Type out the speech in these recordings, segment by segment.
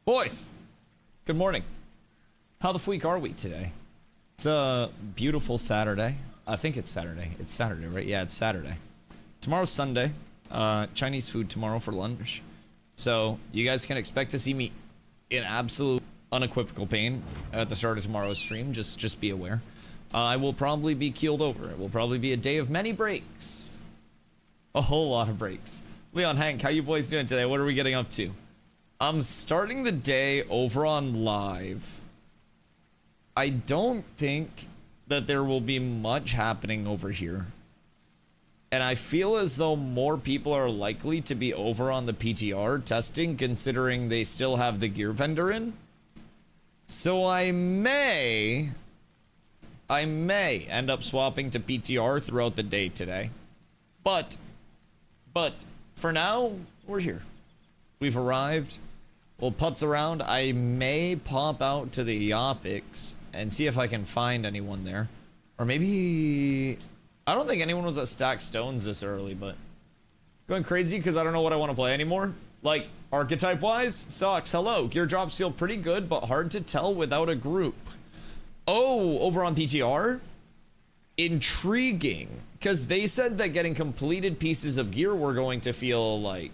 Boys, good morning. How the freak are we today? It's a beautiful Saturday. I think it's Saturday. It's Saturday, right? Yeah, it's Saturday. Tomorrow's Sunday. Chinese food tomorrow for lunch. So you guys can expect to see me in absolute unequivocal pain at the start of tomorrow's stream. Just be aware. I will probably be keeled over. It will probably be a day of many breaks. A whole lot of breaks. Leon, Hank, how you boys doing today? What are we getting up to? I'm starting the day over on live. I don't think that there will be much happening over here. And I feel as though more people are likely to be over on the PTR testing, considering they still have the gear vendor in. So I may end up swapping to PTR throughout the day today. But for now, we're here. We've arrived. We'll putz around. I may pop out to the Yopics and see if I can find anyone there. Or maybe... I don't think anyone was at Stack Stones this early, but... Going crazy because I don't know what I want to play anymore. Like, archetype-wise, sucks. Hello. Gear drops feel pretty good, but hard to tell without a group. Oh, over on PTR? Intriguing. Because they said that getting completed pieces of gear were going to feel like...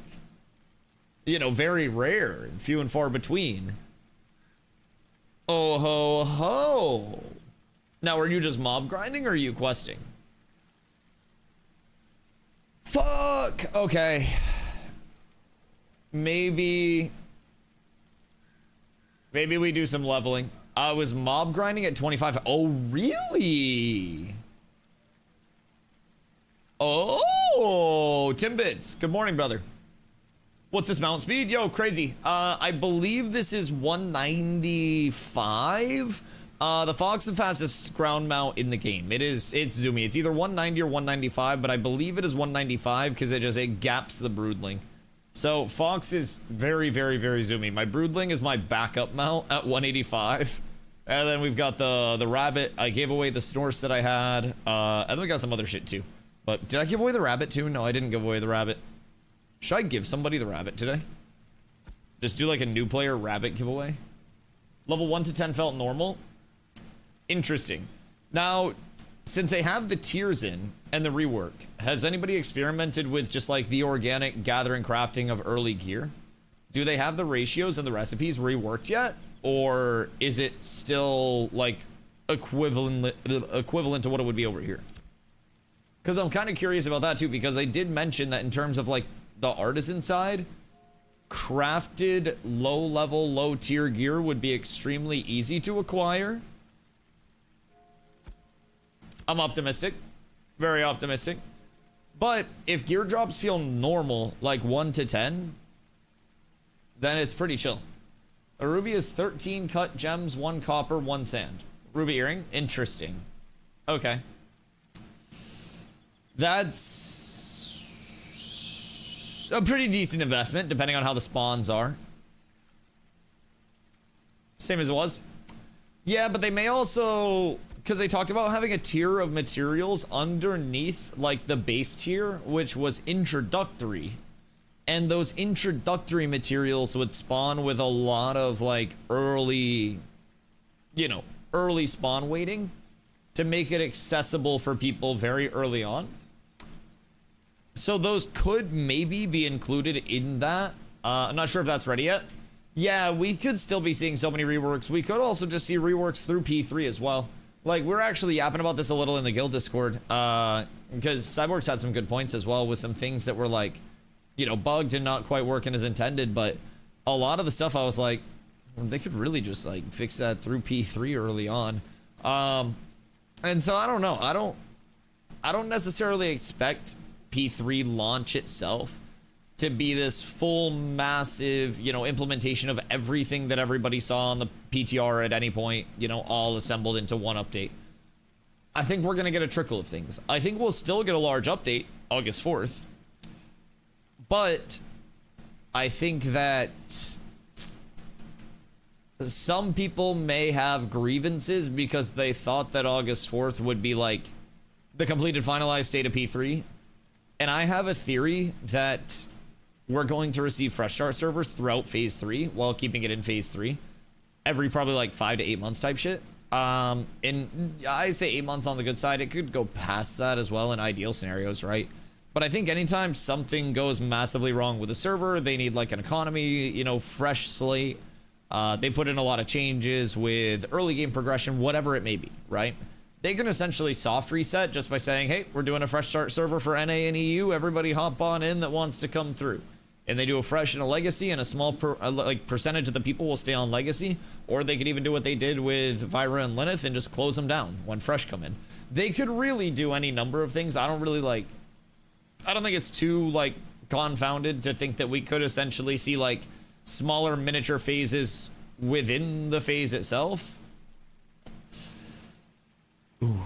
you know, very rare and few and far between. Oh ho ho. Now, are you just mob grinding or are you questing? Fuck. Okay. Maybe we do some leveling. I was mob grinding at 25. Oh, really? Oh, Timbits. Good morning, brother. What's this mount speed? Yo, crazy. I believe this is 195. The Fox is the fastest ground mount in the game. It's zoomy. It's either 190 or 195, but I believe it is 195 because it gaps the Broodling. So Fox is very, very, very zoomy. My Broodling is my backup mount at 185. And then we've got the Rabbit. I gave away the Snorse that I had. And then we got some other shit too. But did I give away the Rabbit too? No, I didn't give away the Rabbit. Should I give somebody the Rabbit today? Just do like a new player Rabbit giveaway? Level 1 to 10 felt normal? Interesting. Now, since they have the tiers in and the rework, has anybody experimented with just like the organic gathering crafting of early gear? Do they have the ratios and the recipes reworked yet? Or is it still like equivalent to what it would be over here? Because I'm kind of curious about that too, because I did mention that in terms of like the artisan side, crafted low-level, low-tier gear would be extremely easy to acquire. I'm optimistic. Very optimistic. But if gear drops feel normal, like 1 to 10, then it's pretty chill. A ruby is 13 cut gems, 1 copper, 1 sand. Ruby earring? Interesting. Okay. That's a pretty decent investment, depending on how the spawns are. Same as it was. Yeah, but they may also... because they talked about having a tier of materials underneath, like, the base tier, which was introductory. And those introductory materials would spawn with a lot of, like, early... you know, early spawn waiting to make it accessible for people very early on. So those could maybe be included in that. I'm not sure if that's ready yet. Yeah, we could still be seeing so many reworks. We could also just see reworks through P3 as well. Like, we're actually yapping about this a little in the guild Discord. Because Cyborg's had some good points as well with some things that were like, you know, bugged and not quite working as intended. But a lot of the stuff I was like, they could really just like fix that through P3 early on. And so I don't know. I don't necessarily expect P3 launch itself to be this full massive, you know, implementation of everything that everybody saw on the PTR at any point, you know, all assembled into one update. I think we're gonna get a trickle of things. I think we'll still get a large update August 4th, but I think that some people may have grievances because they thought that August 4th would be like the completed finalized state of P3. And I have a theory that we're going to receive fresh start servers throughout phase 3 while keeping it in phase 3 every probably like 5 to 8 months type shit. And I say 8 months on the good side. It could go past that as well in ideal scenarios, right? But I think anytime something goes massively wrong with a server, they need like an economy, you know, fresh slate. They put in a lot of changes with early game progression, whatever it may be, right? They can essentially soft reset just by saying, hey, we're doing a fresh start server for NA and EU. Everybody hop on in that wants to come through. And they do a fresh and a legacy, and a small percentage of the people will stay on legacy. Or they could even do what they did with Vyra and Lyneth and just close them down when fresh come in. They could really do any number of things. I don't think it's too like confounded to think that we could essentially see like smaller miniature phases within the phase itself. Ooh,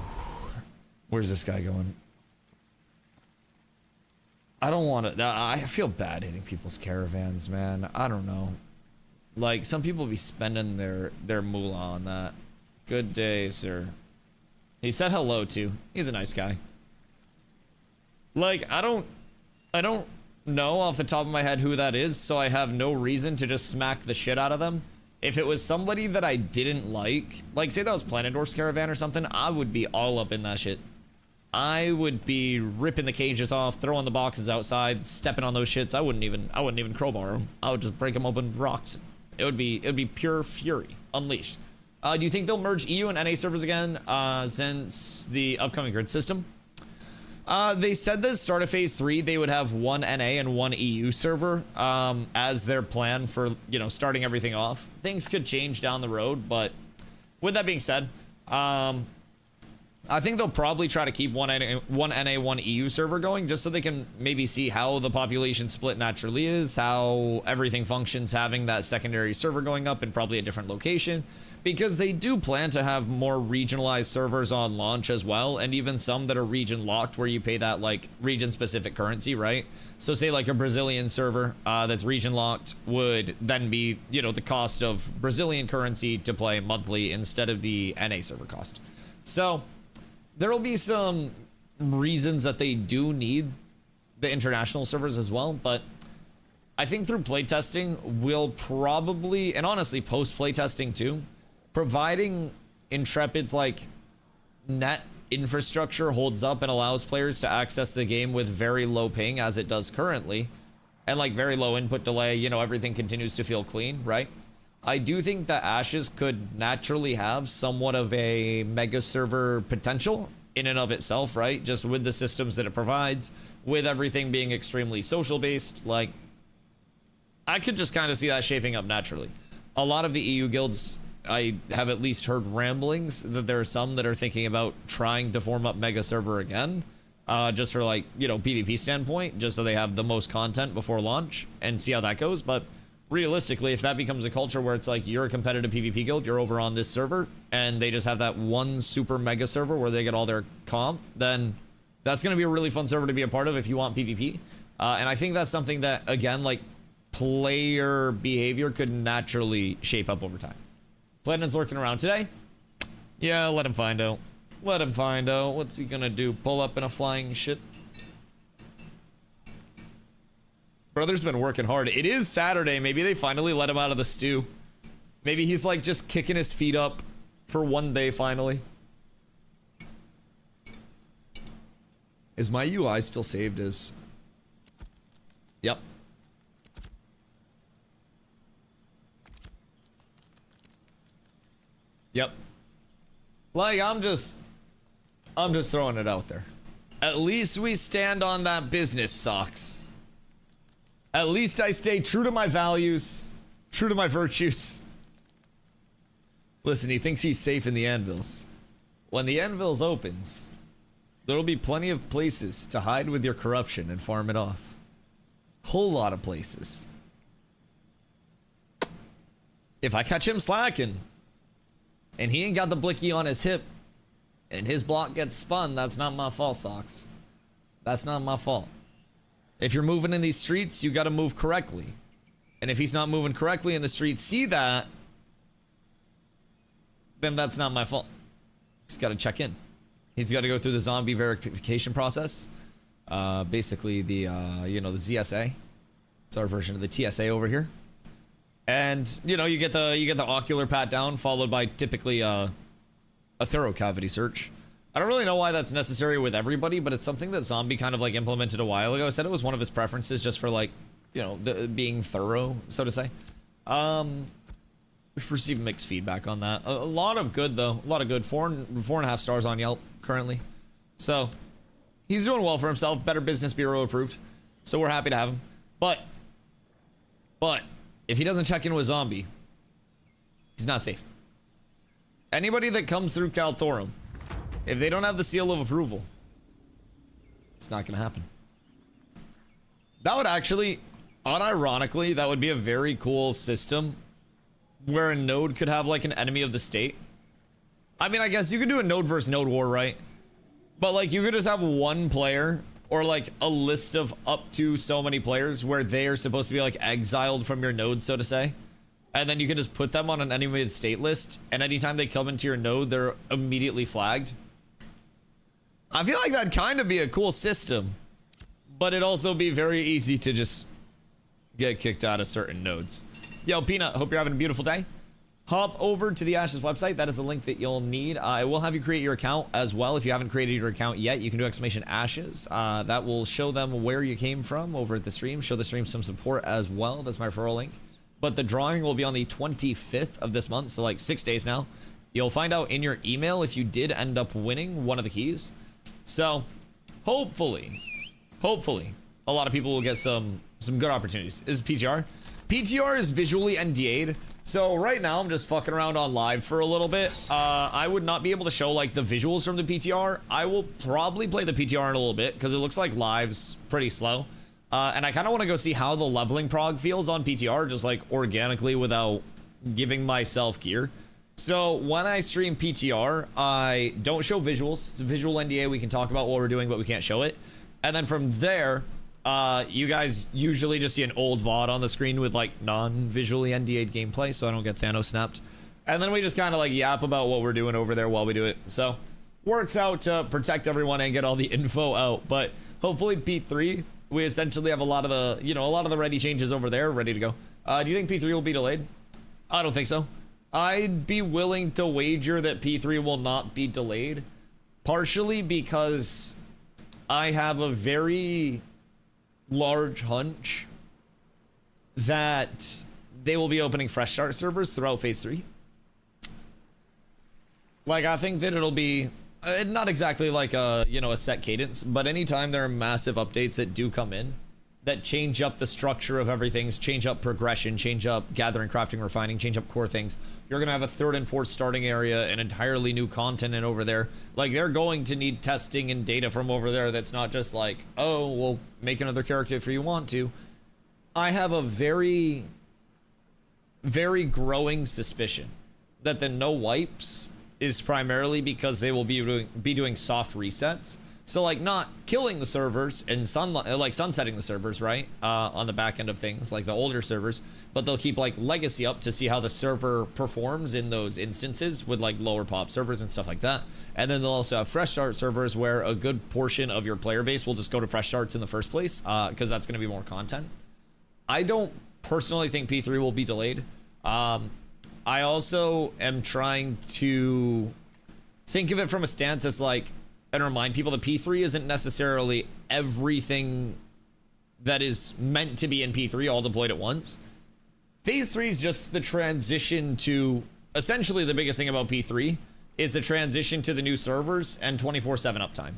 where's this guy going? I don't want to. I feel bad hitting people's caravans, man. I don't know. Like, some people be spending their moolah on that. Good day, sir. He said hello too. He's a nice guy. Like, I don't know off the top of my head who that is, so I have no reason to just smack the shit out of them. If it was somebody that I didn't like say that was Planendorf's caravan or something, I would be all up in that shit. I would be ripping the cages off, throwing the boxes outside, stepping on those shits. I wouldn't even crowbar them. I would just break them open with rocks. It would be pure fury unleashed. Do you think they'll merge EU and NA servers again since the upcoming grid system? They said that start of phase 3 they would have one NA and one EU server as their plan for, you know, starting everything off. Things could change down the road, but with that being said, I think they'll probably try to keep one NA, one EU server going just so they can maybe see how the population split naturally is, how everything functions having that secondary server going up in probably a different location, because they do plan to have more regionalized servers on launch as well, and even some that are region locked where you pay that like region specific currency, right? So say like a Brazilian server that's region locked would then be, you know, the cost of Brazilian currency to play monthly instead of the NA server cost. So there will be some reasons that they do need the international servers as well, but I think through playtesting, we'll probably, and honestly post playtesting too, providing Intrepid's like net infrastructure holds up and allows players to access the game with very low ping as it does currently, and like very low input delay, you know, everything continues to feel clean, right? I do think that Ashes could naturally have somewhat of a mega server potential in and of itself, right? Just with the systems that it provides, with everything being extremely social based, like I could just kind of see that shaping up naturally. A lot of the EU guilds, I have at least heard ramblings that there are some that are thinking about trying to form up mega server again, just for like, you know, PvP standpoint, just so they have the most content before launch and see how that goes. But realistically, if that becomes a culture where it's like you're a competitive PvP guild, you're over on this server, and they just have that one super mega server where they get all their comp, then that's going to be a really fun server to be a part of if you want PvP. And I think that's something that, again, like player behavior could naturally shape up over time. Platinum's lurking around today. Yeah, let him find out. Let him find out. What's he gonna do? Pull up in a flying shit? Brother's been working hard. It is Saturday. Maybe they finally let him out of the stew. Maybe he's like just kicking his feet up for one day finally. Is my UI still saved as... Yep. Yep. Like, I'm just throwing it out there. At least we stand on that business, Socks. At least I stay true to my values, true to my virtues. Listen, he thinks he's safe in the anvils. When the anvils opens, there'll be plenty of places to hide with your corruption and farm it off. Whole lot of places. If I catch him slacking, and he ain't got the blicky on his hip, and his block gets spun, that's not my fault, Socks. That's not my fault. If you're moving in these streets, you gotta move correctly. And if he's not moving correctly and the streets see that, then that's not my fault. He's gotta check in. He's gotta go through the zombie verification process. Basically the, you know, the ZSA. It's our version of the TSA over here. And you know, you get the ocular pat down followed by typically a thorough cavity search. I don't really know why that's necessary with everybody, but it's something that Zombie kind of like implemented a while ago. I said it was one of his preferences just for like, you know, being thorough, so to say. We've received mixed feedback on that. A lot of good though, a lot of good. 4.5 stars on Yelp currently. So he's doing well for himself. Better Business Bureau approved. So we're happy to have him. But if he doesn't check in with Zombie, he's not safe. Anybody that comes through Kaltorum, if they don't have the seal of approval, it's not gonna happen. That would actually, unironically, that would be a very cool system where a node could have like an enemy of the state. I mean, I guess you could do a node versus node war, right? But like you could just have one player or like a list of up to so many players where they are supposed to be like exiled from your node, so to say. And then you can just put them on an enemy of the state list, and anytime they come into your node, they're immediately flagged. I feel like that'd kind of be a cool system, but it'd also be very easy to just get kicked out of certain nodes. Yo, Peanut, hope you're having a beautiful day. Hop over to the Ashes website. That is a link that you'll need. I will have you create your account as well. If you haven't created your account yet, you can do !Ashes. That will show them where you came from over at the stream. Show the stream some support as well. That's my referral link. But the drawing will be on the 25th of this month, so like 6 days now. You'll find out in your email if you did end up winning one of the keys. So, hopefully, a lot of people will get some good opportunities. This is PTR. PTR is visually NDA'd. So right now I'm just fucking around on live for a little bit. I would not be able to show like the visuals from the PTR. I will probably play the PTR in a little bit because it looks like live's pretty slow. And I kind of want to go see how the leveling prog feels on PTR, just like organically without giving myself gear. So when I stream PTR, I don't show visuals. It's a visual NDA. We can talk about what we're doing, but we can't show it. And then from there, you guys usually just see an old VOD on the screen with like non-visually NDA'd gameplay, so I don't get Thanos snapped. And then we just kind of like yap about what we're doing over there while we do it. So works out to protect everyone and get all the info out. But hopefully P3, we essentially have a lot of the, you know, a lot of the ready changes over there ready to go. Do you think P3 will be delayed? I don't think so. I'd be willing to wager that P3 will not be delayed, partially because I have a very large hunch that they will be opening fresh start servers throughout phase 3. Like, I think that it'll be not exactly like a, you know, a set cadence, but anytime there are massive updates that do come in that change up the structure of everything, change up progression, change up gathering, crafting, refining, change up core things, you're gonna have a 3rd and 4th starting area, an entirely new continent over there. Like, they're going to need testing and data from over there that's not just like, oh, we'll make another character if you want to. I have a very, very growing suspicion that the no wipes is primarily because they will be doing soft resets. So like not killing the servers and sunsetting the servers, right? On the back end of things, like the older servers, but they'll keep like legacy up to see how the server performs in those instances with like lower pop servers and stuff like that. And then they'll also have fresh start servers where a good portion of your player base will just go to fresh starts in the first place, because that's going to be more content. I don't personally think P3 will be delayed. I also am trying to think of it from a stance as like, and remind people that P3 isn't necessarily everything that is meant to be in P3 all deployed at once. Phase 3 is just the transition to, essentially the biggest thing about P3 is the transition to the new servers and 24/7 uptime.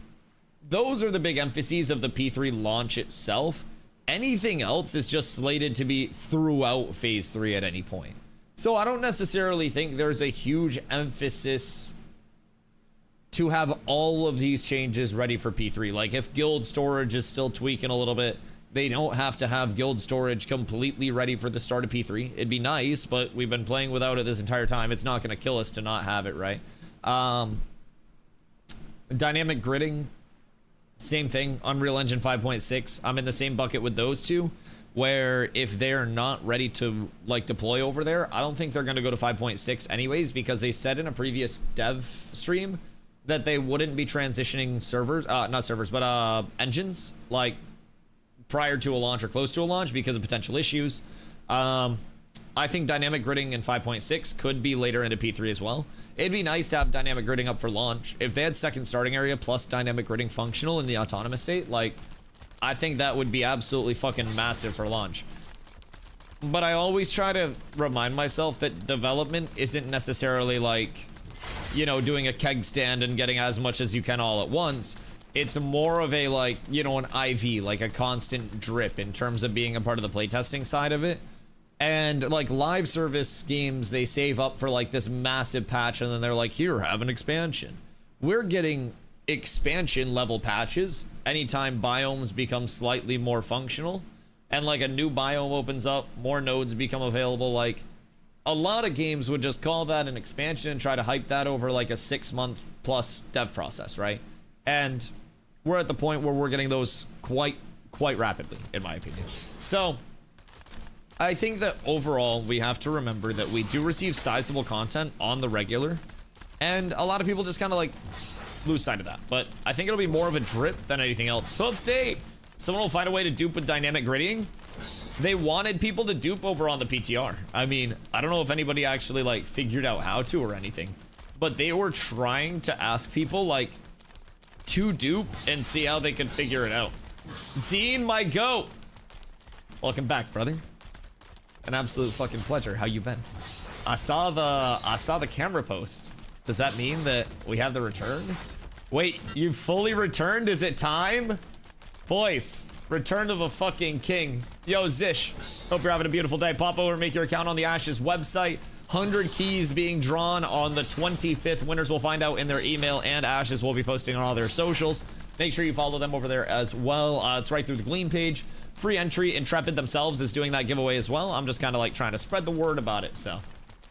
Those are the big emphases of the P3 launch itself. Anything else is just slated to be throughout phase 3 at any point. So I don't necessarily think there's a huge emphasis to have all of these changes ready for P3. Like if guild storage is still tweaking a little bit, they don't have to have guild storage completely ready for the start of P3. It'd be nice, but we've been playing without it this entire time. It's not going to kill us to not have it, right? Dynamic gridding, same thing. Unreal Engine 5.6. I'm in the same bucket with those two, where if they're not ready to like deploy over there, I don't think they're going to go to 5.6 anyways, because they said in a previous dev stream that they wouldn't be transitioning servers, not servers, but engines, like prior to a launch or close to a launch because of potential issues. I think dynamic gridding in 5.6 could be later into P3 as well. It'd be nice to have dynamic gridding up for launch. If they had second starting area plus dynamic gridding functional in the autonomous state, like, I think that would be absolutely fucking massive for launch. But I always try to remind myself that development isn't necessarily like, you know, doing a keg stand and getting as much as you can all at once. It's more of a, like, you know, an IV, like a constant drip in terms of being a part of the playtesting side of it. And like live service games, they save up for like this massive patch and then they're like, here, have an expansion. We're getting expansion level patches anytime biomes become slightly more functional and like a new biome opens up, more nodes become available. Like a lot of games would just call that an expansion and try to hype that over like a 6-month plus dev process, right? And we're at the point where we're getting those quite rapidly, in my opinion. So I think that overall we have to remember that we do receive sizable content on the regular, and a lot of people just kind of like lose sight of that. But I think it'll be more of a drip than anything else. Let's see, someone will find a way to dupe with dynamic gridding. They wanted people to dupe over on the PTR. I mean, I don't know if anybody actually like figured out how to or anything, but they were trying to ask people like to dupe and see how they could figure it out. Zine, my goat, welcome back, brother. An absolute fucking pleasure. How you been? I saw the camera post. Does that mean that we have the return? Wait, you fully returned? Is it time? Boys, return of a fucking king. Yo, Zish, hope you're having a beautiful day. Pop over and make your account on the Ashes website. 100 keys being drawn on the 25th. Winners will find out in their email, and Ashes will be posting on all their socials. Make sure you follow them over there as well. It's right through the Gleam page. Free entry. Intrepid themselves is doing that giveaway as well. I'm just kind of like trying to spread the word about it. So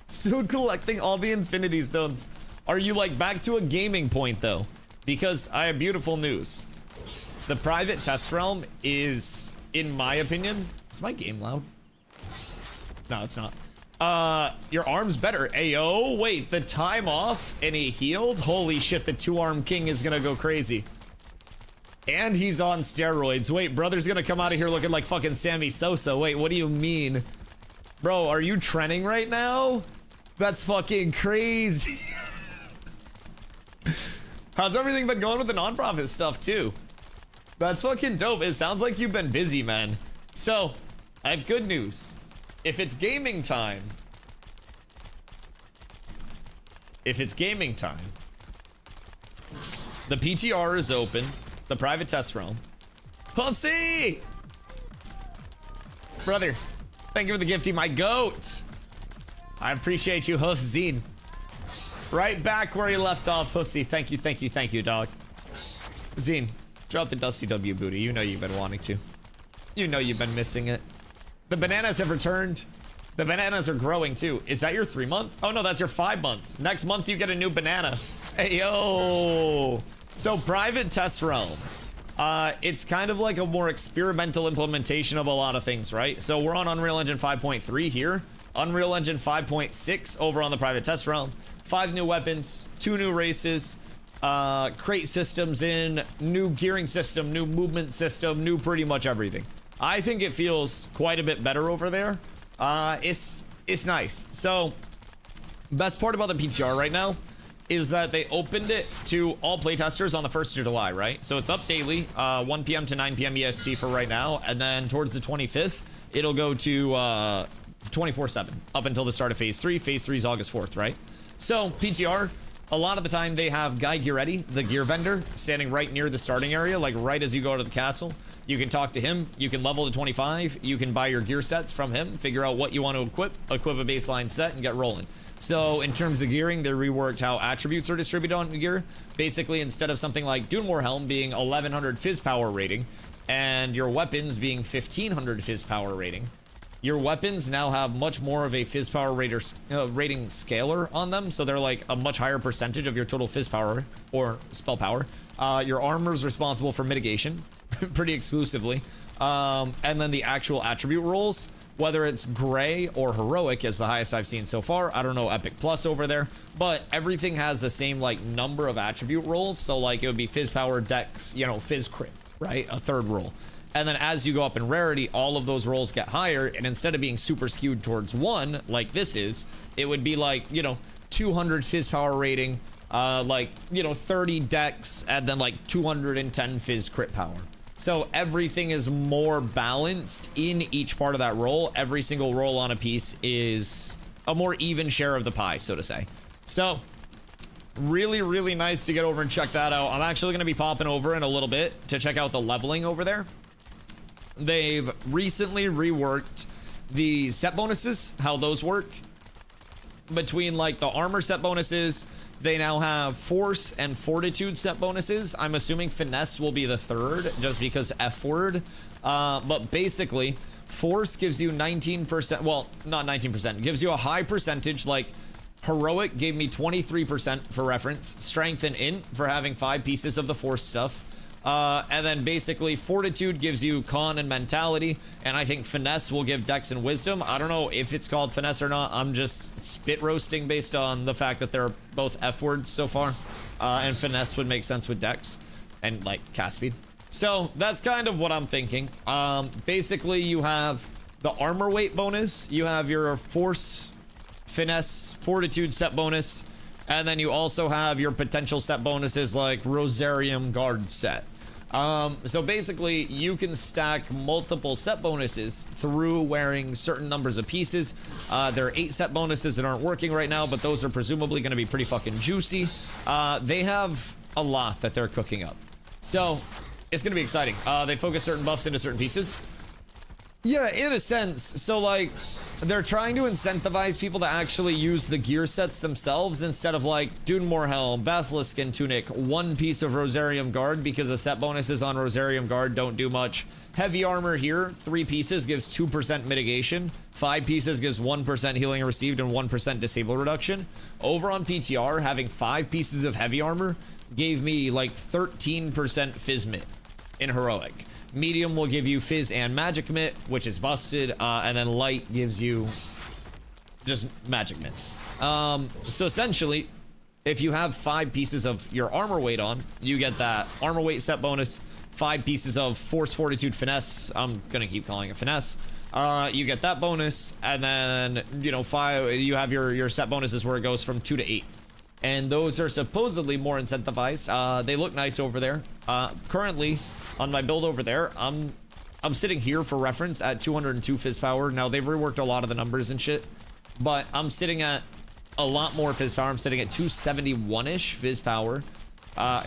still collecting all the Infinity Stones. Are you like back to a gaming point though? Because I have beautiful news. The private test realm is, in my opinion, is my game loud? No, it's not. Your arm's better. Ayo, wait, the time off and he healed? Holy shit, the 2-arm king is gonna go crazy. And he's on steroids. Wait, brother's gonna come out of here looking like fucking Sammy Sosa. Wait, what do you mean? Bro, are you trending right now? That's fucking crazy. How's everything been going with the nonprofit stuff too? That's fucking dope. It sounds like you've been busy, man. So, I have good news. If it's gaming time, the PTR is open. The private test realm. Puffsy! Brother, thank you for the gifty, my goat. I appreciate you, Hoof Zine. Right back where he left off, Pussy. Thank you, dog. Zine, drop the Dusty W booty. You know you've been wanting to. You know you've been missing it. The bananas have returned. The bananas are growing too. Is that your 3-month? Oh no, that's your 5-month. Next month you get a new banana. Hey, yo. So private test realm, it's kind of like a more experimental implementation of a lot of things, right? So we're on Unreal Engine 5.3 here, Unreal Engine 5.6 over on the private test realm, 5 new weapons, 2 new races, crate systems in, new gearing system, new movement system, new pretty much everything. I think it feels quite a bit better over there. It's nice. So best part about the PTR right now is that they opened it to all playtesters on the 1st of July, right? So it's up daily, 1 p.m. to 9 p.m. EST for right now, and then towards the 25th, it'll go to 24/7 up until the start of Phase 3. Phase 3 is August 4th, right? So PTR, a lot of the time they have Guy Gearetti, the gear vendor, standing right near the starting area, like right as you go to the castle. You can talk to him, you can level to 25, you can buy your gear sets from him, figure out what you want to equip a baseline set, and get rolling. So in terms of gearing, they reworked how attributes are distributed on gear. Basically, instead of something like Dune War Helm being 1100 Fizz power rating, and your weapons being 1500 Fizz power rating, your weapons now have much more of a Fizz power rating scaler on them, so they're like a much higher percentage of your total Fizz power or spell power. Your armor's responsible for mitigation, pretty exclusively. And then the actual attribute rolls, whether it's gray or heroic is the highest I've seen so far. I don't know Epic Plus over there, but everything has the same like number of attribute rolls. So like it would be Fizz power, dex, you know, Fizz crit, right? A 3rd roll. And then as you go up in rarity, all of those rolls get higher. And instead of being super skewed towards 1, like this is, it would be like, you know, 200 fizz power rating, like, you know, 30 dex, and then like 210 fizz crit power. So everything is more balanced in each part of that roll. Every single roll on a piece is a more even share of the pie, so to say. So really, really nice to get over and check that out. I'm actually going to be popping over in a little bit to check out the leveling over there. They've recently reworked the set bonuses, how those work. Between like the armor set bonuses, they now have force and fortitude set bonuses. I'm assuming finesse will be the third, just because F word. But basically, force gives you 19%, well, not 19%, gives you a high percentage. Like heroic gave me 23% for reference, strength and int for having 5 pieces of the force stuff. And then basically fortitude gives you con and mentality, and I think finesse will give dex and wisdom. I don't know if it's called finesse or not. I'm just spit roasting based on the fact that they're both F words so far, and finesse would make sense with dex and like cast speed. So that's kind of what I'm thinking. Basically you have the armor weight bonus, you have your force, finesse, fortitude set bonus, and then you also have your potential set bonuses like Rosarium Guard set. So basically you can stack multiple set bonuses through wearing certain numbers of pieces. There are 8 set bonuses that aren't working right now, but those are presumably going to be pretty fucking juicy. They have a lot that they're cooking up, so it's going to be exciting. They focus certain buffs into certain pieces. Yeah, in a sense. So like they're trying to incentivize people to actually use the gear sets themselves instead of like Dunmore Helm, Basilisk Skin Tunic, 1 piece of Rosarium Guard, because the set bonuses on Rosarium Guard don't do much. Heavy armor here, 3 pieces gives 2% mitigation, 5 pieces gives 1% healing received and 1% disable reduction. Over on PTR, having 5 pieces of heavy armor gave me like 13% fizz mit in heroic. Medium will give you fizz and magic mit, which is busted, and then light gives you just magic mit. So essentially, if you have 5 pieces of your armor weight on, you get that armor weight set bonus, 5 pieces of force, fortitude, finesse. I'm gonna keep calling it finesse. You get that bonus, and then you know 5. You have your set bonuses where it goes from 2 to 8, and those are supposedly more incentivized. They look nice over there. Currently, on my build over there, I'm sitting here for reference at 202 fizz power. Now they've reworked a lot of the numbers and shit, but I'm sitting at a lot more fizz power. I'm sitting at 271-ish fizz power.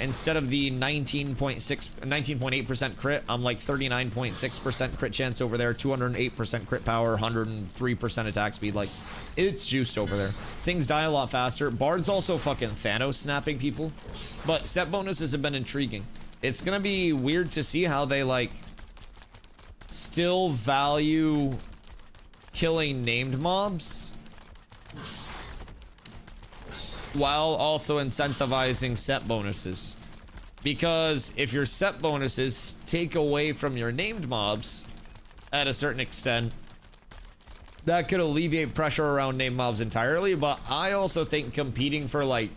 Instead of the 19.8% crit, I'm like 39.6% crit chance over there, 208% crit power, 103% attack speed. Like, it's juiced over there. Things die a lot faster. Bard's also fucking Thanos snapping people, but set bonuses have been intriguing. It's gonna be weird to see how they like still value killing named mobs while also incentivizing set bonuses, because if your set bonuses take away from your named mobs at a certain extent, that could alleviate pressure around named mobs entirely. But I also think competing for like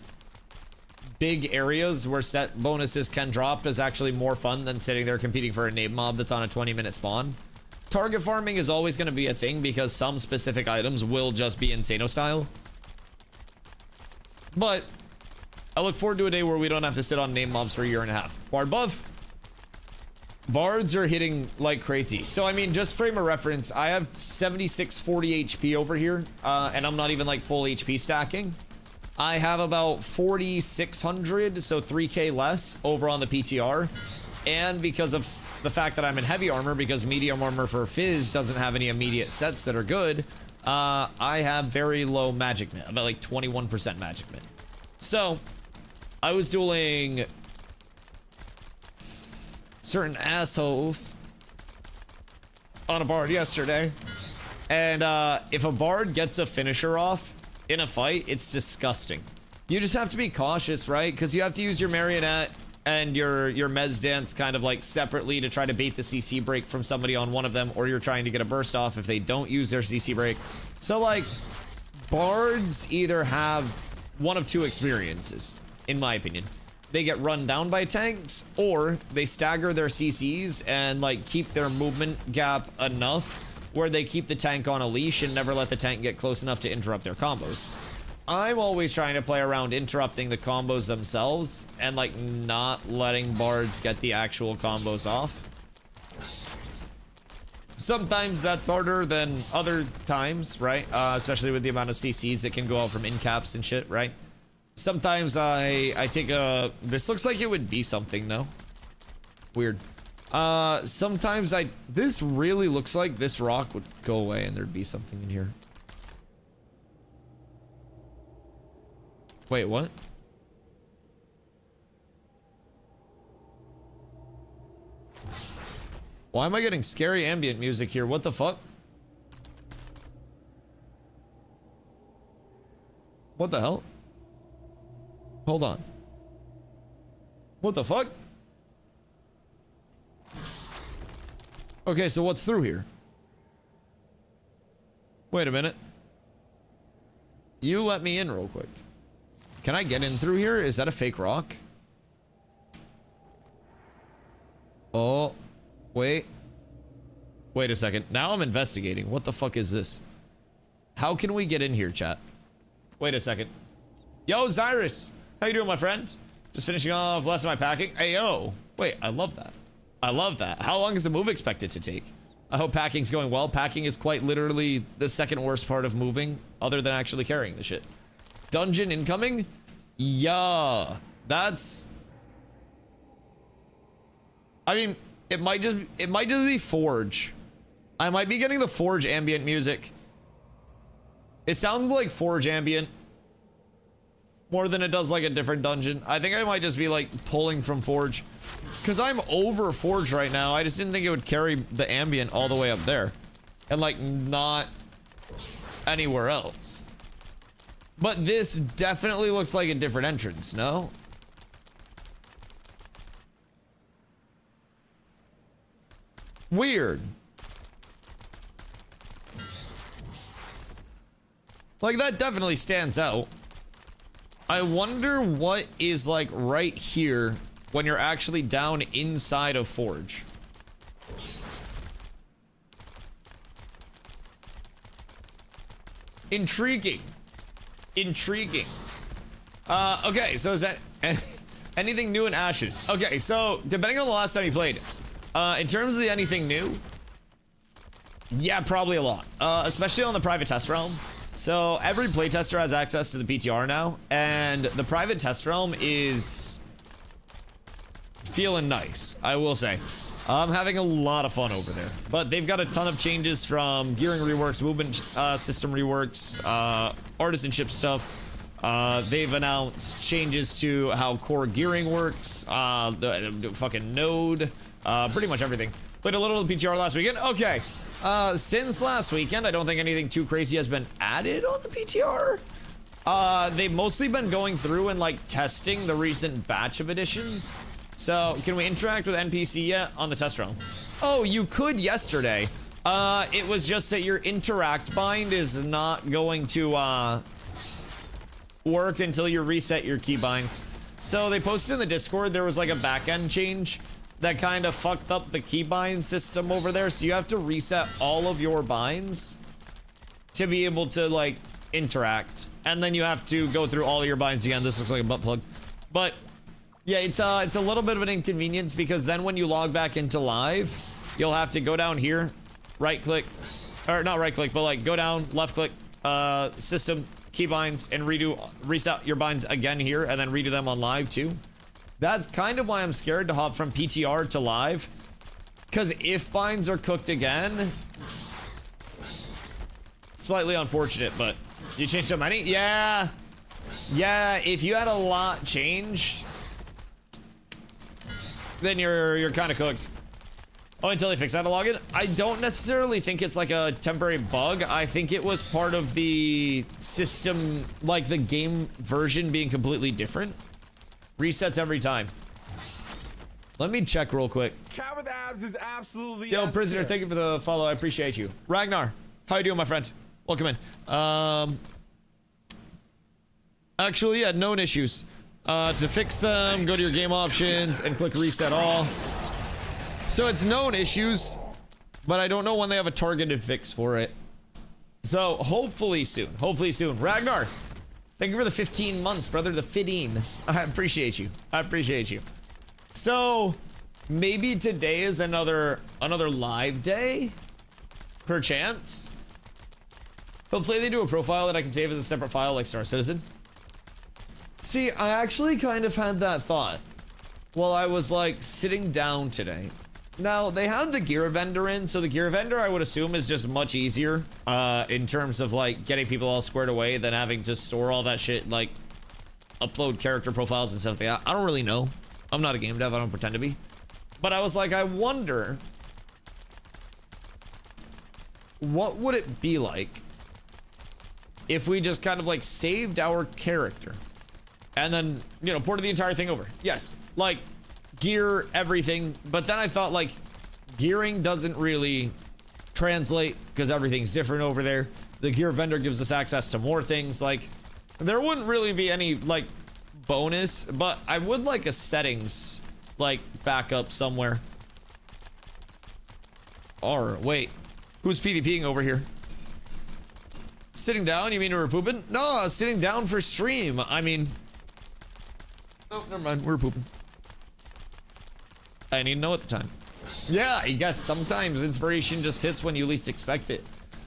big areas where set bonuses can drop is actually more fun than sitting there competing for a named mob that's on a 20-minute spawn. Target farming is always going to be a thing because some specific items will just be Insano style. But I look forward to a day where we don't have to sit on named mobs for a year and a half. Bard buff. Bards are hitting like crazy. So I mean, just frame of reference, I have 7640 HP over here, and I'm not even like full HP stacking. I have about 4600, so 3k less over on the PTR. And because of the fact that I'm in heavy armor, because medium armor for Fizz doesn't have any immediate sets that are good, I have very low magic mint, about like 21% magic mint. So I was dueling certain assholes on a bard yesterday, and if a bard gets a finisher off in a fight, it's disgusting. You just have to be cautious, right? Because you have to use your marionette and your mez dance kind of like separately to try to bait the CC break from somebody on one of them, or you're trying to get a burst off if they don't use their CC break. So like, bards either have one of two experiences, in my opinion. they get run down by tanks, or they stagger their CCs and like keep their movement gap enough where they keep the tank on a leash and never let the tank get close enough to interrupt their combos. I'm always trying to play around interrupting the combos themselves and like not letting bards get the actual combos off. Sometimes that's harder than other times, right? Especially with the amount of CCs that can go out from in caps and shit, right? Sometimes I take a... This looks like it would be something, no? Weird. Sometimes this really looks like this rock would go away and there'd be something in here. Wait, what? Why am I getting scary ambient music here? What the fuck? What the hell? Hold on. What the fuck? Okay, so what's through here? Wait a minute. You let me in real quick. Can I get in through here? Is that a fake rock? Oh, wait. Wait a second. Now I'm investigating. What the fuck is this? How can we get in here, chat? Wait a second. Yo, Zyrus. How you doing, my friend? Just finishing off less of my packing. Ayo. Wait, I love that. I love that. How long is the move expected to take? I hope packing's going well. Packing is quite literally the second worst part of moving, other than actually carrying the shit. Dungeon incoming? Yeah. That's... I mean, it might just be Forge. I might be getting the Forge ambient music. It sounds like Forge ambient more than it does like a different dungeon. I think I might just be like pulling from Forge, because I'm over Forge right now. I just didn't think it would carry the ambient all the way up there and like not anywhere else. But this definitely looks like a different entrance, no? Weird. Like, that definitely stands out. I wonder what is like right here when you're actually down inside of Forge. Intriguing. Intriguing. Okay, so is that anything new in Ashes? Okay, so depending on the last time you played, in terms of the anything new, yeah, probably a lot, especially on the private test realm. So every playtester has access to the PTR now, and the private test realm is feeling nice, I will say. I'm having a lot of fun over there, but they've got a ton of changes from gearing reworks, movement system reworks, artisanship stuff. They've announced changes to how core gearing works, the fucking node, pretty much everything. Played a little of the PTR last weekend. Okay, since last weekend, I don't think anything too crazy has been added on the PTR. They've mostly been going through and like testing the recent batch of additions. So, can we interact with NPC yet on the test realm? Oh, you could yesterday. It was just that your interact bind is not going to work until you reset your keybinds. So they posted in the Discord there was like a back-end change that kind of fucked up the keybind system over there. So you have to reset all of your binds to be able to like interact, and then you have to go through all of your binds again. This looks like a butt plug, but yeah, it's a little bit of an inconvenience, because then when you log back into live, you'll have to go down here, right click, or not right click, but like go down, left click, system, keybinds, and reset your binds again here, and then redo them on live too. That's kind of why I'm scared to hop from PTR to live, because if binds are cooked again, slightly unfortunate, but you changed so many? Yeah, if you had a lot changed, then you're kind of cooked. Oh, until they fix that login? I don't necessarily think it's like a temporary bug. I think it was part of the system, like the game version being completely different. Resets every time. Let me check real quick. Cat with abs is absolutely Yo, prisoner, thank you for the follow. I appreciate you. Ragnar, how you doing, my friend? Welcome in. Actually, yeah, known issues. To fix them, go to your game options and click reset all. So it's known issues, but I don't know when they have a targeted fix for it. So hopefully soon. Hopefully soon. Ragnar, thank you for the 15 months, brother. The 15. I appreciate you. I appreciate you. So maybe today is another live day, perchance. Hopefully they do a profile that I can save as a separate file like Star Citizen. See, I actually kind of had that thought while I was like sitting down today. Now they have the gear vendor in, so the gear vendor I would assume is just much easier in terms of like getting people all squared away than having to store all that shit, like upload character profiles and stuff like that. I don't really know. I'm not a game dev, I don't pretend to be. But I was like, I wonder what would it be like if we just kind of like saved our character and then, you know, ported the entire thing over. Yes, like gear, everything. But then I thought like gearing doesn't really translate because everything's different over there. The gear vendor gives us access to more things. Like there wouldn't really be any like bonus, but I would like a settings like backup somewhere. Or wait, who's PvPing over here? Sitting down? You mean we were pooping? No, I was sitting down for stream. I mean, oh, never mind. We're pooping. I didn't know at the time. Yeah, I guess sometimes inspiration just hits when you least expect it.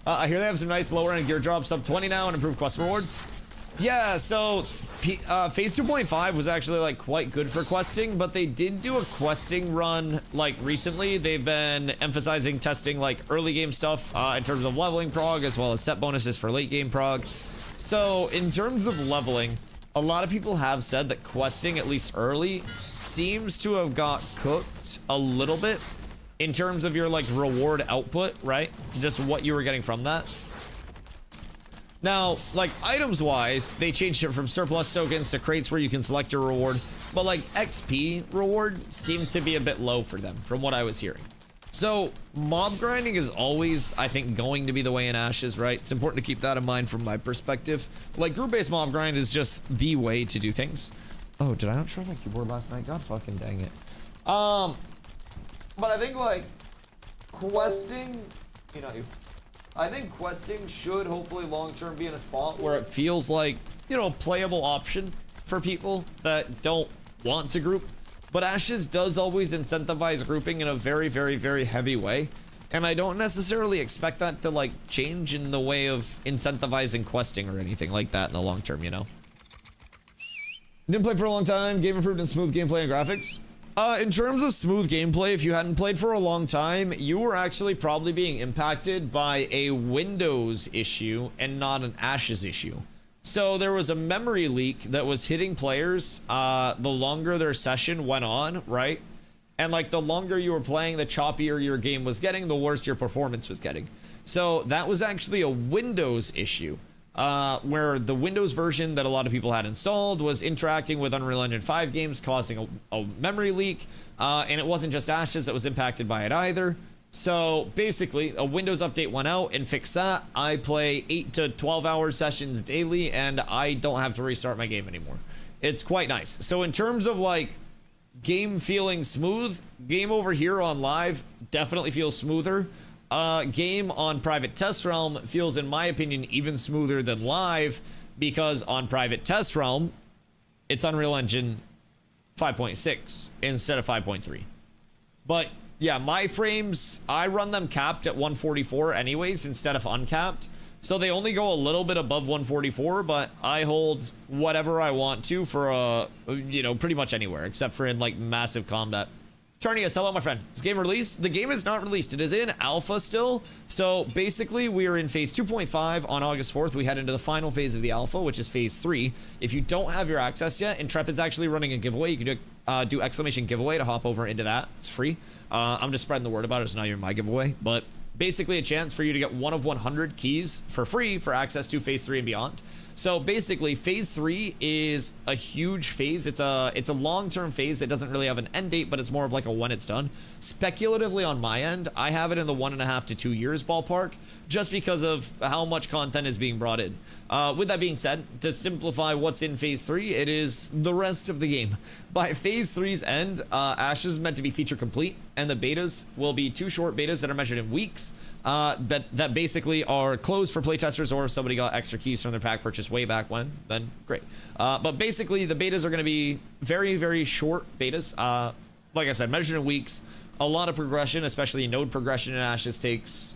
I hear they have some nice lower end gear drops, sub 20 now, and improved quest rewards. Yeah, so phase 2.5 was actually like quite good for questing, but they did do a questing run like recently. They've been emphasizing testing like early game stuff in terms of leveling prog, as well as set bonuses for late game prog. So in terms of leveling, a lot of people have said that questing, at least early, seems to have got cooked a little bit in terms of your like reward output, right? Just what you were getting from that. Now, like items wise, they changed it from surplus tokens to crates where you can select your reward, but like XP reward seemed to be a bit low for them from what I was hearing. So mob grinding is always, I think, going to be the way in Ashes, right? It's important to keep that in mind from my perspective. Like group-based mob grind is just the way to do things. Oh, did I not try my keyboard last night? God fucking dang it. But I think like questing, I think questing should hopefully long-term be in a spot where it feels like, you know, a playable option for people that don't want to group. But Ashes does always incentivize grouping in a very, very, very heavy way. And I don't necessarily expect that to like change in the way of incentivizing questing or anything like that in the long term, you know? Didn't play for a long time. Game improved in smooth gameplay and graphics. In terms of smooth gameplay, if you hadn't played for a long time, you were actually probably being impacted by a Windows issue and not an Ashes issue. So there was a memory leak that was hitting players the longer their session went on, right? And like the longer you were playing, the choppier your game was getting, the worse your performance was getting. So that was actually a Windows issue. Where the Windows version that a lot of people had installed was interacting with Unreal Engine 5 games, causing a memory leak, and it wasn't just Ashes that was impacted by it either. So basically, a Windows update went out and fixed that. I play 8 to 12 hour sessions daily, and I don't have to restart my game anymore. It's quite nice. So in terms of like game feeling smooth, game over here on live definitely feels smoother. Game on private test realm feels, in my opinion, even smoother than live, because on private test realm it's Unreal Engine 5.6 instead of 5.3. But yeah, my frames, I run them capped at 144 anyways instead of uncapped, so they only go a little bit above 144, but I hold whatever I want to for pretty much anywhere except for in like massive combat. Tarnius, hello my friend. Is the game released? The game is not released. It is in alpha still. So basically we are in phase 2.5 on August 4th. We head into the final phase of the alpha, which is phase 3. If you don't have your access yet, Intrepid's actually running a giveaway. You can do exclamation giveaway to hop over into that. It's free. I'm just spreading the word about it, so now you're my giveaway. But basically a chance for you to get 1 of 100 keys for free for access to phase 3 and beyond. So basically, phase 3 is a huge phase. It's a long-term phase that doesn't really have an end date, but it's more of like a when it's done. Speculatively on my end, I have it in the 1.5 to 2 years ballpark, just because of how much content is being brought in. With that being said, to simplify what's in phase 3, it is the rest of the game. By phase 3's end, Ashes is meant to be feature complete, and the betas will be 2 short betas that are measured in weeks, that basically are closed for playtesters, or if somebody got extra keys from their pack purchase way back when, then great. But basically, the betas are going to be very, very short betas. Like I said, measured in weeks. A lot of progression, especially node progression in Ashes, takes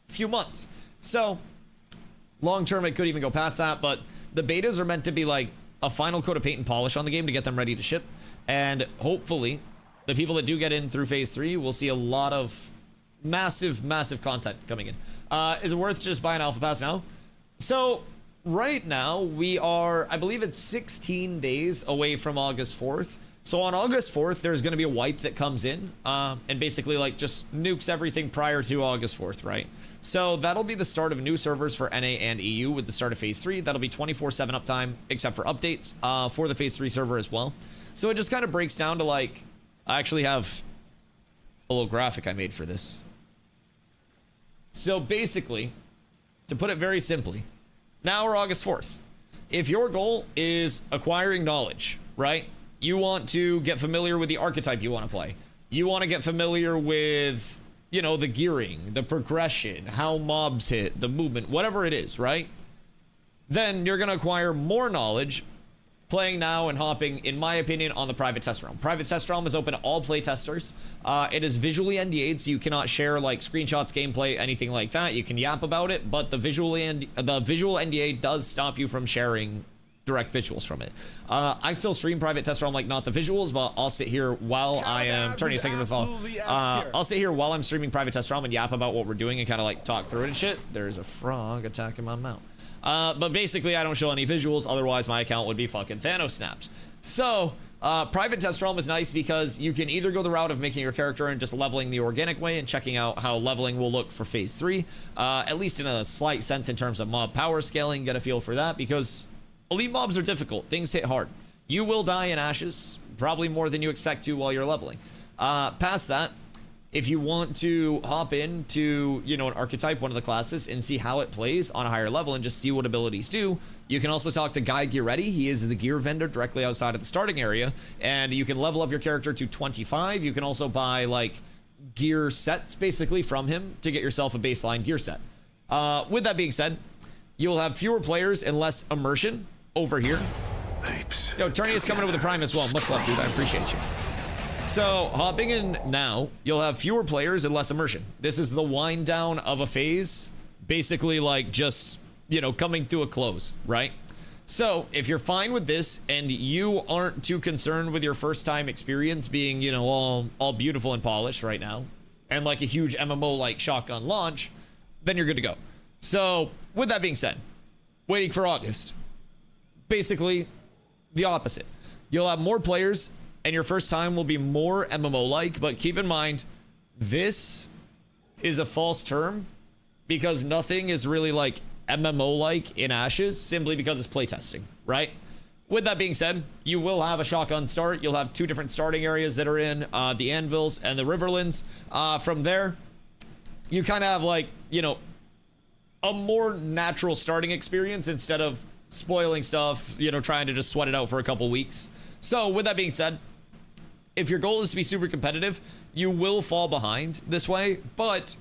a few months. So long term, it could even go past that, but the betas are meant to be like a final coat of paint and polish on the game to get them ready to ship. And hopefully, the people that do get in through phase 3 will see a lot of massive, massive content coming in. Is it worth just buying Alpha Pass now? So right now, we are, I believe it's 16 days away from August 4th. So on August 4th, there's going to be a wipe that comes in and basically like just nukes everything prior to August 4th, right? So that'll be the start of new servers for NA and EU with the start of phase 3. That'll be 24/7 uptime, except for updates for the phase 3 server as well. So it just kind of breaks down to like, I actually have a little graphic I made for this. So basically, to put it very simply, now we're August 4th. If your goal is acquiring knowledge, right? You want to get familiar with the archetype you want to play. You want to get familiar with, you know, the gearing, the progression, how mobs hit, the movement, whatever it is, right? Then you're going to acquire more knowledge playing now and hopping, in my opinion, on the private test realm. Private test realm is open to all play testers. It is visually NDA'd, so you cannot share like screenshots, gameplay, anything like that. You can yap about it, but the visual NDA does stop you from sharing direct visuals from it. I still stream private test realm, like not the visuals, but I'll sit here while I am turning a second to follow. I'll sit here while I'm streaming private test realm and yap about what we're doing and kind of like talk through it and shit. There's a frog attacking my mount. But basically, I don't show any visuals, otherwise my account would be fucking Thanos snaps. So, private test realm is nice because you can either go the route of making your character and just leveling the organic way and checking out how leveling will look for phase 3, at least in a slight sense in terms of mob power scaling, get a feel for that, because elite mobs are difficult, things hit hard. You will die in Ashes, probably more than you expect to while you're leveling. Past that, if you want to hop into, you know, an archetype, one of the classes, and see how it plays on a higher level and just see what abilities do, you can also talk to Guy Gearetti. He is the gear vendor directly outside of the starting area, and you can level up your character to 25. You can also buy, like, gear sets, basically, from him to get yourself a baseline gear set. With that being said, you'll have fewer players and less immersion over here. Yo, Turney is coming over the Prime as well. Much love, dude. I appreciate you. So, hopping in now, you'll have fewer players and less immersion. This is the wind down of a phase, basically like just, you know, coming to a close, right? So, if you're fine with this and you aren't too concerned with your first time experience being, you know, all beautiful and polished right now, and like a huge MMO like shotgun launch, then you're good to go. So, with that being said, waiting for August, basically the opposite. You'll have more players and your first time will be more MMO-like, but keep in mind, this is a false term because nothing is really like MMO-like in Ashes simply because it's playtesting, right? With that being said, you will have a shotgun start. You'll have 2 different starting areas that are in the Anvils and the Riverlands. From there, you kind of have like, you know, a more natural starting experience instead of spoiling stuff, you know, trying to just sweat it out for a couple weeks. So with that being said, if your goal is to be super competitive, you will fall behind this way, but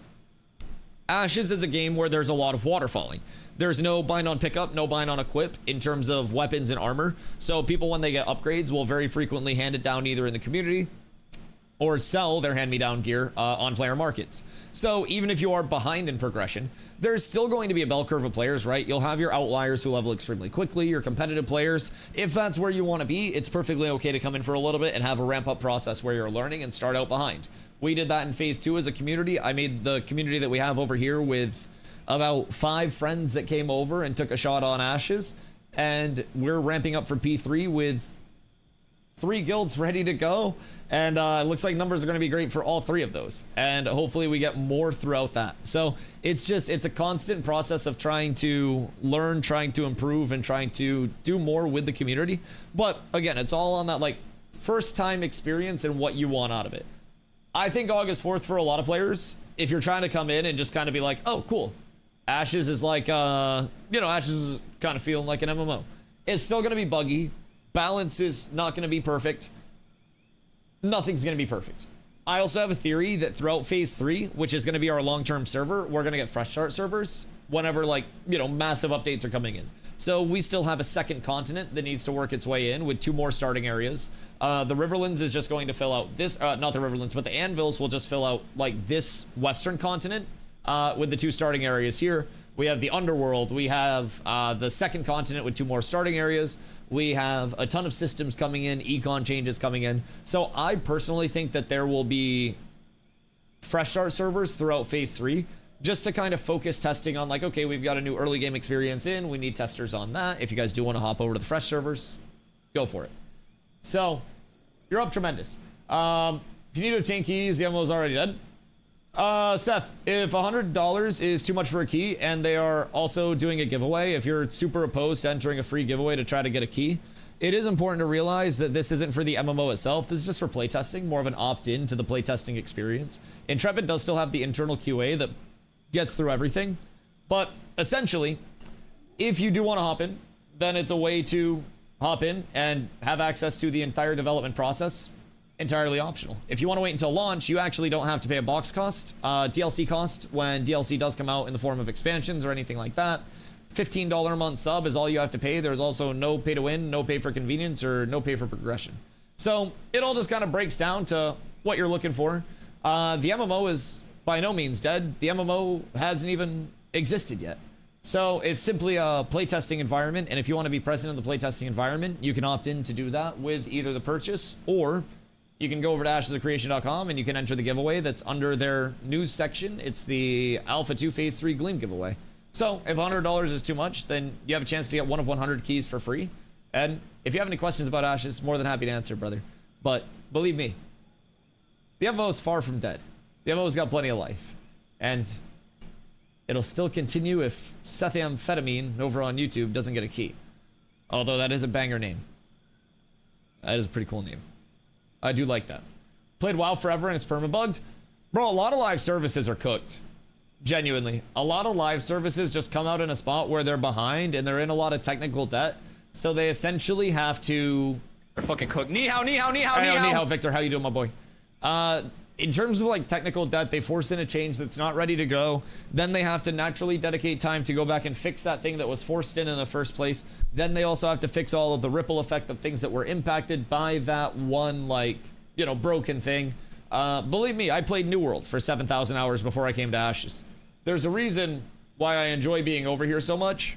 Ashes is a game where there's a lot of waterfalling. There's no bind on pickup, no bind on equip in terms of weapons and armor. So people, when they get upgrades, will very frequently hand it down either in the community or sell their hand-me-down gear on player markets. So even if you are behind in progression, there's still going to be a bell curve of players, right? You'll have your outliers who level extremely quickly, your competitive players. If that's where you want to be, it's perfectly okay to come in for a little bit and have a ramp-up process where you're learning and start out behind. We did that in phase 2 as a community. I made the community that we have over here with about 5 friends that came over and took a shot on Ashes, and we're ramping up for P3 with 3 guilds ready to go, and it looks like numbers are going to be great for all 3 of those, and hopefully we get more throughout that. So it's a constant process of trying to learn, trying to improve, and trying to do more with the community. But again, it's all on that like first time experience and what you want out of it. I think August 4th for a lot of players, if you're trying to come in and just kind of be like, oh cool, Ashes is like Ashes is kind of feeling like an MMO. It's still going to be buggy. Balance is not going to be perfect. Nothing's going to be perfect. I also have a theory that throughout phase 3, which is going to be our long-term server, we're going to get fresh start servers whenever like, massive updates are coming in. So we still have a second continent that needs to work its way in with 2 more starting areas. The Riverlands is just going to fill out this, not the Riverlands, but the Anvils will just fill out like this western continent with the 2 starting areas here. We have the Underworld. We have the second continent with 2 more starting areas. We have a ton of systems coming in, econ changes coming in. So I personally think that there will be fresh start servers throughout phase 3, just to kind of focus testing on like, okay, we've got a new early game experience in, we need testers on that. If you guys do want to hop over to the fresh servers, go for it. So you're up tremendous. If you need to obtain keys, the MMO's already dead. Seth, if $100 is too much for a key and they are also doing a giveaway, if you're super opposed to entering a free giveaway to try to get a key, it is important to realize that this isn't for the MMO itself. This is just for playtesting, more of an opt-in to the playtesting experience. Intrepid does still have the internal QA that gets through everything, but essentially, if you do want to hop in, then it's a way to hop in and have access to the entire development process, entirely optional. If you want to wait until launch, you actually don't have to pay a box cost, DLC cost when DLC does come out in the form of expansions or anything like that. $15 a month sub is all you have to pay. There's also no pay to win, no pay for convenience, or no pay for progression. So it all just kind of breaks down to what you're looking for. The MMO is by no means dead. The MMO hasn't even existed yet. So it's simply a playtesting environment, and if you want to be present in the playtesting environment, you can opt in to do that with either the purchase, or you can go over to ashesofcreation.com and you can enter the giveaway that's under their news section. It's the Alpha 2 Phase 3 Gleam giveaway. So if $100 is too much, then you have a chance to get one of 100 keys for free. And if you have any questions about Ashes, more than happy to answer, brother. But believe me, the MMO is far from dead. The MMO's got plenty of life. And it'll still continue if Sethamphetamine over on YouTube doesn't get a key. Although that is a banger name. That is a pretty cool name. I do like that. Played WoW forever and it's permabugged. Bro, a lot of live services are cooked. Genuinely. A lot of live services just come out in a spot where they're behind and they're in a lot of technical debt. So they essentially have to... They're fucking cooked. Ni hao, ni hao, ni hao, ni hao. Ni hao, Victor. How you doing, my boy? In terms of like technical debt, they force in a change that's not ready to go. Then they have to naturally dedicate time to go back and fix that thing that was forced in the first place. Then they also have to fix all of the ripple effect of things that were impacted by that one, like, broken thing. Believe me, I played New World for 7,000 hours before I came to Ashes. There's a reason why I enjoy being over here so much,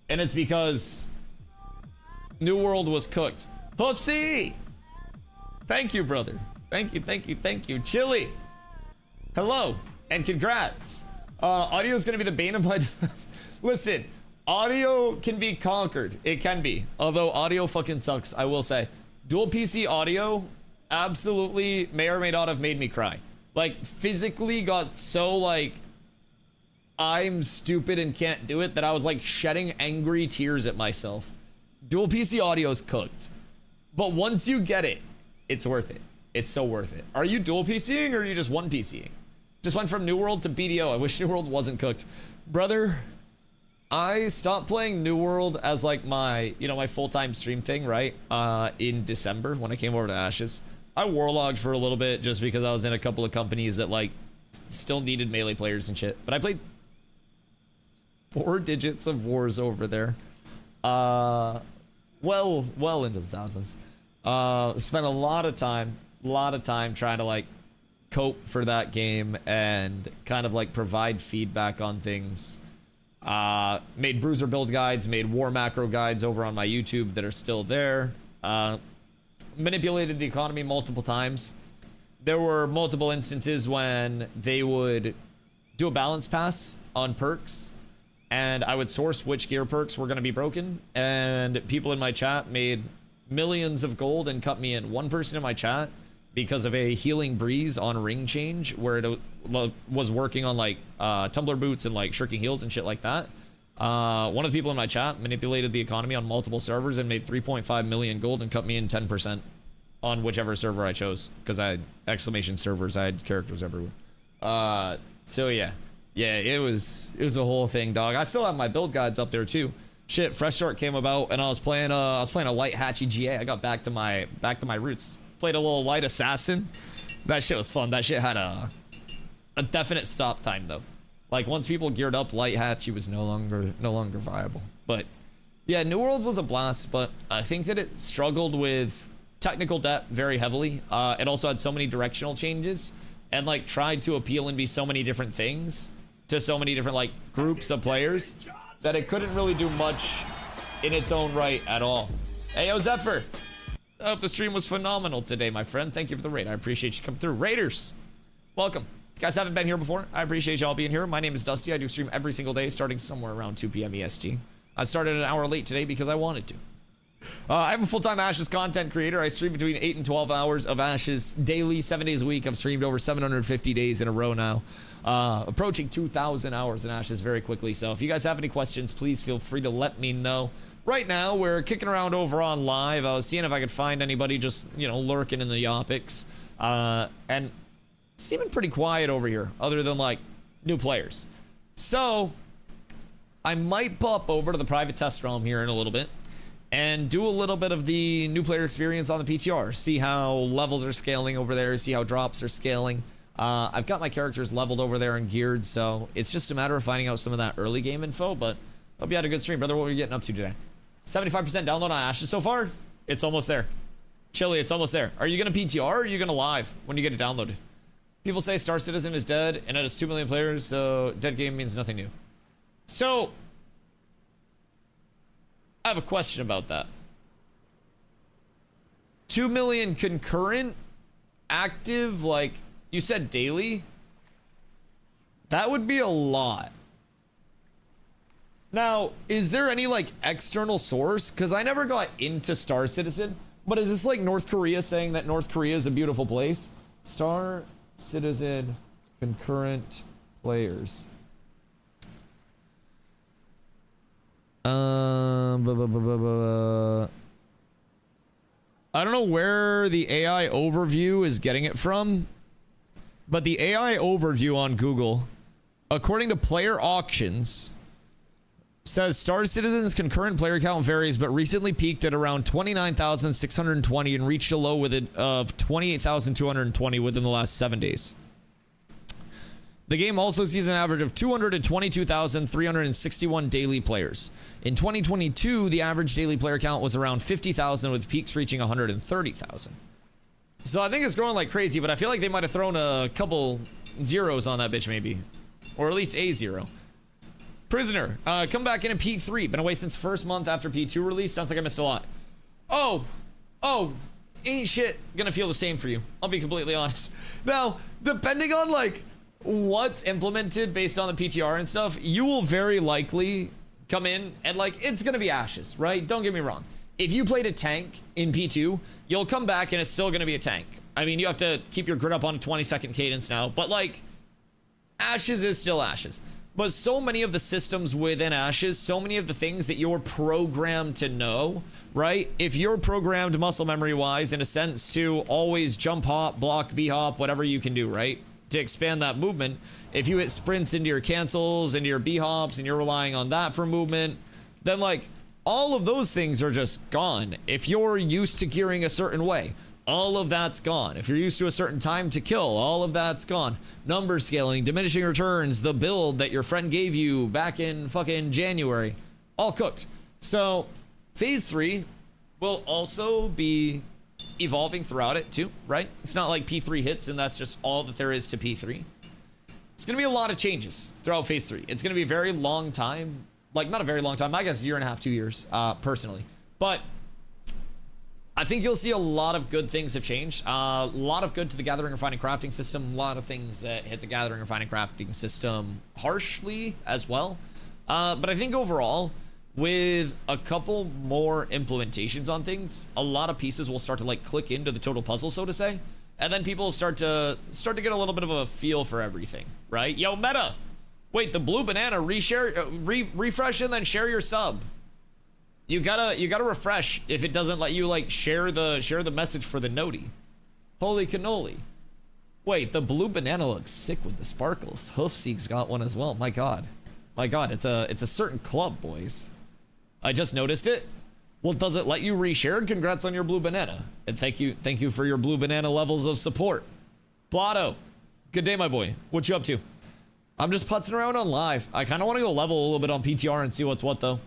and it's because New World was cooked. Hoofsy! Thank you, brother. Thank you, thank you, thank you. Chili, hello, and congrats. Audio is going to be the bane of my defense. Listen, audio can be conquered. It can be. Although audio fucking sucks, I will say. Dual PC audio absolutely may or may not have made me cry. Like, physically got so, like, I'm stupid and can't do it that I was, like, shedding angry tears at myself. Dual PC audio is cooked. But once you get it, it's worth it. It's so worth it. Are you dual PCing or are you just one PCing? Just went from New World to BDO. I wish New World wasn't cooked. Brother, I stopped playing New World as like my, my full-time stream thing, right? In December when I came over to Ashes. I warlogged for a little bit just because I was in a couple of companies that like still needed melee players and shit. But I played 4 digits of wars over there. Well into the thousands. Spent a lot of time trying to like cope for that game and kind of like provide feedback on things. Made bruiser build guides, made war macro guides over on my YouTube that are still there. Manipulated the economy multiple times. There were multiple instances when they would do a balance pass on perks and I would source which gear perks were going to be broken, and people in my chat made millions of gold and cut me in. One person in my chat, because of a healing breeze on ring change, where it was working on like tumbler boots and like shirking heels and shit like that. One of the people in my chat manipulated the economy on multiple servers and made 3.5 million gold and cut me in 10% on whichever server I chose, because I had exclamation servers, I had characters everywhere. So yeah, it was a whole thing, dog. I still have my build guides up there too. Shit, Fresh Start came about, and I was playing a light hatchy GA. I got back to my roots. Played a little light assassin. That shit was fun. That shit had a definite stop time though. Like once people geared up, light hatchy was no longer viable. But yeah, New World was a blast, but I think that it struggled with technical debt very heavily. It also had so many directional changes and like tried to appeal and be so many different things to so many different like groups of players that it couldn't really do much in its own right at all. Hey, yo, Zephyr. I hope the stream was phenomenal today, my friend. Thank you for the raid. I appreciate you coming through. Raiders, welcome. If you guys haven't been here before, I appreciate y'all being here. My name is Dusty. I do stream every single day starting somewhere around 2 p.m. EST. I started an hour late today because I wanted to. I'm a full-time Ashes content creator. I stream between 8 and 12 hours of Ashes daily, 7 days a week. I've streamed over 750 days in a row now. Approaching 2,000 hours in Ashes very quickly. So if you guys have any questions, please feel free to let me know. Right now, we're kicking around over on live. I was seeing if I could find anybody just, you know, lurking in the Yopics. And seeming pretty quiet over here, other than, like, new players. So, I might pop over to the private test realm here in a little bit and do a little bit of the new player experience on the PTR. See how levels are scaling over there, see how drops are scaling. I've got my characters leveled over there and geared, so it's just a matter of finding out some of that early game info, but hope you had a good stream. Brother, what were you getting up to today? 75% download on Ashes so far? It's almost there. Chili, it's almost there. Are you gonna PTR or are you gonna live when you get it downloaded? People say Star Citizen is dead and it has 2 million players, so dead game means nothing new. So, I have a question about that. 2 million concurrent, active, like, you said daily? That would be a lot. Now, is there any, like, external source? Because I never got into Star Citizen, but is this, like, North Korea saying that North Korea is a beautiful place? Star Citizen concurrent players. I don't know where the AI overview is getting it from, but the AI overview on Google, according to player auctions, says Star Citizen's concurrent player count varies, but recently peaked at around 29,620 and reached a low with it of 28,220 within the last 7 days. The game also sees an average of 222,361 daily players. In 2022, the average daily player count was around 50,000, with peaks reaching 130,000. So I think it's growing like crazy, but I feel like they might have thrown a couple zeros on that bitch maybe. Or at least a zero. Prisoner, come back in P3. Been away since first month after P2 release. Sounds like I missed a lot. Oh, ain't shit gonna feel the same for you. I'll be completely honest. Now, depending on like what's implemented based on the PTR and stuff, you will very likely come in and like, it's gonna be Ashes, right? Don't get me wrong. If you played a tank in P2, you'll come back and it's still gonna be a tank. I mean, you have to keep your grid up on a 20-second cadence now, but like, Ashes is still Ashes. But so many of the systems within Ashes, so many of the things that you're programmed to know, right? If you're programmed muscle memory wise, in a sense, to always jump hop, block, B hop, whatever you can do, right? To expand that movement. If you hit sprints into your cancels, into your B hops, and you're relying on that for movement, then like all of those things are just gone. If you're used to gearing a certain way, all of that's gone. If you're used to a certain time to kill, all of that's gone. Number scaling, diminishing returns, the build that your friend gave you back in fucking January, all cooked. So phase 3 will also be evolving throughout it too, right? It's not like P3 hits and that's just all that there is to P3. It's gonna be a lot of changes throughout phase 3. It's gonna be a very long time, like not a very long time, I guess a year and a half, 2 years, personally. But I think you'll see a lot of good things have changed. A lot of good to the gathering, refining, crafting system. A lot of things that hit the gathering, refining, crafting system harshly as well. But I think overall, with a couple more implementations on things, a lot of pieces will start to like click into the total puzzle, so to say, and then people start to get a little bit of a feel for everything, right? Yo, Meta, wait, the blue banana refresh and then share your sub. You gotta refresh if it doesn't let you like share the message for the noti. Holy cannoli. Wait, the blue banana looks sick with the sparkles. Hoofseek's got one as well. My god, it's a certain club, boys. I just noticed it. Well, does it let you reshare? Congrats on your blue banana. And thank you for your blue banana levels of support. Blotto, good day, my boy. What you up to? I'm just putzing around on live. I kind of want to go level a little bit on PTR and see what's what, though.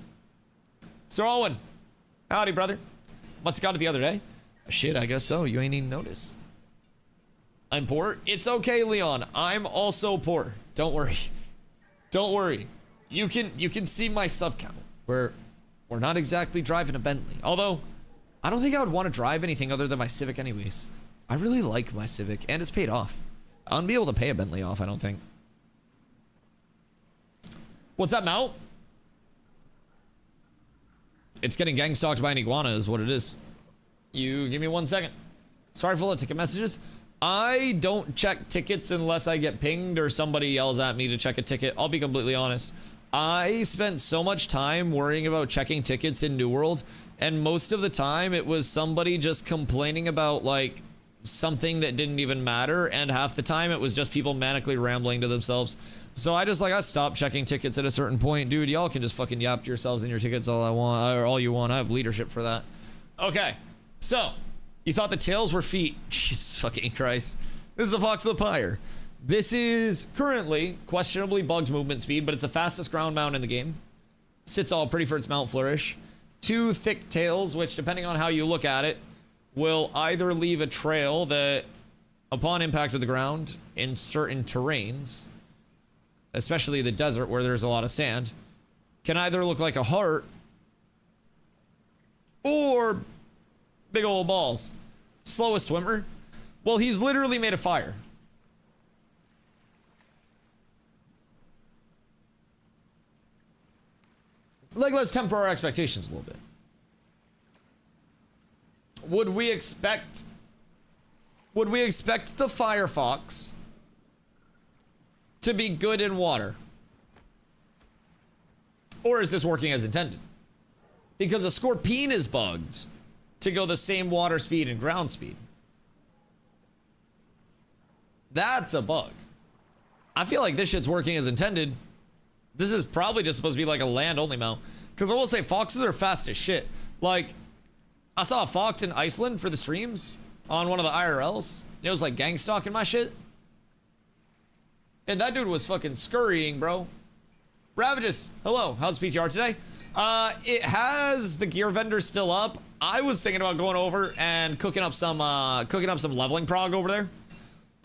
Sir Owen, howdy, brother. Must have got it the other day. Shit, I guess so. You ain't even notice. I'm poor. It's okay, Leon. I'm also poor. Don't worry. Don't worry. You can see my sub count. We're not exactly driving a Bentley. Although, I don't think I would want to drive anything other than my Civic anyways. I really like my Civic, and it's paid off. I wouldn't be able to pay a Bentley off, I don't think. What's that, mount? It's getting gang stalked by an iguana is what it is. You give me 1 second. Sorry for the ticket messages. I don't check tickets unless I get pinged or somebody yells at me to check a ticket. I'll be completely honest. I spent so much time worrying about checking tickets in New World, and most of the time it was somebody just complaining about like something that didn't even matter, and half the time it was just people manically rambling to themselves. So I stopped checking tickets at a certain point. Dude, y'all can just fucking yap to yourselves in your tickets all I want, or all you want. I have leadership for that. Okay, so you thought the tails were feet. Jesus fucking Christ. This is a Fox of the Pyre. This is currently questionably bugged movement speed, but it's the fastest ground mount in the game. Sits all pretty for its mount flourish. 2 thick tails, which depending on how you look at it, will either leave a trail that, upon impact with the ground, in certain terrains, especially the desert where there's a lot of sand, can either look like a heart or big old balls. Slowest swimmer? Well, he's literally made of fire. Like, let's temper our expectations a little bit. Would we expect the Firefox to be good in water? Or is this working as intended? Because a Scorpion is bugged to go the same water speed and ground speed. That's a bug. I feel like this shit's working as intended. This is probably just supposed to be like a land-only mount. Because I will say, foxes are fast as shit. Like, I saw a fox in Iceland for the streams on one of the IRLs. It was like gang stalking my shit. And that dude was fucking scurrying, bro. Ravages, hello. How's PTR today? It has the gear vendor still up. I was thinking about going over and cooking up some leveling prog over there.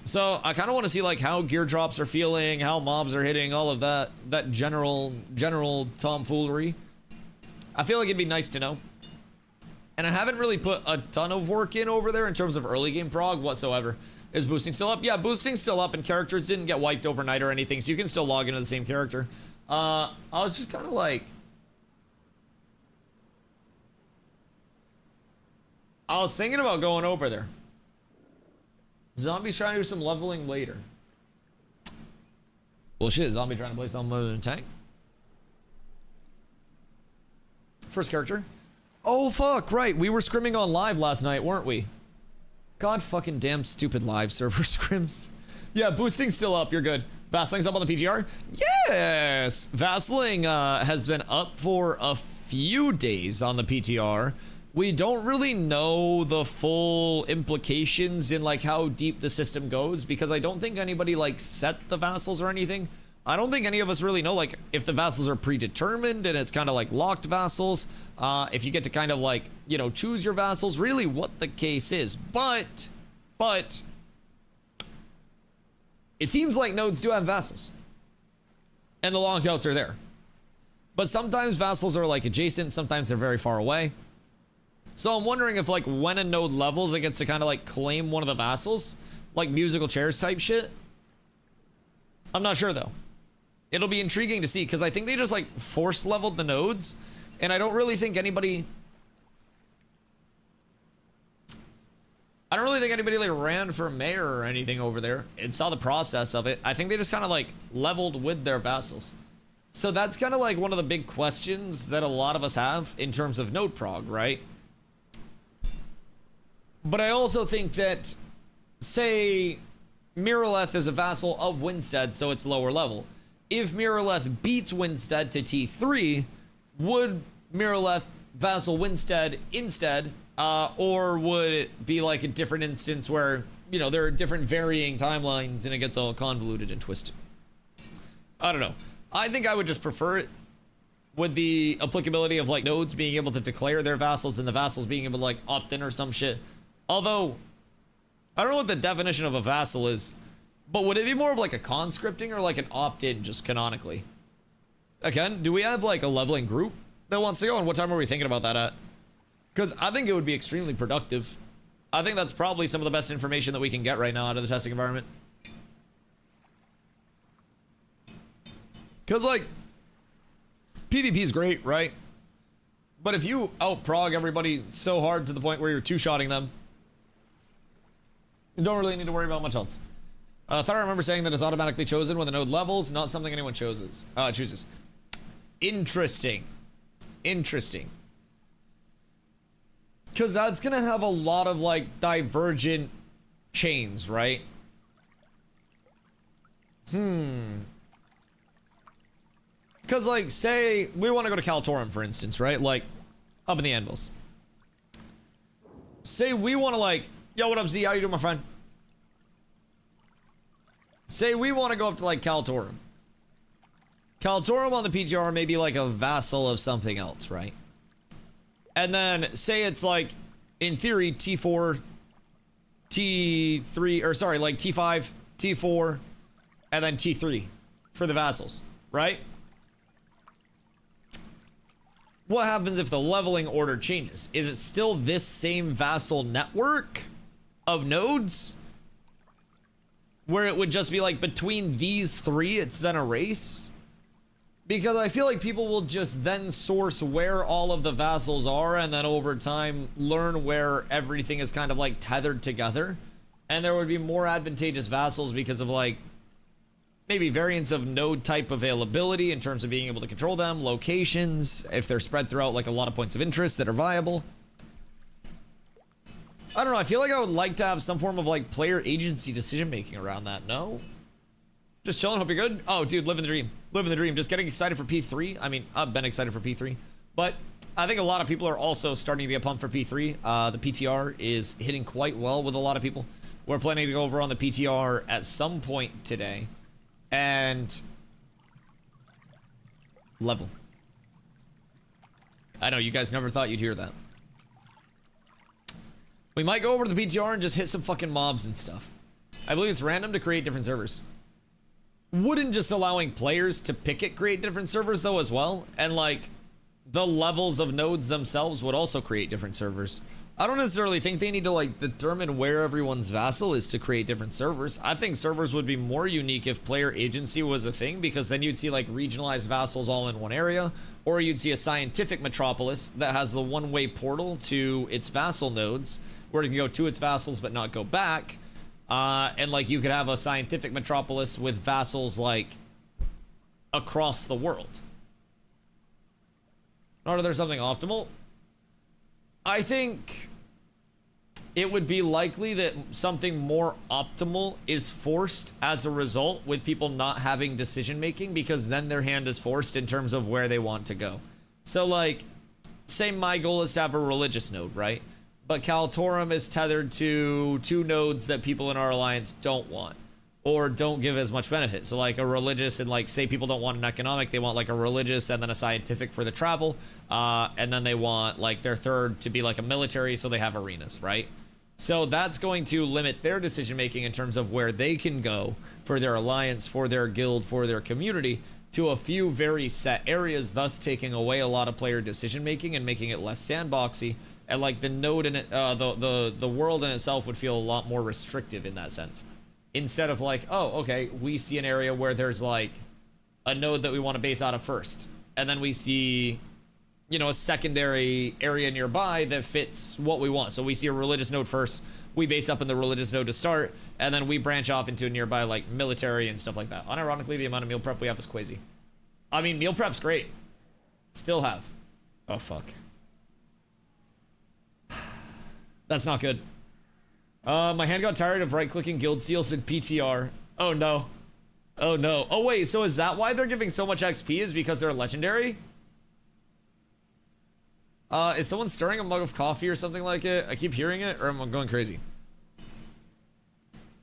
So I kind of want to see like how gear drops are feeling, how mobs are hitting, all of that general tomfoolery. I feel like it'd be nice to know. And I haven't really put a ton of work in over there in terms of early game prog whatsoever. Is boosting still up? Yeah, boosting's still up, and characters didn't get wiped overnight or anything, so you can still log into the same character. I was just kind of like, I was thinking about going over there. Zombie's trying to do some leveling later. Well, shit, zombie trying to play something other than tank. First character. Oh, fuck, right. We were scrimming on live last night, weren't we? God fucking damn stupid live server scrims. Yeah, boosting's still up. You're good. Vasling's up on the PGR? Yes! Vasling has been up for a few days on the PTR. We don't really know the full implications in like how deep the system goes, because I don't think anybody like set the vassals or anything. I don't think any of us really know like if the vassals are predetermined and it's kind of like locked vassals, if you get to kind of like, you know, choose your vassals, really what the case is. But it seems like nodes do have vassals and the longouts are there, but sometimes vassals are like adjacent, sometimes they're very far away. So I'm wondering if like when a node levels, it gets to kind of like claim one of the vassals, like musical chairs type shit. I'm not sure though. It'll be intriguing to see, because I think they just like force leveled the nodes And I don't really think anybody like ran for mayor or anything over there and saw the process of it. I think they just kind of like leveled with their vassals. So that's kind of like one of the big questions that a lot of us have in terms of node prog, right? But I also think that, say, Miraleth is a vassal of Winstead, so it's lower level. If Miraleth beats Winstead to T3, would Miraleth vassal Winstead instead? Or would it be like a different instance where, you know, there are different varying timelines and it gets all convoluted and twisted? I don't know. I think I would just prefer it with the applicability of like nodes being able to declare their vassals and the vassals being able to like opt in or some shit. Although, I don't know what the definition of a vassal is, but would it be more of like a conscripting or like an opt-in just canonically? Again, do we have like a leveling group that wants to go, and what time are we thinking about that at? Because I think it would be extremely productive. I think that's probably some of the best information that we can get right now out of the testing environment. Because, like, PvP is great, right? But if you out-prog everybody so hard to the point where you're two-shotting them, you don't really need to worry about much else. I thought I remember saying that it's automatically chosen when the node levels, not something anyone chooses. Interesting. Interesting. Because that's going to have a lot of, like, divergent chains, right? Because, like, say we want to go to Kaltorum, for instance, right? Like, up in the Anvils. Say we want to, like, yo, what up, Z? How you doing, my friend? Say we want to go up to, like, Kaltorum. Kaltorum on the PTR may be, like, a vassal of something else, right? And then, say it's, like, in theory, T4, T3, or sorry, like, T5, T4, and then T3 for the vassals, right? What happens if the leveling order changes? Is it still this same vassal network of nodes? Where it would just be like between these three, it's then a race? Because I feel like people will just then source where all of the vassals are and then over time learn where everything is kind of like tethered together. And there would be more advantageous vassals because of like maybe variants of node type availability in terms of being able to control them, locations, if they're spread throughout like a lot of points of interest that are viable. I don't know, I feel like I would like to have some form of like player agency decision making around that, no? Just chilling, hope you're good. Oh, dude, living the dream. Living the dream. Just getting excited for P3. I mean, I've been excited for P3. But I think a lot of people are also starting to get pumped for P3. The PTR is hitting quite well with a lot of people. We're planning to go over on the PTR at some point today. And level. I know, you guys never thought you'd hear that. We might go over to the PTR and just hit some fucking mobs and stuff. I believe it's random to create different servers. Wouldn't just allowing players to pick it create different servers though as well? And like, the levels of nodes themselves would also create different servers. I don't necessarily think they need to like determine where everyone's vassal is to create different servers. I think servers would be more unique if player agency was a thing, because then you'd see like regionalized vassals all in one area, or you'd see a scientific metropolis that has a one-way portal to its vassal nodes where it can go to its vassals but not go back. And like you could have a scientific metropolis with vassals like across the world. Or there's something optimal? I think it would be likely that something more optimal is forced as a result, with people not having decision making, because then their hand is forced in terms of where they want to go. So like, say my goal is to have a religious node, right? But Kaltorum is tethered to two nodes that people in our alliance don't want, or don't give as much benefit. So like a religious, and like say people don't want an economic, they want like a religious and then a scientific for the travel. And then they want like their third to be like a military, so they have arenas, right? So that's going to limit their decision making in terms of where they can go for their alliance, for their guild, for their community, to a few very set areas, thus taking away a lot of player decision making and making it less sandboxy. And like the node in it, the world in itself would feel a lot more restrictive in that sense. Instead of like, oh, okay, we see an area where there's like a node that we want to base out of first, and then we see you know, a secondary area nearby that fits what we want. So we see a religious node first, we base up in the religious node to start, and then we branch off into a nearby like military and stuff like that. Unironically, the amount of meal prep we have is crazy. I mean, meal prep's great. Still have. Oh, fuck. That's not good. My hand got tired of right-clicking guild seals in PTR. Oh, no. Oh, no. Oh, wait, so is that why they're giving so much XP, is because they're legendary? Is someone stirring a mug of coffee or something like it? I keep hearing it, or am I going crazy?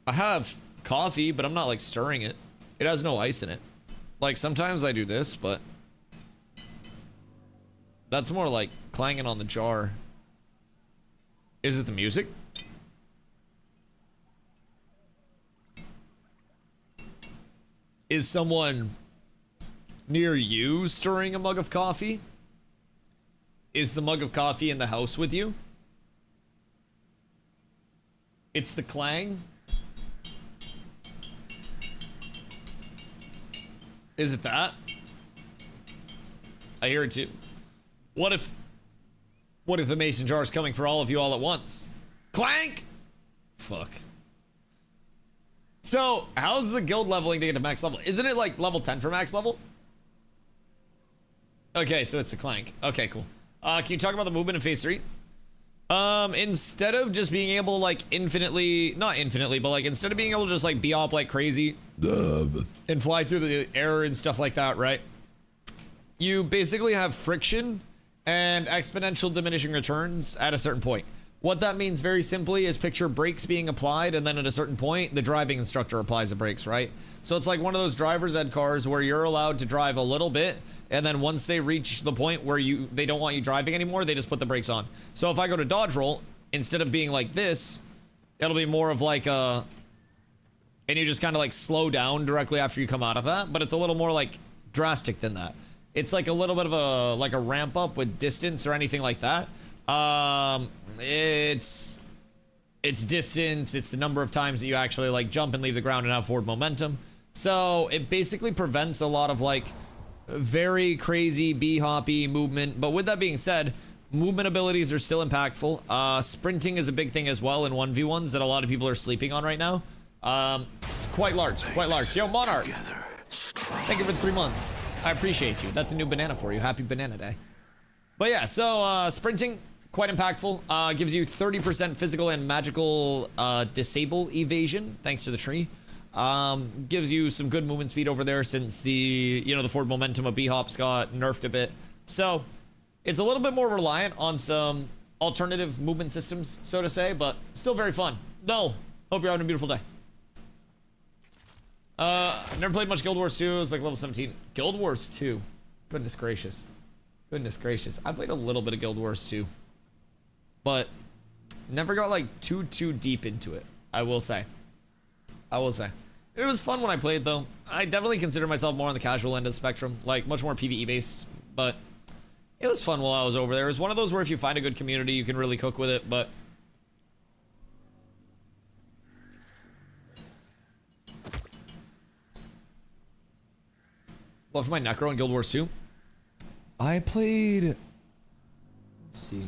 I have coffee, but I'm not, like, stirring it. It has no ice in it. Like, sometimes I do this, but... that's more like clanging on the jar. Is it the music? Is someone near you stirring a mug of coffee? Is the mug of coffee in the house with you? It's the clang? Is it that? I hear it too. What if the mason jar is coming for all of you all at once? Clank! Fuck. So, how's the guild leveling to get to max level? Isn't it like level 10 for max level? Okay, so it's a clank. Okay, cool. Can you talk about the movement in phase 3? Instead of just being able to like infinitely, not infinitely, but like instead of being able to just like be up like crazy and fly through the air and stuff like that, right? You basically have friction and exponential diminishing returns at a certain point. What that means very simply is picture brakes being applied, and then at a certain point, the driving instructor applies the brakes, right? So it's like one of those driver's ed cars where you're allowed to drive a little bit, and then once they reach the point where they don't want you driving anymore, they just put the brakes on. So if I go to dodge roll, instead of being like this, it'll be more of like a... and you just kind of like slow down directly after you come out of that, but it's a little more like drastic than that. It's like a little bit of a like a ramp up with distance or anything like that. It's distance, it's the number of times that you actually like jump and leave the ground and have forward momentum. So it basically prevents a lot of like very crazy bee-hoppy movement. But with that being said, movement abilities are still impactful. Sprinting is a big thing as well in 1v1s that a lot of people are sleeping on right now. It's quite large, quite large. Yo, Monarch, thank you for the 3 months. I appreciate you. That's a new banana for you. Happy banana day. But yeah, so sprinting, quite impactful. Gives you 30% physical and magical disable evasion, thanks to the tree. Gives you some good movement speed over there since the, you know, the forward momentum of B-Hops got nerfed a bit. So it's a little bit more reliant on some alternative movement systems, so to say, but still very fun. No, hope you're having a beautiful day. Never played much Guild Wars 2. It's like level 17. Guild Wars 2. Goodness gracious. Goodness gracious. I played a little bit of Guild Wars 2, but never got like too deep into it. I will say. It was fun when I played though. I definitely consider myself more on the casual end of the spectrum, like much more PvE based, but it was fun while I was over there. It was one of those where if you find a good community, you can really cook with it, but loved my Necro in Guild Wars 2. I played... let's see.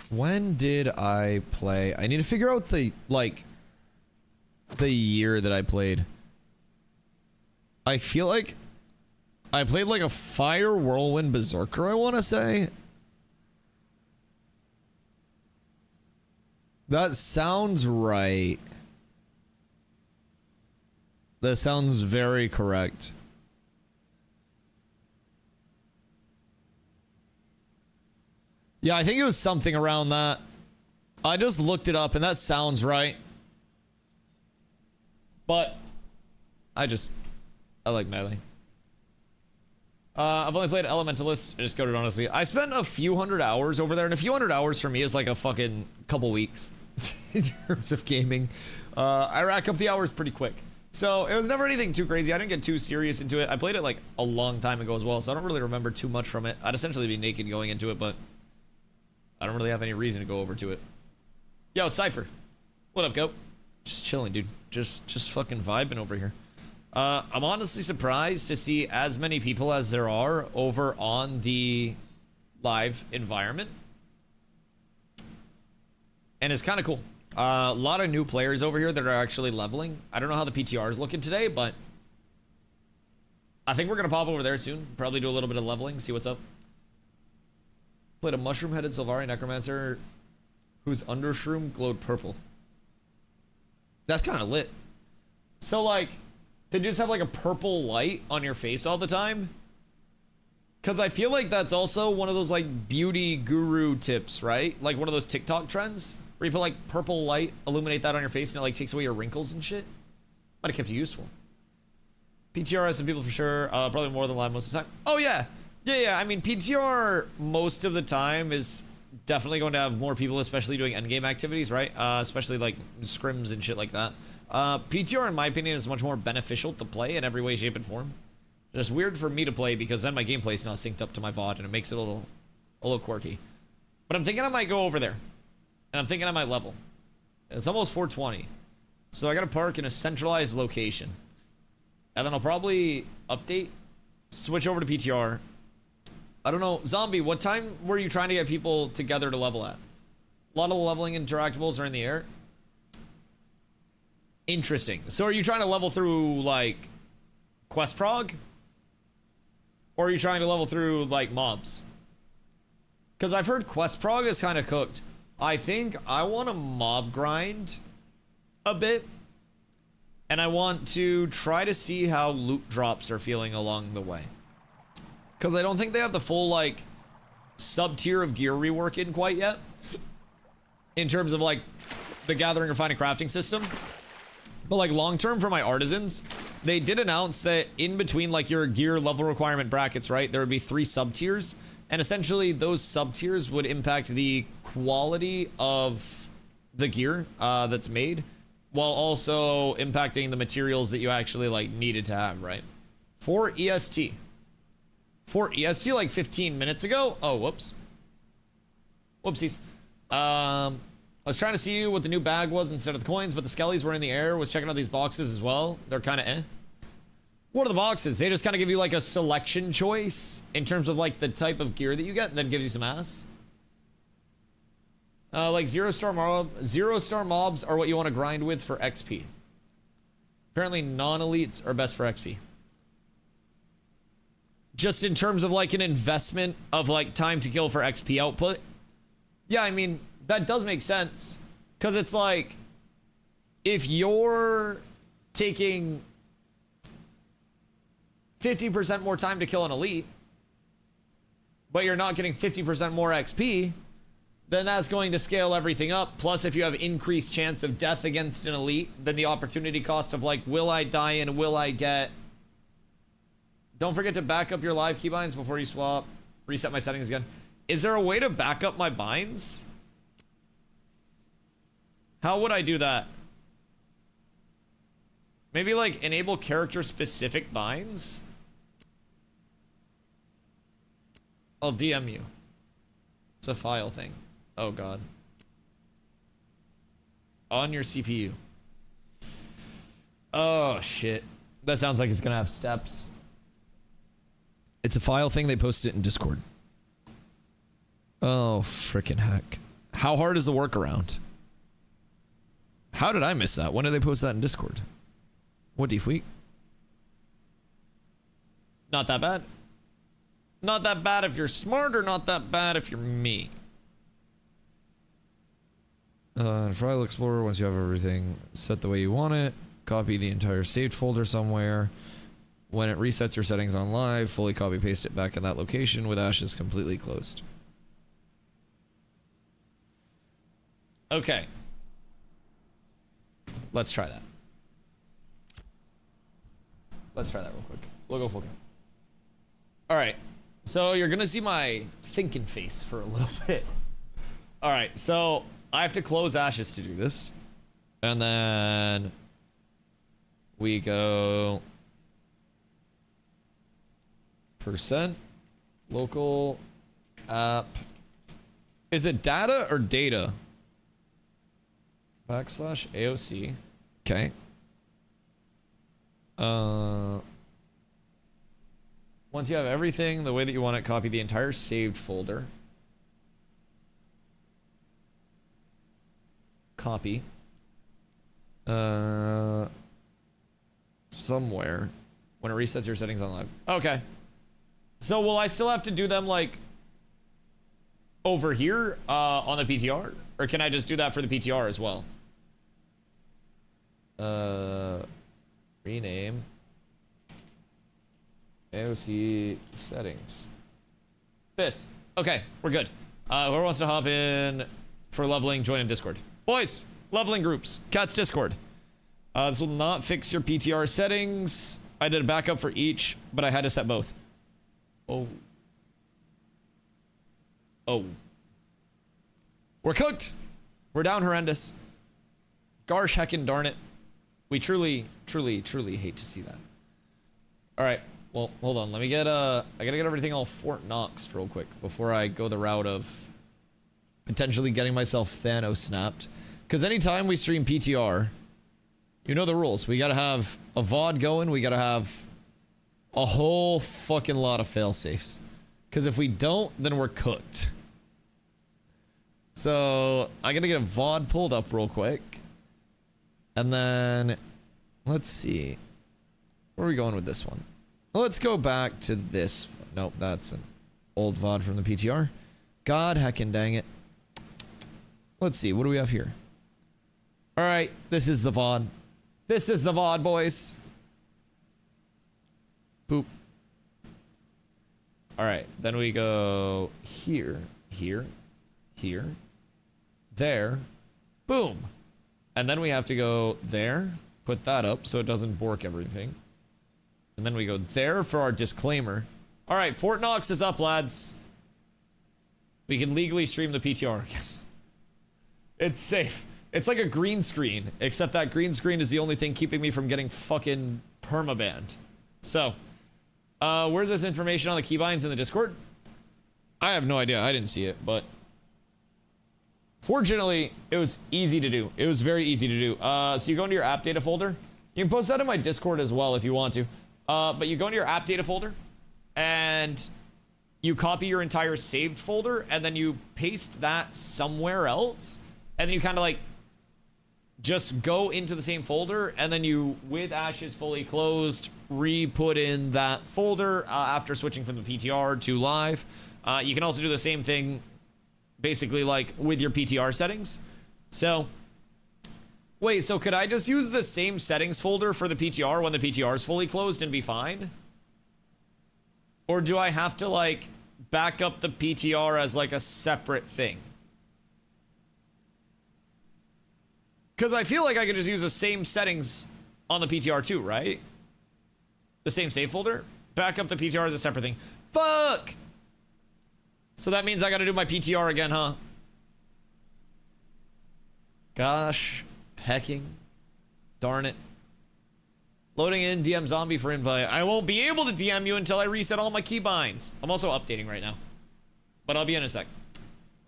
When did I play? I need to figure out the, like, the year that I played. I feel like I played like a Fire Whirlwind Berserker, I want to say. That sounds right. That sounds very correct. Yeah, I think it was something around that. I just looked it up and that sounds right. But I like melee. I've only played Elementalist. I just got it honestly. I spent a few hundred hours over there, and a few hundred hours for me is like a fucking couple weeks in terms of gaming. I rack up the hours pretty quick. So it was never anything too crazy. I didn't get too serious into it. I played it like a long time ago as well, so I don't really remember too much from it. I'd essentially be naked going into it, but I don't really have any reason to go over to it. Yo, Cypher. What up, Goat? Just chilling, dude. Just fucking vibing over here. I'm honestly surprised to see as many people as there are over on the live environment. And it's kind of cool. A lot of new players over here that are actually leveling. I don't know how the PTR is looking today, but I think we're going to pop over there soon. Probably do a little bit of leveling, see what's up. Played a mushroom-headed Sylvari Necromancer whose undershroom glowed purple. That's kind of lit. So, like, they just have, like, a purple light on your face all the time? Because I feel like that's also one of those, like, beauty guru tips, right? Like, one of those TikTok trends? Where you put, like, purple light, illuminate that on your face, and it, like, takes away your wrinkles and shit? Might have kept you useful. PTR has some people for sure. Probably more than live most of the time. Oh, yeah. Yeah. I mean, PTR most of the time is definitely going to have more people, especially doing endgame activities, right? Especially like scrims and shit like that. PTR, in my opinion, is much more beneficial to play in every way, shape, and form. Just weird for me to play because then my gameplay is not synced up to my VOD and it makes it a little quirky. But I'm thinking I might go over there. And I'm thinking I might level. It's almost 420. So I gotta park in a centralized location. And then I'll probably update, switch over to PTR. I don't know, Zombie, what time were you trying to get people together to level at? A lot of leveling interactables are in the air. Interesting. So are you trying to level through, like, quest prog? Or are you trying to level through, like, mobs? Because I've heard quest prog is kind of cooked. I think I want to mob grind a bit. And I want to try to see how loot drops are feeling along the way. Because I don't think they have the full, like, sub-tier of gear rework in quite yet. In terms of, like, the gathering, refining, crafting system. But, like, long-term for my artisans, they did announce that in between, like, your gear level requirement brackets, right, there would be 3 sub-tiers. And essentially, those sub-tiers would impact the quality of the gear that's made, while also impacting the materials that you actually, like, needed to have, right? For EST. For EST, like, 15 minutes ago. Oh, whoops. Whoopsies. I was trying to see what the new bag was instead of the coins, but the skellies were in the air. Was checking out these boxes as well. They're kind of eh. What are the boxes? They just kind of give you, like, a selection choice in terms of, like, the type of gear that you get, and then gives you some ass. Like, zero-star mobs are what you want to grind with for XP. Apparently, non-elites are best for XP. Just in terms of, like, an investment of, like, time to kill for XP output. Yeah, I mean, that does make sense. Because it's like, if you're taking 50% more time to kill an elite, but you're not getting 50% more XP, then that's going to scale everything up. Plus, if you have increased chance of death against an elite, then the opportunity cost of, like, will I die and will I get... Don't forget to back up your live keybinds before you swap. Reset my settings again. Is there a way to back up my binds? How would I do that? Maybe, like, enable character-specific binds? I'll DM you. It's a file thing. Oh, God. On your CPU. Oh, shit. That sounds like it's gonna have steps. It's a file thing. They posted it in Discord. Oh, frickin' heck. How hard is the workaround? How did I miss that? When did they post that in Discord? What defeat? Not that bad. Not that bad if you're smart, or not that bad if you're me. File Explorer, once you have everything set the way you want it, copy the entire saved folder somewhere. When it resets your settings on live, fully copy paste it back in that location with ashes completely closed. Okay. Let's try that. Let's try that real quick. We'll go full count. Alright. So you're gonna see my thinking face for a little bit. Alright, so I have to close ashes to do this. And then we go percent local app. Is it data or data? / AOC. Okay. Once you have everything the way that you want it, copy the entire saved folder. Copy. Somewhere. When it resets your settings on live. Okay. So will I still have to do them like over here on the PTR? Or can I just do that for the PTR as well? Rename. AOC settings. This. Okay, we're good. Whoever wants to hop in for leveling, join in Discord. Boys, leveling groups. Cat's Discord. This will not fix your PTR settings. I did a backup for each, but I had to set both. Oh. Oh. We're cooked. We're down horrendous. Gosh heckin' darn it. We truly, truly, truly hate to see that. All right. Well, hold on. Let me get, I gotta get everything all Fort Knox real quick before I go the route of potentially getting myself Thanos snapped. Because anytime we stream PTR, you know the rules. We gotta have a VOD going. We gotta have a whole fucking lot of fail-safes. Because if we don't, then we're cooked. So, I gotta get a VOD pulled up real quick. And then, let's see. Where are we going with this one? Let's go back to this. Nope, that's an old VOD from the PTR. God heckin' dang it. Let's see, what do we have here? Alright, this is the VOD. This is the VOD, boys. Boop. Alright, then we go here, here, here, there, boom. And then we have to go there, put that up so it doesn't bork everything. And then we go there for our disclaimer. All right, Fort Knox is up, lads. We can legally stream the PTR again. It's safe. It's like a green screen, except that green screen is the only thing keeping me from getting fucking permabanned. So, where's this information on the keybinds in the Discord? I have no idea. I didn't see it, but fortunately, it was easy to do. It was very easy to do. So you go into your app data folder. You can post that in my Discord as well if you want to. But you go into your app data folder and you copy your entire saved folder and then you paste that somewhere else. And then you kind of like just go into the same folder and then you, with Ashes fully closed, re-put in that folder after switching from the PTR to live. You can also do the same thing basically like with your PTR settings. So, wait, so could I just use the same settings folder for the PTR when the PTR is fully closed and be fine? Or do I have to like back up the PTR as like a separate thing? Because I feel like I could just use the same settings on the PTR too, right? The same save folder? Back up the PTR as a separate thing. Fuck! So that means I gotta do my PTR again, huh? Gosh. Hecking. Darn it. Loading in DM zombie for invite. I won't be able to DM you until I reset all my keybinds. I'm also updating right now. But I'll be in a sec.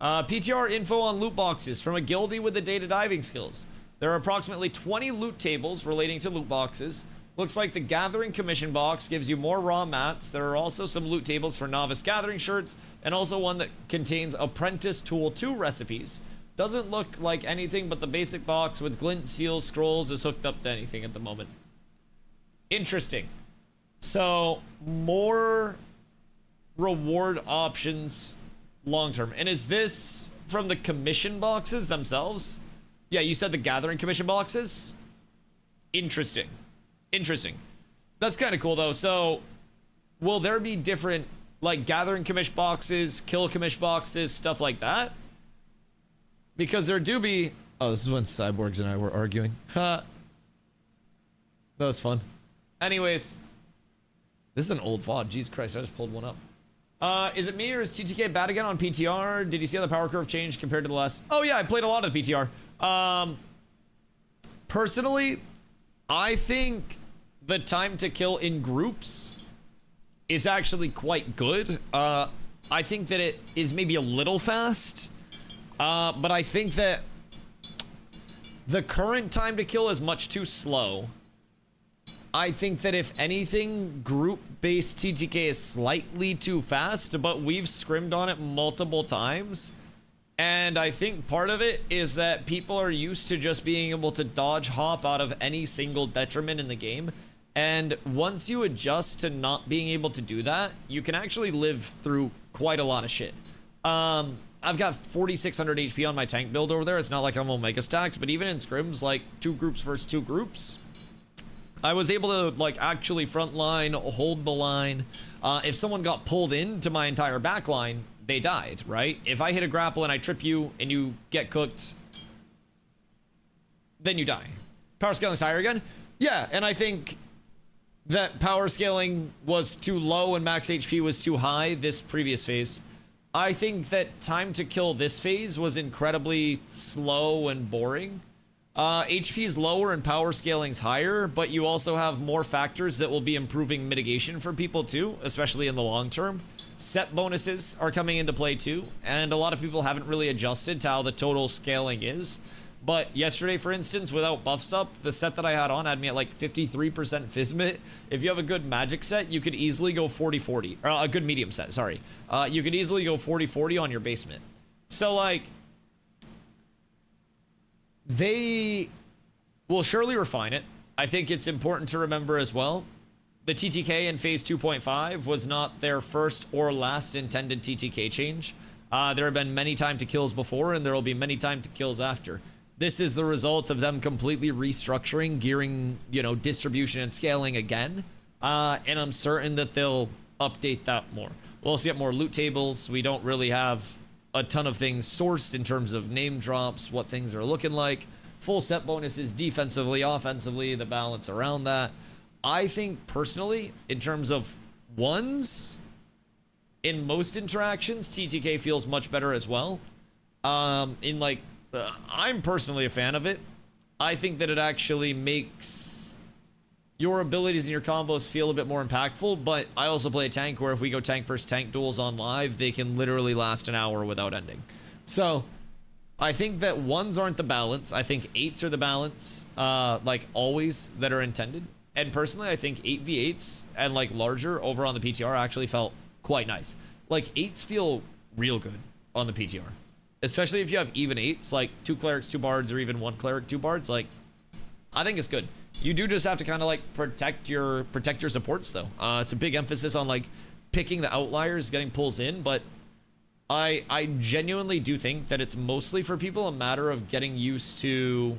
PTR info on loot boxes from a guildie with the data diving skills. There are approximately 20 loot tables relating to loot boxes. Looks like the gathering commission box gives you more raw mats. There are also some loot tables for novice gathering shirts and also one that contains apprentice tool 2 recipes. Doesn't look like anything but the basic box with glint, seals, scrolls is hooked up to anything at the moment. Interesting. So, more reward options long term. And is this from the commission boxes themselves? Yeah, you said the gathering commission boxes? Interesting. Interesting. That's kind of cool though. So, will there be different like gathering commission boxes, kill commission boxes, stuff like that? Because there do be... Oh, this is when Cyborgs and I were arguing. Ha. That was fun. Anyways. This is an old VOD. Jesus Christ, I just pulled one up. Is it me or is TTK bad again on PTR? Did you see how the power curve changed compared to the last? Oh yeah, I played a lot of the PTR. Personally, I think the time to kill in groups is actually quite good. I think that it is maybe a little fast. But I think that The current time to kill is much too slow. I think that if anything, group-based TTK is slightly too fast, but we've scrimmed on it multiple times. And I think part of it is that people are used to just being able to dodge hop out of any single detriment in the game. And once you adjust to not being able to do that, you can actually live through quite a lot of shit. I've got 4,600 HP on my tank build over there. It's not like I'm omega stacked, but even in scrims, like 2 groups versus 2 groups, I was able to like actually front line, hold the line. If someone got pulled into my entire back line, they died, right? If I hit a grapple and I trip you and you get cooked, then you die. Power scaling's higher again? Yeah, and I think that power scaling was too low and max HP was too high this previous phase. I think that time to kill this phase was incredibly slow and boring. HP is lower and power scaling's higher, but you also have more factors that will be improving mitigation for people too, especially in the long term. Set bonuses are coming into play too, and a lot of people haven't really adjusted to how the total scaling is. But yesterday, for instance, without buffs up, the set that I had on had me at like 53% Fizmit. If you have a good magic set, you could easily go 40-40, or a good medium set, sorry. You could easily go 40-40 on your basement. So like, they will surely refine it. I think it's important to remember as well, the TTK in phase 2.5 was not their first or last intended TTK change. There have been many time to kills before, and there will be many time to kills after. This is the result of them completely restructuring, gearing, you know, distribution and scaling again. And I'm certain that they'll update that more. We'll also get more loot tables. We don't really have a ton of things sourced in terms of name drops, what things are looking like, full set bonuses defensively, offensively, the balance around that. I think personally, in terms of ones, in most interactions, TTK feels much better as well. I'm personally a fan of it. I think that it actually makes your abilities and your combos feel a bit more impactful, but I also play a tank where if we go tank versus tank duels on live, they can literally last an hour without ending. So I think that ones aren't the balance. I think 8s are the balance, like always, that are intended. And personally, I think 8v8s and like larger over on the PTR actually felt quite nice. Like 8s feel real good on the PTR. Especially if you have even 8s, like 2 clerics, 2 bards, or even 1 cleric, 2 bards, like, I think it's good. You do just have to kind of like protect your supports though. It's a big emphasis on like picking the outliers, getting pulls in, but I genuinely do think that it's mostly for people a matter of getting used to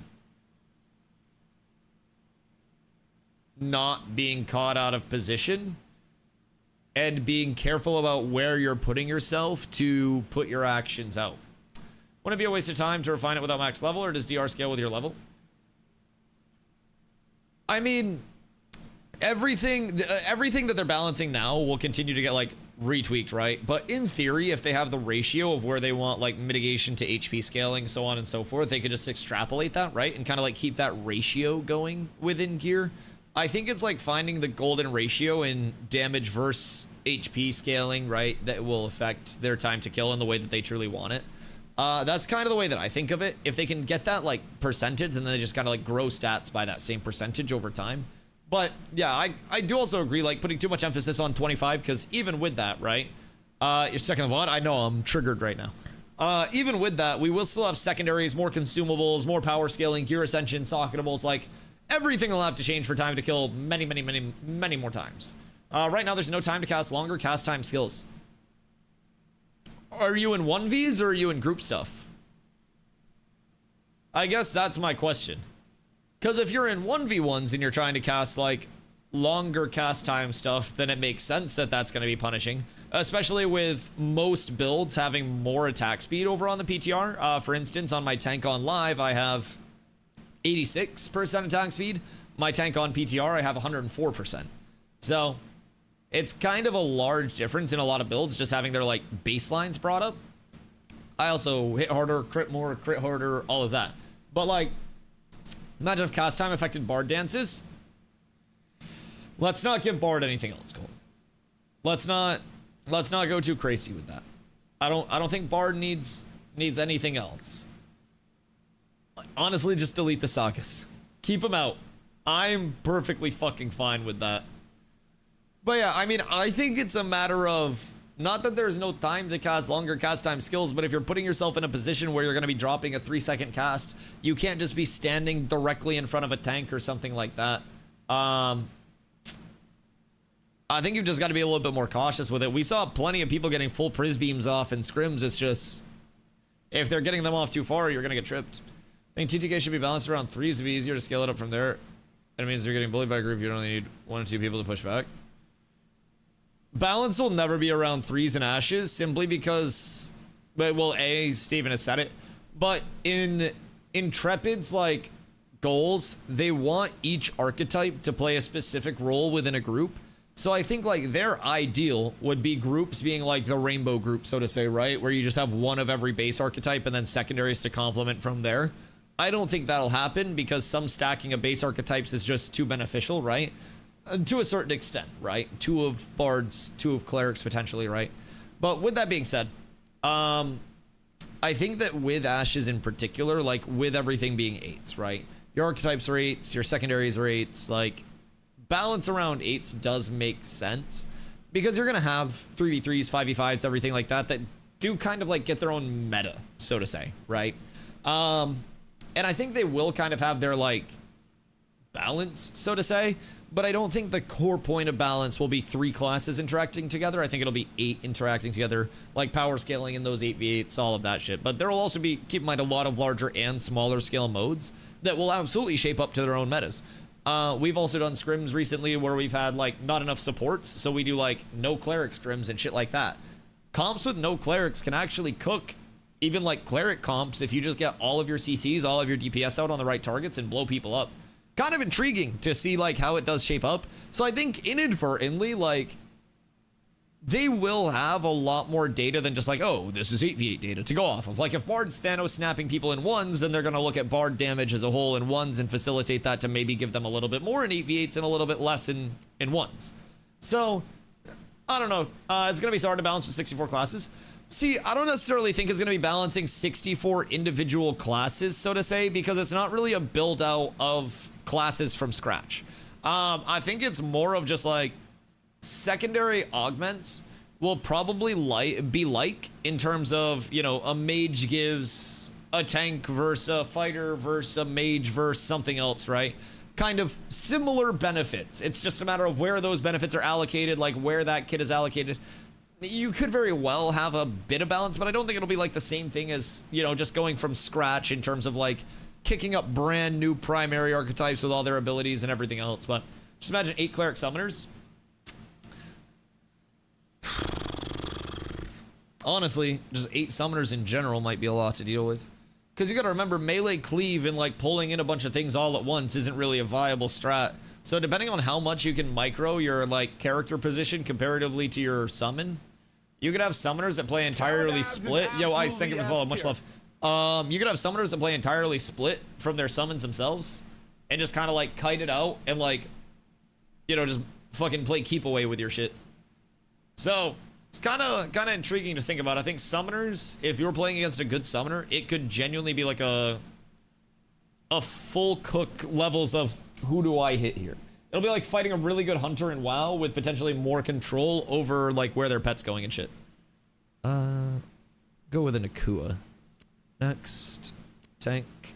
not being caught out of position and being careful about where you're putting yourself to put your actions out. Wouldn't it be a waste of time to refine it without max level, or does DR scale with your level? I mean, everything that they're balancing now will continue to get like retweaked, right? But in theory, if they have the ratio of where they want like mitigation to HP scaling, so on and so forth, they could just extrapolate that, right? And kind of like keep that ratio going within gear. I think it's like finding the golden ratio in damage versus HP scaling, right? That will affect their time to kill in the way that they truly want it. That's kind of the way that I think of it. If they can get that like percentage, and then they just kind of like grow stats by that same percentage over time. But yeah, I do also agree, like putting too much emphasis on 25, because even with that, right? Your second one, I know I'm triggered right now. Even with that, we will still have secondaries, more consumables, more power scaling, gear ascension, socketables, like everything will have to change for time to kill many more times. Right now, there's no time to cast longer cast time skills. Are you in 1Vs or are you in group stuff? I guess that's my question. Because if you're in 1v1s and you're trying to cast like longer cast time stuff, then it makes sense that that's going to be punishing. Especially with most builds having more attack speed over on the PTR. For instance, on my tank on live, I have 86% attack speed. My tank on PTR, I have 104%. So it's kind of a large difference in a lot of builds, just having their like baselines brought up. I also hit harder, crit more, crit harder, all of that. But like, imagine if cast time affected Bard dances. Let's not give Bard anything else, Cole. Let's not go too crazy with that. I don't think Bard needs anything else. honestly, just delete the sagas. Keep them out. I'm perfectly fucking fine with that. But yeah, I mean, I think it's a matter of, not that there's no time to cast longer cast time skills, but if you're putting yourself in a position where you're going to be dropping a 3-second cast, you can't just be standing directly in front of a tank or something like that. I think you've just got to be a little bit more cautious with it. We saw plenty of people getting full Priz beams off in scrims. It's just, if they're getting them off too far, you're going to get tripped. I think TTK should be balanced around 3s to be easier to scale it up from there. That means you're getting bullied by a group, you only need 1 or 2 people to push back. Balance will never be around 3s and ashes, simply because, well, A, Steven has said it, but in Intrepid's, like, goals, they want each archetype to play a specific role within a group. So I think, like, their ideal would be groups being like the rainbow group, so to say, right? Where you just have one of every base archetype and then secondaries to complement from there. I don't think that'll happen because some stacking of base archetypes is just too beneficial, right? To a certain extent, right? 2 of bards, 2 of clerics potentially, right? But with that being said, I think that with ashes in particular, like with everything being 8s, right? Your archetypes are 8s, your secondaries are 8s, like balance around 8s does make sense because you're gonna have 3v3s, 5v5s, everything like that that do kind of like get their own meta, so to say, right? And I think they will kind of have their like balance, so to say, but I don't think the core point of balance will be 3 classes interacting together. I think it'll be 8 interacting together, like power scaling in those 8v8s, all of that shit. But there will also be, keep in mind, a lot of larger and smaller scale modes that will absolutely shape up to their own metas. We've also done scrims recently where we've had like not enough supports, so we do like no cleric scrims and shit like that. Comps with no clerics can actually cook even like cleric comps if you just get all of your CCs, all of your DPS out on the right targets and blow people up. Kind of intriguing to see like how it does shape up. So I think inadvertently, like, they will have a lot more data than just like, oh, this is 8v8 data to go off of. Like if Bard's Thanos snapping people in 1s, then they're going to look at Bard damage as a whole in 1s and facilitate that to maybe give them a little bit more in 8v8s and a little bit less in 1s. So, I don't know. It's going to be so hard to balance with 64 classes. See, I don't necessarily think it's going to be balancing 64 individual classes, so to say, because it's not really a build out of classes from scratch. I think it's more of just like secondary augments will probably be like in terms of, you know, a mage gives a tank versus a fighter versus a mage versus something else, right? Kind of similar benefits. It's just a matter of where those benefits are allocated, like where that kit is allocated. You could very well have a bit of balance, but I don't think it'll be like the same thing as, you know, just going from scratch in terms of like kicking up brand new primary archetypes with all their abilities and everything else. But just imagine 8 cleric summoners. Honestly, just 8 summoners in general might be a lot to deal with. Because you gotta remember, melee cleave and like pulling in a bunch of things all at once isn't really a viable strat. So depending on how much you can micro your like character position comparatively to your summon, you could have summoners that play entirely split. Yo, Ice, thank you for following. Much love. You could have summoners that play entirely split from their summons themselves and just kind of like kite it out and like, you know, just fucking play keep away with your shit. So it's kind of intriguing to think about. I think summoners, if you're playing against a good summoner, it could genuinely be like a full cook levels of who do I hit here. It'll be like fighting a really good hunter in WoW with potentially more control over like where their pet's going and shit. Go with an Akua. Next, tank.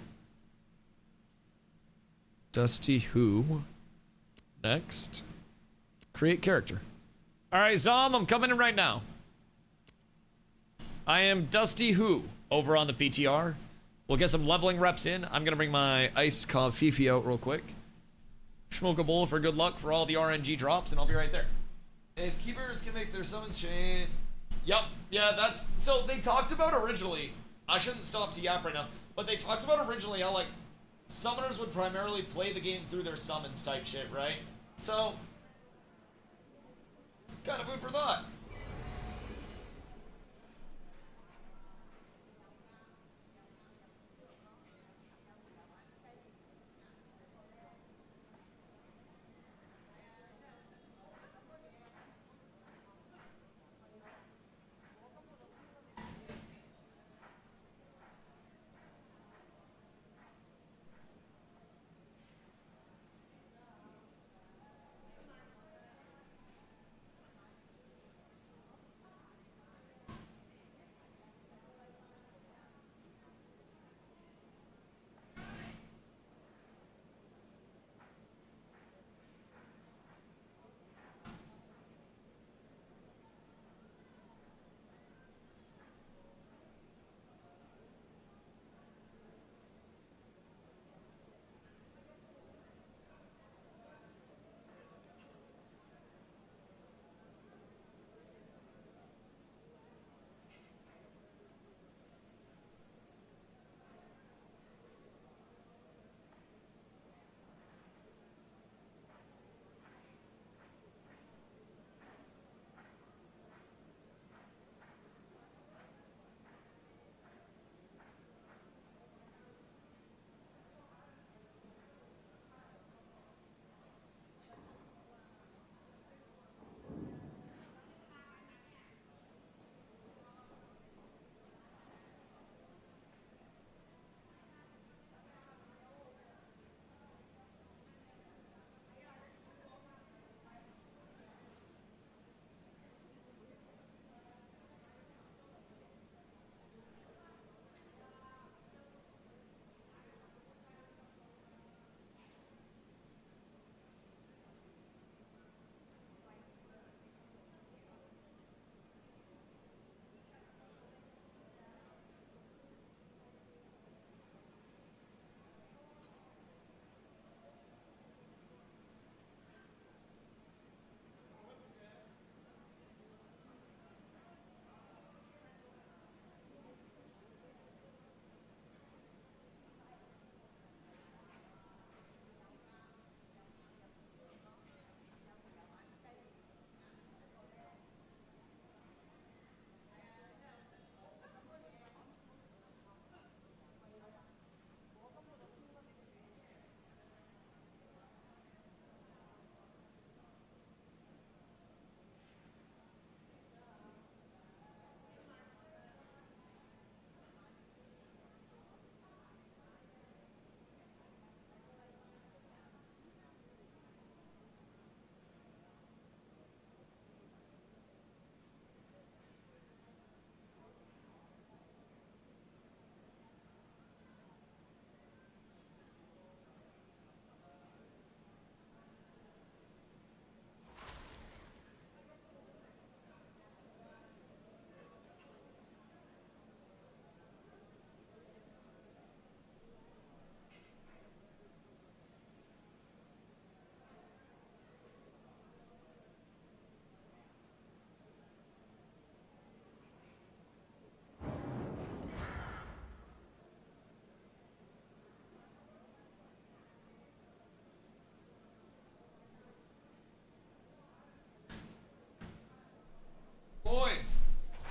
DustyWhy. Next, create character. All right, Zom, I'm coming in right now. I am DustyWhy over on the PTR. We'll get some leveling reps in. I'm gonna bring my Ice Cobb Fifi out real quick. Smoke a bowl for good luck for all the RNG drops, and I'll be right there. If keepers can make their summons chain. Yep, yeah, that's, so they talked about originally, I shouldn't stop to yap right now, but they talked about originally how like summoners would primarily play the game through their summons type shit, right? So, kind of food for thought.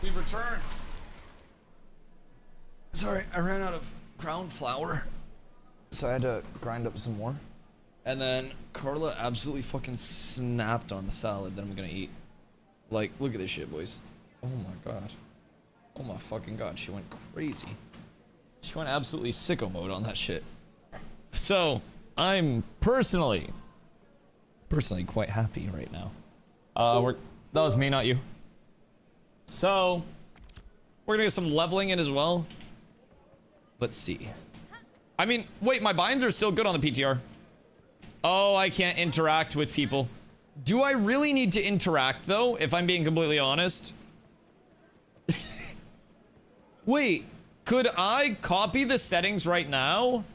We've returned. Sorry, I ran out of ground flour, so I had to grind up some more. And then Carla absolutely fucking snapped on the salad that I'm gonna eat. Like, look at this shit, boys. Oh my god. Oh my fucking god, she went crazy. She went absolutely sicko mode on that shit. So, I'm personally quite happy right now. That was me, not you. So, we're gonna get some leveling in as well. Let's see. I mean, wait, my binds are still good on the PTR. Oh, I can't interact with people. Do I really need to interact, though, if I'm being completely honest? Wait, could I copy the settings right now?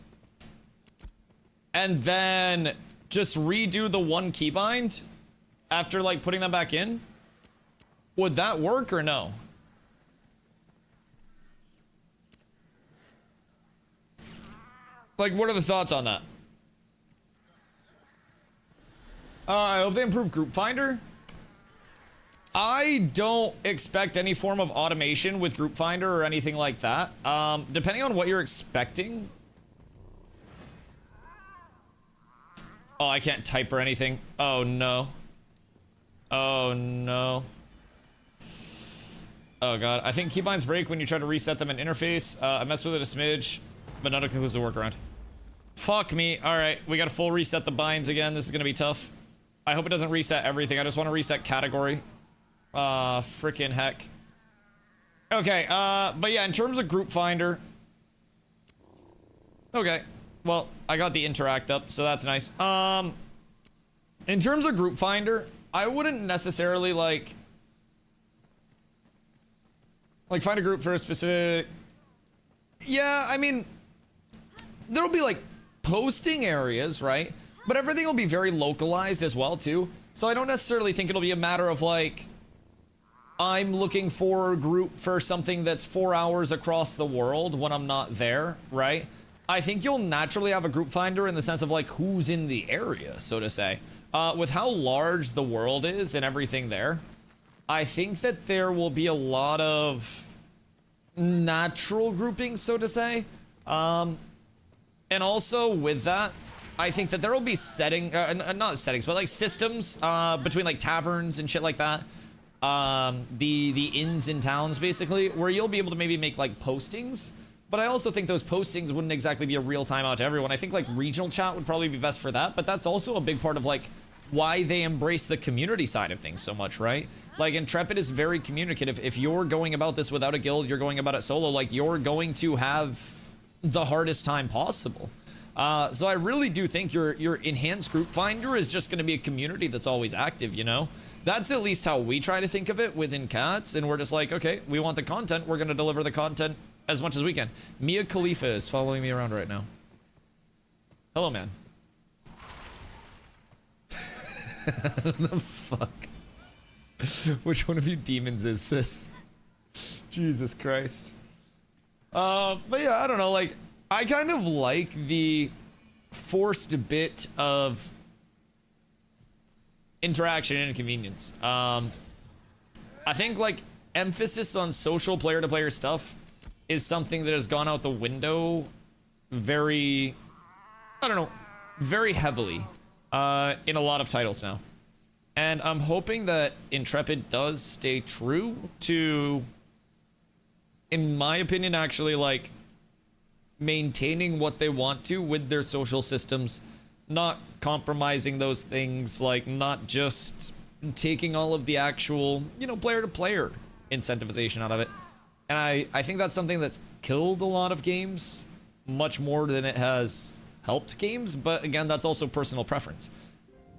And then just redo the one keybind after, like, putting them back in? Would that work or no? Like, what are the thoughts on that? I hope they improve Group Finder. I don't expect any form of automation with Group Finder or anything like that. Depending on what you're expecting. Oh, I can't type or anything. Oh, no. Oh, no. Oh, God. I think keybinds break when you try to reset them in interface. I messed with it a smidge, but not a conclusive workaround. Fuck me. All right, we got to full reset the binds again. This is going to be tough. I hope it doesn't reset everything. I just want to reset category. Frickin' heck. Okay, but yeah, in terms of Group Finder. Okay, well, I got the interact up, so that's nice. In terms of Group Finder, I wouldn't necessarily, like find a group for a specific... Yeah, I mean, there'll be, like, posting areas, right? But everything will be very localized as well, too. So I don't necessarily think it'll be a matter of, like, I'm looking for a group for something that's 4 hours across the world when I'm not there, right? I think you'll naturally have a group finder in the sense of, like, who's in the area, so to say. With how large the world is and everything there, I think that there will be a lot of natural grouping, so to say. And also with that, I think that there will be not settings, but like systems between like taverns and shit like that. The inns in towns, basically, where you'll be able to maybe make like postings. But I also think those postings wouldn't exactly be a real time out to everyone. I think like regional chat would probably be best for that, but that's also a big part of like why they embrace the community side of things so much, right? Like Intrepid is very communicative. If you're going about this without a guild, you're going about it solo, like you're going to have the hardest time possible. So I really do think your enhanced group finder is just going to be a community that's always active, you know? That's at least how we try to think of it within Cats, and we're just like, okay, we want the content, we're going to deliver the content as much as we can. Mia Khalifa is following me around right now. Hello, man. The fuck? Which one of you demons is this? Jesus Christ. But yeah, I don't know, like, I kind of like the forced bit of interaction and inconvenience. I think, like, emphasis on social player-to-player stuff is something that has gone out the window very, I don't know, very heavily in a lot of titles now. And I'm hoping that Intrepid does stay true to, in my opinion, actually, like, maintaining what they want to with their social systems, not compromising those things, like, not just taking all of the actual, you know, player-to-player incentivization out of it. And I think that's something that's killed a lot of games, much more than it has helped games, but again, that's also personal preference.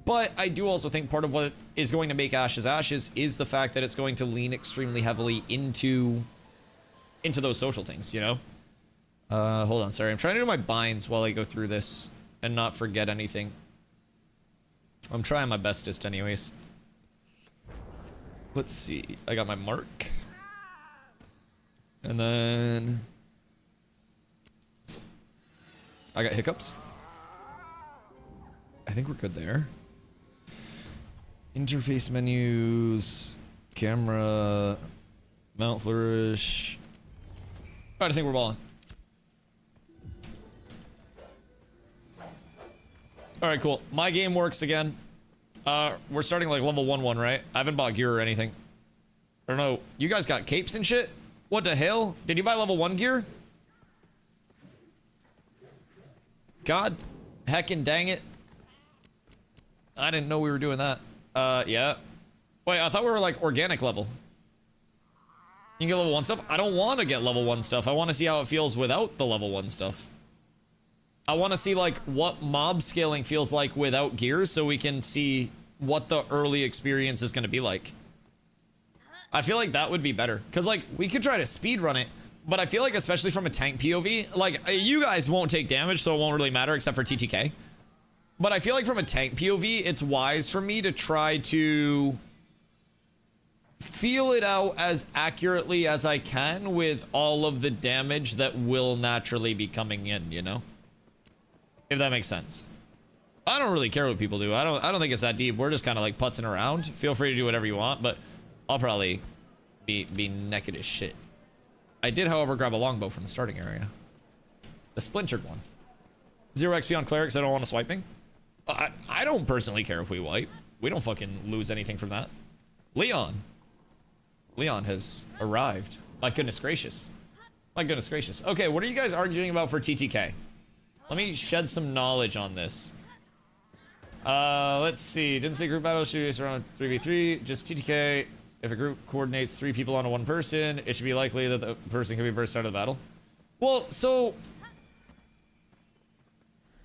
But I do also think part of what is going to make Ashes Ashes is the fact that it's going to lean extremely heavily into those social things, you know? Hold on, sorry. I'm trying to do my binds while I go through this and not forget anything. I'm trying my bestest anyways. Let's see. I got my mark. And then I got hiccups. I think we're good there. Interface menus, camera, Mount Flourish. Alright, I think we're balling. Alright, cool. My game works again. We're starting like level 1-1, right? I haven't bought gear or anything. I don't know. You guys got capes and shit? What the hell? Did you buy level 1 gear? God heckin' dang it. I didn't know we were doing that. Yeah. Wait, I thought we were like organic level. You can get level 1 stuff? I don't want to get level 1 stuff. I want to see how it feels without the level 1 stuff. I want to see like what mob scaling feels like without gear so we can see what the early experience is going to be like. I feel like that would be better. Because like we could try to speed run it, but I feel like especially from a tank POV, like you guys won't take damage so it won't really matter except for TTK. But I feel like from a tank POV, it's wise for me to try to feel it out as accurately as I can with all of the damage that will naturally be coming in, you know? If that makes sense. I don't really care what people do. I don't think it's that deep. We're just kind of like putzing around. Feel free to do whatever you want, but I'll probably be naked as shit. I did, however, grab a longbow from the starting area. The splintered one. 0 XP on clerics. I don't want to swiping. I don't personally care if we wipe. We don't fucking lose anything from that. Leon. Leon has arrived. My goodness gracious. My goodness gracious. Okay, what are you guys arguing about for TTK? Let me shed some knowledge on this. Let's see. Didn't say group battle should be around 3v3. Just TTK. If a group coordinates 3 people onto 1 person, it should be likely that the person can be burst out of the battle. Well, so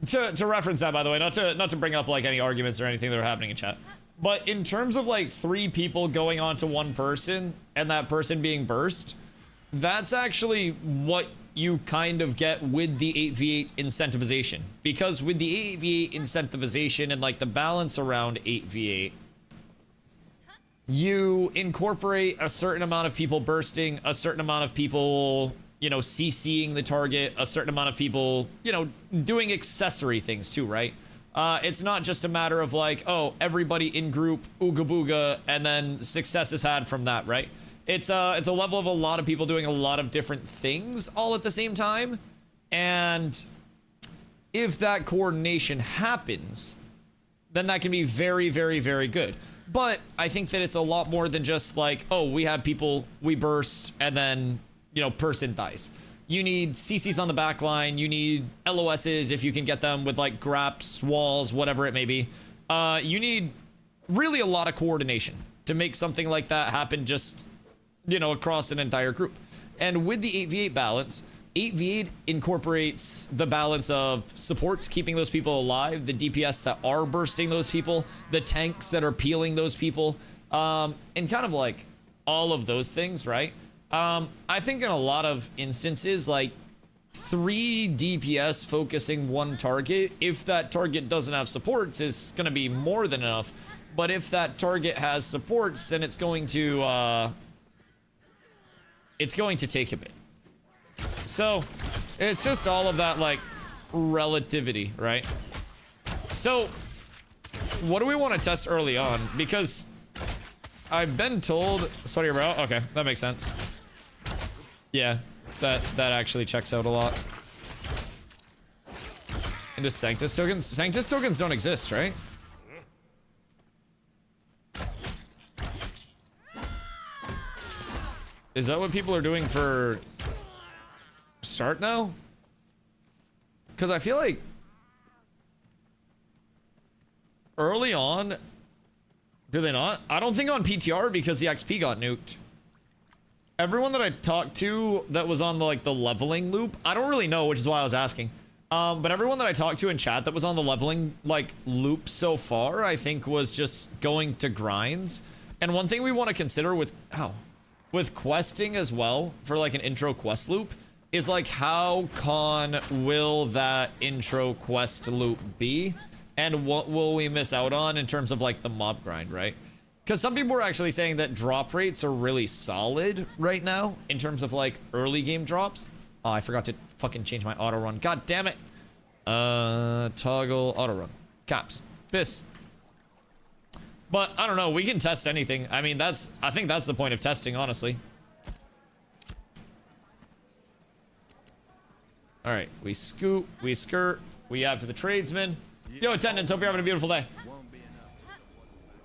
to reference that, by the way, not to bring up like any arguments or anything that are happening in chat, but in terms of like 3 people going onto 1 person and that person being burst, that's actually what you kind of get with the 8v8 incentivization. Because with the 8v8 incentivization and like the balance around 8v8, you incorporate a certain amount of people bursting, a certain amount of people, you know, CCing the target, a certain amount of people, you know, doing accessory things too, right? It's not just a matter of like, oh, everybody in group, ooga booga, and then success is had from that, right? It's a level of a lot of people doing a lot of different things all at the same time. And if that coordination happens, then that can be very, very, very good. But I think that it's a lot more than just like, oh, we have people, we burst, and then, you know, person dies. You need CCs on the back line. You need LOSs if you can get them with like graps, walls, whatever it may be. You need really a lot of coordination to make something like that happen just, you know, across an entire group. And with the 8v8 balance, 8v8 incorporates the balance of supports keeping those people alive, the DPS that are bursting those people, the tanks that are peeling those people, and kind of like all of those things, right? I think in a lot of instances, like 3 DPS focusing 1 target, if that target doesn't have supports, is going to be more than enough. But if that target has supports, then it's going to take a bit. So it's just all of that like relativity, right? So what do we want to test early on? Because I've been told, sweaty your brow. Okay, that makes sense. Yeah, that actually checks out a lot. And just Sanctus tokens? Sanctus tokens don't exist, right? Is that what people are doing for start now? Because I feel like early on, do they not? I don't think on PTR because the XP got nuked. Everyone that I talked to that was on the like the leveling loop, I don't really know, which is why I was asking. But everyone that I talked to in chat that was on the leveling like loop so far, I think was just going to grinds. And one thing we want to consider with with questing as well for like an intro quest loop is like how will that intro quest loop be, and what will we miss out on in terms of like the mob grind, right? Because some people were actually saying that drop rates are really solid right now in terms of like early game drops. Oh, I forgot to fucking change my auto run. God damn it. Toggle auto run. Caps. Piss. But I don't know. We can test anything. I mean, I think that's the point of testing, honestly. All right, we scoot, we skirt, we have to the tradesman. Yo, attendants, hope you're having a beautiful day.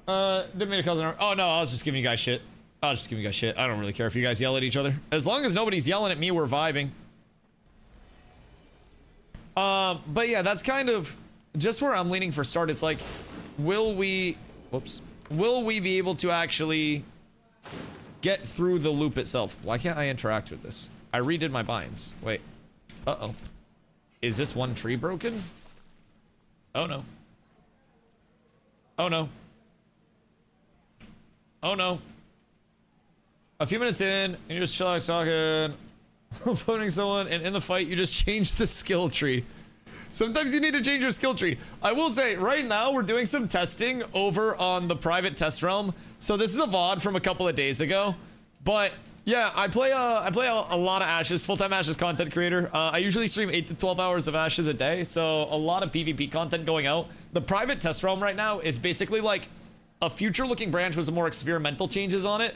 Didn't mean to cause an arm. Oh no, I was just giving you guys shit. I was just giving you guys shit. I don't really care if you guys yell at each other. As long as nobody's yelling at me, we're vibing. But yeah, that's kind of just where I'm leaning for start. It's like, will we be able to actually get through the loop itself? Why can't I interact with this? I redid my binds. Wait. Uh-oh. Is this one tree broken? Oh no. Oh no. Oh no. A few minutes in, and you just chill out talking, opposing someone, and in the fight, you just change the skill tree. Sometimes you need to change your skill tree. I will say, right now, we're doing some testing over on the private test realm. So this is a VOD from a couple of days ago. But yeah, I play a lot of Ashes, full-time Ashes content creator. I usually stream 8 to 12 hours of Ashes a day, so a lot of PvP content going out. The private test realm right now is basically like a future-looking branch with some more experimental changes on it.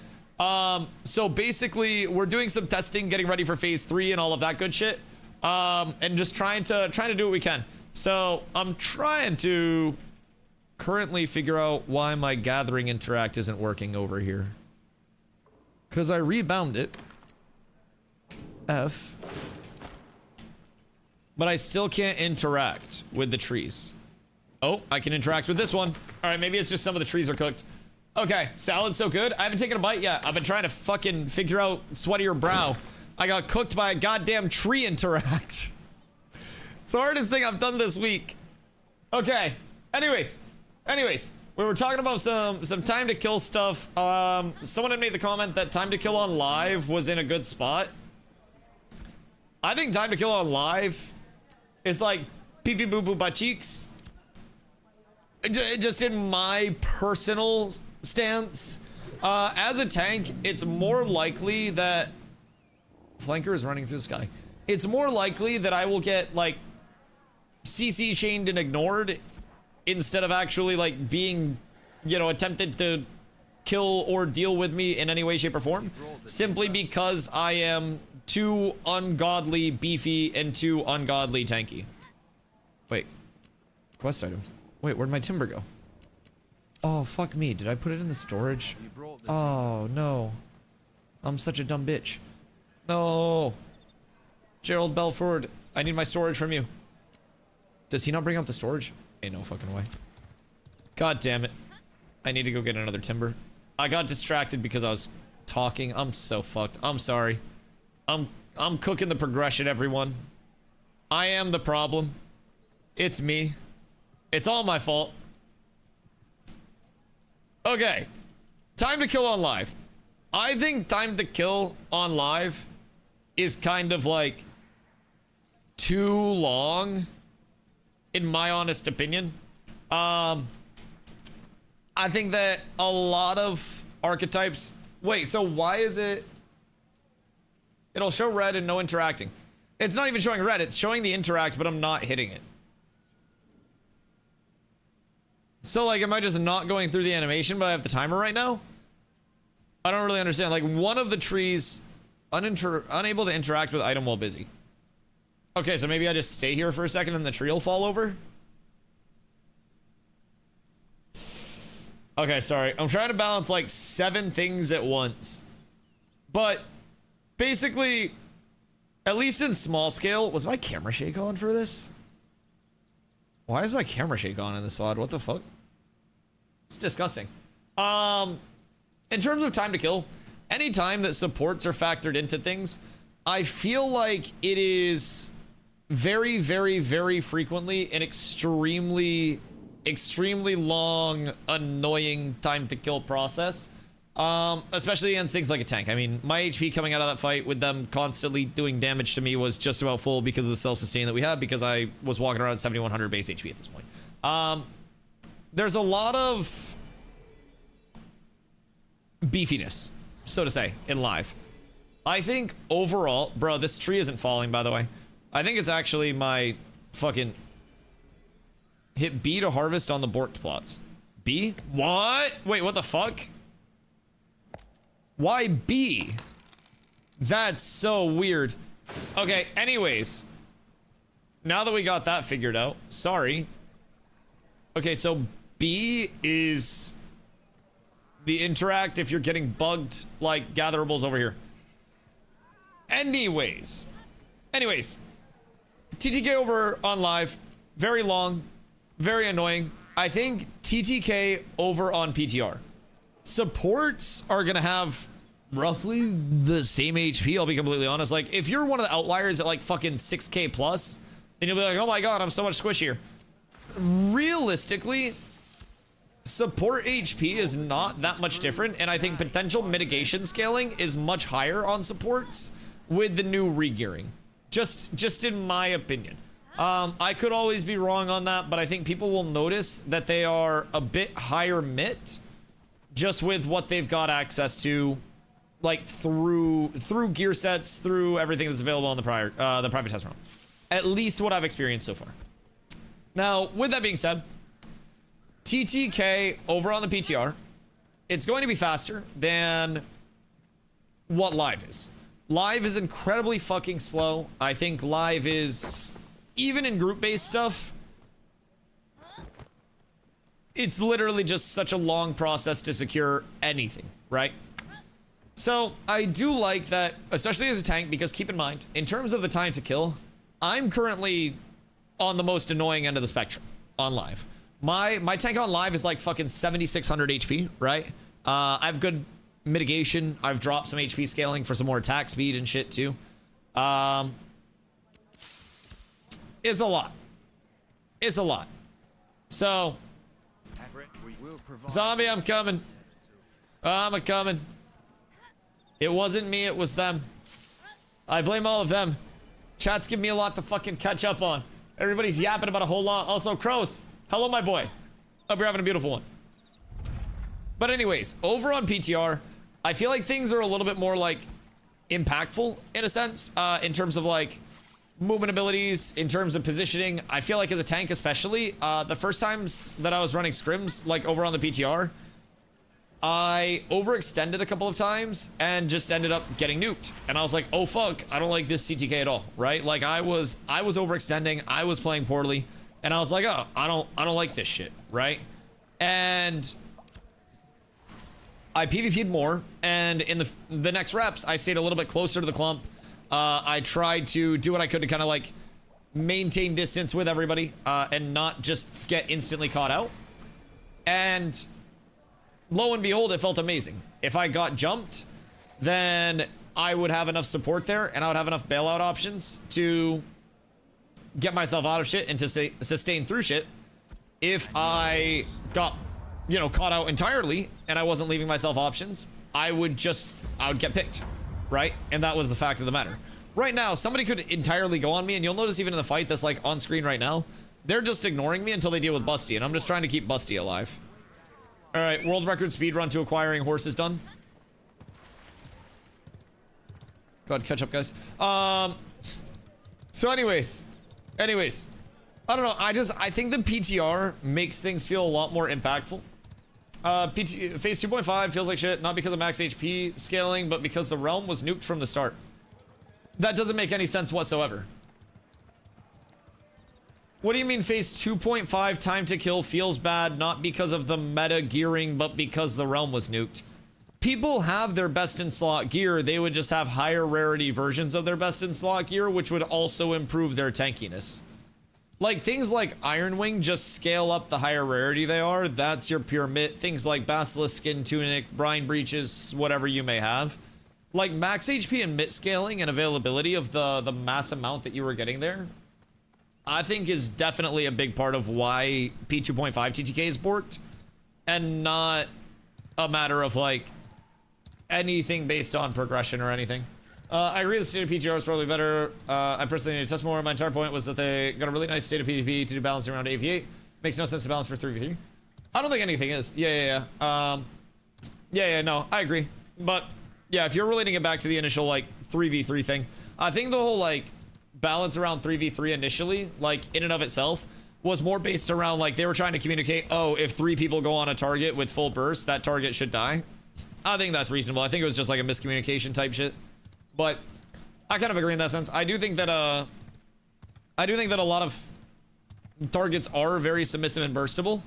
So basically, we're doing some testing, getting ready for phase 3 and all of that good shit. And just trying to do what we can. So I'm trying to currently figure out why my gathering interact isn't working over here. Cause I rebound it. F. But I still can't interact with the trees. Oh, I can interact with this one. All right, maybe it's just some of the trees are cooked. Okay, salad's so good. I haven't taken a bite yet. I've been trying to fucking figure out sweatier brow. I got cooked by a goddamn tree interact. It's the hardest thing I've done this week. Okay. Anyways, we were talking about some time to kill stuff. Someone had made the comment that time to kill on live was in a good spot. I think time to kill on live is like pee pee boo boo butt cheeks. Just in my personal stance, as a tank, it's more likely that flanker is running through the sky. It's more likely that I will get like CC chained and ignored instead of actually like being, you know, attempted to kill or deal with me in any way, shape, or form, simply because I am too ungodly beefy and too ungodly tanky. Wait, quest items. Wait, where'd my timber go? Oh, fuck me. Did I put it in the storage? Oh, no. I'm such a dumb bitch. No. Gerald Belford, I need my storage from you. Does he not bring up the storage? Ain't no fucking way. God damn it. I need to go get another timber. I got distracted because I was talking. I'm so fucked. I'm sorry. I'm cooking the progression, everyone. I am the problem. It's me. It's all my fault. Okay. Time to kill on live. I think time to kill on live is kind of like too long, in my honest opinion. I think that a lot of archetypes... Wait, so why is it... It'll show red and no interacting. It's not even showing red, it's showing the interact, but I'm not hitting it. So, like, am I just not going through the animation, but I have the timer right now? I don't really understand. Like, one of the trees... unable to interact with item while busy. Okay, so maybe I just stay here for a second and the tree will fall over? Okay, sorry. I'm trying to balance, like, 7 things at once. But, basically, at least in small scale... Was my camera shake on for this? Why is my camera shake on in this VOD? What the fuck? It's disgusting. In terms of time to kill, any time that supports are factored into things, I feel like it is very, very, very frequently an extremely long, annoying time to kill process. Especially against things like a tank. I mean, my HP coming out of that fight with them constantly doing damage to me was just about full because of the self-sustain that we had, because I was walking around at 7100 base HP at this point. There's a lot of beefiness, so to say, in live. I think overall, bro, this tree isn't falling, by the way. I think it's actually my fucking hit B to harvest on the borked plots. B? What? Wait, what the fuck? Why B? That's so weird. Okay, anyways. now that we got that figured out, sorry. Okay, so B is the interact if you're getting bugged like gatherables over here. Anyways, TTK over on live, very long, very annoying. I think TTK over on PTR. Supports are gonna have roughly the same HP, I'll be completely honest. Like, if you're one of the outliers at like fucking 6K plus, then you'll be like, oh my god, I'm so much squishier. Realistically, support HP is not that much different, and I think potential mitigation scaling is much higher on supports with the new regearing. Just in my opinion. I could always be wrong on that, but I think people will notice that they are a bit higher mit just with what they've got access to, like through gear sets, through everything that's available on the private test round. At least what I've experienced so far. Now, with that being said, TTK over on the PTR, it's going to be faster than what live is. Live is incredibly fucking slow. I think live is, even in group-based stuff, it's literally just such a long process to secure anything, right? So I do like that, especially as a tank, because keep in mind, in terms of the time to kill, I'm currently on the most annoying end of the spectrum on live. My tank on live is like fucking 7,600 HP, right? I have good mitigation. I've dropped some HP scaling for some more attack speed and shit too. It's a lot. It's a lot. So, zombie, I'm coming. I'm a coming. It wasn't me, it was them. I blame all of them. Chat's giving me a lot to fucking catch up on. Everybody's yapping about a whole lot. Also, Crows, hello, my boy. Hope you're having a beautiful one. But anyways, over on PTR, I feel like things are a little bit more like impactful in a sense, in terms of like movement abilities, in terms of positioning. I feel like as a tank especially, the first times that I was running scrims, like over on the PTR, I overextended a couple of times and just ended up getting nuked. And I was like, oh fuck, I don't like this CTK at all, right? Like I was overextending, I was playing poorly, and I was like, oh, I don't like this shit, right? And I PvP'd more, and in the next reps, I stayed a little bit closer to the clump. I tried to do what I could to kind of like maintain distance with everybody, and not just get instantly caught out. And lo and behold, it felt amazing. If I got jumped, then I would have enough support there, and I would have enough bailout options to get myself out of shit and to sustain through shit. If I got, you know, caught out entirely and I wasn't leaving myself options, I would get picked, right? And that was the fact of the matter. Right now, somebody could entirely go on me, and you'll notice even in the fight that's like on screen right now, they're just ignoring me until they deal with Busty, and I'm just trying to keep Busty alive. All right, world record speed run to acquiring horses done. Go ahead, catch up, guys. So anyways, I don't know. I think the PTR makes things feel a lot more impactful. Phase 2.5 feels like shit, not because of max HP scaling, but because the realm was nuked from the start. That doesn't make any sense whatsoever. What do you mean phase 2.5 time to kill feels bad, not because of the meta gearing, but because the realm was nuked? People have their best in slot gear, they would just have higher rarity versions of their best in slot gear, which would also improve their tankiness. Like things like Iron Wing just scale up the higher rarity they are. That's your pure mit. Things like Basilisk Skin Tunic, Brine Breeches, whatever you may have. Like max HP and mit scaling and availability of the mass amount that you were getting there, I think is definitely a big part of why P2.5 TTK is borked, and not a matter of like anything based on progression or anything. I agree the state of PGR is probably better. I personally need to test more. My entire point was that they got a really nice state of PvP to do balancing around AV8. Makes no sense to balance for 3v3. I don't think anything is. Yeah, no, I agree. But yeah, if you're relating it back to the initial like 3v3 thing, I think the whole like balance around 3v3 initially, like in and of itself, was more based around like they were trying to communicate, oh, if 3 people go on a target with full burst, that target should die. I think that's reasonable. I think it was just like a miscommunication type shit. But I kind of agree in that sense. I do think that I do think that a lot of targets are very submissive and burstable.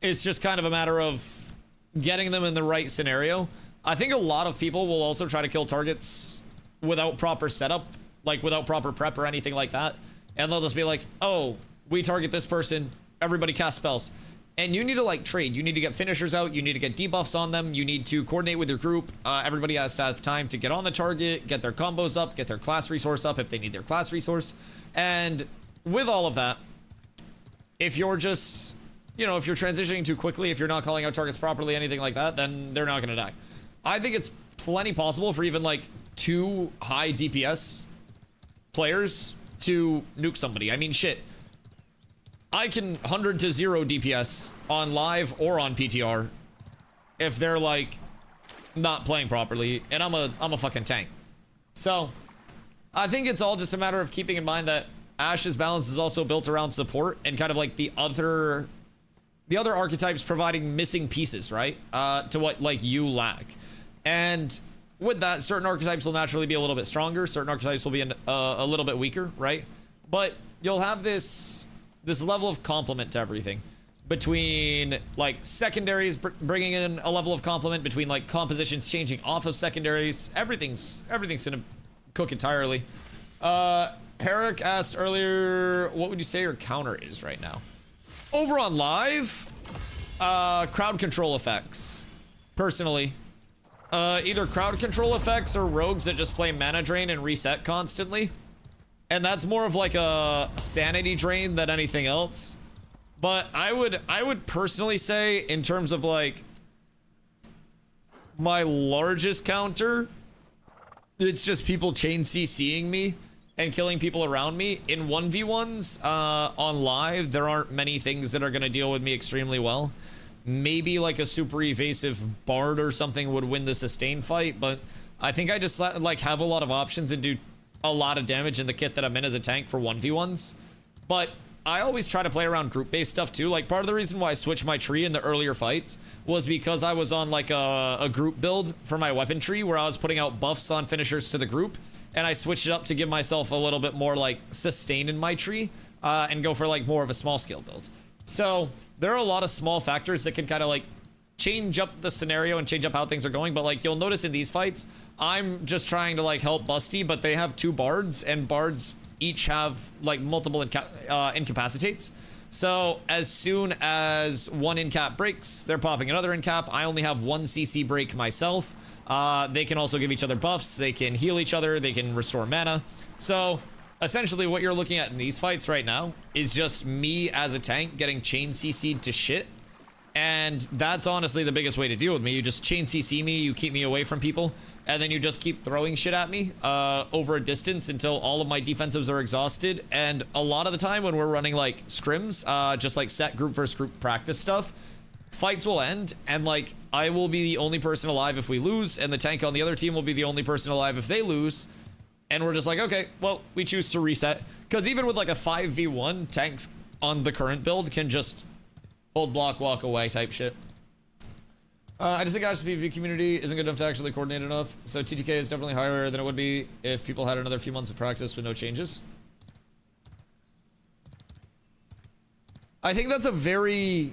It's just kind of a matter of getting them in the right scenario. I think a lot of people will also try to kill targets without proper setup, like without proper prep or anything like that. And they'll just be like, oh, we target this person, everybody cast spells. And you need to like trade. You need to get finishers out. You need to get debuffs on them. You need to coordinate with your group. Everybody has to have time to get on the target, get their combos up, get their class resource up if they need their class resource. And with all of that, if you're just, you know, if you're transitioning too quickly, if you're not calling out targets properly, anything like that, then they're not going to die. I think it's plenty possible for even like 2 high DPS players to nuke somebody. I mean, shit. I can 100 to 0 DPS on live or on PTR if they're like not playing properly, and I'm a fucking tank. So I think it's all just a matter of keeping in mind that Ashe's balance is also built around support and kind of like the other archetypes providing missing pieces, right? To what like you lack. And with that, certain archetypes will naturally be a little bit stronger. Certain archetypes will be a little bit weaker, right? But you'll have this level of complement to everything between like secondaries bringing in a level of complement, between like compositions changing off of secondaries. Everything's gonna cook entirely. Herrick asked earlier, what would you say your counter is right now? Over on live, crowd control effects. Personally, either crowd control effects or rogues that just play mana drain and reset constantly. And that's more of like a sanity drain than anything else. But I would personally say, in terms of like my largest counter, it's just people chain CCing me and killing people around me. In 1v1s on live, there aren't many things that are going to deal with me extremely well. Maybe like a super evasive bard or something would win the sustain fight, but I think I just like have a lot of options and do a lot of damage in the kit that I'm in as a tank for 1v1s. But I always try to play around group-based stuff too. Like, part of the reason why I switched my tree in the earlier fights was because I was on like a group build for my weapon tree where I was putting out buffs on finishers to the group, and I switched it up to give myself a little bit more like sustain in my tree and go for like more of a small scale build. So there are a lot of small factors that can kind of like change up the scenario and change up how things are going. But like, you'll notice in these fights, I'm just trying to like help Busty, but they have 2 bards, and bards each have like multiple incapacitates. So as soon as one incap breaks, they're popping another incap. I only have 1 CC break myself. They can also give each other buffs. They can heal each other. They can restore mana. So essentially what you're looking at in these fights right now is just me as a tank getting chain CC'd to shit. And that's honestly the biggest way to deal with me. You just chain CC me, you keep me away from people, and then you just keep throwing shit at me over a distance until all of my defensives are exhausted. And a lot of the time when we're running like scrims, just like set group versus group practice stuff, fights will end, and like I will be the only person alive if we lose, and the tank on the other team will be the only person alive if they lose. And we're just like, okay, well, we choose to reset. Because even with like a 5v1, tanks on the current build can just hold block, walk away type shit. I just think Ashe's PvP community isn't good enough to actually coordinate enough. So TTK is definitely higher than it would be if people had another few months of practice with no changes. I think that's a very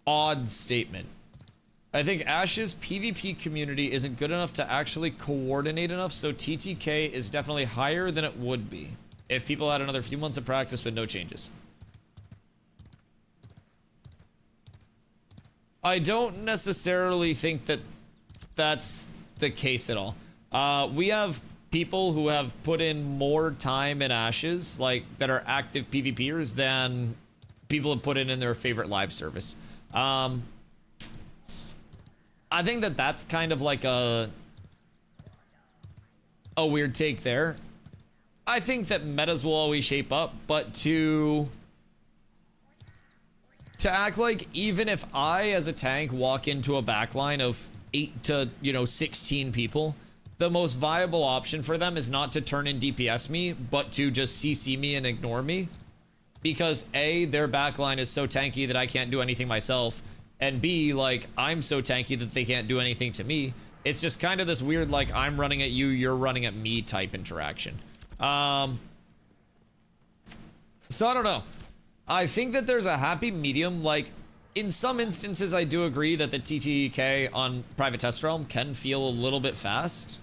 odd statement. I think Ashe's PvP community isn't good enough to actually coordinate enough, so TTK is definitely higher than it would be if people had another few months of practice with no changes. I don't necessarily think that that's the case at all. We have people who have put in more time in Ashes, like that are active PvPers, than people have put in their favorite live service. I think that that's kind of like a weird take there. I think that metas will always shape up, but to act like even if I as a tank walk into a backline of 8 to 16 people, the most viable option for them is not to turn in DPS me, but to just CC me and ignore me, because A, their backline is so tanky that I can't do anything myself, and B, like, I'm so tanky that they can't do anything to me. It's just kind of this weird, like, I'm running at you, you're running at me type interaction. So I don't know. I think that there's a happy medium. Like, in some instances, I do agree that the TTK on Private Test Realm can feel a little bit fast.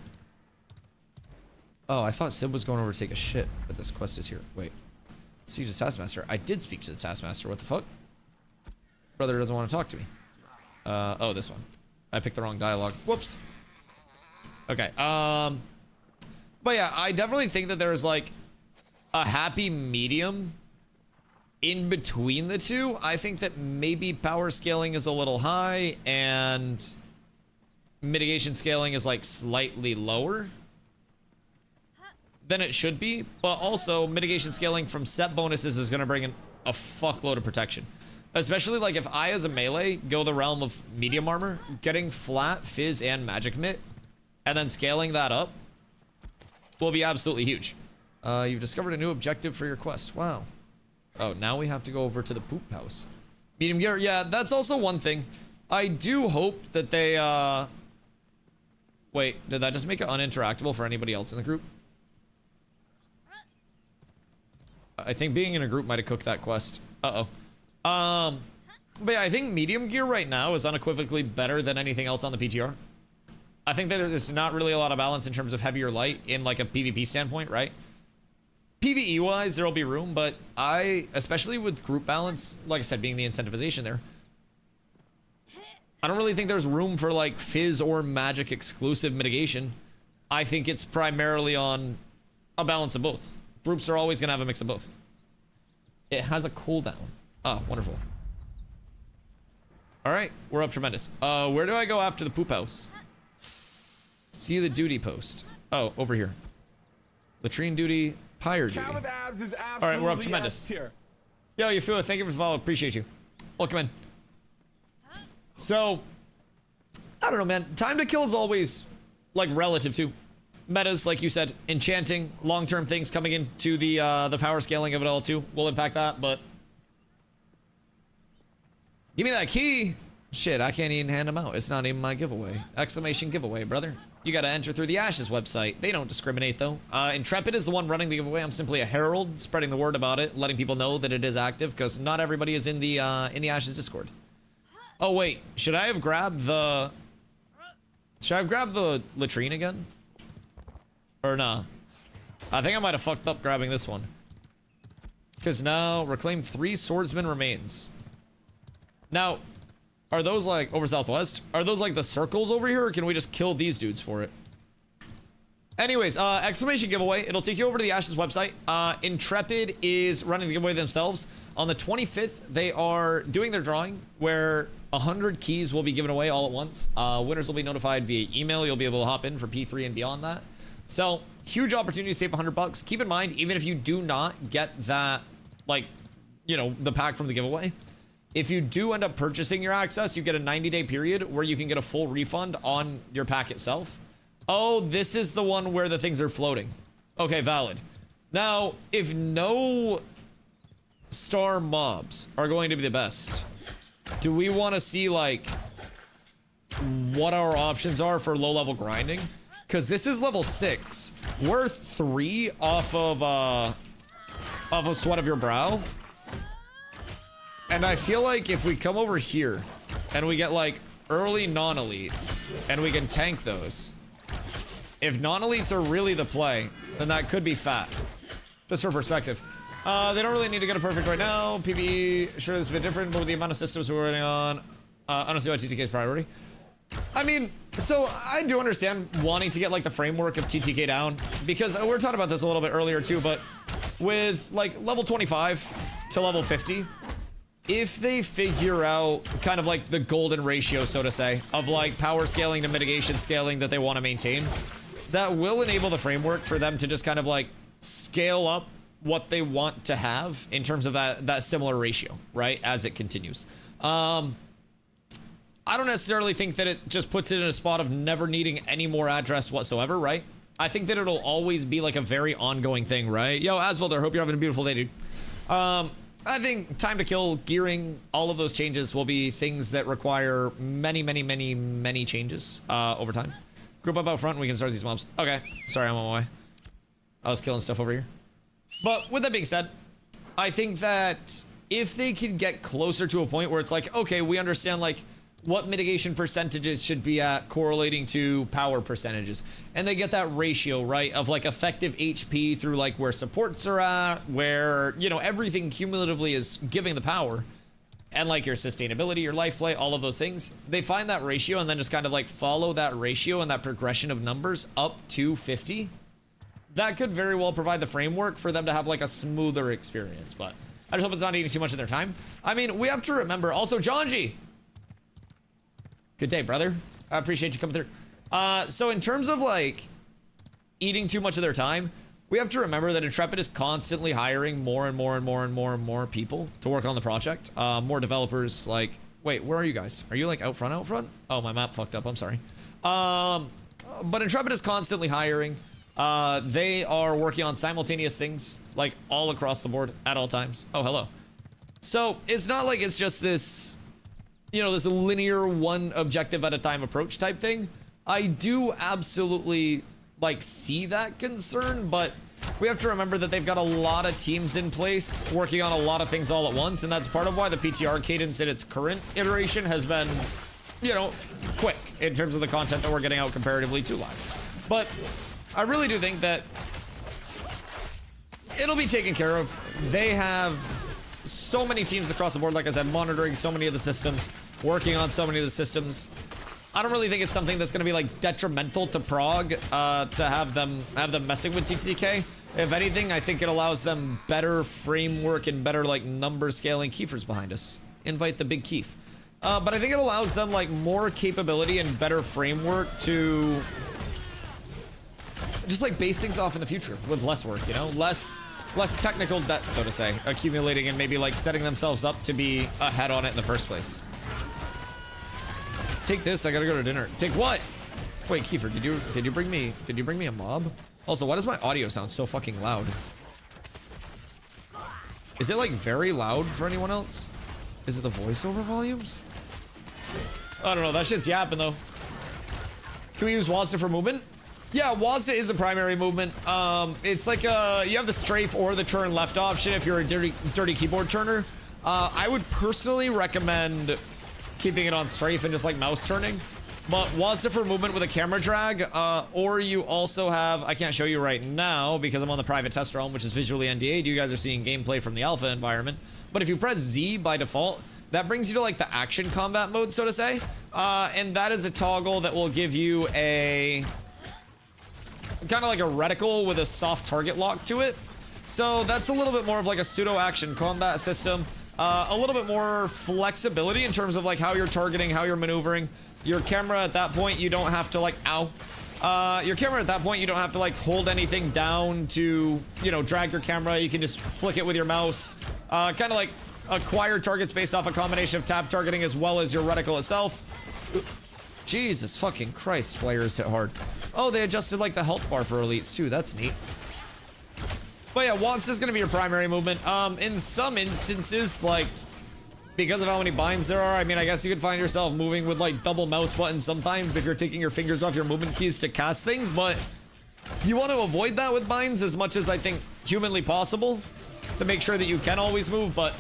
Oh, I thought Sib was going over to take a shit, but this quest is here. Wait. Speak to the Taskmaster. I did speak to the Taskmaster. What the fuck? Brother doesn't want to talk to me. Oh, this one. I picked the wrong dialogue. Whoops. Okay. But yeah, I definitely think that there's like a happy medium in between the two. I think that maybe power scaling is a little high and mitigation scaling is like slightly lower than it should be, but also mitigation scaling from set bonuses is going to bring in a fuckload of protection. Especially like if I as a melee go the realm of medium armor, getting flat, fizz, and magic mitt, and then scaling that up will be absolutely huge. You've discovered a new objective for your quest. Wow. Oh, now we have to go over to the poop house. Medium gear, yeah, that's also one thing. I do hope that they, wait, did that just make it uninteractable for anybody else in the group? I think being in a group might have cooked that quest. Uh-oh. But yeah, I think medium gear right now is unequivocally better than anything else on the PTR. I think that there's not really a lot of balance in terms of heavy or light in like a PvP standpoint, right? PvE wise, there'll be room, but especially with group balance, like I said, being the incentivization there, I don't really think there's room for like fizz or magic exclusive mitigation. I think it's primarily on a balance of both. Groups are always gonna have a mix of both. It has a cooldown. Oh, wonderful. All right, we're up tremendous. Where do I go after the poop house? See the duty post. Oh, over here. Latrine duty, pyre duty. All right, we're up tremendous. Yo, you feel it? Thank you for the follow. Appreciate you. Welcome in. So, I don't know, man. Time to kill is always like relative to metas, like you said. Enchanting, long-term things coming into the power scaling of it all too will impact that. But give me that key. Shit, I can't even hand them out. It's not even my giveaway. Exclamation giveaway, brother. You gotta enter through the Ashes website. They don't discriminate, though. Intrepid is the one running the giveaway. I'm simply a herald, spreading the word about it, letting people know that it is active, because not everybody is in the Ashes Discord. Oh, wait. Should I have grabbed the... Should I have grabbed the latrine again? Or nah? I think I might have fucked up grabbing this one. Because now, reclaim 3 swordsman remains. Now... Are those like over southwest? Are those like the circles over here, or can we just kill these dudes for it? Anyways, exclamation giveaway. It'll take you over to the Ashes website. Intrepid is running the giveaway themselves. On the 25th, they are doing their drawing where 100 keys will be given away all at once. Winners will be notified via email. You'll be able to hop in for P3 and beyond that. So, huge opportunity to save 100 bucks. Keep in mind, even if you do not get that, like, you know, the pack from the giveaway, if you do end up purchasing your access, you get a 90-day period where you can get a full refund on your pack itself. Oh, this is the one where the things are floating. Okay, valid. Now, if no star mobs are going to be the best, do we want to see, like, what our options are for low-level grinding? Because this is level 6. We're 3 off of Sweat of Your Brow. And I feel like if we come over here and we get like early non-elites and we can tank those, if non-elites are really the play, then that could be fat. Just for perspective. They don't really need to get it perfect right now. PvE, sure, this is a bit different, but with the amount of systems we're running on, honestly, TTK is priority. I mean, so I do understand wanting to get like the framework of TTK down, because we were talking about this a little bit earlier too, but with like level 25 to level 50, if they figure out kind of like the golden ratio, so to say, of like power scaling to mitigation scaling that they want to maintain, that will enable the framework for them to just kind of like scale up what they want to have in terms of that similar ratio, right, as it continues. I don't necessarily think that it just puts it in a spot of never needing any more address whatsoever, right? I think that it'll always be like a very ongoing thing, right? Yo, Asvelder, hope you're having a beautiful day, dude. I think time to kill, gearing, all of those changes will be things that require many changes over time. Group up out front and we can start these mobs. Okay, sorry, I'm on my way. I was killing stuff over here. But with that being said, I think that if they could get closer to a point where it's like, okay, we understand like what mitigation percentages should be at correlating to power percentages, and they get that ratio right of like effective HP through like where supports are at, where, you know, everything cumulatively is giving the power, and like your sustainability, your life play, all of those things. They find that ratio and then just kind of like follow that ratio and that progression of numbers up to 50. That could very well provide the framework for them to have like a smoother experience, but I just hope it's not eating too much of their time. I mean, we have to remember also, John G. Good day, brother. I appreciate you coming through. So in terms of like eating too much of their time, we have to remember that Intrepid is constantly hiring more and more and more and more and more people to work on the project. More developers. Like, wait, where are you guys? Are you like out front? Oh, my map fucked up. I'm sorry. But Intrepid is constantly hiring. They are working on simultaneous things like all across the board at all times. Oh, hello. So it's not like it's just this, you know, this linear one objective at a time approach type thing. I do absolutely like see that concern, but we have to remember that they've got a lot of teams in place working on a lot of things all at once, and that's part of why the PTR cadence in its current iteration has been, you know, quick in terms of the content that we're getting out comparatively to live. But I really do think that it'll be taken care of. They have so many teams across the board, like I said, monitoring so many of the systems, working on so many of the systems. I don't really think it's something that's going to be like detrimental to Prague to have them messing with TTK. If anything, I think it allows them better framework and better like number scaling. Kiefer's behind us. Invite the big Kief. But I think it allows them like more capability and better framework to just like base things off in the future with less work, you know, less technical debt, so to say, accumulating and maybe like setting themselves up to be ahead on it in the first place. Take this, I gotta go to dinner. Take what? Wait, Kiefer, did you bring me a mob? Also, why does my audio sound so fucking loud? Is it like very loud for anyone else? Is it the voiceover volumes? I don't know, that shit's yapping though. Can we use WASDA for movement? Yeah, WASDA is the primary movement. It's like you have the strafe or the turn left option if you're a dirty keyboard turner. I would personally recommend keeping it on strafe and just like mouse turning. But WASDA for movement with a camera drag, or you also have, I can't show you right now because I'm on the private test realm, which is visually NDA'd. You guys are seeing gameplay from the alpha environment. But if you press Z by default, that brings you to like the action combat mode, so to say. And that is a toggle that will give you a kind of like a reticle with a soft target lock to it. So that's a little bit more of like a pseudo action combat system. A little bit more flexibility in terms of like how you're targeting, how you're maneuvering. Your camera at that point, you don't have to like, your camera at that point, you don't have to like hold anything down to, you know, drag your camera. You can just flick it with your mouse. Kind of like acquire targets based off a combination of tap targeting as well as your reticle itself. Jesus fucking Christ, flares hit hard. Oh, they adjusted like the health bar for elites too. That's neat. But yeah, WASD is going to be your primary movement. In some instances, like, because of how many binds there are, I mean, I guess you could find yourself moving with like double mouse buttons sometimes if you're taking your fingers off your movement keys to cast things, but you want to avoid that with binds as much as I think humanly possible to make sure that you can always move. But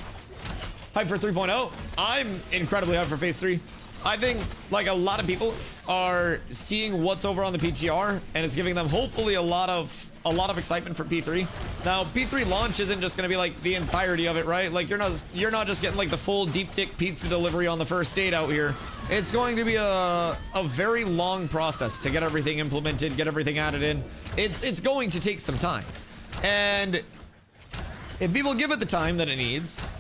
hype for 3.0. I'm incredibly hyped for phase 3. I think like a lot of people are seeing what's over on the PTR, and it's giving them hopefully a lot of excitement for P3. Now, P3 launch isn't just gonna be like the entirety of it, right? Like you're not just getting like the full deep dick pizza delivery on the first date out here. It's going to be a very long process to get everything implemented, get everything added in. It's going to take some time, and if people give it the time that it needs,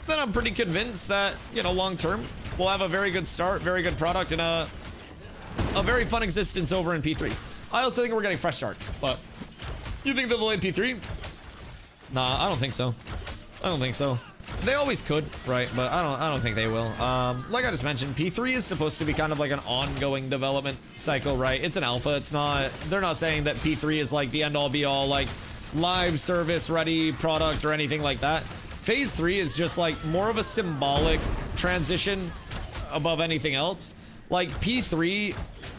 then I'm pretty convinced that, you know, long term we'll have a very good start, very good product, and a very fun existence over in P3. I also think we're getting fresh starts, but you think they'll delay P3? Nah, I don't think so. I don't think so. They always could, right? But I don't think they will. Like I just mentioned, P3 is supposed to be kind of like an ongoing development cycle, right? It's an alpha. It's not, they're not saying that P3 is like the end all be all, like live service ready product or anything like that. Phase 3 is just like more of a symbolic transition above anything else. Like P3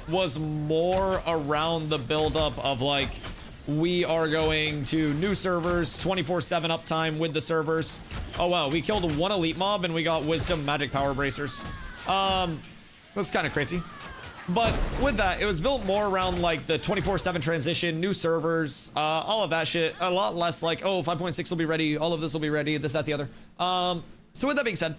was more around the buildup of like we are going to new servers, 24/7 uptime with the servers. Oh wow, we killed one elite mob and we got wisdom magic power bracers. That's kind of crazy. But with that, it was built more around like the 24/7 transition, new servers, all of that shit. A lot less like, oh, 5.6 will be ready, all of this will be ready, this, that, the other. So with that being said,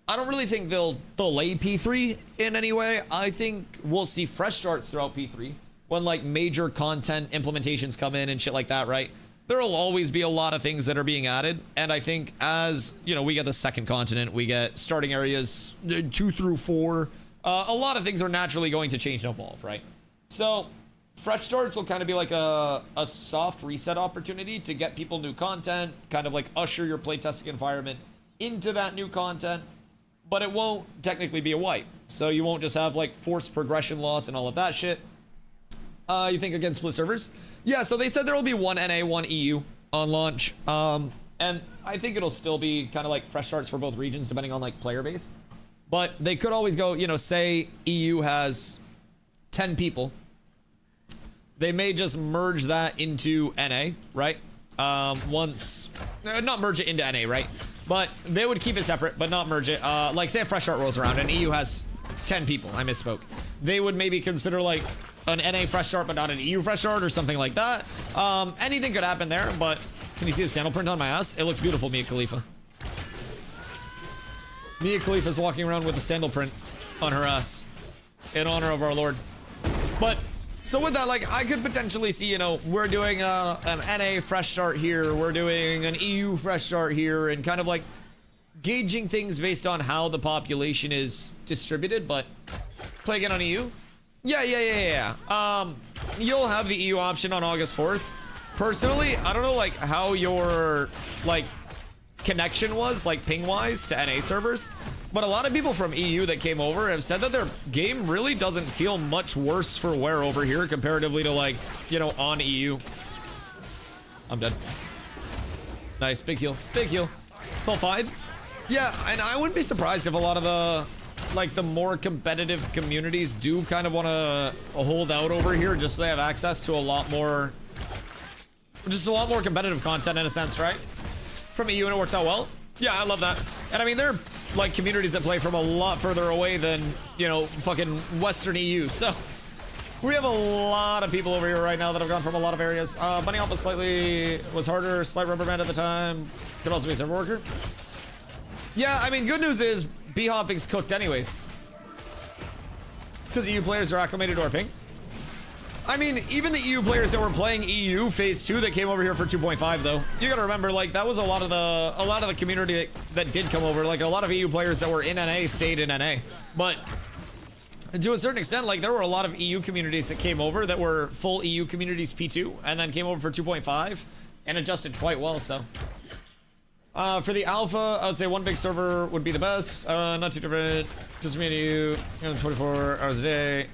I don't really think they'll delay P3 in any way. I think we'll see fresh starts throughout P3 when like major content implementations come in and shit like that, right? There will always be a lot of things that are being added. And I think as, you know, we get the second continent, we get starting areas 2 through 4. A lot of things are naturally going to change and evolve, right? So fresh starts will kind of be like a soft reset opportunity to get people new content, kind of like usher your playtesting environment into that new content, but it won't technically be a wipe. So you won't just have like forced progression loss and all of that shit. You think again, split servers? Yeah, so they said there will be one NA, one EU on launch. And I think it'll still be kind of like fresh starts for both regions depending on like player base. But they could always go, you know, say EU has 10 people. They may just merge that into NA, right? Not merge it into NA, right? But they would keep it separate, but not merge it. Like say a fresh start rolls around and EU has 10 people. I misspoke. They would maybe consider like an NA fresh start, but not an EU fresh start or something like that. Anything could happen there, but can you see the sandal print on my ass? It looks beautiful, Mia Khalifa. Mia Khalifa's walking around with a sandal print on her ass in honor of our Lord. But so with that, like I could potentially see, you know, we're doing an NA fresh start here, we're doing an EU fresh start here, and kind of like gauging things based on how the population is distributed. But play again on EU. Yeah. You'll have the EU option on August 4th. Personally, I don't know like how your like connection was like ping wise to NA servers, but a lot of people from EU that came over have said that their game really doesn't feel much worse for wear over here comparatively to like, you know, on EU. I'm dead. Nice, big heal, full 5. Yeah, and I wouldn't be surprised if a lot of the like the more competitive communities do kind of want to hold out over here just so they have access to a lot more competitive content in a sense, right? From EU, and it works out well. Yeah, I love that. And I mean, they're like communities that play from a lot further away than, you know, fucking Western EU. So we have a lot of people over here right now that have gone from a lot of areas. Bunny Alpha was harder, slight rubber band at the time. Could also be a server worker. Yeah, I mean, good news is B-hopping's cooked anyways. Because EU players are acclimated to our ping. I mean, even the EU players that were playing EU Phase 2 that came over here for 2.5 though, you gotta remember, like, that was a lot of the community that did come over. Like, a lot of EU players that were in NA stayed in NA. But to a certain extent, like, there were a lot of EU communities that came over that were full EU communities P2 and then came over for 2.5 and adjusted quite well, so. For the alpha, I would say one big server would be the best. Not too different. Just me and you, 24 hours a day.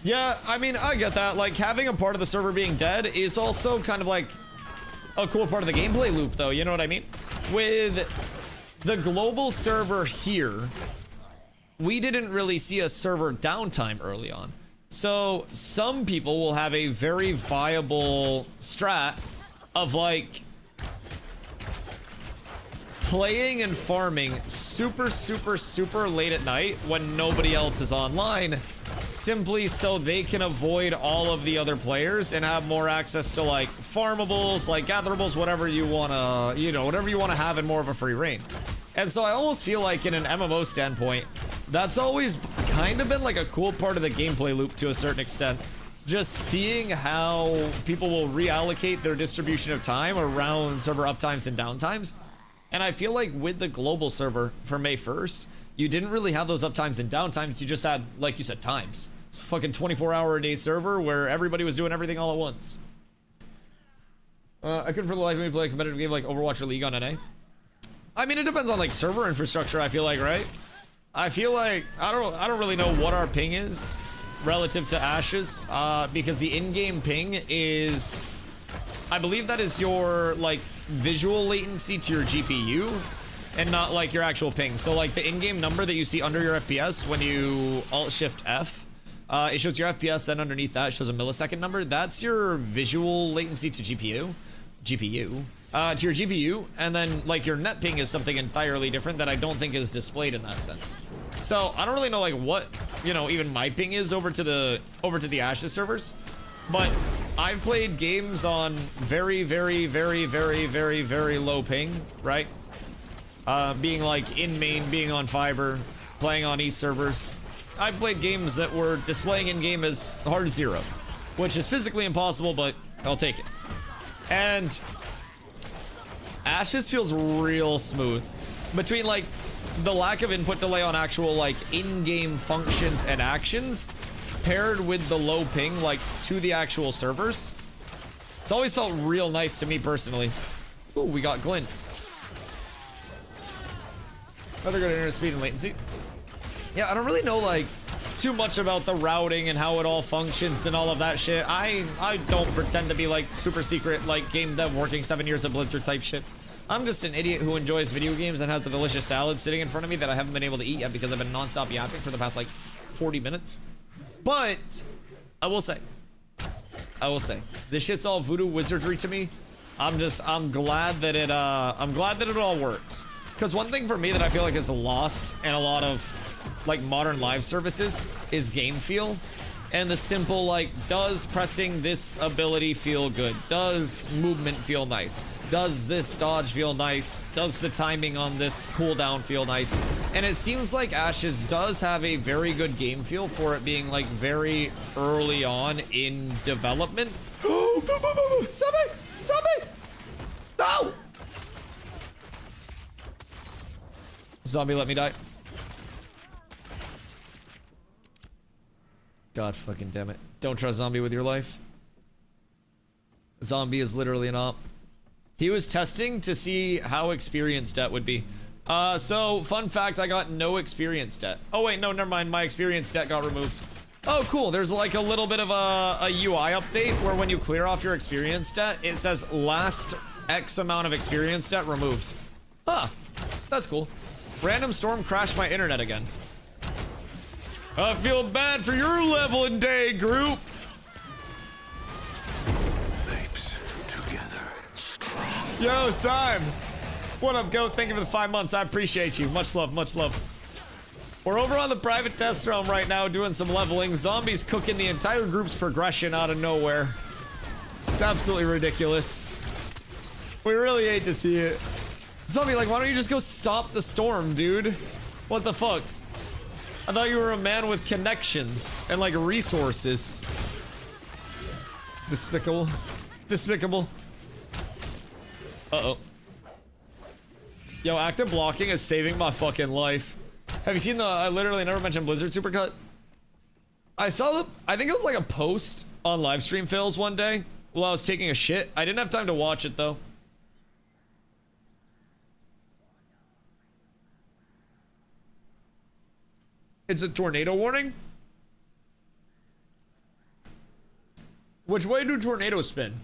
Yeah, I mean, I get that. Like, having a part of the server being dead is also kind of like a cool part of the gameplay loop, though. You know what I mean? With the global server here, we didn't really see a server downtime early on. So some people will have a very viable strat of like playing and farming super late at night when nobody else is online, simply so they can avoid all of the other players and have more access to like farmables, like gatherables, whatever you wanna, you know, whatever you wanna have in more of a free reign. And so I almost feel like in an MMO standpoint, that's always kind of been like a cool part of the gameplay loop to a certain extent. Just seeing how people will reallocate their distribution of time around server uptimes and downtimes. And I feel like with the global server for May 1st, you didn't really have those uptimes and downtimes. You just had, like you said, times. It's a fucking 24-hour-a-day server where everybody was doing everything all at once. I couldn't for the life of me play a competitive game like Overwatch or League on NA. I mean, it depends on like server infrastructure, I feel like, right? I feel like, I don't really know what our ping is relative to Ash's, because the in-game ping is, I believe that is your like visual latency to your GPU and not like your actual ping. So like the in-game number that you see under your FPS when you Alt-Shift-F, It shows your FPS, then underneath that it shows a millisecond number. That's your visual latency to to your GPU, and then like your net ping is something entirely different that I don't think is displayed in that sense. So I don't really know like what, you know, even my ping is over to the Ashes servers, but I've played games on very low ping, right? Being like in main, being on fiber, playing on East servers. I've played games that were displaying in game as hard 0, which is physically impossible, but I'll take it. And Ashes feels real smooth between like the lack of input delay on actual like in-game functions and actions paired with the low ping like to the actual servers. It's always felt real nice to me personally. Ooh, we got Glint. Rather good internet speed and latency. Yeah, I don't really know like too much about the routing and how it all functions and all of that shit. I don't pretend to be like super secret like game dev working 7 years at Blizzard type shit. I'm just an idiot who enjoys video games and has a delicious salad sitting in front of me that I haven't been able to eat yet because I've been nonstop yapping for the past like 40 minutes. But I will say, this shit's all voodoo wizardry to me. I'm glad that it all works. Because one thing for me that I feel like is lost in a lot of like modern live services is game feel. And the simple like, does pressing this ability feel good? Does movement feel nice? Does this dodge feel nice? Does the timing on this cooldown feel nice? And it seems like Ashes does have a very good game feel for it being like very early on in development. Zombie! Zombie! No! Zombie, let me die. God fucking damn it. Don't trust Zombie with your life. Zombie is literally an op. He was testing to see how experience debt would be. So, fun fact, I got no experience debt. Oh wait, no, never mind. My experience debt got removed. Oh, cool. There's like a little bit of a UI update where when you clear off your experience debt, it says last X amount of experience debt removed. Huh. That's cool. Random storm crashed my internet again. I feel bad for your level and day, group. Apes together. Yo, Sime. What up, Goat? Thank you for the 5 months. I appreciate you. Much love, much love. We're over on the private test realm right now doing some leveling. Zombies cooking the entire group's progression out of nowhere. It's absolutely ridiculous. We really hate to see it. Zombie, like, why don't you just go stop the storm, dude? What the fuck? I thought you were a man with connections and like resources. Despicable. Despicable. Uh-oh. Yo, active blocking is saving my fucking life. Have you seen the, I literally never mentioned Blizzard Supercut. I saw the, I think it was like a post on livestream fails one day while I was taking a shit. I didn't have time to watch it though. It's a tornado warning? Which way do tornadoes spin?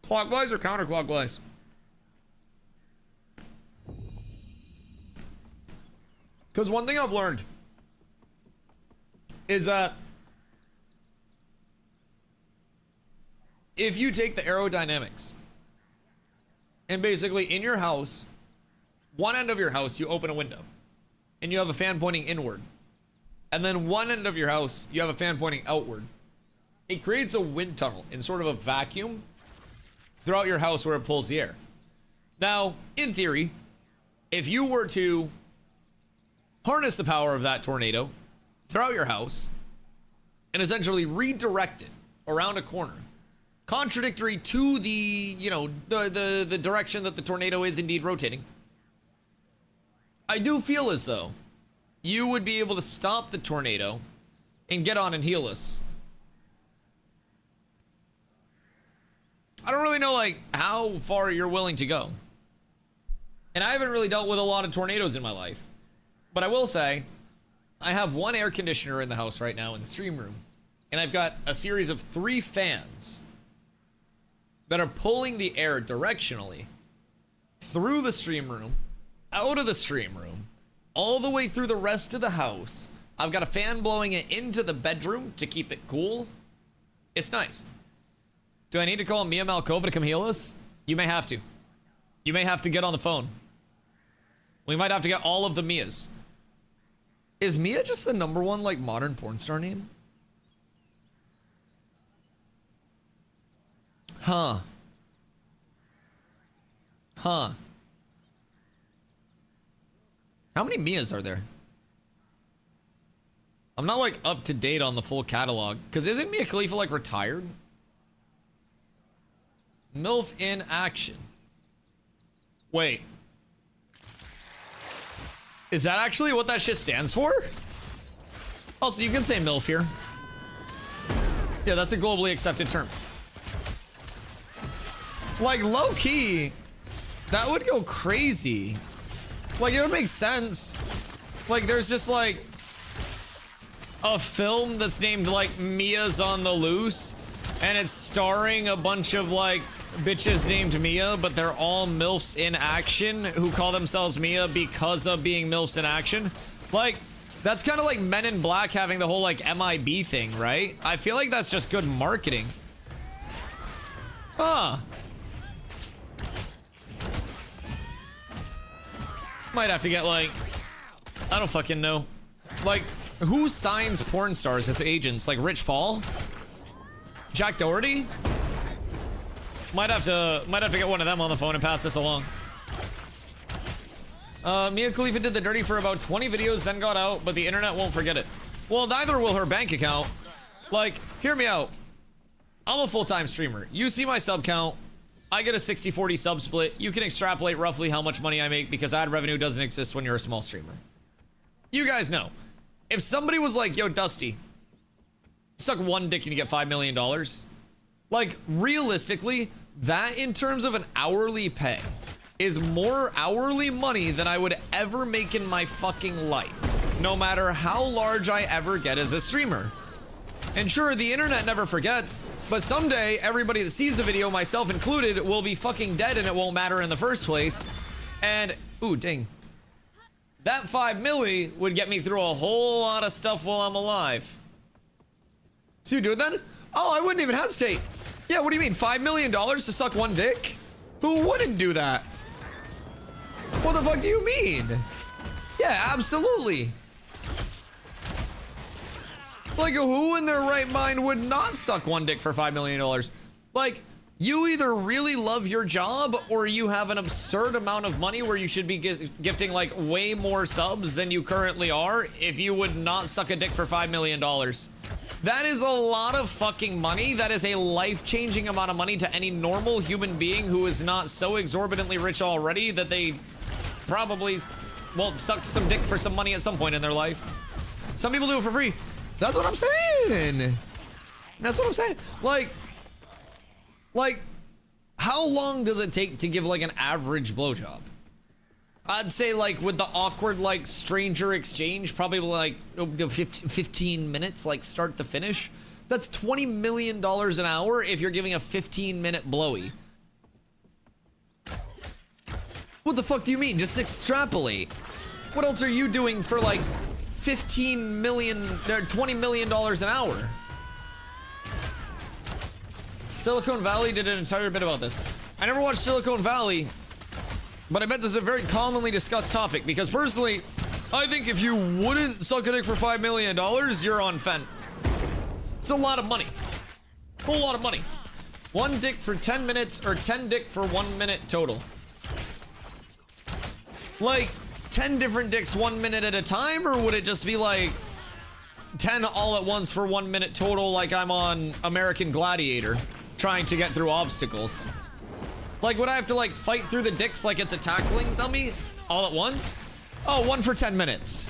Clockwise or counterclockwise? Because one thing I've learned is that if you take the aerodynamics and basically in your house, one end of your house, you open a window and you have a fan pointing inward. And then one end of your house, you have a fan pointing outward. It creates a wind tunnel in sort of a vacuum throughout your house where it pulls the air. Now, in theory, if you were to harness the power of that tornado throughout your house and essentially redirect it around a corner, contradictory to the, you know, the direction that the tornado is indeed rotating, I do feel as though you would be able to stop the tornado and get on and heal us. I don't really know like how far you're willing to go. And I haven't really dealt with a lot of tornadoes in my life. But I will say, I have one air conditioner in the house right now in the stream room. And I've got a series of 3 fans that are pulling the air directionally through the stream room, out of the stream room, all the way through the rest of the house, I've got a fan blowing it into the bedroom to keep it cool. It's nice. Do I need to call Mia Malkova to come heal us? You may have to. You may have to get on the phone. We might have to get all of the Mias. Is Mia just the #1 like modern porn star name? Huh. Huh. How many Mias are there? I'm not like up to date on the full catalog. Cause isn't Mia Khalifa like retired? MILF in action. Wait. Is that actually what that shit stands for? Also, you can say MILF here. Yeah, that's a globally accepted term. Like, low key, that would go crazy. Like, it would make sense. Like, there's just like a film that's named like Mia's on the Loose, and it's starring a bunch of like bitches named Mia, but they're all MILFs in action who call themselves Mia because of being MILFs in action. Like, that's kind of like Men in Black having the whole like MIB thing, right? I feel like that's just good marketing. Huh. Might have to get like, I don't fucking know. Like, who signs porn stars as agents? Like Rich Paul? Jack Doherty? Might have to get one of them on the phone and pass this along. Mia Khalifa did the dirty for about 20 videos, then got out, but the internet won't forget it. Well, neither will her bank account. Like, hear me out. I'm a full-time streamer. You see my sub count. I get a 60-40 sub split. You can extrapolate roughly how much money I make because ad revenue doesn't exist when you're a small streamer. You guys know. If somebody was like, yo, Dusty, suck one dick and you get $5 million. Like, realistically, that in terms of an hourly pay is more hourly money than I would ever make in my fucking life, no matter how large I ever get as a streamer. And sure, the internet never forgets, but someday everybody that sees the video, myself included, will be fucking dead and it won't matter in the first place. And, ooh, ding. That 5 milli would get me through a whole lot of stuff while I'm alive. So you do it then? Oh, I wouldn't even hesitate. Yeah, what do you mean? $5 million to suck one dick? Who wouldn't do that? What the fuck do you mean? Yeah, absolutely. Like, who in their right mind would not suck one dick for $5 million? Like, you either really love your job or you have an absurd amount of money where you should be gifting like way more subs than you currently are if you would not suck a dick for $5 million. That is a lot of fucking money. That is a life-changing amount of money to any normal human being who is not so exorbitantly rich already that they probably, well, sucked some dick for some money at some point in their life. Some people do it for free. That's what I'm saying. That's what I'm saying. Like, how long does it take to give like an average blowjob? I'd say like with the awkward like stranger exchange, probably like 15 minutes, like start to finish. That's $20 million an hour if you're giving a 15-minute blowy. What the fuck do you mean? Just extrapolate. What else are you doing for like 15 million or $20 million an hour? Silicon Valley did an entire bit about this. I never watched Silicon Valley, but I bet this is a very commonly discussed topic because personally, I think if you wouldn't suck a dick for $5 million, you're on Fent. It's a lot of money. A whole lot of money. One dick for 10 minutes or 10 dick for 1 minute total. Like 10 different dicks 1 minute at a time, or would it just be like 10 all at once for 1 minute total like I'm on American Gladiator trying to get through obstacles? Like, would I have to like fight through the dicks like it's a tackling dummy all at once? Oh, 1 for 10 minutes.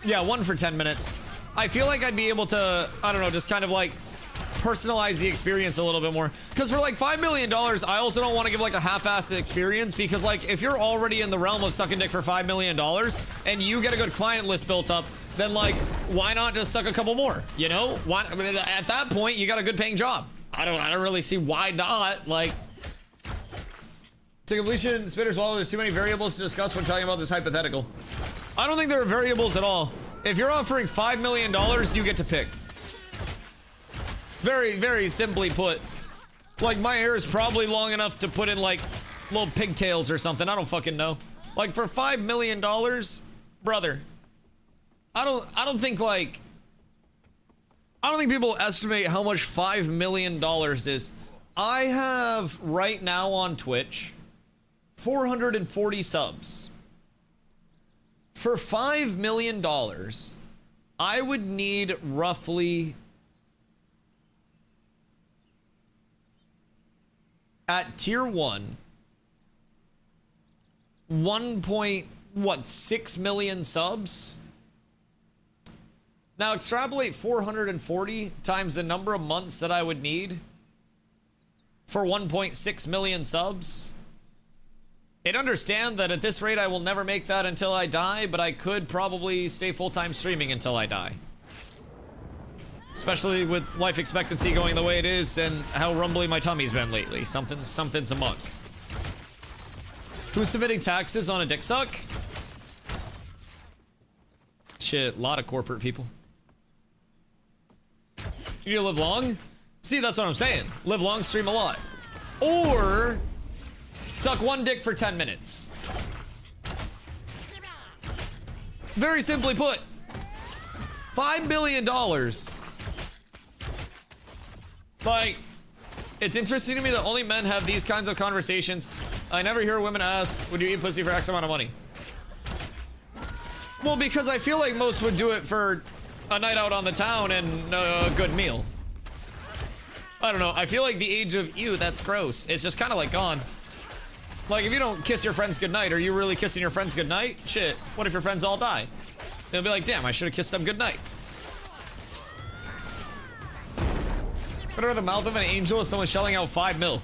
Yeah, 1 for 10 minutes. I feel like I'd be able to, I don't know, just kind of like personalize the experience a little bit more. Because for like $5 million, I also don't want to give like a half-assed experience because like if you're already in the realm of sucking dick for $5 million and you get a good client list built up, then like, why not just suck a couple more? You know? Why, I mean, at that point, you got a good paying job. I don't really see why not. Like, to completion, Spitter Swallow, there's too many variables to discuss when talking about this hypothetical. I don't think there are variables at all. If you're offering $5 million, you get to pick. Very, very simply put. Like, my hair is probably long enough to put in, like, little pigtails or something. I don't fucking know. Like, for $5 million, brother, I don't think people estimate how much $5 million is. I have, right now on Twitch, 440 subs. For $5 million, I would need roughly, at tier 1, 1.6 million subs? Now extrapolate 440 times the number of months that I would need for 1.6 million subs. And understand that at this rate I will never make that until I die, but I could probably stay full-time streaming until I die. Especially with life expectancy going the way it is and how rumbly my tummy's been lately. Something's amok. Who's submitting taxes on a dick suck? Shit, a lot of corporate people. You need to live long? See, that's what I'm saying. Live long, stream a lot. Or suck one dick for 10 minutes. Very simply put, $5 million. Like, it's interesting to me that only men have these kinds of conversations. I never hear women ask, would you eat pussy for X amount of money? Well, because I feel like most would do it for a night out on the town and a good meal. I don't know. I feel like the age of, ew, that's gross, it's just kind of like gone. Like, if you don't kiss your friends goodnight, are you really kissing your friends goodnight? Shit, what if your friends all die? They'll be like, damn, I should have kissed them goodnight. Put her in the mouth of an angel if someone's shelling out 5 mil.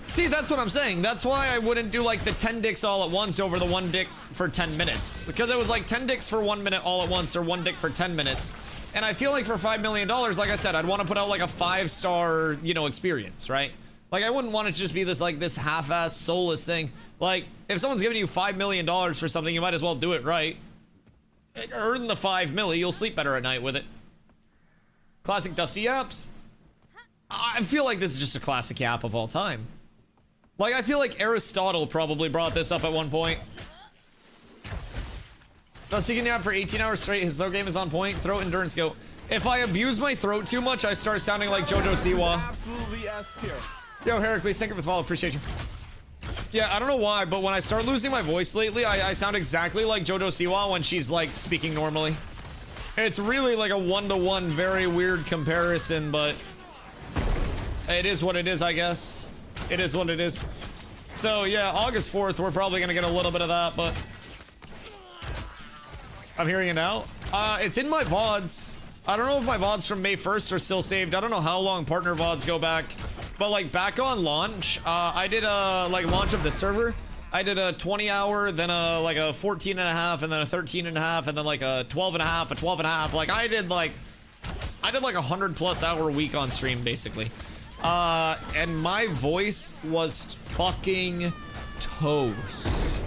See, that's what I'm saying. That's why I wouldn't do like the 10 dicks all at once over the 1 dick for 10 minutes. Because it was like 10 dicks for 1 minute all at once or 1 dick for 10 minutes. And I feel like for $5 million, like I said, I'd want to put out like a 5-star, you know, experience, right? Like, I wouldn't want it to just be this like this half-ass soulless thing. Like, if someone's giving you $5 million for something, you might as well do it right. Earn the 5 milli, you'll sleep better at night with it. Classic Dusty Yaps. I feel like this is just a classic yap of all time. Like, I feel like Aristotle probably brought this up at one point. Dusty can yap for 18 hours straight. His throat game is on point. Throat endurance go. If I abuse my throat too much, I start sounding like JoJo Siwa. Absolutely S tier. Yo, Heracles, thank you for the follow. Appreciate you. Yeah, I don't know why, but when I start losing my voice lately, I sound exactly like JoJo Siwa when she's, like, speaking normally. It's really like a 1-to-1, very weird comparison, but it is what it is, I guess. It is what it is. So, yeah, August 4th, we're probably gonna get a little bit of that, but I'm hearing it now. It's in my VODs. I don't know if my VODs from May 1st are still saved. I don't know how long partner VODs go back. But, like, back on launch, I did a, like, launch of the server. I did a 20-hour, then a, like, a 14.5, and then a 13.5, and then, like, a 12.5, a 12.5. Like, I did, like, a 100+ hour week on stream, basically. And my voice was fucking toast.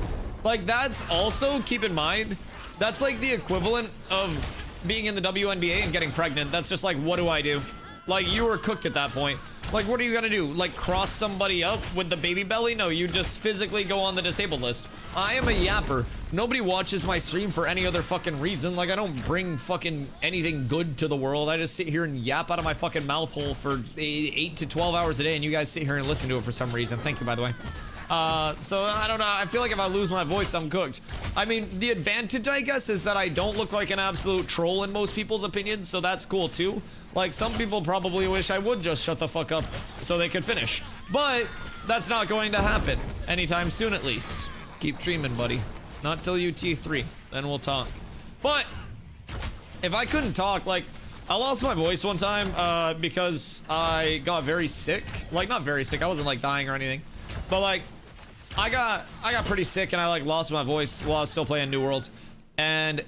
Like, that's also, keep in mind, that's, like, the equivalent of being in the WNBA and getting pregnant. That's just like, what do I do? Like, you were cooked at that point. Like, what are you gonna do? Like, cross somebody up with the baby belly? No, you just physically go on the disabled list. I am a yapper. Nobody watches my stream for any other fucking reason. Like, I don't bring fucking anything good to the world. I just sit here and yap out of my fucking mouth hole for 8 to 12 hours a day, and you guys sit here and listen to it for some reason. Thank you, by the way. So I don't know. I feel like if I lose my voice, I'm cooked. I mean, the advantage, I guess, is that I don't look like an absolute troll in most people's opinions, so that's cool too. Like, some people probably wish I would just shut the fuck up so they could finish. But that's not going to happen anytime soon, at least. Keep dreaming, buddy. Not till UT3, then we'll talk. But if I couldn't talk, like, I lost my voice one time because I got very sick. Like, not very sick. I wasn't like dying or anything, but like, I got pretty sick and I like lost my voice while I was still playing New World. And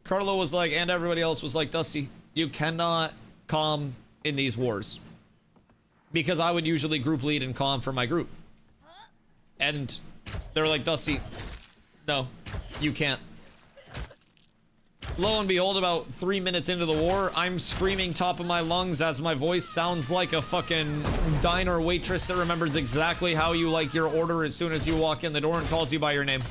Carlo was like, and everybody else was like, Dusty, you cannot calm in these wars. Because I would usually group lead and calm for my group. And they were like, Dusty, no, you can't. Lo and behold, about 3 minutes into the war, I'm screaming top of my lungs as my voice sounds like a fucking diner waitress that remembers exactly how you like your order as soon as you walk in the door and calls you by your name.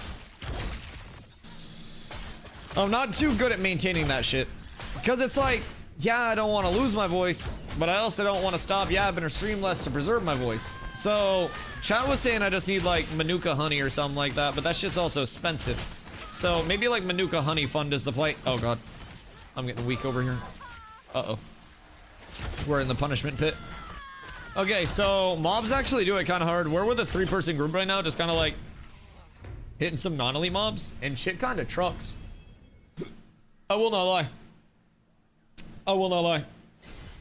I'm not too good at maintaining that shit. Because it's like, yeah, I don't want to lose my voice, but I also don't want to stop yapping or stream less to preserve my voice. So, chat was saying I just need like Manuka honey or something like that, but that shit's also expensive. So maybe like Manuka Honey Fund is the play. Oh god. I'm getting weak over here. Uh-oh. We're in the punishment pit. Okay, so mobs actually do it kind of hard. We're with a 3-person group right now, just kind of like hitting some non-elite mobs, and shit kind of trucks. I will not lie. I will not lie.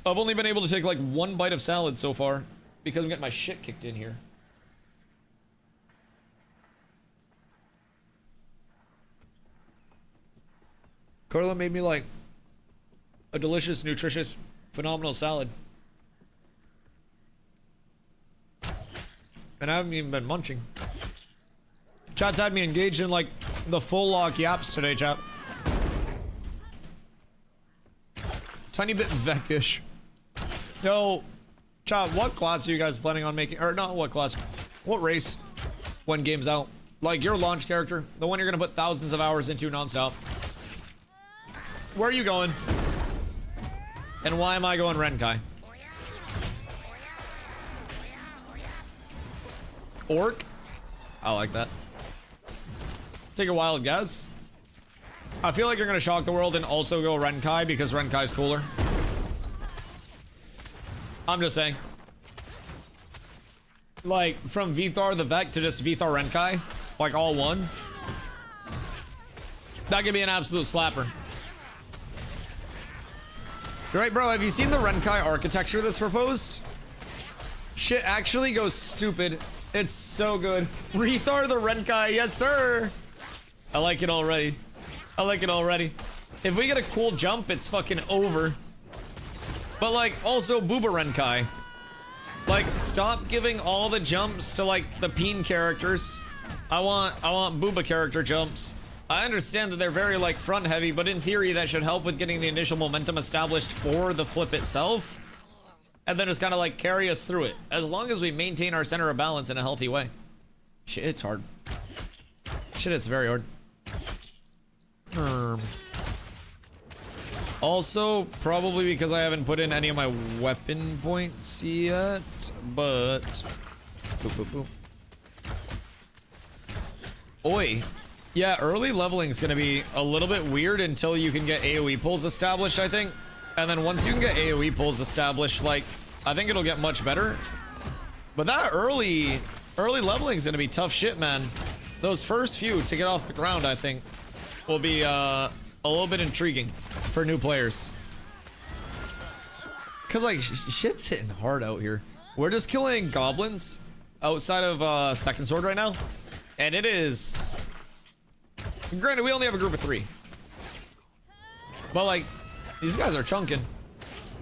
I've only been able to take like 1 bite of salad so far because I'm getting my shit kicked in here. Carla made me like a delicious, nutritious, phenomenal salad. And I haven't even been munching. Chat's had me engaged in like the full lock yaps today, chat. Tiny bit Vekish. Yo, chat, what class are you guys planning on making? Or not what class, what race when game's out? Like your launch character, the one you're gonna put thousands of hours into nonstop. Where are you going? And why am I going Renkai? Orc? I like that. Take a wild guess. I feel like you're gonna shock the world and also go Renkai because Renkai's cooler. I'm just saying. Like, from Vithar the Vec to just Vithar Renkai, like all one. That could be an absolute slapper. Right, bro, have you seen the Renkai architecture that's proposed? Shit actually goes stupid. It's so good. Rethar the Renkai, yes sir! I like it already. I like it already. If we get a cool jump, it's fucking over. But like, also Booba Renkai. Like, stop giving all the jumps to like the peen characters. I want Booba character jumps. I understand that they're very like front heavy, but in theory that should help with getting the initial momentum established for the flip itself. And then just kind of like carry us through it. As long as we maintain our center of balance in a healthy way. Shit, it's hard. Shit, it's very hard. Also, probably because I haven't put in any of my weapon points yet, but... Boop, boop, boop. Oi. Yeah, early leveling is going to be a little bit weird until you can get AoE pulls established, I think. And then once you can get AoE pulls established, like, I think it'll get much better. But that early leveling is going to be tough shit, man. Those first few to get off the ground, I think, will be a little bit intriguing for new players. Because, like, shit's hitting hard out here. We're just killing goblins outside of Second Sword right now. And it is... Granted, we only have a group of 3. But, like, these guys are chunking.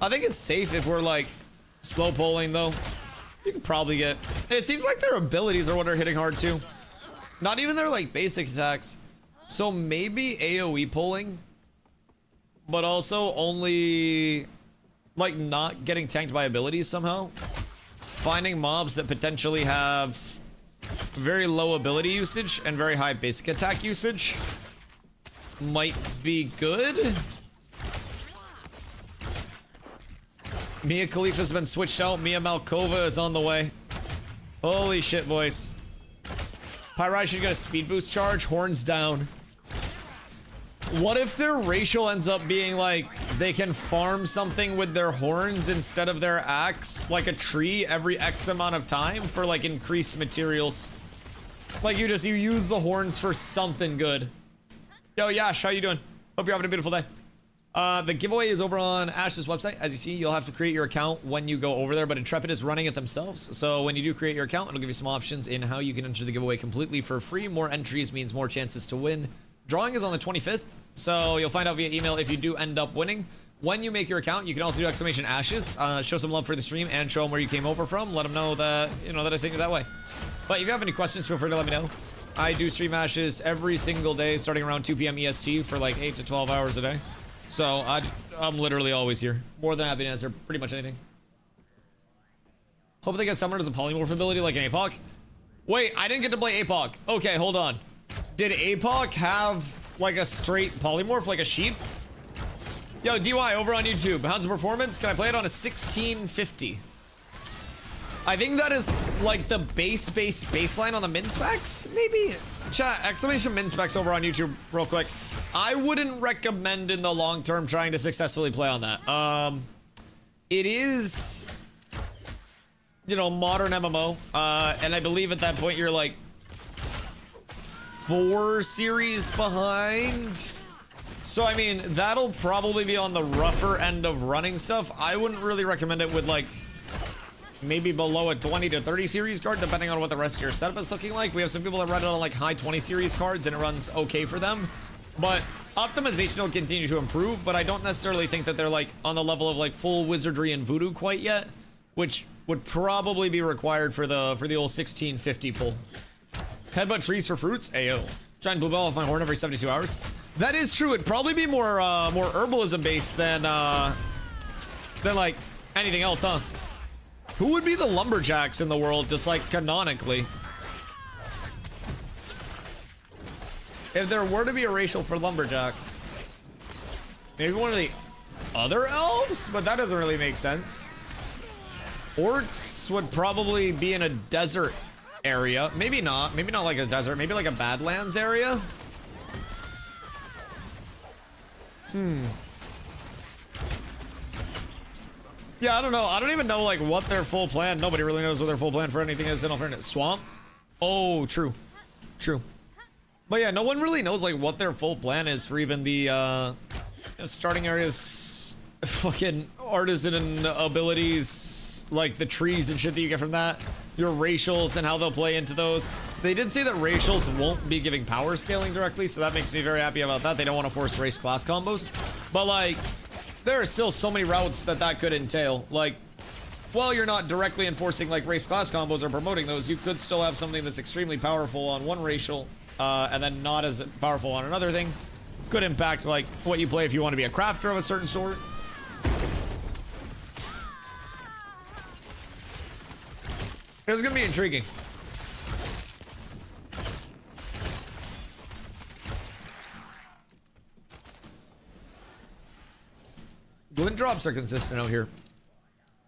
I think it's safe if we're, like, slow polling, though. You can probably get... It seems like their abilities are what are hitting hard, too. Not even their, like, basic attacks. So maybe AoE pulling. But also only, like, not getting tanked by abilities somehow. Finding mobs that potentially have... very low ability usage and very high basic attack usage might be good. Mia Khalifa's been switched out. Mia Malkova is on the way. Holy shit, boys. Pyrai should get a speed boost charge. Horns down. What if their racial ends up being like they can farm something with their horns instead of their axe, like a tree, every X amount of time for like increased materials? Like you use the horns for something good. Yo, Yash, how you doing? Hope you're having a beautiful day. The giveaway is over on Ash's website. As you see, you'll have to create your account when you go over there, but Intrepid is running it themselves. So when you do create your account, it'll give you some options in how you can enter the giveaway completely for free. More entries means more chances to win. Drawing is on the 25th, so you'll find out via email if you do end up winning. When you make your account, you can also do exclamation Ashes, show some love for the stream and show them where you came over from. Let them know that, you know, that I sent you that way. But if you have any questions, feel free to let me know. I do stream matches every single day starting around 2 p.m. EST for like 8 to 12 hours a day. So I'm literally always here. More than happy to answer pretty much anything. Hope they get summoned as a polymorph ability like an APOC. Wait, I didn't get to play APOC. Okay, hold on. Did APOC have like a straight polymorph, like a sheep? Yo, DY over on YouTube. How's the performance? Can I play it on a 1650? I think that is like the baseline on the min specs, maybe? Chat, exclamation min specs over on YouTube real quick. I wouldn't recommend in the long term trying to successfully play on that. It is, you know, modern MMO. And I believe at that point you're like 4 series behind. So, I mean, that'll probably be on the rougher end of running stuff. I wouldn't really recommend it with like maybe below a 20 to 30 series card, depending on what the rest of your setup is looking like. We have some people that run it on like high 20 series cards and it runs okay for them. But optimization will continue to improve, but I don't necessarily think that they're like on the level of like full wizardry and voodoo quite yet, which would probably be required for the old 1650 pull. Headbutt trees for fruits? Ayo. Giant blue ball off my horn every 72 hours. That is true. It'd probably be more herbalism based than like anything else, huh? Who would be the lumberjacks in the world, just like canonically? If there were to be a racial for lumberjacks, maybe one of the other elves, but that doesn't really make sense. Orcs would probably be in a desert area. Maybe not like a desert, maybe like a Badlands area. Yeah, I don't know. I don't even know like what their full plan. Nobody really knows what their full plan for anything is in alternate swamp. Oh, true. True. But yeah, no one really knows like what their full plan is for even the starting areas, fucking artisan abilities, like the trees and shit that you get from that, your racials and how they'll play into those. They did say that racials won't be giving power scaling directly, so that makes me very happy about that. They don't want to force race class combos, but like there are still so many routes that could entail. Like, while you're not directly enforcing like race class combos or promoting those, you could still have something that's extremely powerful on one racial and then not as powerful on another thing. Could impact like what you play if you want to be a crafter of a certain sort. It's gonna be intriguing. Glint drops are consistent out here.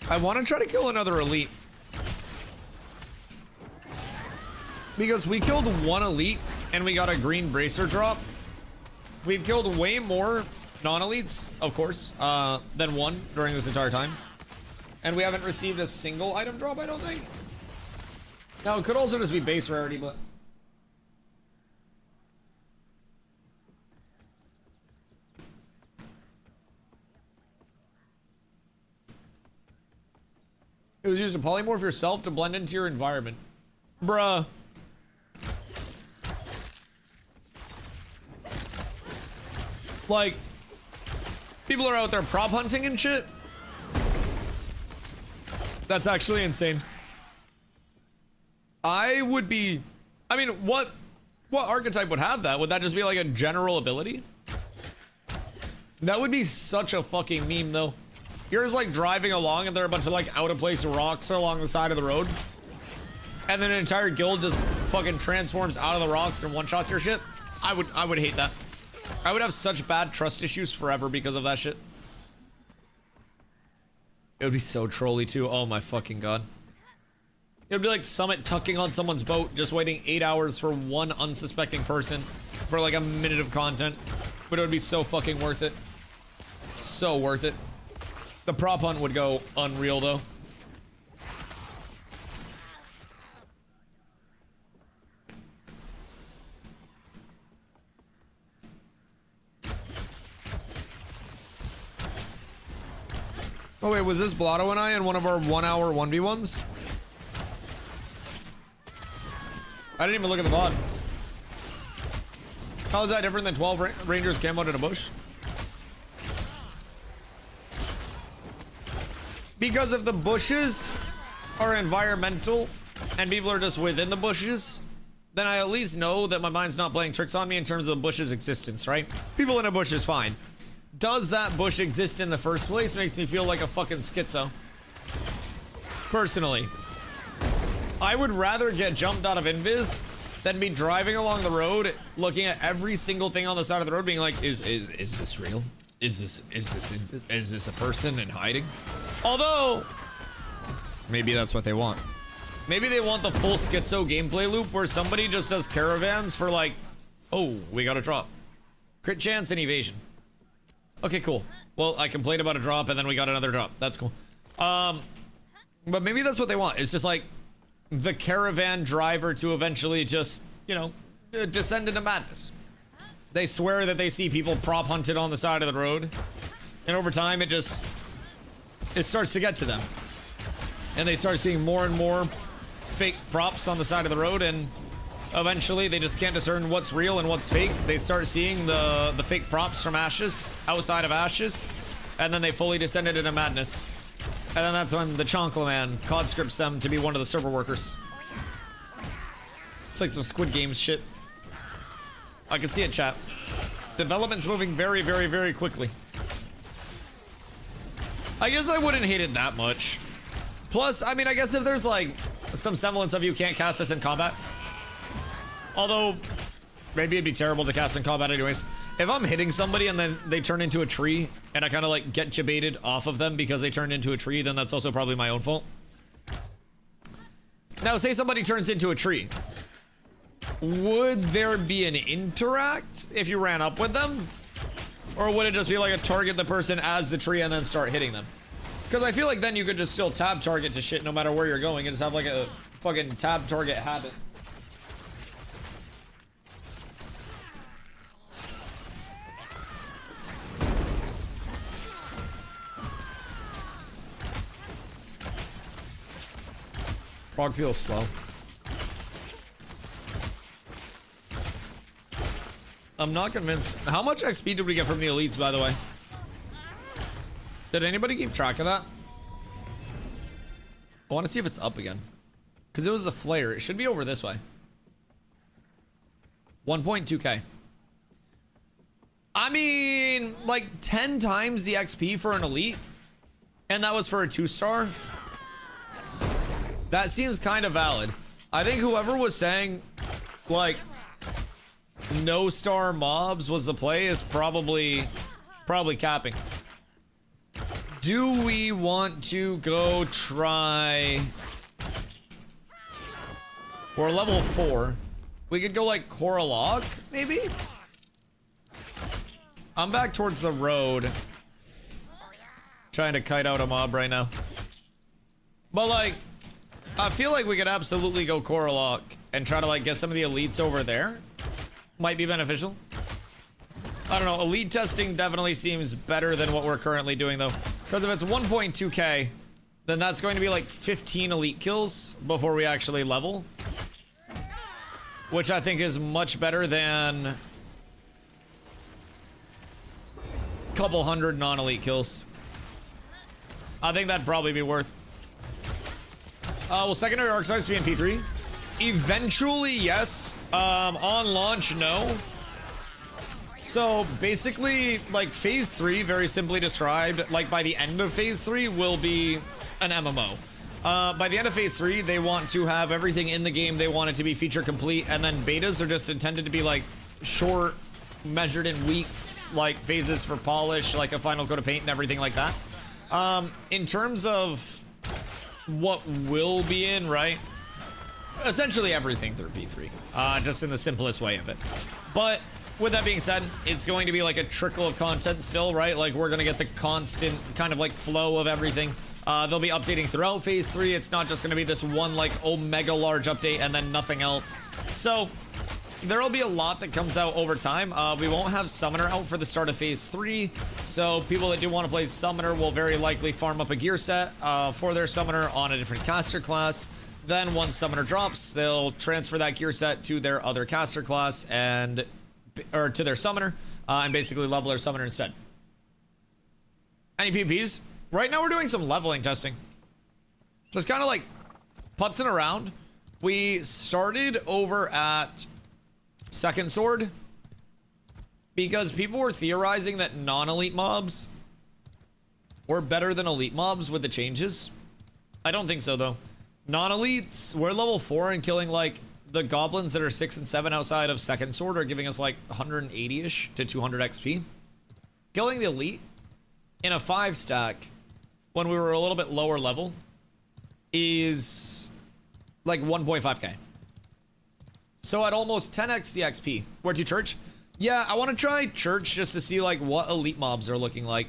I want to try to kill another elite. Because we killed one elite and we got a green bracer drop. We've killed way more non-elites, of course, than one during this entire time. And we haven't received a single item drop, I don't think. Now, it could also just be base rarity, but... It was used to polymorph yourself to blend into your environment. Bruh. Like, people are out there prop hunting and shit. That's actually insane. I would be... I mean, what archetype would have that? Would that just be like a general ability? That would be such a fucking meme, though. You're just like driving along and there are a bunch of like out of place rocks along the side of the road. And then an entire guild just fucking transforms out of the rocks and one-shots your shit. I would hate that. I would have such bad trust issues forever because of that shit. It would be so trolly too. Oh my fucking god. It would be like Summit tucking on someone's boat, just waiting 8 hours for one unsuspecting person for like a minute of content. But it would be so fucking worth it. So worth it. The prop hunt would go unreal though. Oh wait, was this Blotto and I in one of our 1 hour 1v1s? I didn't even look at the VOD. How is that different than 12 Rangers camoed in a bush? Because if the bushes are environmental and people are just within the bushes, then I at least know that my mind's not playing tricks on me in terms of the bush's existence, right? People in a bush is fine. Does that bush exist in the first place makes me feel like a fucking schizo. Personally. I would rather get jumped out of invis than be driving along the road, looking at every single thing on the side of the road, being like, is this real? Is this a person in hiding? Although, maybe that's what they want. Maybe they want the full schizo gameplay loop where somebody just does caravans for like, oh, we got a drop. Crit chance and evasion. Okay, cool. Well, I complained about a drop and then we got another drop. That's cool. But maybe that's what they want. It's just like the caravan driver to eventually just, you know, descend into madness. They swear that they see people prop hunted on the side of the road. And over time, it starts to get to them. And they start seeing more and more fake props on the side of the road, and eventually they just can't discern what's real and what's fake. They start seeing the fake props from Ashes, outside of Ashes, and then they fully descended into madness. And then that's when the Chonkla Man conscripts them to be one of the server workers. It's like some Squid Games shit. I can see it, chat. Development's moving very, very, very quickly. I guess I wouldn't hate it that much. Plus, I mean, I guess if there's like some semblance of you can't cast this in combat. Although, maybe it'd be terrible to cast in combat anyways. If I'm hitting somebody and then they turn into a tree and I kind of like get jebaited off of them because they turned into a tree, then that's also probably my own fault. Now, say somebody turns into a tree. Would there be an interact if you ran up with them? Or would it just be like a target the person as the tree and then start hitting them? Because I feel like then you could just still tab target to shit no matter where you're going and just have like a fucking tab target habit. Frog feels slow. I'm not convinced. How much XP did we get from the elites, by the way? Did anybody keep track of that? I want to see if it's up again. Because it was a flare. It should be over this way. 1.2k. I mean, like 10 times the XP for an elite. And that was for a 2-star. That seems kind of valid. I think whoever was saying, like, no star mobs was the play is probably capping. Do we want to go try? We're level 4. We could go like Koralog, maybe? I'm back towards the road. Trying to kite out a mob right now. But like, I feel like we could absolutely go Koralog and try to like get some of the elites over there. Might be beneficial. I don't know. Elite testing definitely seems better than what we're currently doing though. Because if it's 1.2k, then that's going to be like 15 elite kills before we actually level. Which I think is much better than a couple hundred non-elite kills. I think that'd probably be worth. Will secondary archetypes be in P3? Eventually, yes. On launch, no. So basically, like phase 3, very simply described, like by the end of phase 3 will be an MMO. By the end of phase 3, they want to have everything in the game. They want it to be feature complete, and then betas are just intended to be like short, measured in weeks, like phases for polish, like a final coat of paint and everything like that. In terms of what will be in, right? Essentially everything through P3, just in the simplest way of it. But with that being said, it's going to be like a trickle of content still, right? Like we're gonna get the constant kind of like flow of everything. They'll be updating throughout phase 3. It's not just gonna be this one like omega large update and then nothing else. So there'll be a lot that comes out over time. We won't have Summoner out for the start of phase 3. So people that do want to play Summoner will very likely farm up a gear set for their Summoner on a different caster class. Then once Summoner drops, they'll transfer that gear set to their other caster class and or to their Summoner and basically level their Summoner instead. Any PvPs? Right now we're doing some leveling testing. Just kind of like putzing around. We started over at Second Sword because people were theorizing that non-elite mobs were better than elite mobs with the changes. I don't think so though. Non-elites, we're level 4 and killing like the goblins that are 6 and 7 outside of Second Sword are giving us like 180-ish to 200 XP. Killing the elite in a 5 stack when we were a little bit lower level is like 1.5k. So at almost 10x the XP. Where to church? Yeah, I want to try church just to see like what elite mobs are looking like.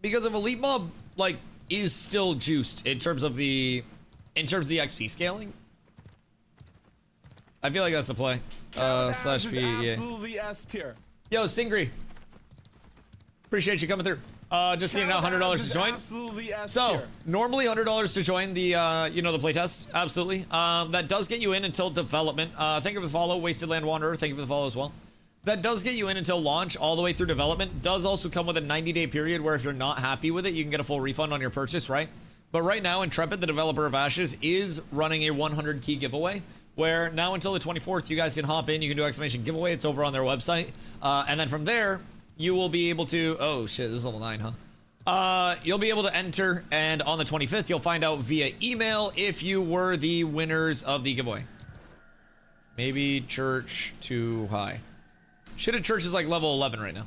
Because if elite mob like is still juiced in terms of the XP scaling, I feel like that's the play. Slash P, yeah. Absolutely S tier. Yo, Singri. Appreciate you coming through. Just needing out $100 to join. Absolutely S So tier. normally $100 to join the you know, the playtest. Absolutely. That does get you in until development. Thank you for the follow, Wasted Land Wanderer. Thank you for the follow as well. That does get you in until launch, all the way through development. Does also come with a 90-day period where if you're not happy with it, you can get a full refund on your purchase, right? But right now, Intrepid, the developer of Ashes, is running a 100 key giveaway, where now until the 24th, you guys can hop in, you can do exclamation giveaway. It's over on their website. And then from there, you will be able to, oh shit, this is level 9, huh? You'll be able to enter, and on the 25th, you'll find out via email if you were the winners of the giveaway. Maybe church too high. Shit at church is like level 11 right now.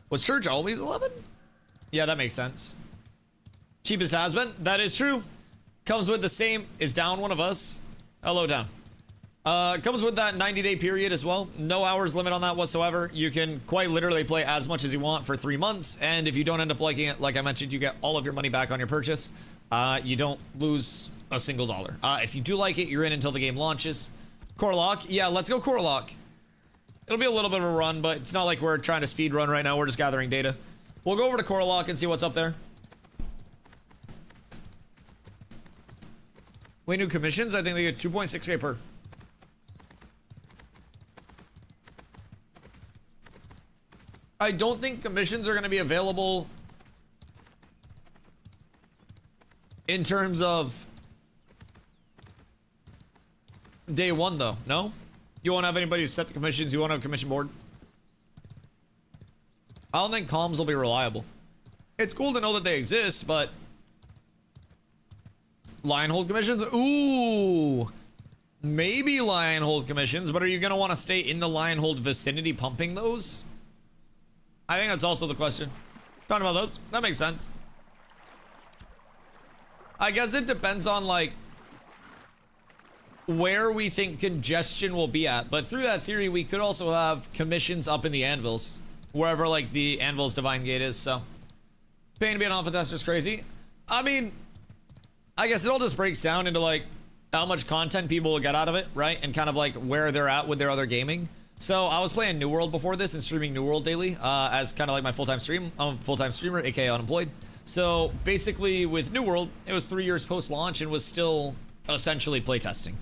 Was church always 11? Yeah, that makes sense. Cheapest has been. That is true. Comes with the same. Is down one of us? Hello, down. Comes with that 90-day period as well. No hours limit on that whatsoever. You can quite literally play as much as you want for 3 months. And if you don't end up liking it, like I mentioned, you get all of your money back on your purchase. You don't lose a single dollar. If you do like it, you're in until the game launches. Corlock. Yeah, let's go Corlock. It'll be a little bit of a run, but it's not like we're trying to speed run right now. We're just gathering data. We'll go over to Corlock and see what's up there. Wait, new commissions? I think they get 2.6k per. I don't think commissions are going to be available in terms of day one, though. No? You won't have anybody to set the commissions. You won't have a commission board. I don't think comms will be reliable. It's cool to know that they exist, but Lionhold commissions? Ooh. Maybe Lionhold commissions, but are you going to want to stay in the Lionhold vicinity pumping those? I think that's also the question. Talking about those. That makes sense. I guess it depends on, like, where we think congestion will be at. But through that theory, we could also have commissions up in the anvils. Wherever, like, the anvil's divine gate is, so. Paying to be an alpha tester is crazy. I mean, I guess it all just breaks down into, like, how much content people will get out of it, right? And kind of, like, where they're at with their other gaming. So, I was playing New World before this and streaming New World daily as kind of like my full-time stream. I'm a full-time streamer, aka unemployed. So, basically, with New World, it was 3 years post-launch and was still essentially playtesting.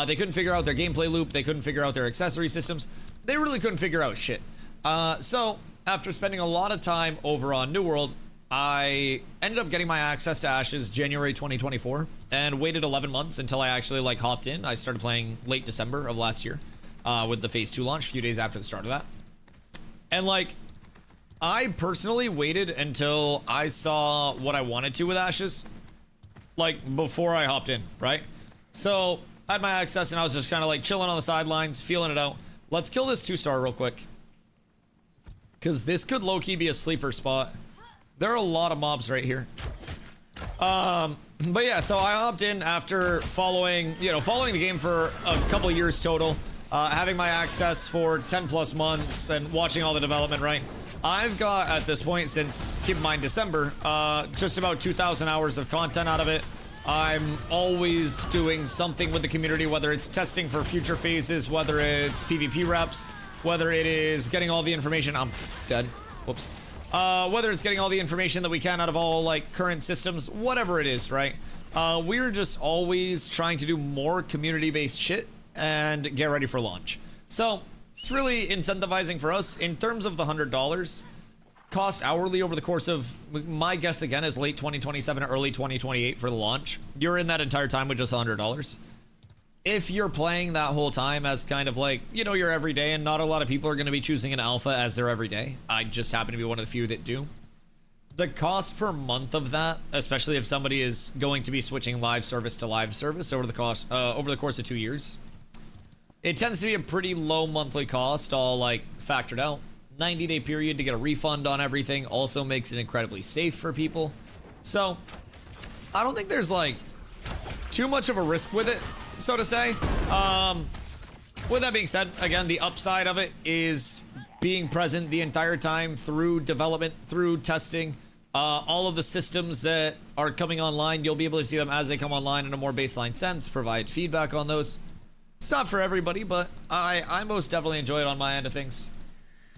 They couldn't figure out their gameplay loop. They couldn't figure out their accessory systems. They really couldn't figure out shit. So, after spending a lot of time over on New World, I ended up getting my access to Ashes January 2024 and waited 11 months until I actually, like, hopped in. I started playing late December of last year. With the Phase 2 launch, a few days after the start of that. And, like, I personally waited until I saw what I wanted to with Ashes, like, before I hopped in, right? So, I had my access and I was just kind of, like, chilling on the sidelines, feeling it out. Let's kill this 2-star real quick. Because this could low-key be a sleeper spot. There are a lot of mobs right here. But yeah, so I hopped in after following the game for a couple years total. Having my access for 10 plus months and watching all the development, right? I've got, at this point, since, keep in mind, December, just about 2,000 hours of content out of it. I'm always doing something with the community, whether it's testing for future phases, whether it's PvP reps, whether it is getting all the information. I'm dead. Whoops. Whether it's getting all the information that we can out of all, like, current systems, whatever it is, right? We're just always trying to do more community-based shit and get ready for launch. So it's really incentivizing for us in terms of the $100. cost hourly over the course of, my guess again is late 2027, early 2028 for the launch. You're in that entire time with just $100. If you're playing that whole time as kind of like, you know, your everyday, and not a lot of people are going to be choosing an alpha as their everyday. I just happen to be one of the few that do. The cost per month of that, especially if somebody is going to be switching live service to live service over the course of 2 years, it tends to be a pretty low monthly cost, all like factored out. 90-day period to get a refund on everything also makes it incredibly safe for people. So I don't think there's like too much of a risk with it, so to say. With that being said, again, the upside of it is being present the entire time through development, through testing. All of the systems that are coming online, you'll be able to see them as they come online in a more baseline sense, provide feedback on those. It's not for everybody, but I most definitely enjoy it on my end of things.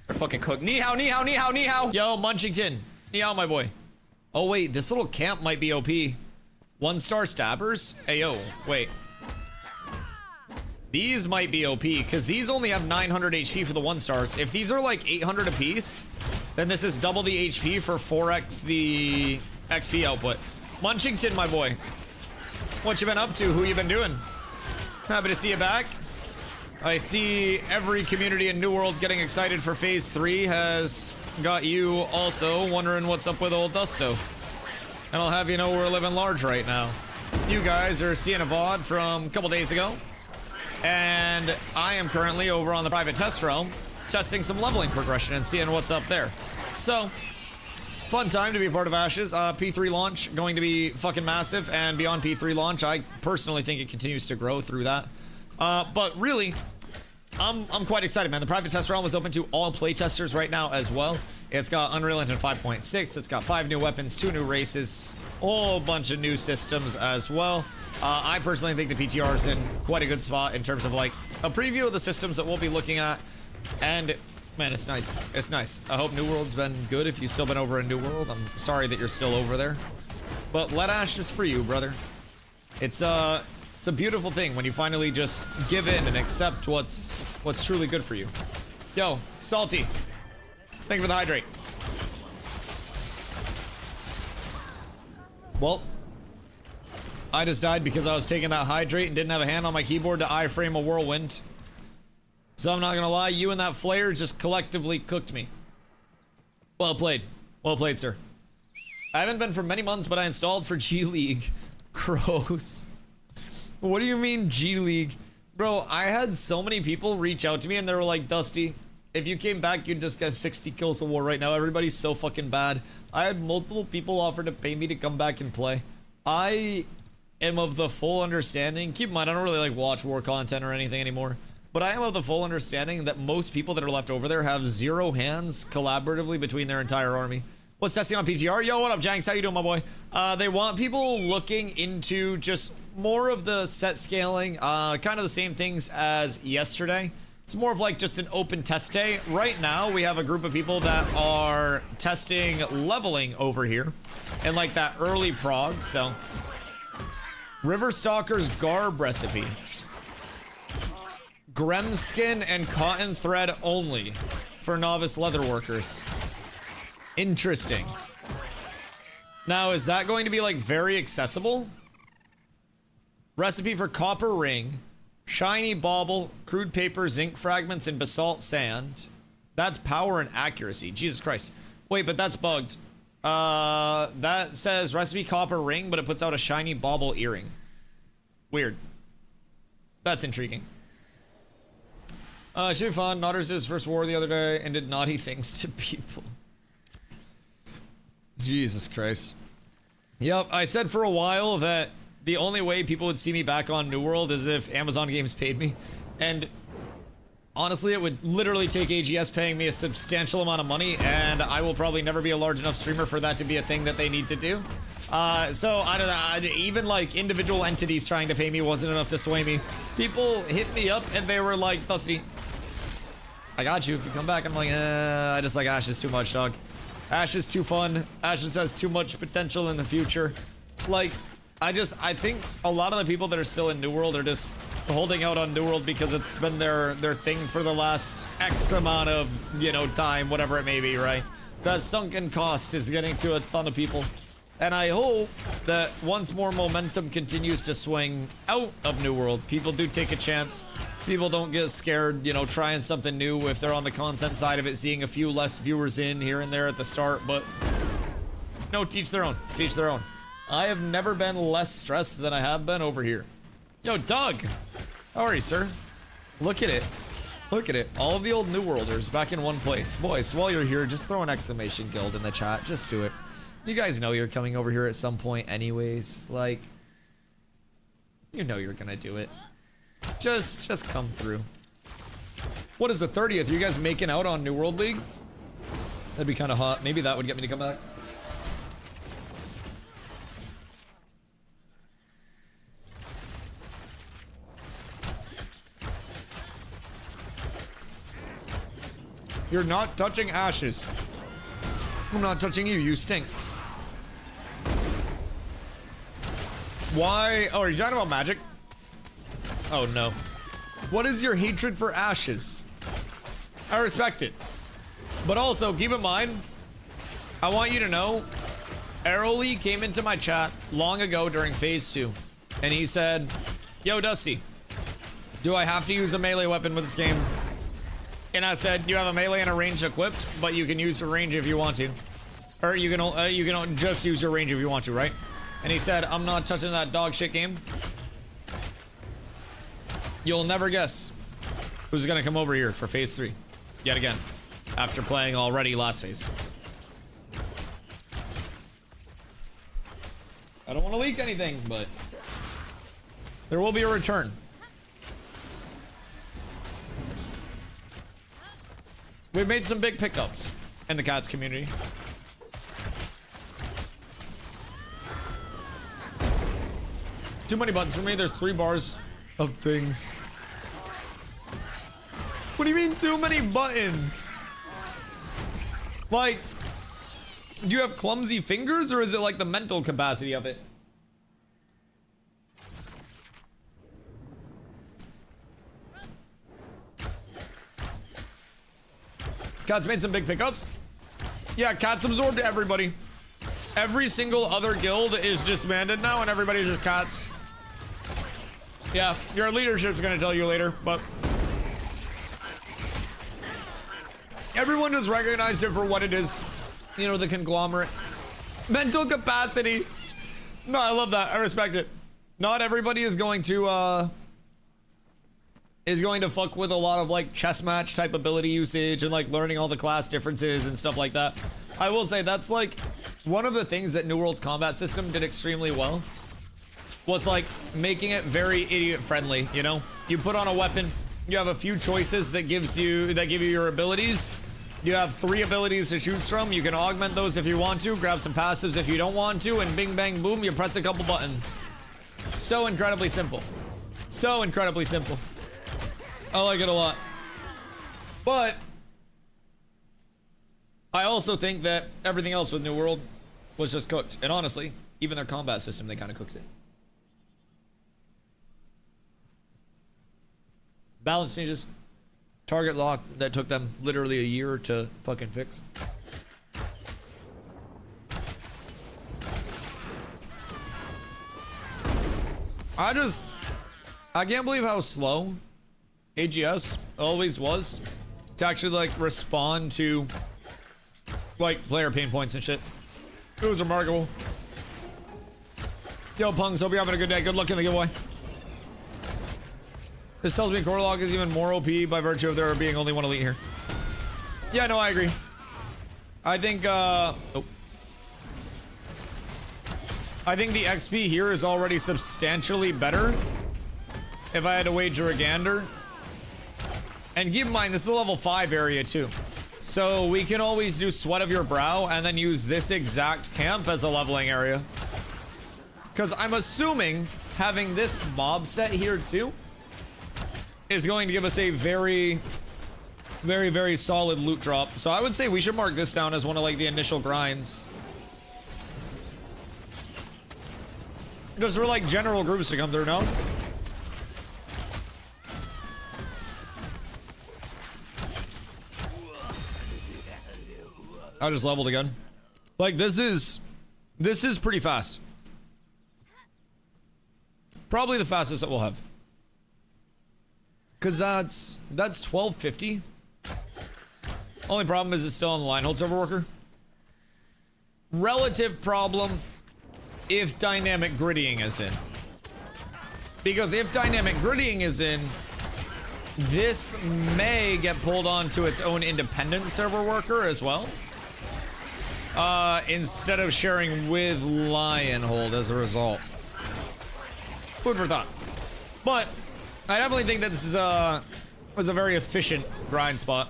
They're fucking cooked. Ni hao, ni hao, ni hao, ni hao. Yo, Munchington. Ni hao, my boy. Oh, wait, this little camp might be OP. 1-star stabbers? Hey, yo, wait. These might be OP, because these only have 900 HP for the 1-stars. If these are like 800 apiece, then this is double the HP for 4x the XP output. Munchington, my boy. What you been up to? Who you been doing? Happy to see you back. I see every community in New World getting excited for Phase 3 has got you also wondering what's up with old Dusto. And I'll have you know we're living large right now. You guys are seeing a VOD from a couple days ago. And I am currently over on the private test realm, testing some leveling progression and seeing what's up there. So, fun time to be a part of Ashes. P3 launch going to be fucking massive, and beyond P3 launch, I personally think it continues to grow through that. But really, I'm quite excited, man. The private test realm is open to all playtesters right now as well. It's got Unreal Engine 5.6. It's got 5 new weapons, 2 new races, a whole bunch of new systems as well. I personally think the PTR is in quite a good spot in terms of like a preview of the systems that we'll be looking at. And man, it's nice. It's nice. I hope New World's been good. If you've still been over in New World, I'm sorry that you're still over there. But let Ashes for you, brother. It's a beautiful thing when you finally just give in and accept what's truly good for you. Yo, Salty. Thank you for the hydrate. Well, I just died because I was taking that hydrate and didn't have a hand on my keyboard to iframe a whirlwind. So I'm not gonna lie, you and that flare just collectively cooked me. Well played. Well played, sir. I haven't been for many months, but I installed for G League. Gross. What do you mean G League? Bro, I had so many people reach out to me and they were like, Dusty, if you came back, you'd just get 60 kills a war right now. Everybody's so fucking bad. I had multiple people offer to pay me to come back and play. I am of the full understanding. Keep in mind, I don't really like watch war content or anything anymore. But I am of the full understanding that most people that are left over there have 0 hands collaboratively between their entire army. What's testing on PTR? Yo, what up, Janks? How you doing, my boy? They want people looking into just more of the set scaling, kind of the same things as yesterday. It's more of like just an open test day. Right now, we have a group of people that are testing leveling over here and like that early prog, so. River Stalker's garb recipe. Grem skin and cotton thread only for novice leather workers. Interesting. Now, is that going to be like very accessible? Recipe for copper ring, shiny bauble, crude paper, zinc fragments, and basalt sand. That's power and accuracy. Jesus Christ. Wait, but that's bugged. That says recipe copper ring, but it puts out a shiny bauble earring. Weird. That's intriguing. Should be fun. Nodders did his first war the other day and did naughty things to people. Jesus Christ. Yep, I said for a while that the only way people would see me back on New World is if Amazon Games paid me. And honestly, it would literally take AGS paying me a substantial amount of money, and I will probably never be a large enough streamer for that to be a thing that they need to do. So, I don't know, even like individual entities trying to pay me wasn't enough to sway me. People hit me up and they were like, Dusty, I got you if you come back. I'm like, I just like Ashes too much, dog. Ash is too fun. Ashes has too much potential in the future. Like, I think a lot of the people that are still in New World are just holding out on New World because it's been their thing for the last X amount of, you know, time, whatever it may be, right? That sunken cost is getting to a ton of people. And I hope that once more momentum continues to swing out of New World, people do take a chance. People don't get scared, you know, trying something new if they're on the content side of it, seeing a few less viewers in here and there at the start, but no, teach their own, teach their own. I have never been less stressed than I have been over here. Yo, Doug, how are you, sir? Look at it. Look at it. All of the old New Worlders back in one place. Boys, while you're here, just throw an exclamation guild in the chat. Just do it. You guys know you're coming over here at some point anyways. Like, you know you're gonna do it. Just come through. What is the 30th? Are you guys making out on New World League? That'd be kind of hot. Maybe that would get me to come back. You're not touching ashes. I'm not touching you. You stink. Why? Oh, are you talking about magic? Oh, no. What is your hatred for ashes? I respect it. But also, keep in mind, I want you to know, Aeroly came into my chat long ago during phase 2. And he said, yo, Dusty, do I have to use a melee weapon with this game? And I said, you have a melee and a range equipped, but you can use a range if you want to. Or you can just use your range if you want to, right? And he said, I'm not touching that dog shit game. You'll never guess who's gonna come over here for phase 3. Yet again. After playing already last phase. I don't want to leak anything, but there will be a return. We've made some big pickups in the cats community. Too many buttons for me. There's 3 bars of things. What do you mean too many buttons? Like, do you have clumsy fingers or is it like the mental capacity of it? Cat's made some big pickups. Yeah, Cat's absorbed everybody. Every single other guild is disbanded now and everybody's just Cats. Yeah, your leadership's gonna tell you later, but everyone just recognized it for what it is. You know, the conglomerate. Mental capacity. No, I love that. I respect it. Not everybody is going to fuck with a lot of like chess match type ability usage and like learning all the class differences and stuff like that. I will say that's like one of the things that New World's combat system did extremely well was like making it very idiot friendly, you know? You put on a weapon, you have a few choices that give you your abilities. You have 3 abilities to choose from. You can augment those if you want to, grab some passives if you don't want to, and bing bang boom, you press a couple buttons. So incredibly simple. So incredibly simple. I like it a lot. But I also think that everything else with New World was just cooked. And honestly, even their combat system, they kind of cooked it. Balance changes. Target lock that took them literally a year to fucking fix. I can't believe how slow AGS always was to actually like respond to like player pain points and shit. It was remarkable. Yo, Punks, hope you're having a good day. Good luck in the giveaway. This tells me Corlog is even more OP by virtue of there being only one elite here. Yeah, no, I agree. I think, I think the XP here is already substantially better. If I had to wager a gander. And keep in mind, this is a level 5 area too. So we can always do Sweat of Your Brow and then use this exact camp as a leveling area. Because I'm assuming having this mob set here too is going to give us a very, very, very solid loot drop. So I would say we should mark this down as one of like the initial grinds. Just for like general groups to come through, no? I just leveled again. Like, this is pretty fast. Probably the fastest that we'll have. Cause that's 1250. Only problem is it's still on the line hold server worker. Relative problem if dynamic griddying is in. Because if dynamic griddying is in, this may get pulled onto its own independent server worker as well. Instead of sharing with Lionhold as a result. Food for thought. But I definitely think that this is was a very efficient grind spot.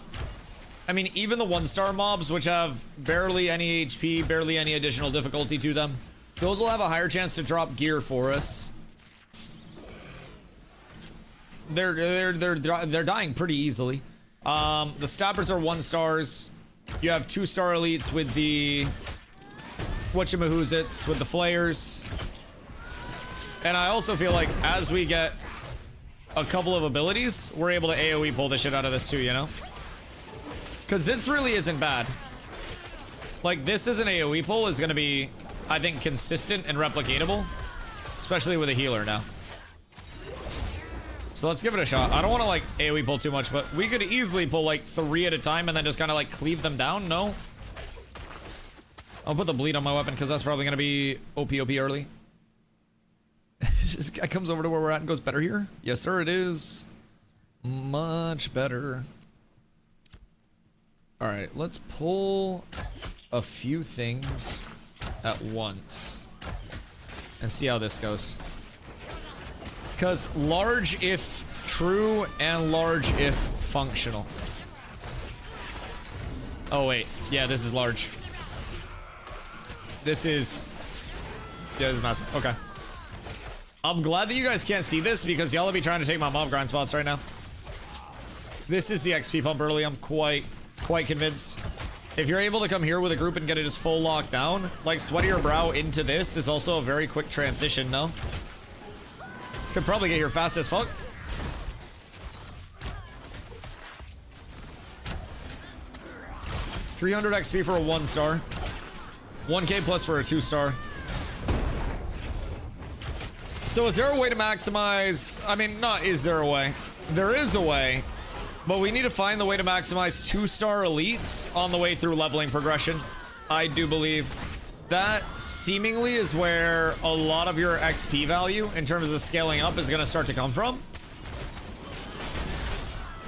I mean, even the 1-star mobs, which have barely any HP, barely any additional difficulty to them, those will have a higher chance to drop gear for us. They're dying pretty easily. The stoppers are 1-stars. You have 2-star elites with the whatchamahoozits, with the flayers. And I also feel like as we get a couple of abilities, we're able to AoE pull the shit out of this too, you know? Because this really isn't bad. Like, this as an AoE pull is going to be, I think, consistent and replicatable. Especially with a healer now. So let's give it a shot. I don't want to, like, AoE pull too much, but we could easily pull, like, 3 at a time and then just kind of, like, cleave them down. No? I'll put the bleed on my weapon because that's probably going to be OP early. This guy comes over to where we're at and goes, better here? Yes, sir, it is. Much better. Alright, let's pull a few things at once and see how this goes. Because large if true and large if functional. Oh, wait. Yeah, this is large. This is... Yeah, this is massive. Okay. I'm glad that you guys can't see this because y'all will be trying to take my mob grind spots right now. This is the XP pump early. I'm quite convinced. If you're able to come here with a group and get it just full locked down, like Sweaty Your Brow into this is also a very quick transition, no? Could probably get here fast as fuck. $300 XP for a 1-star. 1K plus for a 2-star. So is there a way to maximize... I mean, not is there a way. There is a way. But we need to find the way to maximize 2-star elites on the way through leveling progression. I do believe. That seemingly is where a lot of your XP value in terms of scaling up is going to start to come from.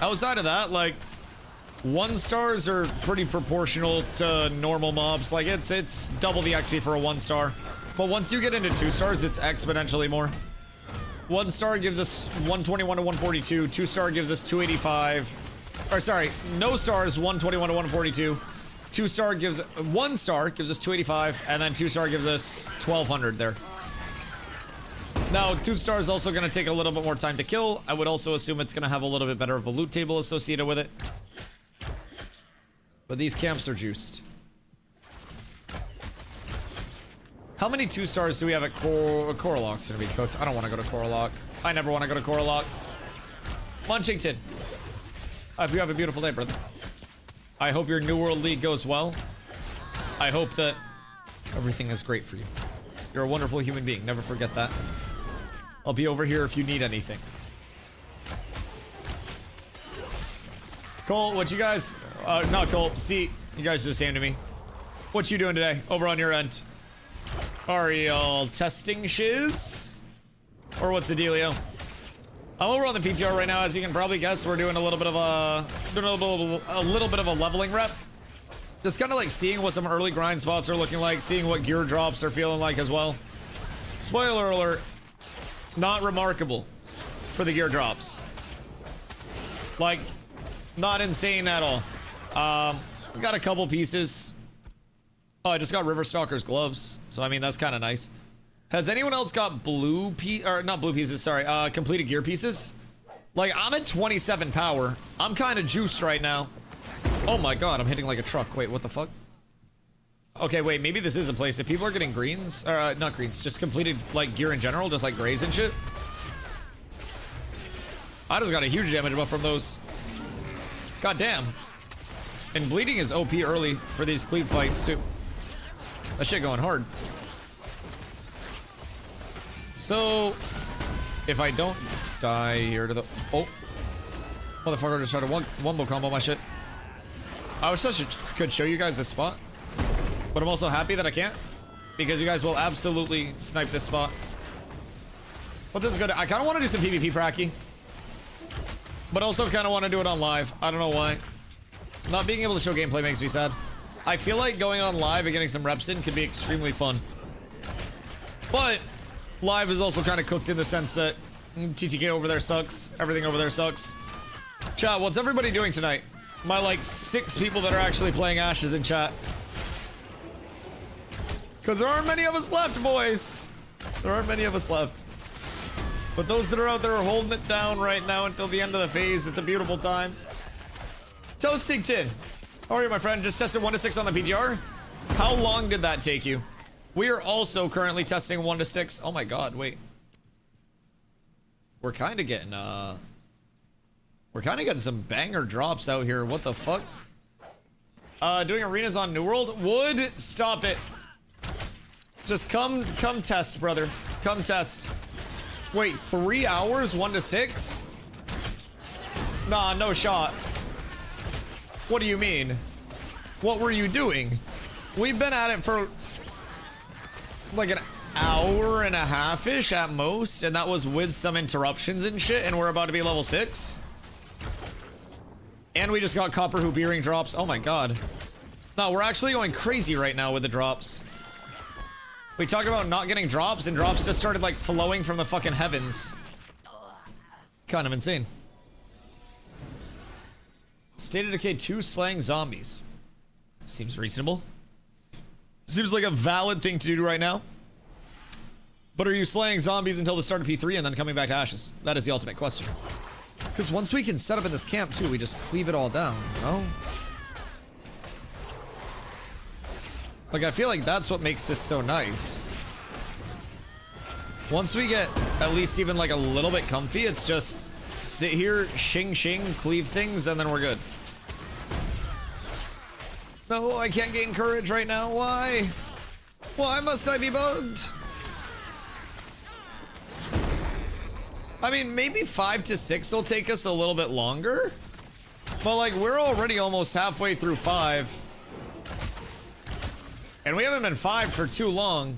Outside of that, like, 1-stars are pretty proportional to normal mobs. Like, it's double the XP for a 1-star. But once you get into 2-stars, it's exponentially more. 1-star gives us 121 to 142. 2-star gives us 285. Or sorry, no stars, 121 to 142. 2-star gives... 1-star gives us 285, and then 2-star gives us 1200 there. Now, 2-star is also going to take a little bit more time to kill. I would also assume it's going to have a little bit better of a loot table associated with it. But these camps are juiced. How many 2-stars do we have at Coralock's gonna be cooked? I don't want to go to Coralock. I never want to go to Coralock. Munchington. I hope you have a beautiful day, brother. I hope your New World League goes well. I hope that everything is great for you. You're a wonderful human being. Never forget that. I'll be over here if you need anything. Cole, what you guys... not Cole. See, you guys just came to me. What you doing today over on your end? Are y'all testing shiz? Or what's the dealio? I'm over on the PTR right now, as you can probably guess. We're doing a little bit of a leveling rep. Just kind of like seeing what some early grind spots are looking like, seeing what gear drops are feeling like as well. Spoiler alert, not remarkable for the gear drops. Like, not insane at all. We got a couple pieces. Oh, I just got Riverstalker's gloves, so I mean that's kind of nice. Has anyone else got completed gear pieces? Like, I'm at 27 power. I'm kind of juiced right now. Oh my god, I'm hitting like a truck. Wait, what the fuck? Okay, wait, maybe this is a place. If people are getting greens, or not greens, just completed like gear in general, just like grays and shit. I just got a huge damage buff from those. God damn. And bleeding is OP early for these cleave fights too. That shit going hard. So, if I don't die here to the... Oh. Motherfucker just tried to wombo combo my shit. I wish I could show you guys this spot. But I'm also happy that I can't. Because you guys will absolutely snipe this spot. But this is good. I kind of want to do some PvP pracky. But also kind of want to do it on live. I don't know why. Not being able to show gameplay makes me sad. I feel like going on live and getting some reps in could be extremely fun. But live is also kind of cooked in the sense that TTK over there sucks. Everything over there sucks. Chat, what's everybody doing tonight? My like 6 people that are actually playing Ashes in chat. Because there aren't many of us left, boys. There aren't many of us left. But those that are out there are holding it down right now until the end of the phase. It's a beautiful time. Toasting Tin. How are you, my friend? Just tested 1 to 6 on the PGR. How long did that take you? We are also currently testing 1 to 6. Oh my god, wait. We're kind of getting some banger drops out here. What the fuck? Doing arenas on New World? Would stop it. Just come test, brother. Come test. Wait, 3 hours, 1 to 6? Nah, no shot. What do you mean? What were you doing? We've been at it for like an hour and a half-ish at most, and that was with some interruptions and shit, and we're about to be level 6. And we just got copper hoop earring drops. Oh my god. No, we're actually going crazy right now with the drops. We talked about not getting drops, and drops just started like flowing from the fucking heavens. Kind of insane. State of Decay 2 slaying zombies. Seems reasonable. Seems like a valid thing to do right now. But are you slaying zombies until the start of P3 and then coming back to Ashes? That is the ultimate question. Because once we can set up in this camp too, we just cleave it all down, you know? Like, I feel like that's what makes this so nice. Once we get at least even like a little bit comfy, it's just sit here, shing shing, cleave things, and then we're good. No, I can't gain courage right now. Why? Why must I be bugged? I mean, maybe 5 to 6 will take us a little bit longer. But like, we're already almost halfway through 5. And we haven't been 5 for too long.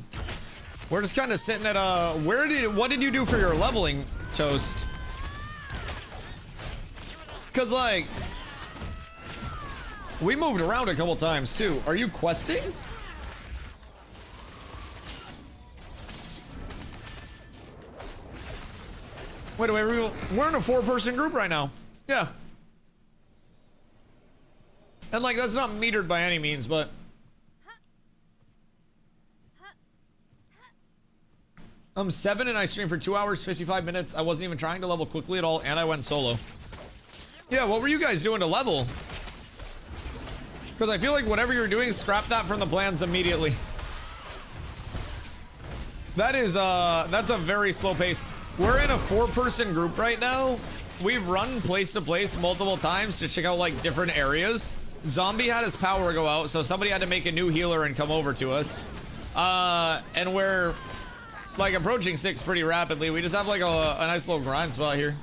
We're just kind of sitting at what did you do for your leveling, Toast? Cause like, we moved around a couple times too. Are you questing? Wait, we're in a 4-person group right now. Yeah. And like, that's not metered by any means, but I'm 7 and I streamed for 2 hours, 55 minutes. I wasn't even trying to level quickly at all, and I went solo. Yeah, what were you guys doing to level? Because I feel like whatever you're doing, scrap that from the plans immediately. That is, that's a very slow pace. We're in a 4-person group right now. We've run place to place multiple times to check out like different areas. Zombie had his power go out, so somebody had to make a new healer and come over to us. And we're like approaching 6 pretty rapidly. We just have like a nice little grind spot here.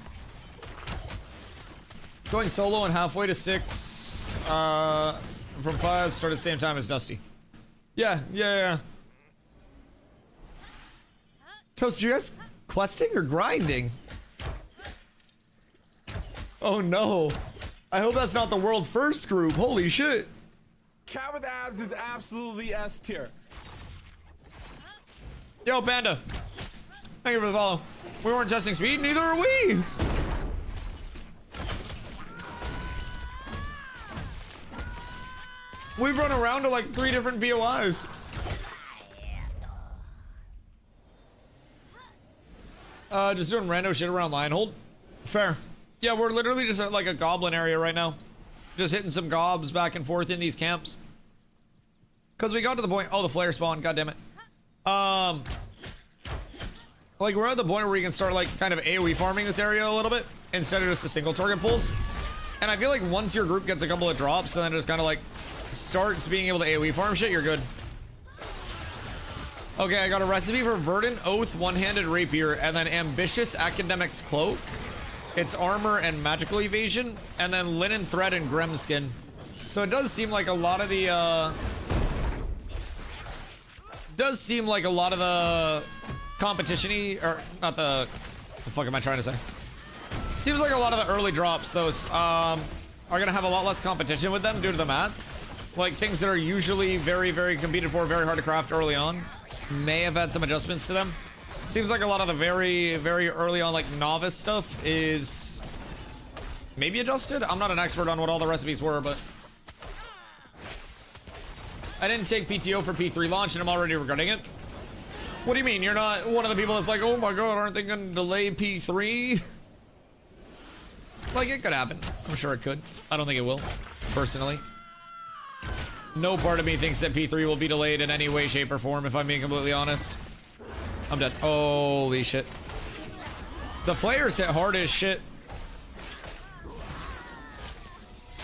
Going solo and halfway to 6. From 5, start at the same time as Dusty. Yeah. Toast, you guys questing or grinding? Oh no. I hope that's not the world first group. Holy shit. Cat with abs is absolutely S tier. Yo, Panda. Thank you for the follow. We weren't testing speed, neither are we. We've run around to like 3 different BOIs. Just doing rando shit around Lionhold. Fair. Yeah, we're literally just at like a goblin area right now. Just hitting some gobs back and forth in these camps. Cause we got to the point, oh, the flare spawn, god damn it. Like we're at the point where we can start like kind of AoE farming this area a little bit instead of just a single target pulls. And I feel like once your group gets a couple of drops, then it just kind of like starts being able to AoE farm shit, you're good. Okay, I got a recipe for Verdant Oath One-Handed Rapier and then Ambitious Academic's Cloak. It's armor and magical evasion, and then Linen Thread and Grem Skin. So it does seem like a lot of the competition-y, or not the fuck am I trying to say? Seems like a lot of the early drops, those are gonna have a lot less competition with them due to the mats. Like things that are usually very, very competed for, very hard to craft early on, may have had some adjustments to them. Seems like a lot of the very, very early on, like novice stuff is maybe adjusted. I'm not an expert on what all the recipes were, but I didn't take PTO for P3 launch and I'm already regretting it. What do you mean? You're not one of the people that's like, oh my god, aren't they gonna delay P3? Like, it could happen. I'm sure it could. I don't think it will, personally. No part of me thinks that P3 will be delayed in any way, shape, or form, if I'm being completely honest. I'm dead. Holy shit. The flares hit hard as shit.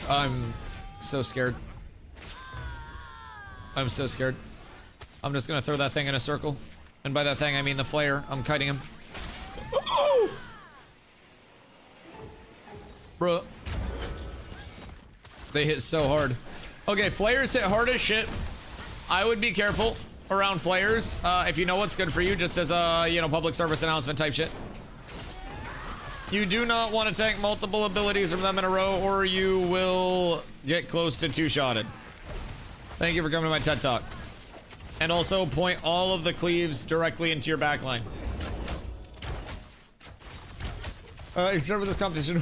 I'm so scared. I'm so scared. I'm just gonna throw that thing in a circle. And by that thing, I mean the flare. I'm kiting him. Oh! Bruh. They hit so hard. Okay, flares hit hard as shit. I would be careful around flares. If you know what's good for you, just as a, you know, public service announcement type shit. You do not want to tank multiple abilities from them in a row, or you will get close to two-shotted. Thank you for coming to my TED Talk. And also point all of the cleaves directly into your backline. Start with this competition.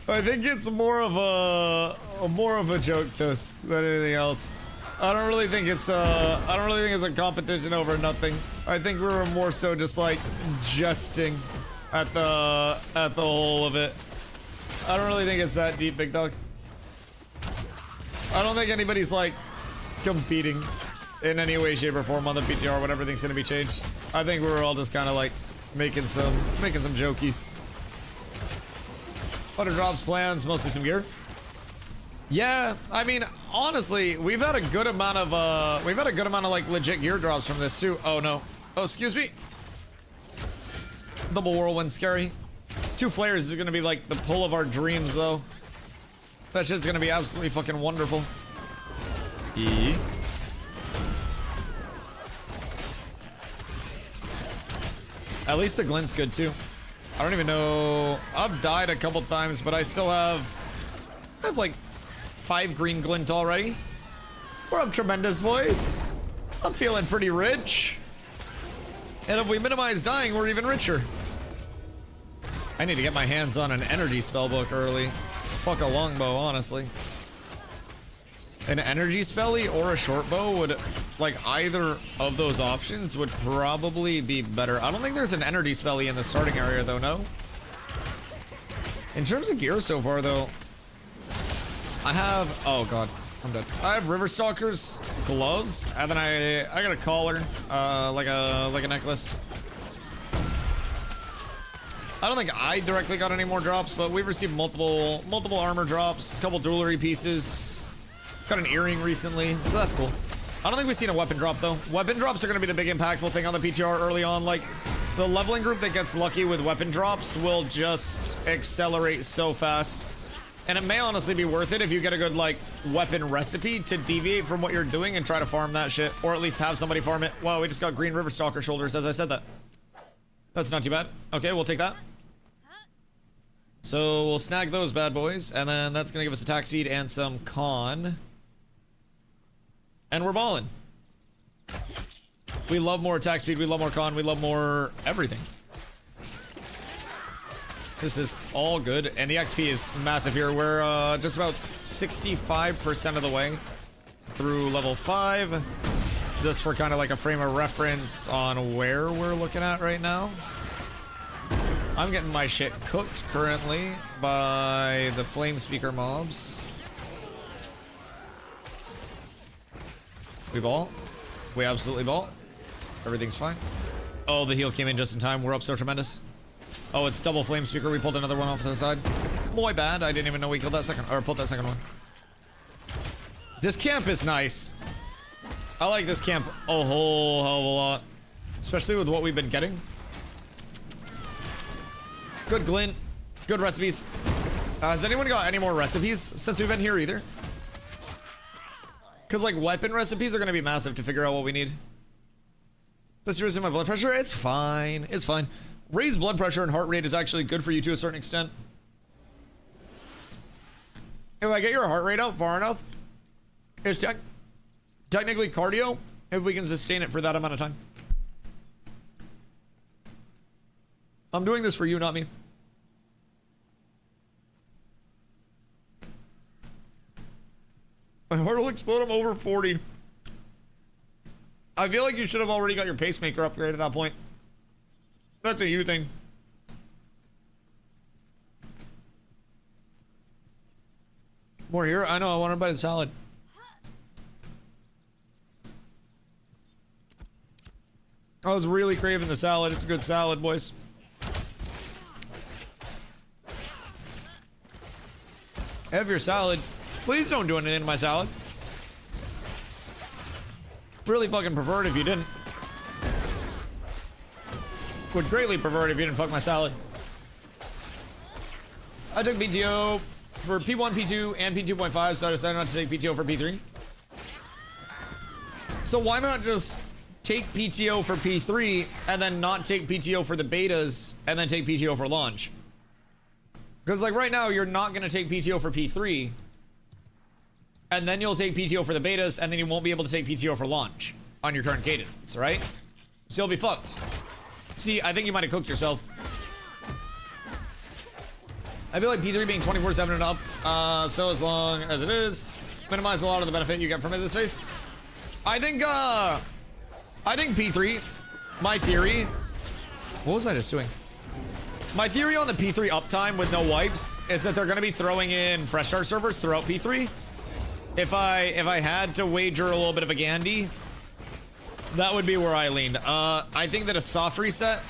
I think it's more of a joke toast than anything else. I don't really think it's a competition over nothing. I think we were more so just like jesting at the whole of it. I don't really think it's that deep, big dog. I don't think anybody's like competing in any way, shape, or form on the PTR when everything's gonna be changed. I think we were all just kind of like making some jokies. What are drops plans? Mostly some gear. Yeah, I mean, honestly, we've had a good amount of like legit gear drops from this too. Oh no. Oh, excuse me. Double whirlwind, scary. 2 flares is gonna be like the pull of our dreams, though. That shit's gonna be absolutely fucking wonderful. E. At least the glint's good too. I don't even know. I've died a couple times, but I still have like 5 green glint already. We're up tremendous, boys. I'm feeling pretty rich. And if we minimize dying, we're even richer. I need to get my hands on an energy spell book early. Fuck a longbow, honestly. An energy spelly or a short bow would, like, either of those options would probably be better. I don't think there's an energy spelly in the starting area though, no? In terms of gear so far though, I have, oh god, I'm dead. I have Riverstalker's gloves, and then I got a collar, like a necklace. I don't think I directly got any more drops, but we've received multiple armor drops, a couple jewelry pieces. Got an earring recently, so that's cool. I don't think we've seen a weapon drop though. Weapon drops are gonna be the big impactful thing on the PTR early on. Like, the leveling group that gets lucky with weapon drops will just accelerate so fast. And it may honestly be worth it if you get a good, like, weapon recipe to deviate from what you're doing and try to farm that shit. Or at least have somebody farm it. Wow, we just got green Riverstalker shoulders as I said that. That's not too bad. Okay, we'll take that. So we'll snag those bad boys, and then that's gonna give us attack speed and some con. And we're balling. We love more attack speed, we love more con, we love more everything. This is all good, and the XP is massive here. We're just about 65% of the way through level 5. Just for kind of like a frame of reference on where we're looking at right now. I'm getting my shit cooked currently by the flame speaker mobs. We ball. We absolutely ball. Everything's fine. Oh, the heal came in just in time. We're up so tremendous. Oh, it's double flame speaker. We pulled another one off to the side. My bad. I didn't even know we killed that second, or pulled that second one. This camp is nice. I like this camp a whole hell of a lot. Especially with what we've been getting. Good glint. Good recipes. Has anyone got any more recipes since we've been here either? Because, like, weapon recipes are going to be massive to figure out what we need. Does raise my blood pressure? It's fine. It's fine. Raised blood pressure and heart rate is actually good for you to a certain extent. If I get your heart rate up far enough, it's technically cardio if we can sustain it for that amount of time. I'm doing this for you, not me. My heart will explode. I'm over 40. I feel like you should have already got your pacemaker upgrade at that point. That's a you thing. More here? I know, I want to buy the salad. I was really craving the salad. It's a good salad, boys. Have your salad. Please don't do anything to my salad. Really fucking prefer it if you didn't. Would greatly prefer it if you didn't fuck my salad. I took PTO for P1, P2, and P2.5, so I decided not to take PTO for P3. So why not just take PTO for P3 and then not take PTO for the betas and then take PTO for launch? Because like right now, you're not going to take PTO for P3 and then you'll take PTO for the betas and then you won't be able to take PTO for launch on your current cadence, right? So you'll be fucked. See, I think you might have cooked yourself. I feel like P3 being 24/7 and up, so as long as it is, minimize a lot of the benefit you get from it this phase. I think P3, my theory, what was I just doing? My theory on the P3 uptime with no wipes is that they're going to be throwing in fresh start servers throughout P3. If I had to wager a little bit of a Gandhi, that would be where I leaned. I think that a soft reset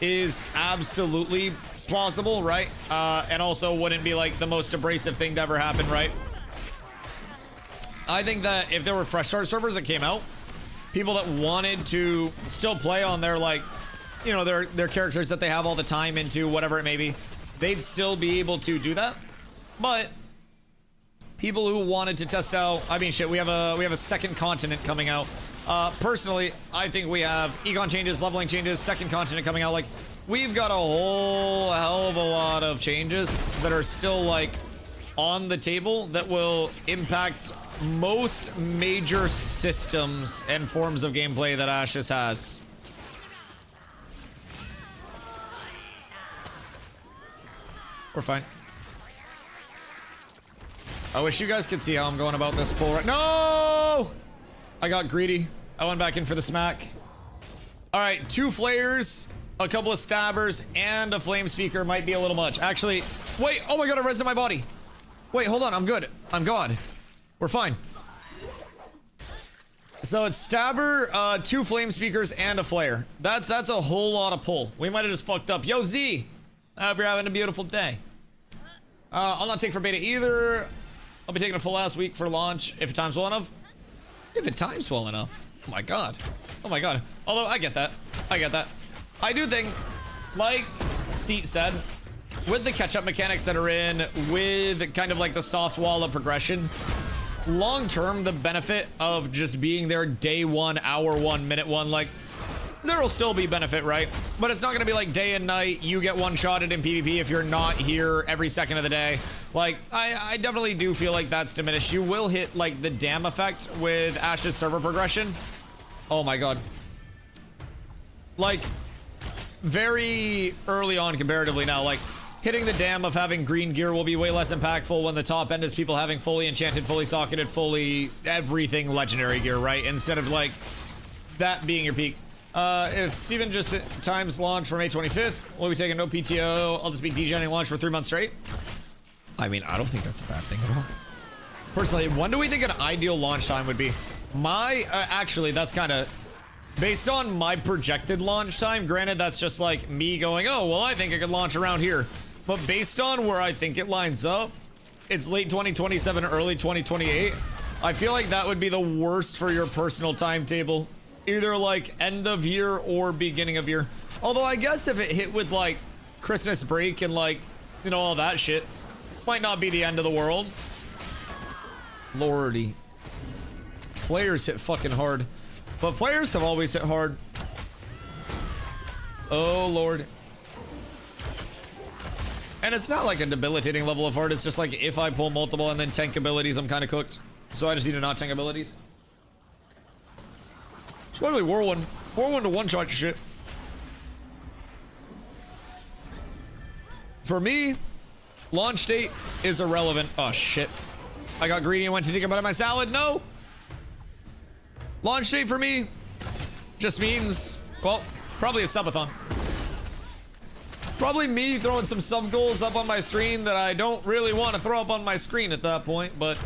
is absolutely plausible, right? And also wouldn't be like the most abrasive thing to ever happen, right? I think that if there were fresh start servers that came out, people that wanted to still play on their, like, you know, their characters that they have all the time into, whatever it may be, they'd still be able to do that. But people who wanted to test out, I mean, shit, we have a second continent coming out. Personally, I think we have econ changes, leveling changes, second continent coming out. Like, we've got a whole hell of a lot of changes that are still, like, on the table that will impact most major systems and forms of gameplay that Ashes has. We're fine. I wish you guys could see how I'm going about this pull right. No! I got greedy. I went back in for the smack. All right, 2 flares, a couple of stabbers, and a flame speaker might be a little much. Actually, wait. Oh my god, I rested my body. Wait, hold on. I'm good. I'm God. We're fine. So it's stabber, 2 flame speakers, and a flare. That's a whole lot of pull. We might have just fucked up. Yo, Z! I hope you're having a beautiful day. I'll not take for beta either. I'll be taking a full ass week for launch if it times well enough. If it times well enough. Oh my god. Oh my god. Although, I get that. I get that. I do think, like Seat said, with the catch-up mechanics that are in, with kind of like the soft wall of progression, long-term, the benefit of just being there day 1, hour 1, minute 1, like, there will still be benefit, right? But it's not gonna be like day and night, you get one-shotted in PvP if you're not here every second of the day. Like, I definitely do feel like that's diminished. You will hit, like, the dam effect with Ash's server progression. Oh my god. Like, very early on comparatively now, like, hitting the dam of having green gear will be way less impactful when the top end is people having fully enchanted, fully socketed, fully everything legendary gear, right? Instead of, like, that being your peak. If Steven just times launch for May 25th, we'll be taking no PTO. I'll just be degenning launch for 3 months straight. I mean, I don't think that's a bad thing at all. Personally, when do we think an ideal launch time would be? Actually, that's kind of Based on my projected launch time, granted that's just like me going, oh, well, I think I could launch around here. But based on where I think it lines up, it's late 2027, early 2028. I feel like that would be the worst for your personal timetable. Either like end of year or beginning of year. Although I guess if it hit with like Christmas break and like, you know, all that shit, might not be the end of the world. Lordy. Flares hit fucking hard. But flares have always hit hard. Oh, Lord. And it's not like a debilitating level of hard. It's just like if I pull multiple and then tank abilities, I'm kind of cooked. So I just need to not tank abilities. It's literally War One. War One to one-shot shit. For me, launch date is irrelevant. Oh, shit. I got greedy and went to take a bite of my salad. No! Launch date for me just means, well, probably a subathon. Probably me throwing some sub goals up on my screen that I don't really want to throw up on my screen at that point, but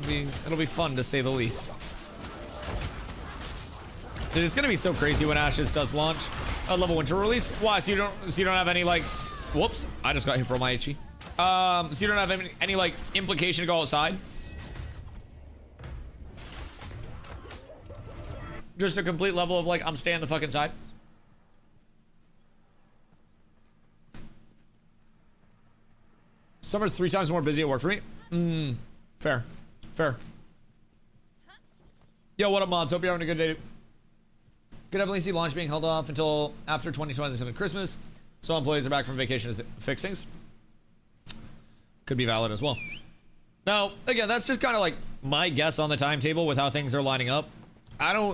it'll be fun to say the least. Dude, it's gonna be so crazy when Ashes does launch a level winter release. Why? So you don't have any like, whoops, I just got hit from my HE. So you don't have any like implication to go outside? Just a complete level of like, I'm staying the fuck inside. Summer's 3 times more busy at work for me. Fair. Fair. Yo, what up, mods? Hope you're having a good day. Could definitely see launch being held off until after 2027 Christmas. So employees are back from vacation to fix things. Could be valid as well. Now, again, that's just kind of like my guess on the timetable with how things are lining up.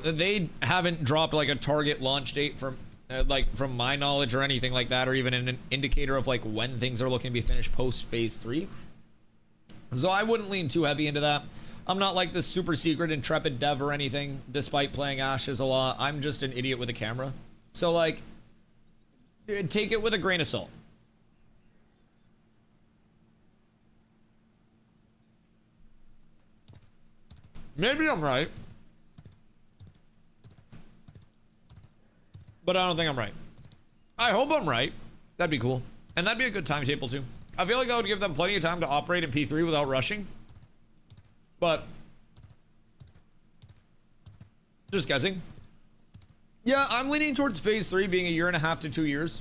They haven't dropped like a target launch date from from my knowledge or anything like that, or even an indicator of like when things are looking to be finished post phase 3. So I wouldn't lean too heavy into that. I'm not like this super secret intrepid dev or anything, despite playing Ashes a lot. I'm just an idiot with a camera. So like, take it with a grain of salt. Maybe I'm right. But I don't think I'm right. I hope I'm right. That'd be cool. And that'd be a good timetable too. I feel like that would give them plenty of time to operate in P3 without rushing. But just guessing. Yeah, I'm leaning towards phase 3 being 1.5 to 2 years.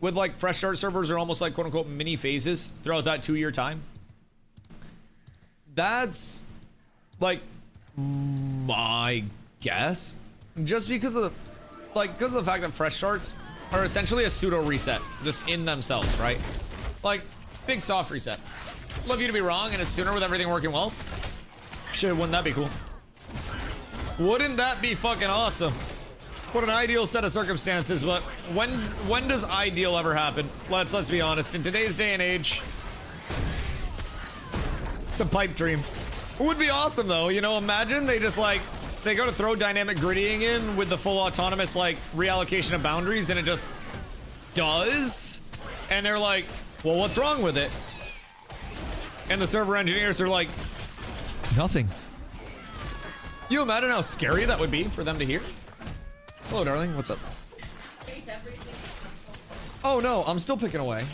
With like fresh start servers are almost like quote unquote mini phases throughout that 2-year time. That's like my guess. Just because of the fact that fresh starts are essentially a pseudo reset just in themselves, right? Like big soft reset. Love you to be wrong and it's sooner with everything working well. Shit, wouldn't that be cool? Wouldn't that be fucking awesome? What an ideal set of circumstances, but when does ideal ever happen? Let's be honest. In today's day and age, it's a pipe dream. It would be awesome though, you know, imagine they just like they go to throw dynamic griddying in with the full autonomous like reallocation of boundaries and it just does. And they're like, well, what's wrong with it? And the server engineers are like, nothing. You imagine how scary that would be for them to hear? Hello, darling. What's up? Oh, no. I'm still picking away.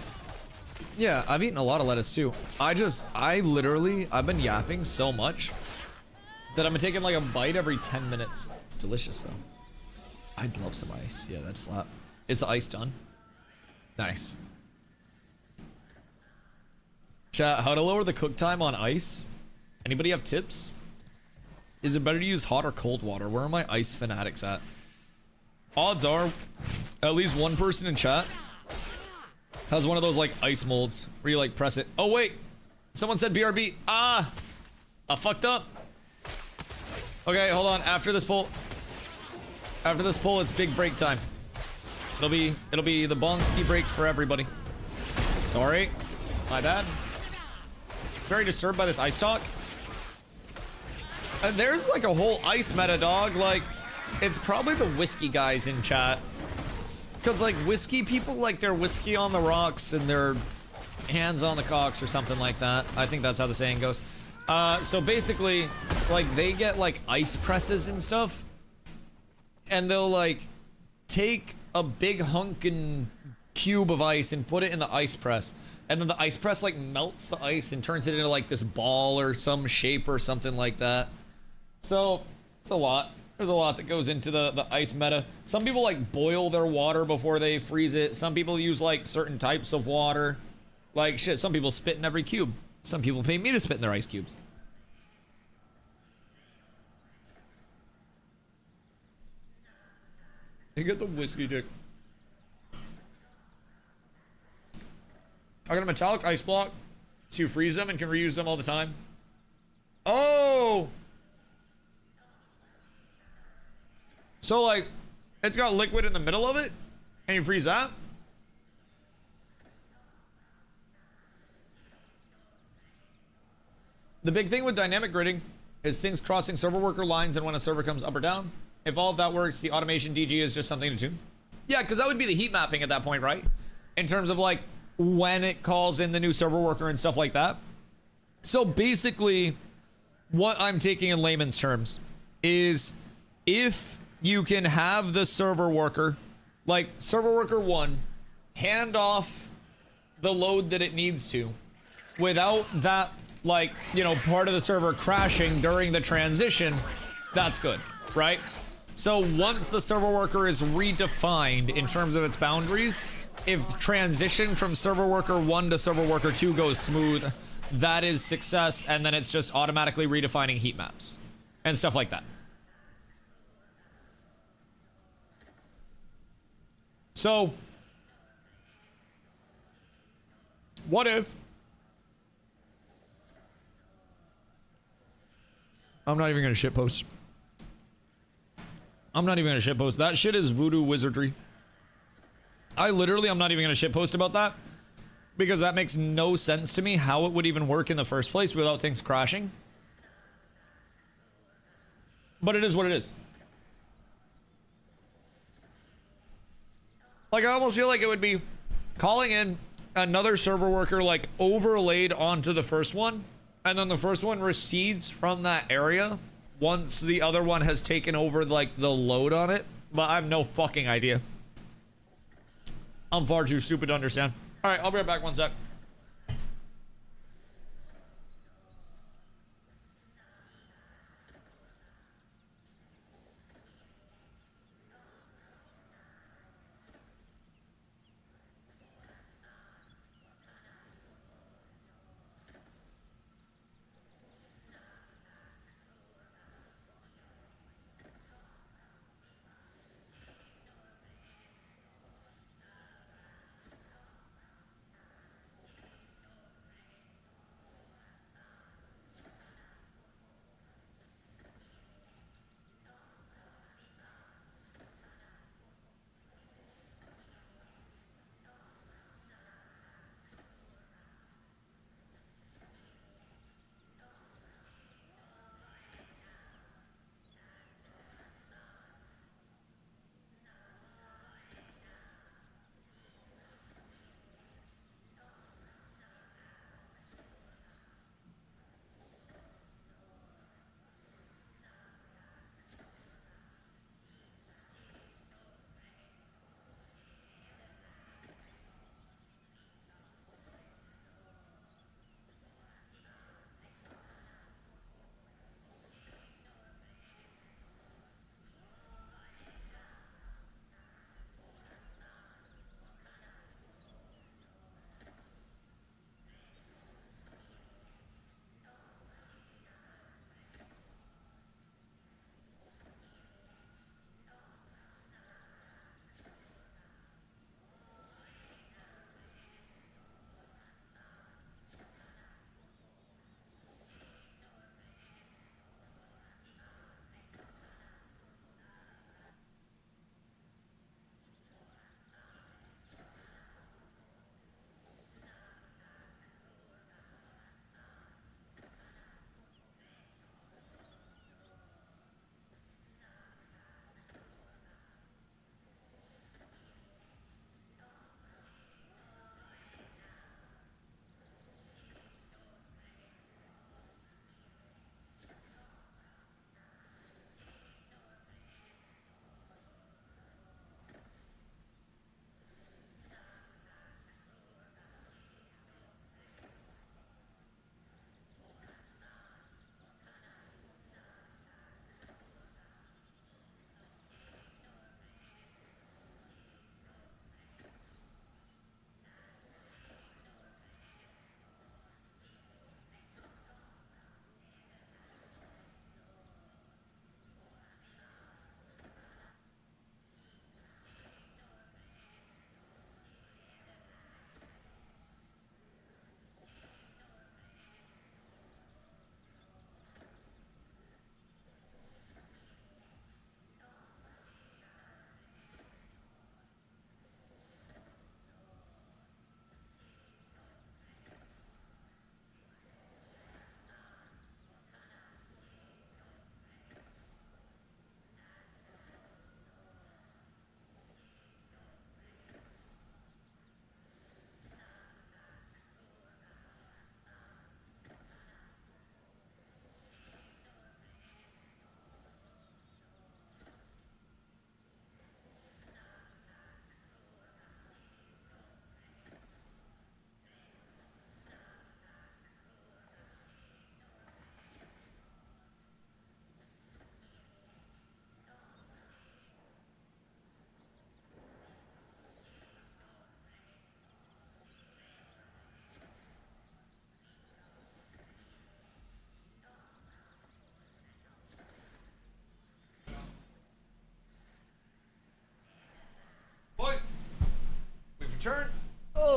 Yeah, I've eaten a lot of lettuce, too. I've been yapping so much that I'm taking like a bite every 10 minutes. It's delicious, though. I'd love some ice. Yeah, that'd slap. Is the ice done? Nice. Chat, how to lower the cook time on ice? Anybody have tips? Is it better to use hot or cold water? Where are my ice fanatics at? Odds are, at least one person in chat has one of those like ice molds where you like press it. Oh wait, someone said BRB. I fucked up. Okay, hold on. After this pull, it's big break time. It'll be the bong-ski break for everybody. Sorry, my bad. Very disturbed by this ice talk. There's like a whole ice meta, dog. Like, it's probably the whiskey guys in chat. Because like whiskey people like their whiskey on the rocks and their hands on the cocks or something like that. I think that's how the saying goes. So basically, like they get like ice presses and stuff. and they'll like take a big hunkin' cube of ice and put it in the ice press, and then the ice press like melts the ice and turns it into like this ball or some shape or something like that. So it's a lot. There's a lot that goes into the ice meta. Some people like boil their water before they freeze it. Some people use like certain types of water. Like shit, some people spit in every cube. Some people pay me to spit in their ice cubes. You get the whiskey dick. I got a metallic ice block, so you freeze them and can reuse them all the time. Oh! So like, it's got liquid in the middle of it, and you freeze that? The big thing with dynamic gridding is things crossing server worker lines and when a server comes up or down. If all of that works, the automation DG is just something to tune. Yeah, because that would be the heat mapping at that point, right? In terms of like when it calls in the new server worker and stuff like that. So basically, what I'm taking in layman's terms is if you can have the server worker, like server worker 1, hand off the load that it needs to without that, like, you know, part of the server crashing during the transition, that's good, right? So once the server worker is redefined in terms of its boundaries, if transition from server worker 1 to server worker 2 goes smooth, that is success, and then it's just automatically redefining heat maps and stuff like that. So, what if I'm not even gonna shitpost. I'm not even gonna shitpost. That shit is voodoo wizardry. I'm not even gonna shitpost about that because that makes no sense to me how it would even work in the first place without things crashing. But it is what it is. Like, I almost feel like it would be calling in another server worker, like, overlaid onto the first one, and then the first one recedes from that area once the other one has taken over, like, the load on it. But I have no fucking idea. I'm far too stupid to understand. All right, I'll be right back, 1 sec.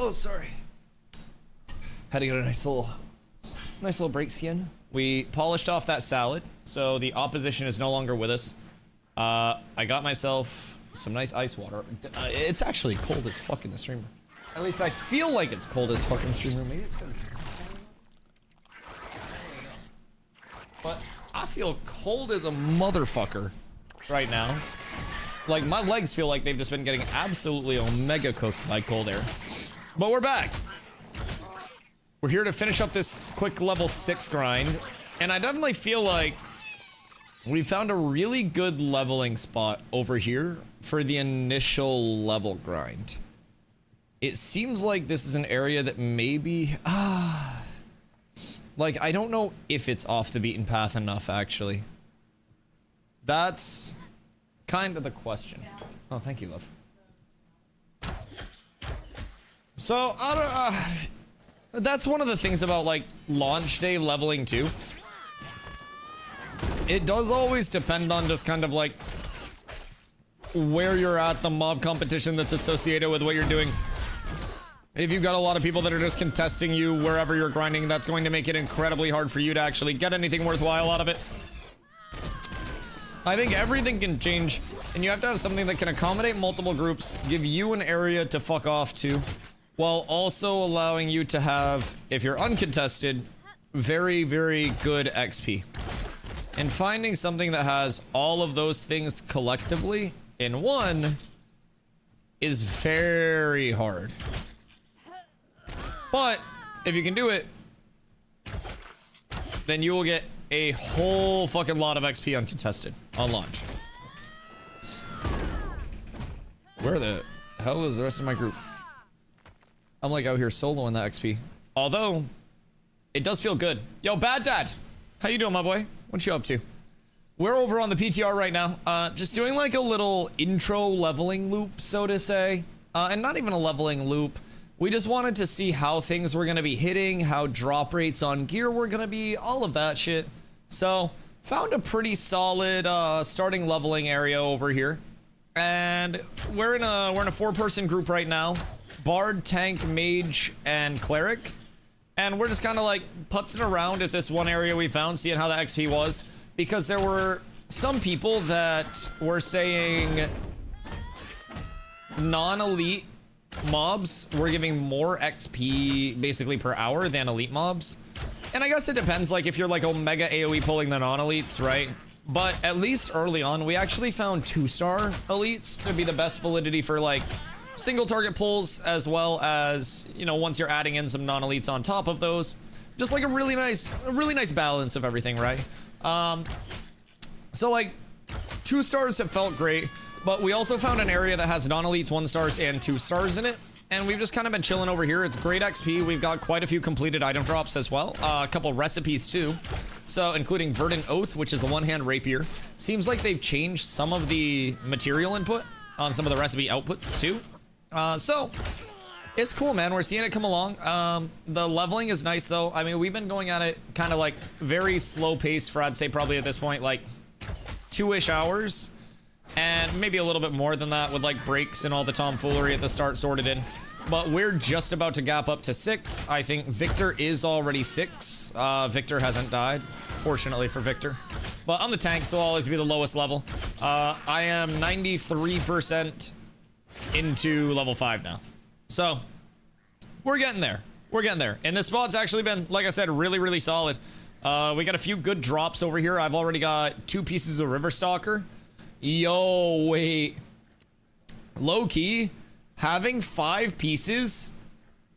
Oh, sorry. Had to get a nice little break skin. We polished off that salad, so the opposition is no longer with us. I got myself some nice ice water. It's actually cold as fuck in the stream room. At least I feel like it's cold as fuck in the stream room. Maybe it's because but I feel cold as a motherfucker right now. Like, my legs feel like they've just been getting absolutely omega cooked by cold air. But we're back. We're here to finish up this quick level 6 grind. And I definitely feel like we found a really good leveling spot over here for the initial level grind. It seems like this is an area that maybe... like, I don't know if it's off the beaten path enough, actually. That's kind of the question. Oh, thank you, love. So, that's one of the things about, like, launch day leveling too. It does always depend on just kind of, like, where you're at, the mob competition that's associated with what you're doing. If you've got a lot of people that are just contesting you wherever you're grinding, that's going to make it incredibly hard for you to actually get anything worthwhile out of it. I think everything can change, and you have to have something that can accommodate multiple groups, give you an area to fuck off to, while also allowing you to have, if you're uncontested, very, very good XP. And finding something that has all of those things collectively in one is very hard. But if you can do it, then you will get a whole fucking lot of XP uncontested on launch. Where the hell is the rest of my group? I'm like out here soloing that XP. Although, it does feel good. Yo, Bad Dad! How you doing, my boy? What you up to? We're over on the PTR right now. Just doing like a little intro leveling loop, so to say. And not even a leveling loop. We just wanted to see how things were going to be hitting, how drop rates on gear were going to be, all of that shit. So, found a pretty solid starting leveling area over here. And we're in a 4-person group right now. Bard, Tank, Mage, and Cleric. And we're just kind of like putzing around at this one area we found, seeing how the XP was. Because there were some people that were saying non-elite mobs were giving more XP basically per hour than elite mobs. And I guess it depends, like if you're like Omega AoE pulling the non-elites, right? But at least early on, we actually found 2-star elites to be the best validity for like single target pulls, as well as, you know, once you're adding in some non-elites on top of those. Just like a really nice balance of everything, right? So like 2 stars have felt great. But we also found an area that has non-elites, 1 stars, and 2 stars in it. And we've just kind of been chilling over here. It's great XP. We've got quite a few completed item drops as well. A couple recipes too. So including Verdant Oath, which is a 1-hand rapier. Seems like they've changed some of the material input on some of the recipe outputs too. So it's cool, man. We're seeing it come along. The leveling is nice though. I mean, we've been going at it kind of like very slow pace for, I'd say probably at this point, like 2-ish hours. And maybe a little bit more than that with like breaks and all the tomfoolery at the start sorted in. But we're just about to gap up to 6. I think Victor is already 6. Victor hasn't died, fortunately for Victor. But I'm the tank, so I'll always be the lowest level. I am 93% into level 5 now. So, we're getting there. We're getting there. And this spot's actually been, like I said, really, really solid. We got a few good drops over here. I've already got 2 pieces of River Stalker. Yo, wait. Low-key, having 5 pieces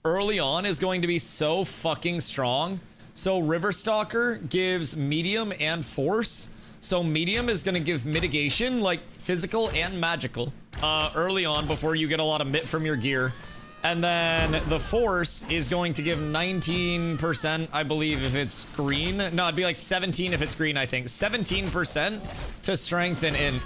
early on is going to be so fucking strong. So River Stalker gives medium and force. So medium is going to give mitigation, like physical and magical, early on before you get a lot of mit from your gear. And then the force is going to give 19%, I believe, if it's green. No, it'd be like 17 if it's green, I think. 17% to strengthen in.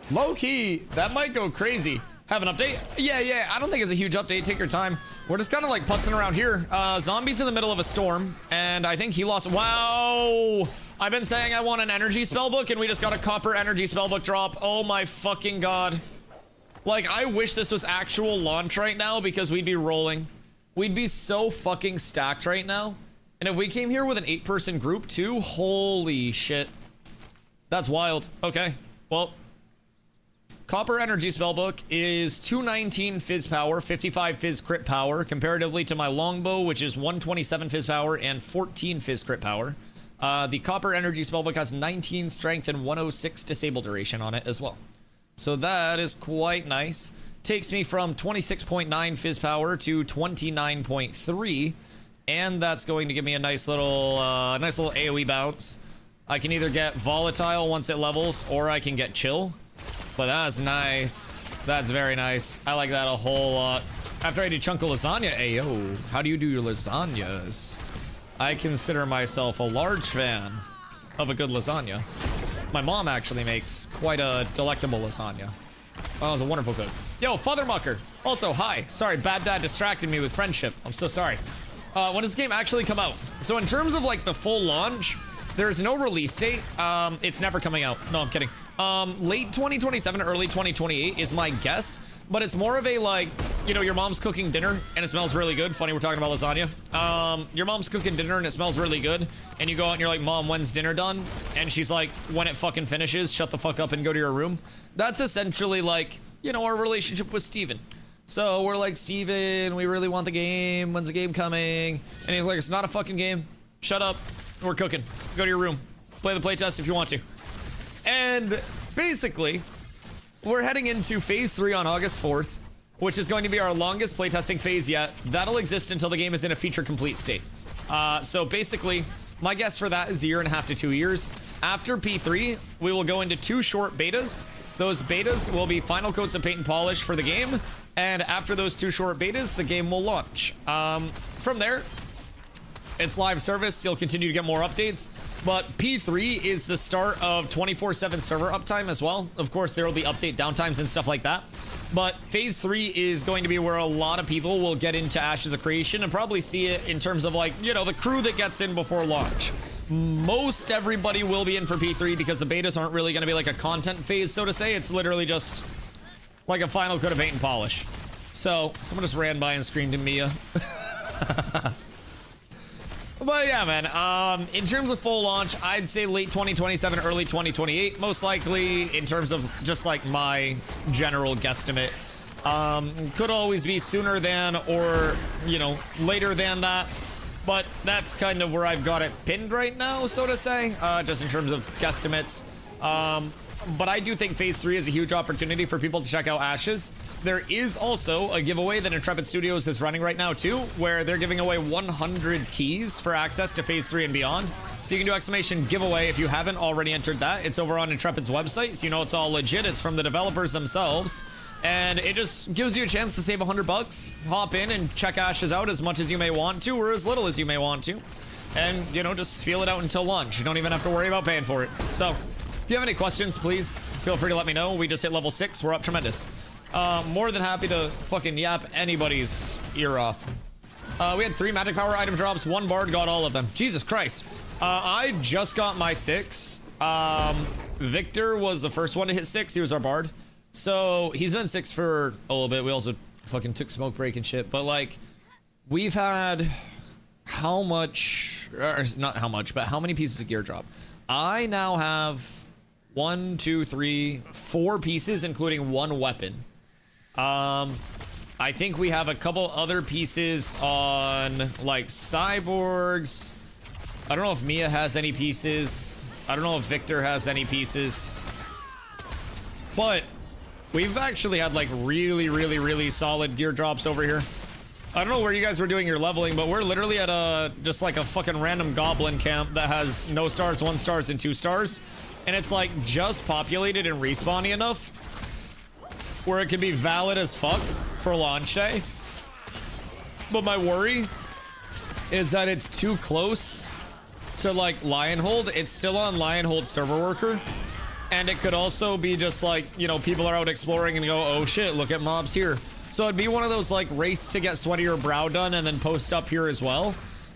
Low-key, that might go crazy. Have an update? Yeah, I don't think it's a huge update. Take your time. We're just kind of like putzing around here. Zombie's in the middle of a storm, and I think he lost. Wow! I've been saying I want an energy spellbook, and we just got a copper energy spellbook drop. Oh my fucking god. Like, I wish this was actual launch right now because we'd be rolling. We'd be so fucking stacked right now. And if we came here with an 8-person group too, holy shit. That's wild. Okay, well. Copper Energy Spellbook is 219 Fizz Power, 55 Fizz Crit Power, comparatively to my Longbow, which is 127 Fizz Power and 14 Fizz Crit Power. The Copper Energy Spellbook has 19 Strength and 106 Disable Duration on it as well. So that is quite nice. Takes me from 26.9 Fizz Power to 29.3, and that's going to give me a nice little AoE bounce. I can either get Volatile once it levels, or I can get Chill. But that's nice. That's very nice. I like that a whole lot. After I eat a chunk of lasagna, ayo, how do you do your lasagnas? I consider myself a large fan of a good lasagna. My mom actually makes quite a delectable lasagna. Oh, it was a wonderful cook. Yo, Fathermucker. Also, hi. Sorry, bad dad distracted me with friendship. I'm so sorry. When does this game actually come out? So in terms of like the full launch, there's no release date. It's never coming out. No, I'm kidding. Late 2027, early 2028 is my guess, but it's more of a like, you know, your mom's cooking dinner and it smells really good. Funny, we're talking about lasagna. Your mom's cooking dinner and it smells really good, and you go out and you're like, Mom, when's dinner done? And she's like, when it fucking finishes, shut the fuck up and go to your room. That's essentially like, you know, our relationship with Steven. So we're like, Steven, we really want the game. When's the game coming? And he's like, it's not a fucking game. Shut up. We're cooking. Go to your room. Play the playtest if you want to. And basically, we're heading into phase 3 on August 4th, which is going to be our longest playtesting phase yet. That'll exist until the game is in a feature complete state. So basically, my guess for that is 1.5 to 2 years. After P3, we will go into 2 short betas. Those betas will be final coats of paint and polish for the game. And after those 2 short betas, the game will launch. From there, it's live service. You'll continue to get more updates. But P3 is the start of 24/7 server uptime as well. Of course, there will be update downtimes and stuff like that. But phase 3 is going to be where a lot of people will get into Ashes of Creation and probably see it in terms of like, you know, the crew that gets in before launch. Most everybody will be in for P3 because the betas aren't really going to be like a content phase, so to say. It's literally just like a final coat of paint and polish. So someone just ran by and screamed at Mia. But yeah, man, in terms of full launch, I'd say late 2027, early 2028, most likely, in terms of just like my general guesstimate. Could always be sooner than, or, you know, later than that. But that's kind of where I've got it pinned right now, so to say, just in terms of guesstimates. But I do think phase 3 is a huge opportunity for people to check out Ashes. There is also a giveaway that Intrepid Studios is running right now too, where they're giving away 100 keys for access to phase 3 and beyond. So you can do exclamation giveaway if you haven't already entered that. It's over on Intrepid's website, so you know it's all legit. It's from the developers themselves. And it just gives you a chance to save $100. Hop in and check Ashes out as much as you may want to, or as little as you may want to. And, you know, just feel it out until launch. You don't even have to worry about paying for it. So if you have any questions, please feel free to let me know. We just hit level 6. We're up tremendous. More than happy to fucking yap anybody's ear off. We had 3 magic power item drops. 1 bard got all of them. Jesus Christ. I just got my 6. Victor was the first one to hit 6. He was our bard. So he's been 6 for a little bit. We also fucking took smoke break and shit. But like, we've had how much, or not how much, but how many pieces of gear drop? I now have 1, 2, 3, 4 pieces, including 1 weapon. I think we have a couple other pieces on like cyborgs. I don't know if Mia has any pieces. I don't know if Victor has any pieces. But we've actually had like really solid gear drops over here. I don't know where you guys were doing your leveling, but we're literally at a just like a fucking random goblin camp that has no stars, 1 stars, and 2 stars. And it's like just populated and respawny enough where it can be valid as fuck for launch day. But my worry is that it's too close to like Lionhold. It's still on Lionhold server worker. And it could also be just like, you know, people are out exploring and go, oh shit, look at mobs here. So it'd be one of those like race to get sweatier brow done and then post up here as well.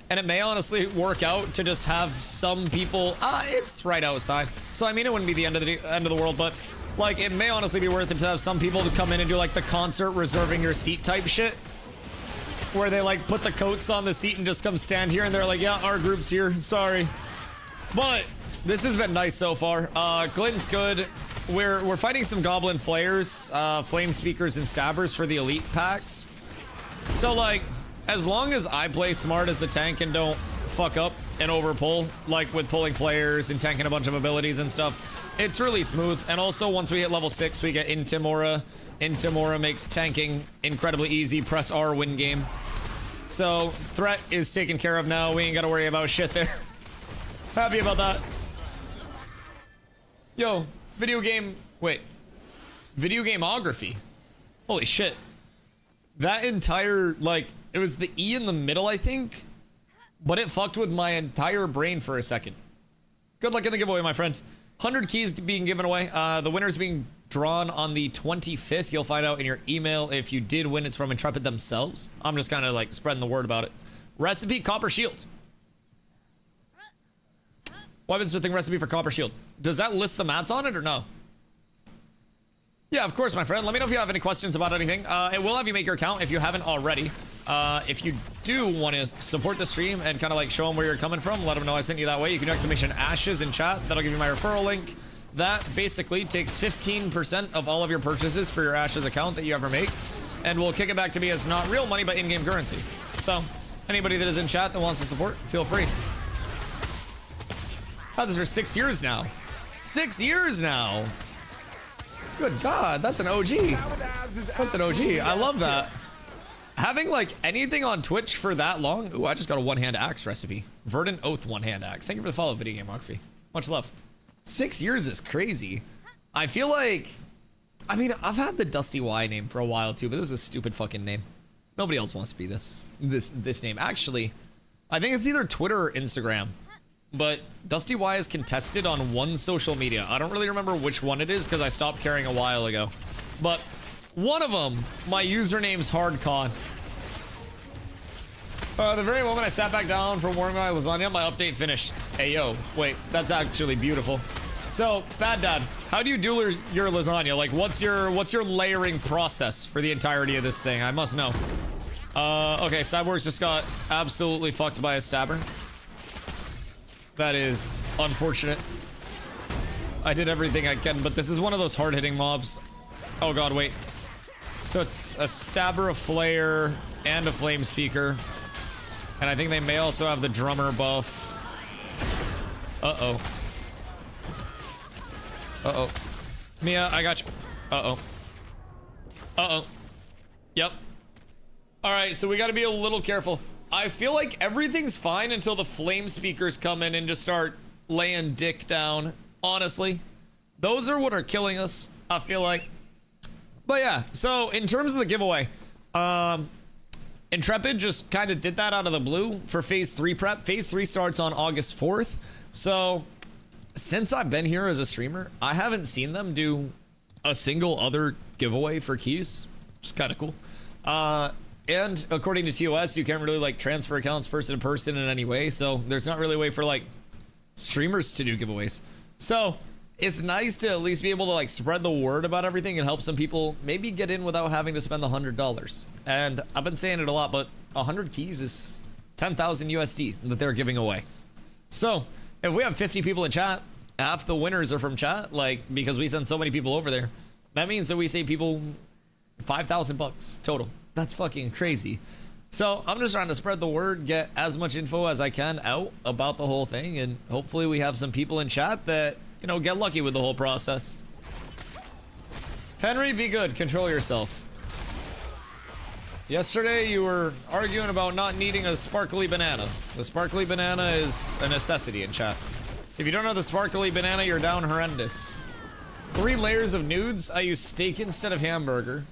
And it may honestly work out to just have some people, it's right outside. So I mean, it wouldn't be the end of the world, but Like, it may honestly be worth it to have some people to come in and do like the concert reserving your seat type shit. Where they like put the coats on the seat and just come stand here and they're like, yeah, our group's here, sorry. But this has been nice so far. Glint's good. We're fighting some goblin flayers, flame speakers and stabbers for the elite packs. So like, as long as I play smart as a tank and don't fuck up and overpull, like with pulling flayers and tanking a bunch of abilities and stuff, it's really smooth. And also once we hit level 6, we get Intimora. Intimora makes tanking incredibly easy. Press R, win game. So threat is taken care of now. We ain't gotta worry about shit there. Happy about that. Yo, video gameography. Holy shit. That entire, like, it was the E in the middle, I think, but it fucked with my entire brain for a second. Good luck in the giveaway, my friend. 100 keys being given away. The winner's being drawn on the 25th. You'll find out in your email if you did win. It's from Intrepid themselves. I'm just kind of like spreading the word about it. Recipe, copper shield. Weaponsmithing recipe for copper shield. Does that list the mats on it or no? Yeah, of course, my friend. Let me know if you have any questions about anything. It will have you make your account if you haven't already. If you do want to support the stream and kind of like show them where you're coming from, let them know I sent you that way. You can do exclamation ashes in chat. That'll give you my referral link. That basically takes 15% of all of your purchases for your ashes account that you ever make, and will kick it back to me as not real money, but in-game currency. So anybody that is in chat that wants to support, feel free. Had this for 6 years now. 6 years now. Good God, that's an OG. That's an OG. I love that. Having like anything on Twitch for that long. Ooh, I just got a one-hand axe recipe. Verdant Oath one-hand axe. Thank you for the follow, video gameography. Much love. 6 years is crazy. I feel like, I mean, I've had the DustyWhy name for a while too, but this is a stupid fucking name. Nobody else wants to be this name. Actually, I think it's either Twitter or Instagram. But DustyWhy is contested on one social media. I don't really remember which one it is because I stopped caring a while ago. But one of them, my username's HardCon. The very moment I sat back down from warming my lasagna, my update finished. Hey, yo, wait, that's actually beautiful. So, Bad Dad, how do you do your lasagna? Like, what's your layering process for the entirety of this thing? I must know. Okay, Cyborg's just got absolutely fucked by a stabber. That is unfortunate. I did everything I can, but this is one of those hard-hitting mobs. Oh god, wait. So it's a stabber, a flayer, and a flame speaker. And I think they may also have the drummer buff. Uh-oh. Uh-oh. Mia, I got you. Uh-oh. Uh-oh. Yep. Alright, so we gotta be a little careful. I feel like everything's fine until the flame speakers come in and just start laying dick down. Honestly, those are what are killing us, I feel like. But yeah, so in terms of the giveaway, Intrepid just kind of did that out of the blue for phase 3 prep. Phase 3 starts on August 4th. So since I've been here as a streamer, I haven't seen them do a single other giveaway for keys, which is kind of cool. And according to TOS, you can't really like transfer accounts person to person in any way. So there's not really a way for like streamers to do giveaways. So it's nice to at least be able to like spread the word about everything and help some people maybe get in without having to spend the $100. And I've been saying it a lot, but 100 keys is 10,000 USD that they're giving away. So if we have 50 people in chat, half the winners are from chat, like because we send so many people over there. That means that we save people $5,000 total. That's fucking crazy. So I'm just trying to spread the word, get as much info as I can out about the whole thing, and hopefully we have some people in chat that, you know, get lucky with the whole process. Henry, be good. Control yourself. Yesterday you were arguing about not needing a sparkly banana. The sparkly banana is a necessity in chat. If you don't know the sparkly banana, you're down horrendous. 3 layers of nudes. I use steak instead of hamburger.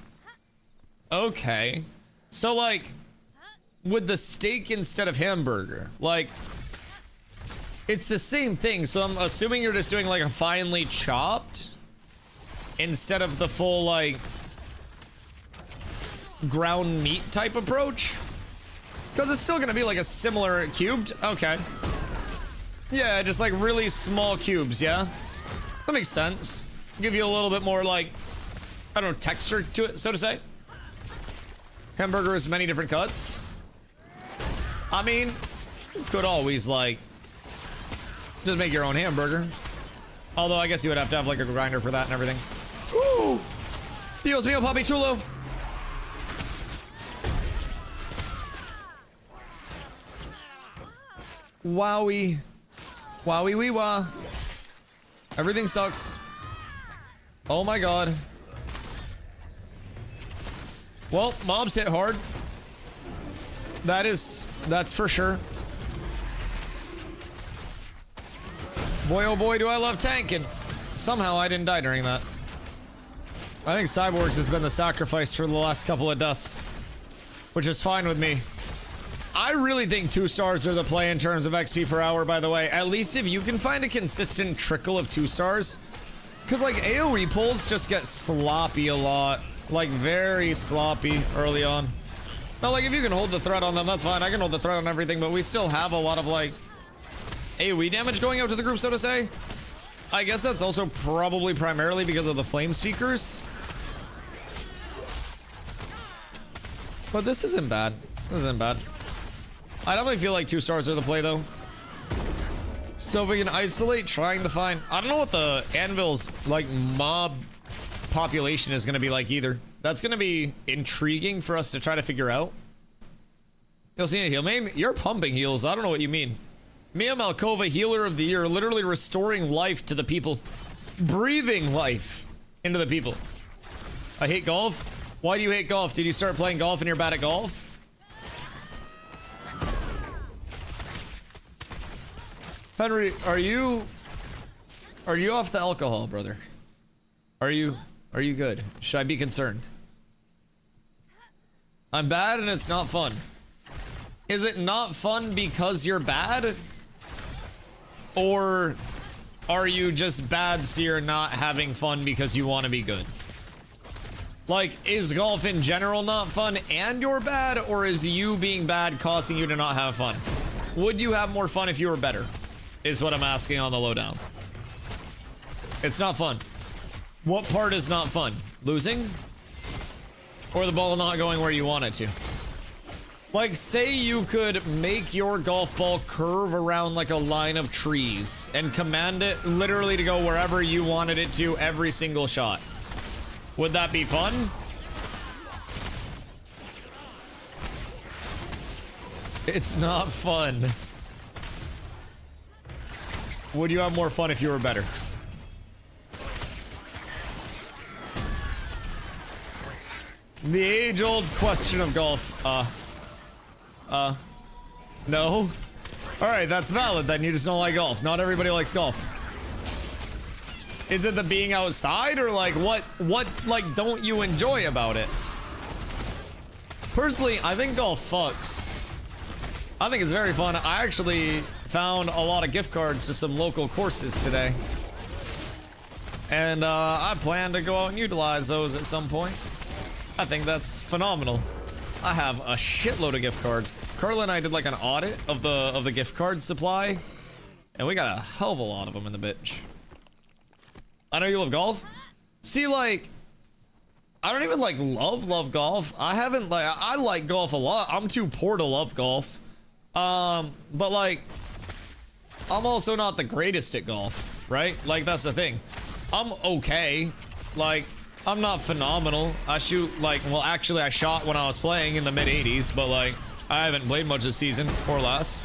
Okay. So like, with the steak instead of hamburger, like, it's the same thing. So I'm assuming you're just doing like a finely chopped instead of the full like ground meat type approach. Because it's still gonna be like a similar cubed. Okay. Yeah, just like really small cubes, yeah? That makes sense. Give you a little bit more, like, I don't know, texture to it, so to say. Hamburger is many different cuts. I mean, you could always, like, just make your own hamburger. Although I guess you would have to have, like, a grinder for that and everything. Ooh! Dios mío, papi chulo! Wowie. Wowie wee wah. Everything sucks. Oh my god. Well, mobs hit hard. That's for sure. Boy, oh boy, do I love tanking. Somehow I didn't die during that. I think Cyborgs has been the sacrifice for the last couple of deaths, which is fine with me. I really think 2 stars are the play in terms of XP per hour, by the way. At least if you can find a consistent trickle of 2 stars. Because, like, AoE pulls just get sloppy a lot. Like, very sloppy early on. Now, like, if you can hold the threat on them, that's fine. I can hold the threat on everything, but we still have a lot of, like, AoE damage going out to the group, so to say. I guess that's also probably primarily because of the flame speakers. But this isn't bad. This isn't bad. I definitely feel like 2 stars are the play, though. So if we can isolate, trying to find... I don't know what the Anvil's, like, mob population is going to be like, either. That's going to be intriguing for us to try to figure out. You'll see a heal. Man, you're pumping heals. I don't know what you mean. Mia Malkova, healer of the year, literally restoring life to the people. Breathing life into the people. I hate golf. Why do you hate golf? Did you start playing golf and you're bad at golf? Henry, are you off the alcohol, brother? Are you good? Should I be concerned? I'm bad and it's not fun. Is it not fun because you're bad? Or are you just bad so you're not having fun because you want to be good? Like, is golf in general not fun and you're bad? Or is you being bad causing you to not have fun? Would you have more fun if you were better? Is what I'm asking on the lowdown. It's not fun. What part is not fun? Losing? Or the ball not going where you want it to? Like, say you could make your golf ball curve around like a line of trees and command it literally to go wherever you wanted it to every single shot. Would that be fun? It's not fun. Would you have more fun if you were better? The age-old question of golf. No? Alright, that's valid then. You just don't like golf. Not everybody likes golf. Is it the being outside, or like what like don't you enjoy about it? Personally, I think golf fucks. I think it's very fun. I actually found a lot of gift cards to some local courses today. And I plan to go out and utilize those at some point. I think that's phenomenal. I have a shitload of gift cards. Carla and I did like an audit of the gift card supply, and we got a hell of a lot of them in the bitch. I know you love golf. See, like, I don't even like love golf. I like golf a lot. I'm too poor to love golf. But like, I'm also not the greatest at golf, right? Like, that's the thing. I'm okay. Like, I'm not phenomenal. I shoot like, well, actually I shot when I was playing in the mid 80s, but like, I haven't played much this season or less.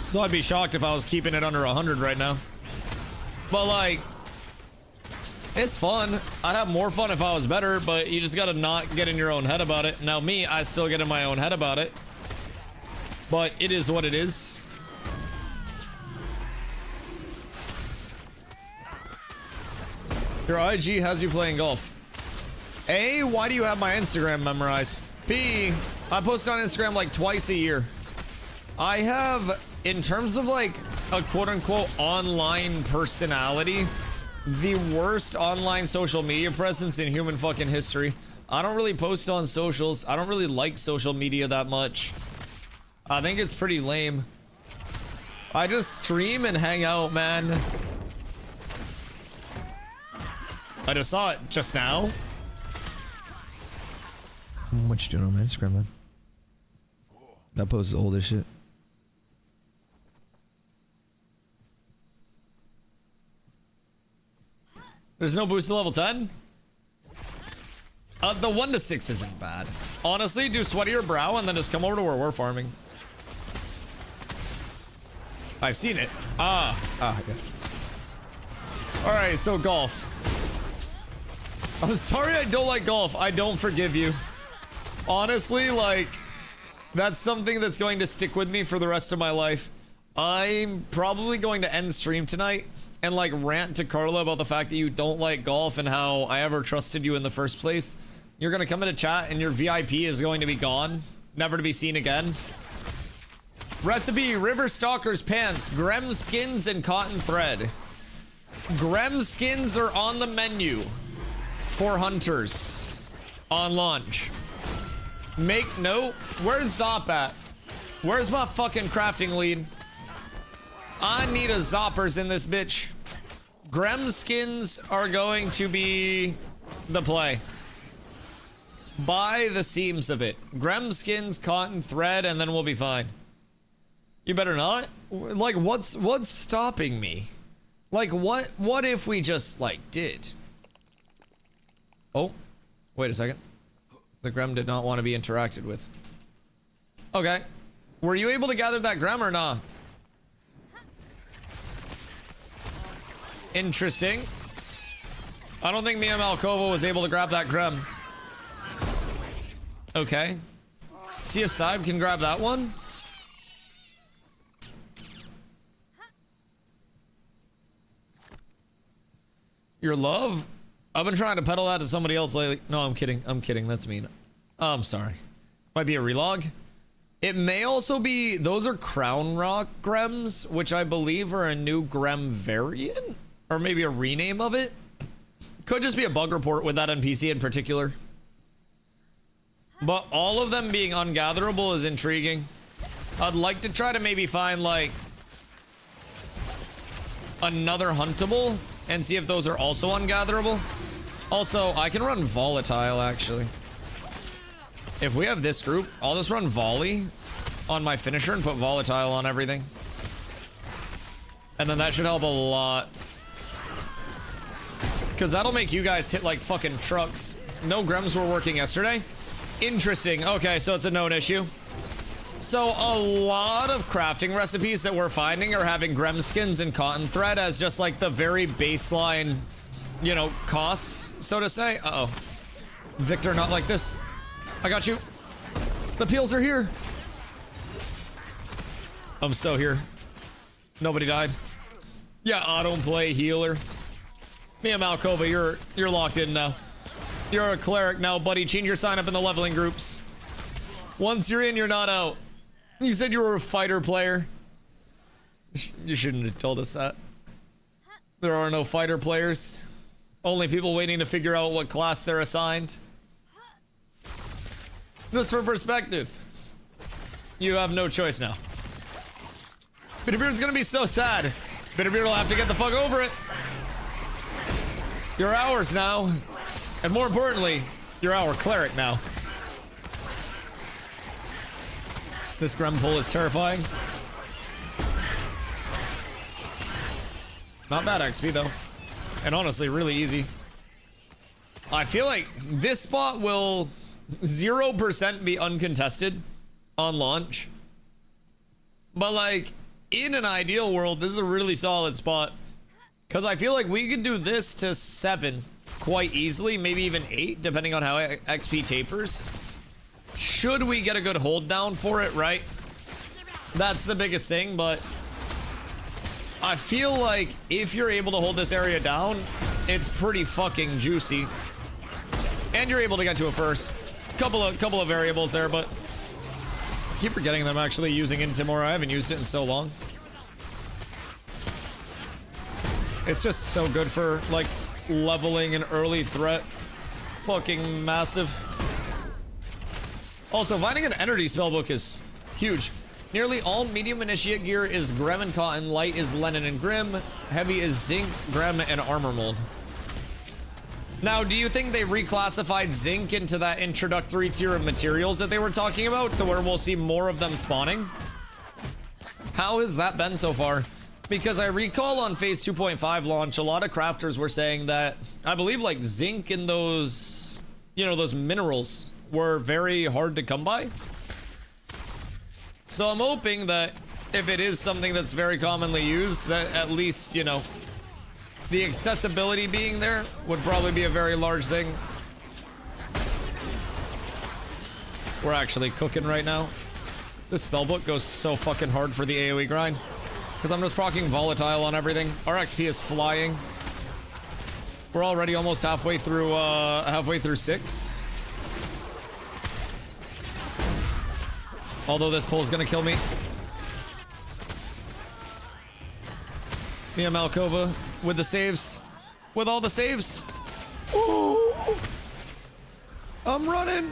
So I'd be shocked if I was keeping it under 100 right now. But like, it's fun. I'd have more fun if I was better, but you just gotta not get in your own head about it. Now me, I still get in my own head about it. But it is what it is. Your IG has you playing golf. A, why do you have my Instagram memorized? B, I post on Instagram like twice a year. I have, in terms of like a quote-unquote online personality, the worst online social media presence in human fucking history. I don't really post on socials. I don't really like social media that much. I think it's pretty lame. I just stream and hang out, man. I just saw it just now. What you doing on my Instagram then? That post is old as shit. There's no boost to level 10? The 1 to 6 isn't bad. Honestly, do sweatier brow and then just come over to where we're farming. I've seen it. Yes. Alright, so golf. I'm sorry I don't like golf. I don't forgive you. Honestly, like, that's something that's going to stick with me for the rest of my life. I'm probably going to end stream tonight and like rant to Carla about the fact that you don't like golf and how I ever trusted you in the first place. You're gonna come into chat and your VIP is going to be gone, never to be seen again. Recipe: River Stalker's pants, Grem skins, and cotton thread. Grem skins are on the menu for hunters on launch. Make note. Where's Zop at? Where's my fucking crafting lead? I need a Zoppers in this bitch. Grem skins are going to be the play. Buy the seams of it. Grem skins, cotton thread, and then we'll be fine. You better not. Like, what's stopping me? Like, what if we just like did? Oh, wait a second. The Grem did not want to be interacted with. Okay. Were you able to gather that Grem or not? Interesting. I don't think Mia Malkova was able to grab that Grem. Okay. See if Saib can grab that one. Your love? I've been trying to peddle that to somebody else lately. No, I'm kidding. I'm kidding. That's mean. Oh, I'm sorry. Might be a relog. It may also be... Those are Crown Rock Grems, which I believe are a new Grem variant? Or maybe a rename of it? Could just be a bug report with that NPC in particular. But all of them being ungatherable is intriguing. I'd like to try to maybe find, like, another huntable and see if those are also ungatherable. Also, I can run volatile, actually. If we have this group, I'll just run volley on my finisher and put volatile on everything. And then that should help a lot. Because that'll make you guys hit like fucking trucks. No Grems were working yesterday. Interesting. Okay, so it's a known issue. So a lot of crafting recipes that we're finding are having Grem skins and cotton thread as just like the very baseline, you know, costs, so to say. Uh-oh. Victor, not like this. I got you. The peels are here. I'm so here. Nobody died. Yeah, auto play healer. Mia Malkova, you're locked in now. You're a cleric now, buddy. Change your sign up in the leveling groups. Once you're in, you're not out. You said you were a fighter player. You shouldn't have told us that. There are no fighter players. Only people waiting to figure out what class they're assigned. Just for perspective. You have no choice now. Bitterbeard's gonna be so sad. Bitterbeard will have to get the fuck over it. You're ours now. And more importantly, you're our cleric now. This Grem pull is terrifying. Not bad XP though. And honestly, really easy. I feel like this spot will 0% be uncontested on launch. But like, in an ideal world, this is a really solid spot. Because I feel like we could do this to 7 quite easily, maybe even 8, depending on how XP tapers. Should we get a good hold down for it, right? That's the biggest thing, but I feel like if you're able to hold this area down, it's pretty fucking juicy. And you're able to get to it first. Couple of variables there, but I keep forgetting that I'm actually using Intimora. I haven't used it in so long. It's just so good for, like, leveling an early threat. Fucking massive. Also, finding an energy spellbook is huge. Nearly all medium initiate gear is Grem and Cotton, light is Lenin and Grim, heavy is Zinc, Grem, and Armor Mold. Now, do you think they reclassified zinc into that introductory tier of materials that they were talking about to where we'll see more of them spawning? How has that been so far? Because I recall on phase 2.5 launch, a lot of crafters were saying that, I believe like zinc and those, you know, those minerals were very hard to come by. So I'm hoping that if it is something that's very commonly used, that at least, you know, the accessibility being there would probably be a very large thing. We're actually cooking right now. This spellbook goes so fucking hard for the AoE grind. Because I'm just proccing volatile on everything. Our XP is flying. We're already almost halfway through 6. Although this pull's gonna kill me. Mia Malkova with the saves. With all the saves. Ooh. I'm running,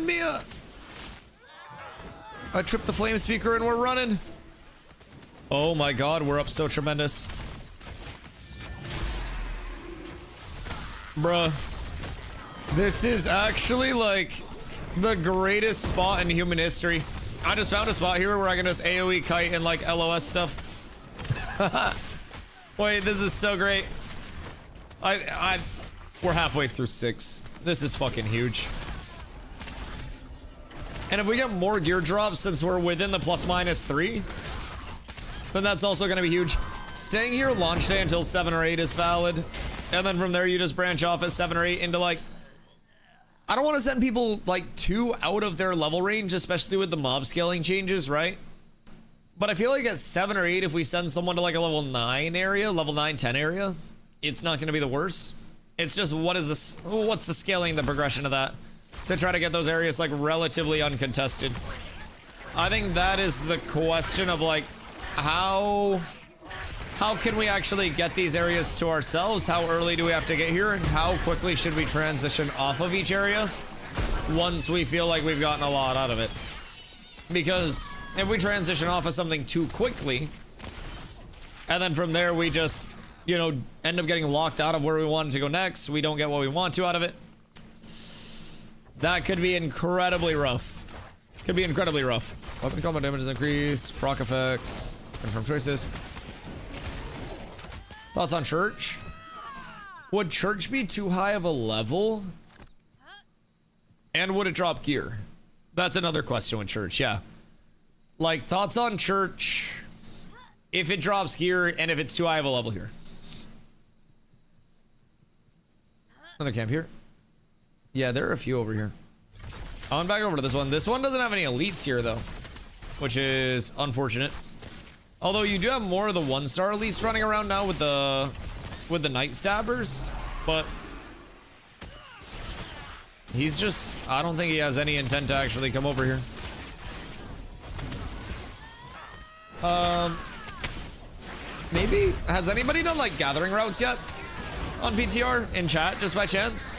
Mia. I tripped the flame speaker and we're running. Oh my god, we're up so tremendous. Bruh. This is actually like the greatest spot in human history. I just found a spot here where I can just AoE kite and like LOS stuff. Wait, this is so great. We're halfway through 6. This is fucking huge. And if we get more gear drops since we're within the ±3, then that's also going to be huge. Staying here launch day until 7 or 8 is valid. And then from there you just branch off at 7 or 8 into like... I don't want to send people like too out of their level range, especially with the mob scaling changes, right? But I feel like at 7 or 8, if we send someone to like a level 9 area, level 9, 10 area, it's not going to be the worst. It's just what's the scaling, the progression of that to try to get those areas like relatively uncontested. I think that is the question of like, how can we actually get these areas to ourselves? How early do we have to get here? And how quickly should we transition off of each area once we feel like we've gotten a lot out of it? Because if we transition off of something too quickly, and then from there we just, you know, end up getting locked out of where we wanted to go next, we don't get what we want to out of it, that could be incredibly rough. Could be incredibly rough. Weapon combat damage is increased, proc effects, confirm choices. Thoughts on Church? Would Church be too high of a level? And would it drop gear? That's another question with Church, yeah. Like, thoughts on Church if it drops gear and if it's too high of a level here. Another camp here. Yeah, there are a few over here. On back over to this one. This one doesn't have any elites here, though, which is unfortunate. Although you do have more of the 1-star elites running around now with the Night Stabbers, but he's just, I don't think he has any intent to actually come over here. Maybe, has anybody done like gathering routes yet on PTR in chat, just by chance?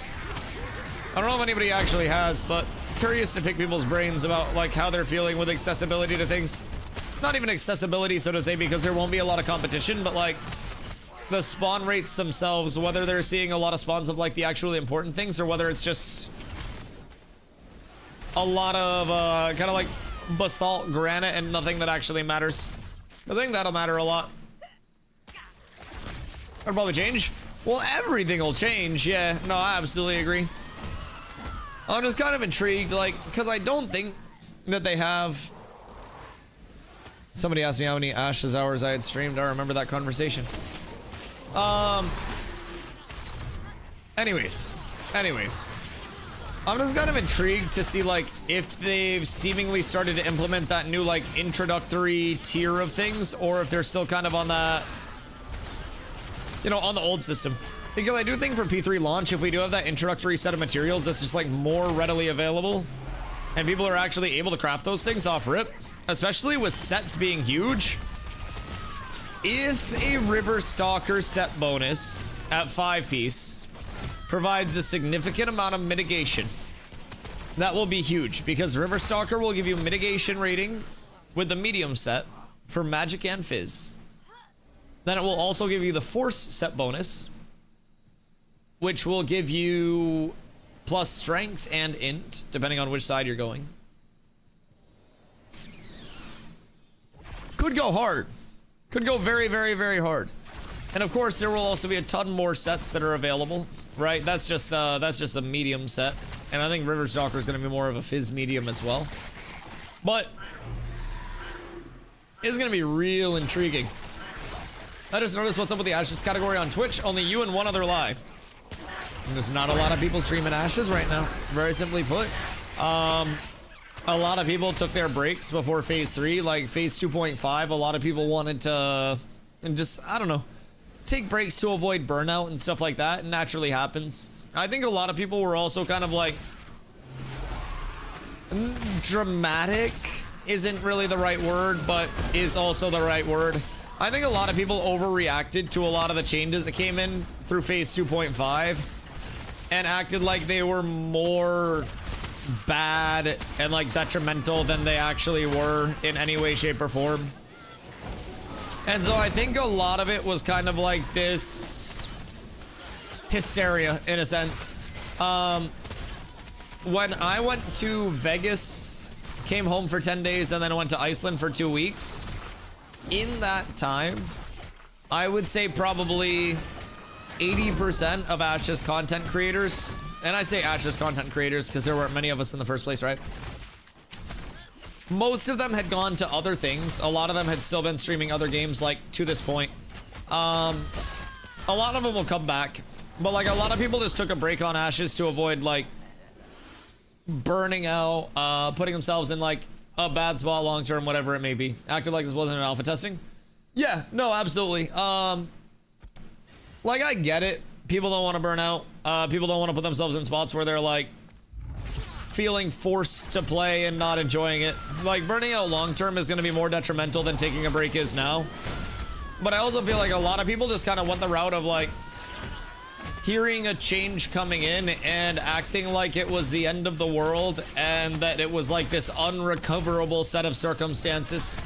I don't know if anybody actually has, but curious to pick people's brains about like how they're feeling with accessibility to things. Not even accessibility, so to say, because there won't be a lot of competition, but like the spawn rates themselves, whether they're seeing a lot of spawns of like the actually important things or whether it's just a lot of kind of like basalt granite and nothing that actually matters. I think that'll matter a lot. That'll probably change. Well, everything will change. Yeah, no, I absolutely agree. I'm just kind of intrigued, like, because I don't think that they have... Somebody asked me how many Ashes hours I had streamed. I remember that conversation. Anyways. I'm just kind of intrigued to see, like, if they've seemingly started to implement that new, like, introductory tier of things, or if they're still kind of on that, you know, on the old system. Because I do think for P3 launch, if we do have that introductory set of materials that's just, like, more readily available, and people are actually able to craft those things off rip, especially with sets being huge, if a River Stalker set bonus at 5-piece provides a significant amount of mitigation, that will be huge, because River Stalker will give you mitigation rating with the medium set for magic and fizz. Then it will also give you the force set bonus which will give you plus strength and int, depending on which side you're going. Could go hard. Could go very, very, very hard. And of course, there will also be a ton more sets that are available, right? That's just a medium set. And I think River Stalker is going to be more of a fizz medium as well. But it's going to be real intriguing. I just noticed what's up with the Ashes category on Twitch. Only you and one other live. And there's not a lot of people streaming Ashes right now. Very simply put. A lot of people took their breaks before phase 3, like phase 2.5. A lot of people wanted to, and just, I don't know, take breaks to avoid burnout and stuff like that. It naturally happens. I think a lot of people were also kind of like, dramatic isn't really the right word, but is also the right word. I think a lot of people overreacted to a lot of the changes that came in through phase 2.5 and acted like they were more bad and like detrimental than they actually were in any way, shape, or form. And so I think a lot of it was kind of like this hysteria in a sense. When I went to Vegas, came home for 10 days, and then I went to Iceland for 2 weeks, in that time, I would say probably 80% of Ashes content creators, and I say Ashes content creators because there weren't many of us in the first place, right? Most of them had gone to other things. A lot of them had still been streaming other games, like, to this point. A lot of them will come back, but, like, a lot of people just took a break on Ashes to avoid, like, burning out, putting themselves in, like, a bad spot long term, whatever it may be. Acted like this wasn't an alpha testing. Yeah, no, absolutely. Like, I get it. People don't want to burn out. People don't want to put themselves in spots where they're, like, feeling forced to play and not enjoying it. Like, burning out long term is going to be more detrimental than taking a break is now. But I also feel like a lot of people just kind of went the route of, like, hearing a change coming in and acting like it was the end of the world and that it was like this unrecoverable set of circumstances.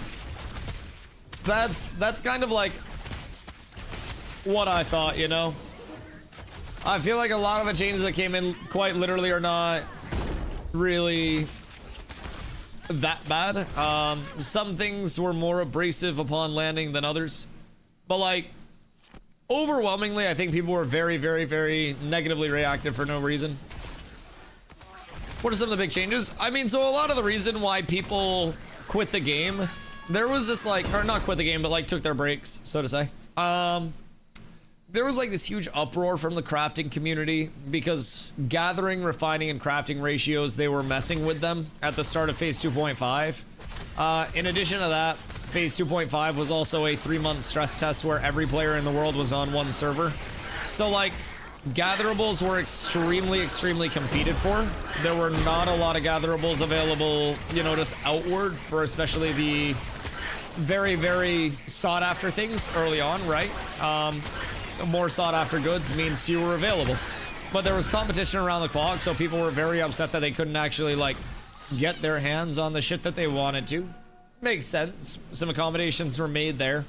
That's kind of like what I thought, you know? I feel like a lot of the changes that came in quite literally are not really that bad. Some things were more abrasive upon landing than others, but like overwhelmingly, I think people were very, very, very negatively reactive for no reason. What are some of the big changes? I mean, so a lot of the reason why people quit the game, there was this like, or not quit the game, but like took their breaks, so to say. There was like this huge uproar from the crafting community because gathering, refining, and crafting ratios, they were messing with them at the start of phase 2.5. In addition to that, phase 2.5 was also a 3-month stress test where every player in the world was on one server. So like, gatherables were extremely, extremely competed for. There were not a lot of gatherables available, you know, just outward for especially the very, very sought after things early on, right? More sought after goods means fewer available. But there was competition around the clock, so people were very upset that they couldn't actually like get their hands on the shit that they wanted to. Makes sense. Some accommodations were made there.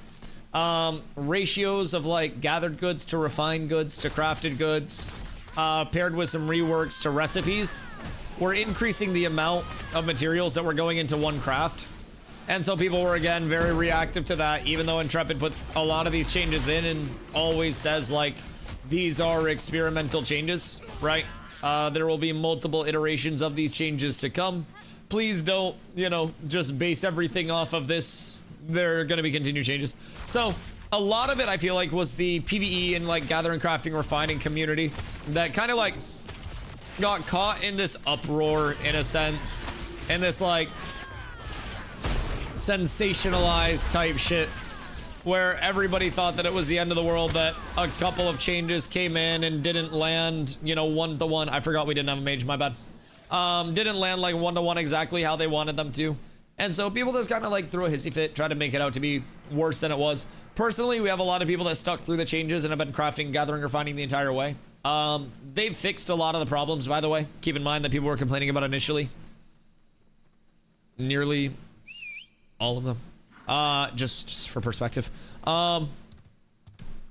Ratios of like gathered goods to refined goods to crafted goods, paired with some reworks to recipes, were increasing the amount of materials that were going into one craft. And so people were, again, very reactive to that, even though Intrepid put a lot of these changes in and always says, like, these are experimental changes, right? There will be multiple iterations of these changes to come. Please don't, you know, just base everything off of this. There are going to be continued changes. So a lot of it, I feel like, was the PvE and, like, gathering, crafting, refining community that kind of, like, got caught in this uproar, in a sense, in this, like, sensationalized type shit where everybody thought that it was the end of the world, that a couple of changes came in and didn't land, you know, one-to-one. I forgot we didn't have a mage, my bad. Didn't land like one-to-one exactly how they wanted them to. And so people just kind of like threw a hissy fit, tried to make it out to be worse than it was. Personally, we have a lot of people that stuck through the changes and have been crafting, gathering, refining the entire way. They've fixed a lot of the problems, by the way. Keep in mind that people were complaining about initially. Nearly all of them, just for perspective. But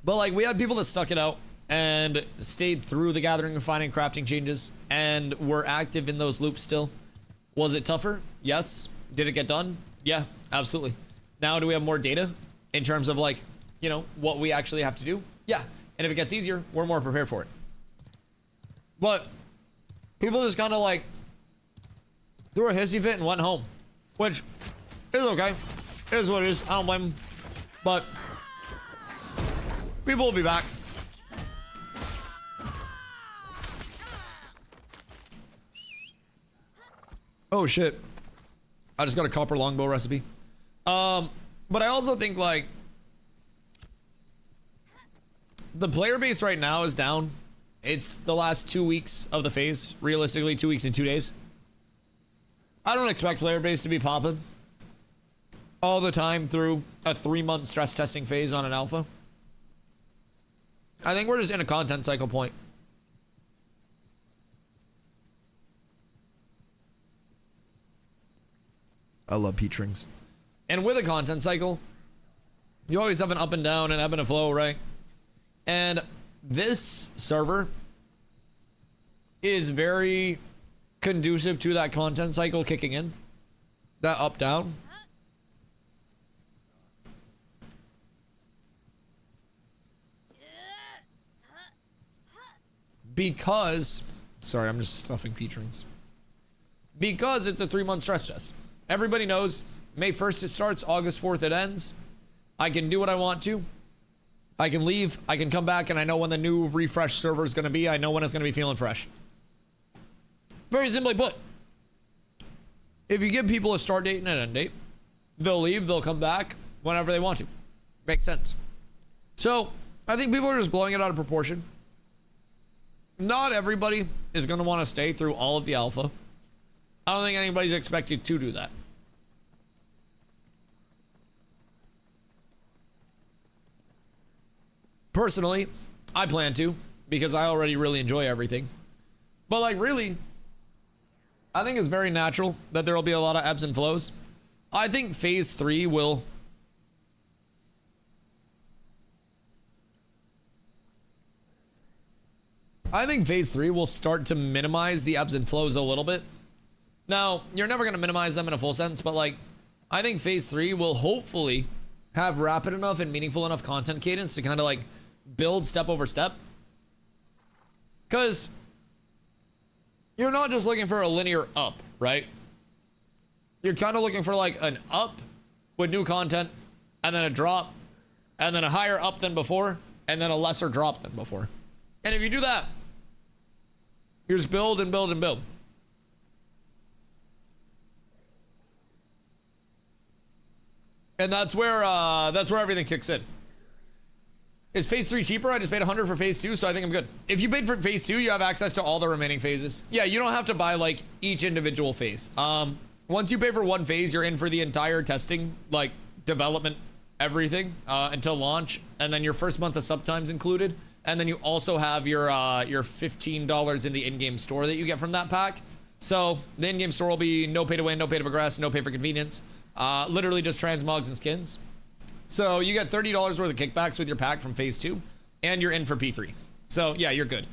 like, we had people that stuck it out and stayed through the gathering, refining, crafting changes, and were active in those loops still. Was it tougher? Yes. Did it get done? Yeah, absolutely. Now, do we have more data in terms of like, you know, what we actually have to do? Yeah. And if it gets easier, we're more prepared for it. But people just kind of like threw a hissy fit and went home, which is okay. It is what it is. I don't blame them. But people will be back. Oh shit. I just got a copper longbow recipe. But I also think like the player base right now is down. It's the last 2 weeks of the phase. Realistically, 2 weeks and 2 days. I don't expect player base to be popping all the time through a 3-month stress testing phase on an alpha. I think we're just in a content cycle point. I love peach rings. And with a content cycle, you always have an up and down and ebb and a flow, right? And this server is very conducive to that content cycle kicking in. That up down. Because, sorry, I'm just stuffing peach rings. Because it's a 3-month stress test. Everybody knows May 1st it starts, August 4th it ends. I can do what I want to. I can leave, I can come back, and I know when the new refresh server is going to be. I know when it's going to be feeling fresh. Very simply put, if you give people a start date and an end date, they'll leave, they'll come back whenever they want to. Makes sense. So, I think people are just blowing it out of proportion. Not everybody is going to want to stay through all of the alpha. I don't think anybody's expected to do that. Personally, I plan to, because I already really enjoy everything. But like really, I think it's very natural that there will be a lot of ebbs and flows. I think phase 3 will start to minimize the ebbs and flows a little bit. Now, you're never going to minimize them in a full sense, but like, I think phase 3 will hopefully have rapid enough and meaningful enough content cadence to kind of like build step over step. Because you're not just looking for a linear up, right? You're kind of looking for like an up with new content, and then a drop, and then a higher up than before, and then a lesser drop than before. And if you do that, you just build and build and build. And that's where everything kicks in. Is phase 3 cheaper? I just paid 100 for phase 2, so I think I'm good. If you paid for phase 2, you have access to all the remaining phases. Yeah, you don't have to buy like each individual phase. Once you pay for one phase, you're in for the entire testing, like development, everything until launch, and then your first month of sub time's included, and then you also have your $15 in the in-game store that you get from that pack. So the in-game store will be no pay to win, no pay to progress, no pay for convenience. Literally just transmogs and skins. So you get $30 worth of kickbacks with your pack from phase 2, and you're in for P3. So yeah, you're good.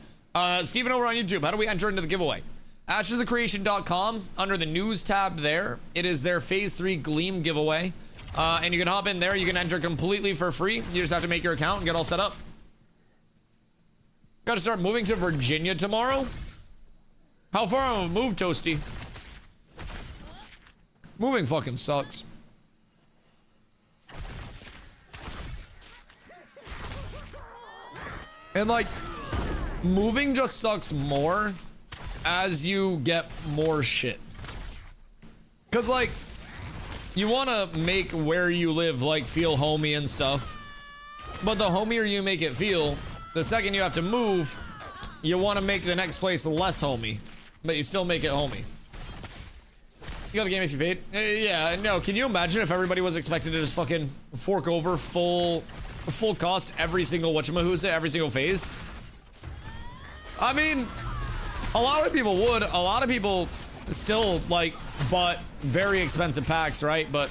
Steven over on YouTube, how do we enter into the giveaway? Ashesofcreation.com, under the news tab there, it is their phase 3 Gleam giveaway. And you can hop in there, you can enter completely for free. You just have to make your account and get all set up. Gotta start moving to Virginia tomorrow. How far have I moved, Toasty? Moving fucking sucks. And like, moving just sucks more as you get more shit. Cause like, you wanna make where you live like feel homey and stuff. But the homier you make it feel, the second you have to move, you wanna make the next place less homey. But you still make it homey. You got the game if you paid? Yeah, no, can you imagine if everybody was expected to just fucking fork over full cost every single whatchamahoosa, every single phase? I mean, a lot of people would. A lot of people still, like, bought very expensive packs, right? But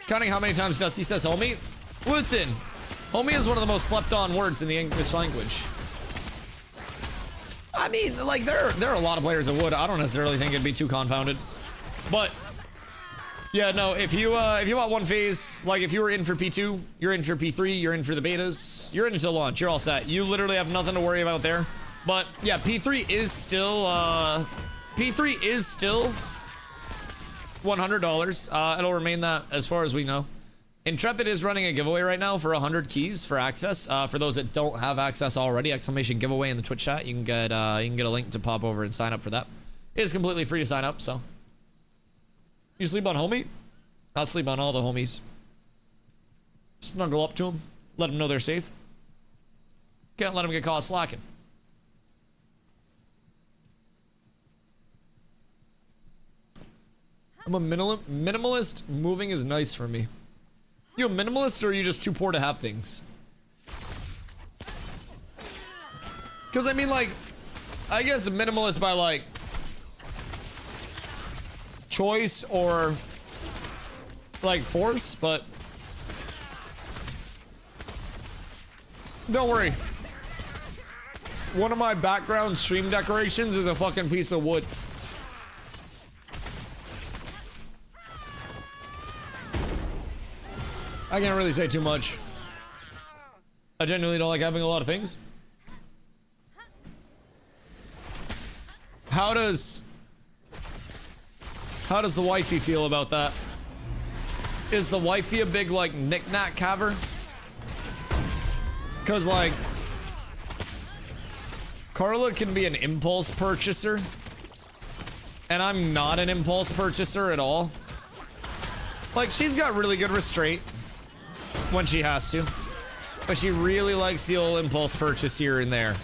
counting how many times Dusty says homie? Listen, Homie is one of the most slept on words in the English language. I mean, like, there are a lot of players that would. I don't necessarily think it'd be too confounded. But, yeah, no, if you bought one phase, like, if you were in for P2, you're in for P3, you're in for the betas, you're in until launch, you're all set. You literally have nothing to worry about there. But, yeah, P3 is still $100. It'll remain that as far as we know. Intrepid is running a giveaway right now for 100 keys for access. For those that don't have access already, exclamation giveaway in the Twitch chat. You can get a link to pop over and sign up for that. It is completely free to sign up, so. You sleep on homie? I'll sleep on all the homies. Snuggle up to them. Let them know they're safe. Can't let them get caught slacking. I'm a minimalist. Moving is nice for me. You a minimalist or are you just too poor to have things? Because I mean, like, I guess a minimalist by like choice or like force, but don't worry. One of my background stream decorations is a fucking piece of wood. I can't really say too much. I genuinely don't like having a lot of things. How does the wifey feel about that? Is the wifey a big like knick-knack haver? Cause like Carla can be an impulse purchaser and I'm not an impulse purchaser at all. Like she's got really good restraint when she has to, but she really likes the old impulse purchase here and there.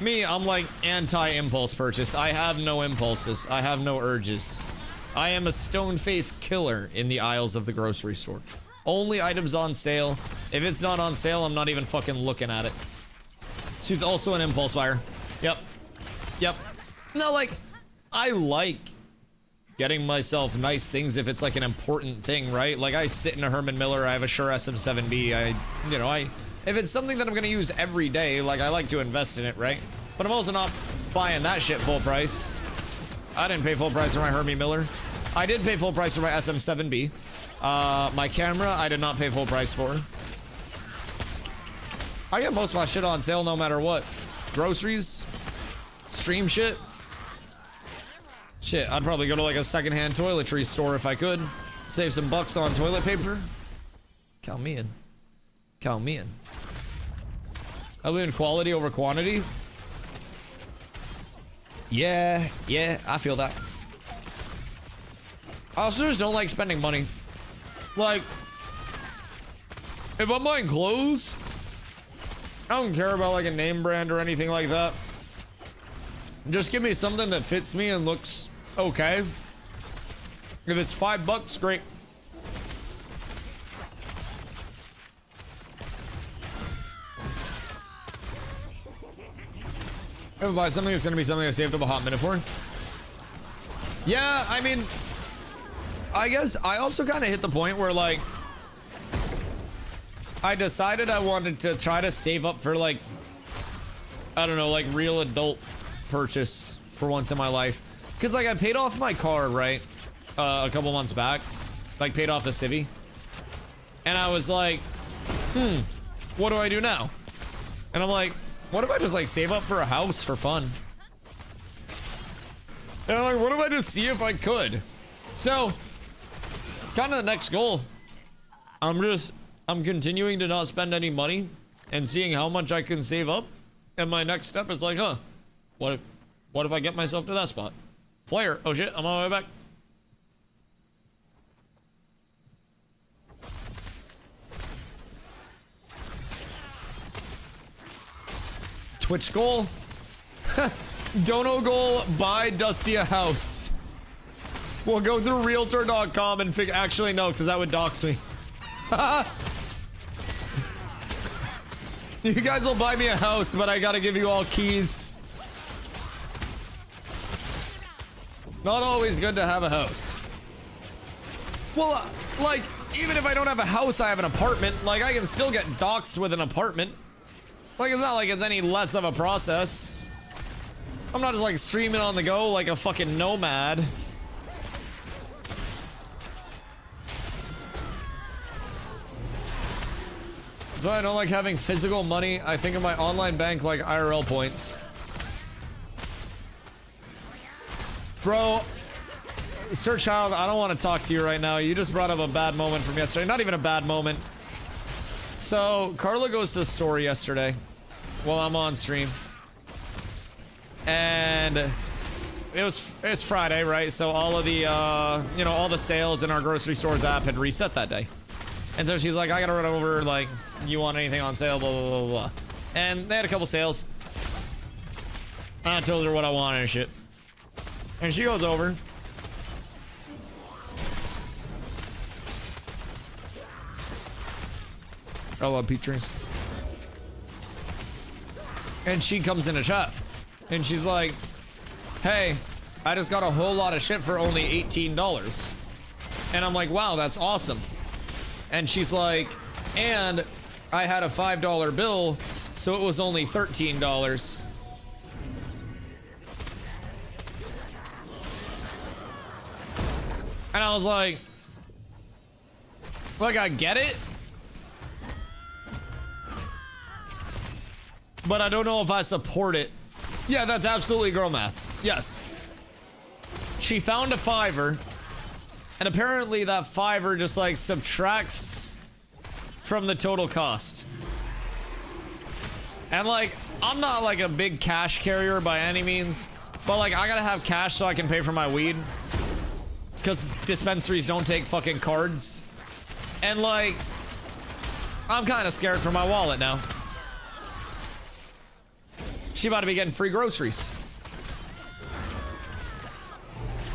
Me, I'm like anti-impulse purchase. I have no impulses. I have no urges. I am a stone-faced killer in the aisles of the grocery store. Only items on sale. If it's not on sale, I'm not even fucking looking at it. She's also an impulse buyer. Yep. Yep. No, like, I like getting myself nice things if it's like an important thing, right? Like I sit in a Herman Miller, I have a Shure SM7B, if it's something that I'm gonna use every day, like I like to invest in it, right? But I'm also not buying that shit full price. I didn't pay full price for my Herman Miller. I did pay full price for my SM7B. My camera, I did not pay full price for. I get most of my shit on sale no matter what. Groceries, stream shit. Shit, I'd probably go to like a secondhand toiletry store if I could. Save some bucks on toilet paper. Count me in. Count me in. I believe in quality over quantity. Yeah, I feel that. I also just don't like spending money. Like, if I'm buying clothes, I don't care about like a name brand or anything like that. Just give me something that fits me and looks okay. If it's $5, great. If I buy something, it's gonna be something I saved up a hot minute for. Yeah, I mean, I guess I also kind of hit the point where like I decided I wanted to try to save up for like, I don't know, like real adult purchase for once in my life. Because like I paid off my car, right? A couple months back. Like paid off the civvy. And I was like, what do I do now? And I'm like, what if I just like save up for a house for fun? And I'm like, what if I just see if I could? So, it's kind of the next goal. I'm continuing to not spend any money and seeing how much I can save up. And my next step is like, what if I get myself to that spot? Flare. Oh shit, I'm on my way back. Twitch goal. Dono goal, buy Dusty a house. We'll go through realtor.com and figure, actually no, because that would dox me. You guys will buy me a house, but I gotta give you all keys. Not always good to have a house. Well, like, even if I don't have a house, I have an apartment. Like, I can still get doxxed with an apartment. Like, it's not like it's any less of a process. I'm not just, like, streaming on the go like a fucking nomad. That's why I don't like having physical money. I think of my online bank like IRL points. Bro, Sir Child, I don't want to talk to you right now. You just brought up a bad moment from yesterday. Not even a bad moment. So, Carla goes to the store yesterday while I'm on stream. And it was Friday, right? So all of the, you know, all the sales in our grocery stores app had reset that day. And so she's like, I gotta run over, like, you want anything on sale, blah, blah, blah, blah. And they had a couple sales. I told her what I wanted and shit. And she goes over. I love peach drinks. And she comes in a chat. And she's like, hey, I just got a whole lot of shit for only $18. And I'm like, wow, that's awesome. And she's like, and I had a $5 bill, so it was only $13. And I was like, I get it, but I don't know if I support it. Yeah, that's absolutely girl math. Yes. She found a $5, and apparently that $5 just like subtracts from the total cost. And like, I'm not like a big cash carrier by any means, but like I gotta have cash so I can pay for my weed. Because dispensaries don't take fucking cards. And like, I'm kind of scared for my wallet now. She about to be getting free groceries.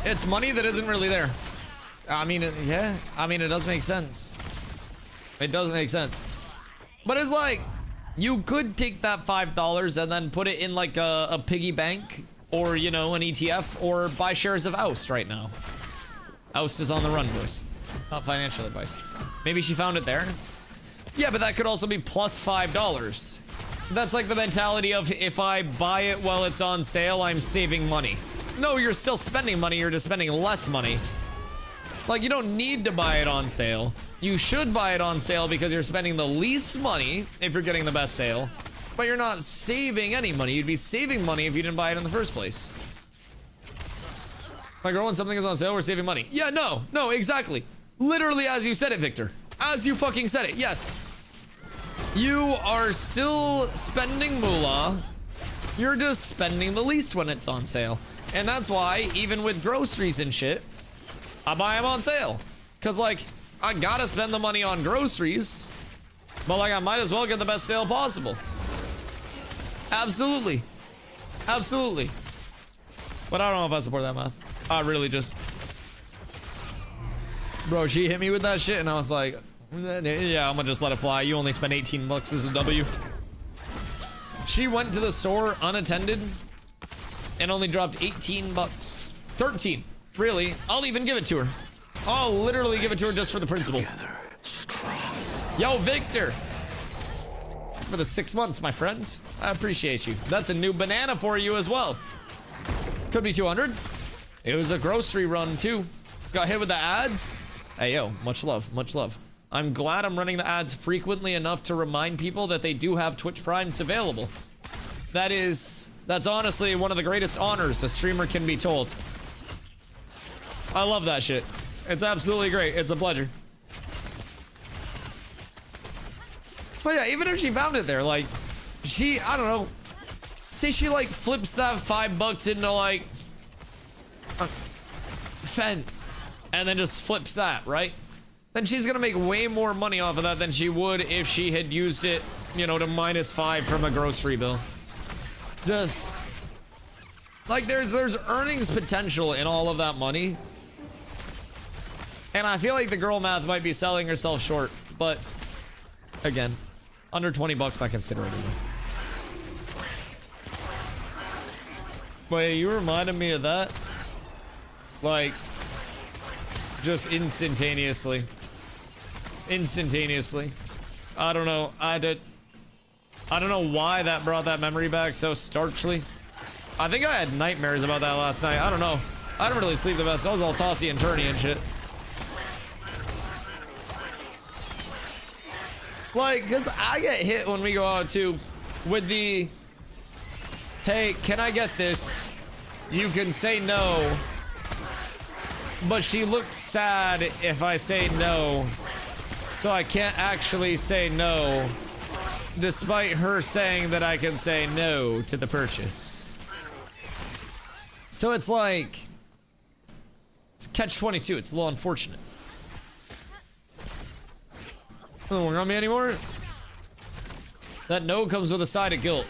It's money that isn't really there. I mean, yeah. I mean, it does make sense. It does make sense. But it's like, you could take that $5 and then put it in like a piggy bank. Or, you know, an ETF. Or buy shares of Oust right now. Oust is on the run, boys. Not financial advice. Maybe she found it there. Yeah, but that could also be plus $5. That's like the mentality of if I buy it while it's on sale, I'm saving money. No, you're still spending money, you're just spending less money. Like, you don't need to buy it on sale. You should buy it on sale because you're spending the least money if you're getting the best sale. But you're not saving any money. You'd be saving money if you didn't buy it in the first place. Like, when something is on sale, we're saving money. Yeah, no, exactly. Literally as you said it, Victor. As you fucking said it, yes. You are still spending moolah. You're just spending the least when it's on sale. And that's why, even with groceries and shit, I buy them on sale. Because, like, I gotta spend the money on groceries. But, like, I might as well get the best sale possible. Absolutely. Absolutely. But I don't know if I support that math. I really just... Bro, she hit me with that shit and I was like, yeah, I'm gonna just let it fly. You only spent 18 bucks as a W. She went to the store unattended and only dropped 18 bucks. 13, really. I'll even give it to her. I'll literally give it to her just for the principle. Yo, Victor. For the 6 months, my friend. I appreciate you. That's a new banana for you as well. Could be 200. It was a grocery run too. Got hit with the ads. Hey, yo, much love, much love. I'm glad I'm running the ads frequently enough to remind people that they do have Twitch Primes available. That's honestly one of the greatest honors a streamer can be told. I love that shit. It's absolutely great. It's a pleasure. But yeah, even if she found it there, like, I don't know. Say she like flips that $5 into like Fen, and then just flips that, right? Then she's gonna make way more money off of that than she would if she had used it, you know, to -5 from a grocery bill. Just like there's earnings potential in all of that money. And I feel like the girl math might be selling herself short, but again, under 20 bucks, I consider it anyway. Wait, you reminded me of that? Like, Just instantaneously. Instantaneously. I don't know. I don't know why that brought that memory back so starchly. I think I had nightmares about that last night. I don't know. I didn't really sleep the best. I was all tossy and turny and shit. Like, because I get hit when we go out too with the, hey, can I get this? You can say no. But she looks sad if I say no. So I can't actually say no. Despite her saying that I can say no to the purchase. So it's like, it's catch-22. It's a little unfortunate. Doesn't work on me anymore. That no comes with a side of guilt.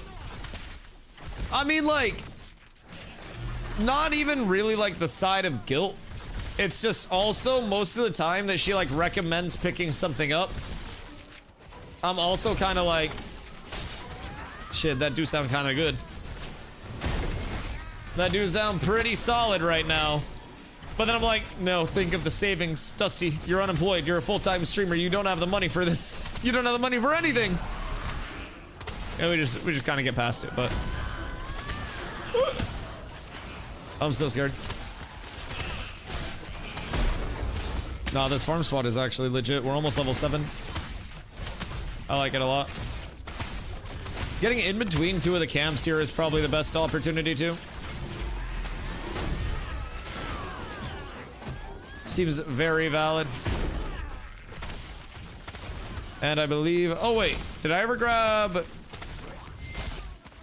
I mean, like, not even really like the side of guilt. It's just also most of the time that she like recommends picking something up. I'm also kind of like, shit, that do sound kind of good. That do sound pretty solid right now. But then I'm like, no, think of the savings. Dusty, you're unemployed. You're a full-time streamer. You don't have the money for this. You don't have the money for anything. And we just kind of get past it, but I'm so scared. Nah, this farm spot is actually legit. We're almost level 7. I like it a lot. Getting in between two of the camps here is probably the best opportunity too. Seems very valid. And I believe, oh wait, did I ever grab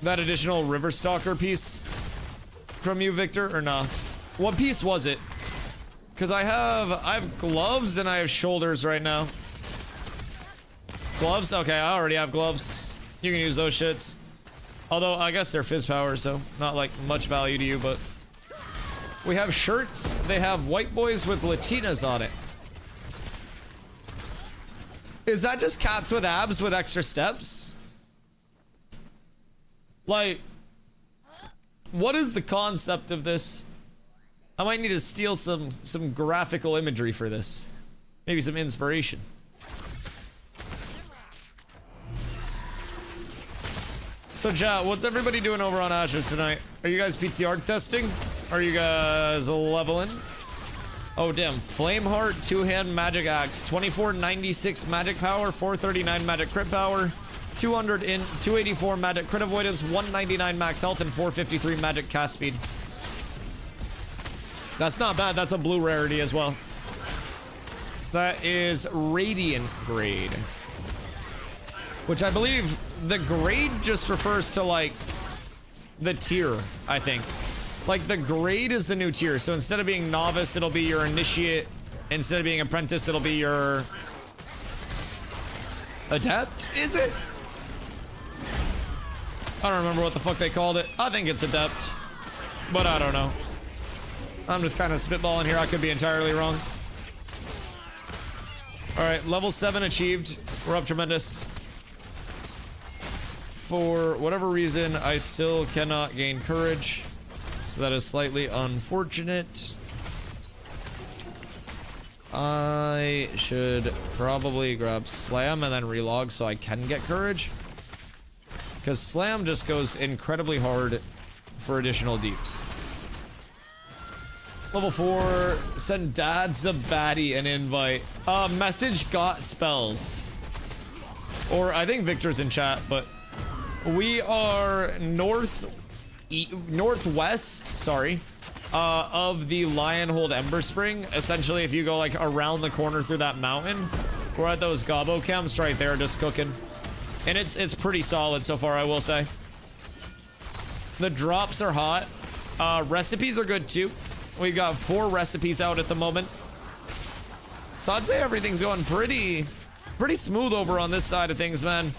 that additional River Stalker piece from you, Victor, or nah? What piece was it? Because I have gloves and I have shoulders right now. Gloves? Okay, I already have gloves. You can use those shits. Although, I guess they're fizz power, so not like much value to you, but... We have shirts. They have white boys with Latinas on it. Is that just cats with abs with extra steps? Like... What is the concept of this? I might need to steal some graphical imagery for this. Maybe some inspiration. So chat, what's everybody doing over on Ashes tonight? Are you guys PTR testing? Are you guys leveling? Oh damn, Flameheart, 2-hand magic axe, 2496 magic power, 439 magic crit power, 284 magic crit avoidance, 199 max health, and 453 magic cast speed. That's not bad, that's a blue rarity as well. That is Radiant grade. Which I believe the grade just refers to like the tier, I think. Like the grade is the new tier. So instead of being novice, it'll be your initiate. Instead of being apprentice, it'll be your adept, is it? I don't remember what the fuck they called it. I think it's adept, but I don't know. I'm just kind of spitballing here. I could be entirely wrong. All right, level 7 achieved. We're up tremendous. For whatever reason, I still cannot gain courage. So that is slightly unfortunate. I should probably grab Slam and then relog so I can get courage. Because Slam just goes incredibly hard for additional deeps. Level 4, send Dad's a baddie an invite. Message got spells. Or I think Victor's in chat, but we are northwest, sorry, of the Lionhold Ember Spring. Essentially, if you go like around the corner through that mountain, we're at those gobbo camps right there, just cooking. And it's pretty solid so far, I will say. The drops are hot. Recipes are good too. We've got 4 recipes out at the moment. So I'd say everything's going pretty smooth over on this side of things, man.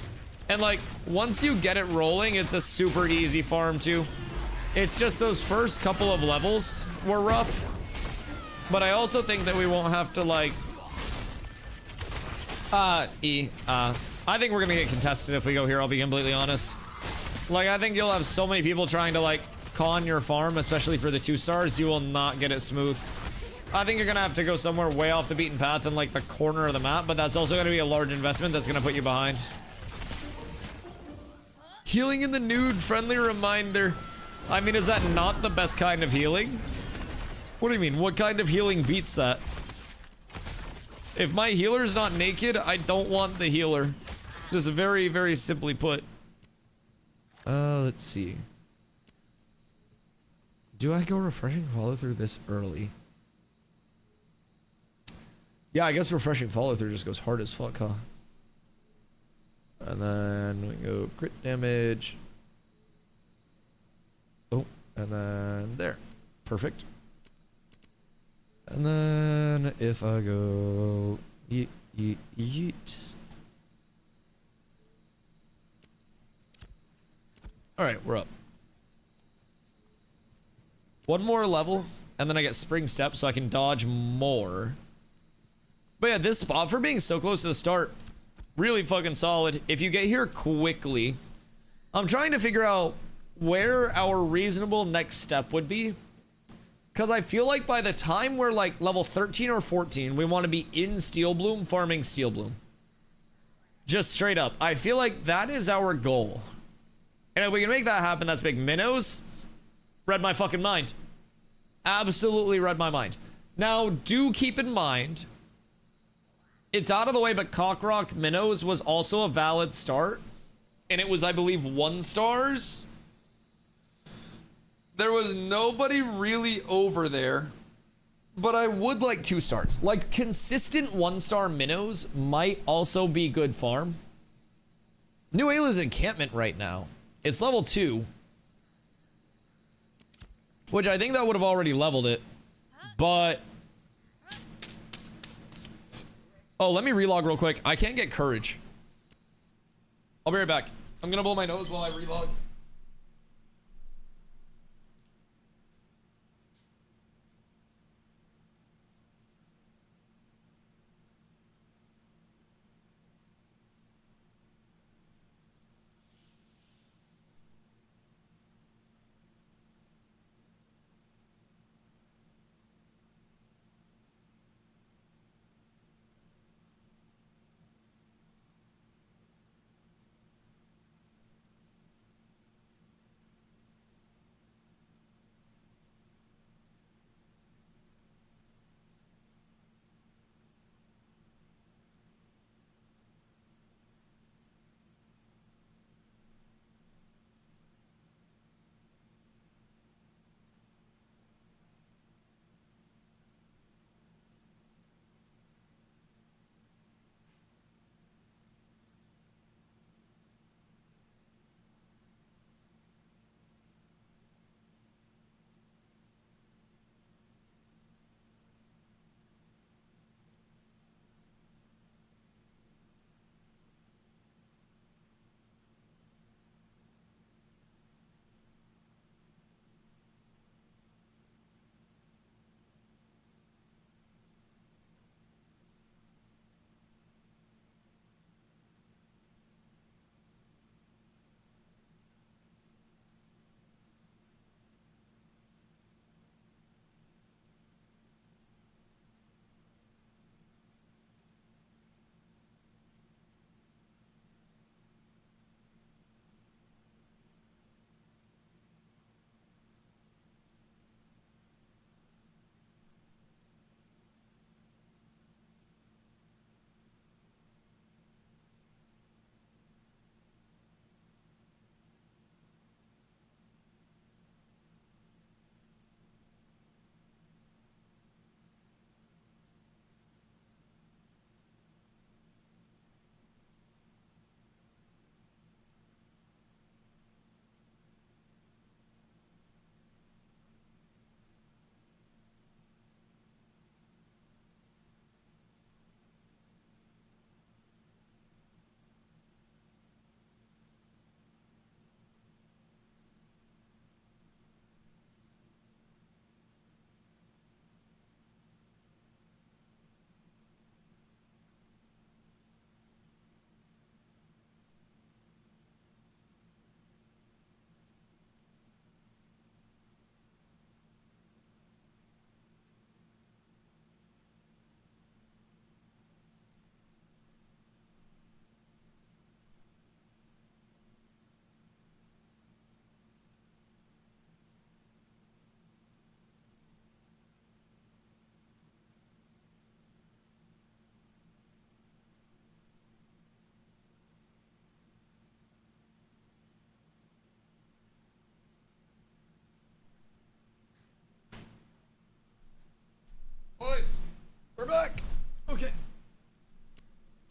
And like, once you get it rolling, it's a super easy farm too. It's just those first couple of levels were rough. But I also think that we won't have to like... I think we're gonna get contested if we go here, I'll be completely honest. Like, I think you'll have so many people trying to like con your farm, especially for the 2 stars, you will not get it smooth. I think you're gonna have to go somewhere way off the beaten path in like the corner of the map, but that's also gonna be a large investment that's gonna put you behind. Healing in the nude, friendly reminder. I mean, is that not the best kind of healing? What do you mean? What kind of healing beats that? If my healer's not naked, I don't want the healer. Just very, very simply put. Let's see. Do I go refreshing follow through this early? Yeah, I guess refreshing follow through just goes hard as fuck, huh? And then we go crit damage. Oh, and then there. Perfect. And then if I go yeet, yeet, yeet. All right, we're up. One more level, and then I get spring step so I can dodge more. But yeah, this spot for being so close to the start, really fucking solid. If you get here quickly, I'm trying to figure out where our reasonable next step would be. Because I feel like by the time we're like level 13 or 14, we want to be in Steel Bloom farming Steel Bloom. Just straight up. I feel like that is our goal. And if we can make that happen, that's big. Minnows, read my fucking mind. Absolutely read my mind. Now, do keep in mind, it's out of the way, but Cockrock Minnows was also a valid start. And it was, I believe, 1 stars. There was nobody really over there, but I would like 2 stars. Like, consistent 1-star minnows might also be good farm. New Ayla's encampment right now. It's level 2. Which I think that would have already leveled it. But... oh, let me relog real quick. I can't get courage. I'll be right back. I'm gonna blow my nose while I relog.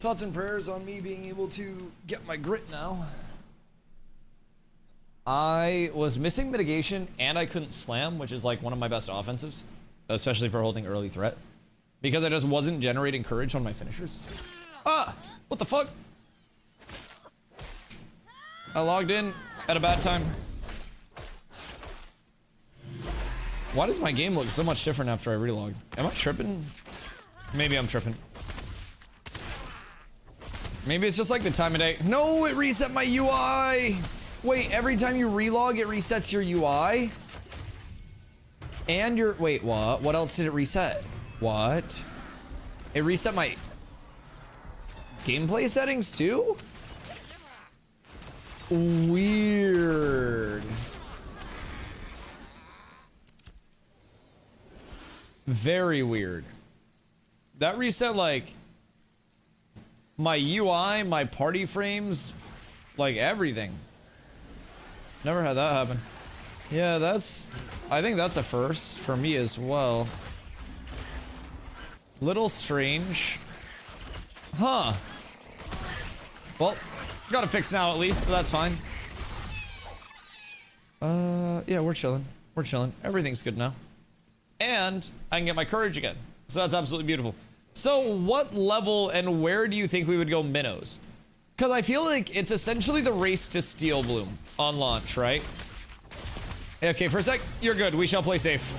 Thoughts and prayers on me being able to get my grit now. I was missing mitigation and I couldn't slam, which is like one of my best offensives, especially for holding early threat, because I just wasn't generating courage on my finishers. Ah, what the fuck? I logged in at a bad time. Why does my game look so much different after I relog? Am I tripping? Maybe I'm tripping. Maybe it's just like the time of day. No, it reset my UI. Wait, every time you relog, it resets your UI? And your, wait, what? What else did it reset? What? It reset my gameplay settings too? Weird. Very weird. That reset like my UI, my party frames, like everything. Never had that happen. Yeah, I think that's a first for me as well. Little strange. Huh. Well, got it fixed now at least, so that's fine. Yeah, we're chilling. We're chilling. Everything's good now. And I can get my courage again. So that's absolutely beautiful. So what level and where do you think we would go minnows? Because I feel like it's essentially the race to Steel Bloom on launch, right? Okay, for a sec, you're good. We shall play safe.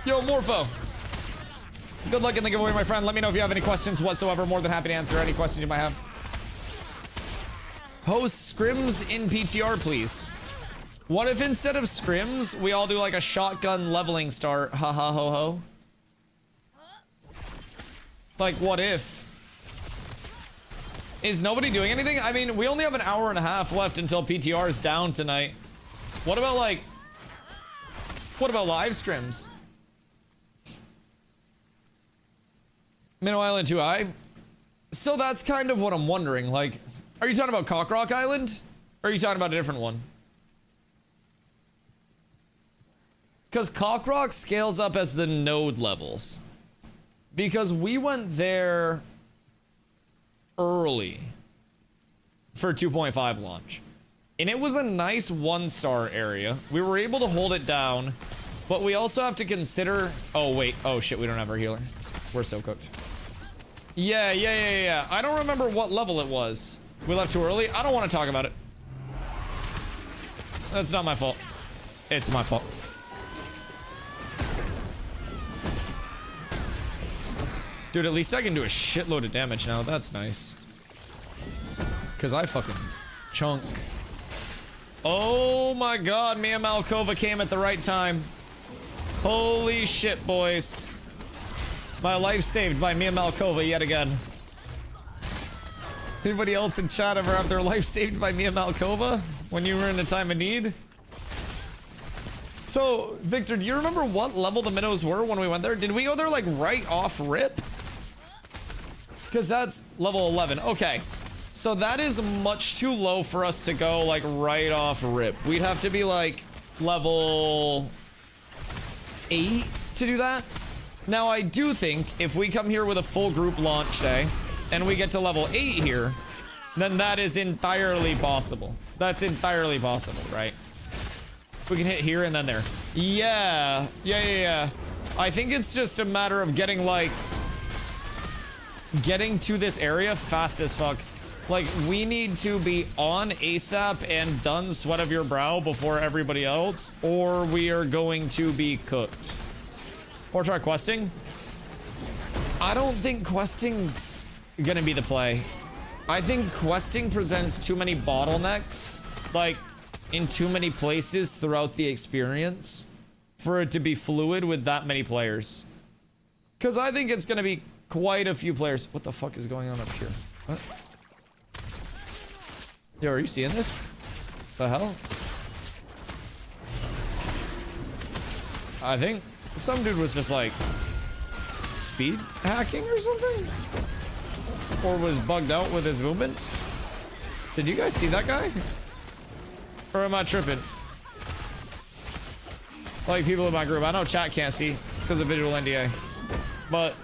Yo, Morpho. Good luck in the giveaway, my friend. Let me know if you have any questions whatsoever. More than happy to answer any questions you might have. Host scrims in PTR, please. What if instead of scrims, we all do like a shotgun leveling start? Ha ha ho ho. Like, what if? Is nobody doing anything? I mean, we only have an hour and a half left until PTR is down tonight. What about like, what about live scrims? Minnow Island 2i? So that's kind of what I'm wondering. Like, are you talking about Cockrock Island? Or are you talking about a different one? Because Cockrock scales up as the node levels. Because we went there early for 2.5 launch. And it was a nice 1-star area. We were able to hold it down. But we also have to consider... Oh, wait. Oh, shit. We don't have our healer. We're so cooked. Yeah. I don't remember what level it was. We left too early. I don't want to talk about it. That's not my fault. It's my fault. Dude, at least I can do a shitload of damage now. That's nice. Because I fucking chunk. Oh my god, Mia Malkova came at the right time. Holy shit, boys. My life saved by Mia Malkova yet again. Anybody else in chat ever have their life saved by Mia Malkova when you were in a time of need? So, Victor, do you remember what level the minnows were when we went there? Did we go there like right off rip? Because that's level 11. Okay. So that is much too low for us to go like right off rip. We'd have to be like level 8 to do that. Now I do think if we come here with a full group launch day and we get to level 8 here, then that is entirely possible. That's entirely possible, right? We can hit here and then there. Yeah. I think it's just a matter of getting like getting to this area fast as fuck. Like, we need to be on ASAP and done sweat of your brow before everybody else, or we are going to be cooked. Or try questing. I don't think questing's gonna be the play. I think questing presents too many bottlenecks, like, in too many places throughout the experience for it to be fluid with that many players. Because I think it's gonna be quite a few players. What the fuck is going on up here? What? Yo, are you seeing this? The hell? I think some dude was just like speed hacking or something? Or was bugged out with his movement? Did you guys see that guy? Or am I tripping? Like people in my group. I know chat can't see because of visual NDA. But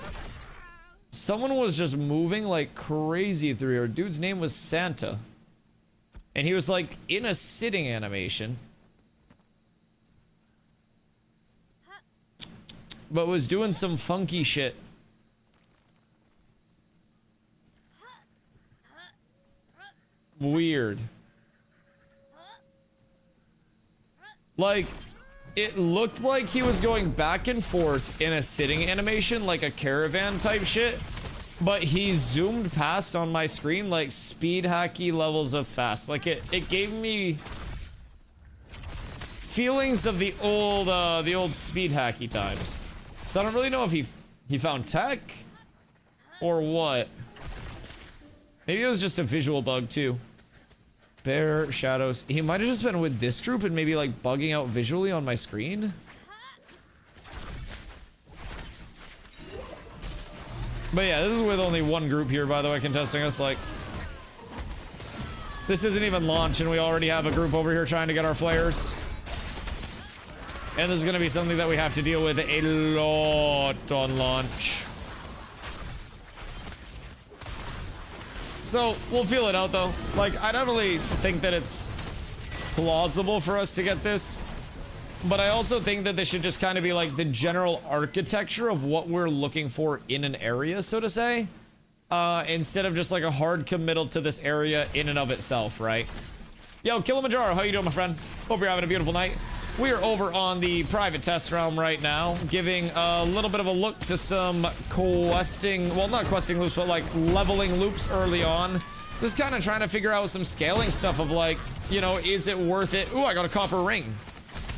Someone was just moving like crazy through here. Dude's name was Santa. And he was like in a sitting animation. But was doing some funky shit. Weird. Like, it looked like he was going back and forth in a sitting animation, like a caravan type shit. But he zoomed past on my screen like speed hacky levels of fast. Like it gave me feelings of the old speed hacky times. So I don't really know if he found tech or what. Maybe it was just a visual bug too. Bear shadows. He might have just been with this group and maybe like bugging out visually on my screen. But yeah, this is with only one group here, by the way, contesting us. Like, this isn't even launch and we already have a group over here trying to get our flares. And this is gonna be something that we have to deal with a lot on launch. So, we'll feel it out though. Like, I don't really think that it's plausible for us to get this. But I also think that this should just kind of be like the general architecture of what we're looking for in an area, so to say. Instead of just like a hard committal to this area in and of itself, right? Yo, Kilimanjaro, how you doing, my friend? Hope you're having a beautiful night. We are over on the private test realm right now, giving a little bit of a look to some questing, well, not questing loops, but like leveling loops early on. Just kind of trying to figure out some scaling stuff of like, you know, is it worth it? Ooh, I got a copper ring.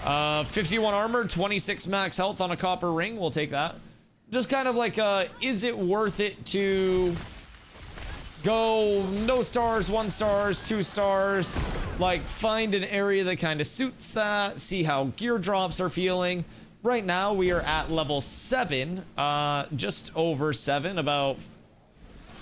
51 armor, 26 max health on a copper ring. We'll take that. Just kind of like, is it worth it to go no stars, 1 stars, 2 stars, like find an area that kind of suits that, see how gear drops are feeling. Right now we are at level 7, just over 7, about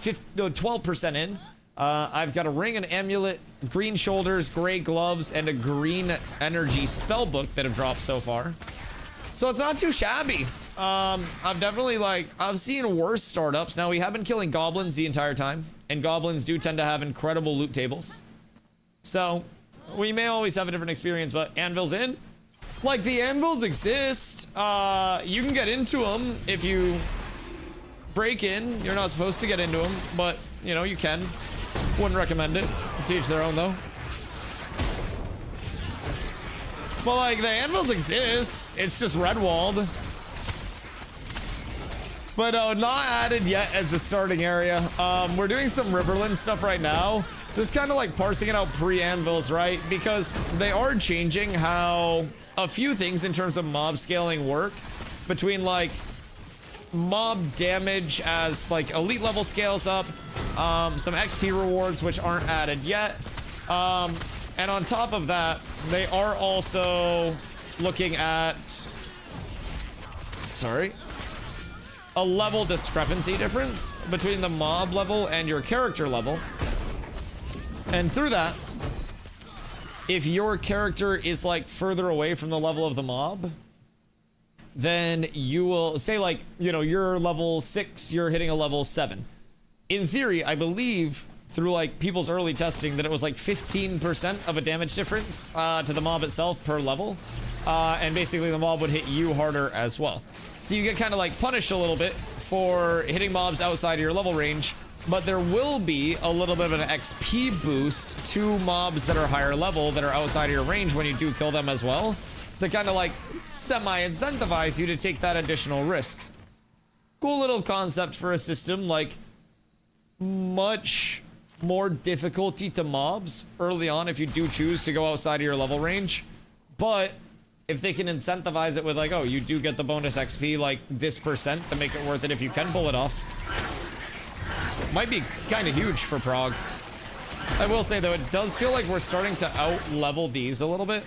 12% in. I've got a ring, an amulet, green shoulders, gray gloves, and a green energy spell book that have dropped so far. So it's not too shabby. I've definitely I've seen worse startups. Now we have been killing goblins the entire time, and goblins do tend to have incredible loot tables. So we may always have a different experience, but anvils in. Like, the anvils exist. You can get into them if you break in. You're not supposed to get into them, but you know, you can. Wouldn't recommend it. To each their own though. But like, the anvils exist. It's just red-walled. But not added yet as the starting area. We're doing some Riverland stuff right now. Just kind of like parsing it out pre-anvils, right? Because they are changing how a few things in terms of mob scaling work. Between like mob damage as like elite level scales up. Some XP rewards which aren't added yet. And on top of that, they are also looking at... Sorry. A level discrepancy difference between the mob level and your character level. And through that, if your character is like further away from the level of the mob, then you will say, like, you know, you're level 6, you're hitting a level 7. In theory, I believe through like people's early testing that it was like 15% of a damage difference to the mob itself per level. And basically the mob would hit you harder as well. So you get kind of like punished a little bit for hitting mobs outside of your level range, but there will be a little bit of an XP boost to mobs that are higher level that are outside of your range when you do kill them as well, to kind of like semi-incentivize you to take that additional risk. Cool little concept for a system. Like, much more difficulty to mobs early on if you do choose to go outside of your level range, but if they can incentivize it with like, oh, you do get the bonus XP like this percent to make it worth it if you can pull it off, might be kind of huge for Prague. I will say though, it does feel like we're starting to out level these a little bit,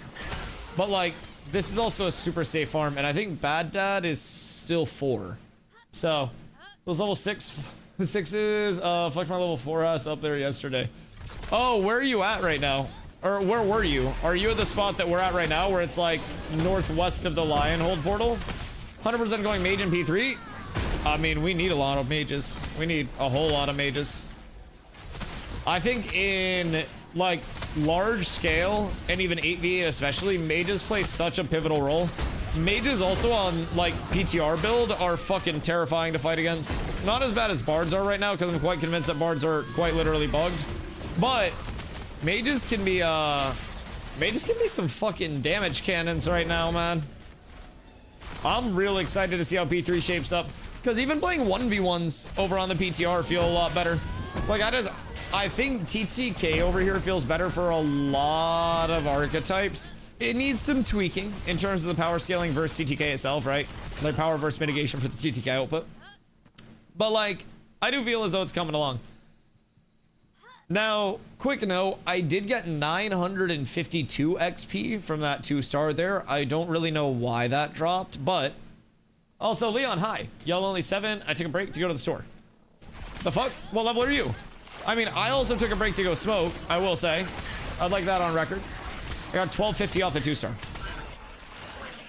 but like, this is also a super safe farm, and I think Bad Dad is still 4. So those level 6s, fucked my level 4 ass up there yesterday. Oh, where are you at right now? Or where were you? Are you at the spot that we're at right now, where it's like northwest of the Lionhold portal? 100% going mage in P3. I mean, we need a lot of mages. We need a whole lot of mages. I think in like large scale and even 8v8 especially, mages play such a pivotal role. Mages also on like PTR build are fucking terrifying to fight against. Not as bad as bards are right now because I'm quite convinced that bards are quite literally bugged. But mages can be some fucking damage cannons right now, man. I'm real excited to see how P3 shapes up because even playing 1v1s over on the PTR feel a lot better. Like I think TTK over here feels better for a lot of archetypes. It needs some tweaking in terms of the power scaling versus TTK itself, right? Like power versus mitigation for the TTK output. But like, I do feel as though it's coming along. Now, quick note, I did get 952 XP from that 2-star there. I don't really know why that dropped, but also Leon, hi. Y'all only 7. I took a break to go to the store. The fuck? What level are you? I mean, I also took a break to go smoke, I will say. I'd like that on record. I got 1250 off the 2-star.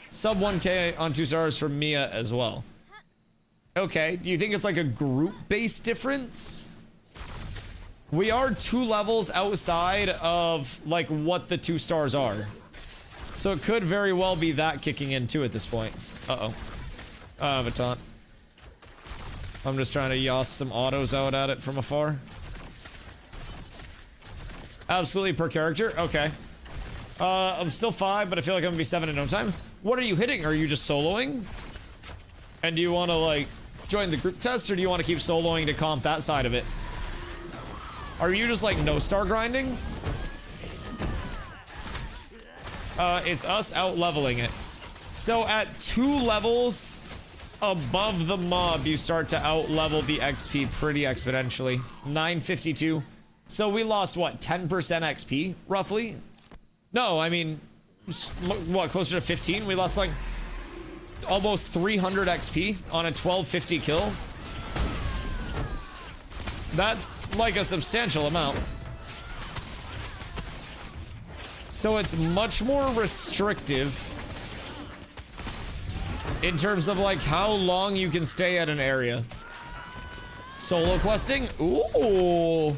Sub 1k on 2 stars from Mia as well. Okay, do you think it's like a group-based difference? We are 2 levels outside of like what the 2 stars are. So it could very well be that kicking in too at this point. Uh-oh. I don't have a taunt. I'm just trying to yoss some autos out at it from afar. Absolutely per character? Okay. I'm still 5, but I feel like I'm gonna be 7 in no time. What are you hitting? Are you just soloing? And do you want to like join the group test, or do you want to keep soloing to comp that side of it? Are you just like no star grinding? It's us out leveling it. So at 2 levels above the mob, you start to out level the XP pretty exponentially. 952. So we lost what, 10% XP roughly? No, I mean, what, closer to 15? We lost like almost 300 XP on a 1250 kill. That's like a substantial amount. So it's much more restrictive in terms of like how long you can stay at an area. Solo questing? Ooh.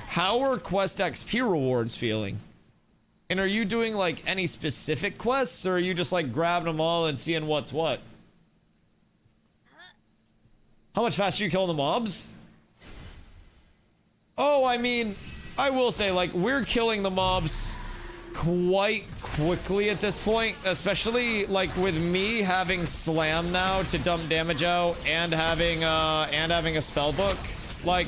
How are quest XP rewards feeling? And are you doing like any specific quests, or are you just like grabbing them all and seeing what's what? How much faster are you killing the mobs? Oh, I mean, I will say like we're killing the mobs quite quickly at this point, especially like with me having slam now to dump damage out and having a spell book. Like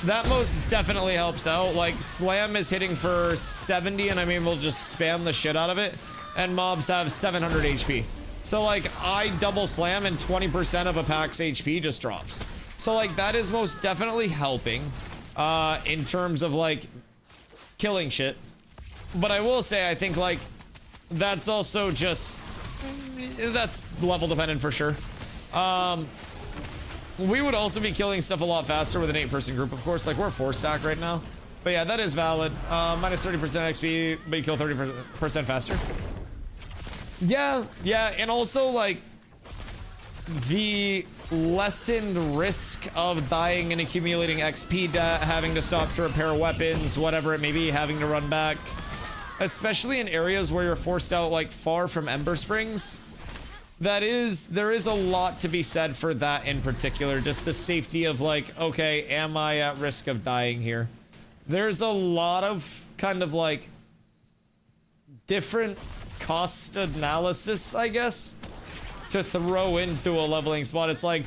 that most definitely helps out. Like slam is hitting for 70 and I'm able to just spam the shit out of it, and mobs have 700 HP. So like I double slam and 20% of a pack's HP just drops. So like that is most definitely helping in terms of like killing shit. But I will say I think like that's also just that's level dependent for sure. We would also be killing stuff a lot faster with an 8-person group, of course. Like, we're 4-stack right now. But yeah, that is valid. Minus 30% XP, but you kill 30% faster. Yeah, and also, like, the lessened risk of dying and accumulating XP, having to stop to repair weapons, whatever it may be, having to run back. Especially in areas where you're forced out, like, far from Ember Springs. There is a lot to be said for that in particular, just the safety of like, okay, am I at risk of dying here? There's a lot of kind of like different cost analysis, I guess, to throw into a leveling spot. It's like,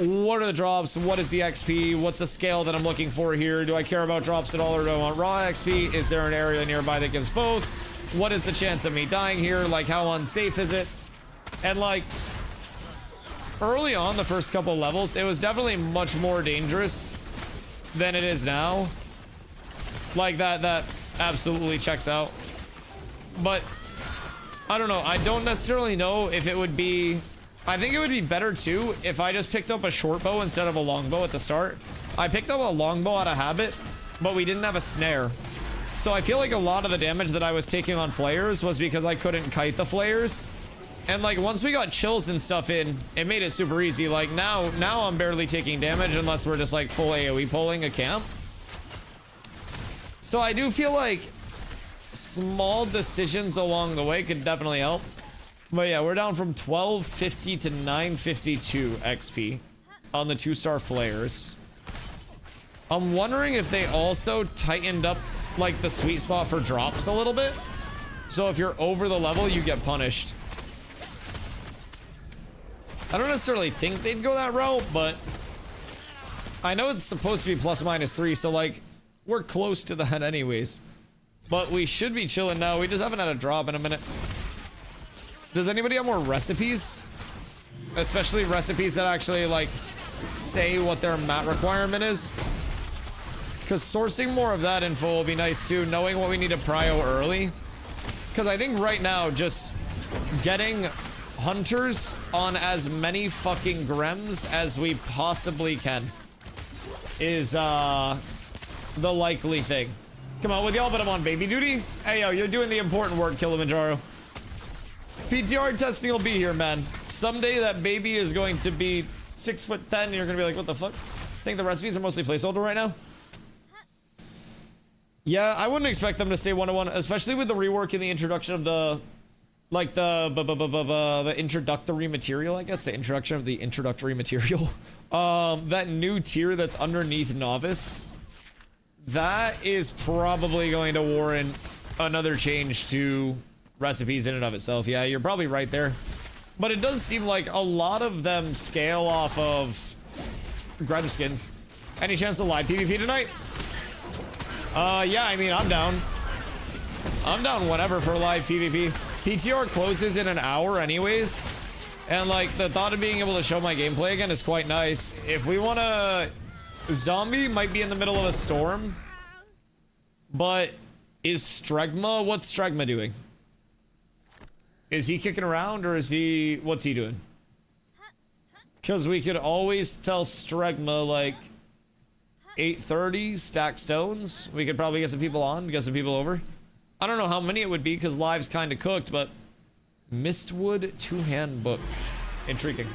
what are the drops? What is the XP? What's the scale that I'm looking for here? Do I care about drops at all, or do I want raw XP? Is there an area nearby that gives both? What is the chance of me dying here? Like, how unsafe is it? And like early on, the first couple levels, it was definitely much more dangerous than it is now. Like that absolutely checks out. But I don't know. I don't necessarily know if it would be, I think it would be better too if I just picked up a short bow instead of a longbow at the start. I picked up a longbow out of habit, but we didn't have a snare. So I feel like a lot of the damage that I was taking on flares was because I couldn't kite the flares. And like once we got chills and stuff in, it made it super easy. Like now I'm barely taking damage unless we're just like full AoE pulling a camp. So I do feel like small decisions along the way could definitely help. But yeah, we're down from 1250 to 952 XP on the 2-star flares. I'm wondering if they also tightened up like the sweet spot for drops a little bit. So if you're over the level, you get punished. I don't necessarily think they'd go that route, but I know it's supposed to be ±3, so like we're close to that anyways. But we should be chilling now. We just haven't had a drop in a minute. Does anybody have more recipes? Especially recipes that actually like say what their mat requirement is. Because sourcing more of that info will be nice too, knowing what we need to prio early. Because I think right now just getting hunters on as many fucking Grems as we possibly can is the likely thing. Come on with y'all, but I'm on baby duty. Hey yo, you're doing the important work, Kilimanjaro. PTR testing will be here, man. Someday that baby is going to be 6'10" and you're gonna be like, what the fuck? I think the recipes are mostly placeholder right now. Yeah, I wouldn't expect them to stay 1-to-1, especially with the rework and the introduction of the like the introductory material, I guess. The introduction of the introductory material. That new tier that's underneath novice. That is probably going to warrant another change to recipes in and of itself. Yeah, you're probably right there. But it does seem like a lot of them scale off of Grem skins. Any chance to live PvP tonight? Yeah, I mean, I'm down. I'm down whenever for live PvP. PTR closes in an hour anyways. And like the thought of being able to show my gameplay again is quite nice. If we want to... Zombie might be in the middle of a storm. But is Stregma... What's Stregma doing? Is he kicking around or is he... What's he doing? Because we could always tell Stregma like 8:30 stack stones. We could probably get some people on, get some people over. I don't know how many it would be because live's kind of cooked, but Mistwood 2-hand book. Intriguing.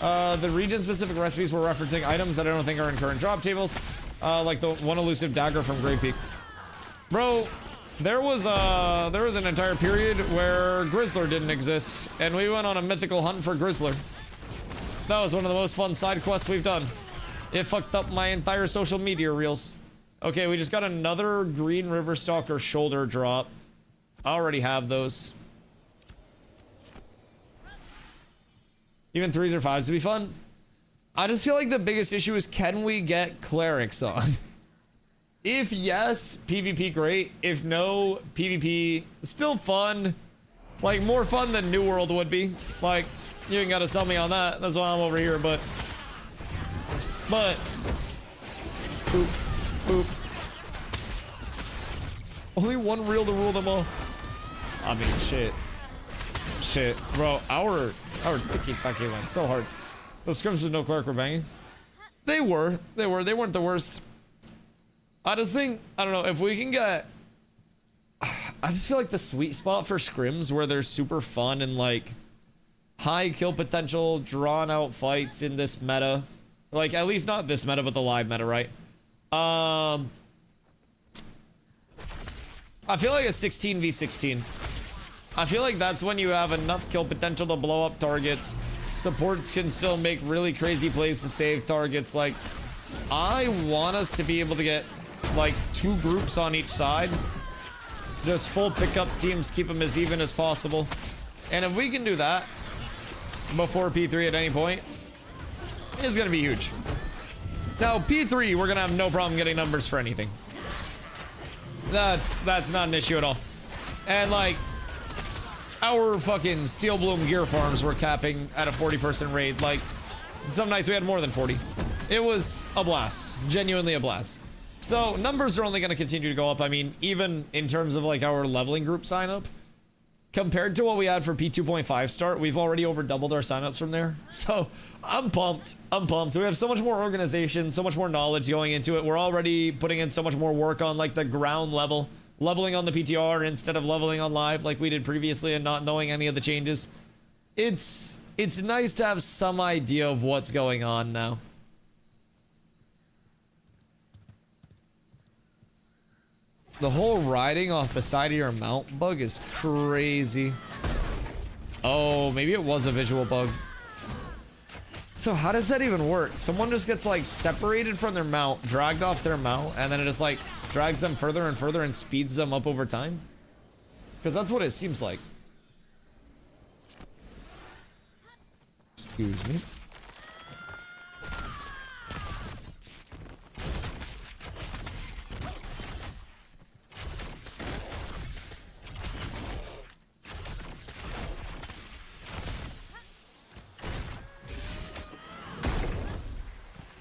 The region-specific recipes were referencing items that I don't think are in current drop tables. Like the one elusive dagger from Great Peak. Bro, there was an entire period where Grizzler didn't exist, and we went on a mythical hunt for Grizzler. That was one of the most fun side quests we've done. It fucked up my entire social media reels. Okay, we just got another Green River Stalker shoulder drop. I already have those. Even 3s or 5s would be fun. I just feel like the biggest issue is, can we get clerics on? If yes, PvP great. If no, PvP still fun. Like more fun than New World would be. Like, you ain't gotta sell me on that. That's why I'm over here, but boop, boop. Only one reel to rule them all. I mean, shit, bro. Our tiki-taki went so hard. Those scrims with no cleric were banging. They weren't the worst. I just think, I don't know, if we can get... I just feel like the sweet spot for scrims where they're super fun and like high kill potential, drawn out fights in this meta. Like, at least not this meta, but the live meta, right? I feel like a 16v16. I feel like that's when you have enough kill potential to blow up targets. Supports can still make really crazy plays to save targets. Like, I want us to be able to get like 2 groups on each side. Just full pickup teams, keep them as even as possible. And if we can do that before P3 at any point, it's gonna be huge. Now, P3, we're gonna have no problem getting numbers for anything. That's not an issue at all. And like, our fucking Steel Bloom gear farms were capping at a 40-person raid. Like, some nights we had more than 40. It was a blast. Genuinely a blast. So, numbers are only going to continue to go up. I mean, even in terms of like our leveling group sign up, compared to what we had for P2.5 start, we've already over doubled our signups from there. So, I'm pumped. We have so much more organization, so much more knowledge going into it. We're already putting in so much more work on like the ground level leveling on the PTR instead of leveling on live like we did previously and not knowing any of the changes. It's nice to have some idea of what's going on now. The whole riding off the side of your mount bug is crazy. Oh, maybe it was a visual bug. So how does that even work? Someone just gets like separated from their mount, dragged off their mount, and then it just like drags them further and further and speeds them up over time? Because that's what it seems like. Excuse me.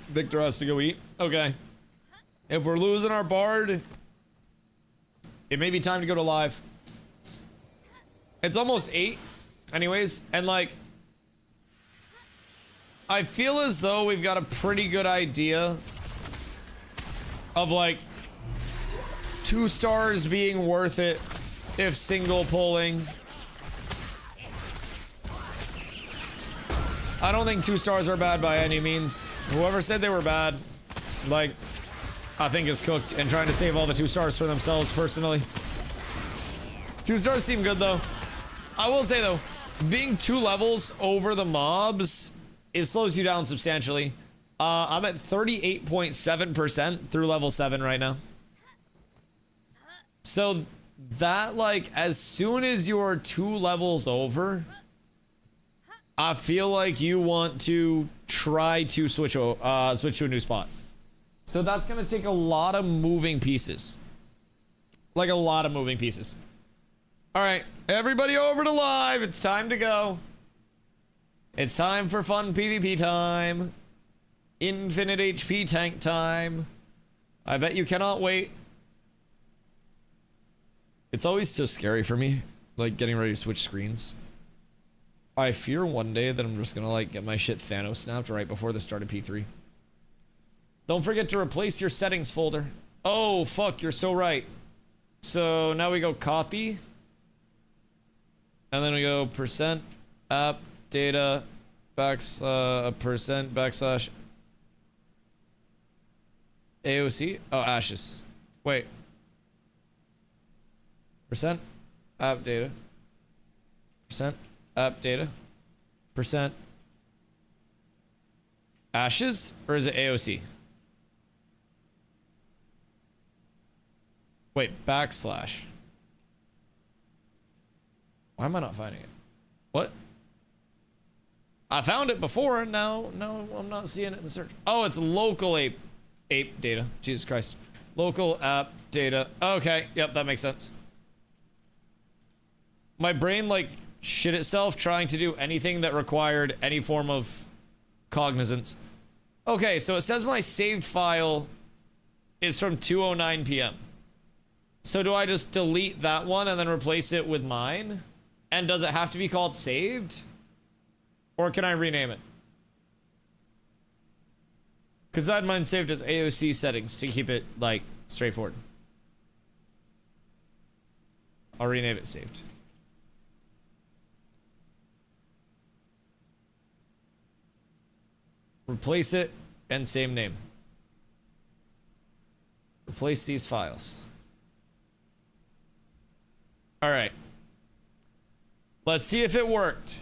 Victor has to go eat. Okay. If we're losing our bard, it may be time to go to live. It's almost 8 anyways, and like I feel as though we've got a pretty good idea of like 2 stars being worth it if single pulling. I don't think 2 stars are bad by any means. Whoever said they were bad, like, I think is cooked and trying to save all the 2 stars for themselves personally. 2 stars seem good though. I will say though, being 2 levels over the mobs, it slows you down substantially. I'm at 38.7% through level 7 right now. So that, like, as soon as you're 2 levels over, I feel like you want to try to switch to a new spot. So that's gonna take a lot of moving pieces. Like a lot of moving pieces. All right, everybody over to live. It's time to go. It's time for fun PvP time. Infinite HP tank time. I bet you cannot wait. It's always so scary for me, like getting ready to switch screens. I fear one day that I'm just gonna like get my shit Thanos snapped right before the start of P3. Don't forget to replace your settings folder. Oh, fuck, you're so right. So now we go copy. And then we go percent app data percent backslash AOC. Oh, ashes. Wait. Percent app data. Percent app data. Percent ashes, or is it AOC? Wait, backslash. Why am I not finding it? What? I found it before. No, I'm not seeing it in the search. Oh, it's local ape data. Jesus Christ. Local app data. Okay, yep, that makes sense. My brain like shit itself trying to do anything that required any form of cognizance. Okay, so it says my saved file is from 2:09 p.m. So do I just delete that one and then replace it with mine? And does it have to be called saved? Or can I rename it? Because I had mine saved as AOC settings to keep it, like, straightforward. I'll rename it saved. Replace it and same name. Replace these files. All right. Let's see if it worked.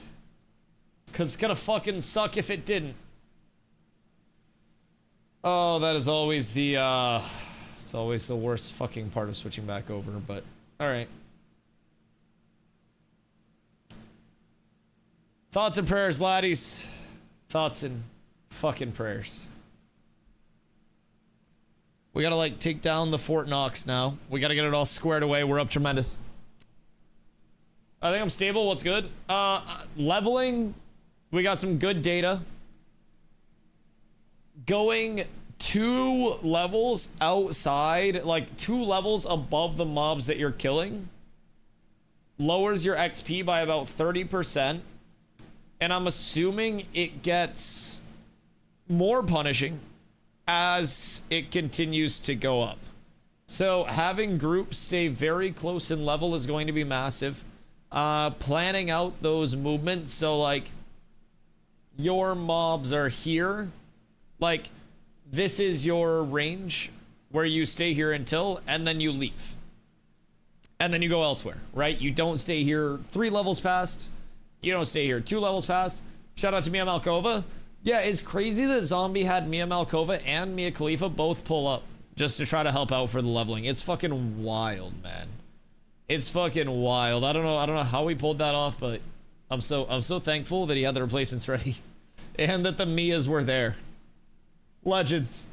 Because it's gonna fucking suck if it didn't. Oh, that is always the, it's always the worst fucking part of switching back over, but all right. Thoughts and prayers, laddies. Thoughts and fucking prayers. We gotta, like, take down the Fort Knox now. We gotta get it all squared away. We're up tremendous. I think I'm stable. What's good? Leveling. We got some good data. Going 2 levels outside, like 2 levels above the mobs that you're killing, lowers your XP by about 30%. And I'm assuming it gets more punishing as it continues to go up. So having groups stay very close in level is going to be massive. Planning out those movements, so like your mobs are here, like this is your range where you stay here until, and then you leave. And then you go elsewhere, right? You don't stay here 3 levels past. You don't stay here 2 levels past. Shout out to Mia Malkova. Yeah, it's crazy that Zombie had Mia Malkova and Mia Khalifa both pull up just to try to help out for the leveling. It's fucking wild, man. It's fucking wild. I don't know how he pulled that off, but I'm so thankful that he had the replacements ready and that the Mias were there. Legends.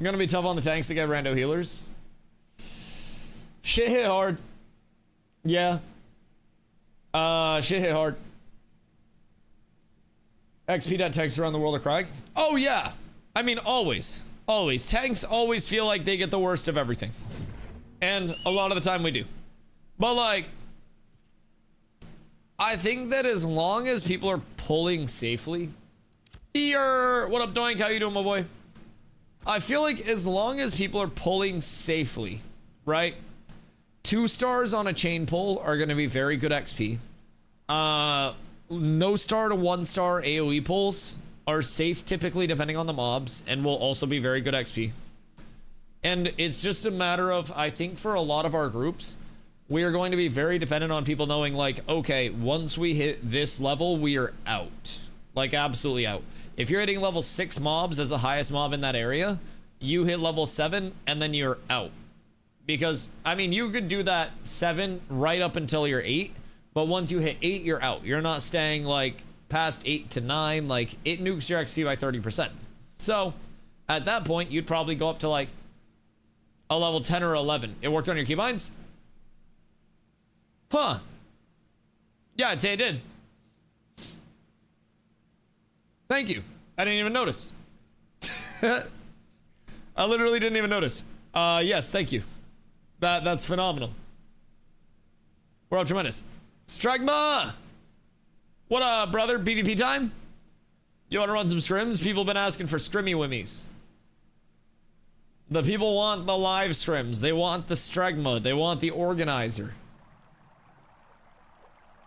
Gonna be tough on the tanks to get rando healers. Shit hit hard. Yeah. Shit hit hard. XP that tanks around the world are crying. Oh yeah. I mean, always. Always. Tanks always feel like they get the worst of everything. And a lot of the time we do. But like, I think that as long as people are pulling safely. What up, Doink? How you doing, my boy? I feel like as long as people are pulling safely, right? 2 stars on a chain pull are going to be very good XP. No star to 1 star AoE pulls are safe typically depending on the mobs and will also be very good XP. And it's just a matter of, I think for a lot of our groups, we are going to be very dependent on people knowing like, okay, once we hit this level, we are out. Like absolutely out. If you're hitting level 6 mobs as the highest mob in that area, you hit level 7 and then you're out. Because, I mean, you could do that 7 right up until you're 8, but once you hit 8, you're out. You're not staying like past 8 to 9, like it nukes your XP by 30%. So, at that point, you'd probably go up to like a level 10 or 11. It worked on your keybinds? Huh. Yeah, I'd say it did. Thank you. I didn't even notice. I literally didn't even notice. Yes, thank you. That's phenomenal. We're up tremendous. Stragma! What up, brother? PvP time? You want to run some scrims? People have been asking for scrimmy wimmies. The people want the live scrims. They want the Stragma. They want the organizer.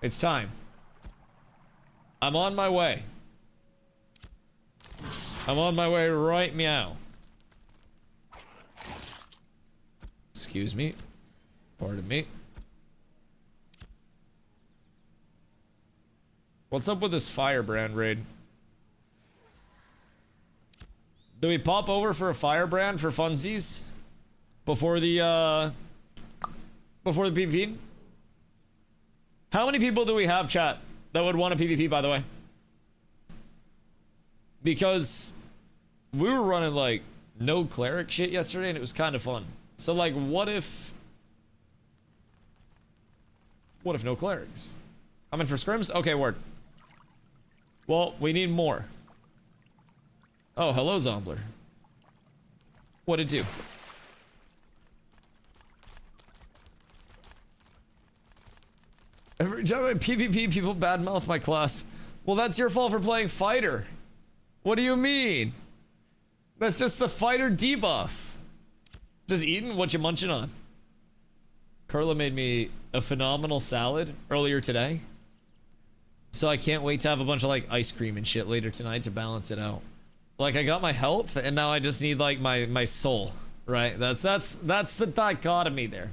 It's time. I'm on my way. I'm on my way right meow. Excuse me. Pardon me. What's up with this firebrand raid? Do we pop over for a firebrand for funsies? Before the PvP? How many people do we have, chat, that would want a PvP, by the way? Because we were running like no cleric shit yesterday and it was kind of fun. So like, what if no clerics? I'm in for scrims? Okay, word. Well, we need more. Oh, hello, Zombler. What'd it do? Every time I PvP, people badmouth my class. Well, that's your fault for playing fighter. What do you mean? That's just the fighter debuff. Just eating what you munching on. Carla made me a phenomenal salad earlier today. So I can't wait to have a bunch of like ice cream and shit later tonight to balance it out. Like I got my health and now I just need like my soul, right? That's the dichotomy there.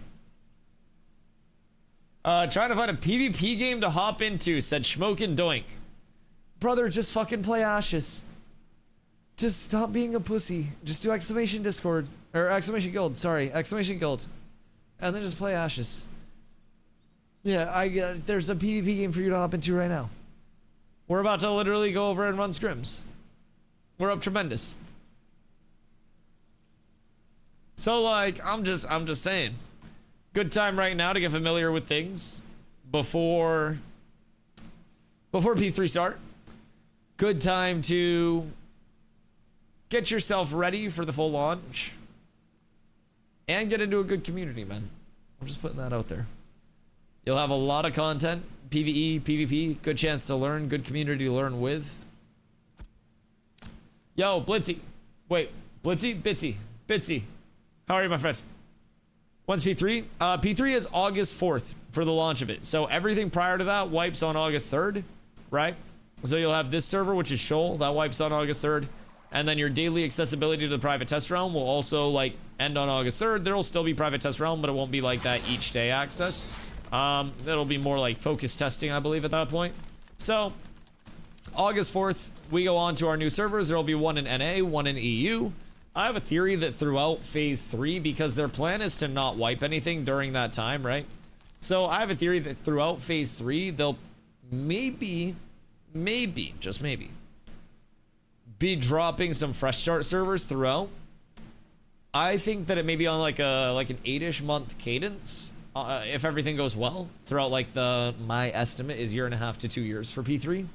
Trying to find a PvP game to hop into, said Schmokin' Doink. Brother, just fucking play Ashes. Just stop being a pussy. Just do exclamation Discord. Or exclamation guild, sorry. Exclamation guild. And then just play Ashes. Yeah, there's a PvP game for you to hop into right now. We're about to literally go over and run scrims. We're up tremendous. So like, I'm just saying. Good time right now to get familiar with things before P3 start. Good time to get yourself ready for the full launch and get into a good community, man. I'm just putting that out there. You'll have a lot of content, PvE, PvP, good chance to learn, good community to learn with. Yo, Blitzy. Wait, Blitzy, Bitsy. How are you, my friend? When's P3? P3 is August 4th for the launch of it. So everything prior to that wipes on August 3rd, right? So you'll have this server, which is Shoal, that wipes on August 3rd. And then your daily accessibility to the private test realm will also like end on August 3rd. There will still be private test realm, but it won't be like that each day access. It'll be more like focused testing, I believe, at that point. So August 4th, we go on to our new servers. There will be one in NA, one in EU. I have a theory that throughout phase 3, because their plan is to not wipe anything during that time, right? So I have a theory that throughout phase 3, they'll maybe, just maybe, be dropping some fresh start servers throughout. I think that it may be on like an 8-ish month cadence, if everything goes well, throughout like my estimate is 1.5 to 2 years for P3.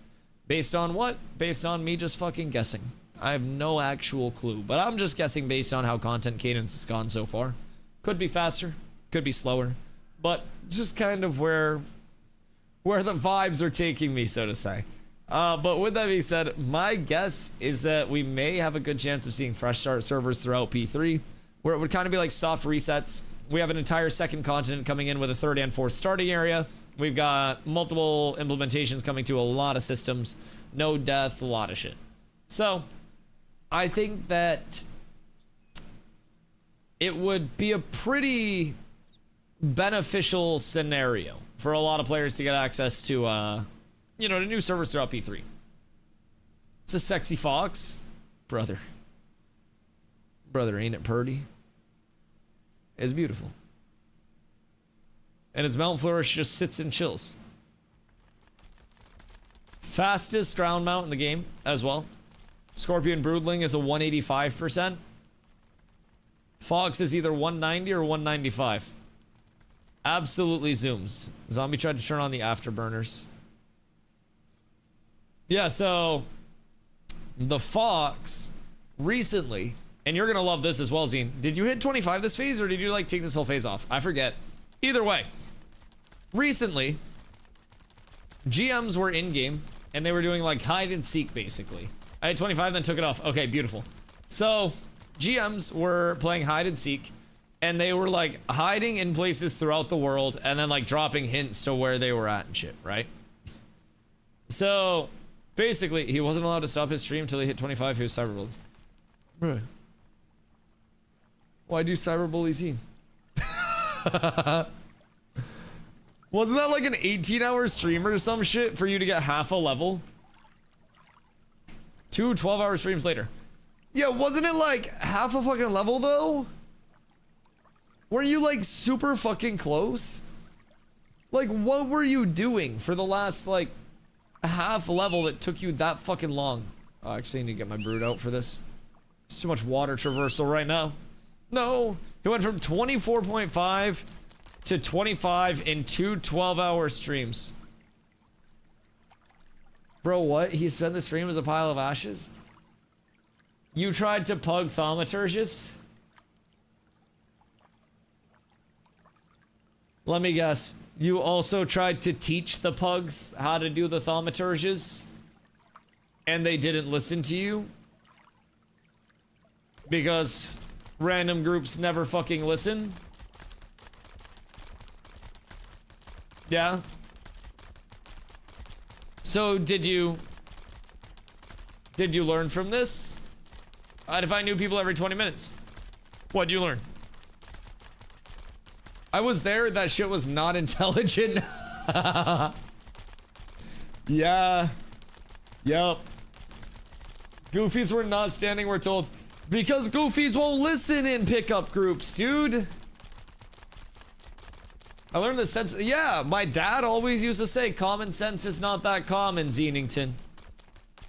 Based on what? Based on me just fucking guessing. I have no actual clue, but I'm just guessing based on how content cadence has gone so far. Could be faster, could be slower, but just kind of where the vibes are taking me, so to say. But with that being said, my guess is that we may have a good chance of seeing fresh start servers throughout P3, where it would kind of be like soft resets. We have an entire second continent coming in with a third and fourth starting area. We've got multiple implementations coming to a lot of systems, no death, a lot of shit. So I think that it would be a pretty beneficial scenario for a lot of players to get access to, you know, to new servers throughout P3. It's a sexy fox. Brother, ain't it purty? It's beautiful. And its Mount Flourish just sits and chills. Fastest ground mount in the game as well. Scorpion Broodling is a 185%. Fox is either 190 or 195. Absolutely zooms. Zombie tried to turn on the afterburners. Yeah, so the Fox recently, and you're gonna love this as well, Zine. Did you hit 25 this phase, or did you like take this whole phase off? I forget. Either way, recently, GMs were in game and they were doing like hide and seek basically. I had 25, then took it off. Okay, beautiful. So GMs were playing hide and seek, and they were like hiding in places throughout the world and then like dropping hints to where they were at and shit, right? So basically, he wasn't allowed to stop his stream till he hit 25. He was cyberbullied. Bruh. Why do cyberbully Zine? Wasn't that like an 18-hour stream or some shit for you to get half a level? 2 12-hour streams later. Yeah, wasn't it like half a fucking level though? Weren't you like super fucking close? Like, what were you doing for the last like half level that took you that fucking long? Oh, actually, I need to get my brood out for this. It's too much water traversal right now. No, he went from 24.5 to 25 in 2 12-hour streams. Bro, what? He spent the stream as a pile of ashes? You tried to pug thaumaturgus? Let me guess. You also tried to teach the pugs how to do the thaumaturges? And they didn't listen to you? Because random groups never fucking listen? Yeah? So did you learn from this? I'd find new people every 20 minutes. What'd you learn? I was there, that shit was not intelligent. Yeah. Yep. Goofies were not standing, we're told. Because goofies won't listen in pickup groups, dude. I learned the sense. Yeah, my dad always used to say common sense is not that common, Zenington.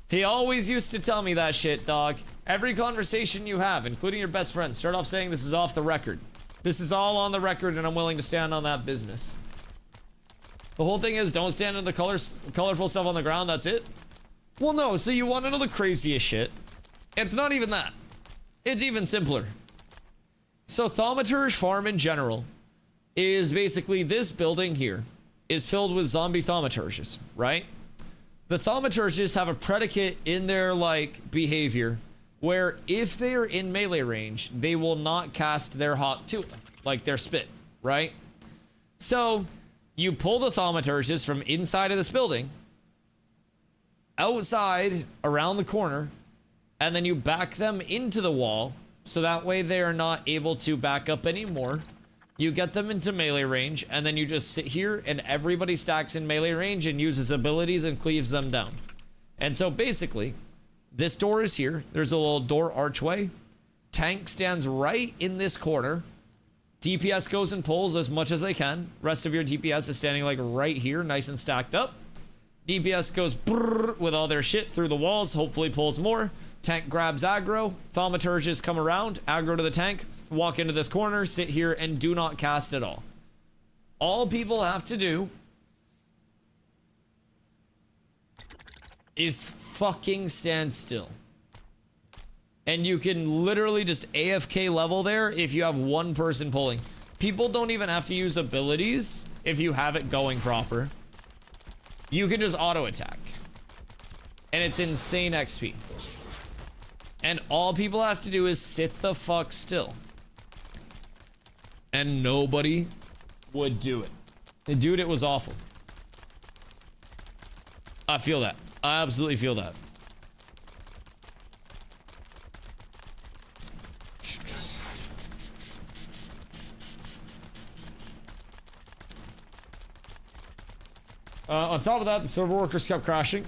He always used to tell me that shit, dog. Every conversation you have, including your best friend, start off saying this is off the record. This is all on the record and I'm willing to stand on that business. The whole thing is don't stand in the colorful stuff on the ground, that's it? Well, no, so you want to know the craziest shit? It's not even that. It's even simpler. So Thaumaturge Farm in general is basically this building here is filled with zombie thaumaturges, right? The thaumaturges have a predicate in their like behavior where if they are in melee range, they will not cast their hot tool, like their spit, right? So you pull the thaumaturges from inside of this building, outside, around the corner, and then you back them into the wall, so that way they are not able to back up anymore. You get them into melee range, and then you just sit here, and everybody stacks in melee range and uses abilities and cleaves them down. And so basically, this door is here. There's a little door archway. Tank stands right in this corner. DPS goes and pulls as much as they can. Rest of your DPS is standing like right here, nice and stacked up. DPS goes brrr with all their shit through the walls, hopefully pulls more. Tank grabs aggro. Thaumaturges come around, aggro to the tank, walk into this corner, sit here, and do not cast at all. All people have to do is fucking stand still. And you can literally just AFK level there if you have one person pulling. People don't even have to use abilities if you have it going proper. You can just auto attack. And it's insane XP. And all people have to do is sit the fuck still. And nobody would do it. And dude, it was awful. I feel that. I absolutely feel that. On top of that, the server workers kept crashing.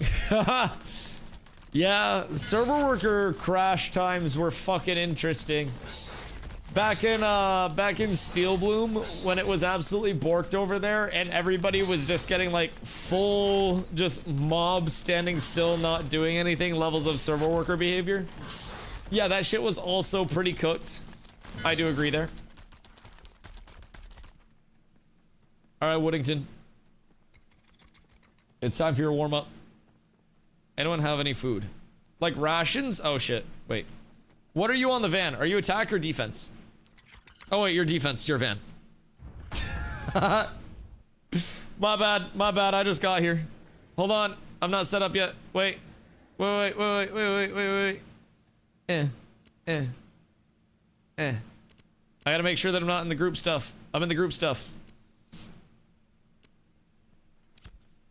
Yeah, server worker crash times were fucking interesting. Back in Steel Bloom, when it was absolutely borked over there, and everybody was just getting like full, just mob standing still, not doing anything levels of server worker behavior. Yeah, that shit was also pretty cooked. I do agree there. All right, Woodington. It's time for your warm-up. Anyone have any food? Like rations? Oh shit, wait. What are you on the van? Are you attack or defense? Oh wait, you're defense, you're van. My bad, I just got here. Hold on, I'm not set up yet. Wait. Wait. I gotta make sure that I'm not in the group stuff. I'm in the group stuff.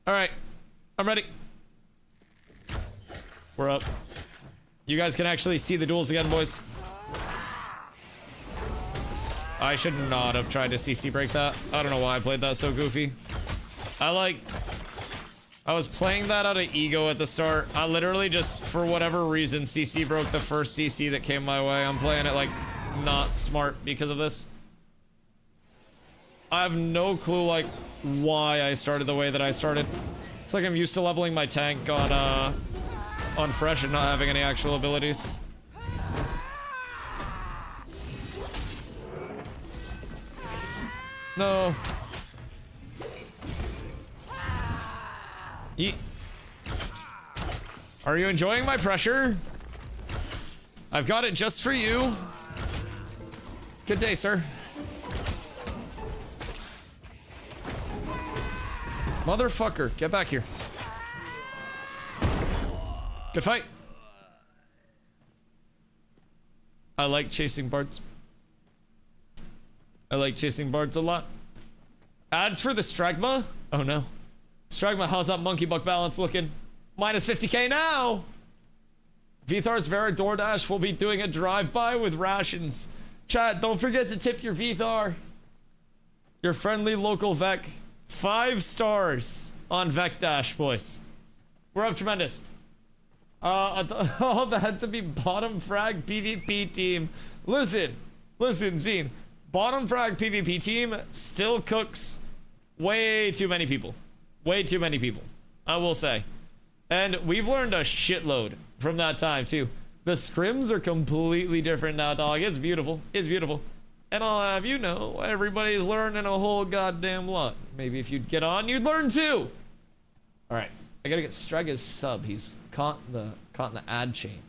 All right, I'm ready. We're up. You guys can actually see the duels again, boys. I should not have tried to CC break that. I don't know why I played that so goofy. I was playing that out of ego at the start. I literally just, for whatever reason, CC broke the first CC that came my way. I'm playing it like not smart because of this. I have no clue like why I started the way that I started. It's like I'm used to leveling my tank on fresh and not having any actual abilities. No. Are you enjoying my pressure? I've got it just for you. Good day, sir. Motherfucker, get back here. Good fight. I like chasing bards. I like chasing bards a lot. Ads for the Stragma? Oh no. Stragma, how's that monkey buck balance looking? Minus 50k now! Vithar's Vera DoorDash will be doing a drive-by with rations. Chat, don't forget to tip your Vithar. Your friendly local Vec. 5 stars on Vec Dash, boys. We're up tremendous. Oh, that had to be bottom frag PvP team. Listen, Zine. Bottom frag PvP team still cooks way too many people. Way too many people, I will say. And we've learned a shitload from that time too. The scrims are completely different now, dog. It's beautiful. It's beautiful. And I'll have you know, everybody's learning a whole goddamn lot. Maybe if you'd get on, you'd learn too. All right, I gotta get Strega's sub. He's caught in the ad chain.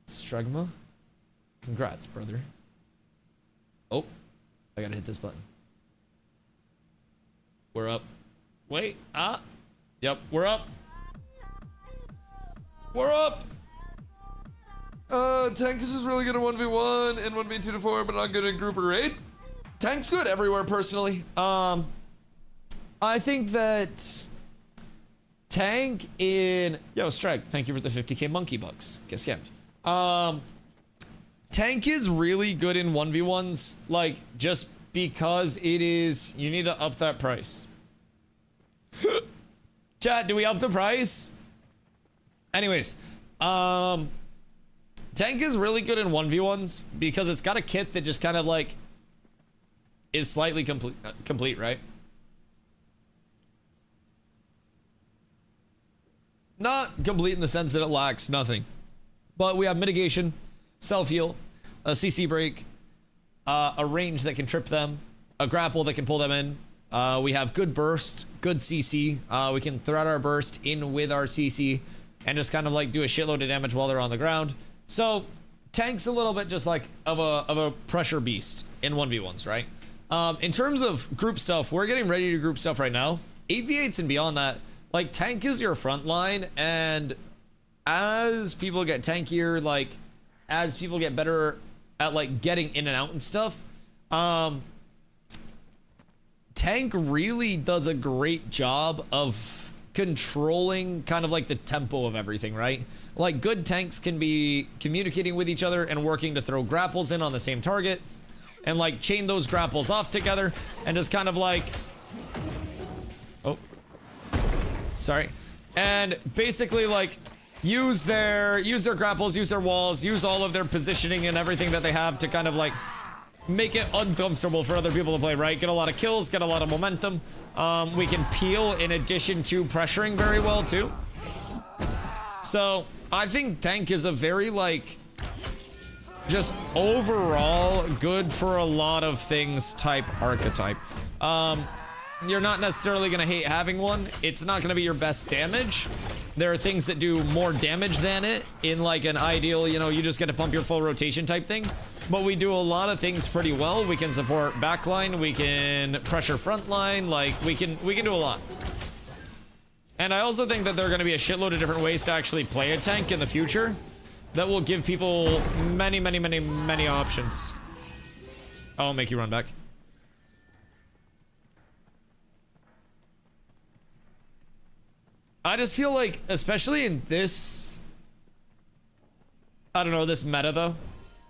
Stregma, congrats, brother. Oh, I gotta hit this button. We're up. Wait, yep, we're up. We're up. Tanks is really good in 1v1 and 1v2 to 4, but not good in group or raid. Tank's good everywhere, personally. I think that tank in Strike, thank you for the 50k monkey bucks. Get scammed. Tank is really good in 1v1s, like just because it is. You need to up that price. Chat, do we up the price? Anyways, tank is really good in 1v1s because it's got a kit that just kind of like is slightly complete, right? Not complete in the sense that it lacks nothing, but we have mitigation, self-heal, a CC break, a range that can trip them, a grapple that can pull them in. We have good burst, good CC. We can thread our burst in with our CC and just kind of like do a shitload of damage while they're on the ground. So tank's a little bit just like of a pressure beast in 1v1s, right? In terms of group stuff, we're getting ready to group stuff right now. 8v8s and beyond that, like tank is your front line, and as people get tankier, like as people get better at like getting in and out and stuff, tank really does a great job of controlling kind of like the tempo of everything, right? Like good tanks can be communicating with each other and working to throw grapples in on the same target and like chain those grapples off together and just kind of like, oh, sorry. And basically like use their grapples, use their walls, use all of their positioning and everything that they have to kind of like make it uncomfortable for other people to play, right? Get a lot of kills, get a lot of momentum. We can peel in addition to pressuring very well too. So I think tank is a very like just overall good for a lot of things type archetype. You're not necessarily gonna hate having one. It's not gonna be your best damage. There are things that do more damage than it in like an ideal, you know, you just get to pump your full rotation type thing. But we do a lot of things pretty well. We can support backline, we can pressure frontline, like we can do a lot. And I also think that there are gonna be a shitload of different ways to actually play a tank in the future that will give people many, many, many, many options. I'll make you run back. I just feel like, especially in this, I don't know, this meta though,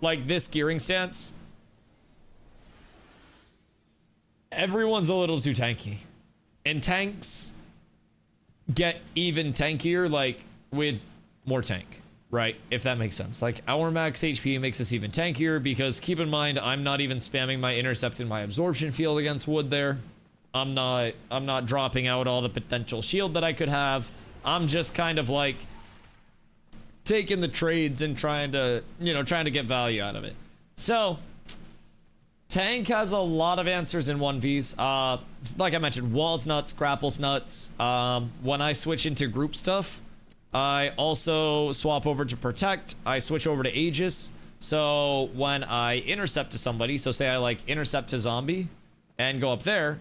like this gearing stance, everyone's a little too tanky. And tanks get even tankier, like with more tank, right? If that makes sense. Like our max HP makes us even tankier because keep in mind, I'm not even spamming my intercept and my absorption field against wood there. I'm not dropping out all the potential shield that I could have. I'm just kind of like taking the trades and trying to get value out of it. So tank has a lot of answers in 1Vs. Like I mentioned, walls nuts, grapples nuts. When I switch into group stuff, I also swap over to protect. I switch over to Aegis. So when I intercept to somebody, so say I like intercept to zombie and go up there,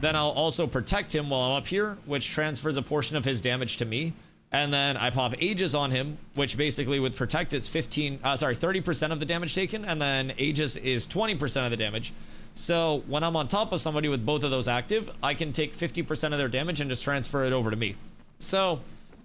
then I'll also protect him while I'm up here, which transfers a portion of his damage to me. And then I pop Aegis on him, which basically with protect, it's 30% of the damage taken. And then Aegis is 20% of the damage. So when I'm on top of somebody with both of those active, I can take 50% of their damage and just transfer it over to me. So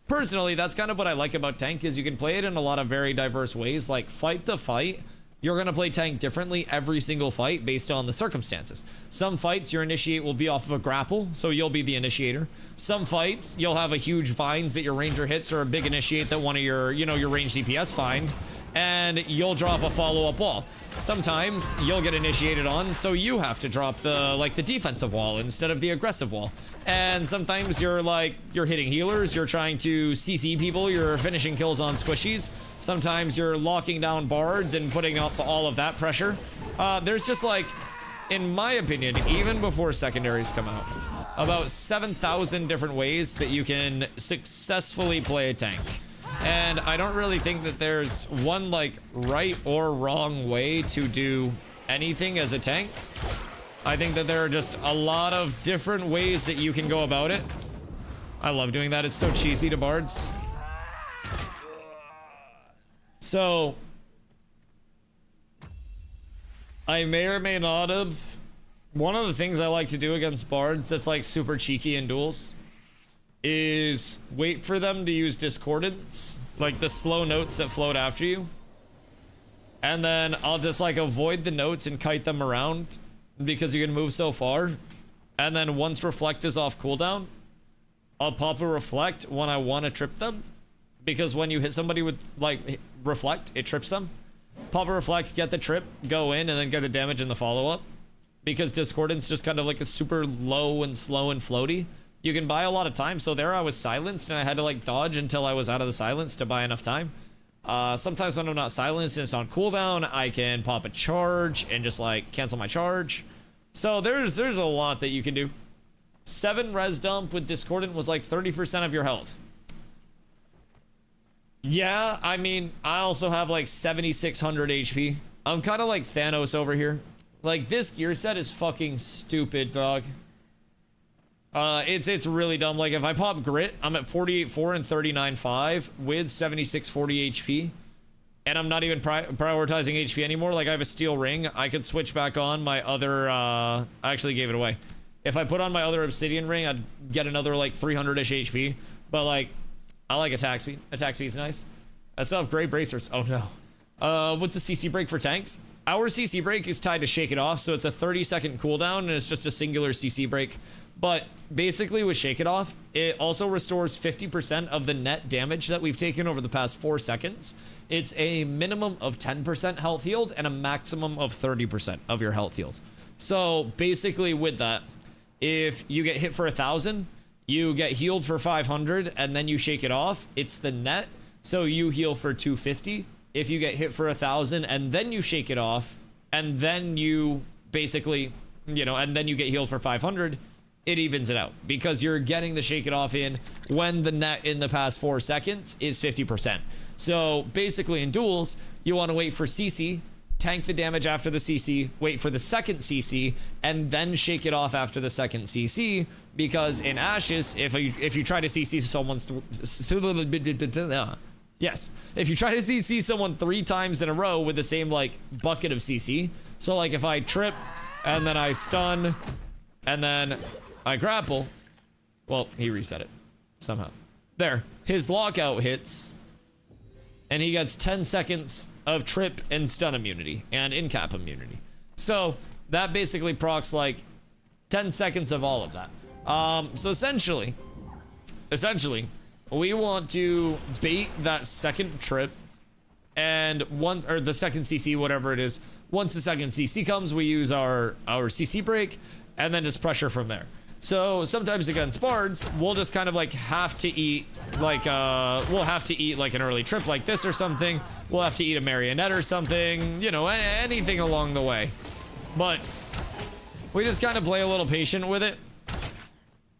personally, that's kind of what I like about tank is you can play it in a lot of very diverse ways. Like fight to fight, you're going to play tank differently every single fight based on the circumstances. Some fights, your initiate will be off of a grapple, so you'll be the initiator. Some fights, you'll have a huge vines that your ranger hits or a big initiate that one of your, your ranged DPS find, and you'll drop a follow-up wall. Sometimes you'll get initiated on, so you have to drop the defensive wall instead of the aggressive wall. And sometimes you're hitting healers, you're trying to CC people, you're finishing kills on squishies. Sometimes you're locking down bards and putting up all of that pressure. There's just like, in my opinion, even before secondaries come out, about 7,000 different ways that you can successfully play a tank. And I don't really think that there's one like right or wrong way to do anything as a tank. I think that there are just a lot of different ways that you can go about it. I love doing that. It's so cheesy to bards. So I may or may not have. One of the things I like to do against bards that's like super cheeky in duels is wait for them to use discordance, like the slow notes that float after you. And then I'll just like avoid the notes and kite them around because you can move so far. And then once reflect is off cooldown, I'll pop a reflect when I want to trip them. Because when you hit somebody with like reflect, it trips them. Pop a reflect, get the trip, go in, and then get the damage in the follow-up. Because discordance just kind of like a super low and slow and floaty. You can buy a lot of time. So there I was silenced and I had to like dodge until I was out of the silence to buy enough time. Sometimes when I'm not silenced and it's on cooldown, I can pop a charge and just like cancel my charge. So there's a lot that you can do. 7 res dump with discordant was like 30% of your health. Yeah, I mean, I also have like 7,600 HP. I'm kind of like Thanos over here. Like, this gear set is fucking stupid, dog. It's really dumb. Like, if I pop Grit, I'm at 48.4 and 39.5 with 7640 HP. And I'm not even prioritizing HP anymore. Like, I have a steel ring. I could switch back on my other, I actually gave it away. If I put on my other obsidian ring, I'd get another, like, 300-ish HP. But, like, I like attack speed. Attack speed's nice. I still have great bracers. Oh, no. What's a CC break for tanks? Our CC break is tied to Shake It Off, so it's a 30-second cooldown, and it's just a singular CC break. But basically with Shake It Off, it also restores 50% of the net damage that we've taken over the past 4 seconds. It's a minimum of 10% health healed and a maximum of 30% of your health healed. So basically with that, if you get hit for 1,000, you get healed for 500, and then you Shake It Off, it's the net, so you heal for 250. If you get hit for 1,000 and then you Shake It Off, and then you basically, you know, and then you get healed for 500, it evens it out because you're getting the Shake It Off in when the net in the past 4 seconds is 50%. So basically in duels, you want to wait for CC, tank the damage after the CC, wait for the second CC, and then Shake It Off after the second CC, because in Ashes, if you try to CC someone's yes, if you try to CC someone 3 times in a row with the same like bucket of CC, so like if I trip and then I stun and then I grapple, well, he reset it somehow. There, his lockout hits and he gets 10 seconds of trip and stun immunity and in-cap immunity. So that basically procs like 10 seconds of all of that. So essentially, we want to bait that second trip, and or the second CC, whatever it is. Once the second CC comes, we use our CC break, and then just pressure from there. So sometimes against bards, we'll just kind of like have to eat like we'll have to eat like an early trip like this or something. We'll have to eat a marionette or something, you know, anything along the way. But we just kind of play a little patient with it,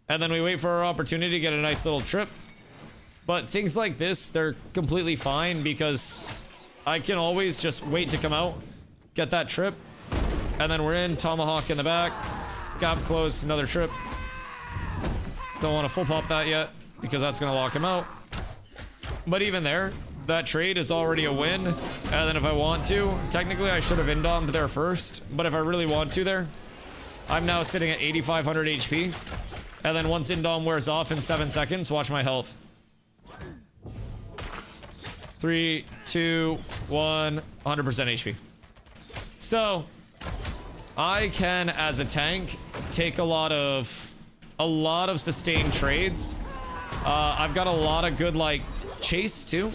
and then we wait for our opportunity to get a nice little trip. But things like this, they're completely fine because I can always just wait to come out, get that trip, and then we're in, tomahawk in the back, gap close, another trip. Don't want to full pop that yet because that's going to lock him out. But even there, that trade is already a win. And then if I want to, technically I should have indomed there first, but if I really want to there, I'm now sitting at 8,500 HP. And then once indom wears off in 7 seconds, watch my health. 3, 2, 1, 100% HP. So I can, as a tank, take a lot of sustained trades. I've got a lot of good like chase too.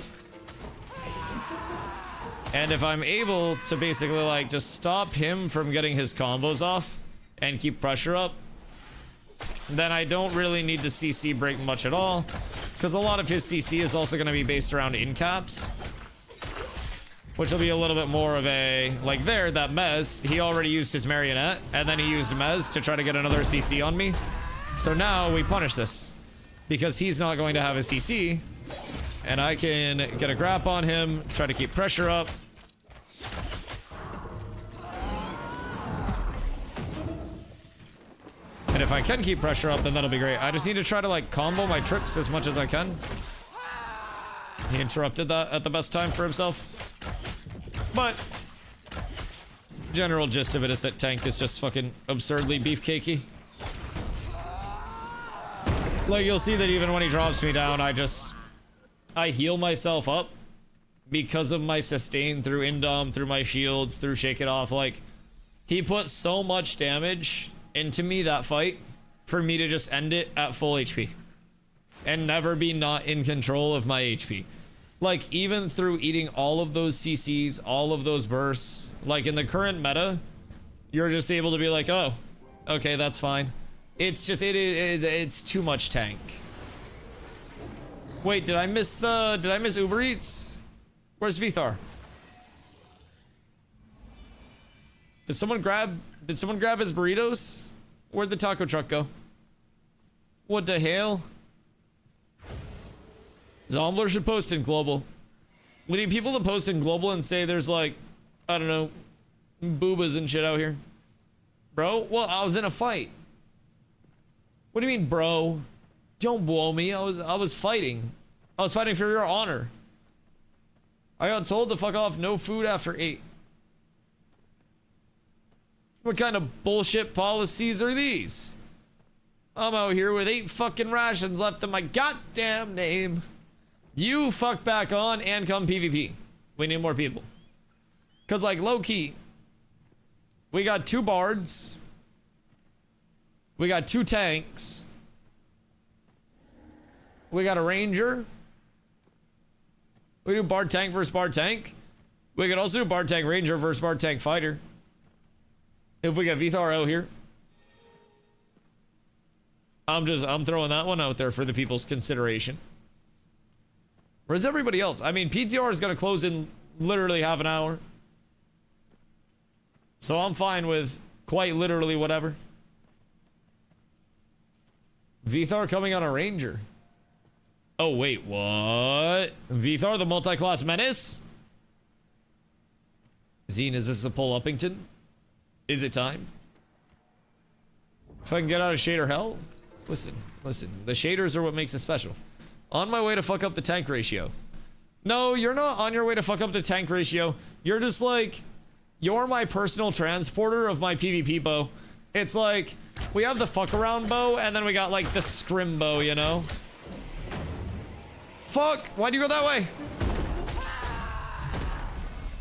And if I'm able to basically like just stop him from getting his combos off and keep pressure up, then I don't really need to CC break much at all, because a lot of his CC is also going to be based around in caps, which will be a little bit more of a, like there, that Mez, he already used his marionette, and then he used Mez to try to get another CC on me. So now we punish this, because he's not going to have a CC, and I can get a grab on him, try to keep pressure up. And if I can keep pressure up, then that'll be great. I just need to try to like combo my trips as much as I can. He interrupted that at the best time for himself. But general gist of it is that tank is just fucking absurdly beefcakey. Like, you'll see that even when he drops me down, I heal myself up because of my sustain through Indom, through my shields, through Shake It Off. Like, he put so much damage into me that fight for me to just end it at full HP and never be not in control of my HP. Like, even through eating all of those CCs, all of those bursts, like in the current meta, you're just able to be like, oh, okay, that's fine. It's just, it's too much tank. Wait, did I miss Uber Eats? Where's Vithar? Did someone grab his burritos? Where'd the taco truck go? What the hell? Zombler should post in global. We need people to post in global and say there's like, I don't know, boobas and shit out here. Bro, well, I was in a fight. What do you mean, bro? Don't blow me. I was fighting. I was fighting for your honor. I got told to fuck off, no food after 8. What kind of bullshit policies are these? I'm out here with 8 fucking rations left in my goddamn name. You fuck back on and come PvP. We need more people. Cause like low key, we got 2 bards. We got 2 tanks. We got a ranger. We do bard tank versus bard tank. We could also do bard tank ranger versus bard tank fighter. If we got Vithar out here. I'm throwing that one out there for the people's consideration. Where's everybody else? I mean, PTR is going to close in literally half an hour. So I'm fine with quite literally whatever. Vithar coming on a ranger. Oh, wait, what? Vithar, the multi-class menace? Zine, is this a pull Uppington? Is it time? If I can get out of shader hell? Listen. The shaders are what makes it special. On my way to fuck up the tank ratio. No, you're not on your way to fuck up the tank ratio. You're just like, you're my personal transporter of my PvP bow. It's like, we have the fuck around bow, and then we got like the scrim bow, you know? Fuck, why'd you go that way?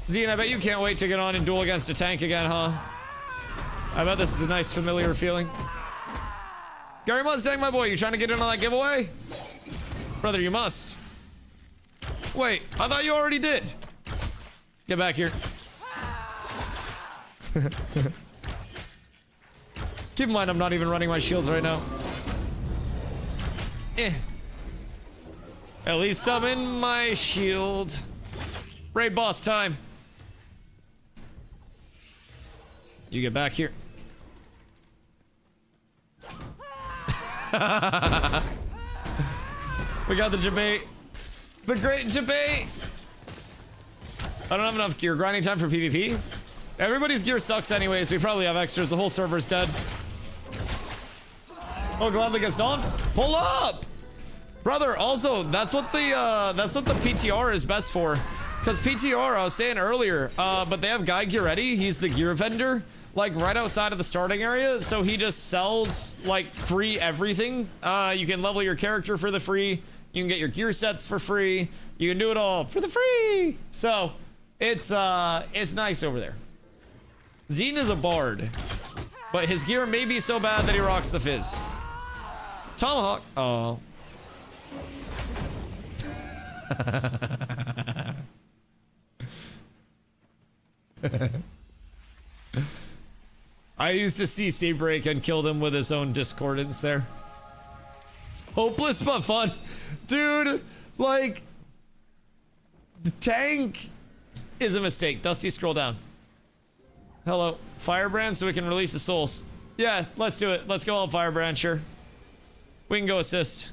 Zine, I bet you can't wait to get on and duel against a tank again, huh? I bet this is a nice familiar feeling. Gary Mustang, my boy, you trying to get in on that giveaway? Brother, you must. Wait, I thought you already did. Get back here. Keep in mind, I'm not even running my shields right now. At least I'm in my shield. Raid boss time. You get back here. We got the debate. The great debate. I don't have enough gear. Grinding time for PvP. Everybody's gear sucks anyways. We probably have extras. The whole server's dead. Oh, gladly gets on. Pull up, brother. Also, that's what the PTR is best for. Because PTR, I was saying earlier, but they have Guy Gearetti. He's the gear vendor, like right outside of the starting area. So he just sells like free everything. You can level your character for the free. You can get your gear sets for free. You can do it all for the free. So it's nice over there. Zine is a bard, but his gear may be so bad that he rocks the fizz. Tomahawk. Oh. I used to see Seabreak and killed him with his own discordance there. Hopeless but fun. Dude, like, the tank is a mistake. Dusty, scroll down. Hello. Firebrand so we can release the souls. Yeah, let's do it. Let's go all Firebrand, sure. We can go assist.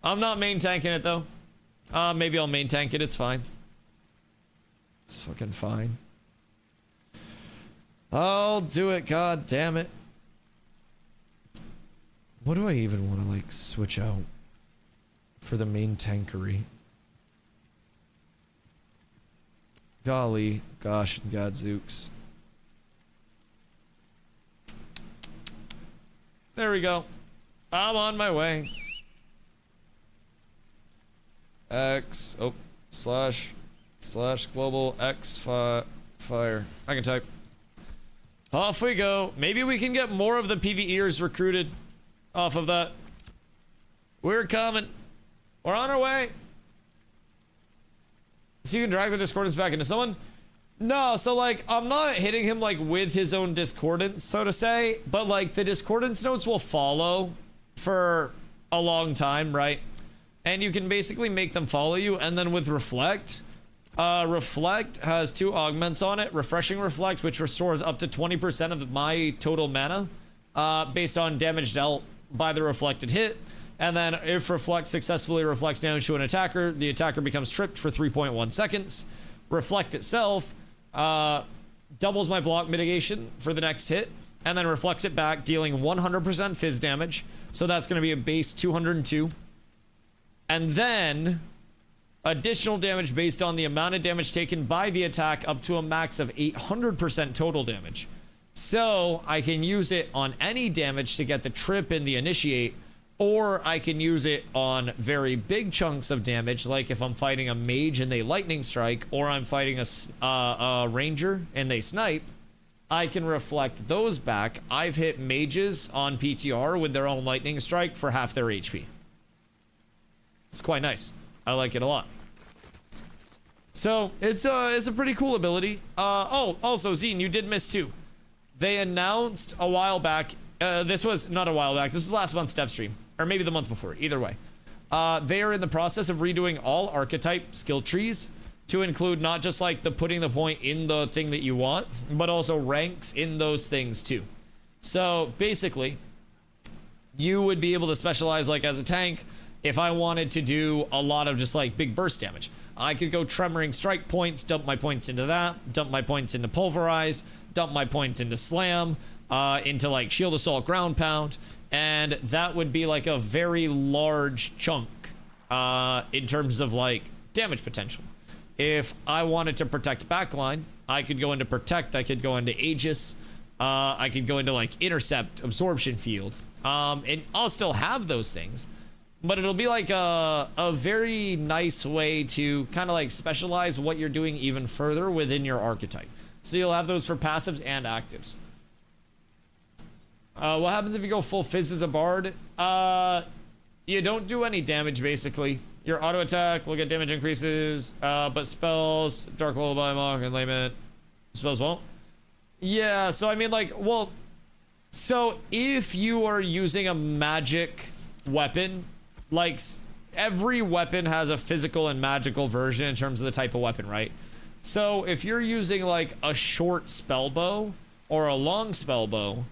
I'm not main tanking it, though. Maybe I'll main tank it. It's fine. It's fucking fine. I'll do it. God damn it. What do I even want to, like, switch out for the main tankery? Golly, gosh, and gadzooks. There we go. I'm on my way. X, oh, slash global X fire. I can type. Off we go. Maybe we can get more of the PvEers recruited off of that. We're coming. We're on our way. So you can drag the discordance back into someone? No, so like, I'm not hitting him like with his own discordance, so to say, but like the discordance notes will follow for a long time, right? And you can basically make them follow you. And then with Reflect, Reflect has 2 augments on it. Refreshing Reflect, which restores up to 20% of my total mana, based on damage dealt by the reflected hit. And then if Reflect successfully reflects damage to an attacker, the attacker becomes tripped for 3.1 seconds. Reflect itself doubles my block mitigation for the next hit, and then reflects it back, dealing 100% fizz damage. So that's going to be a base 202. And then additional damage based on the amount of damage taken by the attack, up to a max of 800% total damage. So I can use it on any damage to get the trip and the initiate, or I can use it on very big chunks of damage, like if I'm fighting a mage and they lightning strike, or I'm fighting a ranger and they snipe. I can reflect those back. I've hit mages on PTR with their own lightning strike for half their HP. It's quite nice. I like it a lot. So it's a pretty cool ability. Oh, also Zine, you did miss too. They announced a while back. This was not a while back. This was last month's dev stream, or maybe the month before. Either way, they are in the process of redoing all archetype skill trees to include not just like the putting the point in the thing that you want, but also ranks in those things too. So basically, you would be able to specialize like as a tank. If I wanted to do a lot of just like big burst damage, I could go tremoring strike points, dump my points into that, dump my points into pulverize, dump my points into slam, into like shield assault, ground pound, and that would be like a very large chunk in terms of like damage potential. If I wanted to protect backline, I could go into protect, I could go into Aegis, I could go into like intercept, absorption field, and I'll still have those things. But it'll be like a very nice way to kind of like specialize what you're doing even further within your archetype. So you'll have those for passives and actives. What happens if you go full fizz as a bard? You don't do any damage basically. Your auto attack will get damage increases, but spells, Dark Lullaby, Mock, and Layment, spells won't. Yeah, so I mean like, well, so if you are using a magic weapon, like every weapon has a physical and magical version in terms of the type of weapon, right? So if you're using like a short spell bow or a long spell bow,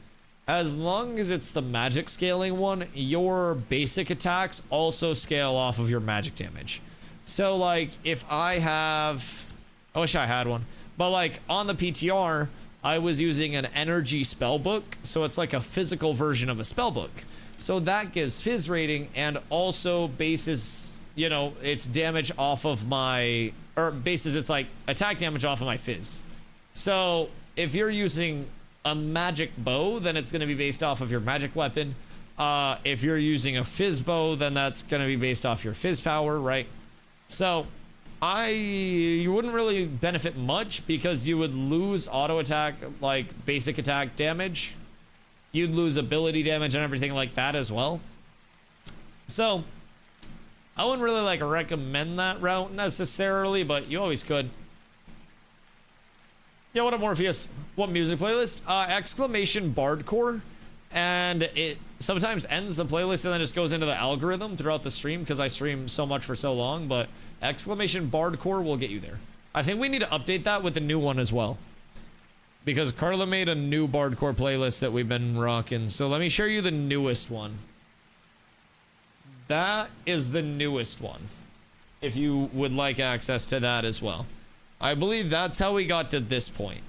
as long as it's the magic scaling one, your basic attacks also scale off of your magic damage. So like if I have, I wish I had one, but like on the PTR, I was using an energy spell book. So it's like a physical version of a spell book. So that gives fizz rating and also bases, you know, its damage off of my, or bases its like attack damage off of my fizz. So if you're using a magic bow, then it's going to be based off of your magic weapon. If you're using a fizz bow, then that's going to be based off your fizz power, right? So you wouldn't really benefit much because you would lose auto attack, like basic attack damage. You'd lose ability damage and everything like that as well. So I wouldn't really like recommend that route necessarily, but you always could. Yeah, what up, Morpheus? What music playlist? Exclamation Bardcore, and it sometimes ends the playlist and then just goes into the algorithm throughout the stream because I stream so much for so long, but Exclamation Bardcore will get you there. I think we need to update that with the new one as well, because Carla made a new Bardcore playlist that we've been rocking. So let me show you the newest one. That is the newest one, if you would like access to that as well. I believe that's how we got to this point.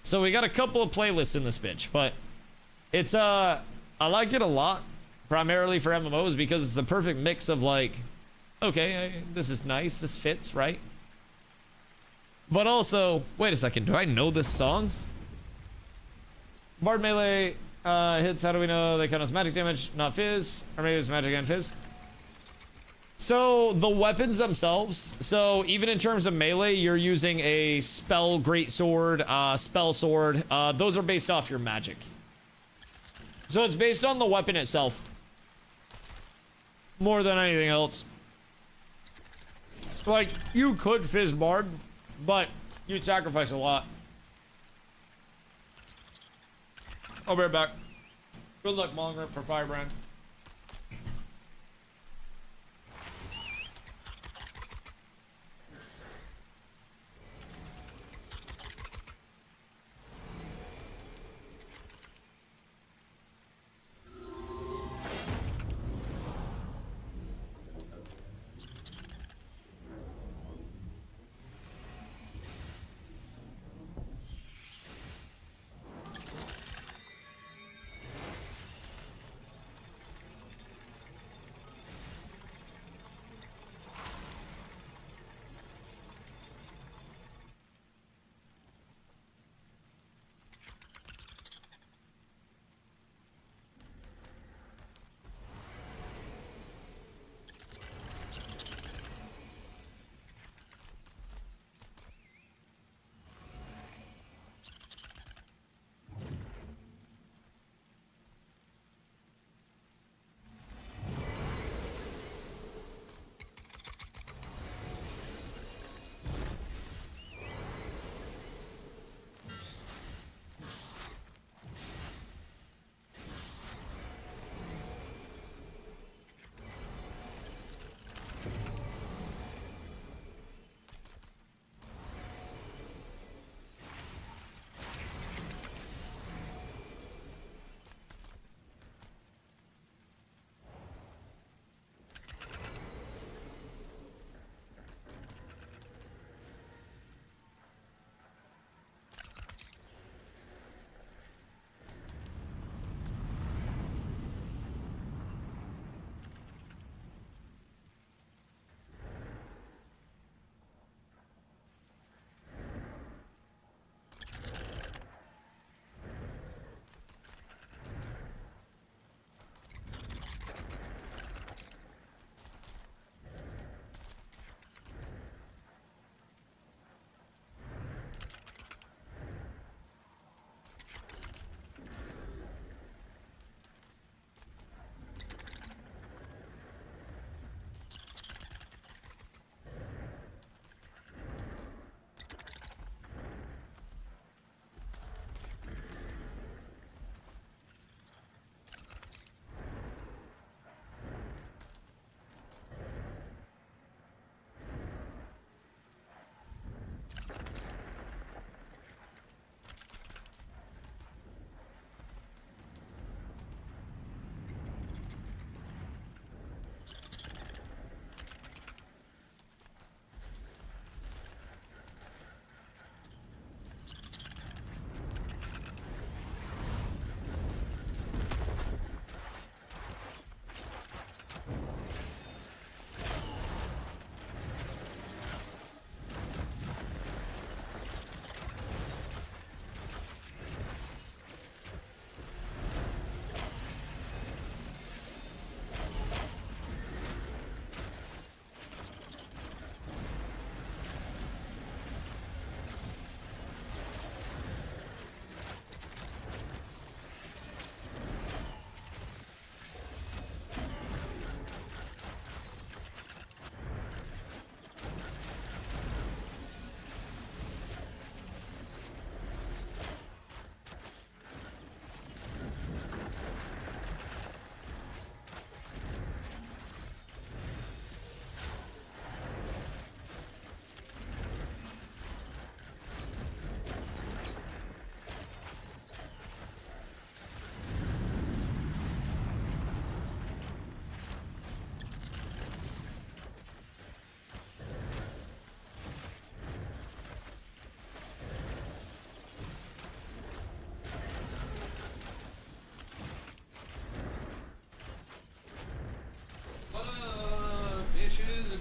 So we got a couple of playlists in this bitch, but it's I like it a lot, primarily for MMOs, because it's the perfect mix of like, okay, this is nice, this fits, right? But also, wait a second, do I know this song? Bard melee hits, how do we know they count as magic damage, not fizz? Or maybe it's magic and fizz? So, the weapons themselves, so even in terms of melee, you're using a spell greatsword, spell sword, those are based off your magic. So it's based on the weapon itself. More than anything else. Like, you could fizz Bard, but you'd sacrifice a lot. I'll be right back. Good luck, Monger, for Firebrand.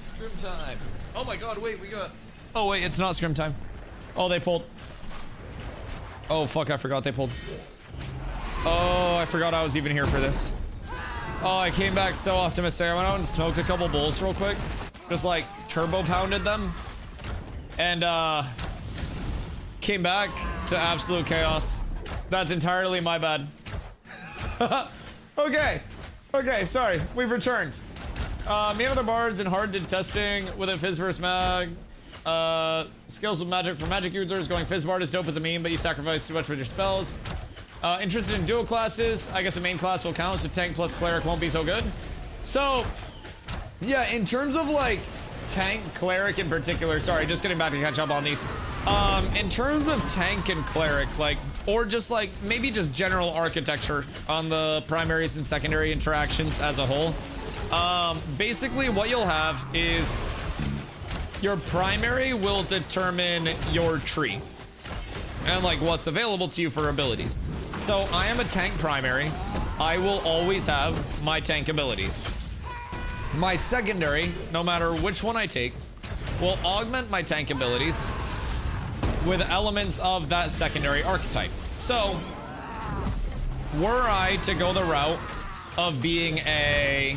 Scrim time. Oh my god, wait, we got... Oh wait, it's not scrim time. Oh, they pulled. Oh, fuck, I forgot they pulled. Oh, I forgot I was even here for this. Oh, I came back so optimistic. I went out and smoked a couple bulls real quick. Just like turbo pounded them. And came back to absolute chaos. That's entirely my bad. Okay, sorry. We've returned. Me and other bards and hard did testing with a fizz versus mag. Skills with magic for magic users. Going fizz bard is dope as a meme, but you sacrifice too much with your spells. Interested in dual classes. I guess a main class will count, so tank plus cleric won't be so good. So, yeah, in terms of like tank, cleric in particular, sorry, just getting back to catch up on these. In terms of tank and cleric, like, or just like maybe just general architecture on the primaries and secondary interactions as a whole. Basically what you'll have is your primary will determine your tree and like what's available to you for abilities. So I am a tank primary. I will always have my tank abilities. My secondary, no matter which one I take, will augment my tank abilities with elements of that secondary archetype. So were I to go the route of being a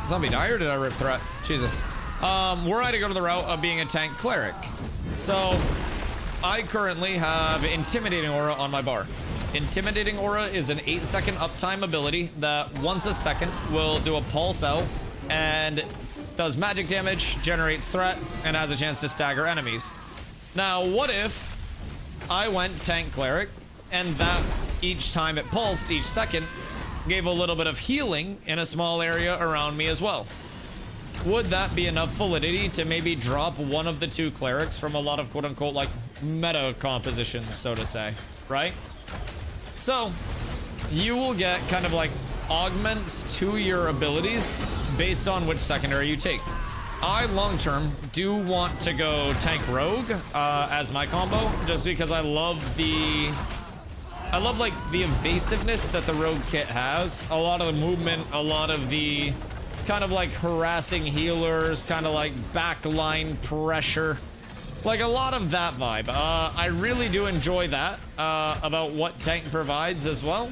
zombie die, or did I rip threat? Jesus. Were I to go to the route of being a tank cleric. So I currently have Intimidating Aura on my bar. Intimidating Aura is an 8-second uptime ability that once a second will do a pulse out and does magic damage, generates threat, and has a chance to stagger enemies. Now, what if I went tank cleric and that each time it pulsed, each second, gave a little bit of healing in a small area around me as well? Would that be enough validity to maybe drop one of the two clerics from a lot of quote-unquote like meta compositions, so to say, right? So you will get kind of like augments to your abilities based on which secondary you take. I long-term do want to go tank rogue as my combo, just because I love like the evasiveness that the rogue kit has. A lot of the movement, a lot of the kind of like harassing healers, kind of like backline pressure, like a lot of that vibe. I really do enjoy that about what tank provides as well,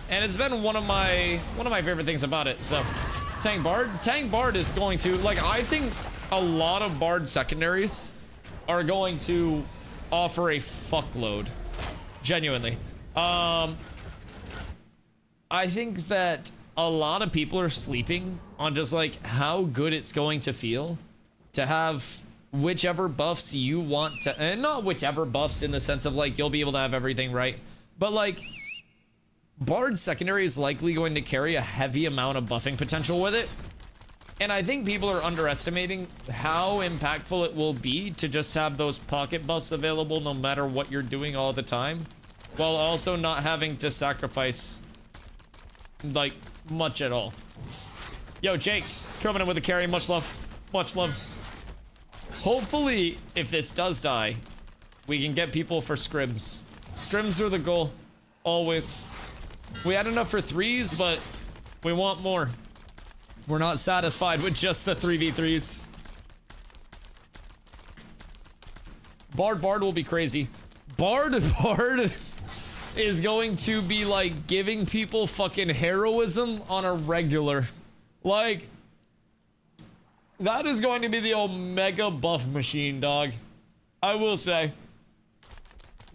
and it's been one of my favorite things about it. So tank bard is going to, like, I think a lot of bard secondaries are going to offer a fuckload, genuinely. I think that a lot of people are sleeping on just like how good it's going to feel to have whichever buffs you want to, and not whichever buffs in the sense of like you'll be able to have everything right, but like bard secondary is likely going to carry a heavy amount of buffing potential with it. And I think people are underestimating how impactful it will be to just have those pocket buffs available no matter what you're doing all the time, while also not having to sacrifice like much at all. Yo, Jake, coming in with a carry. Much love. Much love. Hopefully, if this does die, we can get people for scrims. Scrims are the goal. Always. We had enough for 3s, but we want more. We're not satisfied with just the 3v3s. Bard will be crazy. Bard is going to be like giving people fucking heroism on a regular. Like, that is going to be the omega buff machine, dog. I will say.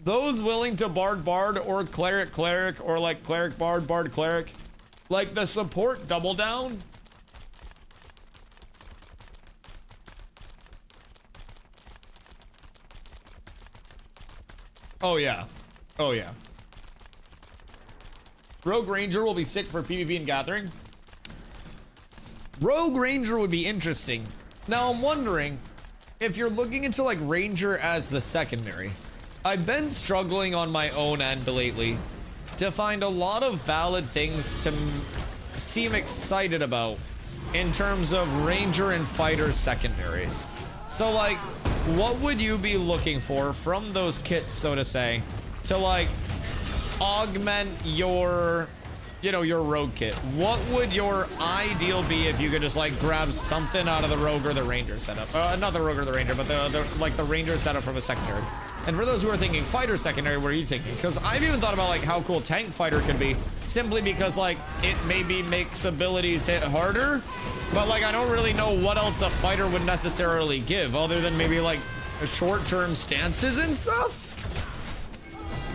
Those willing to bard or cleric or like cleric bard cleric, like the support double down. Oh yeah. Oh yeah. Rogue Ranger will be sick for PvP and Gathering. Rogue Ranger would be interesting. Now I'm wondering if you're looking into like Ranger as the secondary. I've been struggling on my own end lately to find a lot of valid things to seem excited about in terms of Ranger and Fighter secondaries. So like, what would you be looking for from those kits, so to say, to like augment your you know, your rogue kit, what would your ideal be if you could just like grab something out of the rogue or the ranger setup? Not the rogue or the ranger, but the ranger setup from a secondary. And for those who are thinking fighter secondary, what are you thinking? Because I've even thought about like how cool tank fighter could be, simply because like it maybe makes abilities hit harder, but like I don't really know what else a fighter would necessarily give other than maybe like short-term stances and stuff.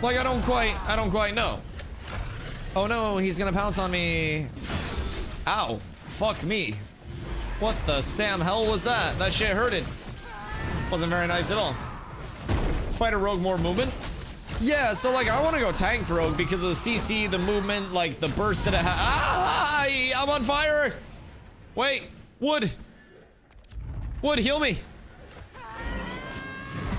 Like I don't quite know. Oh no, he's gonna pounce on me. Ow, fuck me. What the Sam hell was that? That shit hurted. Wasn't very nice at all. Fighter rogue, more movement. Yeah, so like I want to go tank rogue because of the CC, the movement, like the burst that it has. Ah, I'm on fire. Wait, Wood, heal me.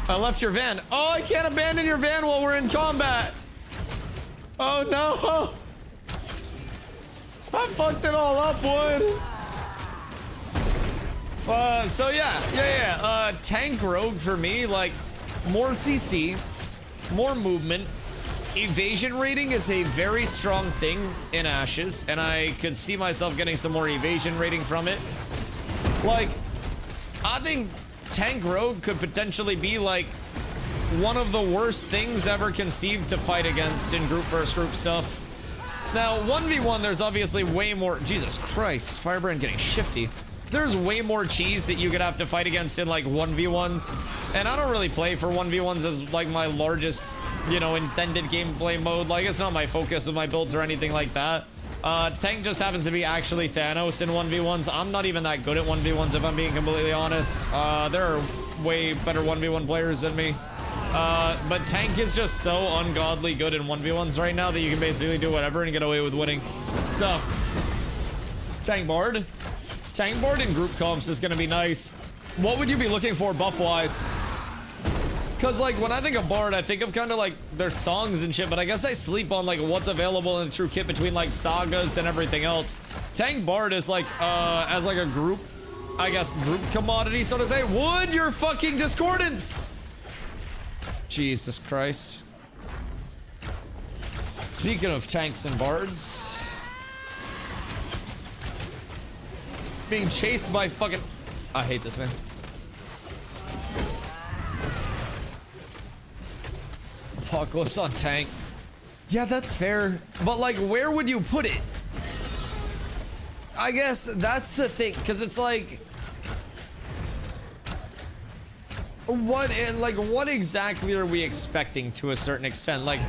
I left your van. Oh, I can't abandon your van while we're in combat. Oh no. I fucked it all up, Wood. So yeah. Tank rogue for me, like more CC, more movement. Evasion rating is a very strong thing in Ashes, and I could see myself getting some more evasion rating from it. Like, I think tank rogue could potentially be like one of the worst things ever conceived to fight against in group versus group stuff. Now, 1v1, there's obviously way more. Jesus Christ, Firebrand getting shifty. There's way more cheese that you could have to fight against in like 1v1s. And I don't really play for 1v1s as like my largest, you know, intended gameplay mode. Like, it's not my focus of my builds or anything like that. Tank just happens to be actually Thanos in 1v1s. I'm not even that good at 1v1s if I'm being completely honest. There are way better 1v1 players than me. But Tank is just so ungodly good in 1v1s right now that you can basically do whatever and get away with winning. So, Tank Bard. Tank Bard in group comps is gonna be nice. What would you be looking for buff-wise? Because, like, when I think of Bard, I think of kind of, like, their songs and shit, but I guess I sleep on, like, what's available in the true kit between, like, sagas and everything else. Tank Bard is, like, as, like, a group, I guess, group commodity, so to say. Would your fucking discordance? Jesus Christ. Speaking of tanks and bards, being chased by fucking... I hate this, man. Apocalypse on tank. Yeah, that's fair. But, like, where would you put it? I guess that's the thing, because it's like... What exactly are we expecting to a certain extent? Like,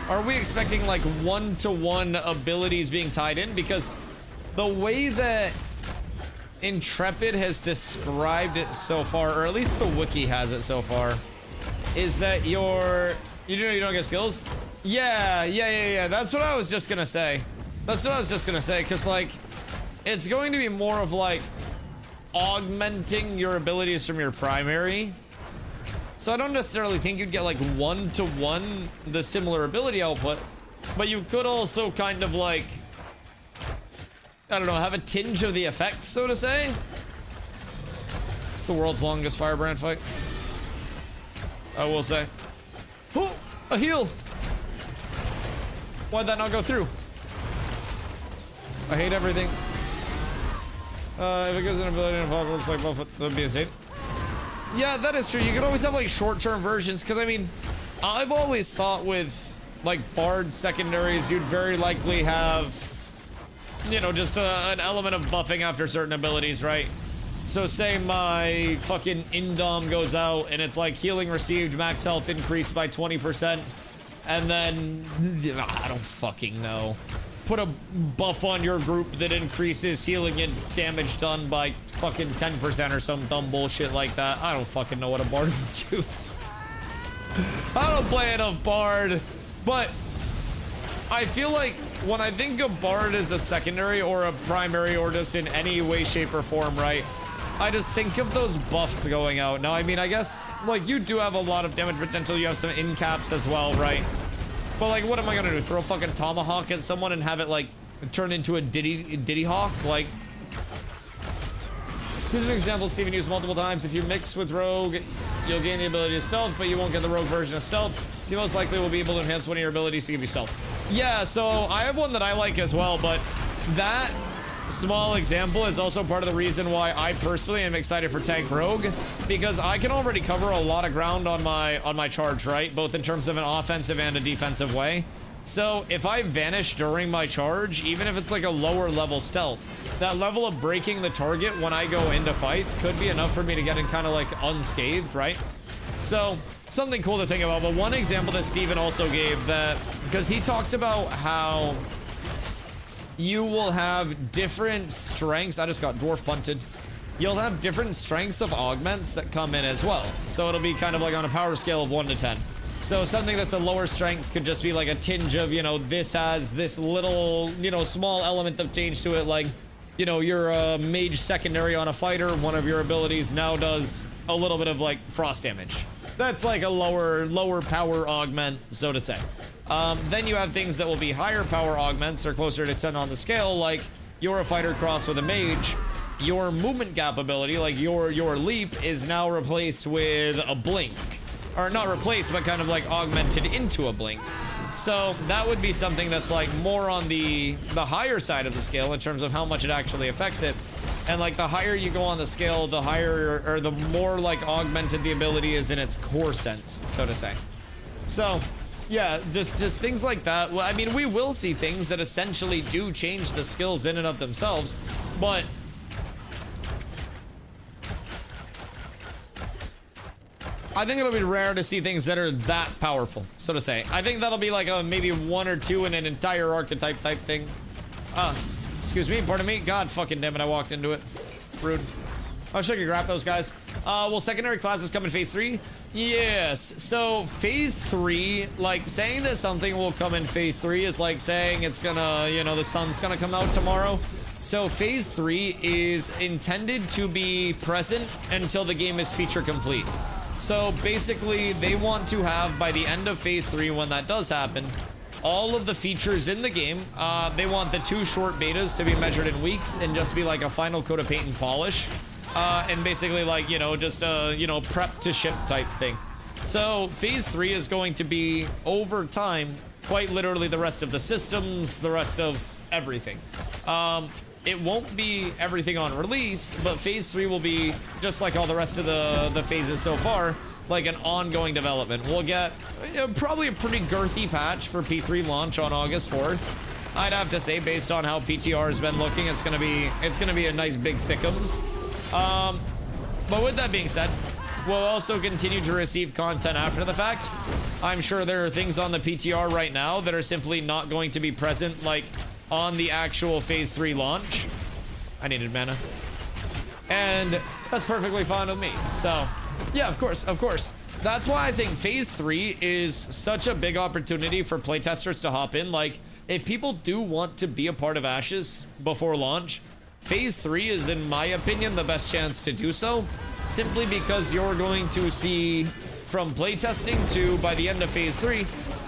are we expecting, like, one-to-one abilities being tied in? Because the way that Intrepid has described it so far, or at least the wiki has it so far, is that you don't get skills? Yeah. That's what I was just gonna say. Because, like, it's going to be more of, like, augmenting your abilities from your primary. So I don't necessarily think you'd get, like, one-to-one the similar ability output, but you could also kind of, like, I don't know, have a tinge of the effect, so to say. It's the world's longest Firebrand fight, I will say. Oh, a heal! Why'd that not go through? I hate everything. If it gives an ability in Apocalypse like buff, that'd be insane. Yeah, that is true. You could always have, like, short-term versions, because, I mean, I've always thought with, like, Bard secondaries, you'd very likely have, you know, just an element of buffing after certain abilities, right? So say my fucking Indom goes out, and it's, like, healing received, max health increased by 20%, and then, I don't fucking know. Put a buff on your group that increases healing and damage done by fucking 10% or some dumb bullshit like that. I don't fucking know what a Bard would do. I don't play enough Bard, but I feel like when I think of Bard as a secondary or a primary or just in any way, shape, or form, right? I just think of those buffs going out. Now, I mean, I guess, like, you do have a lot of damage potential. You have some in caps as well, right? But, like, what am I gonna do? Throw a fucking tomahawk at someone and have it, like, turn into a Diddy Hawk? Like, here's an example Steven used multiple times. If you mix with Rogue, you'll gain the ability to stealth, but you won't get the Rogue version of stealth. So you most likely will be able to enhance one of your abilities to give you stealth. Yeah, so I have one that I like as well, but that small example is also part of the reason why I personally am excited for Tank Rogue, because I can already cover a lot of ground on my charge, right? Both in terms of an offensive and a defensive way. So if I vanish during my charge, even if it's like a lower level stealth, that level of breaking the target when I go into fights could be enough for me to get in kind of like unscathed, right? So something cool to think about. But one example that Steven also gave, that because he talked about how you will have different strengths. I just got dwarf punted. You'll have different strengths of augments that come in as well. So it'll be kind of like on a power scale of 1 to 10. So something that's a lower strength could just be like a tinge of, you know, this has this little, you know, small element of change to it. Like, you know, you're a mage secondary on a fighter. One of your abilities now does a little bit of like frost damage. That's like a lower power augment, so to say. Then you have things that will be higher power augments or closer to 10 on the scale, like you're a fighter cross with a mage. Your movement gap ability, like your leap, is now replaced with a blink. Or not replaced, but kind of like augmented into a blink. So that would be something that's like more on the higher side of the scale in terms of how much it actually affects it. And like the higher you go on the scale, the higher or the more like augmented the ability is in its core sense, so to say. So yeah, just things like that. Well, I mean, we will see things that essentially do change the skills in and of themselves, but I think it'll be rare to see things that are that powerful, so to say. I think that'll be like a maybe 1 or 2 in an entire archetype type thing. Excuse me, pardon me. God fucking damn it, I walked into it. Rude. I wish I could grab those guys. Will secondary classes come in phase 3? Yes. So phase 3, like saying that something will come in phase 3 is like saying it's gonna, you know, the sun's gonna come out tomorrow. So phase 3 is intended to be present until the game is feature complete. So basically they want to have, by the end of phase 3, when that does happen, all of the features in the game. They want the 2 short betas to be measured in weeks and just be like a final coat of paint and polish. And basically like, you know, just a, you know, prep to ship type thing. So phase 3 is going to be over time, quite literally the rest of the systems, the rest of everything. It won't be everything on release, but phase 3 will be just like all the rest of the phases so far, like an ongoing development. We'll get probably a pretty girthy patch for P3 launch on August 4th. I'd have to say, based on how PTR has been looking, it's gonna be a nice big thickums. But with that being said, we'll also continue to receive content after the fact. I'm sure there are things on the PTR right now that are simply not going to be present, like on the actual phase 3 launch. I needed mana. And that's perfectly fine with me. So yeah, of course. That's why I think phase 3 is such a big opportunity for playtesters to hop in. Like, if people do want to be a part of Ashes before launch, phase 3 is, in my opinion, the best chance to do so, simply because you're going to see from playtesting to, by the end of phase 3,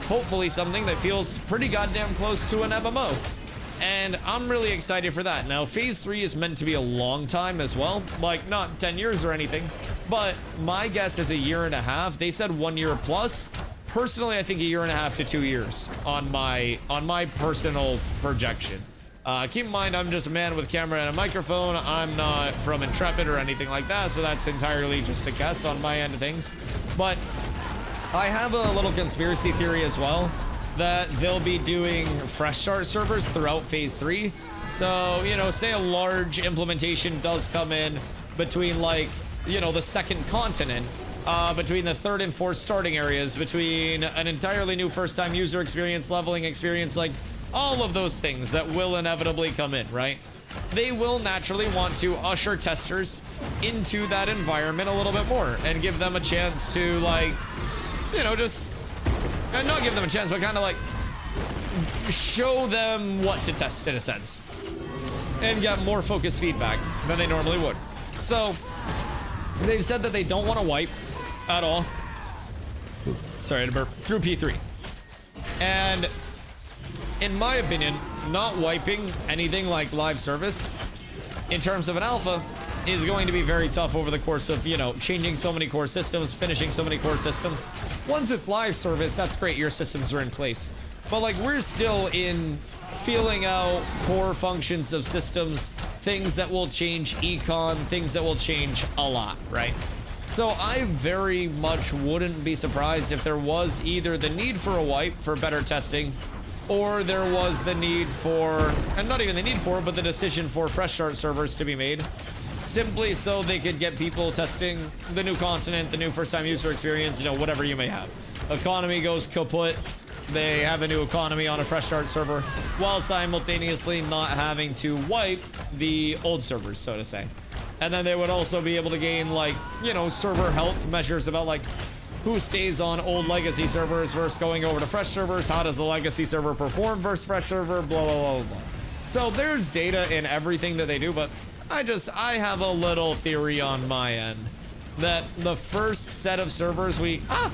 hopefully something that feels pretty goddamn close to an MMO. And I'm really excited for that. Now, phase 3 is meant to be a long time as well, like not 10 years or anything, but my guess is a year and a half. They said 1 year plus. Personally, I think a year and a half to 2 years on my personal projection. Keep in mind, I'm just a man with a camera and a microphone. I'm not from Intrepid or anything like that, so that's entirely just a guess on my end of things. But I have a little conspiracy theory as well, that they'll be doing fresh start servers throughout phase 3. So, you know, say a large implementation does come in between, like, you know, the second continent, between the 3rd and 4th starting areas, between an entirely new first-time user experience, leveling experience, like all of those things that will inevitably come in, right? They will naturally want to usher testers into that environment a little bit more and give them a chance to, like, you know, just not give them a chance, but kind of like show them what to test in a sense and get more focused feedback than they normally would. So they've said that they don't want to wipe at all. Sorry, I had to burp. Through P3. And in my opinion, not wiping anything like live service in terms of an alpha is going to be very tough over the course of, you know, changing so many core systems, finishing so many core systems. Once it's live service, that's great, your systems are in place. But like, we're still in feeling out core functions of systems, things that will change econ, things that will change a lot, right? So I very much wouldn't be surprised if there was either the need for a wipe for better testing, or there was the need for, and not even the need for, but the decision for fresh start servers to be made, simply so they could get people testing the new continent, the new first time user experience, you know, whatever you may have. Economy goes kaput, they have a new economy on a fresh start server, while simultaneously not having to wipe the old servers, so to say. And then they would also be able to gain, like, you know, server health measures about, like, who stays on old legacy servers versus going over to fresh servers, how does the legacy server perform versus fresh server, blah, blah, blah, blah. So there's data in everything that they do, but I have a little theory on my end that the first set of servers we, I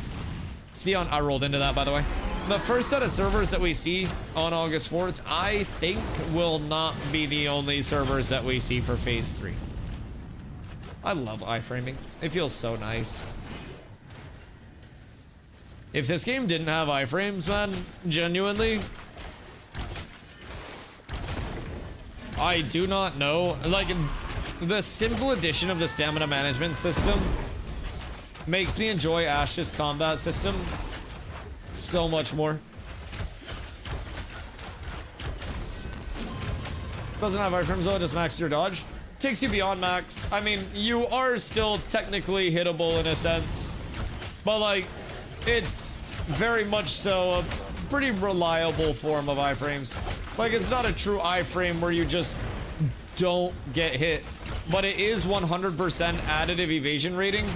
rolled into that, by the way. The first set of servers that we see on August 4th, I think will not be the only servers that we see for phase 3. I love iframing. It feels so nice. If this game didn't have iframes, man, genuinely, I do not know. Like, the simple addition of the stamina management system makes me enjoy Ash's combat system so much more. Doesn't have iframes though, just max your dodge. Takes you beyond max. I mean, you are still technically hittable in a sense, but like, it's very much so a pretty reliable form of iframes. Like, it's not a true iframe where you just don't get hit, but it is 100% additive evasion rating,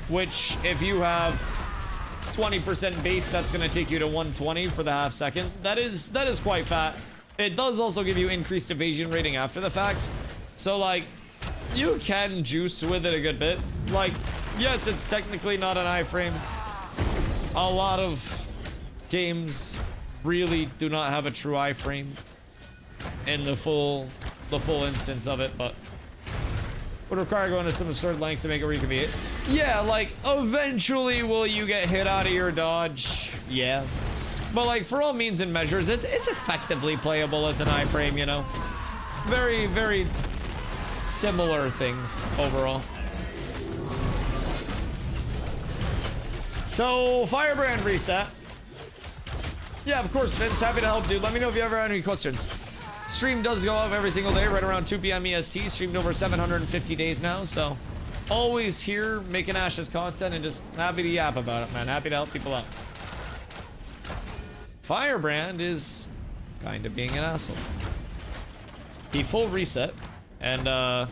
which if you have 20% base, that's gonna take you to 120 for the half second. That is quite fat. It does also give you increased evasion rating after the fact. So like, you can juice with it a good bit. Like, yes, it's technically not an iframe. A lot of games really do not have a true iframe in the full instance of it, but would require going to some absurd lengths to make it where you can be hit. Yeah, like, eventually will you get hit out of your dodge? Yeah. But like, for all means and measures, it's effectively playable as an iframe, you know? Very, very similar things overall. So, Firebrand reset. Yeah, of course, Vince, happy to help, dude. Let me know if you ever have any questions. Stream does go up every single day, right around 2 p.m. EST. Streamed over 750 days now, so always here making Ash's content and just happy to yap about it, man. Happy to help people out. Firebrand is kind of being an asshole. He full reset and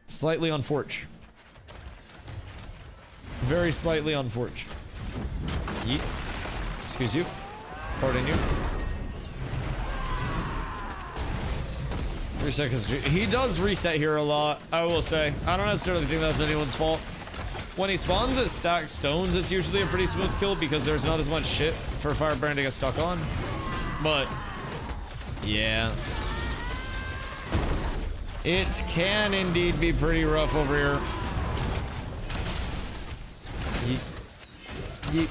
slightly unfortunate. Very slightly unfortunate. Yeet. Excuse you. Pardon you. Reset, because he does reset here a lot, I will say. I don't necessarily think that's anyone's fault. When he spawns at stacked stones, it's usually a pretty smooth kill because there's not as much shit for Firebrand to get stuck on. But, yeah. It can indeed be pretty rough over here. Yeet. Yeet.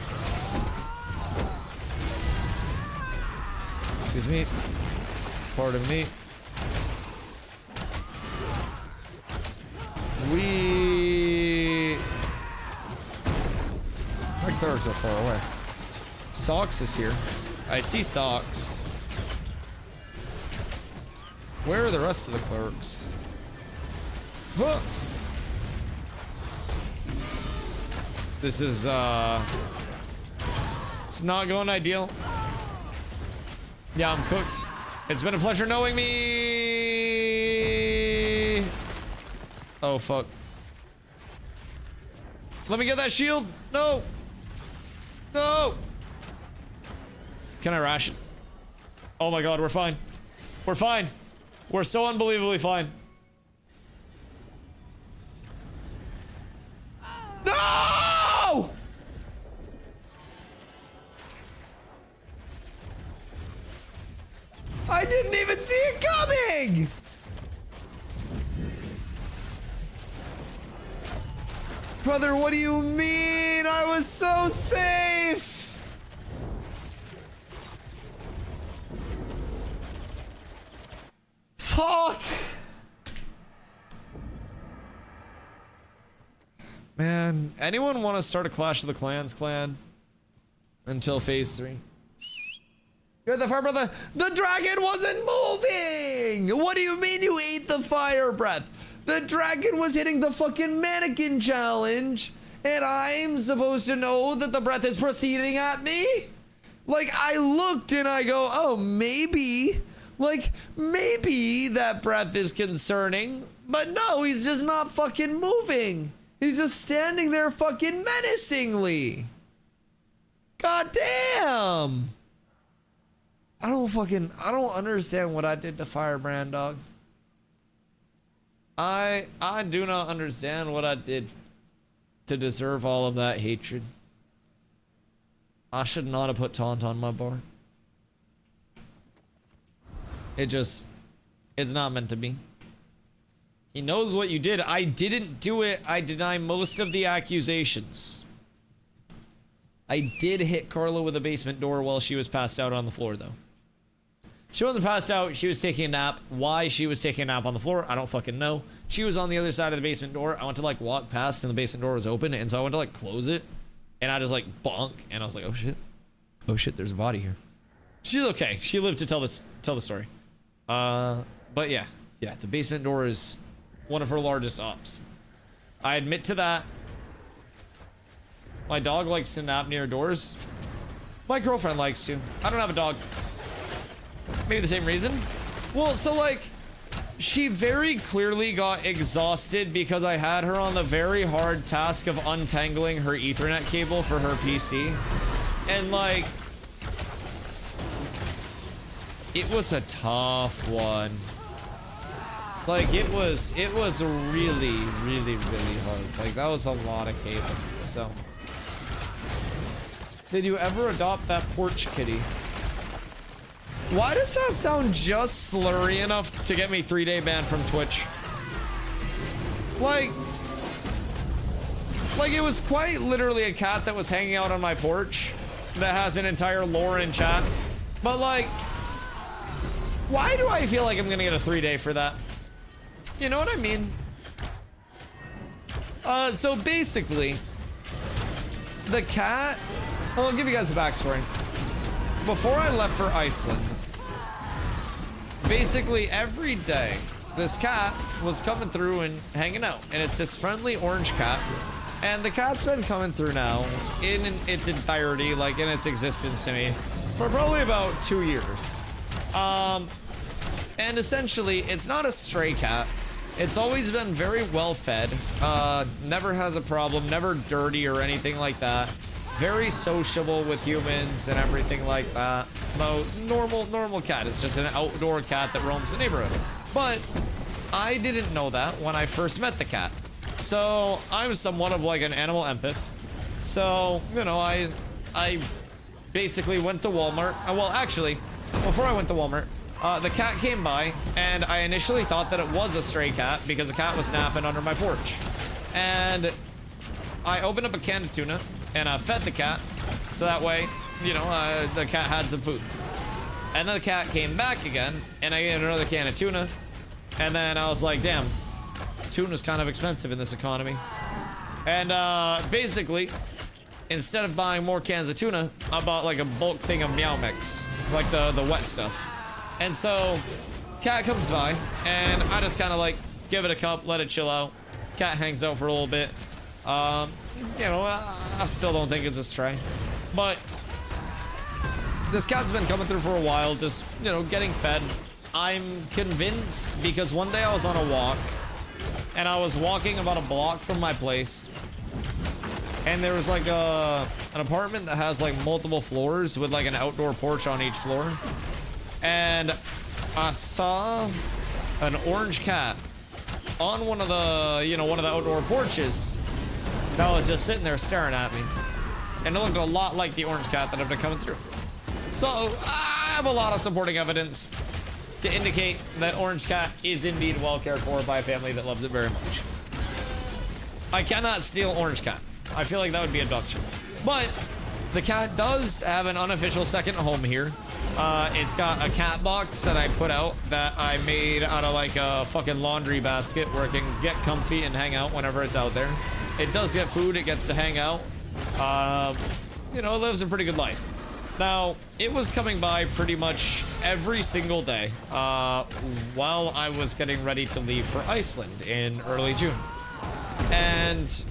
Excuse me. Pardon me. My clerics are far away. Socks is here. I see Socks. Where are the rest of the clerics? Huh. This is it's not going ideal. Yeah, I'm cooked. It's been a pleasure knowing me. Oh, fuck. Let me get that shield. No. No. Can I ration? Oh my god, we're fine. We're fine. We're so unbelievably fine. No! I didn't even see it coming! Brother, what do you mean? I was so safe. Fuck. Man, anyone want to start a Clash of the Clans clan until phase 3? You're the fire brother. The dragon wasn't moving. What do you mean you ate the fire breath? The dragon was hitting the fucking mannequin challenge, and I'm supposed to know that the breath is proceeding at me? Like, I looked and I go, oh, maybe. Like, maybe that breath is concerning. But no, he's just not fucking moving. He's just standing there fucking menacingly. God damn. I don't understand what I did to Firebrand, dog. I do not understand what I did to deserve all of that hatred. I should not have put taunt on my bar. It's not meant to be. He knows what you did. I didn't do it. I deny most of the accusations. I did hit Carla with a basement door while she was passed out on the floor, though. She wasn't passed out. She was taking a nap. Why she was taking a nap on the floor, I don't fucking know. She was on the other side of the basement door. I went to like walk past and the basement door was open. And so I went to like close it. And I just like bonk. And I was like, oh shit. Oh shit, there's a body here. She's okay. She lived to tell the story. But yeah. Yeah, the basement door is one of her largest ops. I admit to that. My dog likes to nap near doors. My girlfriend likes to. I don't have a dog. Maybe the same reason. Well, so like, she very clearly got exhausted because I had her on the very hard task of untangling her Ethernet cable for her PC. And like, it was a tough one. Like, it was really, really, really hard. Like, that was a lot of cable, so. Did you ever adopt that porch kitty? Why does that sound just slurry enough to get me 3-day ban from Twitch? Like, it was quite literally a cat that was hanging out on my porch that has an entire lore in chat. But like, why do I feel like I'm gonna get a 3-day for that? You know what I mean? So basically, the cat, I'll give you guys a backstory. Before I left for Iceland, basically every day, this cat was coming through and hanging out. And it's this friendly orange cat. And the cat's been coming through now in its entirety, like in its existence to me, for probably about 2 years. And essentially, it's not a stray cat. It's always been very well fed. Never has a problem, never dirty or anything like that. Very sociable with humans and everything like that. No, normal cat. It's just an outdoor cat that roams the neighborhood. But I didn't know that when I first met the cat. So I'm somewhat of like an animal empath. So, you know, I basically went to Walmart. Well, actually, before I went to Walmart, the cat came by and I initially thought that it was a stray cat because the cat was napping under my porch. And I opened up a can of tuna and I fed the cat, so that way, you know, the cat had some food. And then the cat came back again, and I ate another can of tuna, and then I was like, damn, tuna's kind of expensive in this economy. And basically, instead of buying more cans of tuna, I bought like a bulk thing of Meow Mix, like the wet stuff. And so, cat comes by, and I just kind of like give it a cup, let it chill out. Cat hangs out for a little bit. You know, I still don't think it's a stray, but this cat's been coming through for a while, just, you know, getting fed. I'm convinced because one day I was on a walk and I was walking about a block from my place and there was like an apartment that has like multiple floors with like an outdoor porch on each floor. And I saw an orange cat on one of the, you know, one of the outdoor porches that was just sitting there staring at me. And it looked a lot like the orange cat that had been coming through. So I have a lot of supporting evidence to indicate that orange cat is indeed well cared for by a family that loves it very much. I cannot steal orange cat. I feel like that would be abduction. But the cat does have an unofficial second home here. It's got a cat box that I put out that I made out of like a fucking laundry basket where it can get comfy and hang out whenever it's out there. It does get food, it gets to hang out. You know, it lives a pretty good life. Now, it was coming by pretty much every single day while I was getting ready to leave for Iceland in early June. And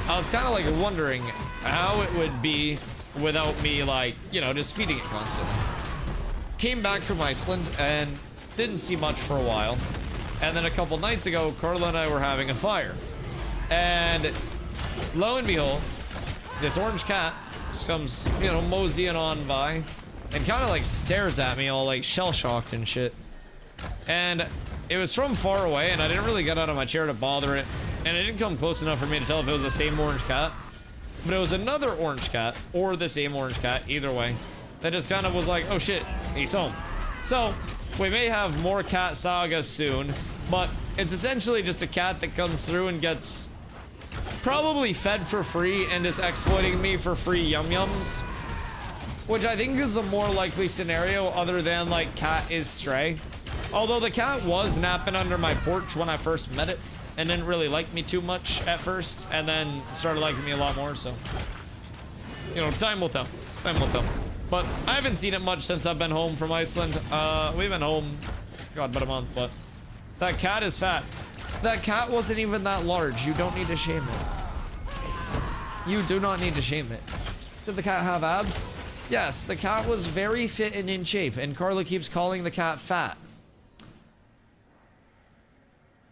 I was kind of like wondering how it would be without me, like, you know, just feeding it constantly. Came back from Iceland and didn't see much for a while. And then a couple nights ago, Carla and I were having a fire. And lo and behold, this orange cat just comes, you know, moseying on by and kind of like stares at me all like shell-shocked and shit. And it was from far away and I didn't really get out of my chair to bother it. And it didn't come close enough for me to tell if it was the same orange cat. But it was another orange cat or the same orange cat, either way. That just kind of was like, oh shit, he's home. So we may have more cat sagas soon, but it's essentially just a cat that comes through and gets probably fed for free and is exploiting me for free yum-yums, which I think is the more likely scenario other than like cat is stray. Although the cat was napping under my porch when I first met it and didn't really like me too much at first and then started liking me a lot more, so you know, time will tell. Time will tell. But I haven't seen it much since I've been home from Iceland. We've been home, God, about a month, but that cat is fat. That cat wasn't even that large. You don't need to shame it. You do not need to shame it. Did the cat have abs? Yes, the cat was very fit and in shape, and Carla keeps calling the cat fat.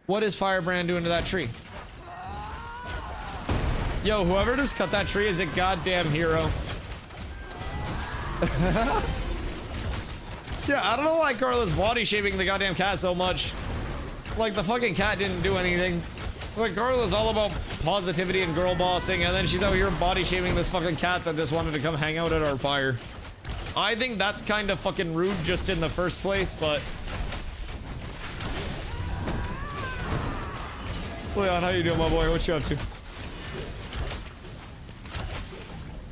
What is Firebrand doing to that tree? Yo, whoever just cut that tree is a goddamn hero. Yeah, I don't know why Carla's body shaming the goddamn cat so much. Like, the fucking cat didn't do anything. Like, Carla's all about positivity and girl bossing, and then she's out here body shaming this fucking cat that just wanted to come hang out at our fire. I think that's kind of fucking rude just in the first place, but... Leon, how you doing, my boy? What you up to?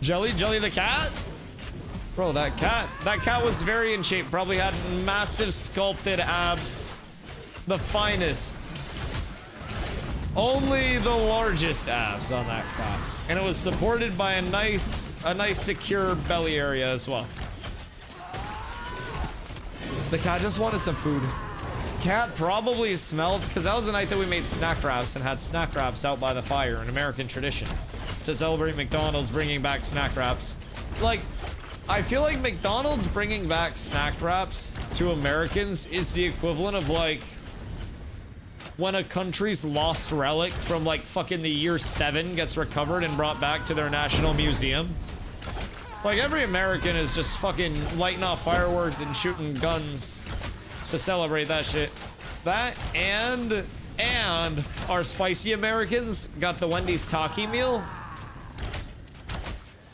Jelly the cat? Bro, that cat was very in shape. Probably had massive sculpted abs. The finest. Only the largest abs on that cat. And it was supported by a nice secure belly area as well. The cat just wanted some food. Cat probably smelled, because that was the night that we made snack wraps and had snack wraps out by the fire, an American tradition. To celebrate McDonald's bringing back snack wraps. Like, I feel like McDonald's bringing back snack wraps to Americans is the equivalent of like when a country's lost relic from like fucking the year 7 gets recovered and brought back to their national museum. Like every American is just fucking lighting off fireworks and shooting guns to celebrate that shit. That and our spicy Americans got the Wendy's Taki meal.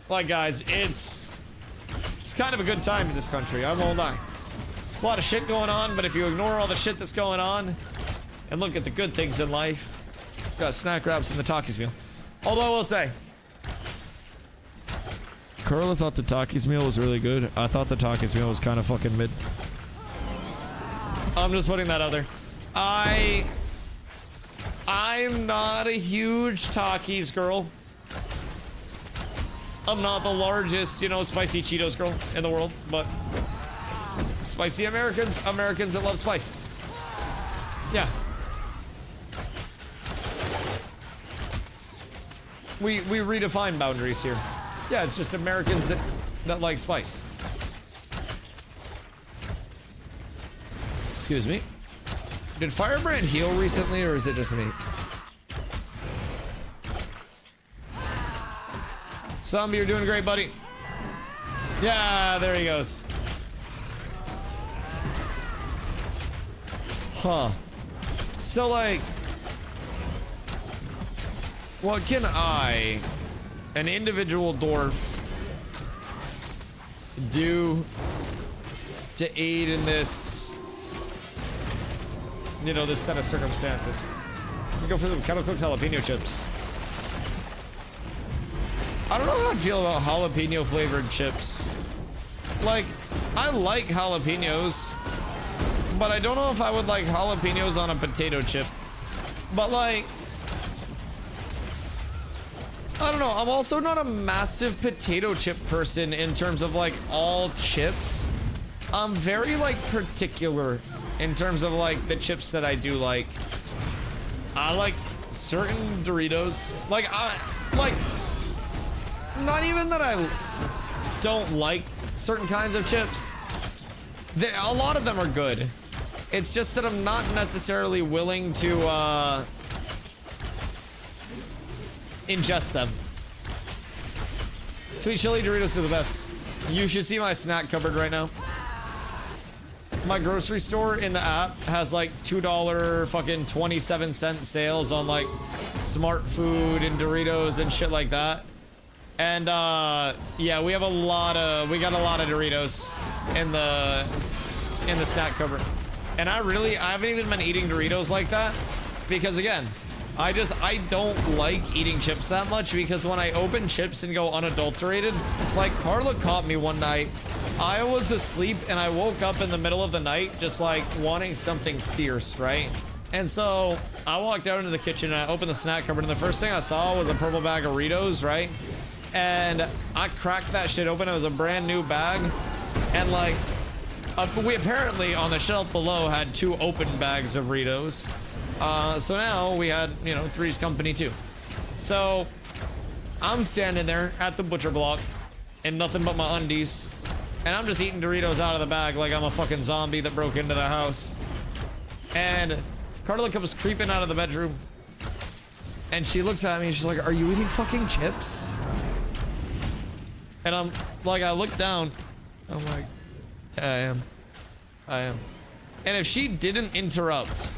Like guys, it's kind of a good time in this country, I won't lie. There's a lot of shit going on, but if you ignore all the shit that's going on and look at the good things in life, got snack wraps and the Takis meal. Although I will say, Carla thought the Takis meal was really good. I thought the Takis meal was kind of fucking mid. I'm just putting that out there. I'm not a huge Takis girl. I'm not the largest, you know, spicy Cheetos girl in the world, but spicy Americans that love spice. Yeah. We redefine boundaries here. Yeah, it's just Americans that like spice. Excuse me. Did Firebrand heal recently, or is it just me? Zombie, you're doing great, buddy. Yeah, there he goes. Huh. So, like, what can I, an individual dwarf, do to aid in this, you know, this set of circumstances? Go for the kettle cooked jalapeno chips. I don't know how I'd feel about jalapeno flavored chips. Like, I like jalapenos, but I don't know if I would like jalapenos on a potato chip. But like, I don't know. I'm also not a massive potato chip person in terms of like all chips. I'm very like particular in terms of like the chips that I do like. I like certain Doritos. Like not even that I don't like certain kinds of chips. A lot of them are good. It's just that I'm not necessarily willing to ingest them. Sweet chili Doritos are the best. You should see my snack cupboard right now. My grocery store in the app has like $2 fucking 27-cent sales on like smart food and Doritos and shit like that. And yeah, we got a lot of Doritos in the snack cupboard. And I haven't even been eating Doritos like that because again, I don't like eating chips that much because when I open chips and go unadulterated, like Carla caught me one night. I was asleep and I woke up in the middle of the night just like wanting something fierce, right? And so I walked out into the kitchen and I opened the snack cupboard and the first thing I saw was a purple bag of Doritos, right? And I cracked that shit open. It was a brand new bag. And like, we apparently on the shelf below had 2 open bags of Doritos. So now we had, you know, Three's Company too. So I'm standing there at the butcher block in nothing but my undies. And I'm just eating Doritos out of the bag like I'm a fucking zombie that broke into the house. And Carla comes creeping out of the bedroom. And she looks at me and she's like, "Are you eating fucking chips?" And I'm like, I look down. I'm like, yeah, I am. And if she didn't interrupt,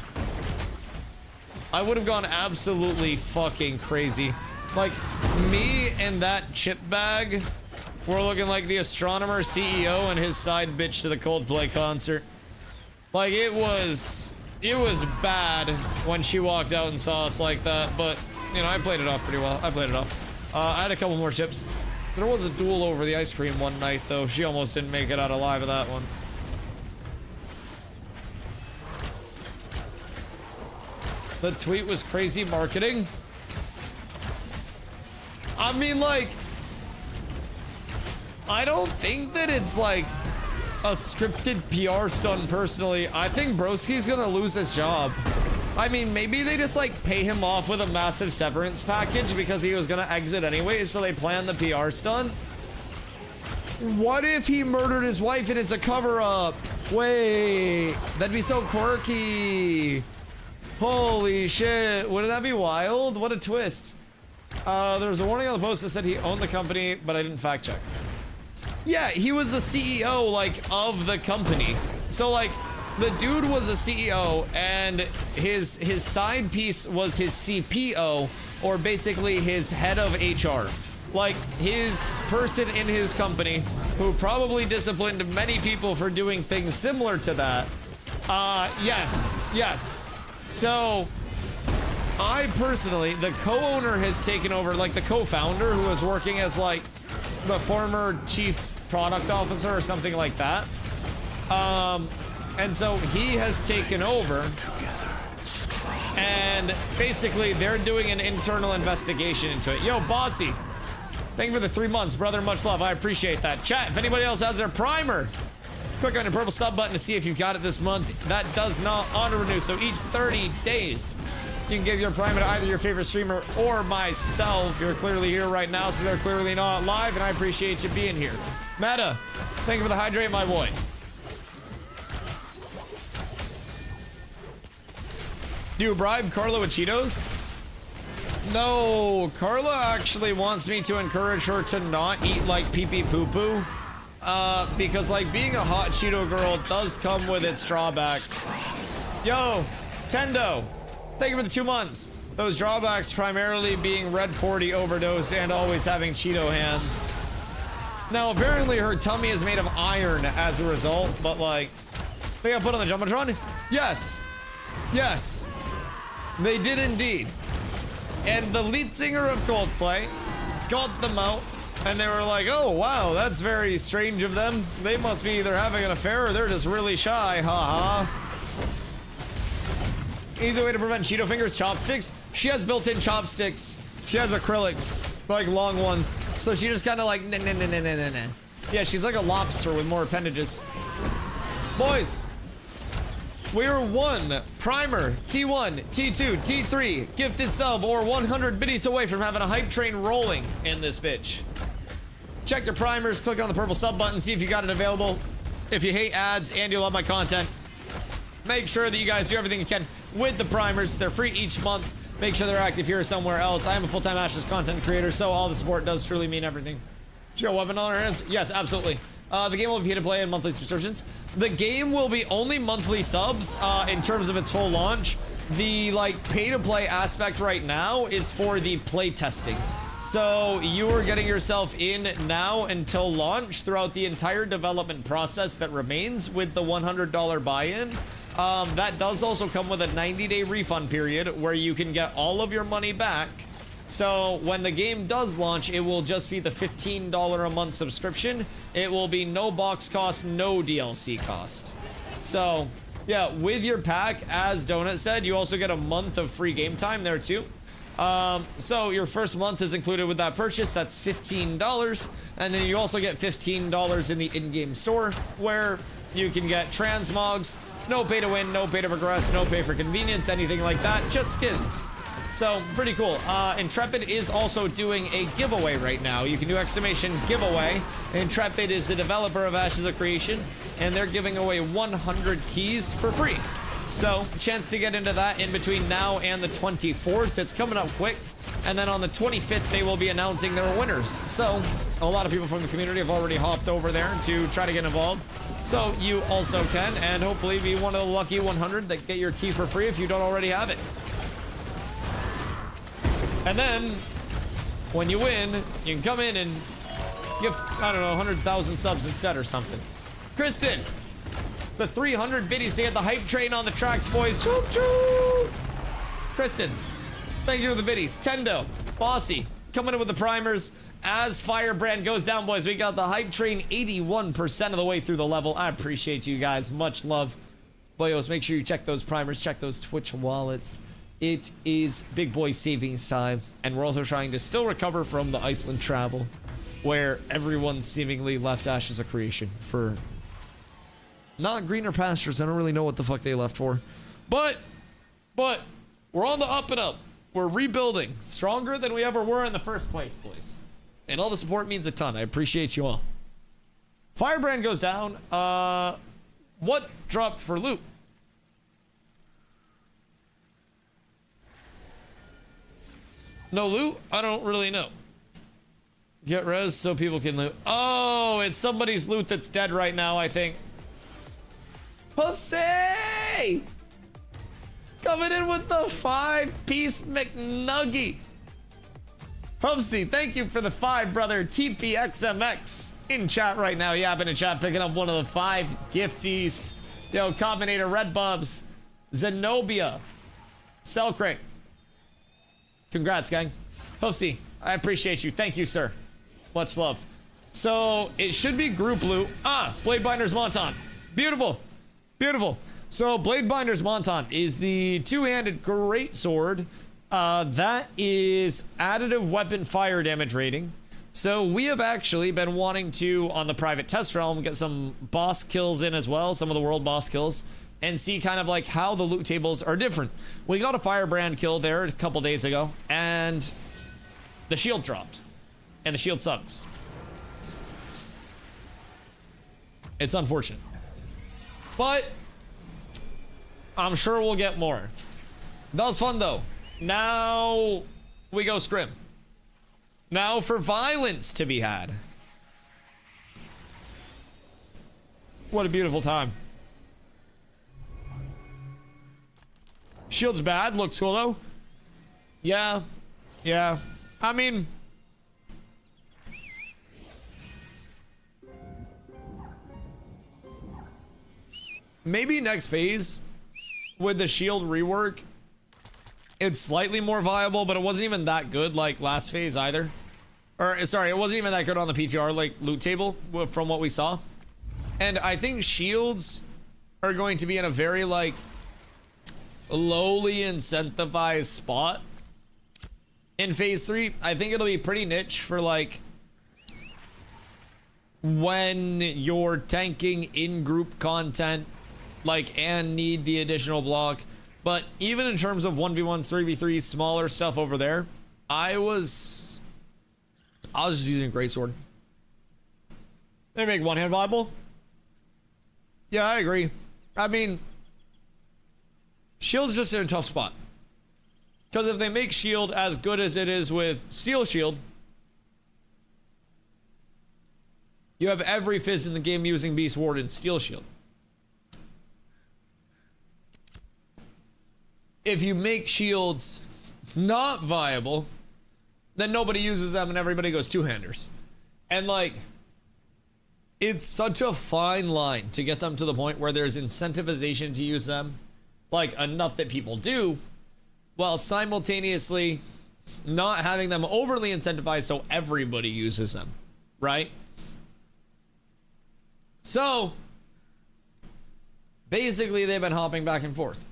I would have gone absolutely fucking crazy. Like, me and that chip bag were looking like the astronomer CEO and his side bitch to the Coldplay concert. Like, it was bad when she walked out and saw us like that, but, you know, I played it off pretty well. I had a couple more chips. There was a duel over the ice cream one night, though. She almost didn't make it out alive of that one. The tweet was crazy marketing. I mean, like, I don't think that it's like a scripted PR stunt personally. I think Broski's gonna lose his job. I mean, maybe they just like pay him off with a massive severance package because he was gonna exit anyway, so they planned the PR stunt. What if he murdered his wife and it's a cover-up? Wait, that'd be so quirky. Holy shit, wouldn't that be wild? What a twist. There was a warning on the post that said he owned the company, but I didn't fact check. Yeah, he was the CEO, like, of the company. So, like, the dude was a CEO, and his side piece was his CPO, or basically his head of HR. Like, his person in his company, who probably disciplined many people for doing things similar to that. Yes. So, I personally, the co-owner has taken over, like the co-founder who was working as like the former chief product officer or something like that. And so he has taken over and basically they're doing an internal investigation into it. Yo, Bossy, thank you for the 3 months, brother. Much love. I appreciate that. Chat, if anybody else has their primer, click on your purple sub button to see if you've got it this month. That does not auto-renew, so each 30 days, you can give your primer to either your favorite streamer or myself. You're clearly here right now, so they're clearly not live, and I appreciate you being here. Meta, thank you for the hydrate, my boy. Do you bribe Carla with Cheetos? No, Carla actually wants me to encourage her to not eat like pee-pee poo-poo. Because like being a hot Cheeto girl does come with its drawbacks. Yo, Tendo, thank you for the 2 months. Those drawbacks primarily being Red 40 overdose and always having Cheeto hands. Now apparently her tummy is made of iron as a result, but like, think I put on the Jumbotron? Yes. They did indeed. And the lead singer of Coldplay got them out, and they were like, oh, wow, that's very strange of them. They must be either having an affair or they're just really shy, haha. Easy way to prevent Cheeto fingers, chopsticks. She has built-in chopsticks. She has acrylics, like long ones. So she just kind of like, nah. Yeah, she's like a lobster with more appendages. Boys, we're one primer, T1, T2, T3, gifted sub, or 100 biddies away from having a hype train rolling in this bitch. Check your primers, click on the purple sub button, see if you got it available. If you hate ads and you love my content, make sure that you guys do everything you can with the primers. They're free each month. Make sure they're active here or somewhere else. I am a full-time Ashes content creator, so all the support does truly mean everything. She got a weapon on her hands? Yes, absolutely. The game will be pay to play and monthly subscriptions. The game will be only monthly subs in terms of its full launch. The like pay to play aspect right now is for the play testing. So you are getting yourself in now until launch throughout the entire development process that remains with the $100 buy-in. That does also come with a 90-day refund period where you can get all of your money back. So when the game does launch, it will just be the $15 a month subscription. It will be no box cost, no DLC cost. So yeah, with your pack, as Donut said, you also get a month of free game time there too. So your first month is included with that purchase. That's $15. And then you also get $15 in the in-game store where you can get transmogs. No pay to win, no pay to progress, no pay for convenience, anything like that, just skins. So, pretty cool. Intrepid is also doing a giveaway right now. You can do exclamation giveaway. Intrepid is the developer of Ashes of Creation, and they're giving away 100 keys for free. So, chance to get into that in between now and the 24th. It's coming up quick. And then on the 25th, they will be announcing their winners. So, a lot of people from the community have already hopped over there to try to get involved. So, you also can, and hopefully be one of the lucky 100 that get your key for free if you don't already have it. And then, when you win, you can come in and give, I don't know, 100,000 subs instead or something. Kristen, the 300 biddies to get the hype train on the tracks, boys. Choop, choop. Kristen, thank you for the biddies. Tendo, Bossy, coming in with the primers. As Firebrand goes down, boys, we got the hype train 81% of the way through the level. I appreciate you guys. Much love. Boyos, make sure you check those primers, check those Twitch wallets. It is big boy savings time, and we're also trying to still recover from the Iceland travel, where everyone seemingly left Ashes of Creation for not greener pastures. I don't really know what the fuck they left for, but we're on the up and up. We're rebuilding, stronger than we ever were in the first place, boys. And all the support means a ton. I appreciate you all. Firebrand goes down. What dropped for loot? No loot? I don't really know. Get res so people can loot. Oh, it's somebody's loot that's dead right now, I think. Pussy! Coming in with the 5-piece McNuggie. Hubsy, thank you for the 5, brother. TPXMX in chat right now. Yeah, I've been in chat picking up one of the 5 gifties. Yo, Combinator, Red Bubs, Zenobia, Selcrick. Congrats, gang. Hosty, I appreciate you. Thank you, sir. Much love. So, it should be group loot. Ah, Bladebinder's Monton. Beautiful. Beautiful. So, Bladebinder's Monton is the two-handed greatsword. That is additive weapon fire damage rating. So, we have actually been wanting to, on the private test realm, get some boss kills in as well, some of the world boss kills, and see kind of like how the loot tables are different. We got a Firebrand kill there a couple days ago, and the shield dropped. And the shield sucks. It's unfortunate. But I'm sure we'll get more. That was fun though. Now we go scrim. Now for violence to be had. What a beautiful time. Shield's bad, looks cool though. Yeah. I mean, maybe next phase with the shield rework, It's slightly more viable, but it wasn't even that good like last phase either. Or sorry, it wasn't even that good on the PTR like loot table from what we saw. And I think shields are going to be in a very like lowly incentivized spot in phase 3. I think it'll be pretty niche for like when you're tanking in-group content like and need the additional block. But even in terms of 1v1s, 3v3s, smaller stuff over there, I was just using greatsword. They make one hand viable. Yeah, I agree. I mean, shield's just in a tough spot. Because if they make shield as good as it is with steel shield, you have every fizz in the game using Beast Ward and steel shield. If you make shields not viable, then nobody uses them and everybody goes two-handers. And like, it's such a fine line to get them to the point where there's incentivization to use them, like enough that people do, while simultaneously not having them overly incentivized so everybody uses them, right? So basically they've been hopping back and forth.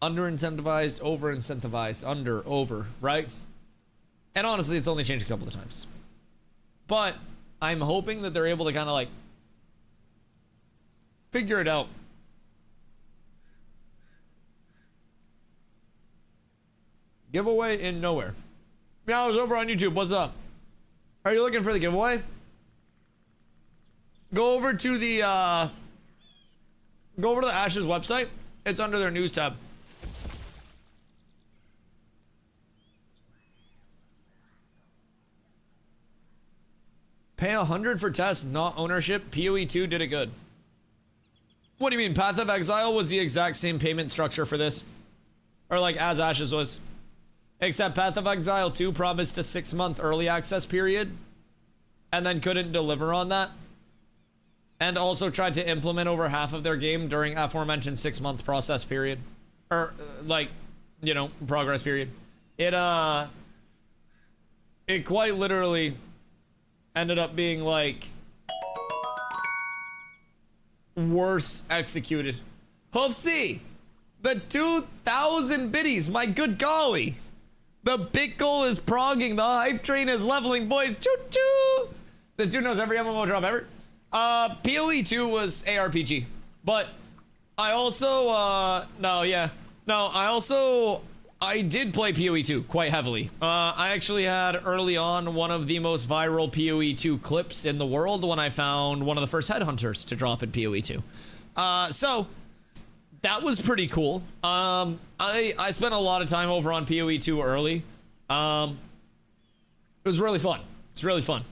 Under incentivized, over incentivized, under, over, right? And honestly, it's only changed a couple of times. But I'm hoping that they're able to kind of like figure it out. Giveaway in nowhere. Yeah, I was over on YouTube. What's up? Are you looking for the giveaway? Go over to the Ashes website. It's under their news tab. Pay 100 for test, not ownership. PoE 2 did it good. What do you mean? Path of Exile was the exact same payment structure for this. Or like as Ashes was. Except Path of Exile 2 promised a 6-month early access period. And then couldn't deliver on that. And also tried to implement over half of their game during aforementioned 6-month process period. Or like, you know, progress period. It quite literally ended up being like worse executed. Hoofsy, the 2,000 biddies, my good golly. The big goal is progging, the hype train is leveling, boys. Choo choo. This dude knows every MMO drop ever. PoE 2 was ARPG, but I also I did play PoE 2 quite heavily. I actually had early on one of the most viral PoE 2 clips in the world when I found one of the first headhunters to drop in PoE 2. So that was pretty cool. I spent a lot of time over on PoE 2 early. It was really fun. It's really fun.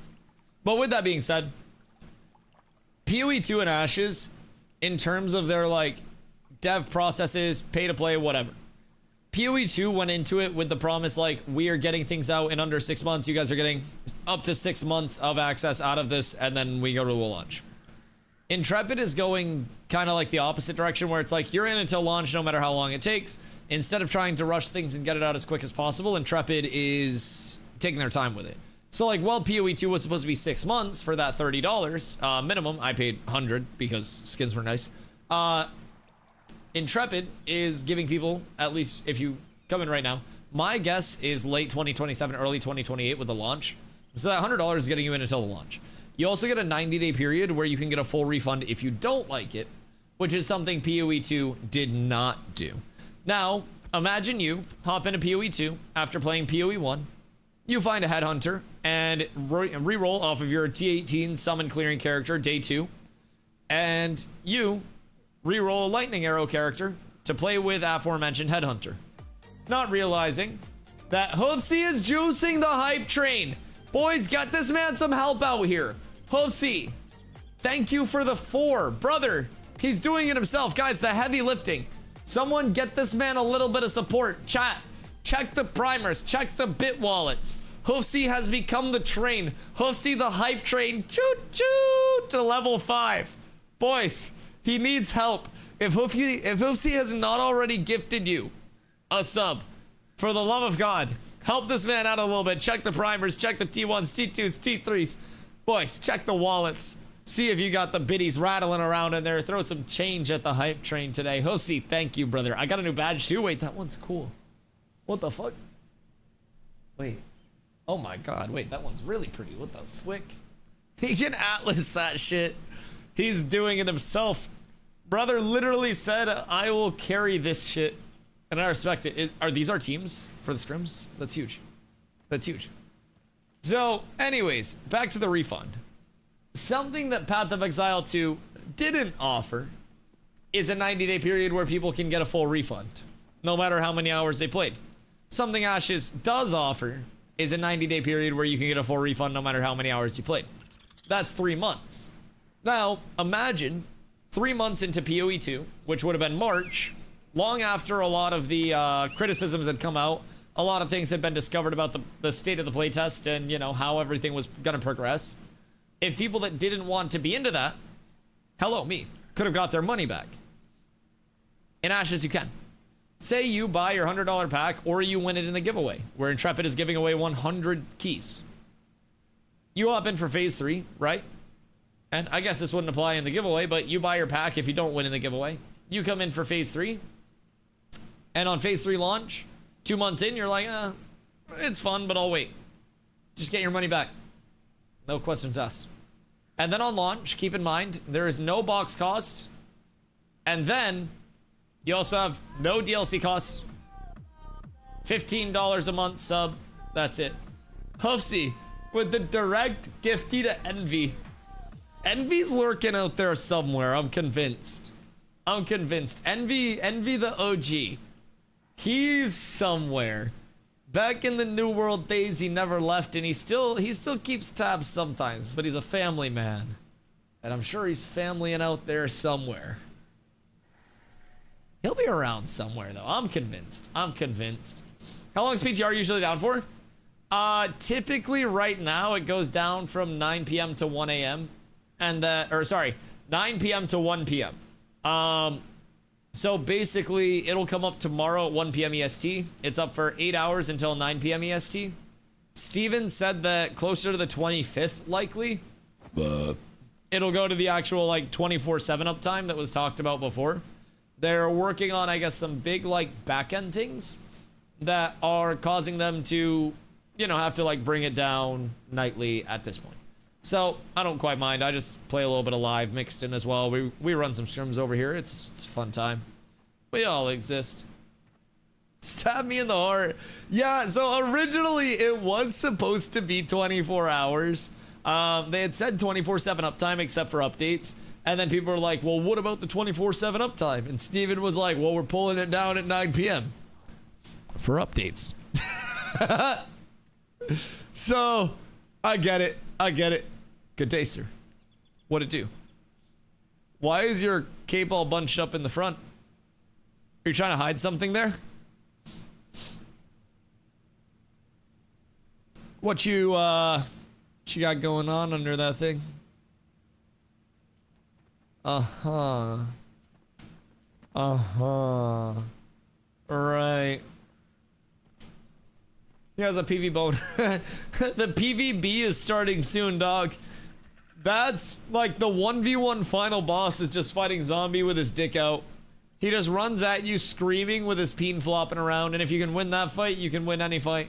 But with that being said, PoE 2 and Ashes, in terms of their like dev processes, pay to play, whatever. PoE 2 went into it with the promise like, we are getting things out in under 6 months. You guys are getting up to 6 months of access out of this, and then we go to a launch. Intrepid is going kind of like the opposite direction, where it's like you're in until launch no matter how long it takes. Instead of trying to rush things and get it out as quick as possible, Intrepid is taking their time with it. So like, well, PoE 2 was supposed to be 6 months for that $30 minimum. I paid 100 because skins were nice. Intrepid is giving people, at least if you come in right now, my guess is late 2027, early 2028 with the launch. So that $100 is getting you in until the launch. You also get a 90-day period where you can get a full refund if you don't like it, which is something PoE 2 did not do. Now, imagine you hop into PoE 2 after playing PoE 1. You find a headhunter and reroll off of your T18 summon clearing character day 2. And you reroll a lightning arrow character to play with aforementioned headhunter. Not realizing that Hoofsy is juicing the hype train. Boys, get this man some help out here. Hoofsy, thank you for the 4. Brother, he's doing it himself. Guys, the heavy lifting. Someone get this man a little bit of support. Chat, check the primers, check the bit wallets. Hoofsy has become the train. Hoofsy the hype train. Choo-choo to level 5. Boys, he needs help. If Hoofsy has not already gifted you a sub, For the love of God, help this man out a little bit. Check the primers, check the T1s, T2s, T3s. Boys, check the wallets. See if you got the biddies rattling around in there. Throw some change at the hype train today. Josie, thank you, brother. I got a new badge too. Wait, that one's cool. What the fuck? Wait. Oh my God. Wait, that one's really pretty. What the flick? He can Atlas that shit. He's doing it himself. Brother literally said, I will carry this shit. And I respect it. Are these our teams for the scrims? That's huge. That's huge. So, anyways, back to the refund. Something that Path of Exile 2 didn't offer is a 90-day period where people can get a full refund, no matter how many hours they played. Something Ashes does offer is a 90-day period where you can get a full refund no matter how many hours you played. That's 3 months. Now, imagine 3 months into PoE 2, which would have been March, long after a lot of the criticisms had come out, a lot of things had been discovered about the state of the playtest and, you know, how everything was going to progress. If people that didn't want to be into that, hello, me, could have got their money back. In Ashes, you can. Say you buy your $100 pack or you win it in the giveaway, where Intrepid is giving away 100 keys. You hop in for phase 3, right? And I guess this wouldn't apply in the giveaway, but you buy your pack if you don't win in the giveaway. You come in for phase 3. And on phase 3 launch, 2 months in, you're like, it's fun, but I'll wait. Just get your money back. No questions asked. And then on launch, keep in mind, there is no box cost. And then you also have no DLC costs. $15 a month sub. That's it. Hoofsy with the direct gifty to Envy. Envy's lurking out there somewhere. I'm convinced. I'm convinced. Envy the OG. He's somewhere. Back in the New World days, he never left, and he still keeps tabs sometimes, but he's a family man. And I'm sure he's familying out there somewhere. He'll be around somewhere, though. I'm convinced. I'm convinced. How long is PTR usually down for? Typically right now, it goes down from 9 p.m. to 1 a.m. And, 9 p.m. to 1 p.m. So basically, it'll come up tomorrow at 1 p.m. EST. It's up for 8 hours until 9 p.m. EST. Steven said that closer to the 25th, likely, it'll go to the actual, like, 24/7 uptime that was talked about before. They're working on, I guess, some big, like, back-end things that are causing them to, you know, have to, like, bring it down nightly at this point. So, I don't quite mind. I just play a little bit of live mixed in as well. We run some scrims over here. It's a fun time. We all exist. Stab me in the heart. Yeah, so originally it was supposed to be 24 hours. They had said 24/7 uptime except for updates. And then people were like, well, what about the 24/7 uptime? And Steven was like, well, we're pulling it down at 9 p.m. for updates. So, I get it. I get it. Good day, sir. What'd it do? Why is your cape all bunched up in the front? Are you trying to hide something there? What you got going on under that thing? Uh-huh. Uh-huh. Right. He has a PV bone. The PVB is starting soon, dog. That's like the 1v1 final boss is just fighting zombie with his dick out. He just runs at you screaming with his peen flopping around, and if you can win that fight, you can win any fight.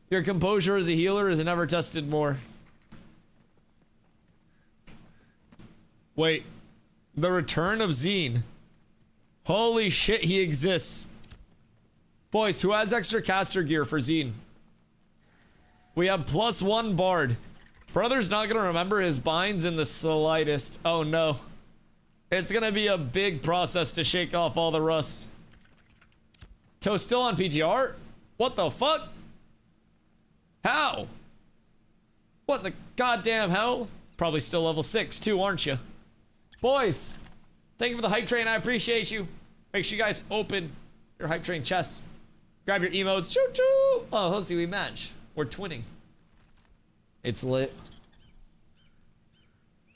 Your composure as a healer is never tested more. Wait. The return of Zine. Holy shit, he exists. Boys, who has extra caster gear for Zine? We have +1 Bard. Brother's not gonna remember his binds in the slightest. Oh no. It's gonna be a big process to shake off all the rust. Toe still on PTR? What the fuck? How? What the goddamn hell? Probably still level 6 too, aren't you? Boys, thank you for the hype train. I appreciate you. Make sure you guys open your hype train chests. Grab your emotes. Choo choo. Oh, let's see, we match. We're twinning. It's lit.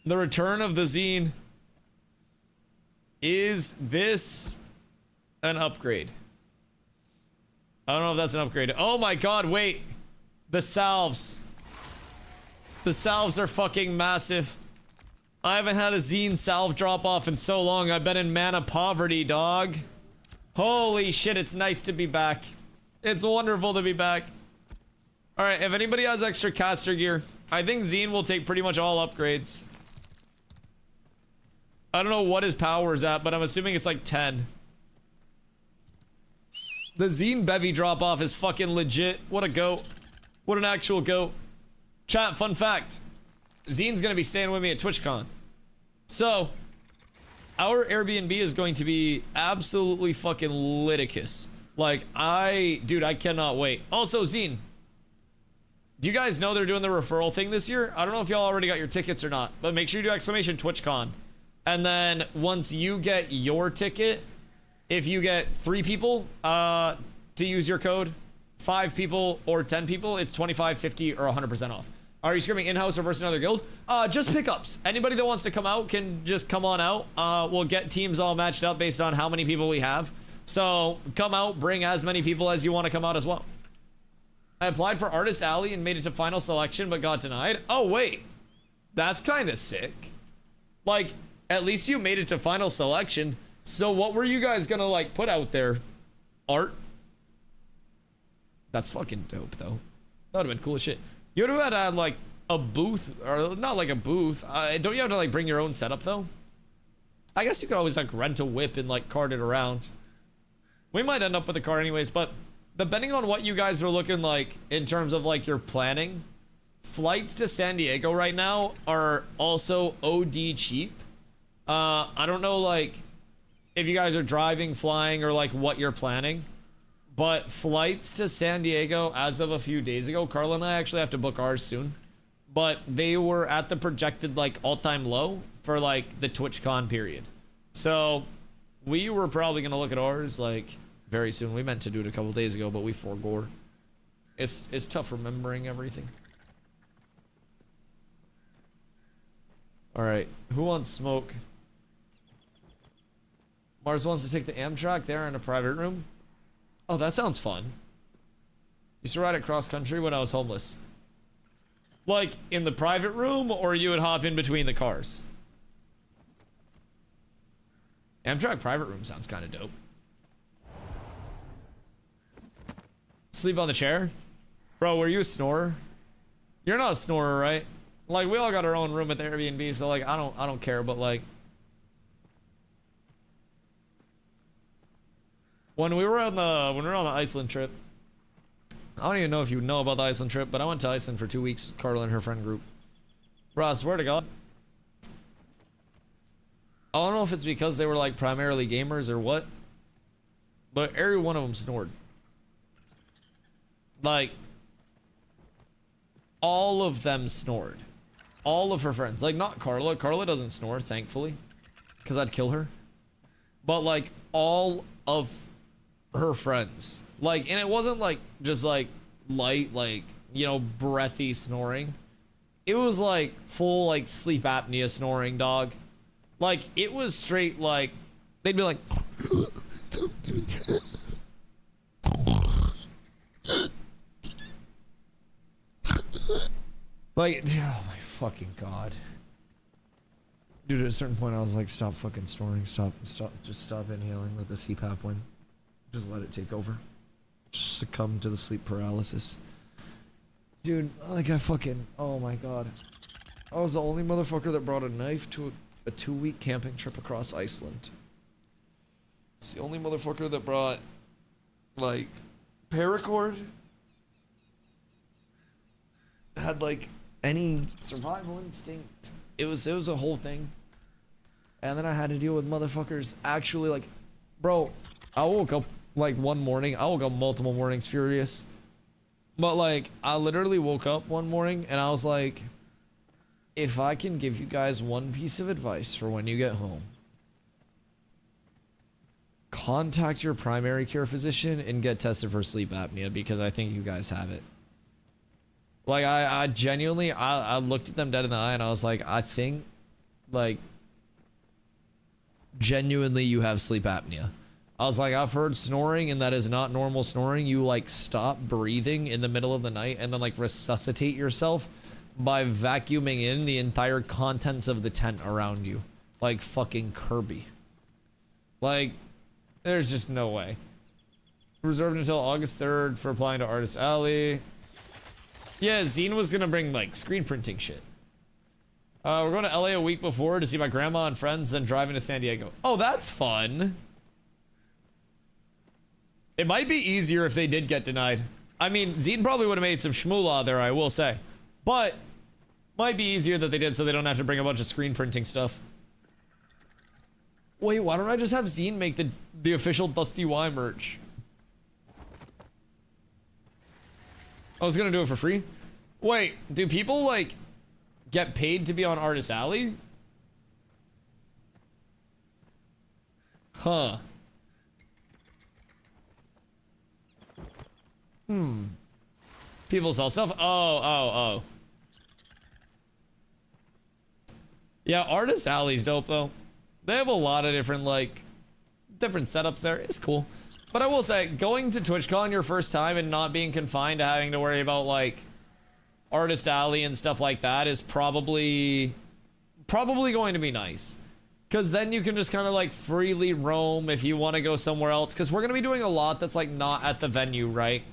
The return of the Zine. Is this an upgrade? I don't know if that's an upgrade. Oh my god, wait. The salves. The salves are fucking massive. I haven't had a Zine salve drop off in so long. I've been in mana poverty, dog. Holy shit, it's nice to be back. It's wonderful to be back. Alright, if anybody has extra caster gear, I think Zine will take pretty much all upgrades. I don't know what his power is at, but I'm assuming it's like 10. The Zine bevy drop off is fucking legit. What a goat. What an actual goat. Chat, fun fact. Zine's gonna be staying with me at TwitchCon. So, our Airbnb is going to be absolutely fucking liticus. Like, dude, I cannot wait. Also, Zine, do you guys know they're doing the referral thing this year? I don't know if y'all already got your tickets or not, but make sure you do exclamation TwitchCon. And then once you get your ticket, if you get 3 people to use your code, 5 people or 10 people, it's 25, 50, or 100% off. Are you screaming in-house or versus another guild? Just pickups. Anybody that wants to come out can just come on out. We'll get teams all matched up based on how many people we have. So come out, bring as many people as you want to come out as well. I applied for Artist Alley and made it to final selection, but got denied. Oh, wait. That's kind of sick. Like, at least you made it to final selection. So what were you guys gonna, like, put out there? Art? That's fucking dope, though. That would've been cool as shit. You would have had, like, a booth, or not like a booth. Don't you have to, like, bring your own setup, though? I guess you could always, like, rent a whip and, like, cart it around. We might end up with a car anyways, but depending on what you guys are looking like in terms of, like, your planning, flights to San Diego right now are also OD cheap. I don't know, like, if you guys are driving, flying, or, like, what you're planning. But flights to San Diego, as of a few days ago, Carla and I actually have to book ours soon. But they were at the projected, like, all-time low for, like, the TwitchCon period. So we were probably going to look at ours, like, very soon. We meant to do it a couple days ago, but we forgore. It's tough remembering everything. Alright, who wants smoke? Mars wants to take the Amtrak there in a private room. Oh, that sounds fun. Used to ride it cross country when I was homeless. Like, in the private room, or you would hop in between the cars? Amtrak private room sounds kind of dope. Sleep on the chair? Bro, were you a snorer? You're not a snorer, right? Like, we all got our own room at the Airbnb, so, like, I don't care, but, like, when we were on the Iceland trip, I don't even know if you know about the Iceland trip, but I went to Iceland for 2 weeks, Carla and her friend group. Bro, I swear to God. I don't know if it's because they were, like, primarily gamers or what, but every one of them snored. Like, all of them snored. All of her friends. Like, not Carla. Carla doesn't snore, thankfully, because I'd kill her. But, like, all of her friends. Like, and it wasn't, like, just, like, light, like, you know, breathy snoring. It was, like, full, like, sleep apnea snoring, dog. Like, it was straight, like, they'd be like... Like, oh my fucking God. Dude, at a certain point I was like, stop fucking snoring, stop, just stop inhaling, let the CPAP win. Just let it take over. Just succumb to the sleep paralysis. Dude, like I fucking, oh my God. I was the only motherfucker that brought a knife to a 2-week camping trip across Iceland. It's the only motherfucker that brought, like, paracord. Had, like, any survival instinct. It was a whole thing. And then I had to deal with motherfuckers actually, like, bro, I woke up, like, one morning. I woke up multiple mornings furious. But, like, I literally woke up one morning and I was like, if I can give you guys one piece of advice for when you get home, contact your primary care physician and get tested for sleep apnea, because I think you guys have it. Like, I genuinely, I looked at them dead in the eye and I was like, I think, like, genuinely you have sleep apnea. I was like, I've heard snoring and that is not normal snoring. You like stop breathing in the middle of the night and then like resuscitate yourself by vacuuming in the entire contents of the tent around you. Like fucking Kirby. Like, there's just no way. Reserved until August 3rd for applying to Artist Alley. Yeah, Zine was gonna bring like screen printing shit. We're going to LA a week before to see my grandma and friends, then driving to San Diego. Oh, that's fun. It might be easier if they did get denied. I mean, Zine probably would have made some shmoolah there, I will say. But, might be easier that they did so they don't have to bring a bunch of screen printing stuff. Wait, why don't I just have Zine make the official DustyWhy merch? I was gonna do it for free. Wait, do people, like, get paid to be on Artist Alley? Huh. People sell stuff? Oh. Yeah, Artist Alley's dope, though. They have a lot of different, like, different setups there. It's cool. But I will say, going to TwitchCon your first time and not being confined to having to worry about, like, Artist Alley and stuff like that is probably going to be nice. Because then you can just kind of, like, freely roam if you want to go somewhere else. Because we're going to be doing a lot that's, like, not at the venue, right?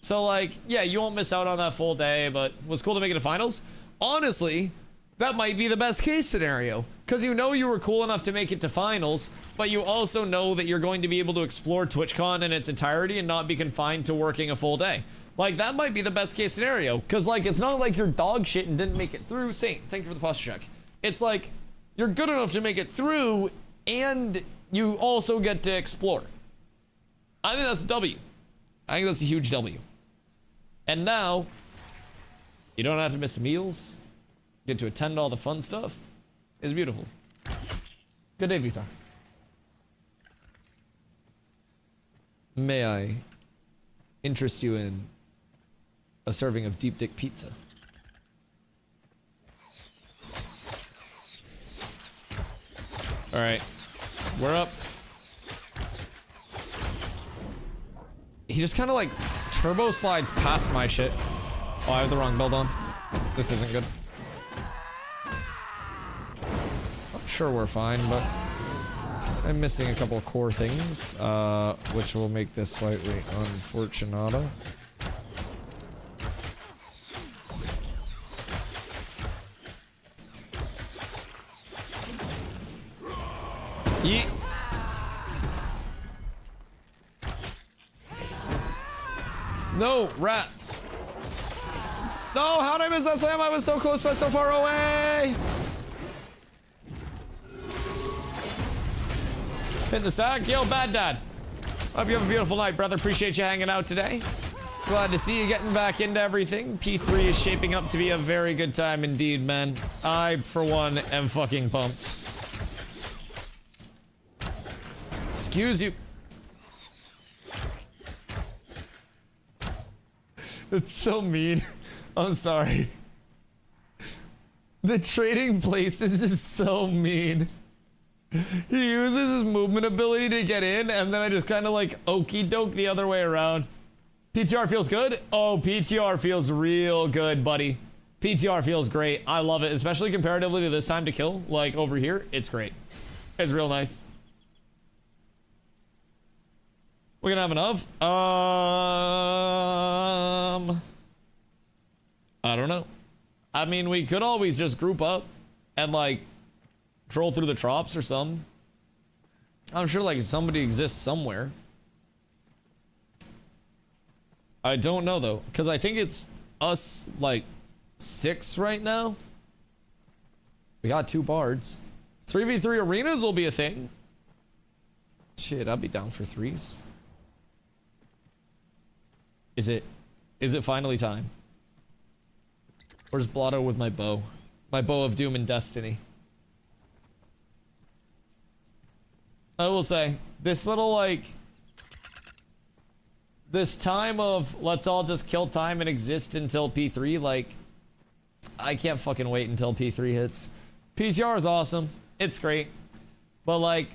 So, like, yeah, you won't miss out on that full day, but it was cool to make it to finals. Honestly, that might be the best case scenario. Because you know you were cool enough to make it to finals, but you also know that you're going to be able to explore TwitchCon in its entirety and not be confined to working a full day. Like, that might be the best case scenario. Because, like, it's not like you're dog shit and didn't make it through. Saint, thank you for the posture check. It's like, you're good enough to make it through, and you also get to explore. I think that's a W. I think that's a huge W. And now, you don't have to miss meals. Get to attend all the fun stuff. It's beautiful. Good day, Vitar. May I interest you in a serving of deep dick pizza? All right, we're up. He just kind of like turbo slides past my shit. Oh, I have the wrong build on. This isn't good. I'm sure we're fine, but I'm missing a couple of core things, which will make this slightly unfortunata. Yeet. No, rat. No, how did I miss that slam? I was so close but so far away. Hit the sack. Yo, bad dad. Hope you have a beautiful night, brother. Appreciate you hanging out today. Glad to see you getting back into everything. P3 is shaping up to be a very good time indeed, man. I, for one, am fucking pumped. Excuse you. It's so mean. I'm sorry. The trading places is so mean. He uses his movement ability to get in, and then I just kind of like okie doke the other way around. PTR feels good? Oh, PTR feels real good, buddy. PTR feels great. I love it, especially comparatively to this time to kill. Like over here, it's great. It's real nice. We're gonna have enough? I don't know. I mean, we could always just group up and like troll through the trops or something. I'm sure like somebody exists somewhere. I don't know though, because I think it's us like 6 right now. We got 2 bards. 3v3 arenas will be a thing. Shit, I'll be down for 3s. Is it finally time? Where's Blotto with my bow? My bow of doom and destiny. I will say, this little like, this time of let's all just kill time and exist until P3, like, I can't fucking wait until P3 hits. PTR is awesome. It's great. But like,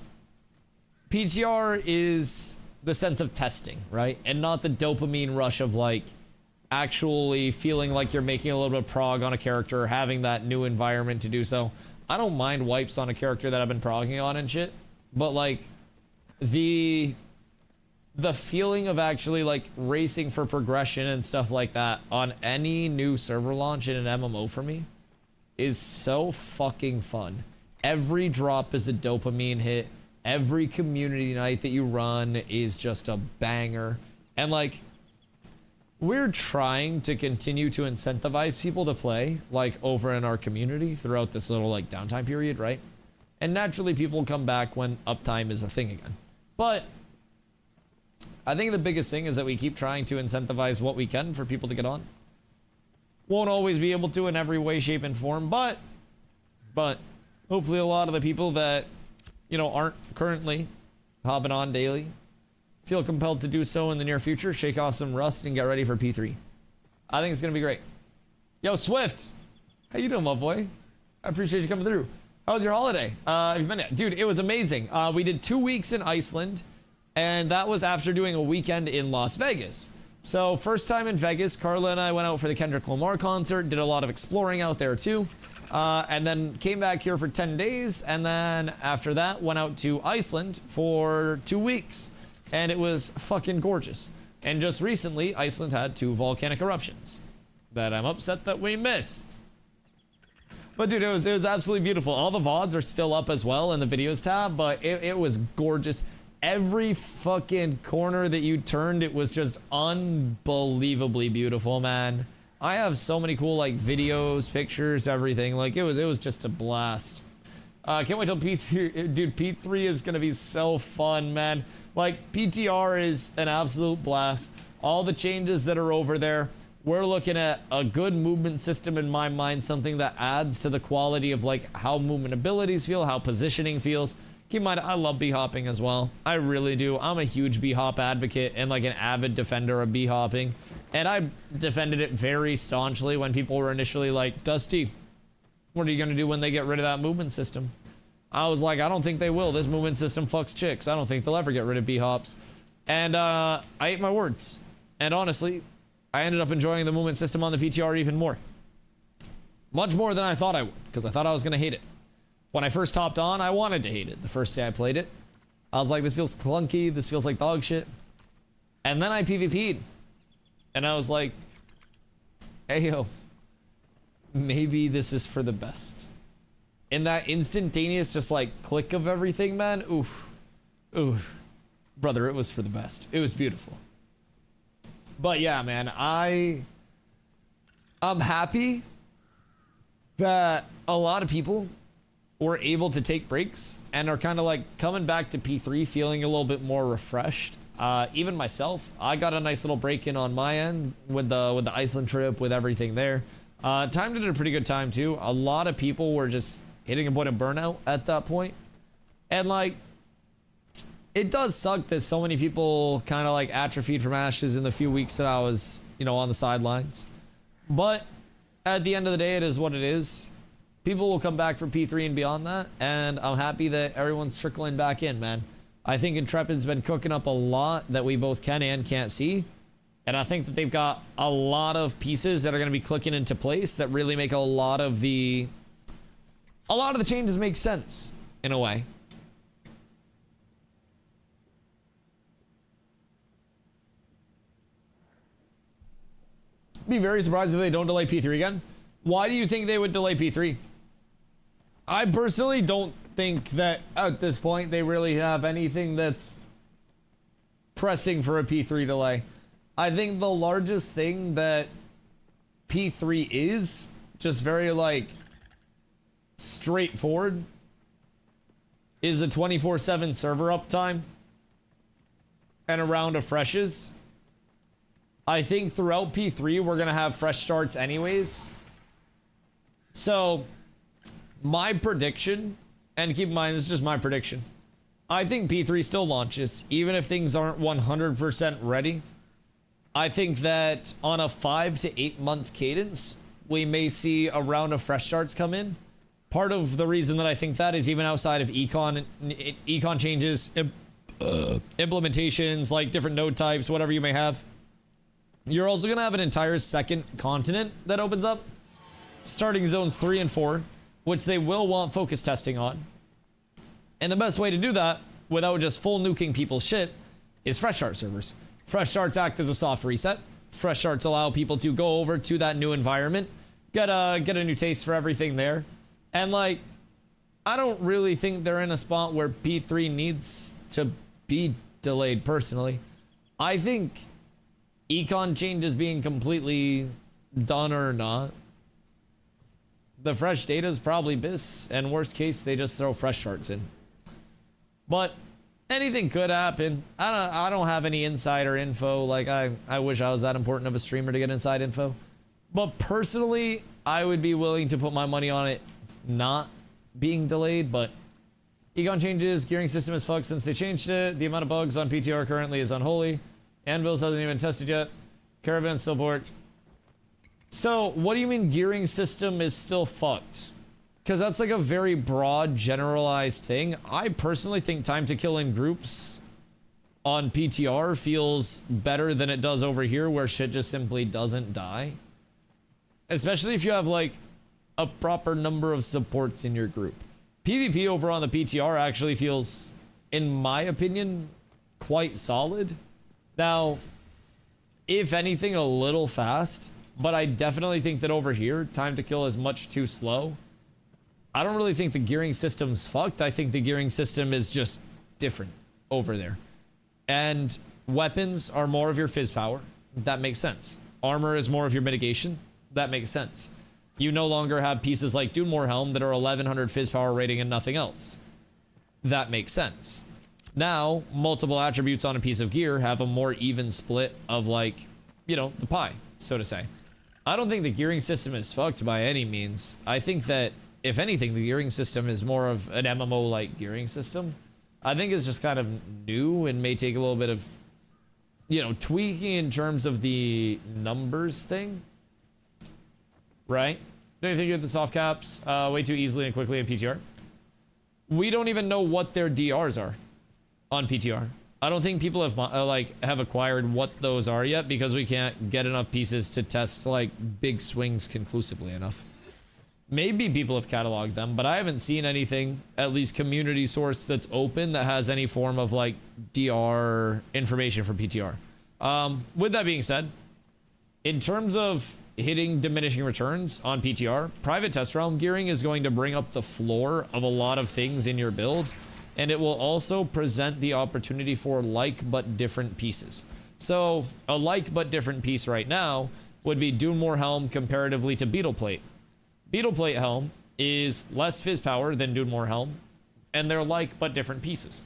PTR is the sense of testing, right? And not the dopamine rush of like actually feeling like you're making a little bit of prog on a character, having that new environment to do so. I don't mind wipes on a character that I've been progging on and shit, but like the feeling of actually like racing for progression and stuff like that on any new server launch in an MMO for me is so fucking fun. Every drop is a dopamine hit. Every community night that you run is just a banger. And like, we're trying to continue to incentivize people to play like over in our community throughout this little like downtime period, right? And naturally people come back when uptime is a thing again. But I think the biggest thing is that we keep trying to incentivize what we can for people to get on. Won't always be able to in every way, shape, and form, but hopefully a lot of the people that, you know, aren't currently hopping on daily feel compelled to do so in the near future, shake off some rust, and get ready for P3. I think it's gonna be great. Yo, Swift, how you doing, my boy? I appreciate you coming through. How was your holiday? You've been, dude, it was amazing. We did 2 weeks in Iceland, and that was after doing a weekend in Las Vegas. So first time in Vegas, Carla and I went out for the Kendrick Lamar concert, did a lot of exploring out there too. And then came back here for 10 days, and then after that went out to Iceland for 2 weeks, and it was fucking gorgeous. And just recently, Iceland had 2 volcanic eruptions that I'm upset that we missed. But dude, it was absolutely beautiful. All the VODs are still up as well in the videos tab, but it was gorgeous. Every fucking corner that you turned, it was just unbelievably beautiful, man. I have so many cool like videos, pictures, everything. Like it was just a blast. Can't wait till P3, dude. P3 is gonna be so fun, man. Like PTR is an absolute blast. All the changes that are over there. We're looking at a good movement system in my mind, something that adds to the quality of like how movement abilities feel, how positioning feels. Keep in mind, I love b-hopping as well. I really do. I'm a huge b-hop advocate and like an avid defender of b-hopping. And I defended it very staunchly when people were initially like, Dusty, what are you gonna do when they get rid of that movement system? I was like, I don't think they will. This movement system fucks chicks. I don't think they'll ever get rid of b-hops. And I ate my words. And honestly, I ended up enjoying the movement system on the PTR even more. Much more than I thought I would, because I thought I was gonna hate it. When I first hopped on, I wanted to hate it the first day I played it. I was like, this feels clunky, this feels like dog shit. And then I PvP'd. And I was like, hey yo, maybe this is for the best. In that instantaneous just like click of everything, man, oof. Brother, it was for the best. It was beautiful. But yeah, man, I'm happy that a lot of people were able to take breaks and are kind of like coming back to P3 feeling a little bit more refreshed. Even myself, I got a nice little break in on my end with the Iceland trip, with everything there. Time did a pretty good time too. A lot of people were just hitting a point of burnout at that point. And like, it does suck that so many people kind of like atrophied from Ashes in the few weeks that I was, you know, on the sidelines. But at the end of the day, it is what it is. People will come back for P3 and beyond that, and I'm happy that everyone's trickling back in, man. I think Intrepid's been cooking up a lot that we both can and can't see, and I think that they've got a lot of pieces that are going to be clicking into place that really make a lot of the changes make sense in a way. Be very surprised if they don't delay P3 again. Why do you think they would delay P3? I personally don't think that at this point they really have anything that's pressing for a P3 delay. I think the largest thing that P3 is, just very like straightforward, is the 24/7 server uptime and a round of freshes. I think throughout P3 we're gonna have fresh starts anyways. So my prediction, and keep in mind it's just my prediction, I think P3 still launches even if things aren't 100% ready. I think that on a 5 to 8 month cadence we may see a round of fresh starts come in. Part of the reason that I think that is even outside of econ changes, implementations, like different node types, whatever you may have. You're also going to have an entire second continent that opens up, starting zones 3 and 4, which they will want focus testing on. And the best way to do that, without just full nuking people's shit, is fresh start servers. Fresh starts act as a soft reset. Fresh starts allow people to go over to that new environment, get a new taste for everything there. And like, I don't really think they're in a spot where P3 needs to be delayed personally. I think econ changes being completely done or not, the fresh data is probably BIS, and worst case, they just throw fresh charts in. But anything could happen. I don't have any insider info. Like, I wish I was that important of a streamer to get inside info. But personally, I would be willing to put my money on it not being delayed. But econ changes, gearing system is fucked since they changed it. The amount of bugs on PTR currently is unholy. Anvils hasn't even tested yet. Caravan still borked. So, what do you mean gearing system is still fucked? Because that's like a very broad, generalized thing. I personally think time to kill in groups on PTR feels better than it does over here, where shit just simply doesn't die. Especially if you have like a proper number of supports in your group. PvP over on the PTR actually feels, in my opinion, quite solid. Now, if anything, a little fast, but I definitely think that over here, time to kill is much too slow. I don't really think the gearing system's fucked. I think the gearing system is just different over there. And weapons are more of your fizz power. That makes sense. Armor is more of your mitigation. That makes sense. You no longer have pieces like Dunmore Helm that are 1100 fizz power rating and nothing else. That makes sense. Now, multiple attributes on a piece of gear have a more even split of, like, you know, the pie, so to say. I don't think the gearing system is fucked by any means. I think that, if anything, the gearing system is more of an MMO-like gearing system. I think it's just kind of new and may take a little bit of, you know, tweaking in terms of the numbers thing. Right? Don't you think of the soft caps way too easily and quickly in PTR? We don't even know what their DRs are on PTR. I don't think people have acquired what those are yet, because we can't get enough pieces to test like big swings conclusively enough. Maybe people have cataloged them, but I haven't seen anything, at least community source, that's open that has any form of like DR information for PTR. With that being said, in terms of hitting diminishing returns on PTR, private test realm gearing is going to bring up the floor of a lot of things in your build, and it will also present the opportunity for like but different pieces. So a like but different piece right now would be Dunmore Helm comparatively to Beetle Plate. Beetle Plate Helm is less fizz power than Dunmore Helm, and they're like but different pieces.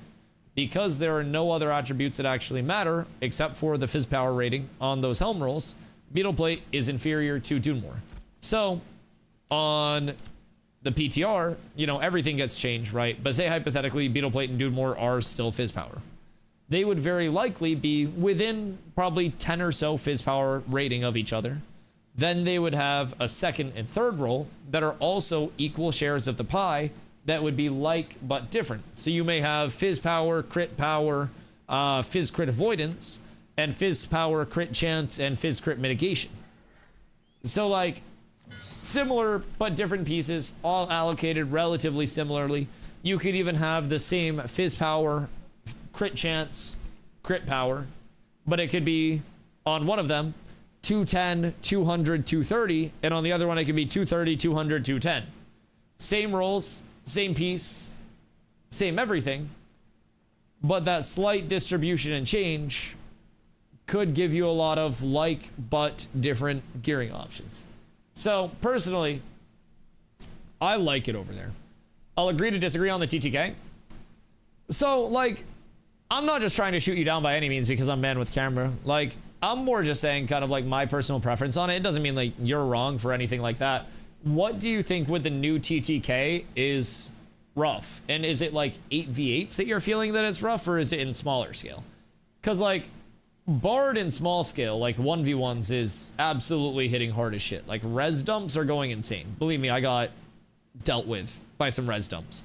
Because there are no other attributes that actually matter except for the fizz power rating on those helm rolls, Beetle Plate is inferior to Dunmore. So on the PTR, you know, everything gets changed, right? But say hypothetically, Beetle Plate and Dunmore are still fizz power. They would very likely be within probably 10 or so fizz power rating of each other. Then they would have a second and third roll that are also equal shares of the pie that would be like but different. So you may have fizz power, crit power, fizz crit avoidance, and fizz power, crit chance, and fizz crit mitigation. So like, similar but different pieces, all allocated relatively similarly. You could even have the same fizz power, crit chance, crit power, but it could be on one of them 210, 200, 230, and on the other one it could be 230, 200, 210. Same rolls, same piece, same everything, but that slight distribution and change could give you a lot of like but different gearing options. So personally, I like it over there. I'll agree to disagree on the TTK. So like, I'm not just trying to shoot you down by any means because I'm man with camera. Like, I'm more just saying kind of like my personal preference on it. It doesn't mean like you're wrong for anything like that. What do you think with the new TTK is rough? And is it like 8v8s that you're feeling that it's rough, or is it in smaller scale? Because like Bard in small scale, like 1v1s is absolutely hitting hard as shit. Like res dumps are going insane. Believe me, I got dealt with by some res dumps.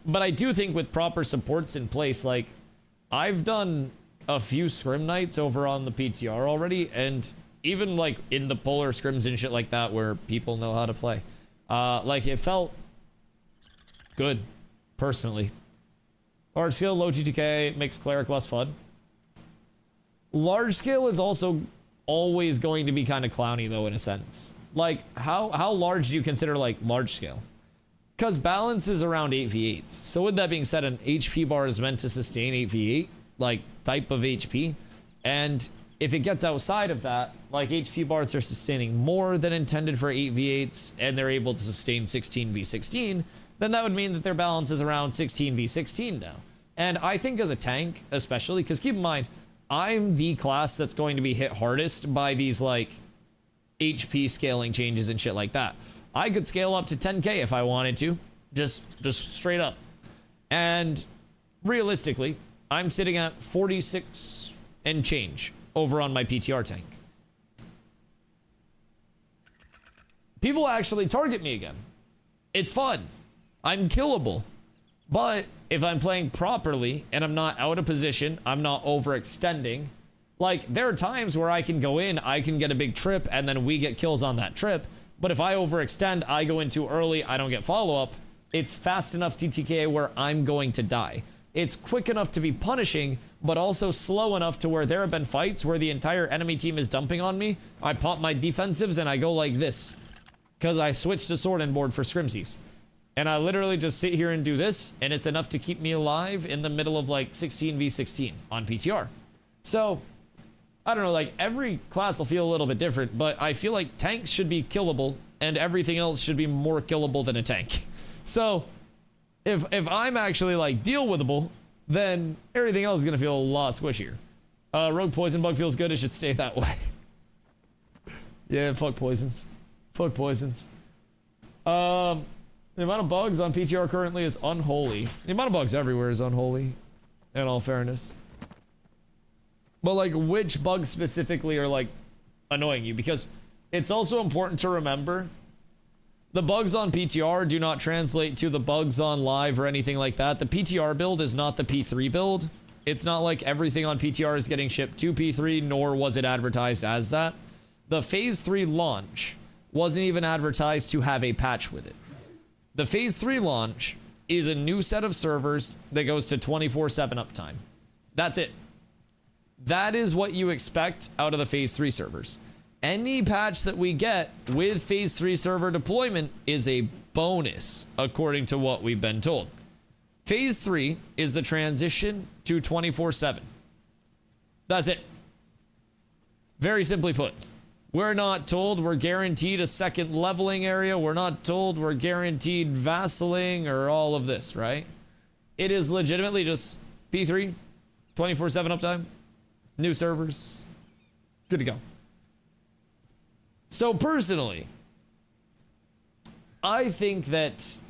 But I do think with proper supports in place, like I've done a few scrim nights over on the PTR already, and even like in the polar scrims and shit like that where people know how to play, like it felt good personally. Large scale, low GTK makes cleric less fun. Large scale is also always going to be kind of clowny though, in a sense. Like how large do you consider like large scale? Because balance is around 8v8s. So with that being said, an HP bar is meant to sustain 8v8, like type of HP. And if it gets outside of that, like HP bars are sustaining more than intended for 8v8s, and they're able to sustain 16v16, then that would mean that their balance is around 16v16 now. And I think as a tank, especially, because keep in mind, I'm the class that's going to be hit hardest by these like HP scaling changes and shit like that. I could scale up to 10k if I wanted to, just straight up. And realistically, I'm sitting at 46 and change over on my PTR tank. People actually target me again. It's fun. I'm killable. But if I'm playing properly and I'm not out of position, I'm not overextending. Like, there are times where I can go in, I can get a big trip, and then we get kills on that trip. But if I overextend, I go in too early, I don't get follow-up, it's fast enough TTK where I'm going to die. It's quick enough to be punishing, but also slow enough to where there have been fights where the entire enemy team is dumping on me. I pop my defensives and I go like this, because I switched to sword and board for scrimsies. And I literally just sit here and do this, and it's enough to keep me alive in the middle of like 16v16 on PTR. So, I don't know, like every class will feel a little bit different, but I feel like tanks should be killable and everything else should be more killable than a tank. So if I'm actually like deal withable, then everything else is gonna feel a lot squishier. Rogue poison bug feels good, it should stay that way. Yeah, fuck poisons. Fuck poisons. The amount of bugs on PTR currently is unholy. The amount of bugs everywhere is unholy, in all fairness. But like, which bugs specifically are like annoying you? Because it's also important to remember the bugs on PTR do not translate to the bugs on live or anything like that. The PTR build is not the P3 build. It's not like everything on PTR is getting shipped to P3, nor was it advertised as that. The Phase 3 launch wasn't even advertised to have a patch with it. The Phase 3 launch is a new set of servers that goes to 24/7 uptime. That's it. That is what you expect out of the Phase 3 servers. Any patch that we get with Phase 3 server deployment is a bonus, according to what we've been told. Phase 3 is the transition to 24/7. That's it. Very simply put. We're not told we're guaranteed a second leveling area. We're not told we're guaranteed vassling or all of this, right? It is legitimately just P3, 24/7 uptime. New servers, good to go. So personally, I think that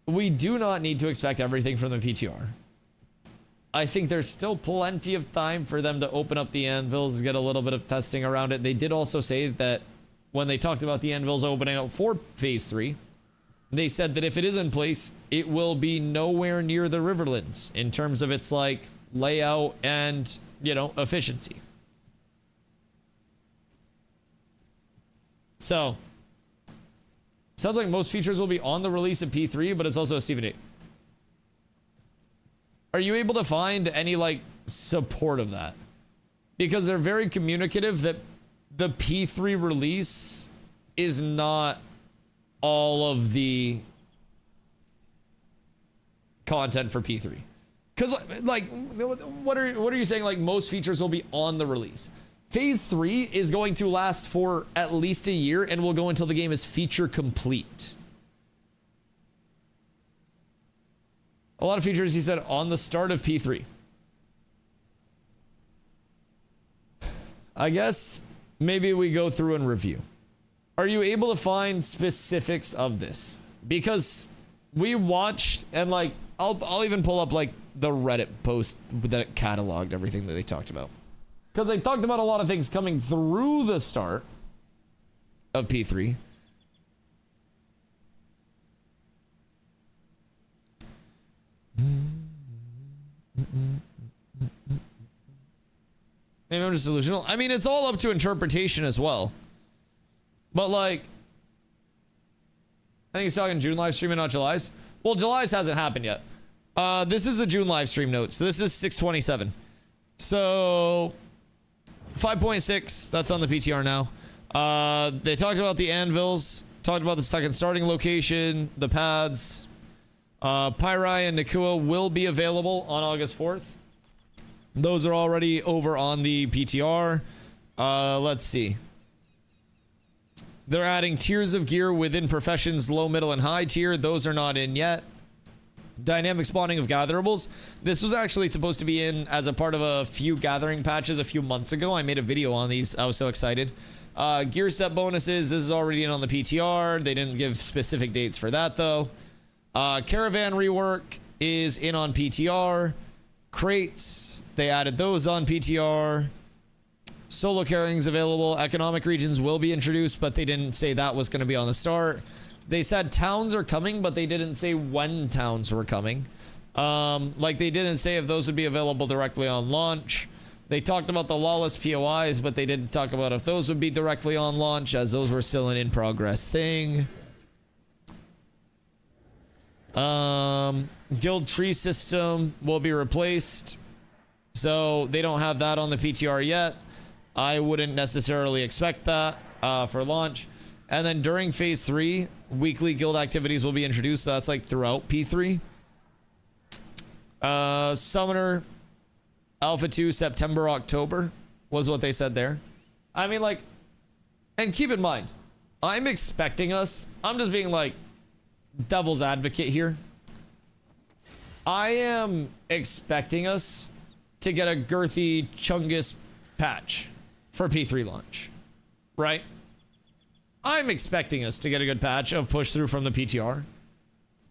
we do not need to expect everything from the PTR. I think there's still plenty of time for them to open up the anvils, get a little bit of testing around it. They did also say that when they talked about the anvils opening up for Phase 3, they said that if it is in place, it will be nowhere near the Riverlands in terms of its like layout and, you know, efficiency. So, sounds like most features will be on the release of P3, but it's also a C8. Are you able to find any like support of that? Because they're very communicative that the P3 release is not all of the content for P3. Because, like, what are you saying? Like, most features will be on the release. Phase 3 is going to last for at least a year and will go until the game is feature complete. A lot of features, he said, on the start of P3. I guess maybe we go through and review. Are you able to find specifics of this? Because we watched, and like, I'll even pull up like the Reddit post that cataloged everything that they talked about. Because they talked about a lot of things coming through the start of P3. Maybe I'm just delusional. I mean, it's all up to interpretation as well. But like, I think he's talking June live stream and not July's. Well, July's hasn't happened yet. This is the June live stream note. So this is 627. So 5.6, that's on the PTR now. They talked about the anvils, talked about the second starting location, the pads. Pyrai and Nakua will be available on August 4th. Those are already over on the PTR. Let's see. They're adding tiers of gear within professions, low, middle, and high tier. Those are not in yet. Dynamic spawning of gatherables. This was actually supposed to be in as a part of a few gathering patches a few months ago. I made a video on these. I was so excited. Gear set bonuses. This is already in on the PTR. They didn't give specific dates for that though. Caravan rework is in on PTR. Crates, they added those on PTR. Solo carryings available. Economic regions will be introduced, but they didn't say that was going to be on the start. They said towns are coming, but they didn't say when towns were coming. Like they didn't say if those would be available directly on launch. They talked about the lawless POIs, but they didn't talk about if those would be directly on launch, as those were still an in-progress thing. Guild tree system will be replaced, so they don't have that on the PTR yet. I wouldn't necessarily expect that for launch. And then during phase 3, weekly guild activities will be introduced. So that's like throughout P3. Summoner Alpha 2 September, October was what they said there. I mean, like, and keep in mind, I'm expecting us, I'm just being like devil's advocate here. I am expecting us to get a girthy Chungus patch for P3 launch, right? I'm expecting us to get a good patch of push through from the PTR,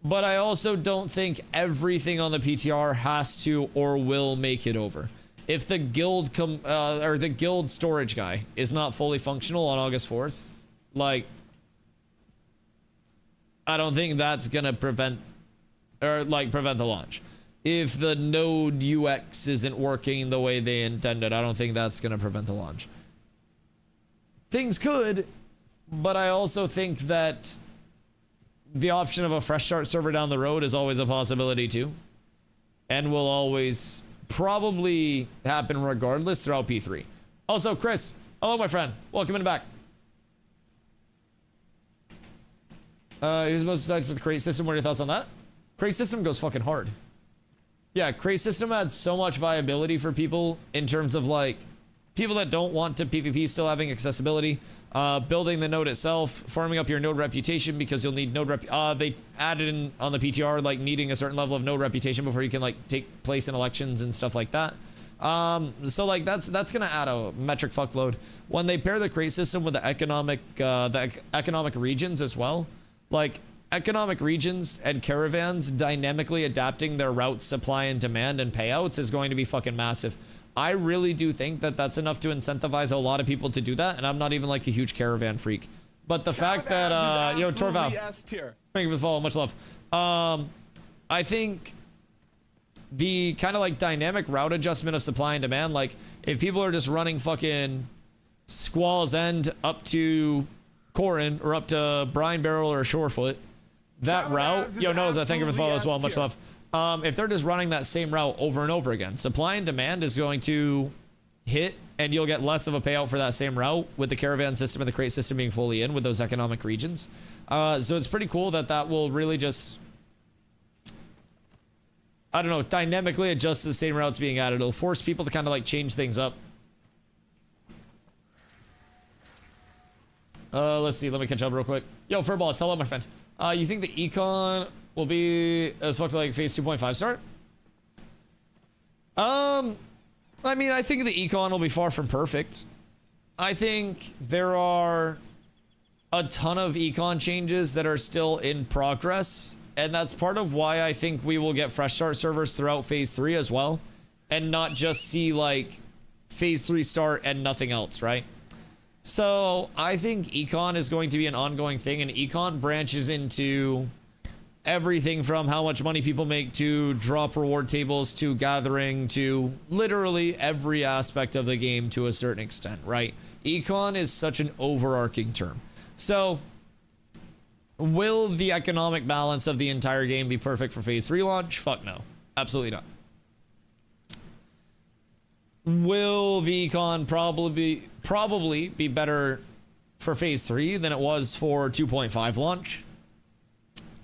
but I also don't think everything on the PTR has to or will make it over. If the guild or the guild storage guy is not fully functional on August 4th, like, I don't think that's gonna prevent the launch. If the node UX isn't working the way they intended, I don't think that's gonna prevent the launch. Things could, but I also think that the option of a fresh start server down the road is always a possibility too, and will always probably happen regardless throughout P3. Also, Chris, hello my friend, welcome in back. Who's most excited for the crate system? What are your thoughts on that? Crate system goes fucking hard. Yeah, crate system adds so much viability for people in terms of like people that don't want to PvP still having accessibility, building the node itself, farming up your node reputation because you'll need node they added in on the PTR like needing a certain level of node reputation before you can like take place in elections and stuff like that. So like that's gonna add a metric fuckload. When they pair the crate system with the economic regions as well, like economic regions and caravans dynamically adapting their routes, supply and demand and payouts is going to be fucking massive. I really do think that that's enough to incentivize a lot of people to do that, and I'm not even like a huge caravan freak. But the fact that yo Torval, thank you for the follow, much love. I think the kind of like dynamic route adjustment of supply and demand, like if people are just running fucking Squall's End up to Corin or up to Brine Barrel or Shorefoot, that route, yo Noza, thank you for the follow as well, much love. If they're just running that same route over and over again, supply and demand is going to hit and you'll get less of a payout for that same route with the caravan system and the crate system being fully in with those economic regions. So it's pretty cool that that will really just, I don't know, dynamically adjust to the same routes being added. It'll force people to kind of like change things up. Let's see, let me catch up real quick. Yo, Furballs, hello my friend. You think the econ will be as fucked like phase 2.5 start? I mean, I think the econ will be far from perfect. I think there are a ton of econ changes that are still in progress, and that's part of why I think we will get fresh start servers throughout phase 3 as well, and not just see like phase 3 start and nothing else, right? So I think econ is going to be an ongoing thing, and econ branches into everything from how much money people make to drop reward tables to gathering to literally every aspect of the game to a certain extent, right? Econ is such an overarching term. So will the economic balance of the entire game be perfect for phase 3 launch? Fuck no. Absolutely not. Will the econ probably be better for phase 3 than it was for 2.5 launch?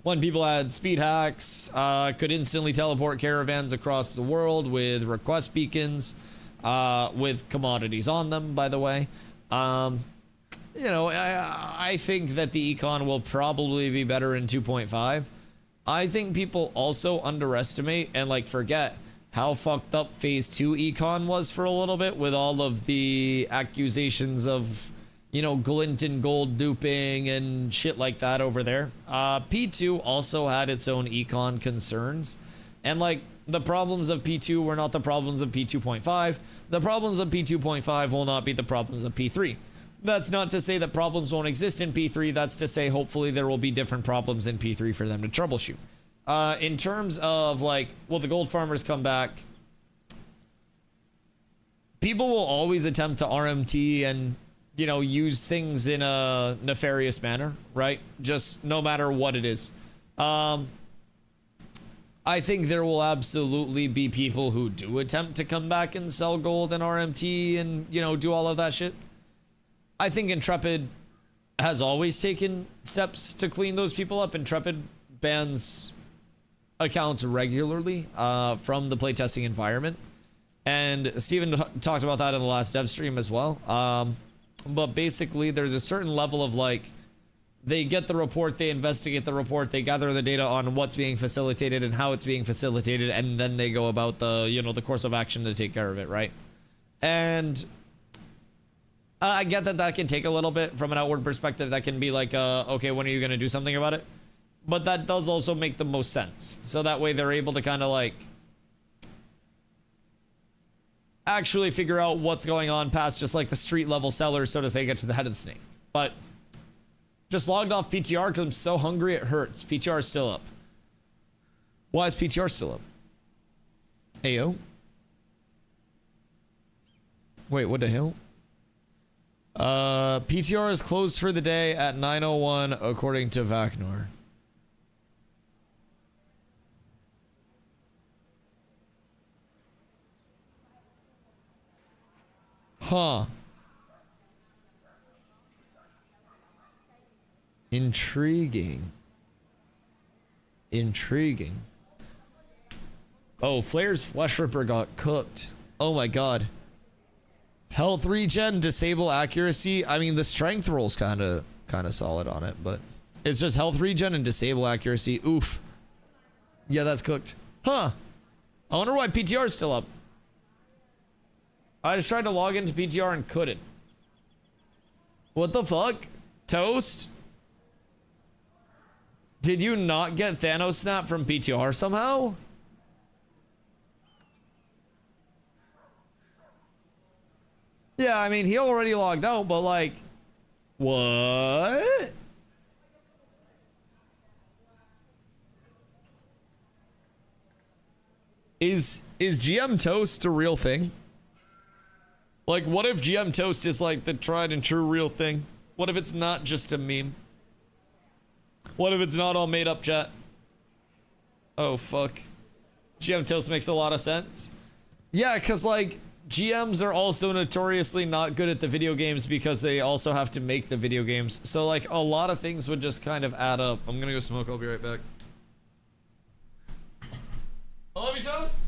When people had speed hacks, could instantly teleport caravans across the world with request beacons, with commodities on them, by the way. You know, I think that the econ will probably be better in 2.5. I think people also underestimate and like forget how fucked up phase 2 econ was for a little bit with all of the accusations of, you know, glint and gold duping and shit like that over there. P2 also had its own econ concerns, and like the problems of P2 were not the problems of P2.5. The problems of P2.5 will not be the problems of P3. That's not to say that problems won't exist in P3. That's to say hopefully there will be different problems in P3 for them to troubleshoot. In terms of like, will the gold farmers come back? People will always attempt to RMT and, you know, use things in a nefarious manner, right? Just no matter what it is. I think there will absolutely be people who do attempt to come back and sell gold and RMT and, you know, do all of that shit. I think Intrepid has always taken steps to clean those people up. Intrepid bans accounts regularly from the playtesting environment. And Steven talked about that in the last dev stream as well. But basically, there's a certain level of like, they get the report, they investigate the report, they gather the data on what's being facilitated and how it's being facilitated, and then they go about the, you know, the course of action to take care of it, right? And I get that that can take a little bit from an outward perspective. That can be like, okay, when are you going to do something about it? But that does also make the most sense. So that way they're able to kind of like actually figure out what's going on past just like the street level sellers, so to say, get to the head of the snake. But just logged off PTR because I'm so hungry it hurts. PTR is still up. Why is PTR still up? Ayo? Wait, what the hell? PTR is closed for the day at 9:01 according to Vacnor. Huh. Intriguing. Intriguing. Oh, Flair's Flesh Ripper got cooked. Oh my god. Health regen, disable accuracy. I mean, the strength roll's kind of solid on it, but it's just health regen and disable accuracy. Oof. Yeah, that's cooked. Huh. I wonder why PTR is still up. I just tried to log into PTR and couldn't. What the fuck? Toast? Did you not get Thanos snap from PTR somehow? Yeah, I mean, he already logged out, but like, what? Is GM Toast a real thing? Like, what if GM Toast is like the tried and true real thing? What if it's not just a meme? What if it's not all made up, chat? Oh, fuck. GM Toast makes a lot of sense. Yeah, because like, GMs are also notoriously not good at the video games because they also have to make the video games. So like, a lot of things would just kind of add up. I'm gonna go smoke, I'll be right back. I love you, Toast!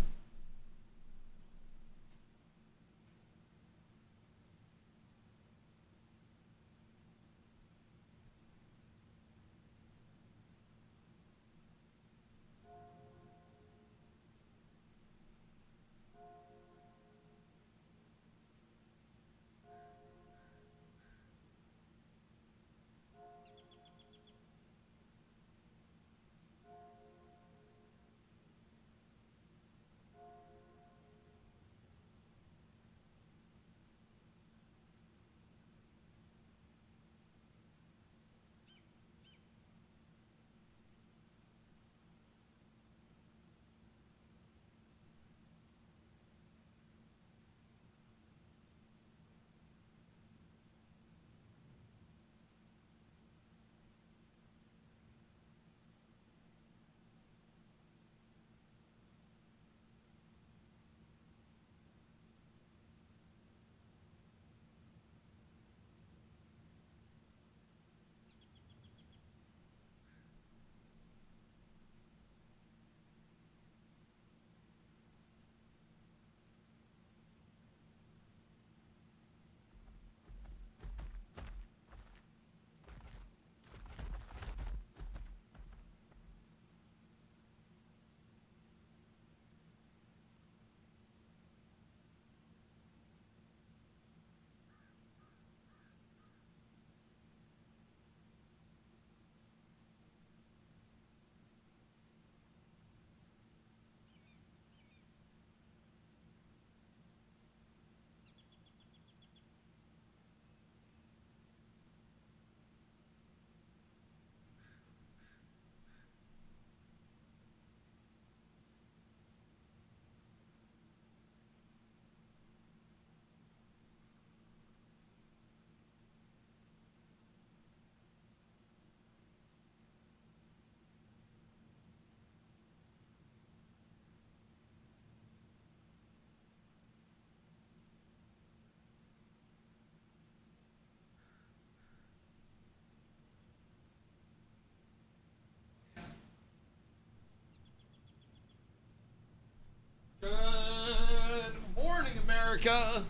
America.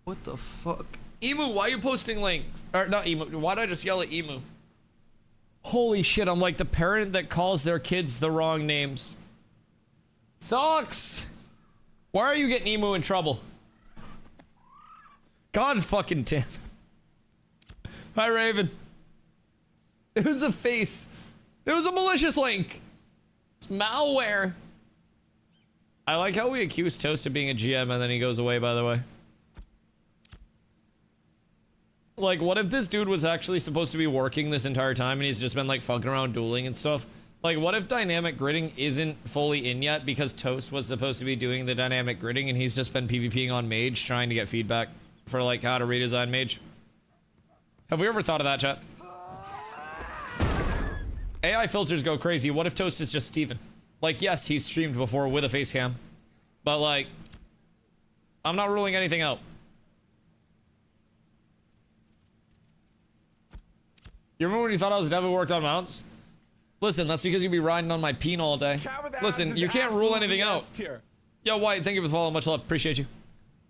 What the fuck? Emu, why are you posting links? Or not Emu, why did I just yell at Emu? Holy shit, I'm like the parent that calls their kids the wrong names. Sucks! Why are you getting Emu in trouble? God fucking damn. Hi, Raven. It was a face. It was a malicious link. It's malware. I like how we accuse Toast of being a GM and then he goes away, by the way. Like, what if this dude was actually supposed to be working this entire time and he's just been, like, fucking around dueling and stuff? Like, what if dynamic gridding isn't fully in yet because Toast was supposed to be doing the dynamic gridding and he's just been PvPing on Mage trying to get feedback for, like, how to redesign Mage? Have we ever thought of that, chat? AI filters go crazy. What if Toast is just Steven? Like, yes, he's streamed before with a face cam, but, like, I'm not ruling anything out. You remember when you thought I was a devil who worked on mounts? Listen, that's because you'd be riding on my peen all day. Listen, you can't rule anything out. Yo, White, thank you for the follow. Much love. Appreciate you.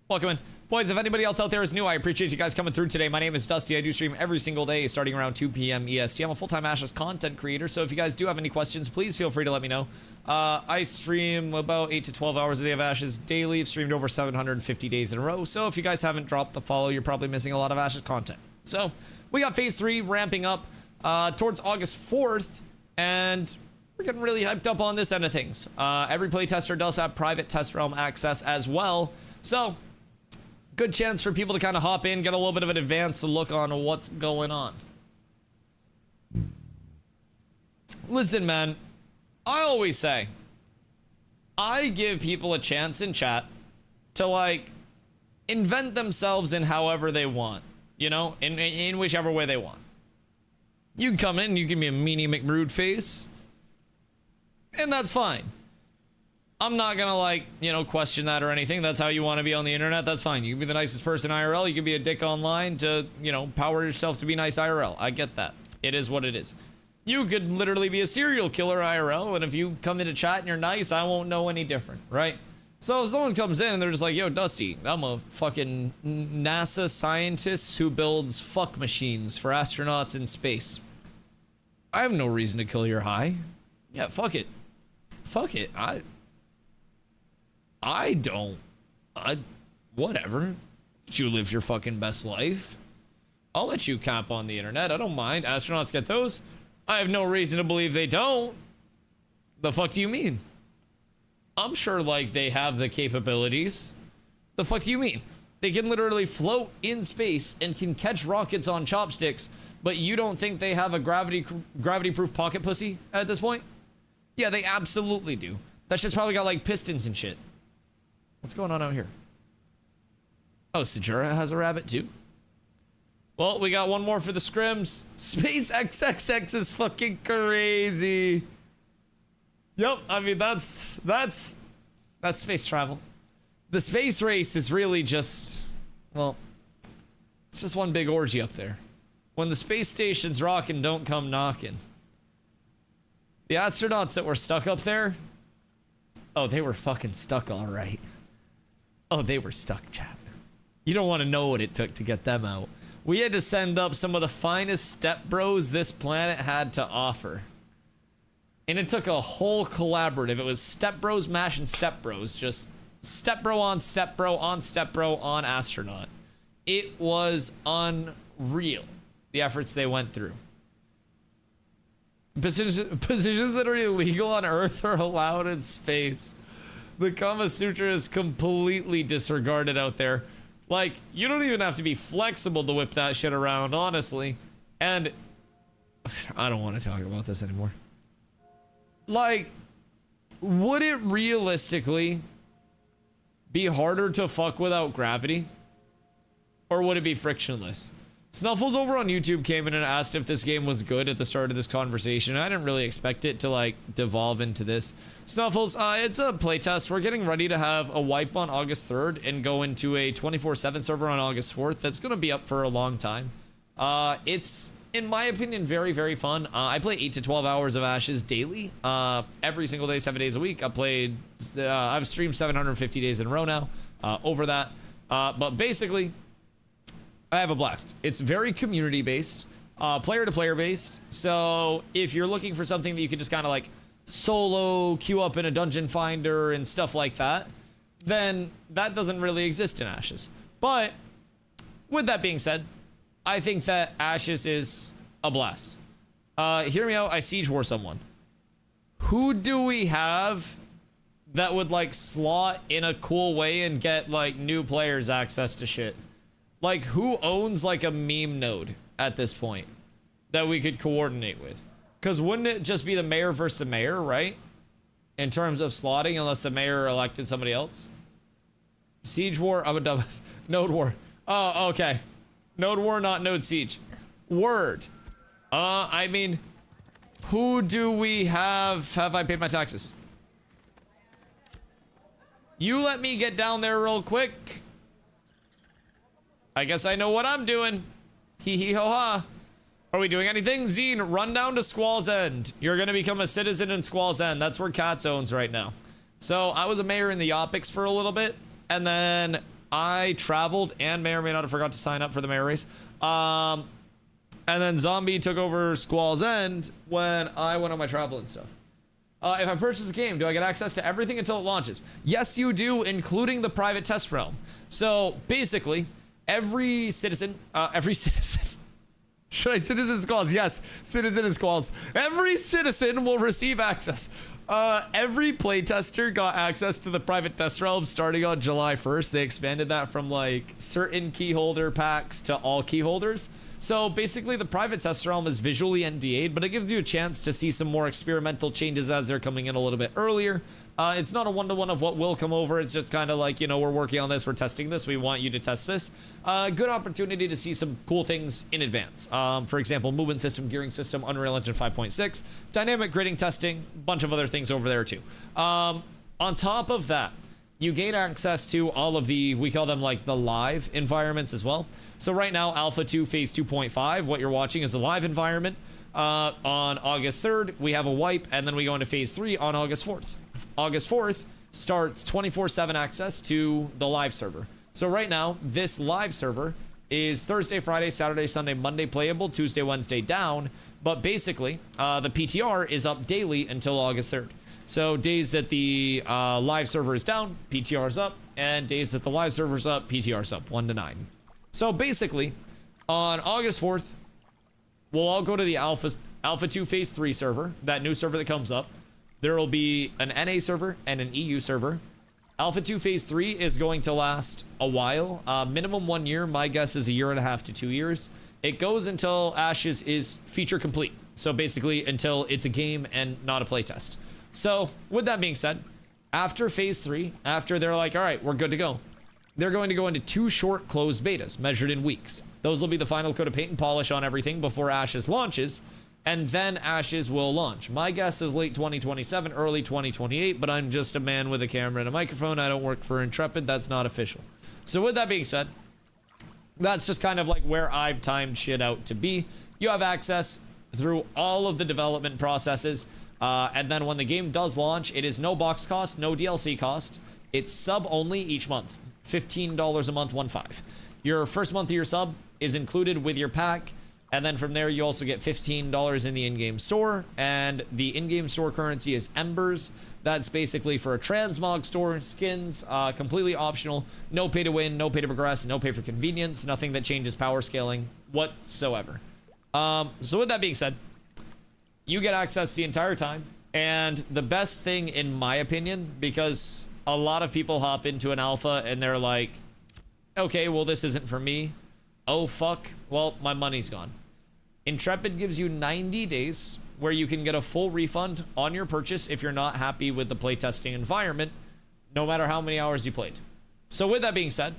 Welcome in. Boys, if anybody else out there is new, I appreciate you guys coming through today. My name is Dusty. I do stream every single day starting around 2 p.m. EST. I'm a full-time Ashes content creator, so if you guys do have any questions, please feel free to let me know. I stream about 8 to 12 hours a day of Ashes daily. I've streamed over 750 days in a row, so if you guys haven't dropped the follow, you're probably missing a lot of Ashes content. So, we got Phase 3 ramping up towards August 4th, and we're getting really hyped up on this end of things. Every playtester does have private test realm access as well, so good chance for people to kind of hop in, get a little bit of an advanced look on what's going on. Listen, man, I always say, I give people a chance in chat to, like, invent themselves in however they want, you know, in whichever way they want. You can come in and you give me a meanie McMrude face, and that's fine. I'm not gonna, like, you know, question that or anything. That's how you want to be on the internet. That's fine. You can be the nicest person IRL. You can be a dick online to, you know, power yourself to be nice IRL. I get that. It is what it is. You could literally be a serial killer IRL, and if you come into chat and you're nice, I won't know any different, right? So if someone comes in and they're just like, yo, Dusty, I'm a fucking NASA scientist who builds fuck machines for astronauts in space. I have no reason to kill your high. Yeah, fuck it. Fuck it. I don't. Whatever. Let you live your fucking best life. I'll let you cap on the internet. I don't mind. Astronauts get those. I have no reason to believe they don't. The fuck do you mean? I'm sure, like, they have the capabilities. The fuck do you mean? They can literally float in space and can catch rockets on chopsticks, but you don't think they have a gravity-proof pocket pussy at this point? Yeah, they absolutely do. That's just probably got, like, pistons and shit. What's going on out here? Oh, Sajura has a rabbit too? Well, we got one more for the scrims. Space XXX is fucking crazy. Yep, I mean, that's space travel. The space race is really just, well, it's just one big orgy up there. When the space station's rocking, don't come knocking. The astronauts that were stuck up there, oh, they were fucking stuck all right. Oh, they were stuck, chat. You don't want to know what it took to get them out. We had to send up some of the finest step bros this planet had to offer. And it took a whole collaborative. It was step bros mashing step bros. Just step bro on step bro on step bro on astronaut. It was unreal, the efforts they went through. Positions that are illegal on Earth are allowed in space. The Kama Sutra is completely disregarded out there. Like, you don't even have to be flexible to whip that shit around, honestly. And I don't want to talk about this anymore. Like, would it realistically be harder to fuck without gravity? Or would it be frictionless? Snuffles over on YouTube came in and asked if this game was good at the start of this conversation. I didn't really expect it to, like, devolve into this. Snuffles, it's a playtest. We're getting ready to have a wipe on August 3rd and go into a 24/7 server on August 4th. That's going to be up for a long time. It's, in my opinion, very, very fun. I play 8 to 12 hours of Ashes daily, every single day, 7 days a week. I've streamed 750 days in a row now. over that. But basically, I have a blast. It's very community based, player to player based. So if you're looking for something that you can just kind of like solo queue up in a dungeon finder and stuff like that, then that doesn't really exist in Ashes. But with that being said, I think that Ashes is a blast. Hear me out. I siege war someone. Who do we have that would like slot in a cool way and get like new players access to shit? Like, who owns like a meme node at this point that we could coordinate with? Because wouldn't it just be the mayor versus the mayor, right? In terms of slotting, unless the mayor elected somebody else. Siege war, I'm a dumb. Node war. Oh, okay. Node war, not node siege. Word. I mean, who do we have? Have I paid my taxes? You let me get down there real quick. I guess I know what I'm doing. Hee hee ho ha. Are we doing anything? Zine, run down to Squall's End. You're gonna become a citizen in Squall's End. That's where Cats owns right now. So I was a mayor in the Yopics for a little bit, and then I traveled and may or may not have forgot to sign up for the mayor race. And then Zombie took over Squall's End when I went on my travel and stuff. If I purchase a game, do I get access to everything until it launches? Yes, you do, including the private test realm. So basically, every citizen, should I citizen squalls? Yes, citizen and squalls. Every citizen will receive access. Every playtester got access to the private test realm starting on July 1st. They expanded that from like certain key holder packs to all key holders. So basically the private test realm is visually NDA'd, but it gives you a chance to see some more experimental changes as they're coming in a little bit earlier. It's not a one-to-one of what will come over. It's just kind of like, you know, we're working on this, we're testing this, we want you to test this. Good opportunity to see some cool things in advance. For example, movement system, gearing system, Unreal Engine 5.6, dynamic gridding testing, bunch of other things over there too. On top of that, you gain access to all of the, we call them like the live environments as well. So right now, Alpha 2 Phase 2.5, what you're watching is a live environment. On August 3rd, we have a wipe, and then we go into Phase 3 on August 4th. August 4th starts 24/7 access to the live server. So right now, this live server is Thursday, Friday, Saturday, Sunday, Monday playable, Tuesday, Wednesday down. But basically, the PTR is up daily until August 3rd. So days that the live server is down, PTR is up, and days that the live server is up, PTR is up, 1 to 9. So basically, on August 4th, we'll all go to the Alpha 2 Phase 3 server, that new server that comes up. There will be an NA server and an EU server. Alpha 2 Phase 3 is going to last a while, minimum 1 year. My guess is 1.5 to 2 years. It goes until Ashes is feature complete. So basically until it's a game and not a playtest. So with that being said, after Phase 3, after they're like, all right, we're good to go, they're going to go into 2 short closed betas measured in weeks. Those will be the final coat of paint and polish on everything before Ashes launches, and then Ashes will launch. My guess is late 2027, early 2028, but I'm just a man with a camera and a microphone. I don't work for Intrepid. That's not official. So with that being said, that's just kind of like where I've timed shit out to be. You have access through all of the development processes, and then when the game does launch, it is no box cost, no DLC cost. It's sub only each month. $15 a month, 1.5. Your first month of your sub is included with your pack, and then from there you also get $15 in the in-game store, and the in-game store currency is Embers. That's basically for a transmog store, skins, completely optional, no pay to win, no pay to progress, no pay for convenience, nothing that changes power scaling whatsoever. So with that being said, you get access the entire time, and the best thing in my opinion, because a lot of people hop into an alpha and they're like, okay, well this isn't for me. Oh fuck, well my money's gone. Intrepid gives you 90 days where you can get a full refund on your purchase if you're not happy with the playtesting environment, no matter how many hours you played. So with that being said,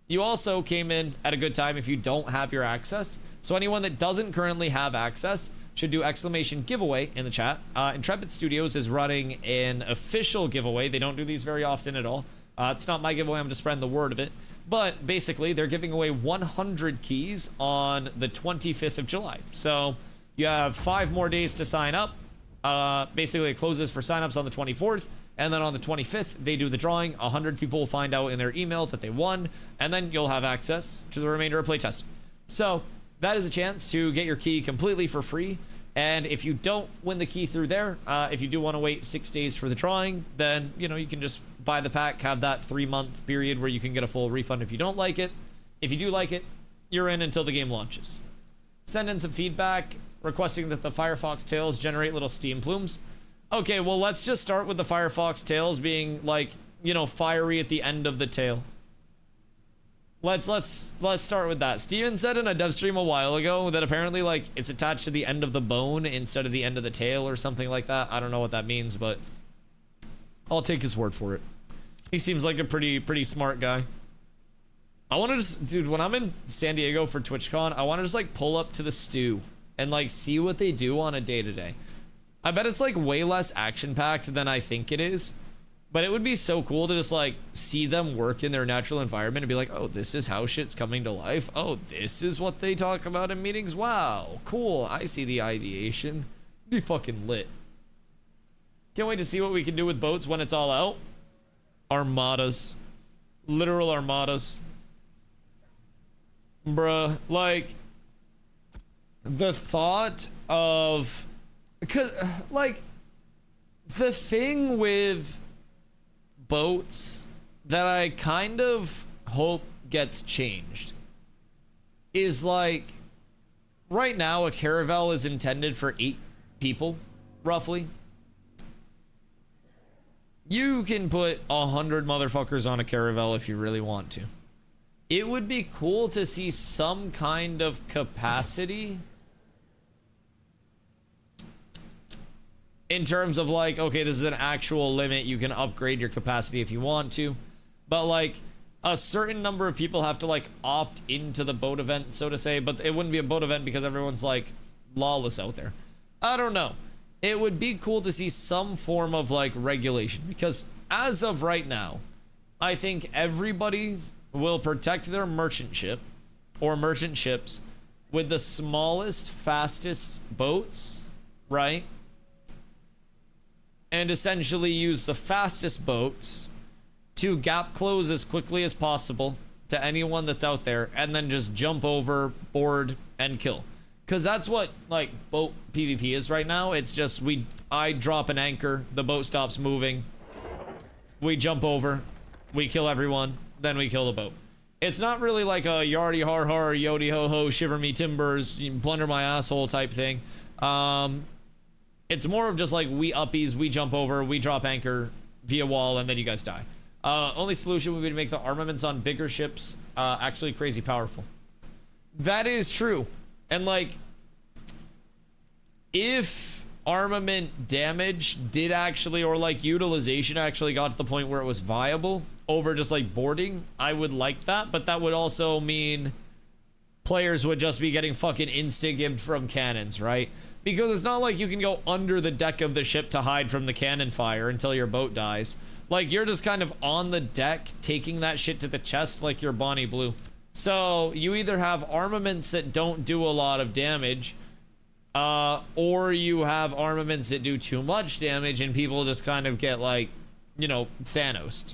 you also came in at a good time if you don't have your access. So anyone that doesn't currently have access should do exclamation giveaway in the chat. Intrepid Studios is running an official giveaway. They don't do these very often at all. It's not my giveaway, I'm just spreading the word of it. But basically, they're giving away 100 keys on the 25th of July. So you have 5 more days to sign up. Basically, it closes for signups on the 24th. And then on the 25th, they do the drawing. 100 people will find out in their email that they won, and then you'll have access to the remainder of playtesting. So that is a chance to get your key completely for free. And if you don't win the key through there, if you do want to wait 6 days for the drawing, then, you know, you can just buy the pack, have that 3-month period where you can get a full refund if you don't like it. If you do like it, you're in until the game launches. Send in some feedback requesting that the Firefox tails generate little steam plumes. Okay, well, let's just start with the Firefox tails being, like, you know, fiery at the end of the tail. Let's start with that. Steven said in a dev stream a while ago that apparently, like, it's attached to the end of the bone instead of the end of the tail or something like that. I don't know what that means, but I'll take his word for it. He seems like a pretty smart guy. I want to just, dude, when I'm in San Diego for TwitchCon, I want to just, like, pull up to the stew and, like, see what they do on a day-to-day. I bet it's, like, way less action-packed than I think it is. But it would be so cool to just, like, see them work in their natural environment and be like, oh, this is how shit's coming to life. Oh, this is what they talk about in meetings. Wow, cool. I see the ideation. Be fucking lit. Can't wait to see what we can do with boats when it's all out. Armadas. Literal armadas. Bruh, like, the thought of... Because, like, the thing with boats that I kind of hope gets changed is, like, right now a caravel is intended for 8 people, roughly. You can put 100 motherfuckers on a caravel if you really want to. It would be cool to see some kind of capacity in terms of, like, okay, this is an actual limit. You can upgrade your capacity if you want to. But, like, a certain number of people have to, like, opt into the boat event, so to say. But it wouldn't be a boat event because everyone's, like, lawless out there. I don't know. It would be cool to see some form of, like, regulation. Because as of right now, I think everybody will protect their merchant ship or merchant ships with the smallest, fastest boats, right? And essentially use the fastest boats to gap close as quickly as possible to anyone that's out there, and then just jump over, board, and kill. Because that's what, like, boat PvP is right now. It's just I drop an anchor, the boat stops moving, we jump over, we kill everyone, then we kill the boat. It's not really like a yardy har har, yodi ho ho, shiver me timbers, plunder my asshole type thing. It's more of just like we uppies, we jump over, we drop anchor via wall, and then you guys die. Only solution would be to make the armaments on bigger ships actually crazy powerful. That is true. And, like, if armament damage did actually, or, like, utilization actually got to the point where it was viable over just, like, boarding, I would like that. But that would also mean players would just be getting fucking insta-gibbed from cannons, right? Because it's not like you can go under the deck of the ship to hide from the cannon fire until your boat dies. Like, you're just kind of on the deck taking that shit to the chest like you're Bonnie Blue. So you either have armaments that don't do a lot of damage, or you have armaments that do too much damage and people just kind of get, like, you know, Thanos'd.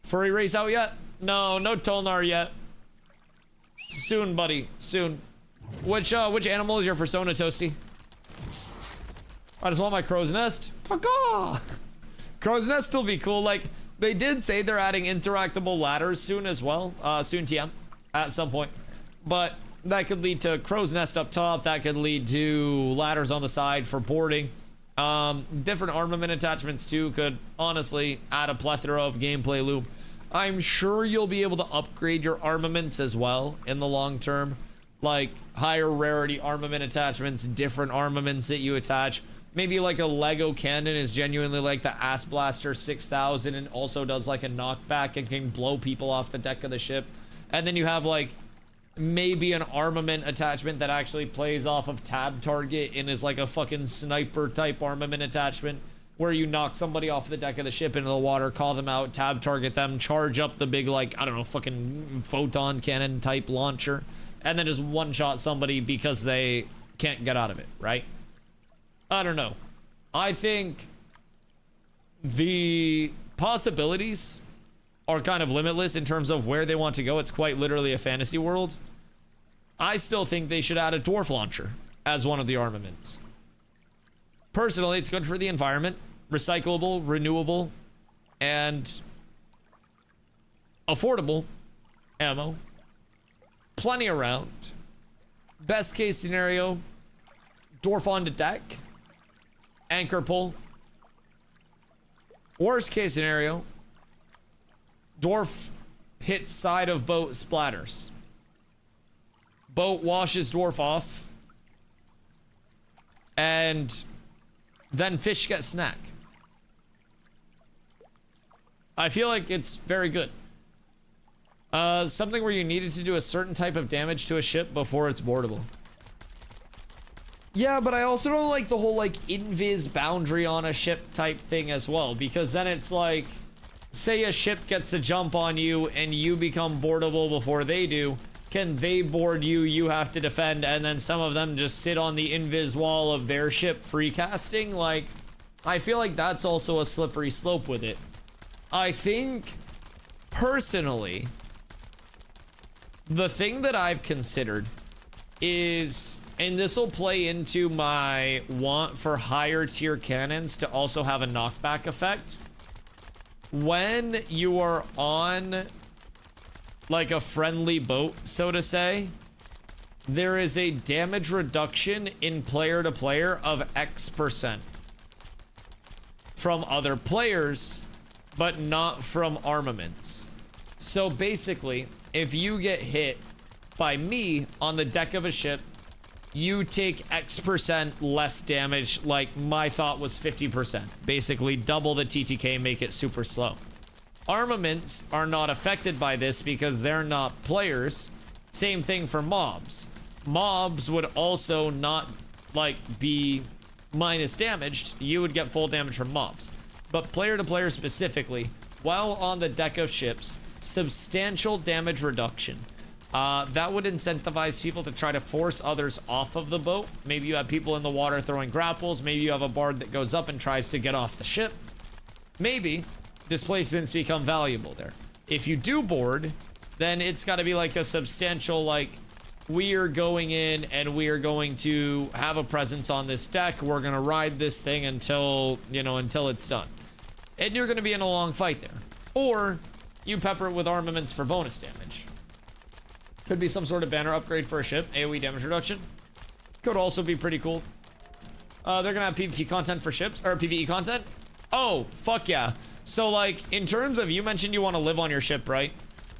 Furry race out yet? No Tolnar yet. Soon, buddy, soon. Which animal is your persona, Toasty? I just want my crow's nest. Caw-caw! Crow's nest will be cool. Like, they did say they're adding interactable ladders soon as well. Soon TM at some point. But that could lead to crow's nest up top. That could lead to ladders on the side for boarding. Different armament attachments too could honestly add a plethora of gameplay loop. I'm sure you'll be able to upgrade your armaments as well in the long term. Like higher rarity armament attachments, different armaments that you attach. Maybe like a Lego cannon is genuinely like the Ass Blaster 6000 and also does like a knockback and can blow people off the deck of the ship. And then you have like maybe an armament attachment that actually plays off of tab target and is like a fucking sniper type armament attachment where you knock somebody off the deck of the ship into the water, call them out, tab target them, charge up the big, like, I don't know, fucking photon cannon type launcher, and then just one shot somebody because they can't get out of it, right? I don't know. I think the possibilities are kind of limitless in terms of where they want to go. It's quite literally a fantasy world. I still think they should add a dwarf launcher as one of the armaments. Personally, it's good for the environment, recyclable, renewable, and affordable ammo. Plenty around. Best case scenario, dwarf on the deck, anchor pull. Worst case scenario, dwarf hits side of boat, splatters. Boat washes dwarf off, and then fish get snack. I feel like it's very good. Something where you needed to do a certain type of damage to a ship before it's boardable. Yeah, but I also don't like the whole like invis boundary on a ship type thing as well, because then it's like, say a ship gets a jump on you and you become boardable before they do. Can they board you? You have to defend, and then some of them just sit on the invis wall of their ship free casting. Like, I feel like that's also a slippery slope with it. I think, personally, the thing that I've considered is, and this will play into my want for higher tier cannons to also have a knockback effect. When you are on like a friendly boat, so to say, there is a damage reduction in player to player of X% from other players, but not from armaments. So basically, if you get hit by me on the deck of a ship, you take X% less damage. Like, my thought was 50%. Basically, double the TTK, make it super slow. Armaments are not affected by this because they're not players. Same thing for mobs. Mobs would also not, like, be minus damaged. You would get full damage from mobs. But player to player specifically, while on the deck of ships, substantial damage reduction. That would incentivize people to try to force others off of the boat. Maybe you have people in the water throwing grapples. Maybe you have a bard that goes up and tries to get off the ship. Maybe displacements become valuable there. If you do board, then it's got to be like a substantial, like, we are going in and we are going to have a presence on this deck. We're going to ride this thing until, you know, until it's done. And you're going to be in a long fight there. Or you pepper it with armaments for bonus damage. Could be some sort of banner upgrade for a ship. AoE damage reduction. Could also be pretty cool. They're going to have PvP content for ships, or PvE content. Oh, fuck yeah. So, like, in terms of, you mentioned you want to live on your ship, right?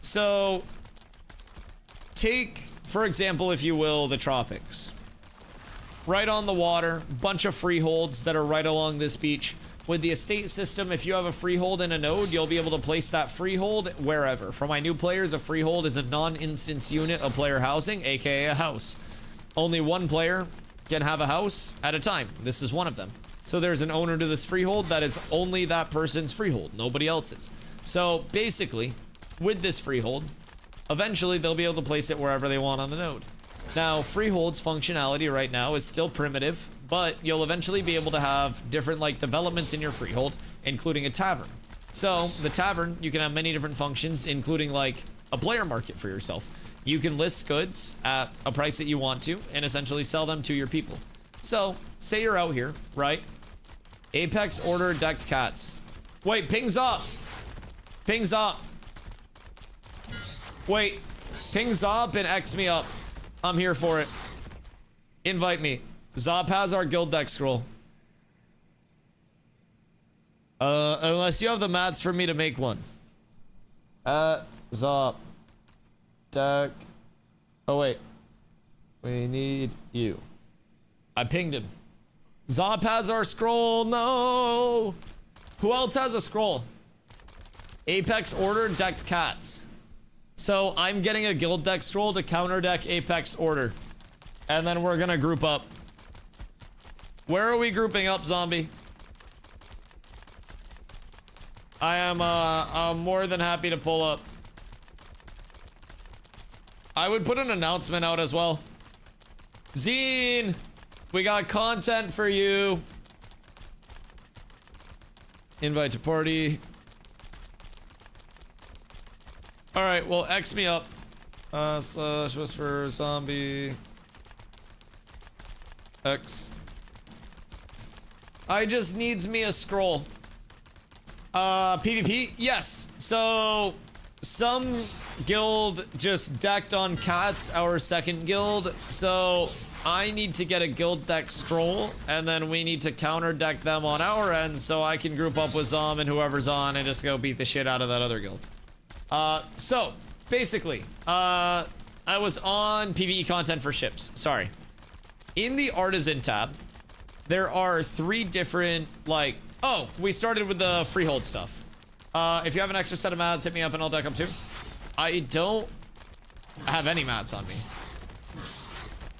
So, take, for example, if you will, the tropics. Right on the water, bunch of freeholds that are right along this beach. With the estate system, if you have a freehold in a node, you'll be able to place that freehold wherever. For my new players, a freehold is a non-instance unit of player housing, aka a house. Only one player can have a house at a time. This is one of them. So there's an owner to this freehold that is only that person's freehold, nobody else's. So basically, with this freehold, eventually they'll be able to place it wherever they want on the node. Now, freehold's functionality right now is still primitive, but you'll eventually be able to have different, like, developments in your freehold, including a tavern. So the tavern, you can have many different functions, including like a player market for yourself. You can list goods at a price that you want to and essentially sell them to your people. So say you're out here, right? Apex order decked cats. Wait, pings up. Pings up. Wait, ping up and X me up. I'm here for it. Invite me. Zop has our guild deck scroll. Unless you have the mats for me to make one. Zop. Deck. Oh, wait. We need you. I pinged him. Zop has our scroll. No. Who else has a scroll? Apex order decked cats. So I'm getting a guild deck scroll to counter deck Apex order. And then we're gonna group up. Where are we grouping up, zombie? I'm more than happy to pull up. I would put an announcement out as well. Zine, we got content for you. Invite to party. All right, well, X me up. Slash whisper zombie. X. I just needs me a scroll. PvP? Yes. So, some guild just decked on cats, our second guild. So, I need to get a guild deck scroll, and then we need to counter deck them on our end so I can group up with Zom and whoever's on and just go beat the shit out of that other guild. So, basically, I was on PvE content for ships. Sorry. In the Artisan tab, there are 3 different, like, oh, we started with the freehold stuff. If you have an extra set of mats, hit me up and I'll deck them too. I don't have any mats on me.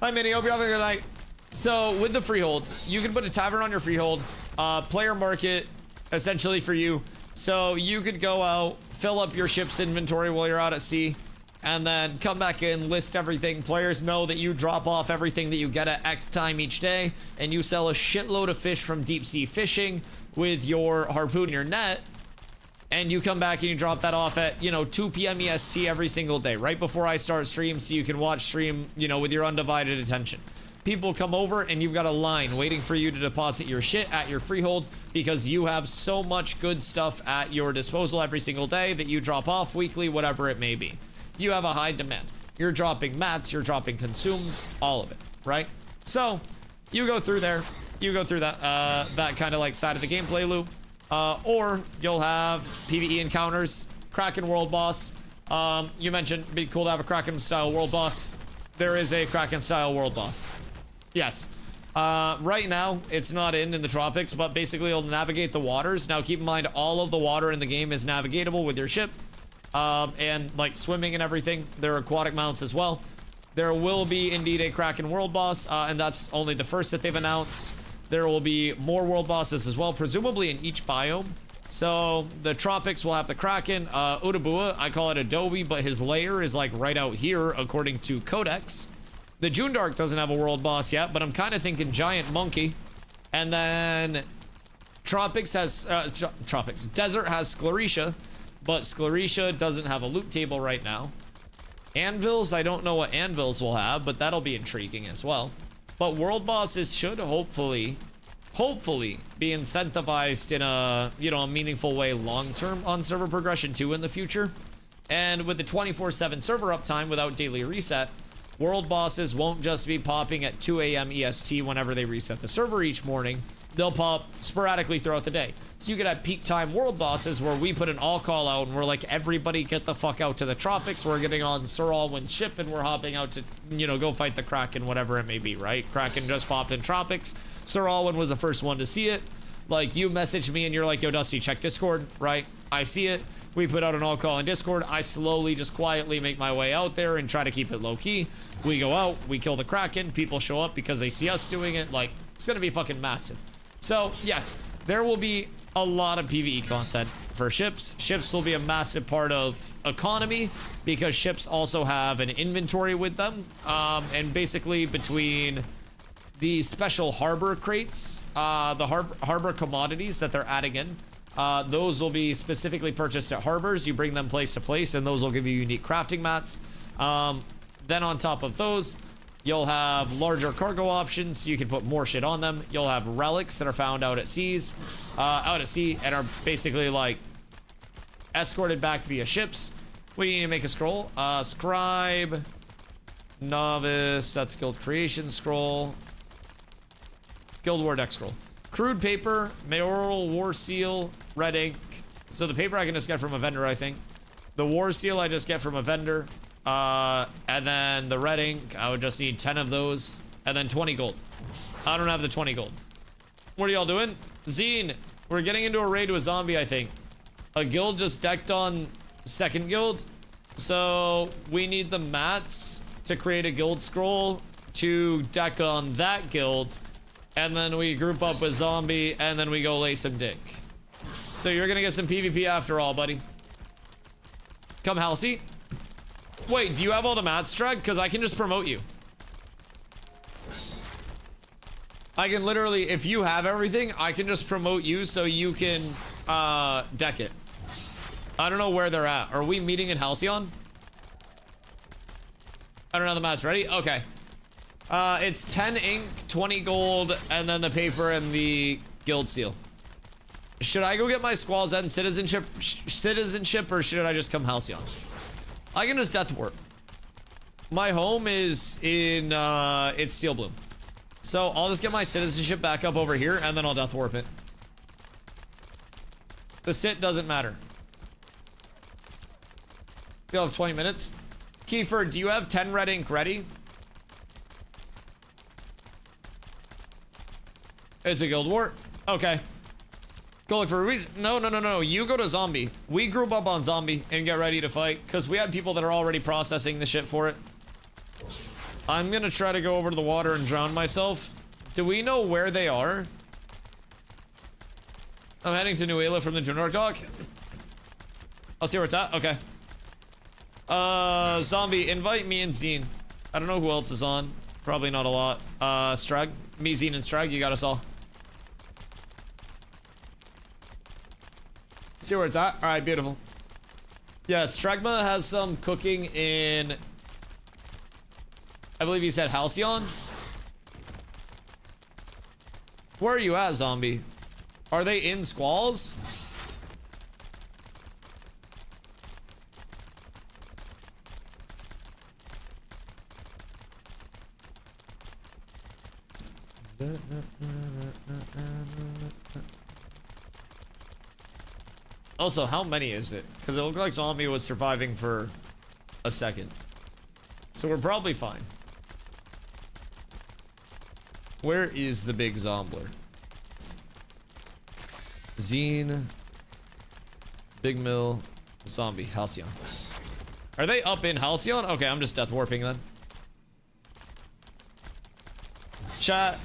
Hi, Minnie. Hope you're having a good night. So, with the freeholds, you can put a tavern on your freehold, player market, essentially for you. So, you could go out, fill up your ship's inventory while you're out at sea, and then come back in, list everything. Players know that you drop off everything that you get at X time each day, and you sell a shitload of fish from deep sea fishing with your harpoon and your net, and you come back and you drop that off at, you know, 2 p.m. EST every single day, right before I start stream, so you can watch stream, you know, with your undivided attention. People come over and you've got a line waiting for you to deposit your shit at your freehold because you have so much good stuff at your disposal every single day that you drop off weekly, whatever it may be. You have a high demand. You're dropping mats, you're dropping consumes, all of it, right? So you go through there, you go through that that kind of like side of the gameplay loop, or you'll have PvE encounters, Kraken world boss. You mentioned it'd be cool to have a Kraken style world boss. There is a Kraken style world boss. Yes. Right now, it's not in the tropics, but basically it'll navigate the waters. Now, keep in mind, all of the water in the game is navigatable with your ship. And like swimming and everything. There are aquatic mounts as well. There will be indeed a Kraken world boss, and that's only the first that they've announced. There will be more world bosses as well, presumably in each biome. So the tropics will have the Kraken. Udabua, I call it Adobe, but his lair is like right out here according to Codex. The Jundark doesn't have a world boss yet, but I'm kind of thinking Giant Monkey. And then Tropics has Desert has Scleretia, but Scleretia doesn't have a loot table right now. Anvils, I don't know what anvils will have, but that'll be intriguing as well. But world bosses should hopefully be incentivized in a, you know, a meaningful way long-term on server progression too in the future. And with the 24/7 server uptime without daily reset, world bosses won't just be popping at 2 a.m. EST whenever they reset the server each morning. They'll pop sporadically throughout the day. So you could have peak time world bosses where we put an all call out and we're like, everybody get the fuck out to the tropics. We're getting on Sir Alwyn's ship and we're hopping out to, you know, go fight the Kraken, whatever it may be, right? Kraken just popped in tropics. Sir Alwyn was the first one to see it. Like, you messaged me and you're like, yo, Dusty, check Discord, right? I see it. We put out an all call in Discord. I slowly, just quietly make my way out there and try to keep it low key. We go out, we kill the Kraken. People show up because they see us doing it. Like, it's gonna be fucking massive. So, yes, there will be a lot of PvE content for ships. Ships will be a massive part of economy because ships also have an inventory with them. And basically between the special harbor crates, the harbor commodities that they're adding in, those will be specifically purchased at harbors. You bring them place to place and those will give you unique crafting mats. Then on top of those, you'll have larger cargo options, so you can put more shit on them. You'll have relics that are found out at sea and are basically like escorted back via ships. We need to make a scroll. Scribe, novice, that's guild creation scroll. Guild war deck scroll. Crude paper, mayoral war seal, red ink. So the paper I can just get from a vendor, I think. The war seal I just get from a vendor. And then the red ink, I would just need 10 of those. And then 20 gold. I don't have the 20 gold. What are y'all doing? Zine, we're getting into a raid with zombie, I think. A guild just decked on second guild. So we need the mats to create a guild scroll to deck on that guild. And then we group up with zombie and then we go lay some dick. So you're gonna get some PvP after all, buddy. Come Halsey. Wait, do you have all the mats, Streg? Because I can just promote you. I can literally, if you have everything, I can just promote you so you can deck it. I don't know where they're at. Are we meeting in Halcyon? I don't know the map's ready. Okay. It's 10 ink, 20 gold, and then the paper and the guild seal. Should I go get my Squall's End citizenship, or should I just come Halcyon? I can just death warp. My home is in, it's Steel Bloom. So I'll just get my citizenship back up over here, and then I'll death warp it. The sit doesn't matter. You'll have 20 minutes. Kiefer, do you have 10 red ink ready? It's a guild war. Okay. Go look for rubies. No. You go to zombie. We group up on zombie and get ready to fight because we had people that are already processing the shit for it. I'm gonna try to go over to the water and drown myself. Do we know where they are? I'm heading to New Ayla from the Junor dock. I'll see where it's at. Okay. Zombie, invite me and Zine. I don't know who else is on. Probably not a lot. Strag. Me, Zine, and Strag. You got us all. See where it's at? Alright, beautiful. Yeah, Stragma has some cooking in... I believe he said Halcyon. Where are you at, zombie? Are they in Squalls? Also, how many is it? Because it looked like zombie was surviving for a second. So we're probably fine. Where is the big zombler? Zine. Big Mill. Zombie. Halcyon. Are they up in Halcyon? Okay, I'm just death warping then. Chat.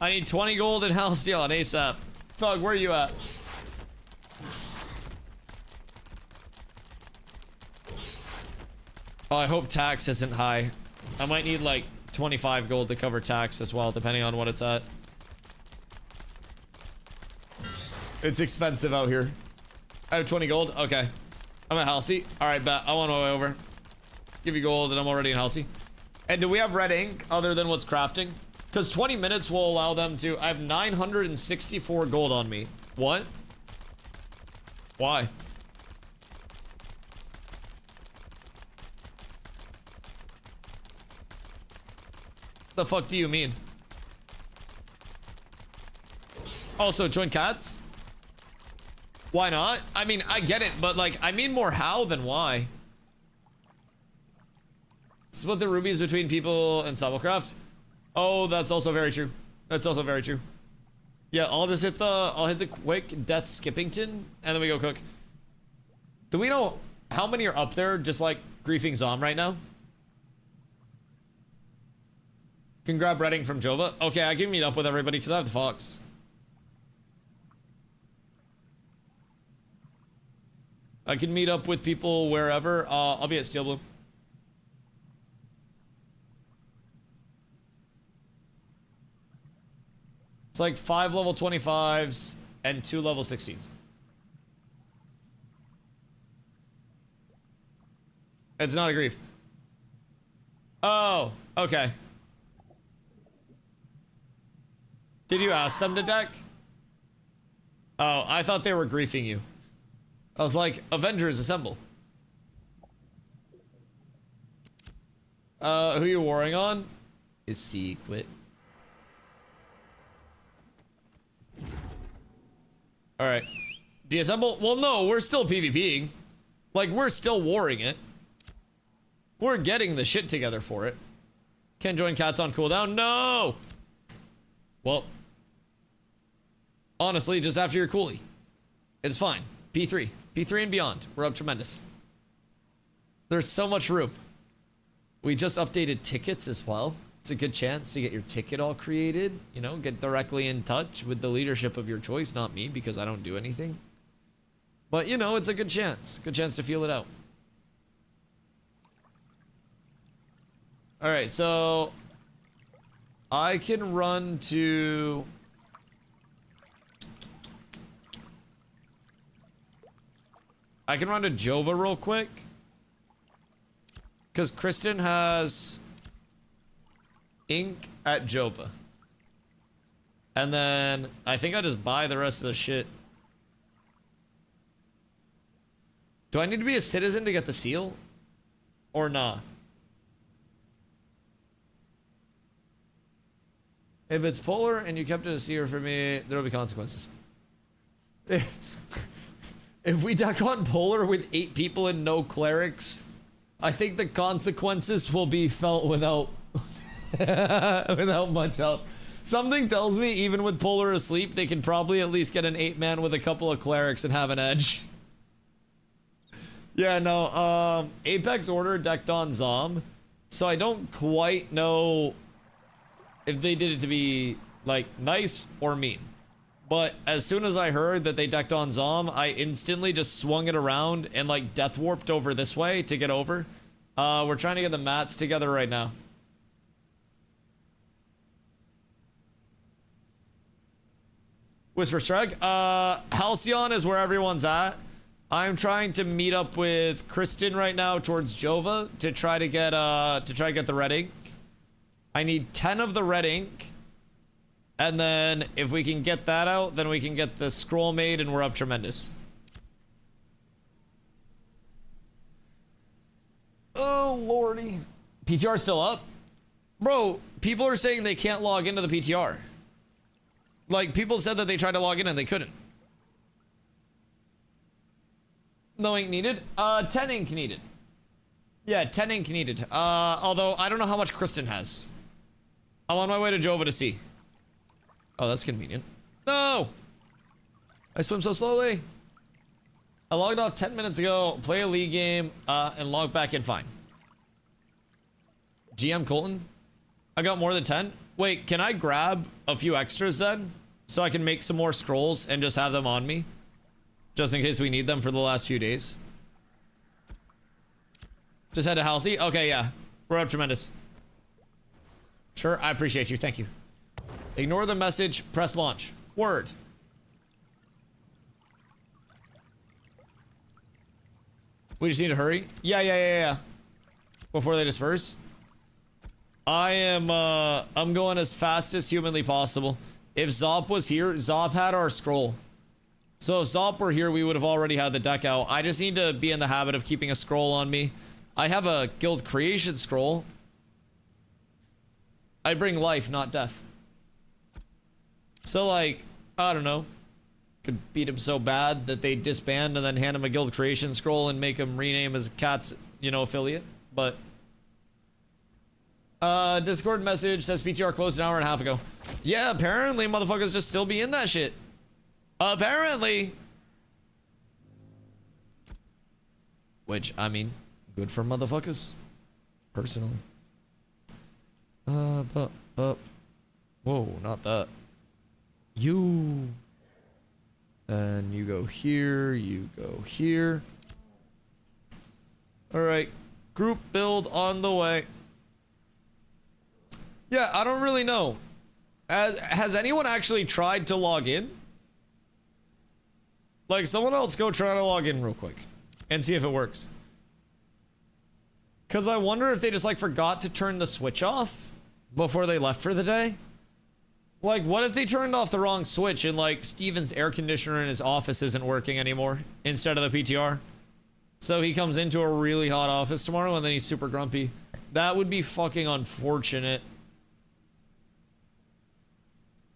I need 20 gold in Halcyon ASAP. Thug, where are you at? Oh, I hope tax isn't high. I might need like 25 gold to cover tax as well, depending on what it's at. It's expensive out here. I have 20 gold. Okay. I'm at Halsey. Alright, bet. I want my way over. Give you gold and I'm already in Halsey. And do we have red ink other than what's crafting? Because 20 minutes will allow them to... I have 964 gold on me. What? Why? The fuck do you mean? Also, join cats? Why not? I mean, I get it, but like, I mean more how than why. Split the rubies between people and Sablecraft. Oh, that's also very true. That's also very true. Yeah, I'll just hit the, I'll hit the quick death skippington, and then we go cook. Do we know how many are up there just like griefing Zom right now? Can grab Redding from Jova. Okay, I can meet up with everybody because I have the Fox. I can meet up with people wherever. I'll be at Steel Bloom. It's like 5 level 25s and 2 level 16s. It's not a grief. Oh, okay. Did you ask them to deck? Oh, I thought they were griefing you. I was like, Avengers, assemble. Who you warring on? Is Secret. Alright. Deassemble? Well, no, we're still PvPing. Like, we're still warring it. We're getting the shit together for it. Can't join cats on cooldown? No! Well... honestly, just after your coolie. It's fine. P3. P3 and beyond. We're up tremendous. There's so much room. We just updated tickets as well. It's a good chance to get your ticket all created. You know, get directly in touch with the leadership of your choice, not me, because I don't do anything. But, you know, it's a good chance. Good chance to feel it out. Alright, so... I can run to... I can run to Jova real quick. Because Kristen has ink at Jova. And then I think I just buy the rest of the shit. Do I need to be a citizen to get the seal? Or nah? If it's polar and you kept it a secret for me, there'll be consequences. If we duck on polar with 8 people and no clerics, I think the consequences will be felt without without much else. Something tells me even with polar asleep, they can probably at least get an 8-man with a couple of clerics and have an edge. Yeah, no, Apex Order decked on Zom, so I don't quite know if they did it to be, like, nice or mean. But as soon as I heard that they decked on Zom, I instantly just swung it around and, like, death warped over this way to get over. We're trying to get the mats together right now. Whisper Strike. Halcyon is where everyone's at. I'm trying to meet up with Kristen right now towards Jova to try to get the red ink. I need 10 of the red ink. And then if we can get that out, then we can get the scroll made and we're up tremendous. Oh, lordy. PTR still up? Bro, people are saying they can't log into the PTR. Like, people said that they tried to log in and they couldn't. No ink needed? 10 ink needed. Yeah, 10 ink needed. Although, I don't know how much Kristen has. I'm on my way to Jova to see. Oh, that's convenient. No! I swim so slowly. I logged off 10 minutes ago, play a league game, and log back in fine. GM Colton? I got more than 10? Wait, can I grab a few extras then? So I can make some more scrolls and just have them on me? Just in case we need them for the last few days. Just head to Halsey? Okay, yeah. We're up tremendous. Sure, I appreciate you. Thank you. Ignore the message. Press launch. Word. We just need to hurry. Yeah. Before they disperse. I'm going as fast as humanly possible. If Zop was here, Zop had our scroll. So if Zop were here, we would have already had the deck out. I just need to be in the habit of keeping a scroll on me. I have a guild creation scroll. I bring life, not death. So, like, I don't know. Could beat him so bad that they disband and then hand him a guild creation scroll and make him rename his cat's, affiliate. But Discord message says PTR closed an hour and a half ago. Yeah, apparently motherfuckers just still be in that shit. Apparently. Which, I mean, good for motherfuckers. Personally. But. Whoa, not that. You. And you go here, you go here. Alright. Group build on the way. Yeah, I don't really know. Has anyone actually tried to log in? Like, someone else go try to log in real quick and see if it works. Because I wonder if they just, like, forgot to turn the switch off before they left for the day. Like, what if they turned off the wrong switch and, like, Steven's air conditioner in his office isn't working anymore instead of the PTR? So he comes into a really hot office tomorrow and then he's super grumpy. That would be fucking unfortunate.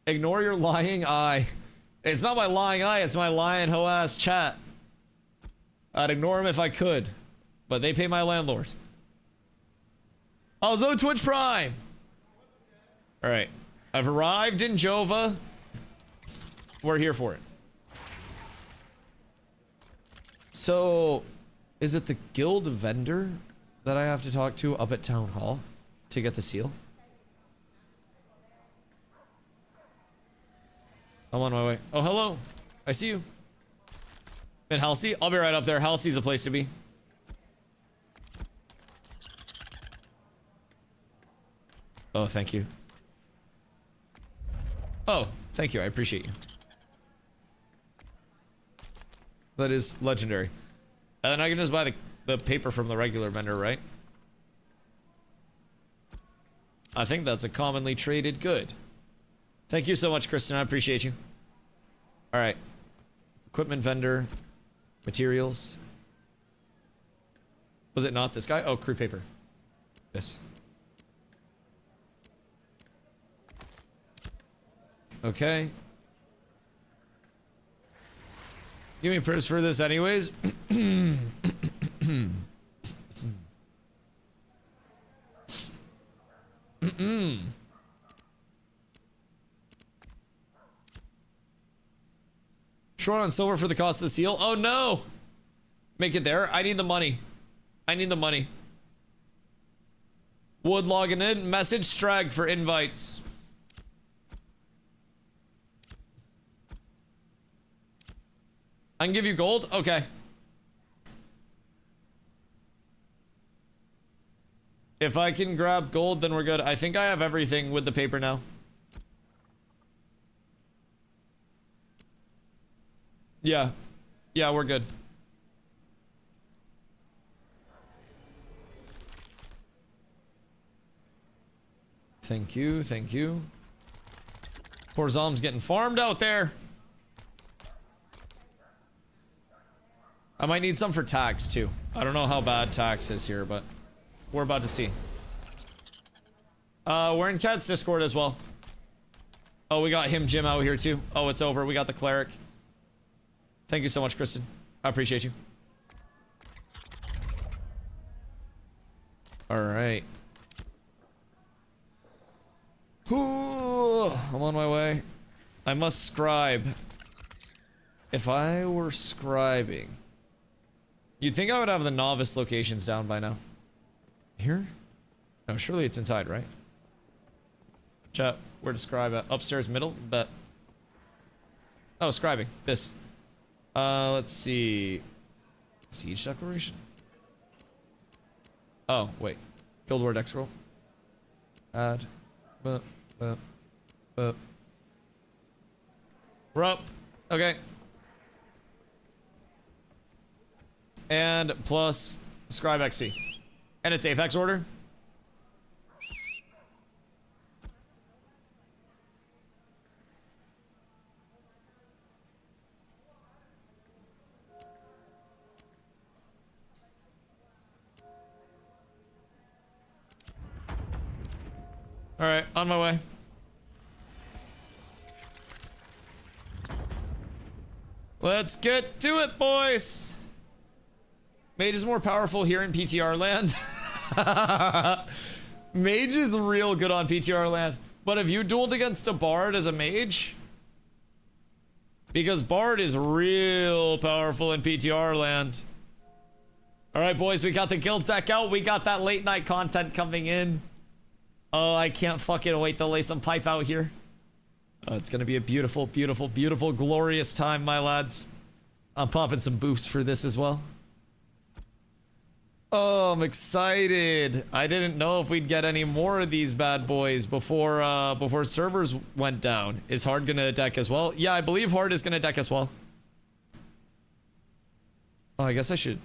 Ignore your lying eye. It's not my lying eye, it's my lying hoe-ass chat. I'd ignore him if I could. But they pay my landlord. Also, Twitch Prime! Alright. I've arrived in Jova. We're here for it. So, is it the guild vendor that I have to talk to up at Town Hall to get the seal? I'm on my way. Oh, hello. I see you. In Halsey? I'll be right up there. Halsey's a place to be. Oh, thank you. Oh, thank you. I appreciate you. That is legendary. And then I can just buy the paper from the regular vendor, right? I think that's a commonly traded good. Thank you so much, Kristen. I appreciate you. All right. Equipment vendor. Materials. Was it not this guy? Oh, crew paper. This. Okay. Give me proofs for this anyways. Short on silver for the cost of the seal. Oh no! Make it there. I need the money. I need the money. Wood logging in. Message Strag for invites. I can give you gold? Okay. If I can grab gold, then we're good. I think I have everything with the paper now. Yeah. Yeah, we're good. Thank you, thank you. Poor Zom's getting farmed out there. I might need some for tax too. I don't know how bad tax is here, but we're about to see. We're in Cat's Discord as well. Oh, we got him Jim out here too. Oh, it's over. We got the cleric. Thank you so much, Kristen. I appreciate you. All right. Ooh, I'm on my way. I must scribe. If I were scribing, you'd think I would have the novice locations down by now. Here? No, surely it's inside, right? Chat, where to scribe at? Upstairs, middle? Bet. Oh, scribing. This. Let's see. Siege declaration? Oh, wait. Guild War deck scroll. Add. We're up. Okay. And plus scribe XP. And it's Apex order. All right, on my way. Let's get to it, boys. Mage is more powerful here in PTR land. Mage is real good on PTR land. But have you dueled against a Bard as a mage? Because Bard is real powerful in PTR land. All right, boys, we got the guild deck out. We got that late night content coming in. Oh, I can't fucking wait to lay some pipe out here. Oh, it's gonna be a beautiful, beautiful, beautiful, glorious time, my lads. I'm popping some boosts for this as well. Oh, I'm excited. I didn't know if we'd get any more of these bad boys before servers went down. Is Hard gonna deck as well? Yeah, I believe Hard is gonna deck as well. Oh, I guess I should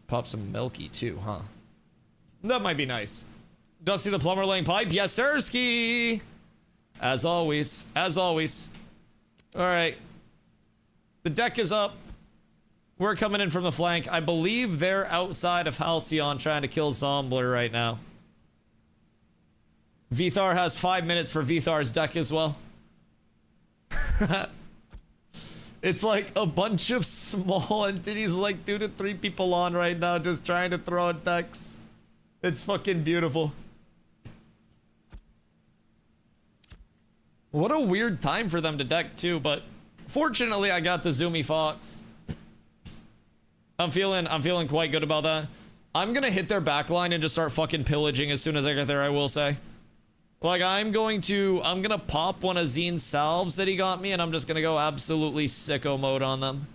pop some Milky too, huh? That might be nice. Dusty the Plumber laying pipe? Yes, sirski! As always. As always. Alright. The deck is up. We're coming in from the flank. I believe they're outside of Halcyon trying to kill Zombler right now. Vithar has 5 minutes for Vithar's deck as well. It's like a bunch of small entities, like 2 to 3 people on right now just trying to throw out decks. It's fucking beautiful. What a weird time for them to deck too, but fortunately I got the Zoomy Fox. I'm feeling quite good about that. I'm gonna hit their backline and just start fucking pillaging as soon as I get there, I will say. Like, I'm gonna pop one of Zine's salves that he got me, and I'm just gonna go absolutely sicko mode on them.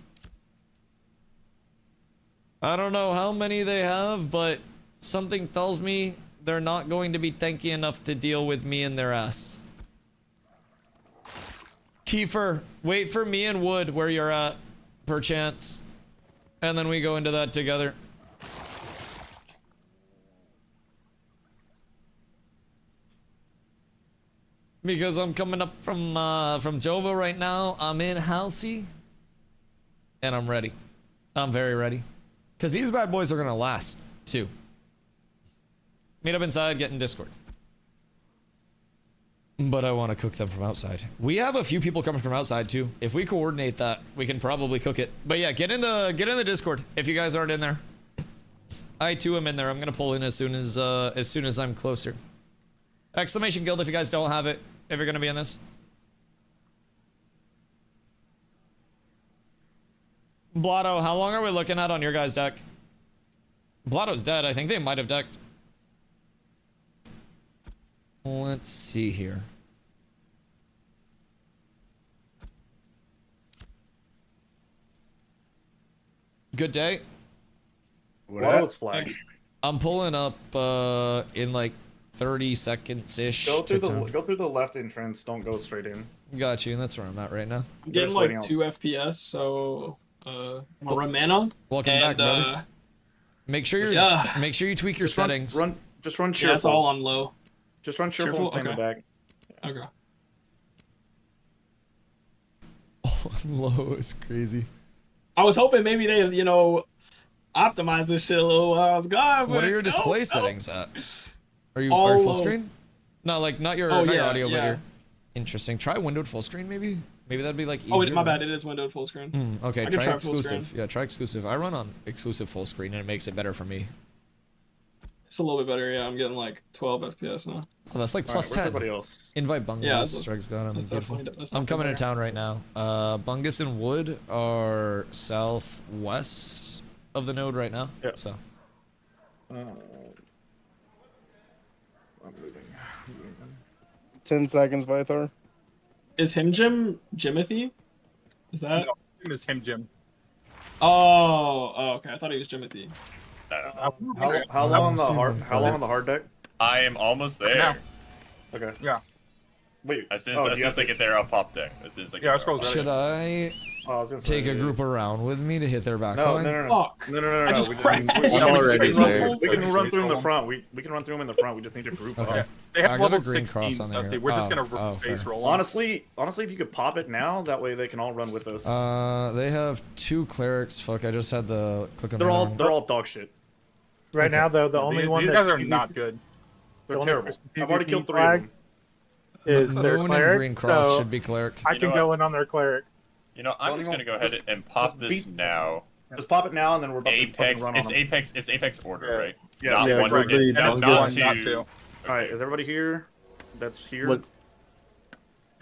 I don't know how many they have, but something tells me they're not going to be tanky enough to deal with me and their ass. Kiefer, wait for me and Wood where you're at, perchance. And then we go into that together. Because I'm coming up from Jova right now. I'm in Halsey. And I'm ready. I'm very ready. Because these bad boys are going to last, too. Meet up inside, get in Discord. But I want to cook them from outside. We have a few people coming from outside, too. If we coordinate that, we can probably cook it. But yeah, get in the Discord if you guys aren't in there. I, too, am in there. I'm going to pull in as soon as I'm closer. Exclamation Guild if you guys don't have it. If you're going to be in this. Blotto, how long are we looking at on your guys' deck? Blotto's dead. I think they might have decked. Let's see here. Good day. Blotto's flagged. I'm pulling up in like 30 seconds-ish. Go through the left entrance. Don't go straight in. Got you. That's where I'm at right now. I'm getting like 2 FPS, so I'm gonna run mana. Welcome back, brother. Make sure you tweak your settings. Just run cheerful. Yeah, it's all on low. Just run cheerful and stand in the back. Okay. Oh, low is crazy. I was hoping maybe they, you know, optimize this shit a little while I was gone. What are your display settings at? Are you full screen? No, like not your audio, but your. Interesting. Try windowed full screen, maybe. Maybe that'd be like easier. Oh, my bad. It is windowed full screen. Okay, try exclusive. Yeah, try exclusive. I run on exclusive full screen, and it makes it better for me. It's a little bit better. Yeah, I'm getting like 12 FPS now. Oh, that's like plus 10. Everybody else? Invite Bungus. Yeah, Strike's got him. Beautiful. That's I'm coming to town right now. Bungus and Wood are southwest of the node right now. Yeah. So. I'm moving. 10 seconds, Vythor. Is him Jimothy? Is that? No, it's him, Jim. Oh, okay. I thought he was Jimothy. How long on the hard deck? I am almost there. Okay. Yeah. Wait. As soon as I get there, I'll pop deck. As soon as I get there. Should I take a group around with me to hit their back line? No. I just We cracked. can run through in the front. We can run through them in the front. We just need to group up. Okay. They have I got a level green 16s, cross on there. Dusty. We're just gonna face roll. Honestly, if you could pop it now, that way they can all run with us. They have 2 clerics. Fuck, I just had the click on. They're all dog shit. Right now, though, the only one these guys are not good. They're terrible. I've already killed 3 of them. Is their Moon cleric, and green cross so should be cleric. I can go in on their cleric. You know, I'm just gonna go ahead and pop this now. Just pop it now, and then we're about Apex. to run on them. It's Apex order, right? Yeah. Not Yeah, one. correctly. Not Not two. two. All right, is everybody here? That's here. What-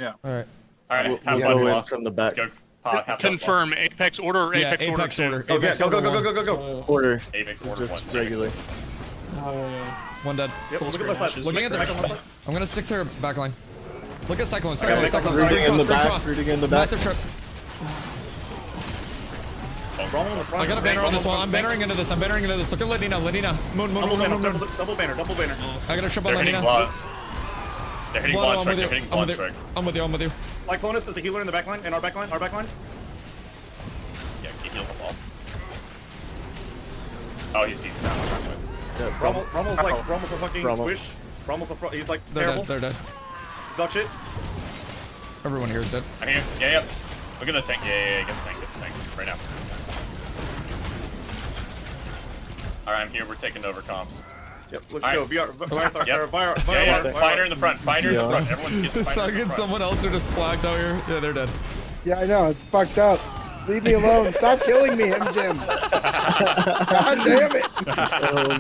All right. All right. We'll Have go fun, in Blah. from the back. Go. Have fun, Confirm Apex order or Yeah, Apex order. Apex order. Oh, yeah, Apex go, order go, go, one. go, go, go. Order. Blah. Apex order Just one. regular. One dead. Yep, look at left side. Looking at Back on left the. side. I'm gonna stick their back line. Look at Cyclone. Okay, Cyclone. Reading in the Green back. cross. Reading in the back. Massive trip. Rommel in the front. I got a banner on this wall. I'm bannering into this. Look at Ladina. Moon. Double banner. I got a trip on They're hitting Ladina. Blah. They're hitting Blood, Blah I'm strike. with They're you. hitting Blah strike. I'm with you. Cyclonus is a healer in the back line, in our back line. Yeah, he heals them all. Oh, he's beaten down. Yeah, Rommel's a fucking Rommel. squish. He's like They're terrible. dead. Dutch it. Everyone here is dead. I'm here. Yeah. Look at the tank. Yeah. Get the tank. Right now. Alright, I'm here. We're taking over comps. Yep, let's All go. right. Yep. Fighter in the front. Fighters in front. Everyone get the fighter in Fucking front. someone else are just flagged out here. Yeah, they're dead. Yeah, I know. It's fucked up. Leave me alone. Stop killing me, Jim. God damn it.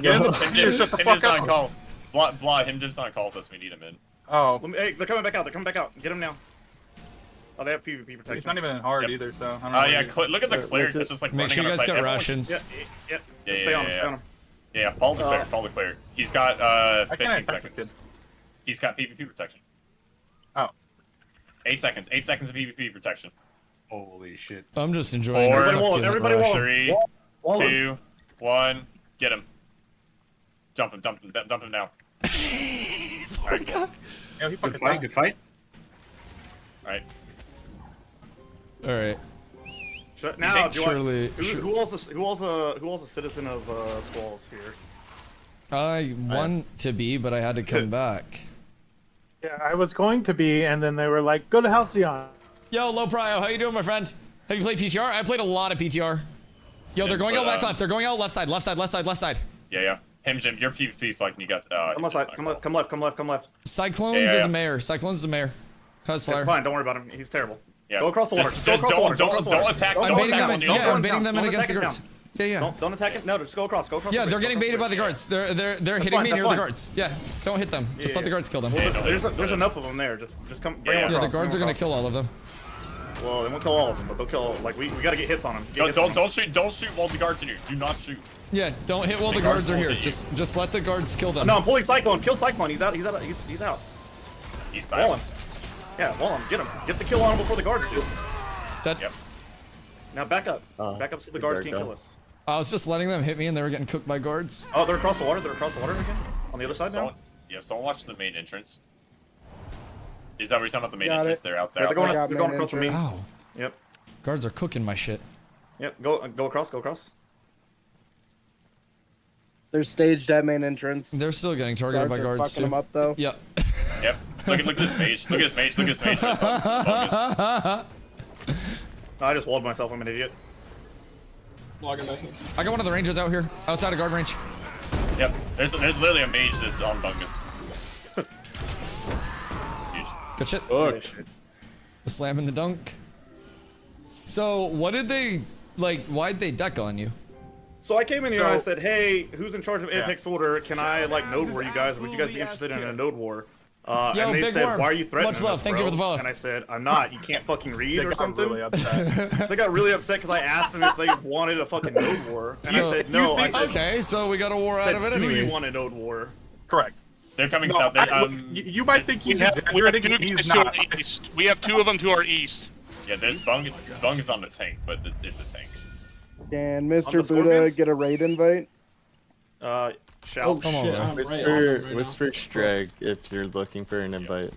Get in the Himjim's on call. Blah, Himjim's on call with us. We need him in. Oh. Hey, they're coming back out. Get them now. Oh, they have PvP protection. He's not even in hard either, so I don't know. Oh, yeah. Look at the cleric that's just like Make sure you guys get rations. Yep. Yeah, Stay on him. Yeah, follow the cleric. He's got 15 attack this seconds. kid. He's got PvP protection. Oh. 8 seconds. 8 seconds of PvP protection. Holy shit. I'm just enjoying Four, this. Everybody wall. 3, 2, 1. Get him. Dump him now. Yeah, he fucking Good fight. Alright. All right. Now, do you want, Surely- who else a citizen of Squalls here? I want to be, but I had to come back. Yeah, I was going to be, and then they were like, "Go to Halcyon." Yo, Low Prio, how you doing, my friend? Have you played PTR? I played a lot of PTR. Yo, they're going out back left. They're going out left side, left side, left side, left side. Yeah. Him, Jim, your PvP flank, you got. Come left, come left. Cyclones is a mayor. Cyclones is a mayor. How's Flare? It's fine. Don't worry about him. He's terrible. Yeah. Go across the water. Just Go across the water. don't attack. I'm Don't baiting attack them when in. you- Yeah, I'm baiting them in Don't against the attack guards. him Yeah. Don't attack it. No, just go across. Go across. Yeah, the they're bridge. getting Go baited by across the guards. They're hitting fine, me that's near the fine. guards. Yeah, don't hit them. Just let the guards kill them. There's enough of them there. Just come. Bring them Yeah, the across, guards are bring gonna them kill all of them. across. Well, they won't kill all of them, but they'll kill. Like we gotta get hits on them. Don't shoot while the guards are here. Do not shoot. Yeah, don't hit while the The guards guards are won't here. hit you. Just let the guards kill them. No, I'm pulling Cyclone. Kill Cyclone. He's out. He's out. He's out. He's Wall him. silenced. Yeah, wall him. Get him. Get the kill on him before the guards do. Dead. Yep. Now back up. Back up so the guards can't go. kill us. I was just letting them hit me, and they were getting cooked by guards. Oh, they're across the water. They're across the water again. On the other side Someone, now. someone watch the main entrance. Is that what you're talking about? The main Got entrance? it. They're out there. Yeah, they're outside. going across from me. Ow. Yep. Guards are cooking my shit. Yep. Go across. Go across. They're staged at main entrance. They're still getting targeted Guards by are guards fucking too. them up though. Yep. Yep. Look at this mage. Look at this mage. Look at this mage. Focus. I just walled myself. I'm an idiot. Logging back in. I got one of the rangers out here, outside of guard range. Yep. There's literally a mage that's on Bungus. Huge. Good shit. Oh, shit. Slamming the dunk. So, what did they, like, why'd they deck on you? So I came in here and I said, "Hey, who's in charge of Apex Order? Can I node This war is you guys? Would you guys be absolutely interested in a S-tier. node war?" Yo, and they Big said, Worm. "Why are you threatening Much love. us, Thank you bro?" for the follow. And I said, "I'm not. You can't fucking read They or got something." really upset. They got really upset because I asked them if they wanted a fucking node war, and So- I said, "No." I said, Okay, so we got a war out of it "Do you anyways. want a node war?" Correct. They're coming No, south. you might think he's We have exaggerating. two He's to our not. east. We have two of them to our east. Yeah, there's Bung. Bung is on the tank, but it's a tank. Can On Mr. the Buddha Scorpions? get a raid invite? Shall. Oh Come on, shit! bro. I'm right now. Whisper Strag if you're looking for an invite.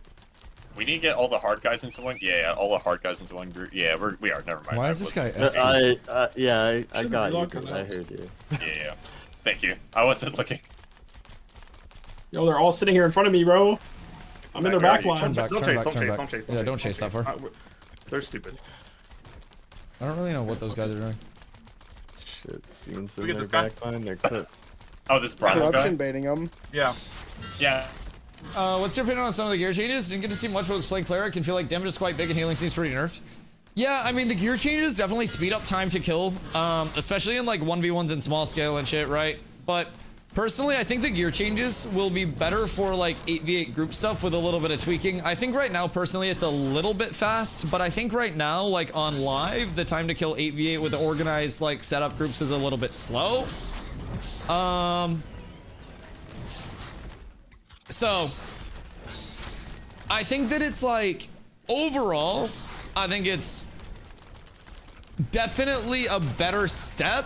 We need to get all the hard guys into one. Yeah, all the hard guys into one group. Yeah, we are. Never mind. Why I is this wasn't- guy ST? I Shouldn't got be you. looking I at. heard you. Yeah. Thank you. I wasn't looking. Yo, they're all sitting here in front of me, bro. I'm in their back Turn line. back, Don't turn chase, back, don't turn chase, back. don't chase. Yeah, don't chase that far. They're stupid. I don't really know what those guys are doing. Shit, scenes We in get their this guy? back line. They're cooked. Oh, this Bravo guy. Corruption baiting them. Yeah. Yeah. What's your opinion on some of the gear changes? Didn't get to see much, but was playing cleric and feel like damage is quite big and healing seems pretty nerfed. Yeah, I mean the gear changes definitely speed up time to kill, especially in like 1v1s and small scale and shit, right? But personally, I think the gear changes will be better for like 8v8 group stuff with a little bit of tweaking. I think right now, personally, it's a little bit fast, but I think right now, like on live, the time to kill 8v8 with the organized like setup groups is a little bit slow. So, I think that it's like, overall, I think it's definitely a better step.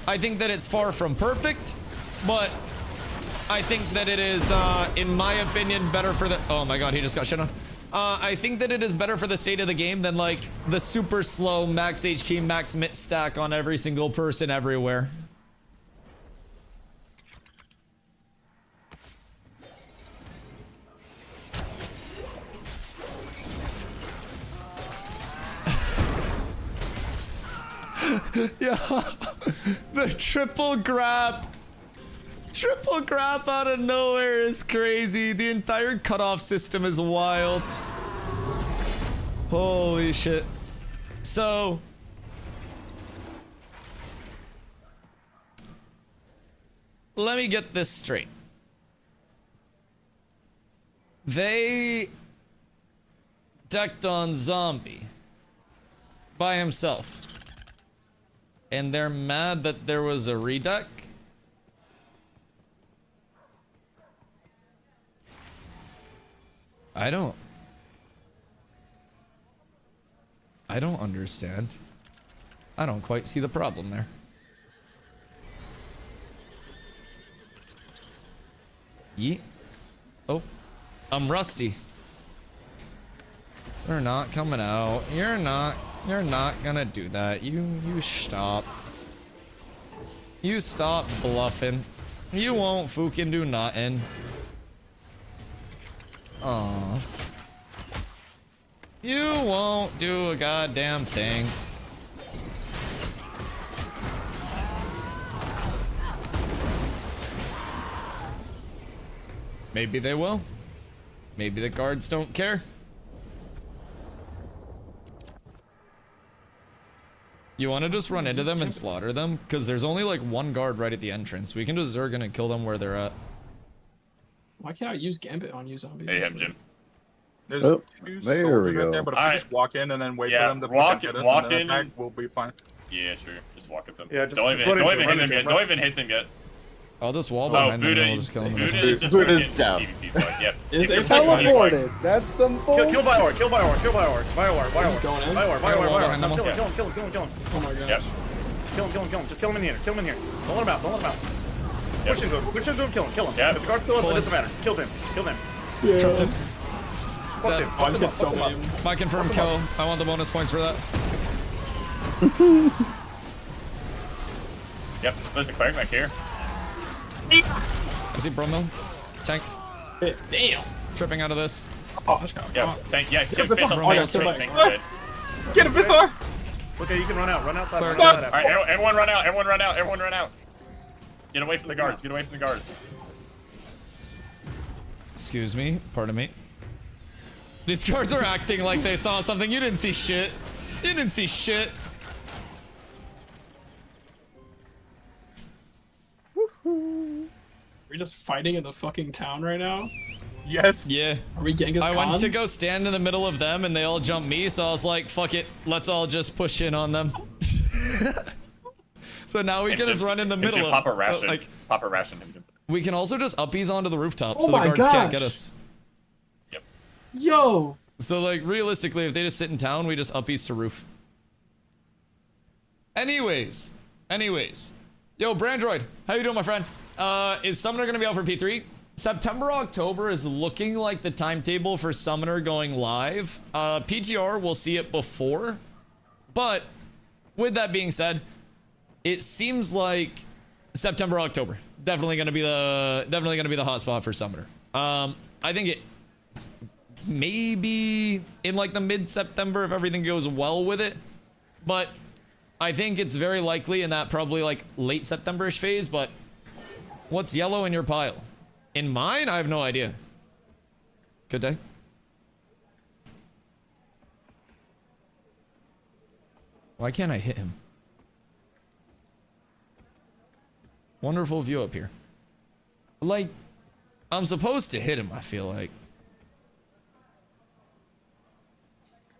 I think that it's far from perfect, but I think that it is, in my opinion, better for the, oh my god, he just got shit on. I think that it is better for the state of the game than like the super slow max HP, max mit stack on every single person everywhere. Yeah, the triple grab out of nowhere is crazy. The entire cutoff system is wild. Holy shit. So let me get this straight. They decked on Zombie by himself. And they're mad that there was a redeck? I don't understand. I don't quite see the problem there. Yeet. Oh, I'm rusty. You're not coming out. You're not gonna do that. You stop. You stop bluffing. You won't fucking do nothing. Aw. You won't do a goddamn thing. Maybe they will. Maybe the guards don't care. You want to just run into them and slaughter them? Because there's only like one guard right at the entrance. We can just Zerg and kill them where they're at. Why can't I use Gambit on you zombies? Hey, Jim. There's Oh, two there soldiers we right go. there, but if we just walk in and then wait Yeah, for them to walk- get us walk and then in attack, and- we'll be fine. Yeah, true. Just walk at them. Yeah, just don't run even into hit them, them yet. run. Don't even hit them yet. I'll just wall Oh, behind them and Buddha, we'll just kill them. Buddha is just Buddha's fucking down. PvP fight. Yep. Is If it you're playing PvP, Teleported. That's simple. Kill Biowar, kill Biowar, kill Biowar, Biowar, Who's going in? Biowar, Wall Biowar, behind them. Kill him. Oh my god. Yep. Kill him. Just kill him in here. Don't let him out. Push into him, kill him. Yep. If the guard kills, it doesn't matter. Kill them. Tripped him. Fuck Dead. them. Oh, I just get so Fuck them up. many. My confirmed kill. I want the bonus points for that. Yep. There's a cleric back here. I see Bromil. Tank. Damn. Tripping out of this. Yeah. Tank. Yeah. Kill fish on Oh, yeah, tank. kill Tank. back. Good. Get him, Vithar! Okay, you can run out. Run outside. Cleric Run outside. All right. Everyone run out. Everyone run out. Get away from the guards. Excuse me. Pardon me. These guards are acting like they saw something. You didn't see shit. We're just fighting in the fucking town right now. Yes. Yeah. Are we Genghis I Khan? went to go stand in the middle of them and they all jumped me, so I was like, fuck it. Let's all just push in on them. So now we can just run in the middle of Pop a ration. like Pop a ration. Him. we can also just uppies onto the rooftop Oh so the my guards can't gosh. get us. Yep. Yo. So like realistically, if they just sit in town, we just uppies to roof. Anyways. Yo, Brandroid, how you doing, my friend? Is Summoner gonna be out for P3? September, October is looking like the timetable for Summoner going live. PTR, we'll see it before. But with that being said, it seems like September, October. Definitely gonna be the hotspot for Summoner. I think it maybe in like the mid-September if everything goes well with it. But I think it's very likely in that probably like late September-ish phase. But what's yellow in your pile? In mine, I have no idea. Good day. Why can't I hit him? Wonderful view up here. Like, I'm supposed to hit him, I feel like.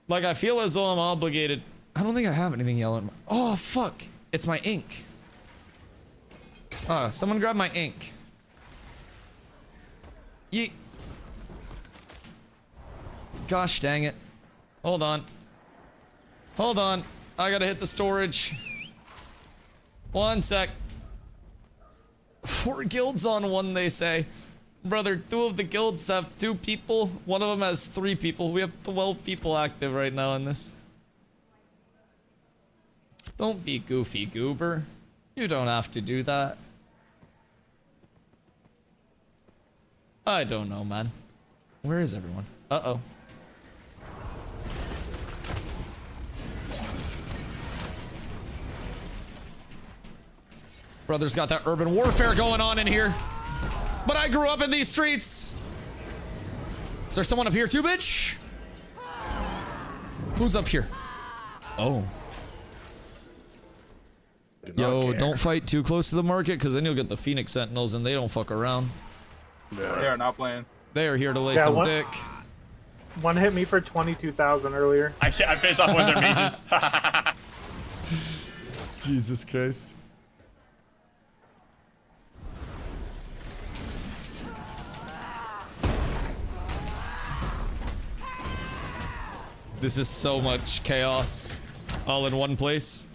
Like, I feel as though I'm obligated. I don't think I have anything yellow in my... Oh, fuck. It's my ink. Someone grab my ink. Yeet. Gosh dang it. Hold on. I gotta hit the storage. 1 sec. 4 guilds on one, they say. Brother, 2 of the guilds have 2 people. 1 of them has 3 people. We have 12 people active right now in this. Don't be goofy, goober. You don't have to do that. I don't know, man. Where is everyone? Uh-oh. Brother's got that urban warfare going on in here. But I grew up in these streets. Is there someone up here too, bitch? Who's up here? Oh. Yo, don't fight too close to the market, because then you'll get the Phoenix Sentinels, and they don't fuck around. They are not playing. They are here to lay Yeah, some what- dick. One hit me for 22,000 earlier. I faced off with their mages. Jesus Christ. This is so much chaos all in one place.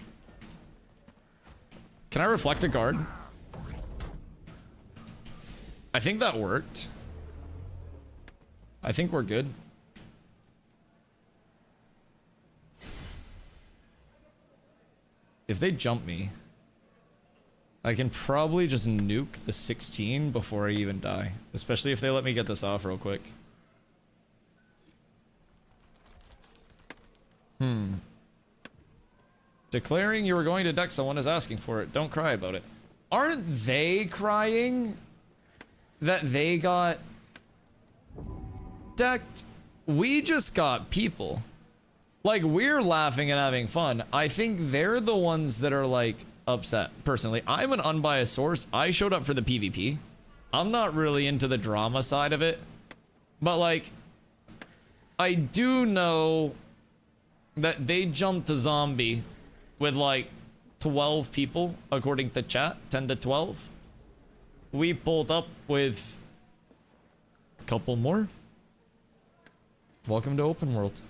Can I reflect a guard? I think that worked. I think we're good. if they jump me, I can probably just nuke the 16 before I even die. Especially if they let me get this off real quick. Declaring you were going to deck someone is asking for it. Don't cry about it. Aren't they crying that they got decked? We just got people. Like, we're laughing and having fun. I think they're the ones that are, like, upset. Personally, I'm an unbiased source. I showed up for the PvP. I'm not really into the drama side of it. But, like, I do know that they jumped to zombie with, like, 12 people, according to chat. 10 to 12. We pulled up with a couple more. Welcome to open world.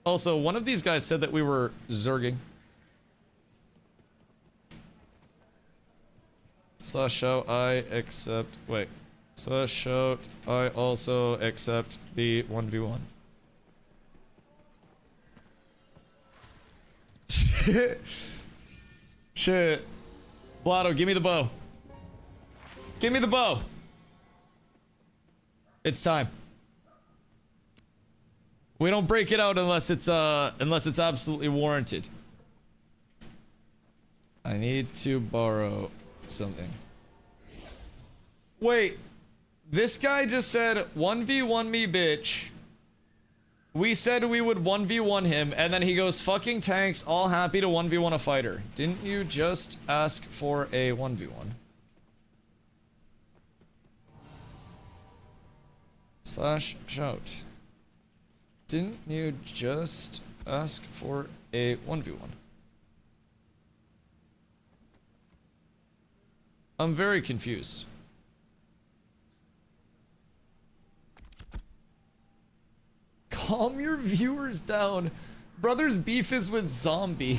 Also, one of these guys said that we were zerging. Slash shout I accept. Wait. Slash shout I also accept the 1v1. Shit. Blotto, give me the bow. Give me the bow. It's time. We don't break it out unless it's absolutely warranted. I need to borrow something. Wait. This guy just said 1v1 me, bitch. We said we would 1v1 him, and then he goes, fucking tanks, all happy to 1v1 a fighter. Didn't you just ask for a 1v1? Slash shout. Didn't you just ask for a 1v1? I'm very confused. Calm your viewers down. Brother's beef is with zombie.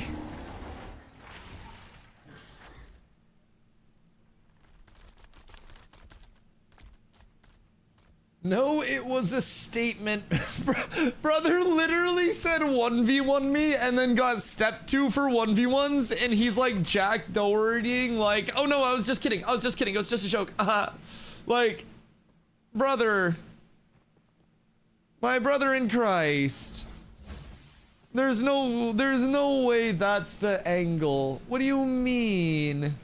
No, it was a statement. Brother literally said 1v1 me and then got step 2 for 1v1s, and he's like Jack Dohertying like, oh no, I was just kidding. I was just kidding. It was just a joke. Like, brother. My brother in Christ. There's no way that's the angle. What do you mean?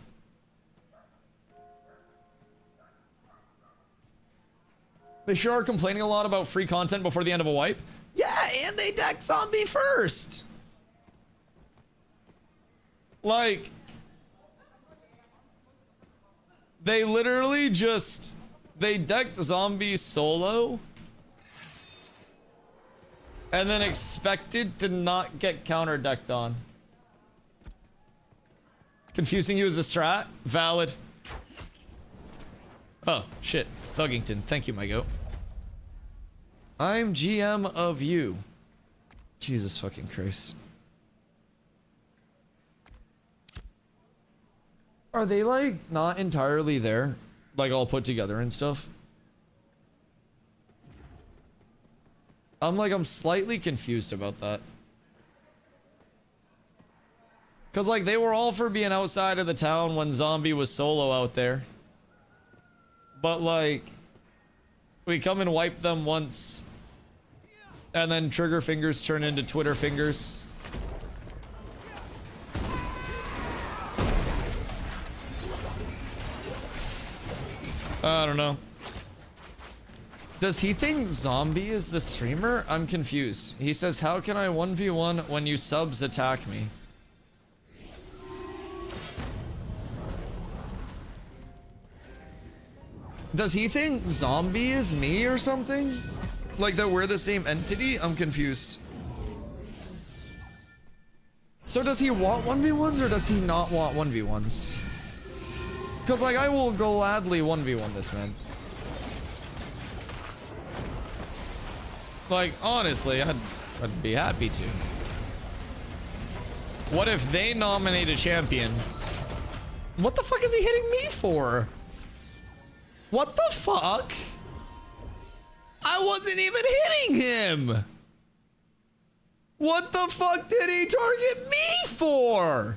They sure are complaining a lot about free content before the end of a wipe. Yeah, and they deck zombie first. Like, they literally just, they decked zombie solo and then expected to not get counter decked on. Confusing you as a strat? Valid. Oh, shit. Thuggington, thank you, my goat. I'm GM of you. Jesus fucking Christ. Are they, like, not entirely there? Like, all put together and stuff? I'm slightly confused about that. Cause, like, they were all for being outside of the town when Zombie was solo out there. But, like, we come and wipe them once, and then trigger fingers turn into Twitter fingers. I don't know. Does he think Zombie is the streamer? I'm confused. He says, how can I 1v1 when you subs attack me? Does he think Zombie is me or something? Like that we're the same entity? I'm confused. So does he want 1v1s or does he not want 1v1s? Cause like I will gladly 1v1 this man. Like honestly, I'd be happy to. What if they nominate a champion? What the fuck is he hitting me for? What the fuck? I wasn't even hitting him. What the fuck did he target me for?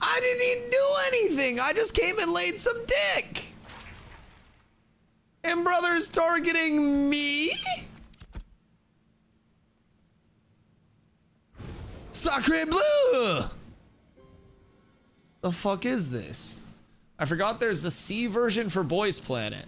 I didn't even do anything. I just came and laid some dick. And brother's targeting me? Sacre bleu! The fuck is this? I forgot there's a C version for Boys Planet.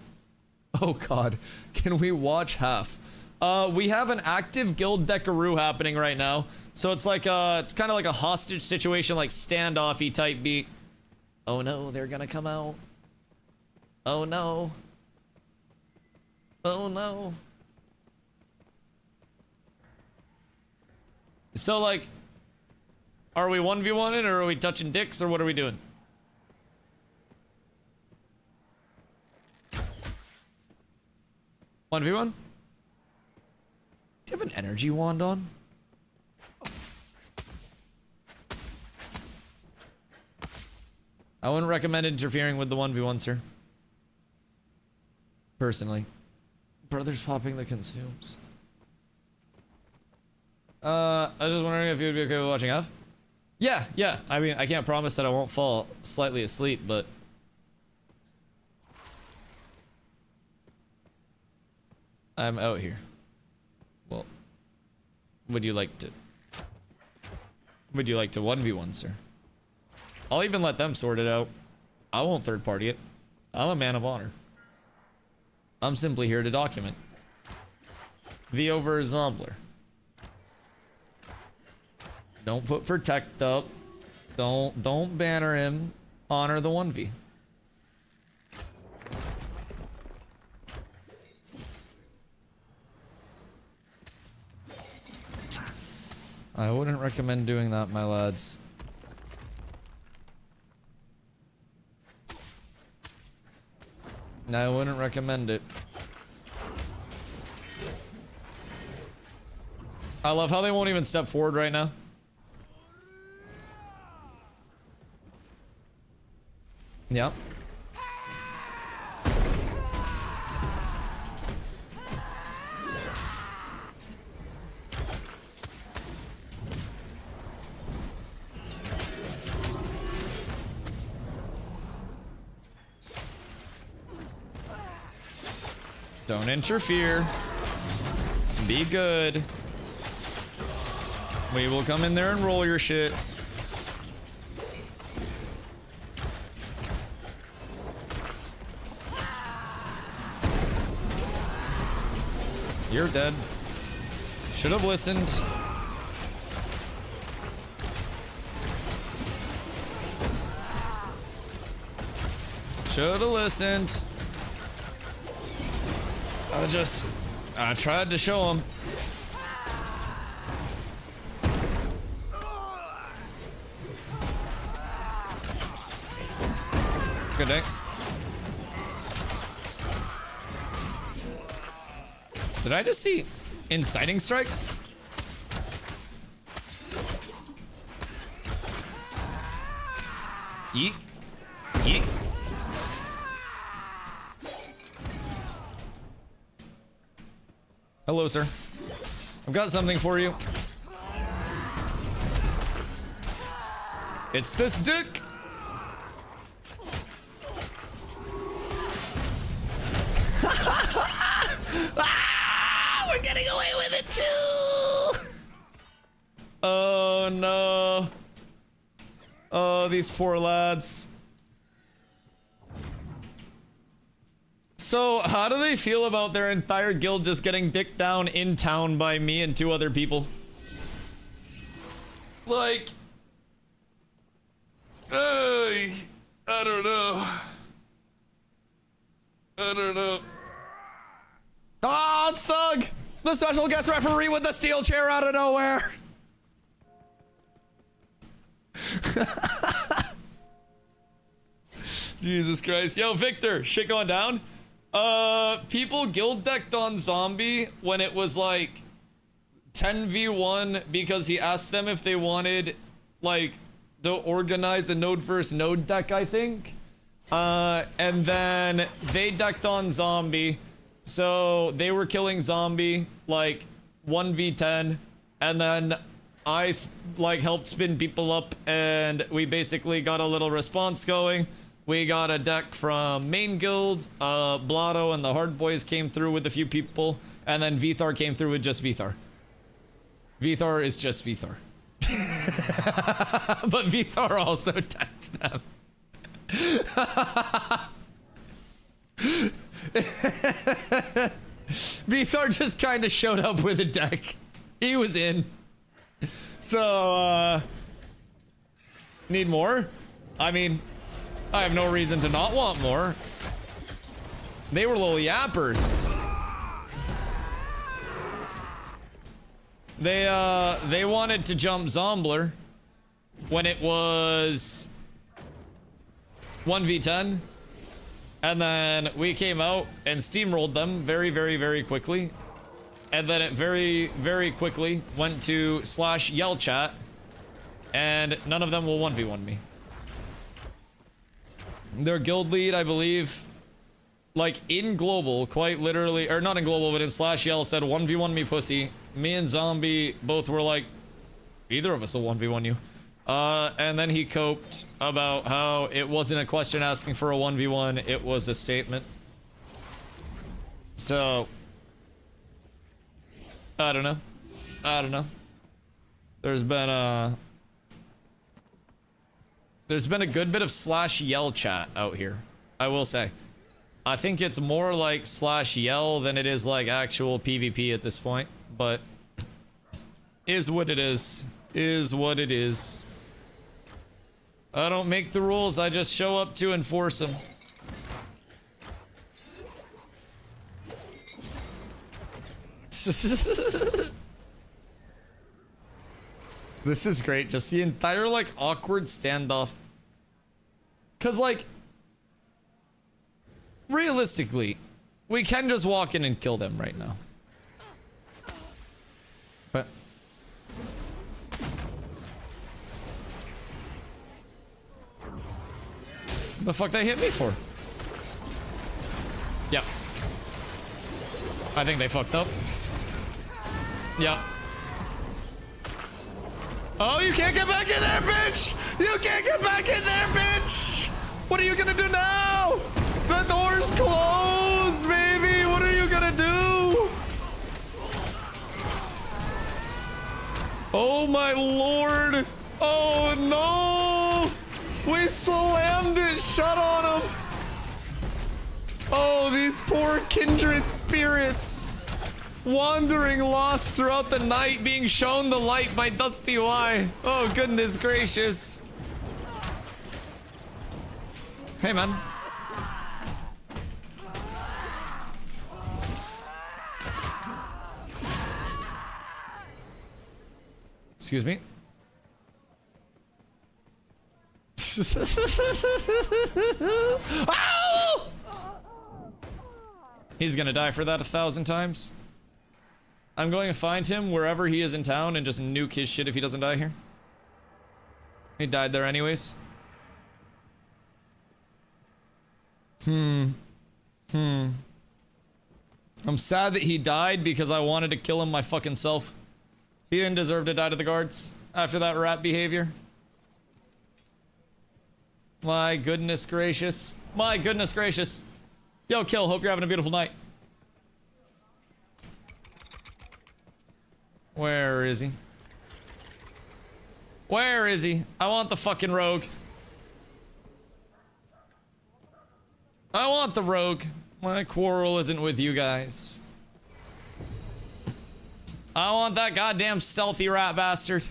Oh god, can we watch half? We have an active guild deckaroo happening right now. So it's like it's kind of like a hostage situation, like standoffy type beat. Oh no, they're gonna come out. Oh no. Oh no. So like, are we 1v1ing or are we touching dicks or what are we doing? One v one? Do you have an energy wand on? I wouldn't recommend interfering with the 1v1, sir. Personally. Brother's popping the consumes. I was just wondering if you would be okay with watching F? Yeah. I mean, I can't promise that I won't fall slightly asleep, but... I'm out here. Well, would you like to 1v1, sir? I'll even let them sort it out. I won't third party it. I'm a man of honor. I'm simply here to document. V over Zombler. Don't put protect up. Don't banner him. Honor the 1v. I wouldn't recommend doing that, my lads. I wouldn't recommend it. I love how they won't even step forward right now. Yep. Don't interfere. Be good. We will come in there and roll your shit. You're dead. Should have listened. Should have listened. I tried to show him. Good day. Did I just see inciting strikes? Yeet. Yeet. Hello, sir. I've got something for you. It's this dick. Ah, we're getting away with it too. Oh no. Oh, these poor lads. So, how do they feel about their entire guild just getting dicked down in town by me and 2 other people? Like, I don't know. I don't know. Ah, it's Thug! The special guest referee with the steel chair out of nowhere! Jesus Christ. Yo, Victor, shit going down? People guild decked on Zombie when it was like 10v1 because he asked them if they wanted like to organize a node versus node deck, I think. And then they decked on Zombie. So they were killing Zombie like 1v10, and then I like helped spin people up, and we basically got a little response going. We got a deck from main guild, Blotto and the Hard Boys came through with a few people, and then Vithar came through with just Vithar. Vithar is just Vithar. But Vithar also tanked them. Vithar just kind of showed up with a deck. He was in. So, need more? I mean, I have no reason to not want more. They were little yappers. They wanted to jump Zombler when it was 1v10. And then we came out and steamrolled them very, very, very quickly. And then it very, very quickly went to /yell chat. And none of them will 1v1 me. Their guild lead, I believe, like in global, quite literally, or not in global, but in /yell said 1v1 me pussy. Me and Zombie both were like, either of us will 1v1 you. And then he coped about how it wasn't a question asking for a 1v1, it was a statement. So, I don't know. I don't know. There's been a good bit of /yell chat out here, I will say. I think it's more like /yell than it is like actual PvP at this point, but is what it is. Is what it is. I don't make the rules, I just show up to enforce them. This is great, just the entire like awkward standoff. Cause like, realistically, we can just walk in and kill them right now. But the fuck they hit me for? Yep. I think they fucked up. Yep. Oh, you can't get back in there, bitch! You can't get back in there, bitch! What are you gonna do now? The door's closed, baby! What are you gonna do? Oh my lord! Oh no! We slammed it shut on him! Oh, these poor kindred spirits! Wandering lost throughout the night, being shown the light by DustyWhy. Oh, goodness gracious. Hey, man. Excuse me. Ow! He's gonna die for that 1,000 times. I'm going to find him wherever he is in town and just nuke his shit if he doesn't die here. He died there anyways. I'm sad that he died because I wanted to kill him my fucking self. He didn't deserve to die to the guards after that rat behavior. My goodness gracious. My goodness gracious. Yo, Kill, hope you're having a beautiful night. Where is he? Where is he? I want the fucking rogue. I want the rogue. My quarrel isn't with you guys. I want that goddamn stealthy rat bastard.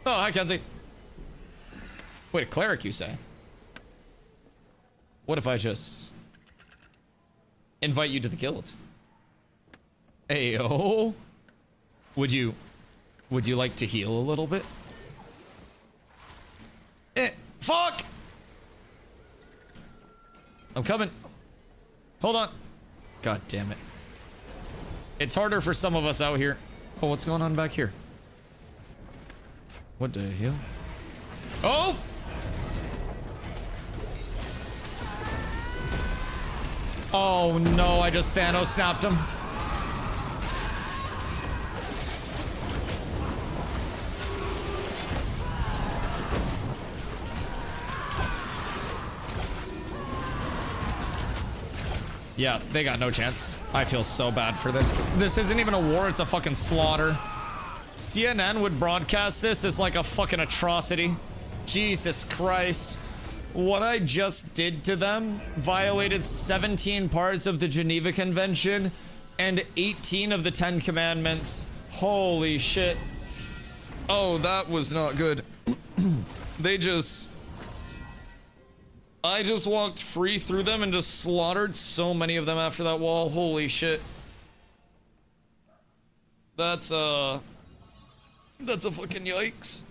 Oh, hi, Kenzie. Wait, a cleric, you say? What if I just invite you to the guild? Ayo. Would you like to heal a little bit? Fuck! I'm coming. Hold on. God damn it. It's harder for some of us out here. Oh, what's going on back here? What the hell? Oh! Oh no, I just Thanos snapped him. Yeah, they got no chance. I feel so bad for this. This isn't even a war, it's a fucking slaughter. CNN would broadcast this as like a fucking atrocity. Jesus Christ. What I just did to them violated 17 parts of the Geneva Convention and 18 of the 10 Commandments. Holy shit. Oh, that was not good. I just walked free through them and just slaughtered so many of them after that wall. Holy shit. That's a fucking yikes.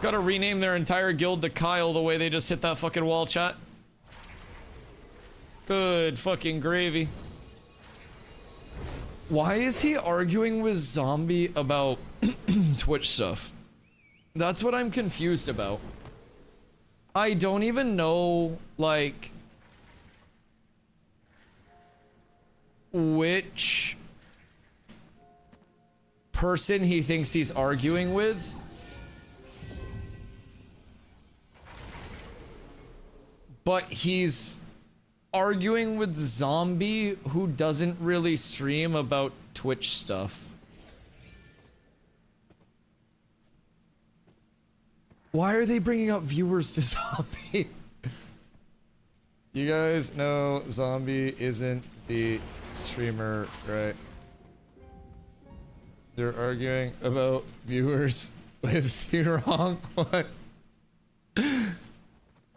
Gotta rename their entire guild to Kyle the way they just hit that fucking wall, chat. Good fucking gravy. Why is he arguing with Zombie about Twitch stuff? That's what I'm confused about. I don't even know, like, which person he thinks he's arguing with. But he's arguing with Zombie, who doesn't really stream about Twitch stuff. Why are they bringing up viewers to Zombie? You guys know Zombie isn't the streamer, right? They're arguing about viewers with you wrong. What?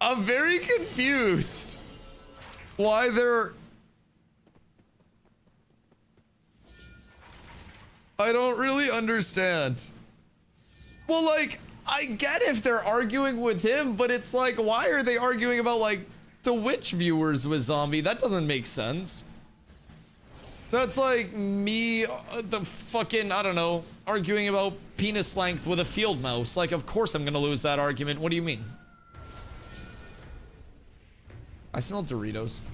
I'm very confused. Why they're... I don't really understand. Well, like, I get if they're arguing with him, but it's like, why are they arguing about, like, Twitch viewers with Zombie? That doesn't make sense. That's like me, the fucking, I don't know, arguing about penis length with a field mouse. Like, of course I'm gonna lose that argument. What do you mean? I smell Doritos.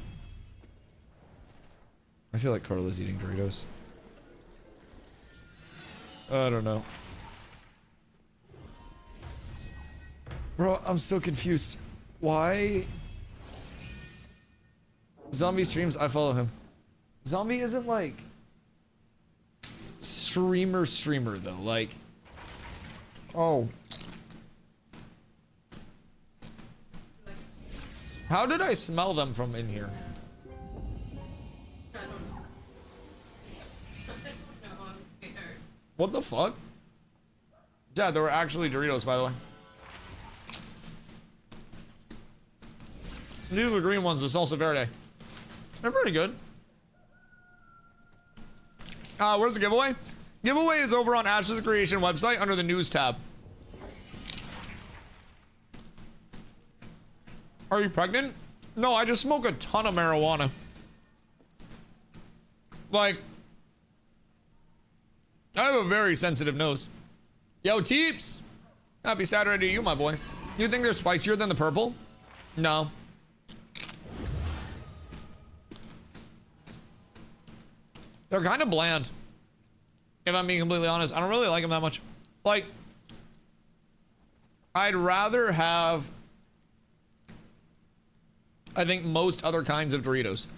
I feel like Carla's eating Doritos. I don't know. Bro, I'm so confused. Why? Zombie streams, I follow him. Zombie isn't like streamer though, like, oh. How did I smell them from in here? What the fuck? Yeah, there were actually Doritos, by the way. These are the green ones, the salsa verde. They're pretty good. Where's the giveaway? Giveaway is over on Ash's Creation website under the news tab. Are you pregnant? No, I just smoke a ton of marijuana. Like, I have a very sensitive nose. Yo, Teeps! Happy Saturday to you, my boy. You think they're spicier than the purple? No. They're kind of bland. If I'm being completely honest, I don't really like them that much. Like, I'd rather have, I think, most other kinds of Doritos.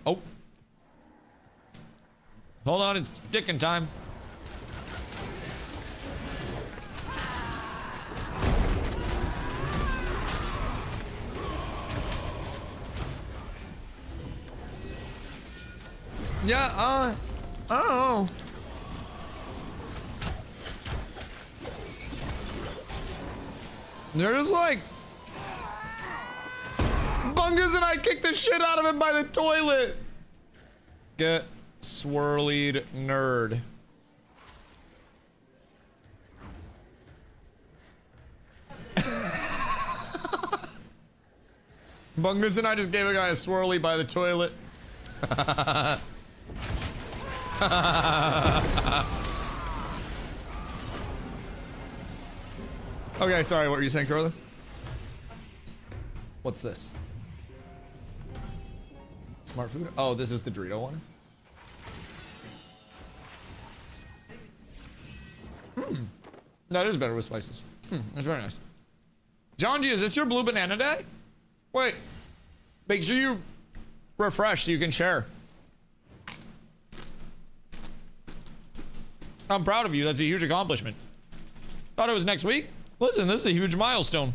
Oh. Hold on, it's dickin' time. Yeah, oh. They're just like, Bungus and I kicked the shit out of him by the toilet. Get swirlied, nerd. Bungus and I just gave a guy a swirly by the toilet. Okay, sorry, what were you saying, Carla? What's this? Smart food? Oh, this is the Dorito one? That is better with spices. That's very nice. John G, is this your blue banana day? Wait. Make sure you refresh so you can share. I'm proud of you. That's a huge accomplishment. Thought it was next week. Listen, this is a huge milestone.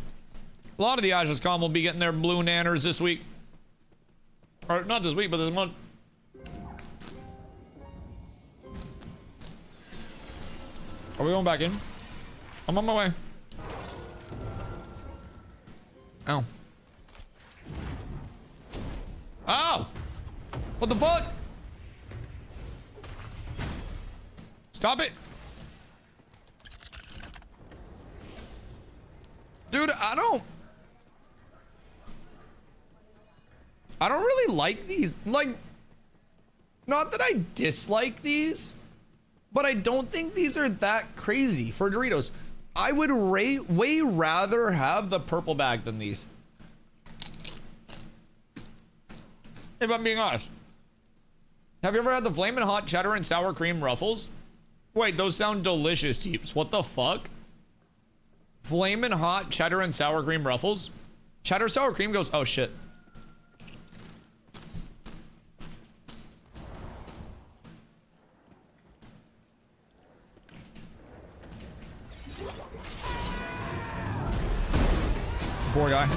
A lot of the Ashes.com will be getting their blue nanners this week. Or not this week, but this month. Are we going back in? I'm on my way. Ow. Ow! What the fuck? Stop it! Dude, I don't really like these. Like, not that I dislike these, but I don't think these are that crazy for Doritos. I would way rather have the purple bag than these. If I'm being honest. Have you ever had the Flamin' Hot Cheddar and Sour Cream Ruffles? Wait, those sound delicious, Teeps. What the fuck? Flamin' Hot Cheddar and Sour Cream Ruffles? Cheddar Sour Cream goes, oh shit. Poor guy.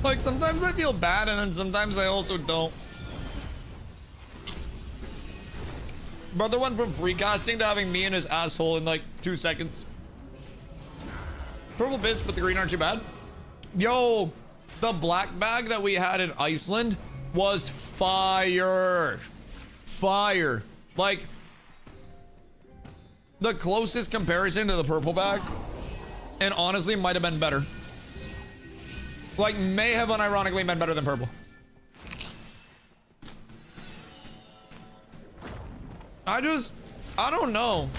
Like, sometimes I feel bad and then sometimes I also don't. Brother went from free casting to having me in his asshole in like 2 seconds. Purple bits, but the green aren't too bad. Yo, the black bag that we had in Iceland was fire. Fire. Like, the closest comparison to the purple bag, and honestly might have been better. Like, may have unironically been better than purple. I don't know.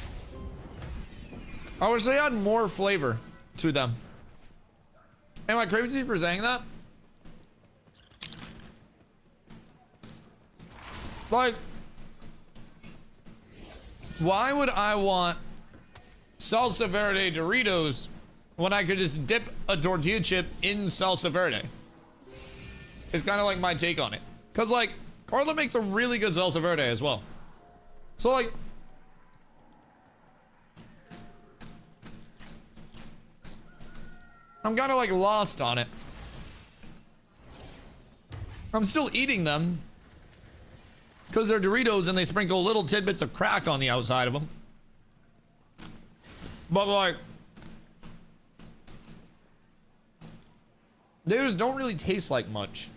I wish they had more flavor to them. Am I crazy for saying that? Like, why would I want salsa verde Doritos when I could just dip a tortilla chip in salsa verde? It's kind of like my take on it. Cause like, Carla makes a really good salsa verde as well. So like, I'm kind of like lost on it. I'm still eating them because they're Doritos and they sprinkle little tidbits of crack on the outside of them. But like, they just don't really taste like much.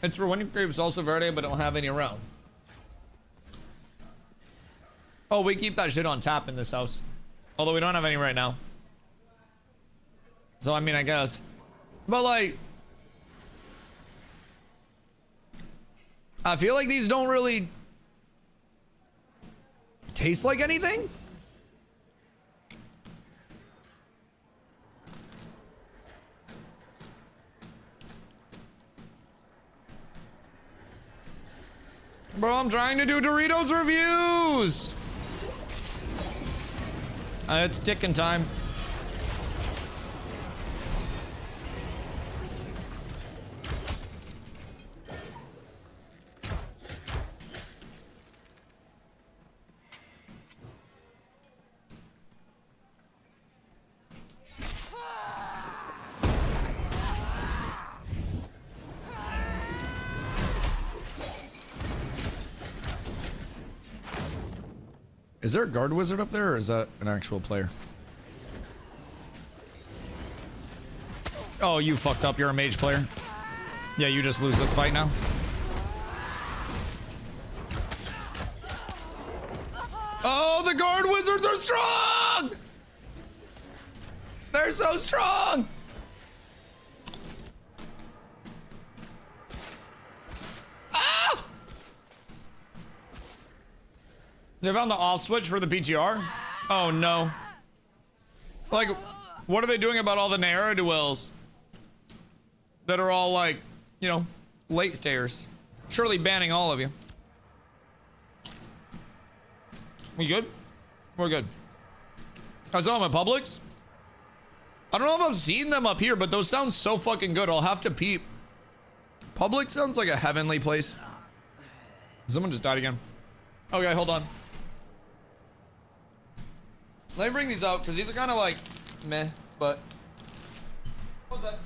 It's for when you crave salsa verde but don't have any around. Oh, we keep that shit on tap in this house. Although we don't have any right now. So I mean, I guess. But like, I feel like these don't really taste like anything. Bro, I'm trying to do Doritos reviews. It's ticking time. Is there a guard wizard up there, or is that an actual player? Oh, you fucked up. You're a mage player. Yeah, you just lose this fight now. Oh, the guard wizards are strong! They're so strong! Ah! They found the off switch for the PTR? Oh no. Like, what are they doing about all the ne'er-do-wells that are all like, you know, Late stayers. Surely banning all of you. We good? We're good. I saw them at Publix. I don't know if I've seen them up here, but those sound so fucking good. I'll have to peep. Publix sounds like a heavenly place. Someone just died again. Okay, hold on. Let me bring these out, because these are kind of like meh, but... What's that?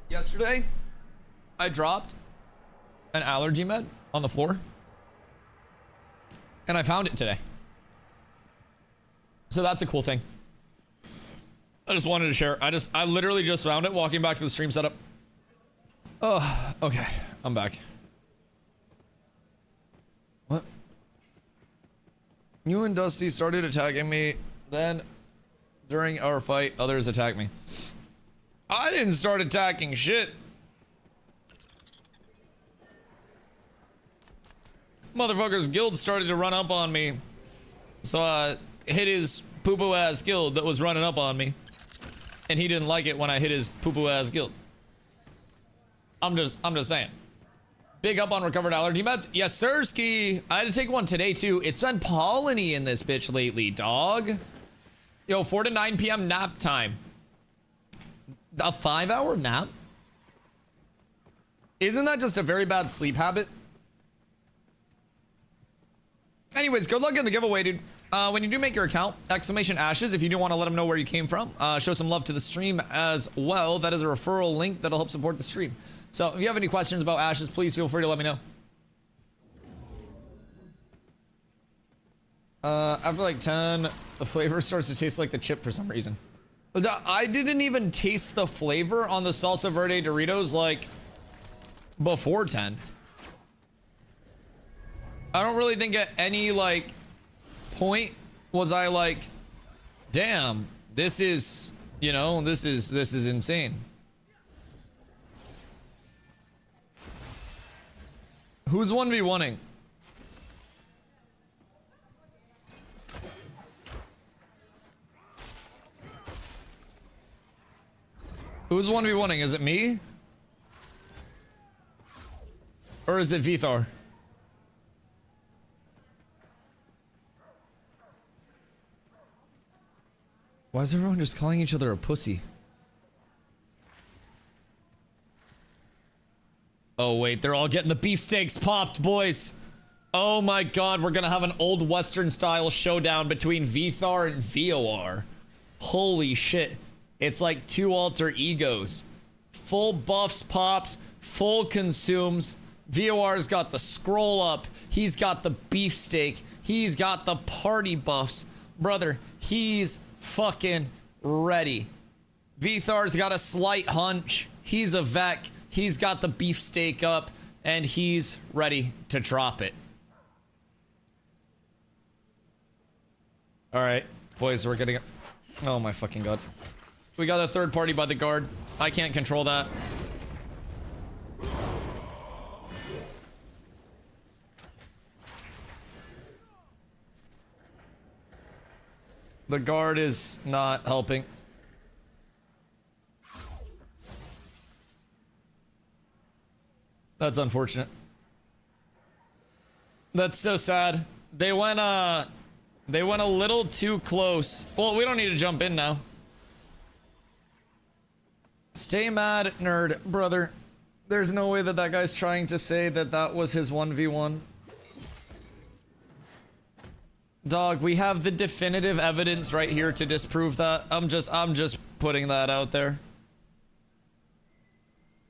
Yesterday, I dropped an allergy med on the floor, and I found it today. So that's a cool thing. I just wanted to share. I literally just found it walking back to the stream setup. Oh, okay. I'm back. What? You and Dusty started attacking me, then during our fight, others attacked me. I didn't start attacking shit. Motherfucker's guild started to run up on me. So I hit his poo-poo ass guild that was running up on me. And he didn't like it when I hit his poo-poo ass guild. I'm just saying. Big up on recovered allergy meds. Yes, sirski. I had to take one today too. It's been polleny in this bitch lately, dog. Yo, 4 to 9 p.m. nap time. A 5-hour nap? Isn't that just a very bad sleep habit? Anyways, good luck in the giveaway, dude. When you do make your account, !ashes if you do want to let them know where you came from. Show some love to the stream as well. That is a referral link that'll help support the stream. So if you have any questions about ashes, please feel free to let me know. After like 10, the flavor starts to taste like the chip for some reason. I didn't even taste the flavor on the salsa verde Doritos like before 10. I don't really think at any like point was I like, damn, this is, you know, this is insane. Who's 1v1ing? Who's 1v1ing? Is it me? Or is it Vithar? Why is everyone just calling each other a pussy? Oh wait, they're all getting the beefsteaks popped, boys. Oh my god, we're gonna have an old Western style showdown between Vthar and VOR. Holy shit. It's like two alter egos. Full buffs popped, full consumes. VOR's got the scroll up. He's got the beefsteak. He's got the party buffs. Brother, he's fucking ready. Vthar's got a slight hunch. He's a Vec. He's got the beefsteak up, and he's ready to drop it. Alright, boys, we're getting... Oh my fucking god. We got a third party by the guard. I can't control that. The guard is not helping. That's unfortunate. That's so sad. They went a little too close. Well, we don't need to jump in now. Stay mad, nerd, brother. There's no way that that guy's trying to say that that was his 1v1. Dog, we have the definitive evidence right here to disprove that. I'm just putting that out there.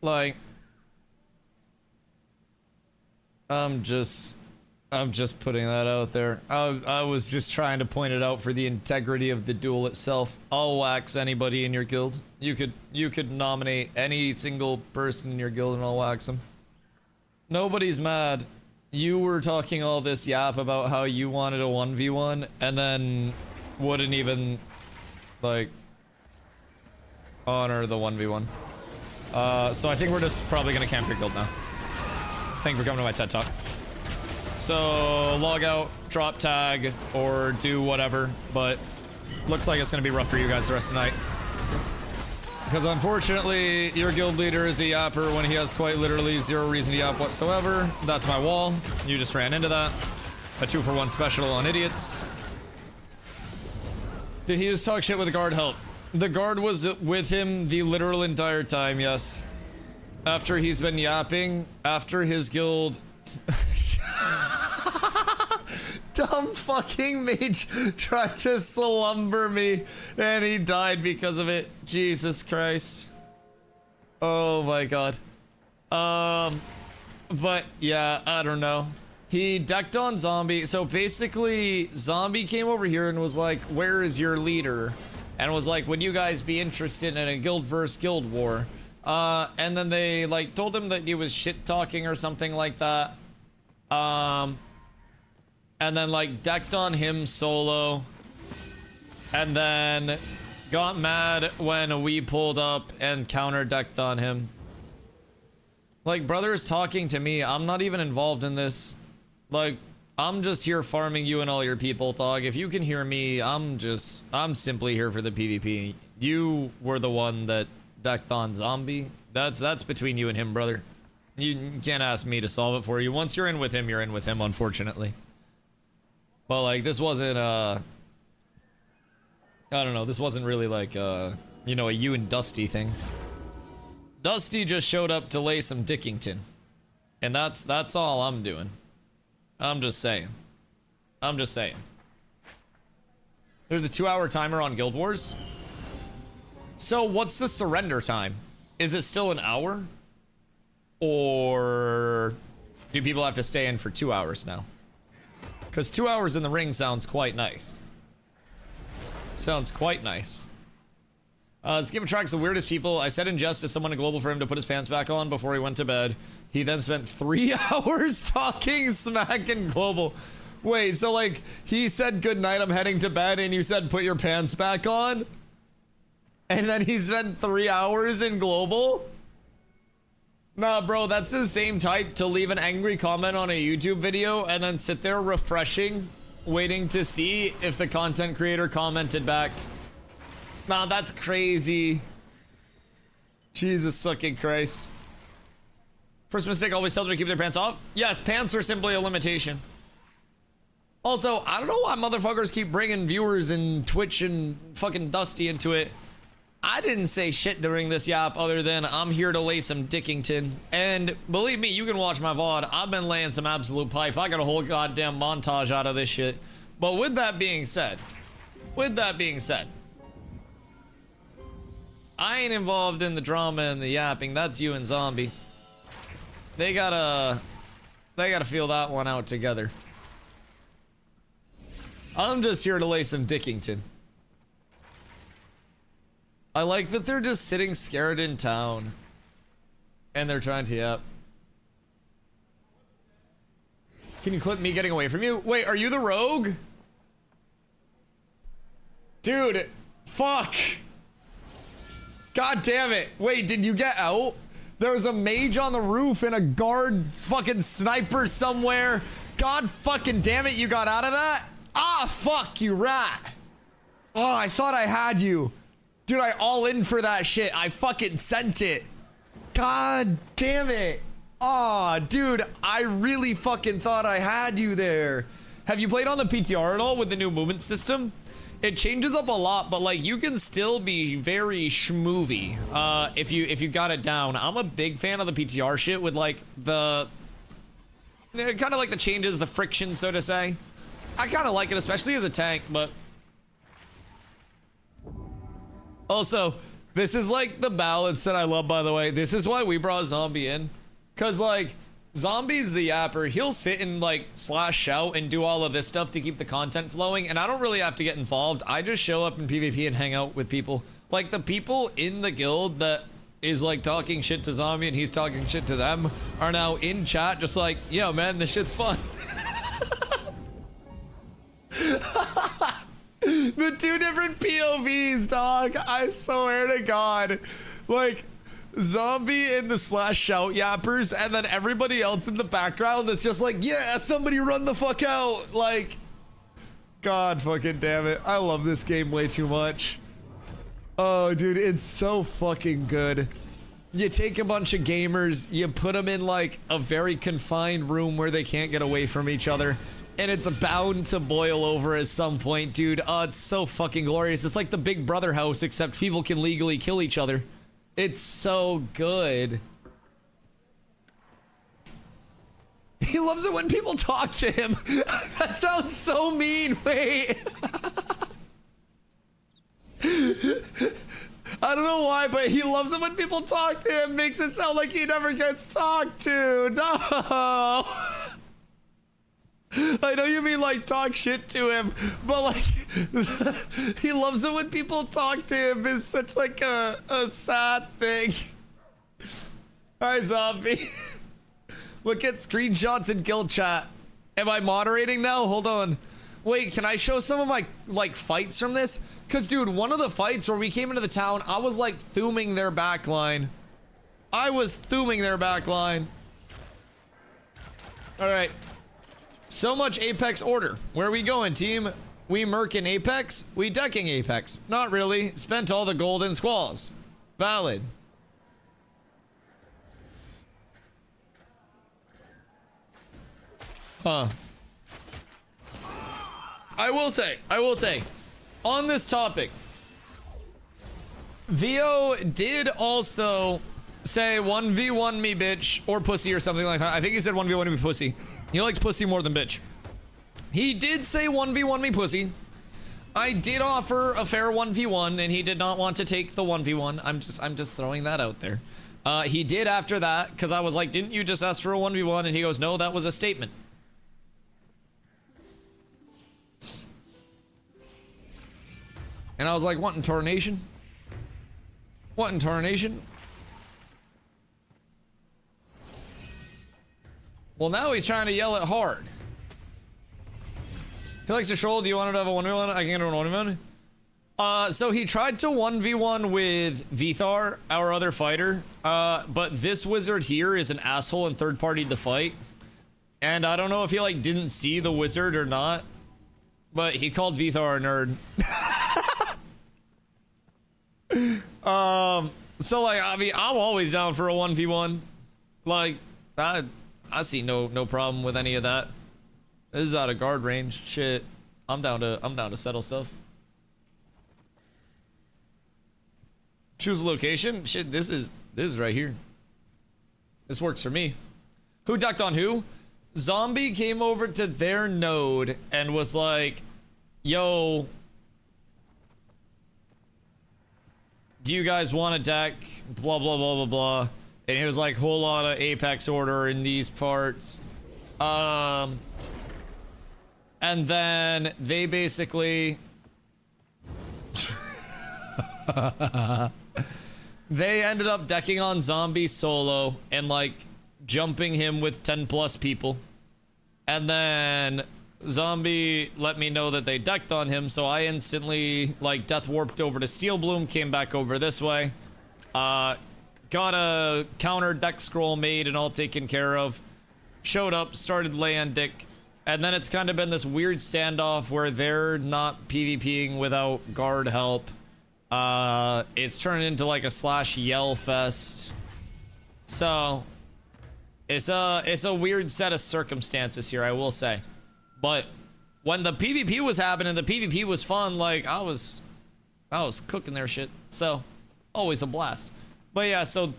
Like, I'm just putting that out there. I was just trying to point it out for the integrity of the duel itself. I'll wax anybody in your guild. You could nominate any single person in your guild and I'll wax them. Nobody's mad. You were talking all this yap about how you wanted a 1v1 and then wouldn't even, like, honor the 1v1. So I think we're just probably gonna camp your guild now. Thank you for coming to my TED Talk. So log out, drop tag, or do whatever, but looks like it's gonna be rough for you guys the rest of the night. Because unfortunately, your guild leader is a yapper when he has quite literally zero reason to yap whatsoever. That's my wall. You just ran into that. A 2-for-1 special on idiots. Did he just talk shit with the guard? Help. The guard was with him the literal entire time, yes. After he's been yapping, after his guild... Dumb fucking mage tried to slumber me and he died because of it. Jesus Christ. Oh my god. But yeah, I don't know. He decked on Zombie. So basically, Zombie came over here and was like, where is your leader? And was like, would you guys be interested in a guild versus guild war? And then they like told him that he was shit talking or something like that. And then like decked on him solo. And then got mad when we pulled up and counter decked on him. Like, brother's talking to me. I'm not even involved in this. Like, I'm just here farming you and all your people, dog. If you can hear me, I'm simply here for the PvP. You were the one that decked on Zombie. That's between you and him, brother. You can't ask me to solve it for you. Once you're in with him, you're in with him, unfortunately. But like, this wasn't I don't know, this wasn't really like you know, a you and Dusty thing. Dusty just showed up to lay some Dickington. And that's all I'm doing. I'm just saying. I'm just saying. There's a 2-hour timer on Guild Wars. So what's the surrender time? Is it still an hour? Or do people have to stay in for 2 hours now? Because 2 hours in the ring sounds quite nice. Sounds quite nice. This game attracts the weirdest people. I said in jest to someone in Global for him to put his pants back on before he went to bed. He then spent 3 hours talking smack in Global. Wait, so like, he said good night, I'm heading to bed, and you said put your pants back on? And then he spent 3 hours in Global? Nah, bro, that's the same type to leave an angry comment on a YouTube video and then sit there refreshing, waiting to see if the content creator commented back. Nah, that's crazy. Jesus fucking Christ. First mistake, always tell them to keep their pants off? Yes, pants are simply a limitation. Also, I don't know why motherfuckers keep bringing viewers and Twitch and fucking Dusty into it. I didn't say shit during this yap other than I'm here to lay some Dickington. And believe me, you can watch my VOD. I've been laying some absolute pipe. I got a whole goddamn montage out of this shit. But with that being said, I ain't involved in the drama and the yapping. That's you and Zombie. They gotta feel that one out together. I'm just here to lay some Dickington. I like that they're just sitting scared in town. And they're trying to yap. Can you clip me getting away from you? Wait, are you the rogue? Dude, fuck. God damn it. Wait, did you get out? There was a mage on the roof and a guard fucking sniper somewhere. God fucking damn it, you got out of that? Ah, fuck, you rat. Oh, I thought I had you. Dude, I all in for that shit. I fucking sent it. God damn it. Aw, dude, I really fucking thought I had you there. Have you played on the PTR at all with the new movement system? It changes up a lot, but like you can still be very schmoovy if you got it down. I'm a big fan of the PTR shit with like the kind of like the changes, the friction, so to say. I kind of like it, especially as a tank, but also, this is like the balance that I love, by the way. This is why we brought Zombie in. Cause like, Zombie's the yapper. He'll sit and like slash shout and do all of this stuff to keep the content flowing. And I don't really have to get involved. I just show up in PvP and hang out with people. Like the people in the guild that is like talking shit to Zombie and he's talking shit to them are now in chat just like, yo man, this shit's fun. The two different POVs, dog. I swear to God. Like, Zombie and the slash shout yappers, and then everybody else in the background that's just like, yeah, somebody run the fuck out. Like, God fucking damn it. I love this game way too much. Oh, dude, it's so fucking good. You take a bunch of gamers, you put them in like a very confined room where they can't get away from each other. And it's bound to boil over at some point, dude. Oh, it's so fucking glorious. It's like the Big Brother house, except people can legally kill each other. It's so good. He loves it when people talk to him. That sounds so mean. Wait. I don't know why, but he loves it when people talk to him. Makes it sound like he never gets talked to. No. I know you mean like talk shit to him, but like he loves it when people talk to him is such like a sad thing. Hi, Zombie. Look at screenshots in guild chat. Am I moderating now? Hold on. Wait, can I show some of my like fights from this? Cause dude, one of the fights where we came into the town, I was like thooming their backline. I was thooming their backline. All right. So much Apex order. Where are we going, team? We merkin Apex? We decking Apex? Not really. Spent all the gold in squalls. Valid. Huh. I will say, on this topic, Vio did also say 1v1 me bitch or pussy or something like that. I think he said 1v1 me pussy. He likes pussy more than bitch. He did say 1v1 me pussy. I did offer a fair 1v1 and he did not want to take the 1v1. I'm just throwing that out there. He did after that because I was like, didn't you just ask for a 1v1? And he goes, no, that was a statement. And I was like, what in tarnation? What in tarnation? Well, now he's trying to yell it hard. He likes to troll. Do you want him to have a 1v1? I can get him a 1v1. So he tried to 1v1 with Vithar, our other fighter. But this wizard here is an asshole and third-partied the fight. And I don't know if he like didn't see the wizard or not. But he called Vithar a nerd. So like, I mean, I'm always down for a 1v1. Like, I see no problem with any of that. This is out of guard range. Shit. I'm down to settle stuff. Choose a location. Shit, this is right here. This works for me. Who ducked on who? Zombie came over to their node and was like, yo, do you guys want a deck? Blah, blah, blah, blah, blah. And it was like, whole lot of Apex order in these parts. And then they basically... they ended up decking on Zombie solo and like jumping him with 10 plus people. And then Zombie let me know that they decked on him, so I instantly like death warped over to Steel Bloom, came back over this way. Got a counter deck scroll made and all taken care of. Showed up, started laying dick. And then it's kind of been this weird standoff where they're not PvPing without guard help. It's turned into like a slash yell fest. So it's a weird set of circumstances here, I will say. But when the PvP was happening, the PvP was fun. Like I was cooking their shit. So always a blast. But yeah, so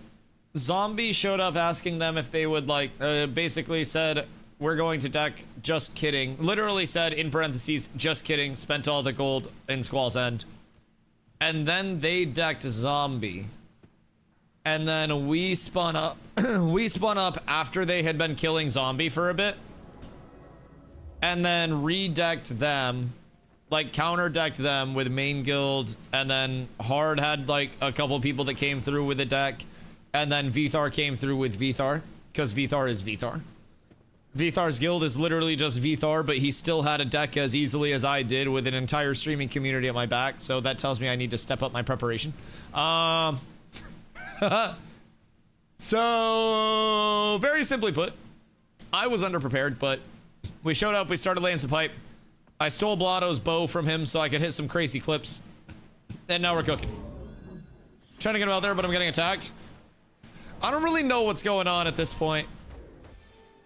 Zombie showed up asking them if they would like, basically said, we're going to deck, just kidding. Literally said in parentheses, just kidding, spent all the gold in Squall's End. And then they decked Zombie. And then we spun up. We spun up after they had been killing Zombie for a bit. And then redecked them. Like counter-decked them with main guild. And then Hard had like a couple people that came through with a deck. And then Vthar came through with Vthar. Because Vthar is Vthar. Vthar's guild is literally just Vthar, but he still had a deck as easily as I did with an entire streaming community at my back, so that tells me I need to step up my preparation. So, very simply put, I was underprepared, but we showed up, we started laying some pipe. I stole Blotto's bow from him so I could hit some crazy clips. And now we're cooking. Trying to get him out there, but I'm getting attacked. I don't really know what's going on at this point.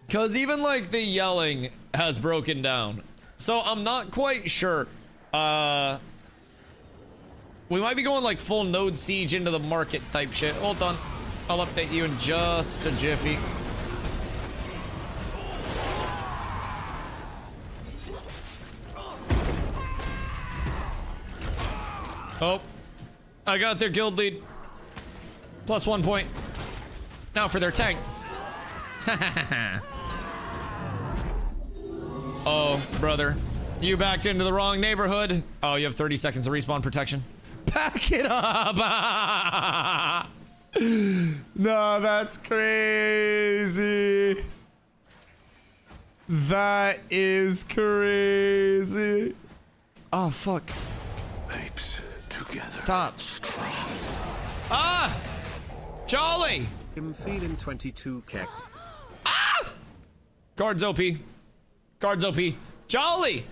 Because even, like, the yelling has broken down. So, I'm not quite sure. We might be going, like, full node siege into the market type shit. Hold on. I'll update you in just a jiffy. Oh. I got their guild lead. Plus 1 point. Now for their tank. Oh, brother. You backed into the wrong neighborhood. Oh, you have 30 seconds of respawn protection. Pack it up! No, that's crazy. That is crazy. Oh, fuck. Apes together. Stop. Ah! Jolly! I'm feeling 22k. Ah! Guards OP. Guards OP. Jolly!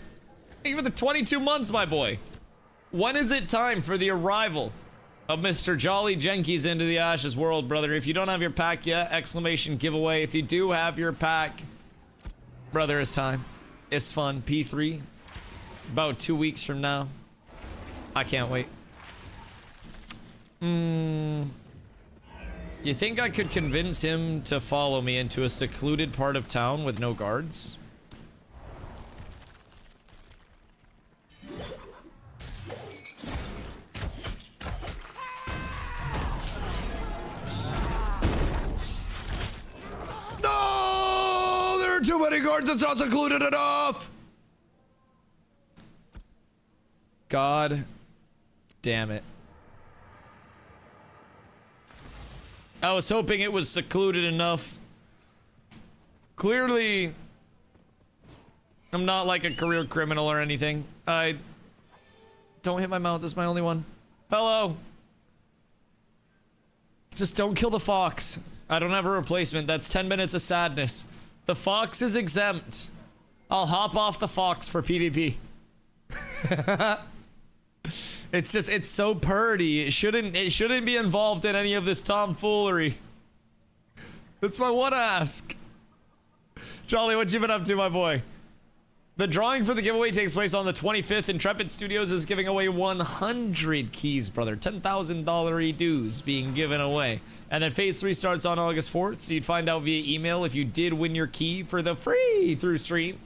Even the 22 months, my boy. When is it time for the arrival of Mr. Jolly Jenkins into the Ashes world, brother? If you don't have your pack yet, exclamation giveaway. If you do have your pack, brother, it's time. It's fun. P3. About 2 weeks from now. I can't wait. You think I could convince him to follow me into a secluded part of town with no guards? No! There are too many guards. It's not secluded enough. God damn it. I was hoping it was secluded enough. Clearly, I'm not like a career criminal or anything. Don't hit my mount. This is my only one. Hello. Just don't kill the fox. I don't have a replacement. That's 10 minutes of sadness. The fox is exempt. I'll hop off the fox for PvP. It's just, it's so purdy. It shouldn't be involved in any of this tomfoolery. That's my one ask. Jolly, what you been up to, my boy? The drawing for the giveaway takes place on the 25th. Intrepid Studios is giving away 100 keys, brother. $10,000 dues being given away. And then phase 3 starts on August 4th, so you'd find out via email if you did win your key for the free through stream.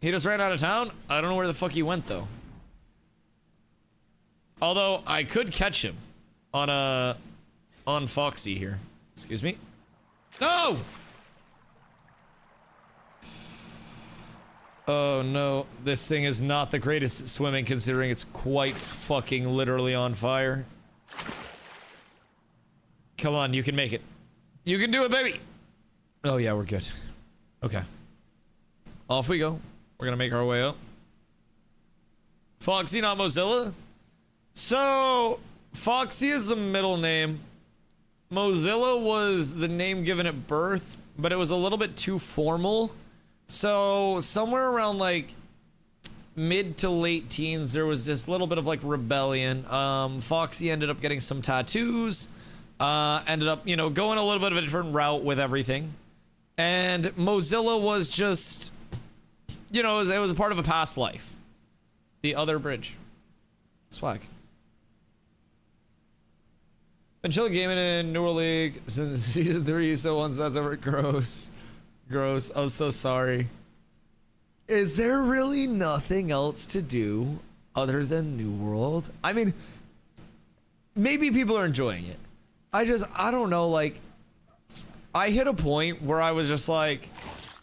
He just ran out of town. I don't know where the fuck he went, though. Although, I could catch him on Foxy here. Excuse me. No! Oh no, this thing is not the greatest at swimming considering it's quite fucking literally on fire. Come on, you can make it. You can do it, baby! Oh yeah, we're good. Okay. Off we go. We're gonna make our way up. Foxy, not Mozilla? So, Foxy is the middle name. Mozilla was the name given at birth, but it was a little bit too formal. So somewhere around like mid to late teens, there was this little bit of like rebellion. Foxy ended up getting some tattoos, ended up, you know, going a little bit of a different route with everything. And Mozilla was just, you know, it was a part of a past life. The other bridge. Swag. Been chilling gaming in New World League since season 3, so once that's over, gross. Gross. I'm so sorry. Is there really nothing else to do other than New World? I mean, maybe people are enjoying it. I don't know, like, I hit a point where I was just like,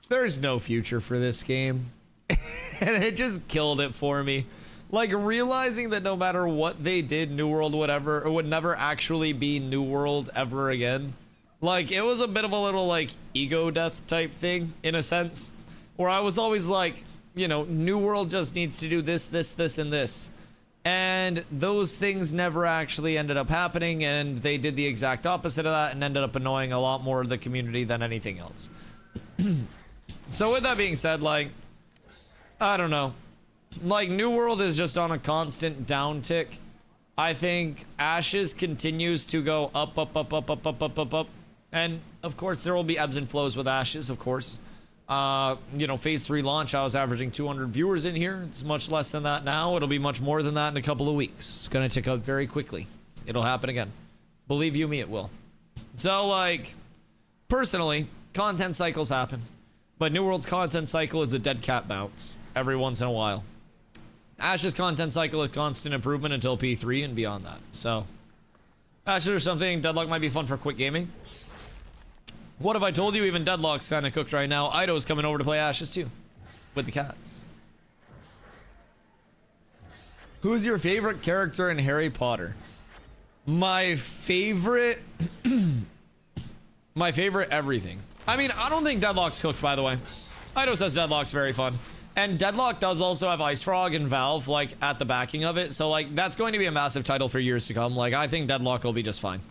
there's no future for this game. And it just killed it for me. Like, realizing that no matter what they did, New World would never actually be New World ever again. Like, it was a bit of a little, like, ego death type thing, in a sense. Where I was always like, you know, New World just needs to do this, this, this, and this. And those things never actually ended up happening, and they did the exact opposite of that and ended up annoying a lot more of the community than anything else. So with that being said, like, I don't know. Like, New World is just on a constant downtick. I think Ashes continues to go up, up, up, up, up, up, up, up, up. And, of course, there will be ebbs and flows with Ashes, of course. You know, phase 3 launch, I was averaging 200 viewers in here. It's much less than that now. It'll be much more than that in a couple of weeks. It's gonna tick up very quickly. It'll happen again. Believe you me, it will. So, like, personally, content cycles happen. But New World's content cycle is a dead cat bounce every once in a while. Ash's content cycle is constant improvement until P3 and beyond that. So, Ashes or something, Deadlock might be fun for quick gaming. What if I told you even Deadlock's kind of cooked right now? Ido's coming over to play Ashes too. With the cats. Who is your favorite character in Harry Potter? My favorite... my favorite everything. I mean, I don't think Deadlock's cooked, by the way. Ido says Deadlock's very fun. And Deadlock does also have Ice Frog and Valve, like, at the backing of it. So, like, that's going to be a massive title for years to come. Like, I think Deadlock will be just fine.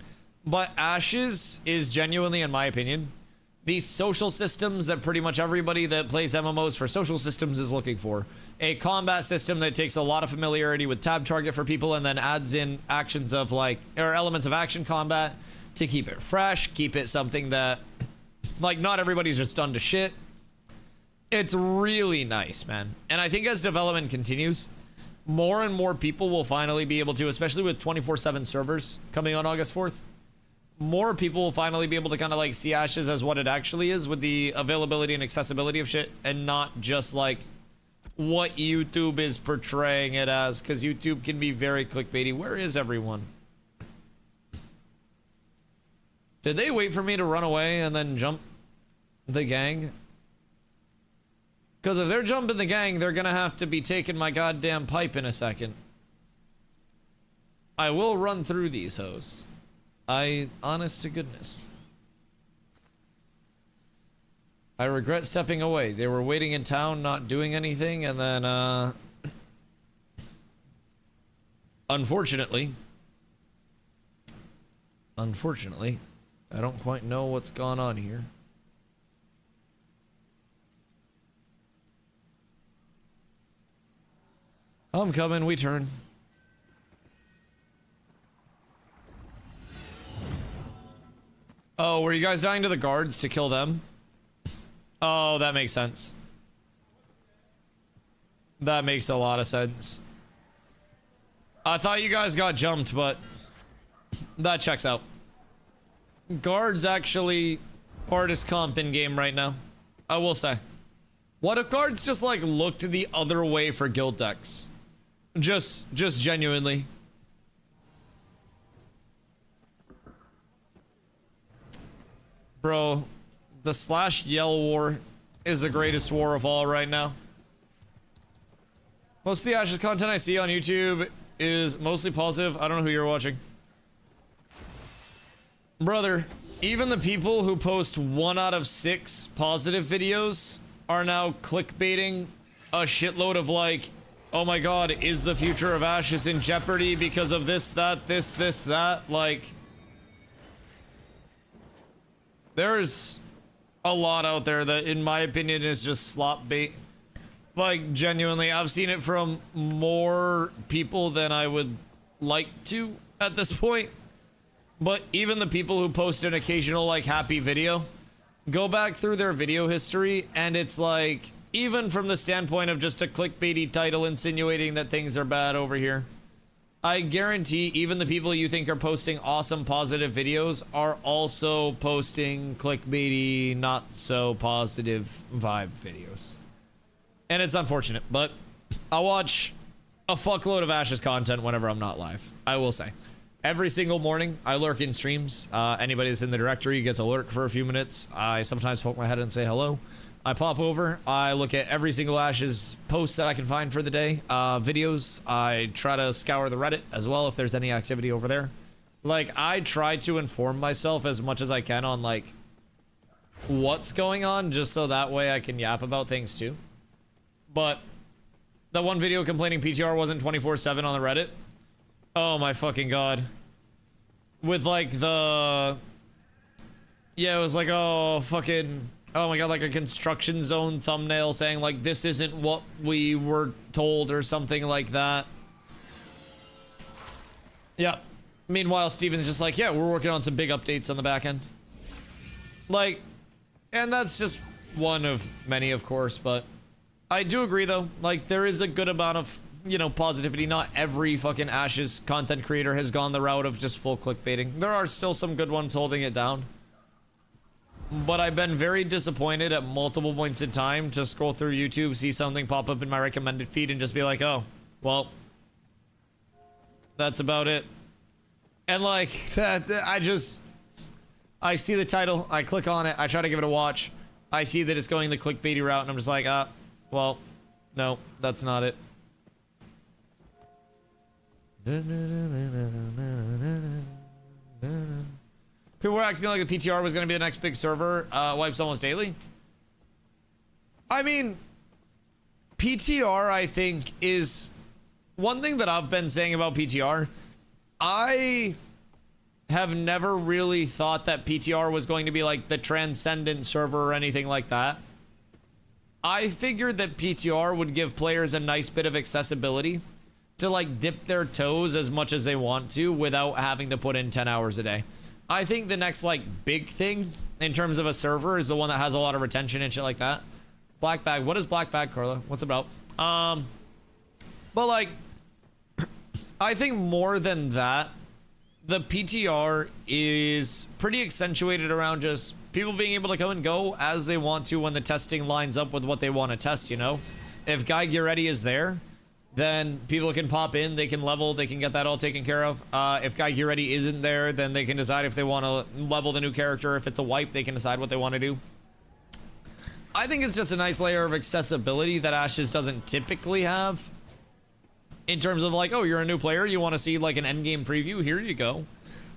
But Ashes is genuinely, in my opinion, the social systems that pretty much everybody that plays MMOs for social systems is looking for. A combat system that takes a lot of familiarity with tab target for people and then adds in actions of, like, or elements of action combat to keep it fresh, keep it something that, like, not everybody's just done to shit. It's really nice, man. And I think as development continues, more and more people will finally be able to, especially with 24/7 servers coming on August 4th, more people will finally be able to kind of like see Ashes as what it actually is with the availability and accessibility of shit and not just like what YouTube is portraying it as, because YouTube can be very clickbaity. Where is everyone? Did they wait for me to run away and then jump the gang? Because if they're jumping the gang, they're gonna have to be taking my goddamn pipe in a second. I will run through these hoes. Honest to goodness. I regret stepping away. They were waiting in town, not doing anything, and then, unfortunately, I don't quite know what's gone on here. I'm coming, we turn. Oh, were you guys dying to the guards to kill them? Oh, that makes sense. That makes a lot of sense. I thought you guys got jumped, but that checks out. Guard's actually hardest comp in game right now, I will say. What if guards just like looked the other way for guild decks? Just genuinely. Bro, the slash yell war is the greatest war of all right now. Most of the Ashes content I see on YouTube is mostly positive. I don't know who you're watching. Brother, even the people who post 1 out of 6 positive videos are now clickbaiting a shitload of like, oh my god, is the future of Ashes in jeopardy because of this, that, that? Like, there's a lot out there that, in my opinion, is just slop bait. Like, genuinely, I've seen it from more people than I would like to at this point. But even the people who post an occasional, like, happy video, go back through their video history, and it's like, even from the standpoint of just a clickbaity title insinuating that things are bad over here, I guarantee even the people you think are posting awesome positive videos are also posting clickbaity, not so positive vibe videos. And it's unfortunate, but I watch a fuckload of Ashes content whenever I'm not live, I will say. Every single morning, I lurk in streams. Anybody that's in the directory gets a lurk for a few minutes. I sometimes poke my head and say hello. I pop over. I look at every single Ashes post that I can find for the day. Videos. I try to scour the Reddit as well if there's any activity over there. Like, I try to inform myself as much as I can on, like, what's going on, just so that way I can yap about things too. But that one video complaining PTR wasn't 24/7 on the Reddit. Oh my fucking god. With like the... Yeah, it was like, oh fucking... Oh my god, like a construction zone thumbnail saying like, this isn't what we were told or something like that. Yeah. Meanwhile, Steven's just like, yeah, we're working on some big updates on the back end. Like, and that's just one of many, of course, but I do agree though. Like, there is a good amount of, you know, positivity. Not every fucking Ashes content creator has gone the route of just full clickbaiting. There are still some good ones holding it down. But I've been very disappointed at multiple points in time to scroll through YouTube, see something pop up in my recommended feed and just be like, oh, well, that's about it. And like, that, I see the title, I click on it, I try to give it a watch. I see that it's going the clickbaity route and I'm just like, well, no, that's not it. People were acting like the PTR was going to be the next big server, wipes almost daily. I mean, PTR, I think, is one thing that I've been saying about PTR. I have never really thought that PTR was going to be like the transcendent server or anything like that. I figured that PTR would give players a nice bit of accessibility to like dip their toes as much as they want to without having to put in 10 hours a day. I think the next like big thing in terms of a server is the one that has a lot of retention and shit like that. Black bag. What is black bag, Carla? What's it about? But like, I think more than that, the PTR is pretty accentuated around just people being able to come and go as they want to when the testing lines up with what they want to test, you know? If Guy Geretti is there, then people can pop in, they can level, they can get that all taken care of. If Guy Geretti isn't there, then they can decide if they want to level the new character. If it's a wipe, they can decide what they want to do. I think it's just a nice layer of accessibility that Ashes doesn't typically have. In terms of like, oh, you're a new player, you want to see like an endgame preview, here you go.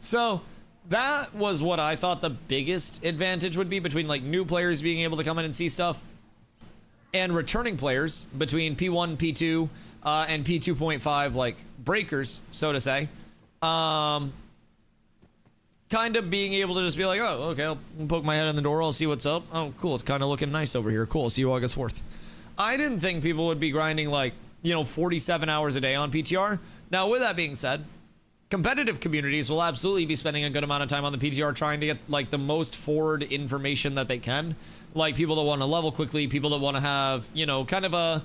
So that was what I thought the biggest advantage would be between like new players being able to come in and see stuff and returning players between P1, P2, and P2.5, like breakers, so to say. Kind of being able to just be like, oh, okay, I'll poke my head in the door, I'll see what's up. Oh, cool, it's kind of looking nice over here. Cool, see you August 4th. I didn't think people would be grinding like, you know, 47 hours a day on PTR. Now, with that being said, competitive communities will absolutely be spending a good amount of time on the PTR trying to get like the most forward information that they can. Like people that want to level quickly, people that want to have, you know, kind of a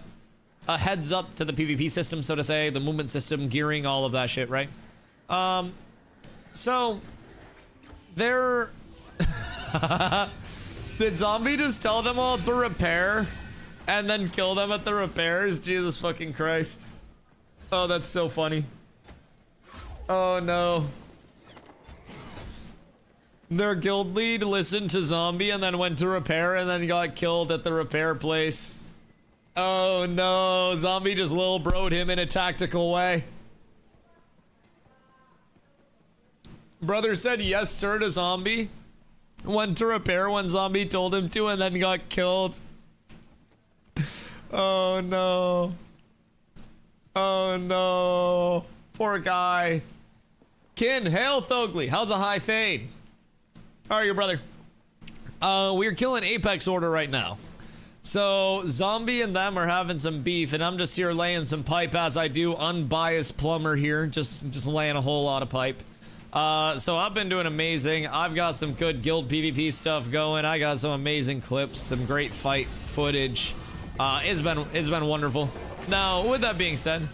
a heads up to the PvP system, so to say, the movement system, gearing, all of that shit, right? So they're did Zombie just tell them all to repair and then kill them at the repairs? Jesus fucking Christ. Oh, that's so funny. Oh no. Their guild lead listened to Zombie and then went to repair and then got killed at the repair place. Oh no, Zombie just lil bro'd him in a tactical way. Brother said yes sir to Zombie. Went to repair when Zombie told him to and then got killed. Oh no. Oh no. Poor guy. Kin, hail Thogly. How's a high fade? How are you, brother? We're killing Apex Order right now. So, Zombie and them are having some beef, and I'm just here laying some pipe as I do. Unbiased plumber here, just laying a whole lot of pipe. So I've been doing amazing. I've got some good guild PvP stuff going. I got some amazing clips, some great fight footage. It's been wonderful. Now, with that being said,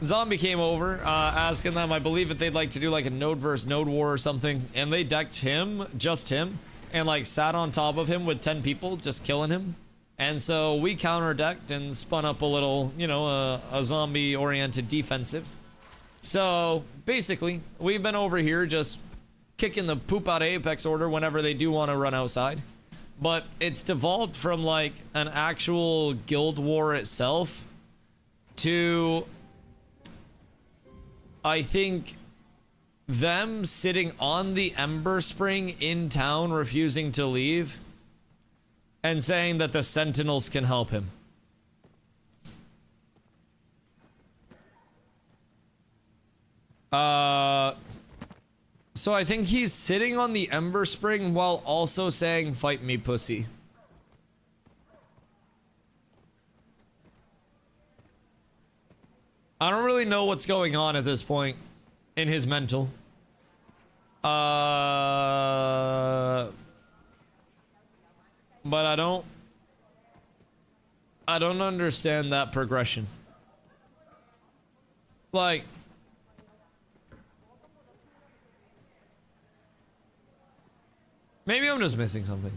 Zombie came over, asking them, I believe that they'd like to do like a node versus node war or something, and they decked him, just him, and like sat on top of him with 10 people, just killing him. And so we counter-decked and spun up a little, you know, a zombie-oriented defensive. So basically, we've been over here just kicking the poop out of Apex Order whenever they do want to run outside. But it's devolved from like an actual guild war itself to, I think, them sitting on the Ember Spring in town, refusing to leave, and saying that the Sentinels can help him. So I think he's sitting on the Ember Spring while also saying, "Fight me, pussy." I don't really know what's going on at this point in his mental. But I don't understand that progression. Like, maybe I'm just missing something.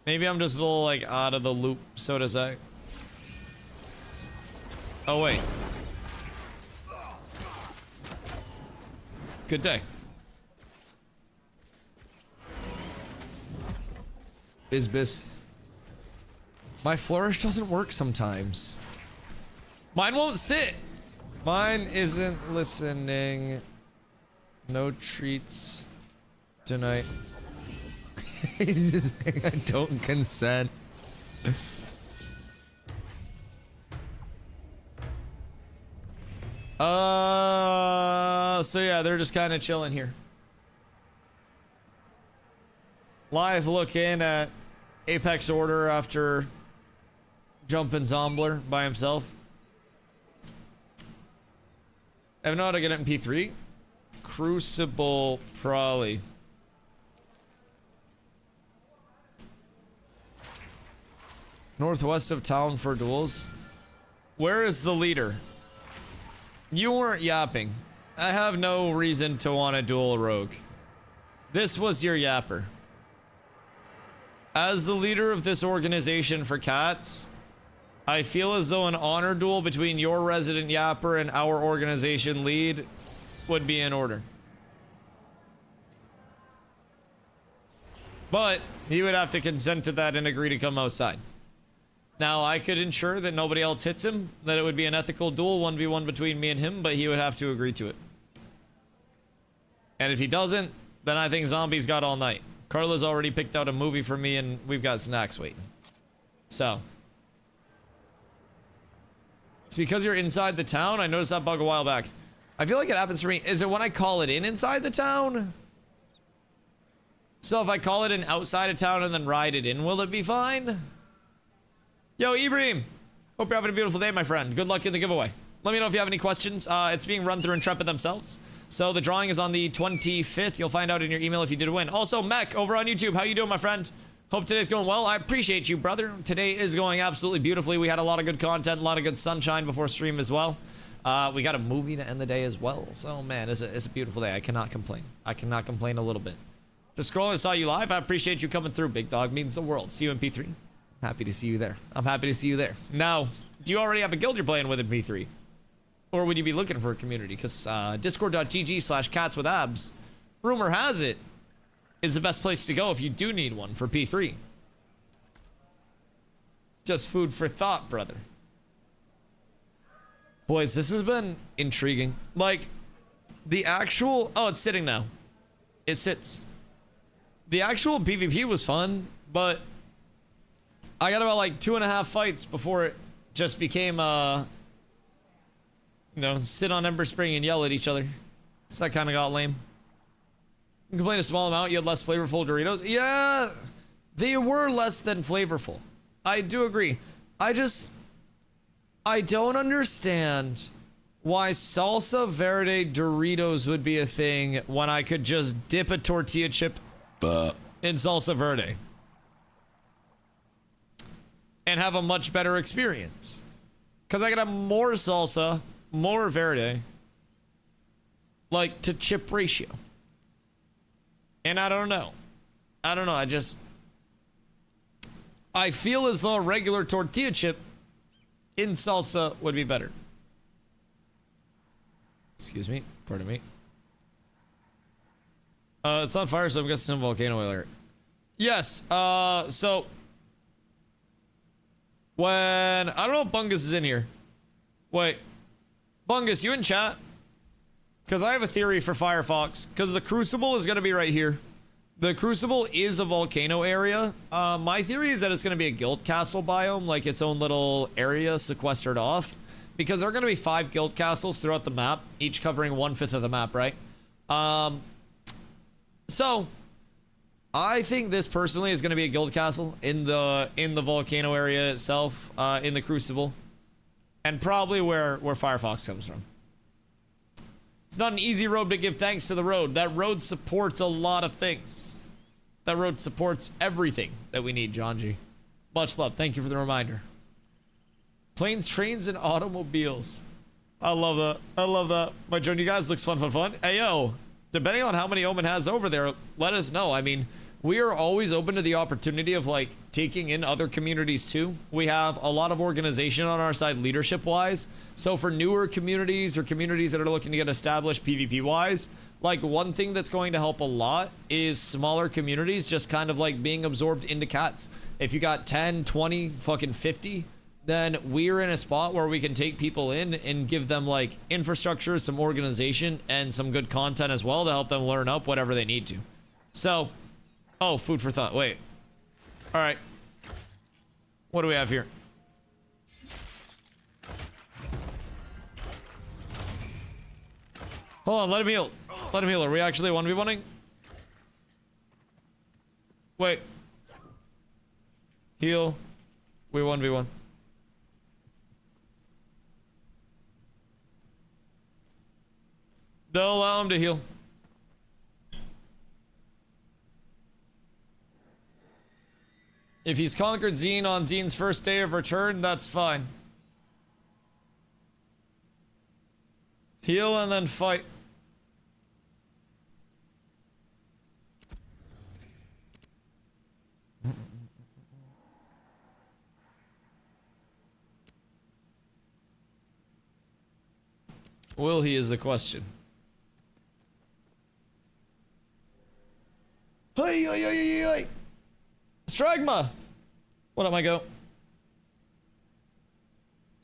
Maybe I'm just a little like out of the loop, so to say. Oh wait. Good day. Bizbiz. My flourish doesn't work sometimes. Mine won't sit. Mine isn't listening. No treats tonight. He's just saying I don't consent. So yeah, they're just kind of chilling here. Live look in at Apex Order after jumping Zombler by himself. I don't know how to get it in P3. Crucible, probably. Northwest of town for duels. Where is the leader? You weren't yapping. I have no reason to want to duel a rogue. This was your yapper. As the leader of this organization for cats, I feel as though an honor duel between your resident yapper and our organization lead would be in order. But he would have to consent to that and agree to come outside. Now, I could ensure that nobody else hits him, that it would be an ethical duel 1v1 between me and him, but he would have to agree to it. And if he doesn't, then I think Zombie's got all night. Carla's already picked out a movie for me and we've got snacks waiting. So. It's because you're inside the town? I noticed that bug a while back. I feel like it happens for me. Is it when I call it in inside the town? So if I call it in outside of town and then ride it in, will it be fine? Yo, Ibrahim. Hope you're having a beautiful day, my friend. Good luck in the giveaway. Let me know if you have any questions. It's being run through Intrepid themselves. So the drawing is on the 25th. You'll find out in your email if you did win. Also, Mech over on YouTube. How you doing, my friend? Hope today's going well. I appreciate you, brother. Today is going absolutely beautifully. We had a lot of good content, a lot of good sunshine before stream as well. We got a movie to end the day as well. So, man, it's a beautiful day. I cannot complain. I cannot complain a little bit. Just scrolling and saw you live. I appreciate you coming through. Big dog means the world. See you in P3. Happy to see you there. I'm happy to see you there. Now, do you already have a guild you're playing with in P3? Or would you be looking for a community? Because discord.gg/catswithabs, rumor has it, is the best place to go if you do need one for P3. Just food for thought, brother. Boys, this has been intriguing. Like, the actual... Oh, it's sitting now. It sits. The actual PvP was fun, but I got about like 2.5 fights before it just became, you know, sit on Ember Spring and yell at each other. So that kind of got lame. You complain a small amount, you had less flavorful Doritos. Yeah, they were less than flavorful. I do agree. I don't understand why salsa verde Doritos would be a thing when I could just dip a tortilla chip in salsa verde and have a much better experience. Because I could have more salsa, more verde, like to chip ratio. And I don't know. I feel as though a regular tortilla chip in salsa would be better. Excuse me. Pardon me. It's on fire, so I'm guessing some volcano alert. Yes. So when I don't know if Bungus is in here. Wait, Bungus, you in chat? Because I have a theory for Firefox. Because the Crucible is going to be right here. The Crucible is a volcano area. My theory is that it's going to be a guild castle biome, like its own little area sequestered off. Because there are going to be 5 guild castles throughout the map, each covering 1/5 of the map, right? So I think this personally is going to be a guild castle in the volcano area itself, in the Crucible, and probably where Firefox comes from. It's not an easy road to give thanks to the road. That road supports a lot of things. That road supports everything that we need, John G. Much love. Thank you for the reminder. Planes, trains, and automobiles. I love that. I love that. My John, you guys looks fun. Hey, yo, depending on how many Omen has over there, let us know. I mean, we are always open to the opportunity of like taking in other communities too. We have a lot of organization on our side leadership wise. So for newer communities or communities that are looking to get established PvP wise, like one thing that's going to help a lot is smaller communities just kind of like being absorbed into cats. If you got 10, 20, fucking 50, then we're in a spot where we can take people in and give them like infrastructure, some organization, and some good content as well to help them learn up whatever they need to. So, oh, food for thought. Wait. All right. What do we have here? Hold on, let him heal. Let him heal. Are we actually 1v1ing? Wait. Heal. We 1v1. They'll allow him to heal. If he's conquered Zine on Zine's first day of return, that's fine. Heal and then fight. Will he is the question. Hey, hey, hey, hey, hey. Stragma! What up, my go?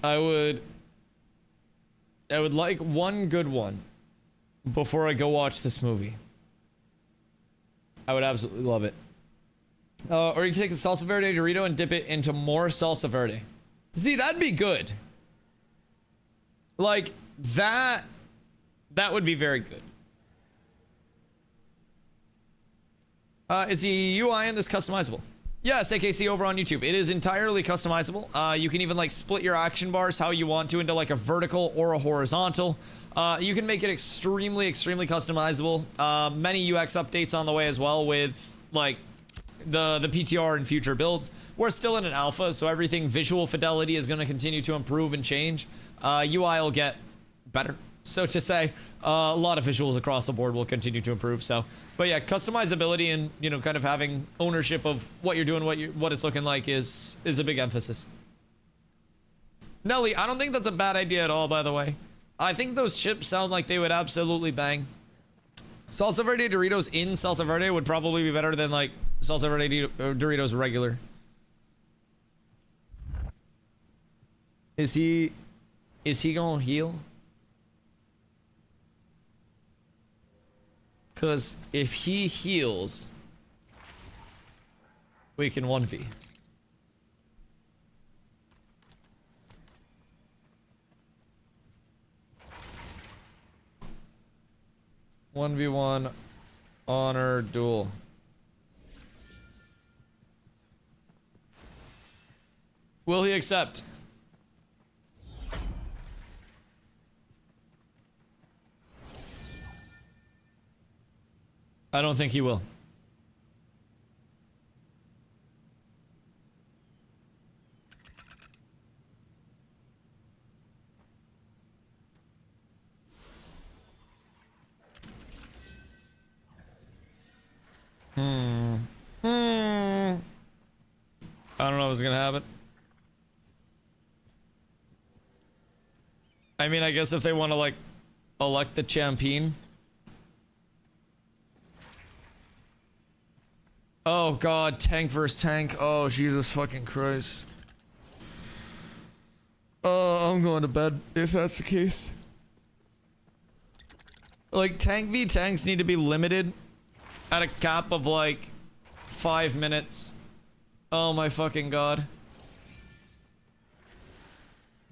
I would like one good one before I go watch this movie. I would absolutely love it. Or you can take the salsa verde Dorito and dip it into more salsa verde. See, that'd be good. Like, that would be very good. Is the UI in this customizable? Yes, AKC over on YouTube. It is entirely customizable. You can even like split your action bars how you want to into like a vertical or a horizontal. You can make it extremely, extremely customizable. Many UX updates on the way as well with like the PTR in future builds. We're still in an alpha, so everything visual fidelity is going to continue to improve and change. UI will get better, so to say. A lot of visuals across the board will continue to improve. So, but yeah, customizability and, you know, kind of having ownership of what you're doing, what it's looking like is a big emphasis. Nelly, I don't think that's a bad idea at all, by the way. I think those chips sound like they would absolutely bang. Salsa Verde Doritos in Salsa Verde would probably be better than like Salsa Verde Doritos regular. Is he gonna heal? Cause if he heals, we can 1v. One v one honor duel. Will he accept? I don't think he will. I don't know what's gonna happen. I mean, I guess if they want to like elect the champion. Oh god, tank versus tank. Oh Jesus fucking Christ. Oh, I'm going to bed if that's the case. Like tank v tanks need to be limited at a cap of like 5 minutes. Oh my fucking god.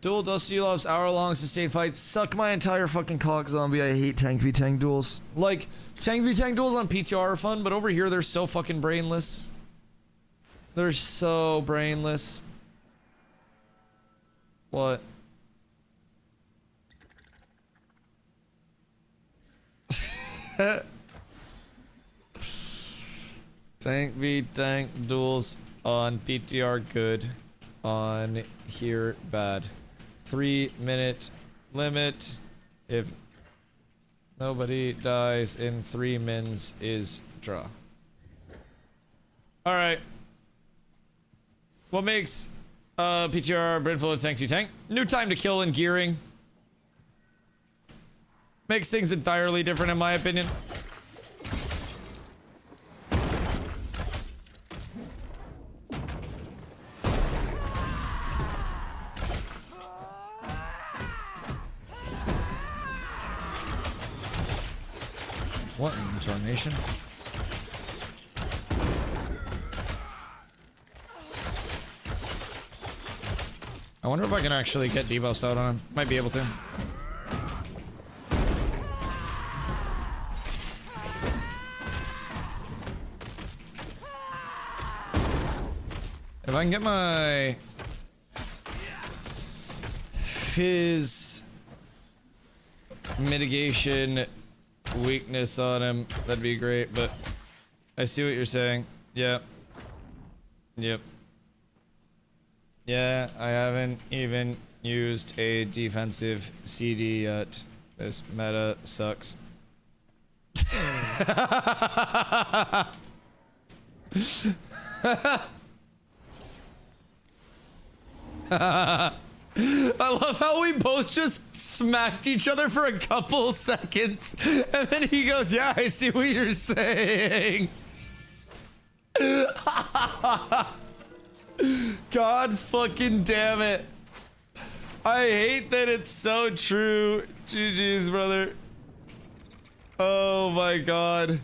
Duel Dusty loves hour-long sustained fights. Suck my entire fucking cock, zombie. I hate tank v tank duels. Like, tank v tank duels on PTR are fun, but over here they're so fucking brainless. They're so brainless. What? Tank v tank duels on PTR good, on here bad. 3-minute limit. If nobody dies in 3 mins is draw. All right. What makes PTR Brimful of tank v tank? New time to kill and gearing. Makes things entirely different in my opinion. What in tarnation? I wonder if I can actually get debuffs out on him. Might be able to. If I can get my fizz mitigation weakness on him, that'd be great, but I see what you're saying. Yeah. Yep. Yeah, I haven't even used a defensive CD yet. This meta sucks. I love how we both just smacked each other for a couple seconds, and then he goes, yeah, I see what you're saying. God fucking damn it. I hate that it's so true. GG's, brother. Oh my god.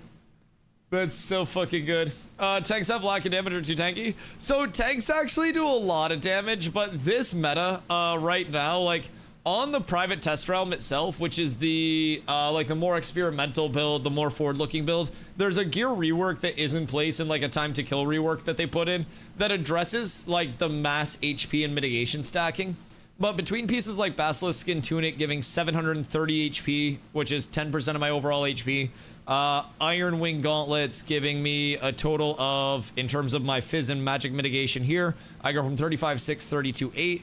That's so fucking good. Tanks have lack of damage or too tanky. So tanks actually do a lot of damage, but this meta right now, like on the private test realm itself, which is the like the more experimental build, the more forward-looking build, there's a gear rework that is in place and like a time to kill rework that they put in that addresses like the mass HP and mitigation stacking. But between pieces like Basilisk Skin Tunic giving 730 HP, which is 10% of my overall HP, Iron Wing Gauntlets giving me a total of, in terms of my Fizz and Magic Mitigation here, I go from 35.6, 32.8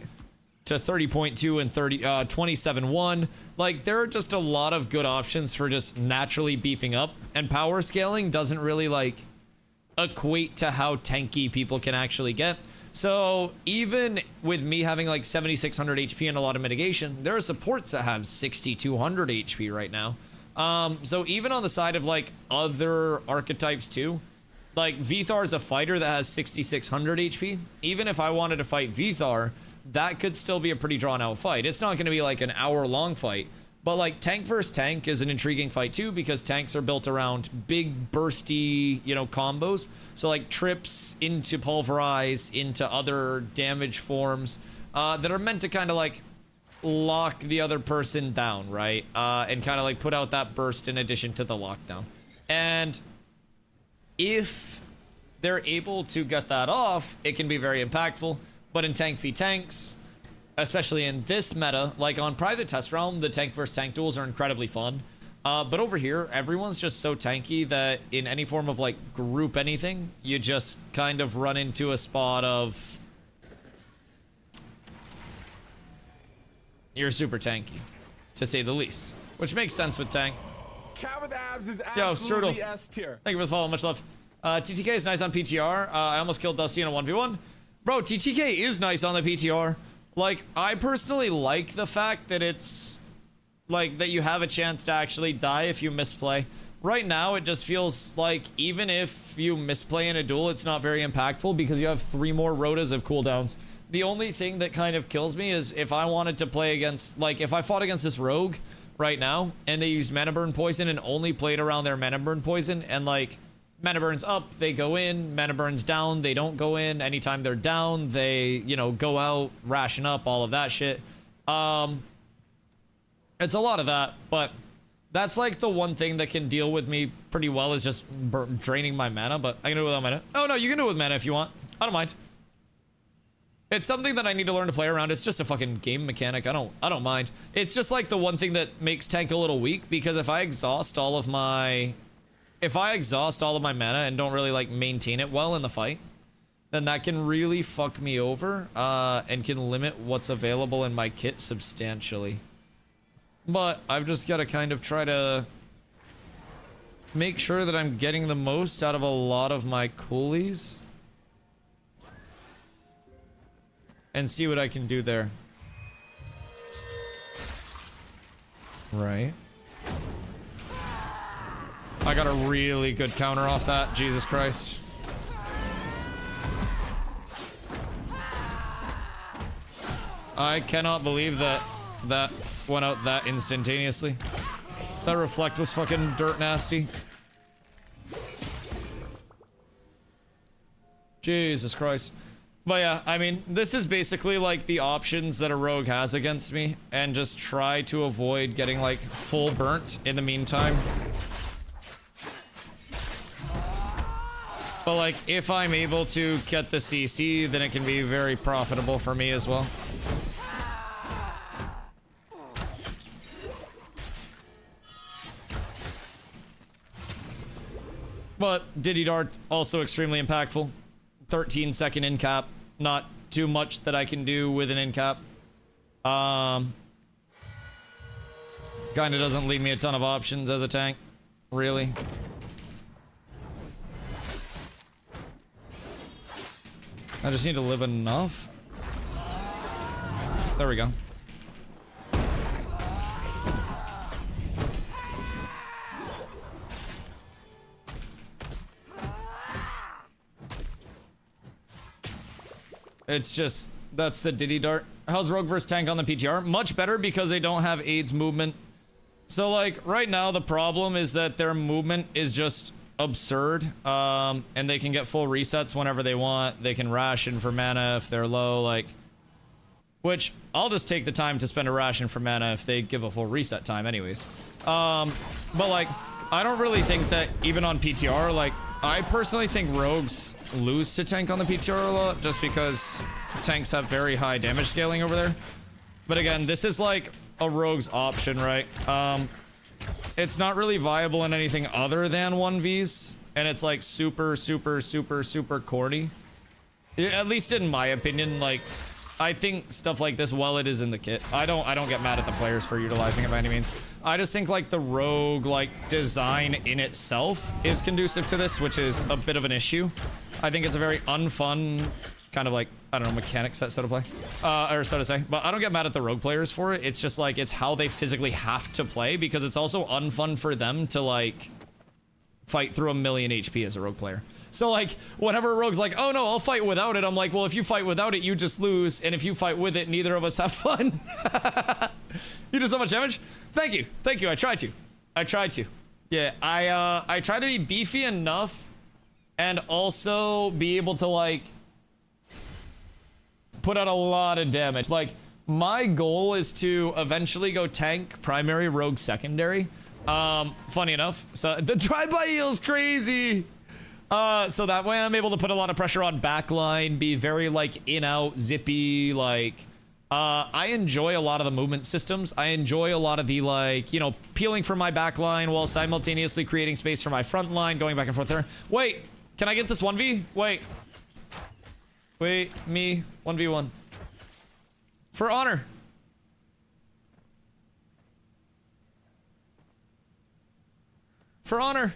to 30.2 and 27.1. Like, there are just a lot of good options for just naturally beefing up, and power scaling doesn't really, like, equate to how tanky people can actually get. So even with me having like 7,600 HP and a lot of mitigation, there are supports that have 6,200 HP right now. So even on the side of like other archetypes too, like Vthar is a fighter that has 6,600 HP. Even if I wanted to fight Vthar, that could still be a pretty drawn out fight. It's not going to be like an hour-long fight, but like tank versus tank is an intriguing fight too, because tanks are built around big bursty, you know, combos. So like trips into pulverize, into other damage forms that are meant to kind of like lock the other person down, right? And kind of like put out that burst in addition to the lockdown. And if they're able to get that off, it can be very impactful. But in tank v tanks, especially in this meta, like on Private Test Realm, the tank versus tank duels are incredibly fun. But over here, everyone's just so tanky that in any form of like group anything, you just kind of run into a spot of you're super tanky, to say the least. Which makes sense with tank. Cat with abs is Yo, absolutely Strudel. S tier. Thank you for the follow, much love. TTK is nice on PTR. I almost killed Dusty in a 1v1. Bro, TTK is nice on the PTR. Like, I personally like the fact that it's, like, that you have a chance to actually die if you misplay. Right now, it just feels like even if you misplay in a duel, it's not very impactful because you have 3 more rotas of cooldowns. The only thing that kind of kills me is if I wanted to play against, like, if I fought against this rogue right now and they used Mana Burn Poison and only played around their Mana Burn Poison and, like, Mana Burn's up, they go in, Mana Burn's down, they don't go in. Anytime they're down, they, you know, go out, ration up, all of that shit. It's a lot of that, but that's like the one thing that can deal with me pretty well is just draining my mana, but I can do it without mana. Oh no, you can do it with mana if you want. I don't mind. It's something that I need to learn to play around. It's just a fucking game mechanic. I don't mind. It's just like the one thing that makes tank a little weak, because if I exhaust all of my mana and don't really like maintain it well in the fight, then that can really fuck me over and can limit what's available in my kit substantially. But I've just got to kind of try to make sure that I'm getting the most out of a lot of my coolies and see what I can do there. Right. I got a really good counter off that. Jesus Christ. I cannot believe that that went out that instantaneously. That reflect was fucking dirt nasty. Jesus Christ. But yeah, I mean, this is basically like the options that a rogue has against me, and just try to avoid getting like full burnt in the meantime. But like, if I'm able to get the CC, then it can be very profitable for me as well. But Diddy Dart, also extremely impactful. 13-second in cap. Not too much that I can do with an in cap. Kinda doesn't leave me a ton of options as a tank. Really. I just need to live enough. There we go. It's just, that's the Diddy Dart. How's Rogue vs Tank on the PTR? Much better because they don't have AIDS movement. So like, right now the problem is that their movement is just absurd. And they can get full resets whenever they want. They can ration for mana if they're low, like... Which, I'll just take the time to spend a ration for mana if they give a full reset time anyways. But like, I don't really think that even on PTR, like, I personally think rogues lose to tank on the PTR a lot, just because tanks have very high damage scaling over there. But again, this is like a rogue's option, right? it's not really viable in anything other than 1Vs, and it's like super corny. At least in my opinion, like, I think stuff like this, while it is in the kit, I don't get mad at the players for utilizing it by any means. I just think like the rogue like design in itself is conducive to this, which is a bit of an issue. I think it's a very unfun kind of like, I don't know, mechanic set, so to play, or so to say. But I don't get mad at the rogue players for it. It's just like, it's how they physically have to play, because it's also unfun for them to like fight through 1,000,000 HP as a rogue player. So like, whenever a rogue's like, oh no, I'll fight without it, I'm like, well, if you fight without it, you just lose. And if you fight with it, neither of us have fun. You do so much damage. Thank you. Thank you. I tried to. Yeah, I try to be beefy enough and also be able to like put out a lot of damage. Like, my goal is to eventually go tank, primary, rogue, secondary. Funny enough, so the drive-by heal's crazy. So that way I'm able to put a lot of pressure on backline, be very like in-out, zippy, like, I enjoy a lot of the movement systems. I enjoy a lot of the like, you know, peeling from my backline while simultaneously creating space for my front line, going back and forth there. Wait, can I get this 1v? Wait, me, 1v1. For honor. For honor.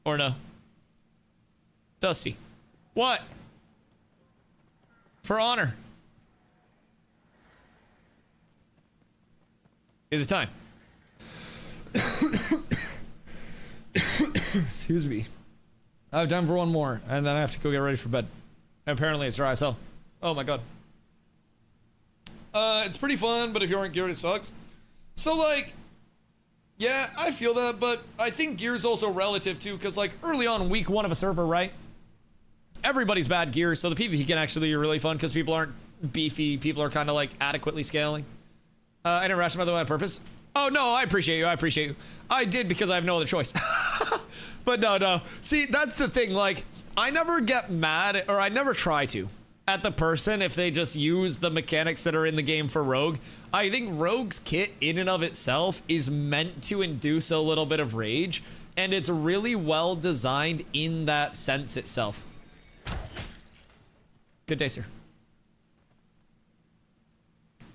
Or no? Dusty. What? For honor. Is it time? Excuse me. I have time for one more, and then I have to go get ready for bed. Apparently it's dry as hell. Oh my god. It's pretty fun, but if you aren't geared, it sucks. So like, yeah, I feel that, but I think gear's also relative too, because like early on week 1 of a server, right? Everybody's bad gear, so the PvP can actually be really fun because people aren't beefy, people are kind of like adequately scaling. I didn't ration by the way on purpose. Oh no, I appreciate you. I did because I have no other choice. But no. See, that's the thing, like, I never get mad, or I never try to, at the person if they just use the mechanics that are in the game for Rogue. I think Rogue's kit in and of itself is meant to induce a little bit of rage, and it's really well designed in that sense itself. Good day, sir.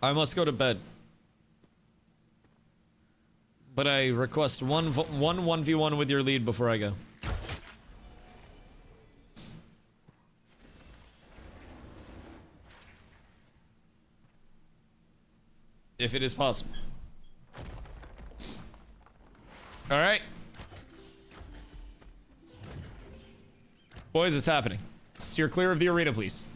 I must go to bed. But I request one 1v1 with your lead before I go. If it is possible. All right. Boys, it's happening. Steer clear of the arena, please.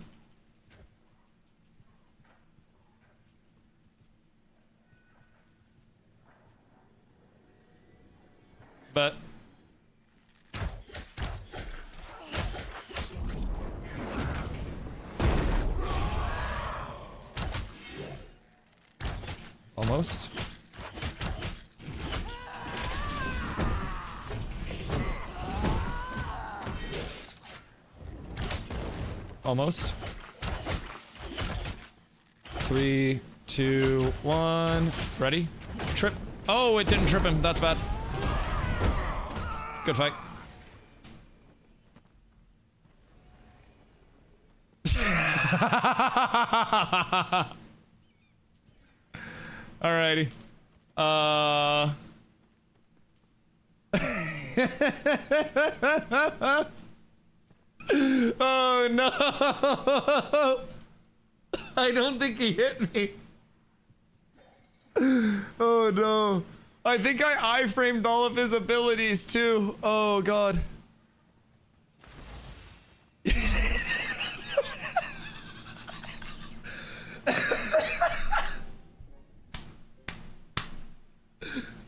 But almost. Almost. 3, 2, 1. Ready? Trip. Oh, it didn't trip him. That's bad. Good fight. Alrighty. Oh no! I don't think he hit me. Oh no. I think I iframed all of his abilities too. Oh god.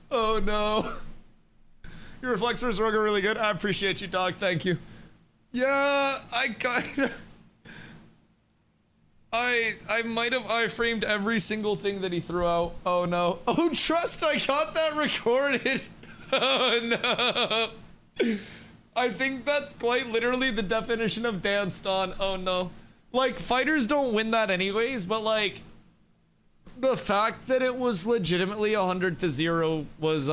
Oh no. Your reflexes are really good. I appreciate you, dog. Thank you. Yeah, I kinda... I might have iframed every single thing that he threw out. Oh no. Oh, trust, I got that recorded. Oh no. I think that's quite literally the definition of danced on. Oh no. Like, fighters don't win that anyways, but like, the fact that it was legitimately 100-0 was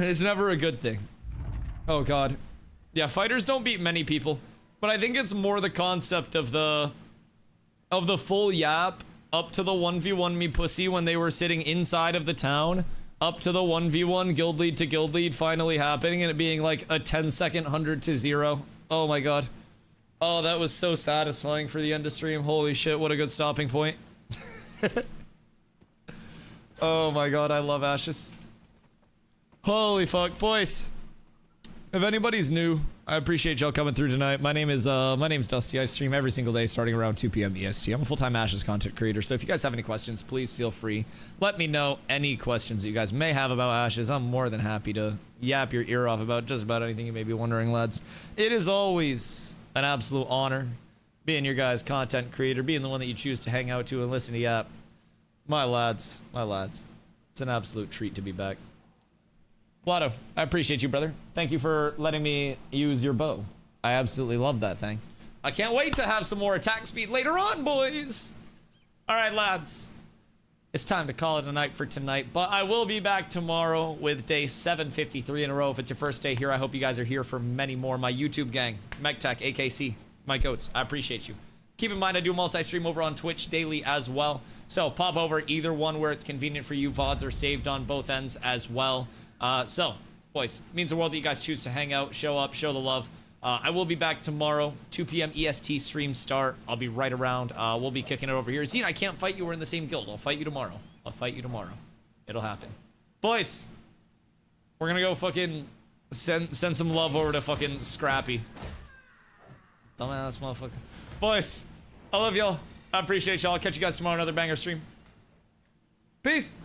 is never a good thing. Oh god. Yeah, fighters don't beat many people, but I think it's more the concept of the full yap up to the 1v1 me pussy when they were sitting inside of the town, up to the 1v1 guild lead to guild lead finally happening and it being like a 10-second 100-0. Oh my god. Oh, that was so satisfying for the end of stream. Holy shit, what a good stopping point. Oh my god, I love Ashes. Holy fuck, boys. If anybody's new, I appreciate y'all coming through tonight. My name is Dusty. I stream every single day starting around 2 p.m. EST. I'm a full-time Ashes content creator, so if you guys have any questions, please feel free. Let me know any questions that you guys may have about Ashes. I'm more than happy to yap your ear off about just about anything you may be wondering, lads. It is always an absolute honor being your guys' content creator, being the one that you choose to hang out to and listen to yap. My lads, my lads. It's an absolute treat to be back. Lotto, I appreciate you, brother. Thank you for letting me use your bow. I absolutely love that thing. I can't wait to have some more attack speed later on, boys. All right, lads. It's time to call it a night for tonight, but I will be back tomorrow with day 753 in a row. If it's your first day here, I hope you guys are here for many more. My YouTube gang, MechTech, AKC, my goats, I appreciate you. Keep in mind, I do multi-stream over on Twitch daily as well. So pop over either one where it's convenient for you. VODs are saved on both ends as well. So, boys, means the world that you guys choose to hang out, show up, show the love. I will be back tomorrow, 2 p.m. EST stream start. I'll be right around. We'll be kicking it over here. Zine, I can't fight you. We're in the same guild. I'll fight you tomorrow. I'll fight you tomorrow. It'll happen. Boys, we're gonna go fucking send some love over to fucking Scrappy. Dumbass motherfucker. Boys, I love y'all. I appreciate y'all. I'll catch you guys tomorrow, another banger stream. Peace.